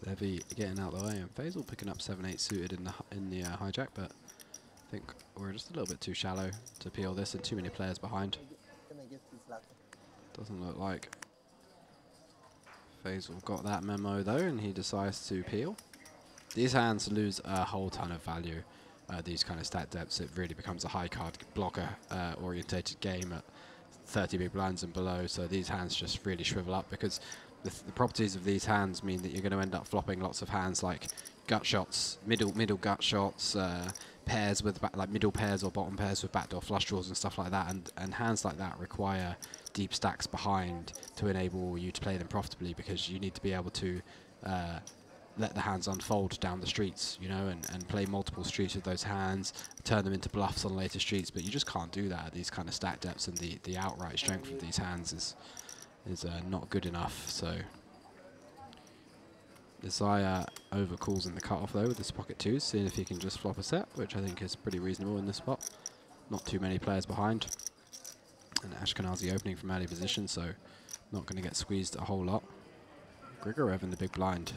Levy getting out of the way, and Faisal picking up 7-8 suited in the hijack, but I think we're just a little bit too shallow to peel this and too many players behind. Doesn't look like Faisal got that memo though, and he decides to peel. These hands lose a whole ton of value. These kind of stat depths, it really becomes a high card blocker orientated game at 30 big blinds and below, so these hands just really shrivel up, because the properties of these hands mean that you're going to end up flopping lots of hands like gut shots, middle gut shots, pairs with like middle pairs or bottom pairs with backdoor flush draws and stuff like that, and hands like that require deep stacks behind to enable you to play them profitably, because you need to be able to let the hands unfold down the streets, you know, and play multiple streets with those hands, turn them into bluffs on later streets, but you just can't do that at these kind of stack depths, and the outright strength of these hands is not good enough. So Desire overcalls in the cutoff though with his pocket twos, seeing if he can just flop a set, which I think is pretty reasonable in this spot. Not too many players behind, and Ashkenazi opening from early position, so not going to get squeezed a whole lot. Grigorev in the big blind.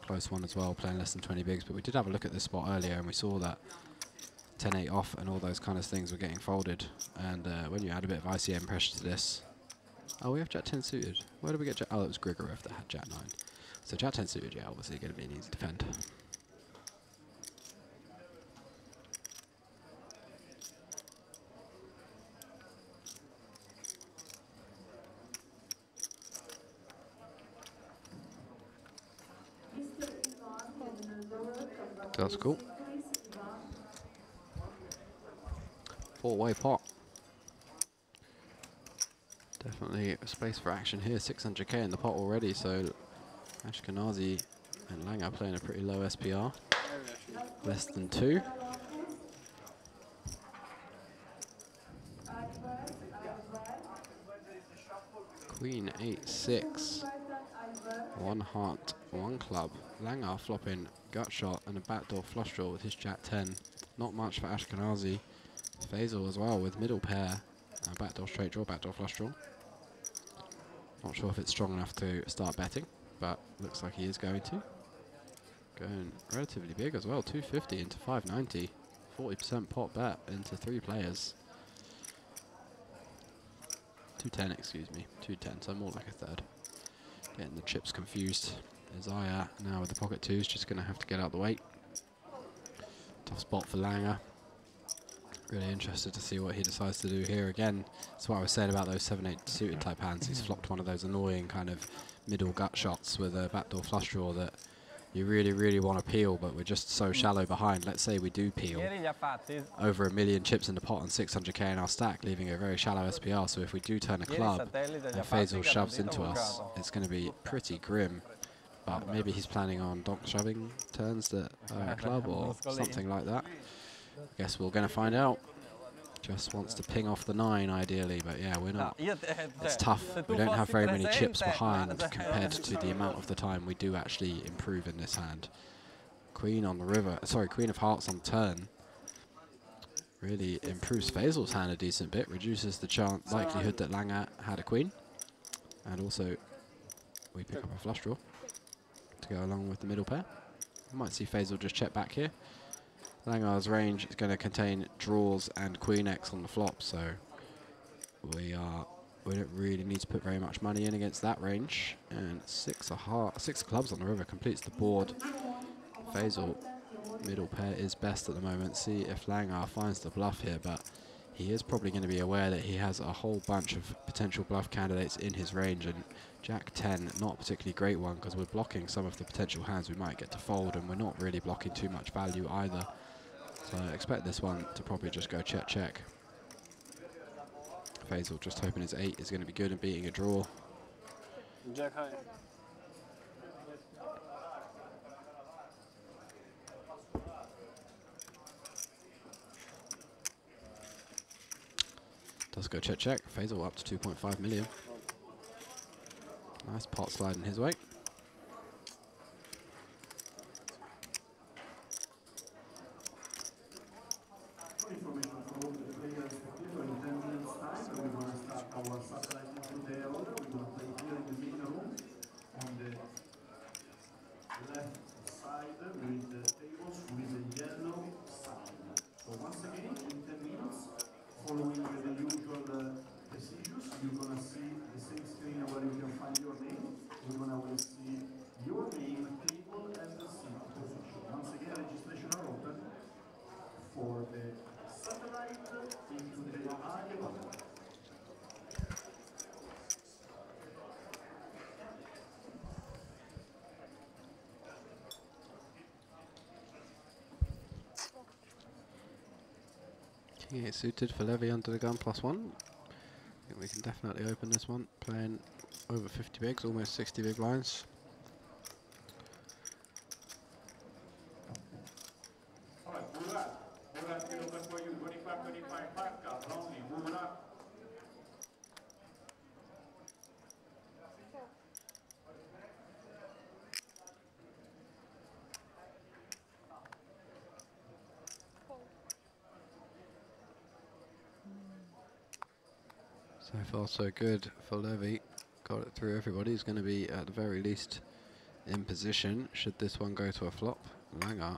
Close one as well, playing less than 20 bigs, but we did have a look at this spot earlier and we saw that 10-8 off and all those kind of things were getting folded. And when you add a bit of ICM pressure to this... Oh, we have Jack 10 suited. Where did we get Jack? Oh, it was Grigorev that had Jack 9. So Jack 10 suited, yeah, obviously going to be an easy defend. That's cool. 4-way pot. Definitely a space for action here. 600k in the pot already, so Ashkenazi and Langer playing a pretty low SPR. Less than 2. Queen 8-6. 1 heart, 1 club. Langer flopping gut shot and a backdoor flush draw with his Jack 10. Not much for Ashkenazi. Faisal as well with middle pair. Backdoor straight draw, backdoor flush draw. Not sure if it's strong enough to start betting, but looks like he is going to. Going relatively big as well, 250 into 590. 40% pot bet into 3 players. 210, excuse me. 210, so more like a third. Getting the chips confused. Isaiah now with the pocket twos, just going to have to get out the way. Tough spot for Langer. Really interested to see what he decides to do here again. That's what I was saying about those 7-8 suited type hands. He's flopped one of those annoying kind of middle gut shots with a backdoor flush draw that you really, really want to peel, but we're just so shallow behind. Let's say we do peel over 1 million chips in the pot and 600k in our stack, leaving a very shallow SPR. So if we do turn a club and Faisal shoves into us, it's going to be pretty grim. But maybe he's planning on donk shoving turns that club or something like that. I guess we're going to find out. Just wants to ping off the 9 ideally, but yeah, we're not. It's tough. We don't have very many chips behind compared to the amount of the time we do actually improve in this hand. Queen on the river, sorry, Queen of Hearts on turn. Really improves Faisal's hand a decent bit, reduces the likelihood that Langer had a queen. And also, we pick up a flush draw to go along with the middle pair. We might see Faisal just check back here. Langer's range is going to contain draws and queen X on the flop, so we don't really need to put very much money in against that range. And 6 clubs on the river completes the board. Faisal middle pair is best at the moment. See if Langer finds the bluff here, but he is probably going to be aware that he has a whole bunch of potential bluff candidates in his range, and Jack 10, not a particularly great one because we're blocking some of the potential hands we might get to fold, and we're not really blocking too much value either. So I expect this one to probably just go check, check. Faisal just hoping his 8 is going to be good and beating a draw. Jack high. Does go check, check. Faisal up to 2.5 million. Nice pot sliding his way. King 8 suited for Levy under the gun +1. I think we can definitely open this one. Playing over 50 bigs, almost 60 big blinds. So far so good for Levy. Got it through everybody. He's going to be at the very least in position should this one go to a flop. Langer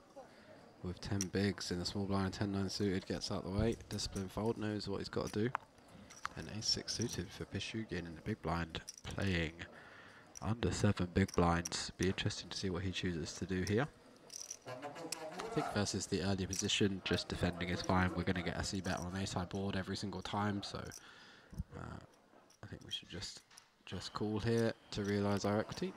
with 10 bigs in a small blind and 10-9 suited gets out the way. Discipline fold, knows what he's got to do. And ace-6 suited for Pichugin in the big blind, playing under 7 big blinds. Be interesting to see what he chooses to do here. I think versus the earlier position, just defending is fine. We're going to get a C-bet on an A-side board every single time, so I think we should just call here to realise our equity.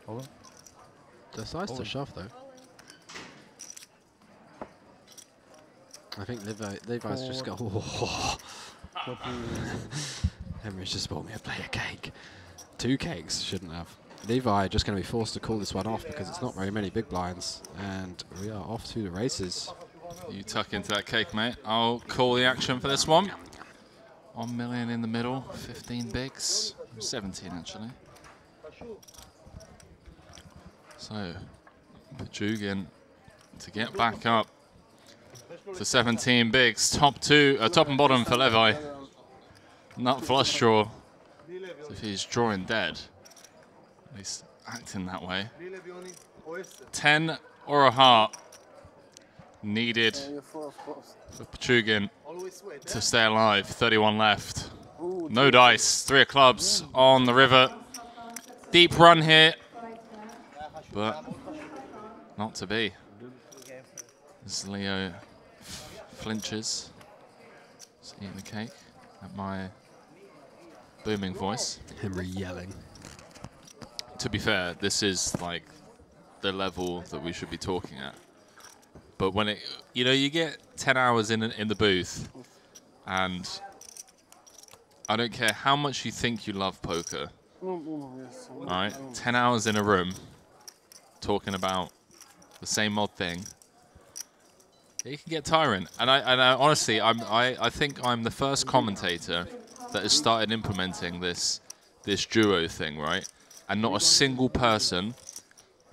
Over. Decides to shove though. I think Levi's just got. Henry's just bought me a plate of cake. 2 cakes, shouldn't have. Levi just going to be forced to call this one off because it's not very many big blinds, and we are off to the races. You tuck into that cake, mate. I'll call the action for this one. 1 million in the middle, 15 bigs, 17 actually. So, Pichugin to get back up to 17 bigs. Top and bottom for Levi. Nut flush draw. So if he's drawing dead, at least acting that way. 10 or a heart needed for Pichugin to stay alive. 31 left. No dice. 3 of clubs on the river. Deep run here, but not to be. As Leo flinches, just eating the cake at my booming voice. Henry yelling. To be fair, this is like the level that we should be talking at. But when it, you get 10 hours in the booth, and I don't care how much you think you love poker. All right, 10 hours in a room talking about the same odd thing. It can get tiring, and I honestly, I think I'm the first commentator that has started implementing this duo thing, right? And not a single person,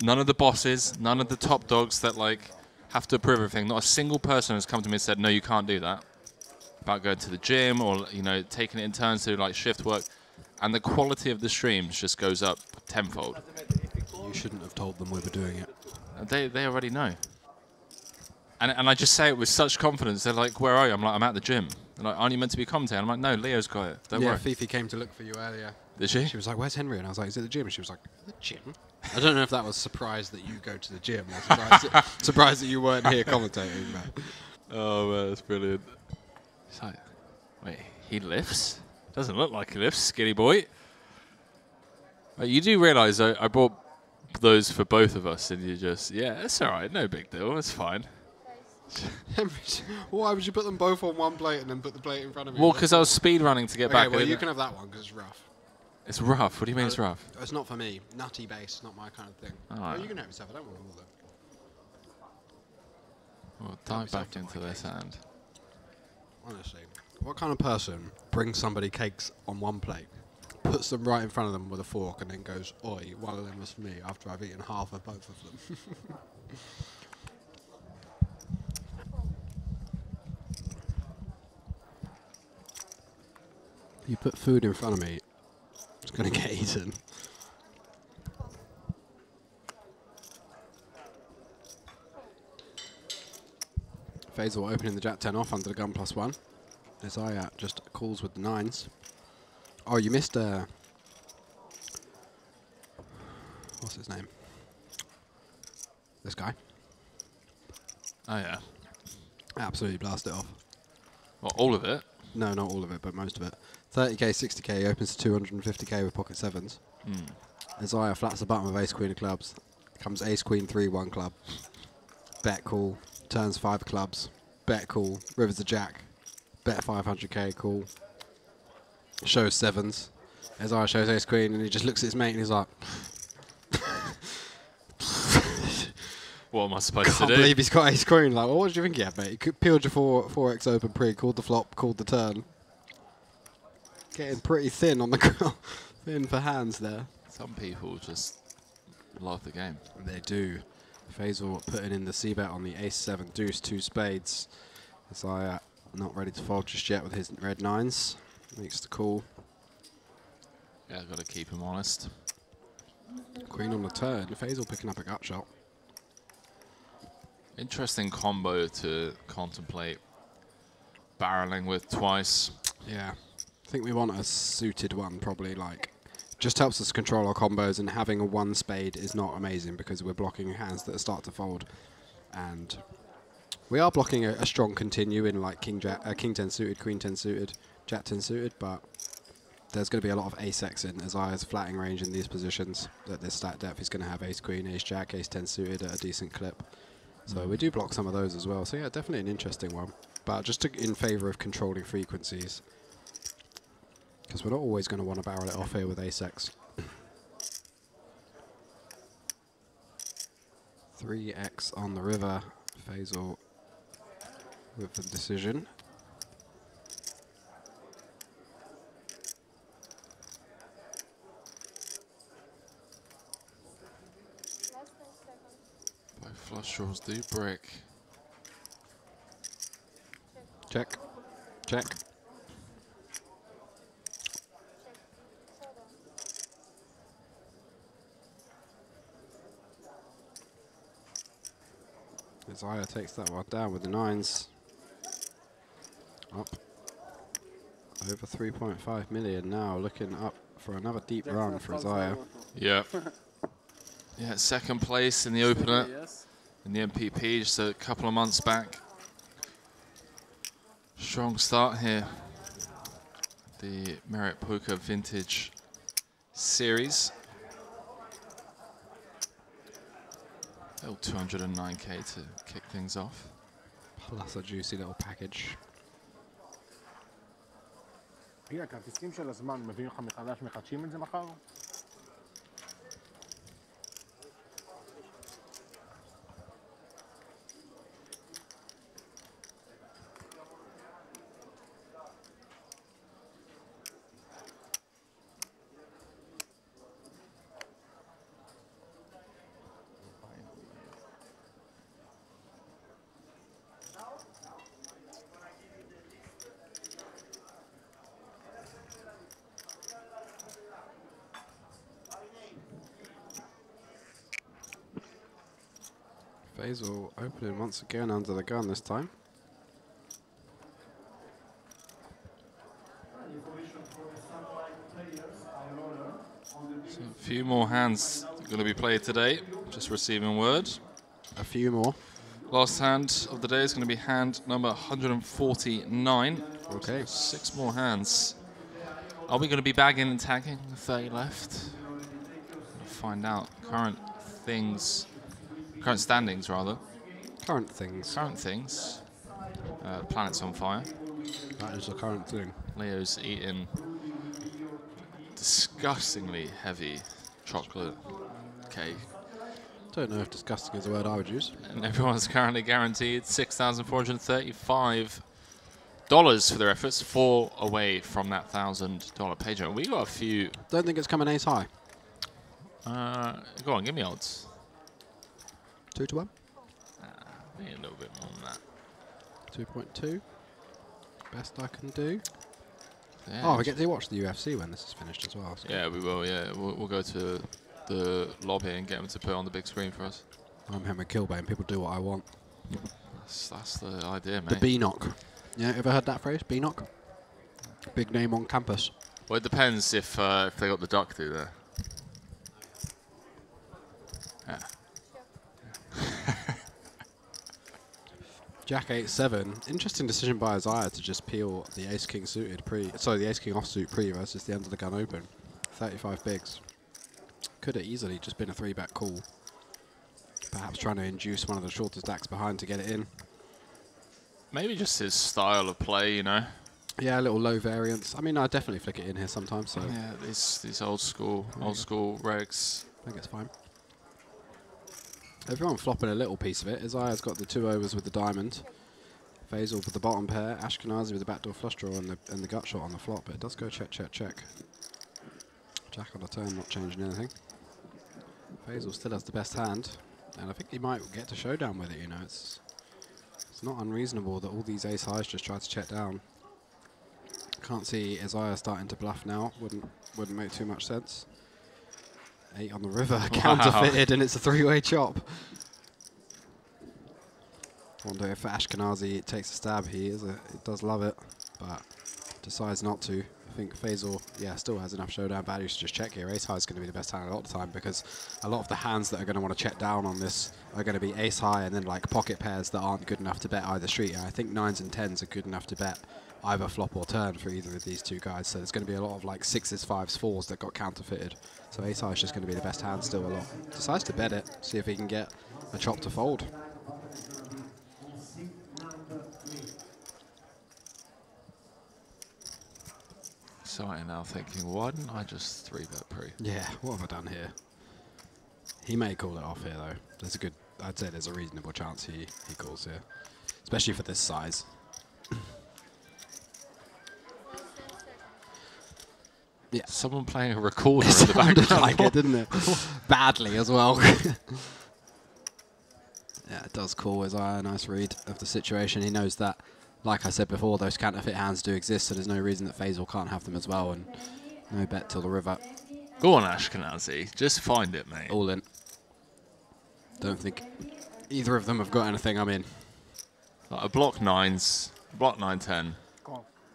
none of the bosses, none of the top dogs that like have to approve everything. Not a single person has come to me and said, "No, you can't do that." About going to the gym or taking it in turns to like shift work, and the quality of the streams just goes up tenfold. You shouldn't have told them we were doing it. They already know. And I just say it with such confidence. They're like, "Where are you?" I'm like, "I'm at the gym." They're like, "Aren't you meant to be commentating?" I'm like, "No, Leo's got it. Don't worry." Fifi came to look for you earlier. Did she? She was like, "Where's Henry?" And I was like, "He's at the gym." And she was like, "The gym?" I don't know if that was surprised that you go to the gym. Or surprised that you weren't here commentating, man. Oh man, that's brilliant. It's like, wait, he lifts? Doesn't look like he lifts, skinny boy. You do realise I bought those for both of us, and you just, yeah, it's all right, no big deal, it's fine. Why would you put them both on one plate and then put the plate in front of me? Well, because I was speed running to get back. Well, you can have that one because it's rough. It's rough? What do you mean it's rough? It's not for me. Nutty base, not my kind of thing. Oh, well, you can have yourself. I don't want all of them. We'll dive back into this hand. Honestly, what kind of person brings somebody cakes on one plate, puts them right in front of them with a fork, and then goes, "Oi, one of them was for me," after I've eaten half of both of them? You put food in front of me, it's going to get eaten. Faisal opening the Jack 10 off under the gun +1. Isaiah just calls with the 9s. Oh, you missed what's his name? This guy. Oh yeah. Absolutely blast it off. Well, all of it? No, not all of it, but most of it. 30k, 60k, opens to 250k with pocket 7s. Isaiah flats the bottom of ace queen of clubs. Comes ace queen 3, 1 club. Bet call. Turns 5 clubs. Bet call. Rivers the jack. Bet 500k call. Shows 7s. Isaiah shows ace queen, and he just looks at his mate and he's like, what am I supposed to do? Can't believe he's got ace queen. Like, well, what did you think he had, mate? He peeled your 4x open pre, called the flop, called the turn. Getting pretty thin on the ground. Thin for hands there. Some people just love the game. They do. Faisal putting in the c-bet on the ace-7 deuce, 2 spades. Isaiah not ready to fold just yet with his red 9s. Makes the call. Yeah, I've got to keep him honest. Queen on the turn. Faisal picking up a gut shot. Interesting combo to contemplate barreling with twice. Yeah. I think we want a suited one, probably. Like, just helps us control our combos, and having a 1 spade is not amazing because we're blocking hands that start to fold. And we are blocking a strong continue in like King 10 suited, Queen 10 suited, Jack 10 suited, but there's going to be a lot of ace-x in Isaiah's flatting range in these positions. At this stat depth, he's going to have ace-queen, ace-jack, ace-10 suited at a decent clip. So we do block some of those as well. So yeah, definitely an interesting one. But just in favour of controlling frequencies. Because we're not always going to want to barrel it off here with ace-x. 3x on the river. Faisal with the decision. Both flush draws do break. Check. Check. Isaiah takes that one down with the 9s. Up. Over 3.5 million now, looking up for another deep run for Isaiah. Yeah. Yeah, second place in the opener in the MPP just a couple of months back. Strong start here. The Merit Poker Vintage Series. Oh, 209k to kick things off. Plus a juicy little package. תגיד, הכרטיסים של הזמן מביאים לך מחדש, מחדשים את זה מחר? Faisal opening once again under the gun this time. So a few more hands going to be played today. Just receiving word. A few more. Last hand of the day is going to be hand number 149. Okay. 6 more hands. Are we going to be bagging and tagging? 30 left. We'll find out. Current standings, rather. Current things. Current things. Planet's on fire. That is the current thing. Leo's eating disgustingly heavy chocolate cake. Don't know if disgusting is the word I would use. And everyone's currently guaranteed $6,435 for their efforts, 4 away from that $1,000 page. We got a few. Don't think it's coming ace high. Go on, give me odds. 2 to 1. Maybe a little bit more than that. 2.2. Best I can do. Yeah, oh, we get to watch the UFC when this is finished as well. So. Yeah, we will. Yeah, we'll go to the lobby and get them to put it on the big screen for us. I'm Henry Kilbane. People do what I want. That's the idea, mate. The B-knock. Yeah, ever heard that phrase? B-knock? Big name on campus. Well, it depends if they got the duck do there. Yeah. Jack 8-7. Interesting decision by Isaiah to just peel the ace-king suited the ace-king offsuit pre versus the end of the gun open. 35 bigs. Could have easily just been a 3-bet call. Perhaps trying to induce one of the shorter stacks behind to get it in. Maybe just his style of play, you know. Yeah, a little low variance. I mean, I definitely flick it in here sometimes. So yeah, these old school regs. I think it's fine. Everyone flopping a little piece of it. Isaiah's got the 2 overs with the diamond. Faisal with the bottom pair. Ashkenazi with the backdoor flush draw and the gut shot on the flop. But it does go check, check, check. Jack on the turn, not changing anything. Faisal still has the best hand. And I think he might get to showdown with it, you know. It's not unreasonable that all these ace highs just try to check down. Can't see Isaiah starting to bluff now. Wouldn't make too much sense. 8 on the river, counterfeited, and it's a 3-way chop. Wonder if Ashkenazi takes a stab. He does love it, but decides not to. I think Faisal, yeah, still has enough showdown values to just check here. Ace high is going to be the best hand a lot of the time because a lot of the hands that are going to want to check down on this are going to be ace high and then like pocket pairs that aren't good enough to bet either street. And I think 9s and 10s are good enough to bet either flop or turn for either of these two guys. So there's going to be a lot of like 6s, 5s, 4s that got counterfeited. So ace high is just going to be the best hand still a lot. Decides to bet it, see if he can get a chop to fold. So I'm now thinking, why didn't I just 3-bet pre? Yeah, what have I done here? He may call it off here though. There's a good, I'd say there's a reasonable chance he calls here, especially for this size. Yeah, someone playing a recorder in the background. Like it, didn't it? Badly as well. Yeah, it does call Isaiah. Nice read of the situation. He knows that, like I said before, those counterfeit hands do exist, so there's no reason that Faisal can't have them as well, and no bet till the river. Go on, Ashkenazi. Just find it, mate. All in. Don't think either of them have got anything. I'm in. Like a block 9s, block 9-10.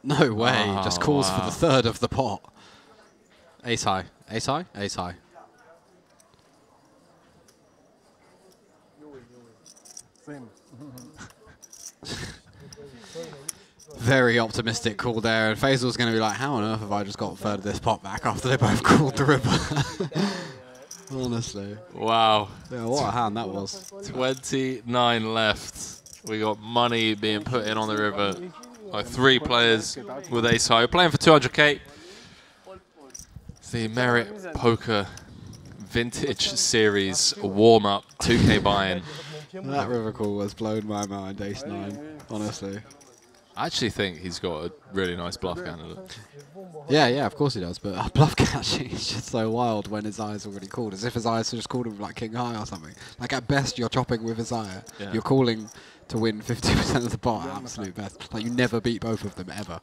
No way. Oh, just calls for wow. the third of the pot. Ace high. Ace high? Ace high. Same. Very optimistic call there, and Faisal's going to be like, how on earth have I just got a third of this pot back after they both called the river? Honestly. Wow. Yeah, what a hand that was. 29 left. We got money being put in on the river by 3 players with ace high. We're playing for 200k. It's the Merit Poker Vintage Series warm-up 2k buy-in. That river call was blown my mind, ace 9, honestly. I actually think he's got a really nice bluff candidate. Yeah, of course he does, but bluff catching is just so wild when his eye's already called, as if his eyes just called him like king high or something. Like at best you're chopping with his eye. Yeah. You're calling to win 50% of the pot at absolute best. Like you never beat both of them ever.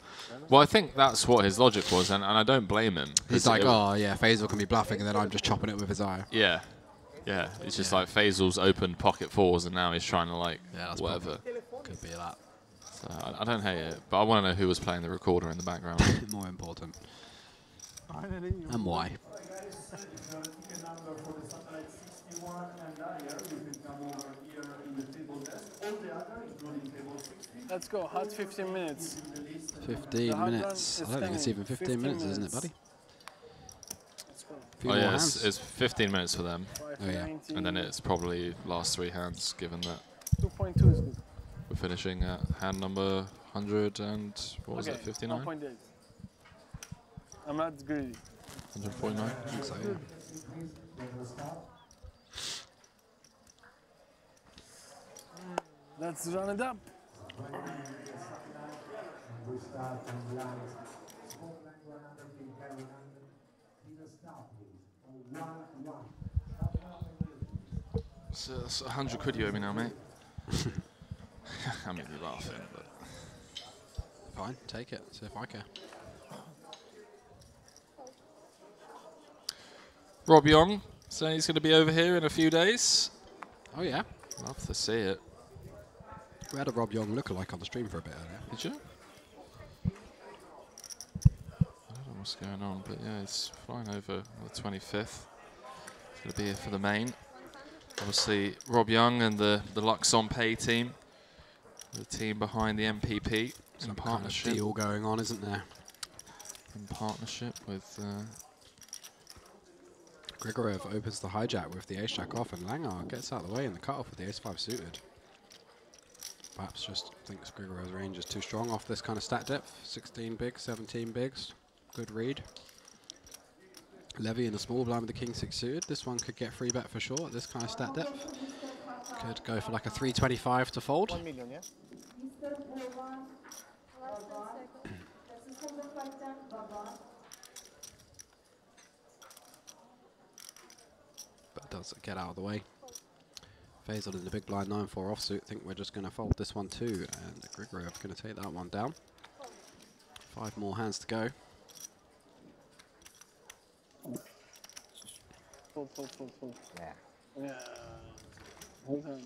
Well, I think that's what his logic was, and I don't blame him. He's like, oh yeah, Faisal can be bluffing and then I'm just chopping it with his eye. Yeah. Yeah, it's just like Faisal's opened pocket 4s and now he's trying to like, whatever. Could be that. So I don't hate it, but I want to know who was playing the recorder in the background. More important. And why. Let's go, hot 15 minutes. 15 minutes. I don't think it's even 15 minutes, isn't it, buddy? Oh yeah, it's 15 minutes for them. Oh yeah. And then it's probably last 3 hands, given that 2.2 is good. we're finishing at hand number 100 and, what was it, 59? 1.8. I'm not greedy. 149? I think so, yeah. Let's run it up. So that's 100 quid you owe me now, mate. I mean, you're laughing, but... Fine, take it. See if I care. Rob Young saying he's going to be over here in a few days. Oh yeah? Love to see it. We had a Rob Young lookalike on the stream for a bit earlier. Did you? I don't know what's going on, but yeah, he's flying over on the 25th. He's going to be here for the main. Obviously, Rob Young and the Luxon Pay team, the team behind the MPP in partnership. Kind of deal going on, isn't there? In partnership with... Grigorev opens the hijack with the ace-jack off, and Langar gets out of the way in the cutoff with the ace-5 suited. Perhaps just thinks Grigorev's range is too strong off this kind of stat depth. 16 bigs, 17 bigs. Good read. Levy in a small blind with the king-6 suited. This one could get free bet for sure at this kind of stat depth. Could go for like a 325 to fold. 1 million, yeah? But does get out of the way. Faisal in the big blind 9-4 offsuit. Think we're just going to fold this one too, and Grigoriev going to take that one down. 5 more hands to go. Fold. Yeah. Yeah. Hold on.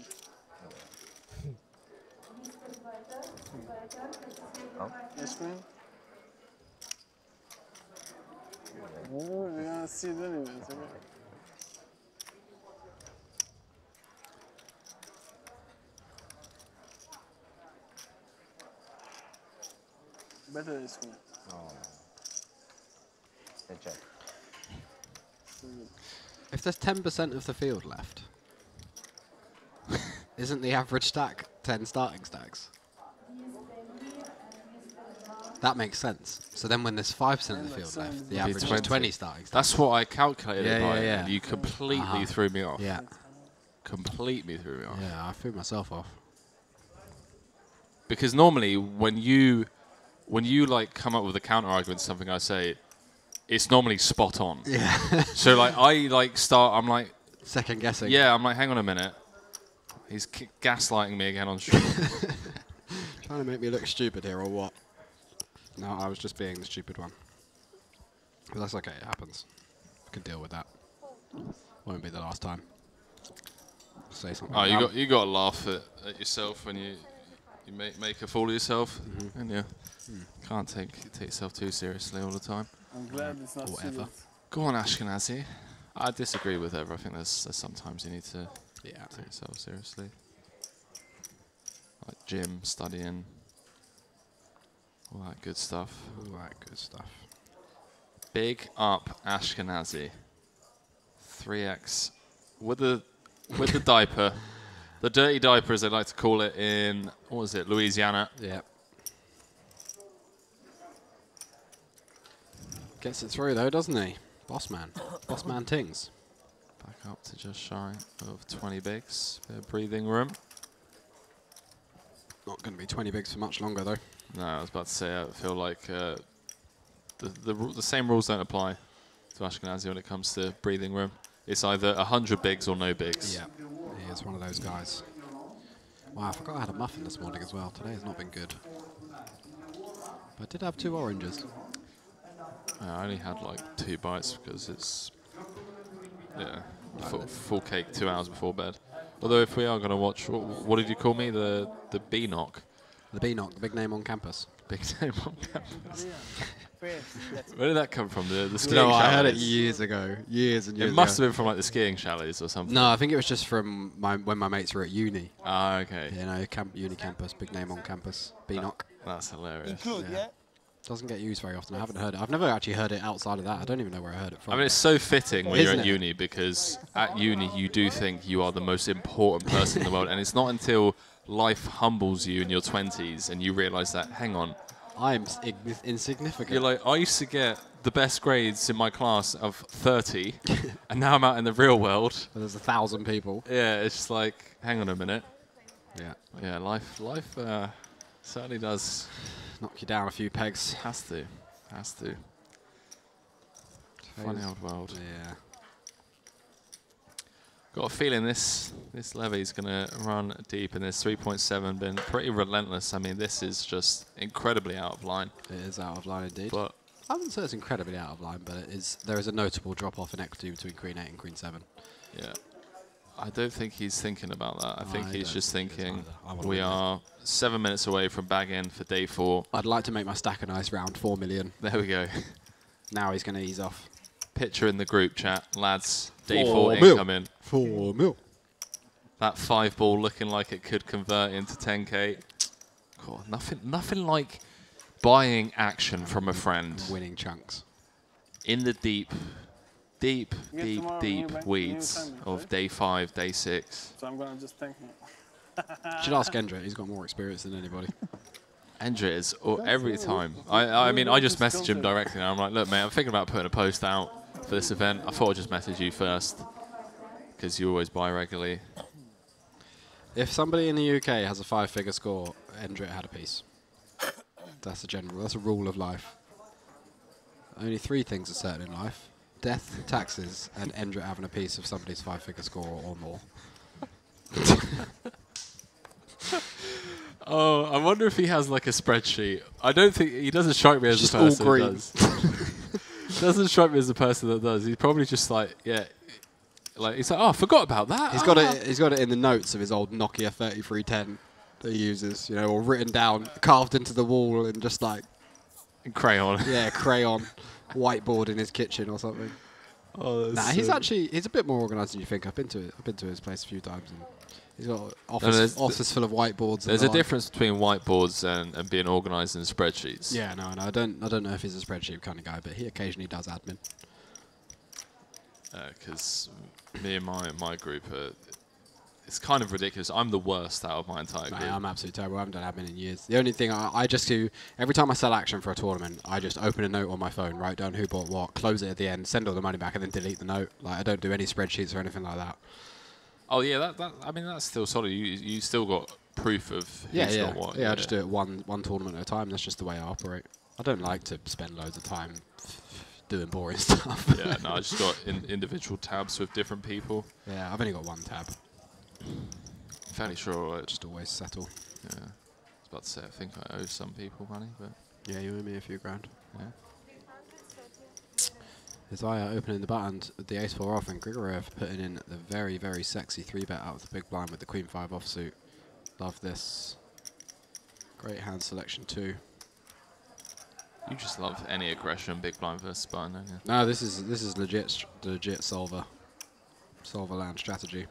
Oh. Yes, man. Oh, we're gonna see it anyways. Okay. Better this one. Oh. Good check. If there's 10% of the field left, isn't the average stack 10 starting stacks? That makes sense. So then when there's 5% of the field left, the average is 20 starting stacks. That's what I calculated Yeah, by yeah, it, yeah. and you completely threw me off. Yeah. Completely threw me off. Yeah, I threw myself off. Because normally when you like come up with a counter argument to something I say, it's normally spot on. Yeah. So like I'm like second guessing. Yeah, I'm like, hang on a minute. He's gaslighting me again on stream. Trying to make me look stupid here or what? No, I was just being the stupid one. But that's okay, it happens. I can deal with that. Won't be the last time. Say something. Oh, you got to laugh at yourself when you make a fool of yourself, and you can't take yourself too seriously all the time. I'm glad it's not whatever. serious. Go on, Ashkenazi. I disagree with Ever. I think there's sometimes you need to take yourself seriously. Like gym, studying, all that good stuff. All that good stuff. Big up Ashkenazi. 3x with the diaper. The dirty diaper, as they like to call it in, what was it, Louisiana? Yeah. Gets it through though, doesn't he? Boss man. Boss man Tings. Back up to just shy of 20 bigs. Bit of breathing room. Not going to be 20 bigs for much longer though. No, I was about to say, I feel like the same rules don't apply to Ashkenazi when it comes to breathing room. It's either 100 bigs or no bigs. Yeah, he is one of those guys. Wow, I forgot I had a muffin this morning as well. Today has not been good. But I did have 2 oranges. I only had like 2 bites because it's full cake 2 hours before bed. Although if we are going to watch, what did you call me? The B-knock? The B-knock, the big name on campus. Big name on campus. Where did that come from? The skiing No, chalets? I heard it years ago. Years and years ago. It must have been from like the skiing chalets or something. No, I think it was just from when my mates were at uni. Ah, okay. You know, uni campus, big name on campus, B-knock. That's hilarious. Include, yeah? Doesn't get used very often. I haven't heard it. I've never actually heard it outside of that. I don't even know where I heard it from. I mean, it's so fitting when Isn't you're at it? uni, because at uni you do think you are the most important person in the world, and it's not until life humbles you in your 20s and you realise that, hang on, I'm insignificant. You're like, I used to get the best grades in my class of 30, and now I'm out in the real world. There's 1,000 people. Yeah, it's just like, hang on a minute. Yeah. Yeah, life certainly does knock you down a few pegs. Has to. Funny old world. Yeah. Got a feeling this levy's going to run deep, and this 3.7 been pretty relentless. I mean, this is just incredibly out of line. It is out of line indeed. But I wouldn't say it's incredibly out of line, but there is a notable drop-off in equity between Queen 8 and Queen 7. Yeah. I don't think he's thinking about that. I think he's just thinking, either. we are 7 minutes away from bag in for day 4. I'd like to make my stack a nice round 4 million. There we go. Now he's going to ease off. Picture in the group chat, lads. Day 4 4 mil. incoming. 4 mil. That 5 ball looking like it could convert into 10k. Cool. Nothing like buying action from a friend. Winning chunks. In the deep weeds of day 5, day 6. So I'm gonna just thank him. Should ask Endra. He's got more experience than anybody. Endra is every time. I mean, I just message him directly and I'm like, look, mate, I'm thinking about putting a post out for this event. I thought I'd just message you first because you always buy regularly. If somebody in the UK has a 5-figure score, Endra had a piece. That's a rule of life. Only 3 things are certain in life: death, taxes, and Endra having a piece of somebody's 5-figure score or more. Oh, I wonder if he has like a spreadsheet. I don't think he doesn't strike me as Just the all person that green. does. Doesn't strike me as the person that does. He's probably just like, yeah, like he's like, oh, I forgot about that. He's got it. He's got it in the notes of his old Nokia 3310 that he uses, you know, or written down, carved into the wall, and just like in crayon. Yeah, crayon, whiteboard in his kitchen or something. Oh, nah, he's a bit more organised than you think. I've been to his place a few times, and he's got office full of whiteboards. There's a difference between whiteboards and being organised in spreadsheets. Yeah, no, I don't know if he's a spreadsheet kind of guy, but he occasionally does admin. Because me and my group, it's kind of ridiculous. I'm the worst out of my entire group. Mate, I'm absolutely terrible. I haven't done admin in years. The only thing I just do, every time I sell action for a tournament, I just open a note on my phone, write down who bought what, close it at the end, send all the money back, and then delete the note. Like, I don't do any spreadsheets or anything like that. Oh yeah, I mean that's still solid. You still got proof of who's got what. Yeah, I just do it one tournament at a time. That's just the way I operate. I don't like to spend loads of time doing boring stuff. Yeah, no, I just got individual tabs with different people. Yeah, I've only got one tab. Fairly sure. Just always settle. Yeah, I was about to say I think I owe some people money, but yeah, you owe me a few grand. Yeah. Isaiah opening the button with the ace-4 off, and Grigorev putting in the very, very sexy 3-bet out of the big blind with the queen-5 offsuit. Love this. Great hand selection too. You just love any aggression, big blind versus button, don't you? No, this is legit solver land strategy.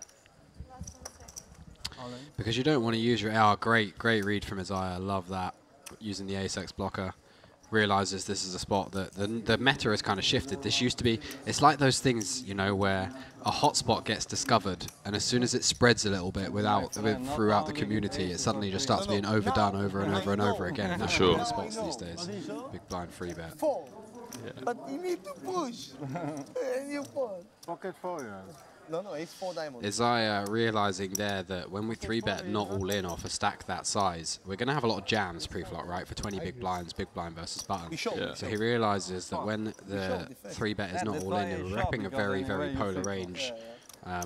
Because you don't want to use your great read from Isaiah. Love that. Using the ace-x blocker. Realizes this is a spot that the meta has kind of shifted. This used to be, it's like those things, you know, where a hotspot gets discovered, and as soon as it spreads a little bit throughout the community, it suddenly just starts being overdone over and over and over again. And that's sure. the spots these days. Big blind 3-bet. Yeah. But you need to push. And you push. Pocket 4, yeah. No, ace 4 diamond. Isaiah realizing there that when we 3-bet not all in off a stack that size, we're going to have a lot of jams pre-flop, right? For 20 big blind versus button. Yeah. So he realizes that when the 3-bet is not all in, you're repping a very, very polar range I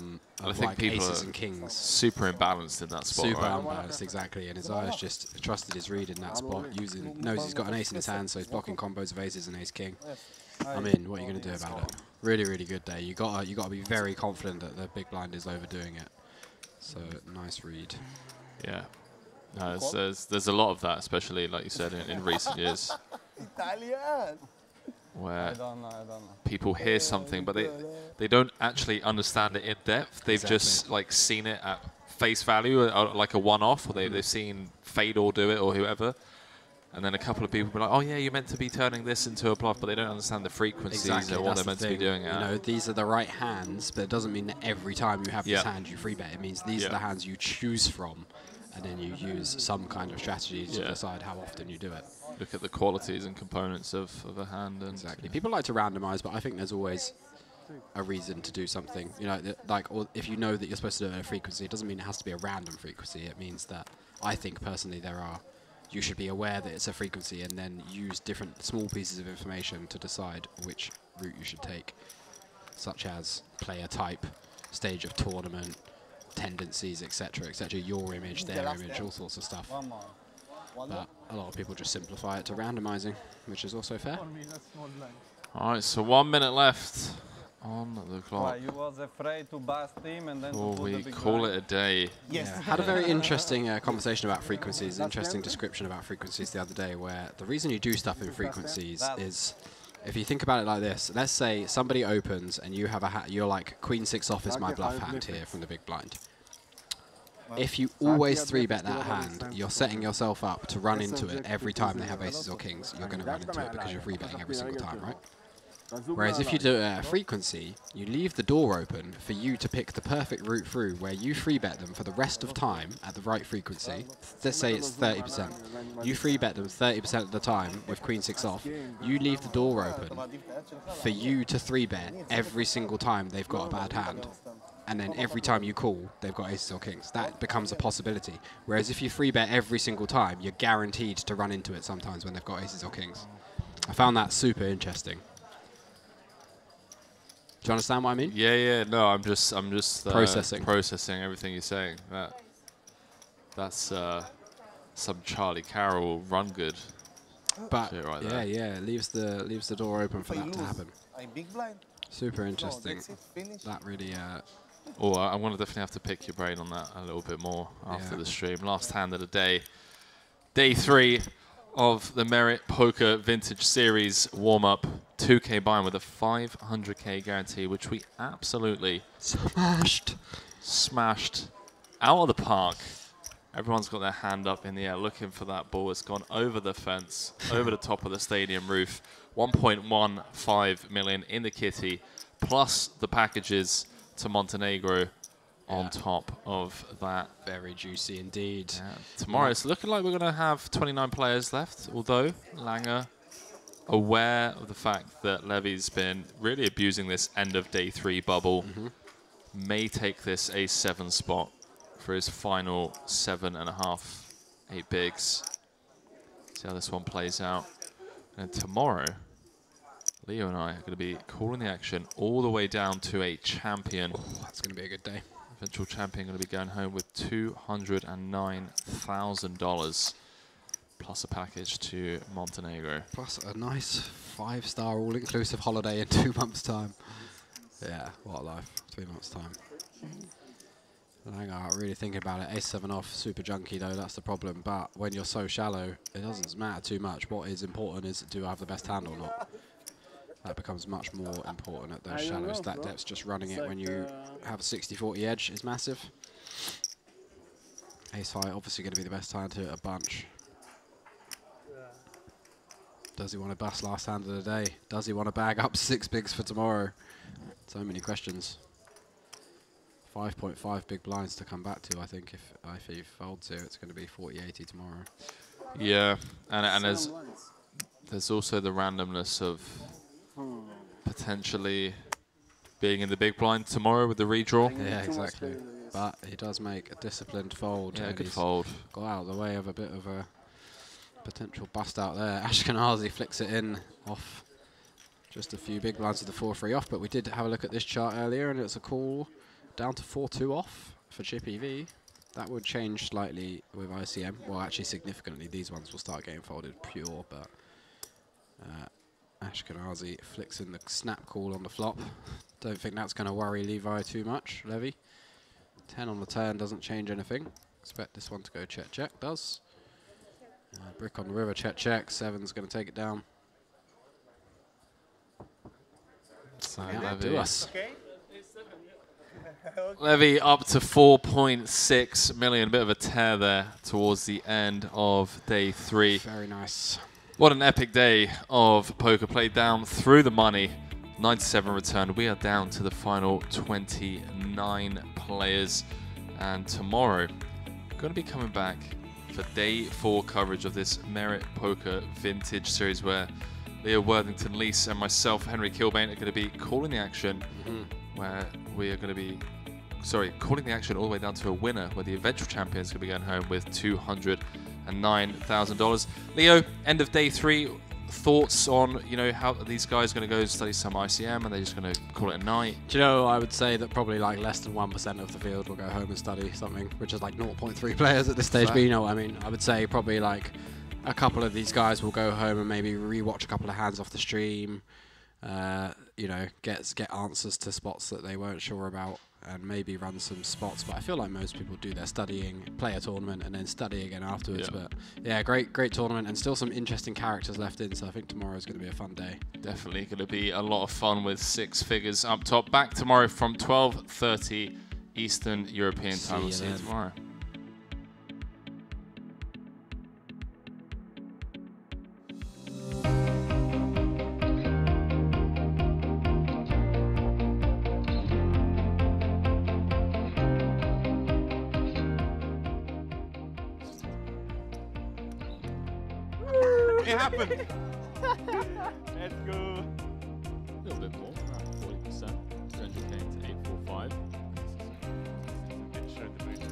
of think like people aces are and kings. super imbalanced in that spot, Super right? unbalanced, exactly. And Isaiah's just trusted his read in that spot, knows he's got an ace in his hand, so he's blocking combos of aces and ace-king. I mean, what are you going to do about it? Really, really good day. You gotta be very confident that the big blind is overdoing it. So nice read. Yeah. No, there's a lot of that, especially like you said in recent years, Italian. where I don't know. people hear something but they don't actually understand it in depth. They've just like seen it at face value, like a one-off, or they've seen Fedor do it or whoever. And then a couple of people be like, oh yeah, you're meant to be turning this into a bluff, but they don't understand the frequencies or what they're meant to be doing it. You know, these are the right hands, but it doesn't mean that every time you have this hand you 3-bet. It means these are the hands you choose from, and then you use some kind of strategy to decide how often you do it. Look at the qualities and components of a hand. And exactly. People like to randomize, but I think there's always a reason to do something. You know, like, or if you know that you're supposed to do it at a frequency, it doesn't mean it has to be a random frequency. It means that I think personally you should be aware that it's a frequency and then use different small pieces of information to decide which route you should take, such as player type, stage of tournament, tendencies, etc., etc., your image, their image, all sorts of stuff. But a lot of people just simplify it to randomizing, which is also fair. All right, so 1 minute left on the clock. You was afraid to bust him and then we call it a day. Yes. Yeah, had a very interesting conversation about frequencies, interesting description about frequencies the other day, where the reason you do stuff in frequencies is, if you think about it like this, let's say somebody opens and you have a you're like Queen 6 off is my bluff hand here from the big blind. If you always 3-bet that hand, you're setting yourself up to run into it every time they have aces or kings. You're going to run into it because you're 3-betting every single time, right? Whereas if you do it at a frequency, you leave the door open for you to pick the perfect route through where you 3-bet them for the rest of time at the right frequency. Let's say it's 30%. You 3-bet them 30% of the time with Queen 6 off. You leave the door open for you to 3-bet every single time they've got a bad hand. And then every time you call, they've got aces or kings. That becomes a possibility. Whereas if you 3-bet every single time, you're guaranteed to run into it sometimes when they've got aces or kings. I found that super interesting. you understand what I mean? Yeah. No, I'm just processing everything you're saying. That's some Charlie Carroll run good. But shit right yeah, there. yeah, leaves the door open for that to happen. I'm big blind. Super interesting. that's it, finish. That really. Oh, I'm going to definitely have to pick your brain on that a little bit more after the stream. Last hand of the day. Day 3 of the Merit Poker Vintage Series warm-up. 2K buy-in with a 500K guarantee, which we absolutely smashed out of the park. Everyone's got their hand up in the air looking for that ball. It's gone over the fence, over the top of the stadium roof. 1.15 million in the kitty, plus the packages to Montenegro on top of that. Very juicy indeed. Yeah. Tomorrow it's looking like we're going to have 29 players left, although Langer, aware of the fact that Levy's been really abusing this end of day 3 bubble, may take this a 7 spot for his final 7.5, 8 bigs. See how this one plays out. And tomorrow, Leo and I are going to be calling the action all the way down to a champion. Oh, that's going to be a good day. Eventual champion going to be going home with $209,000 plus a package to Montenegro. Plus a nice 5-star all-inclusive holiday in 2 months' time. Yeah, what a life. 3 months' time. Langer, really thinking about it. Ace-7 off, super junky though, that's the problem. But when you're so shallow, it doesn't matter too much. What is important is, do I have the best hand or not? That becomes much more important at those shallow stack depths. Just running it when you have a 60-40 edge is massive. Ace-high, obviously going to be the best hand to hit a bunch. Does he want to bust last hand of the day? Does he want to bag up 6 bigs for tomorrow? So many questions. 5.5 big blinds to come back to, I think. If he folds here, it's going to be 40-80 tomorrow. Yeah, and there's also the randomness of potentially being in the big blind tomorrow with the redraw. Yeah, exactly. But he does make a disciplined fold. Yeah, good fold. Got out of the way of a bit of a potential bust out there. Ashkenazi flicks it in off just a few big blinds to the 4-3 off, but we did have a look at this chart earlier, and it's a call down to 4-2 off for Chip EV. That would change slightly with ICM. Well, actually significantly. These ones will start getting folded pure, but Ashkenazi flicks in the snap call on the flop. Don't think that's going to worry Levi too much, Levy. 10 on the turn doesn't change anything. Expect this one to go check, check, does. Brick on the river, check, check. 7's going to take it down. So yeah, Levy. do us. Okay. Levy up to 4.6 million. Bit of a tear there towards the end of day 3. Very nice. What an epic day of poker. Played down through the money. 97 return. We are down to the final 29 players. And tomorrow, going to be coming back for day 4 coverage of this Merit Poker Vintage Series, where Leo Worthington, Lease, and myself, Henry Kilbane, are going to be calling the action. Where we are going to be, calling the action all the way down to a winner, where the eventual champion is going to be going home with $209,000. Leo, end of day 3, thoughts on, you know, how these guys are going to go study some ICM, and they're just going to call it a night? Do you know, I would say that probably like less than 1% of the field will go home and study something, which is like 0.3 players at this stage. But you know what I mean? I would say probably like a couple of these guys will go home and maybe rewatch a couple of hands off the stream. You know, get answers to spots that they weren't sure about, and maybe run some spots. But I feel like most people do their studying, play a tournament, and then study again afterwards. Yeah. But yeah, great tournament, and still some interesting characters left in. So I think tomorrow is going to be a fun day. Definitely going to be a lot of fun with 6 figures up top. Back tomorrow from 12:30 Eastern European time. We'll see you tomorrow. It happened. Let's go. A little bit more, around 40%. 300K to 845. Get showed the boots.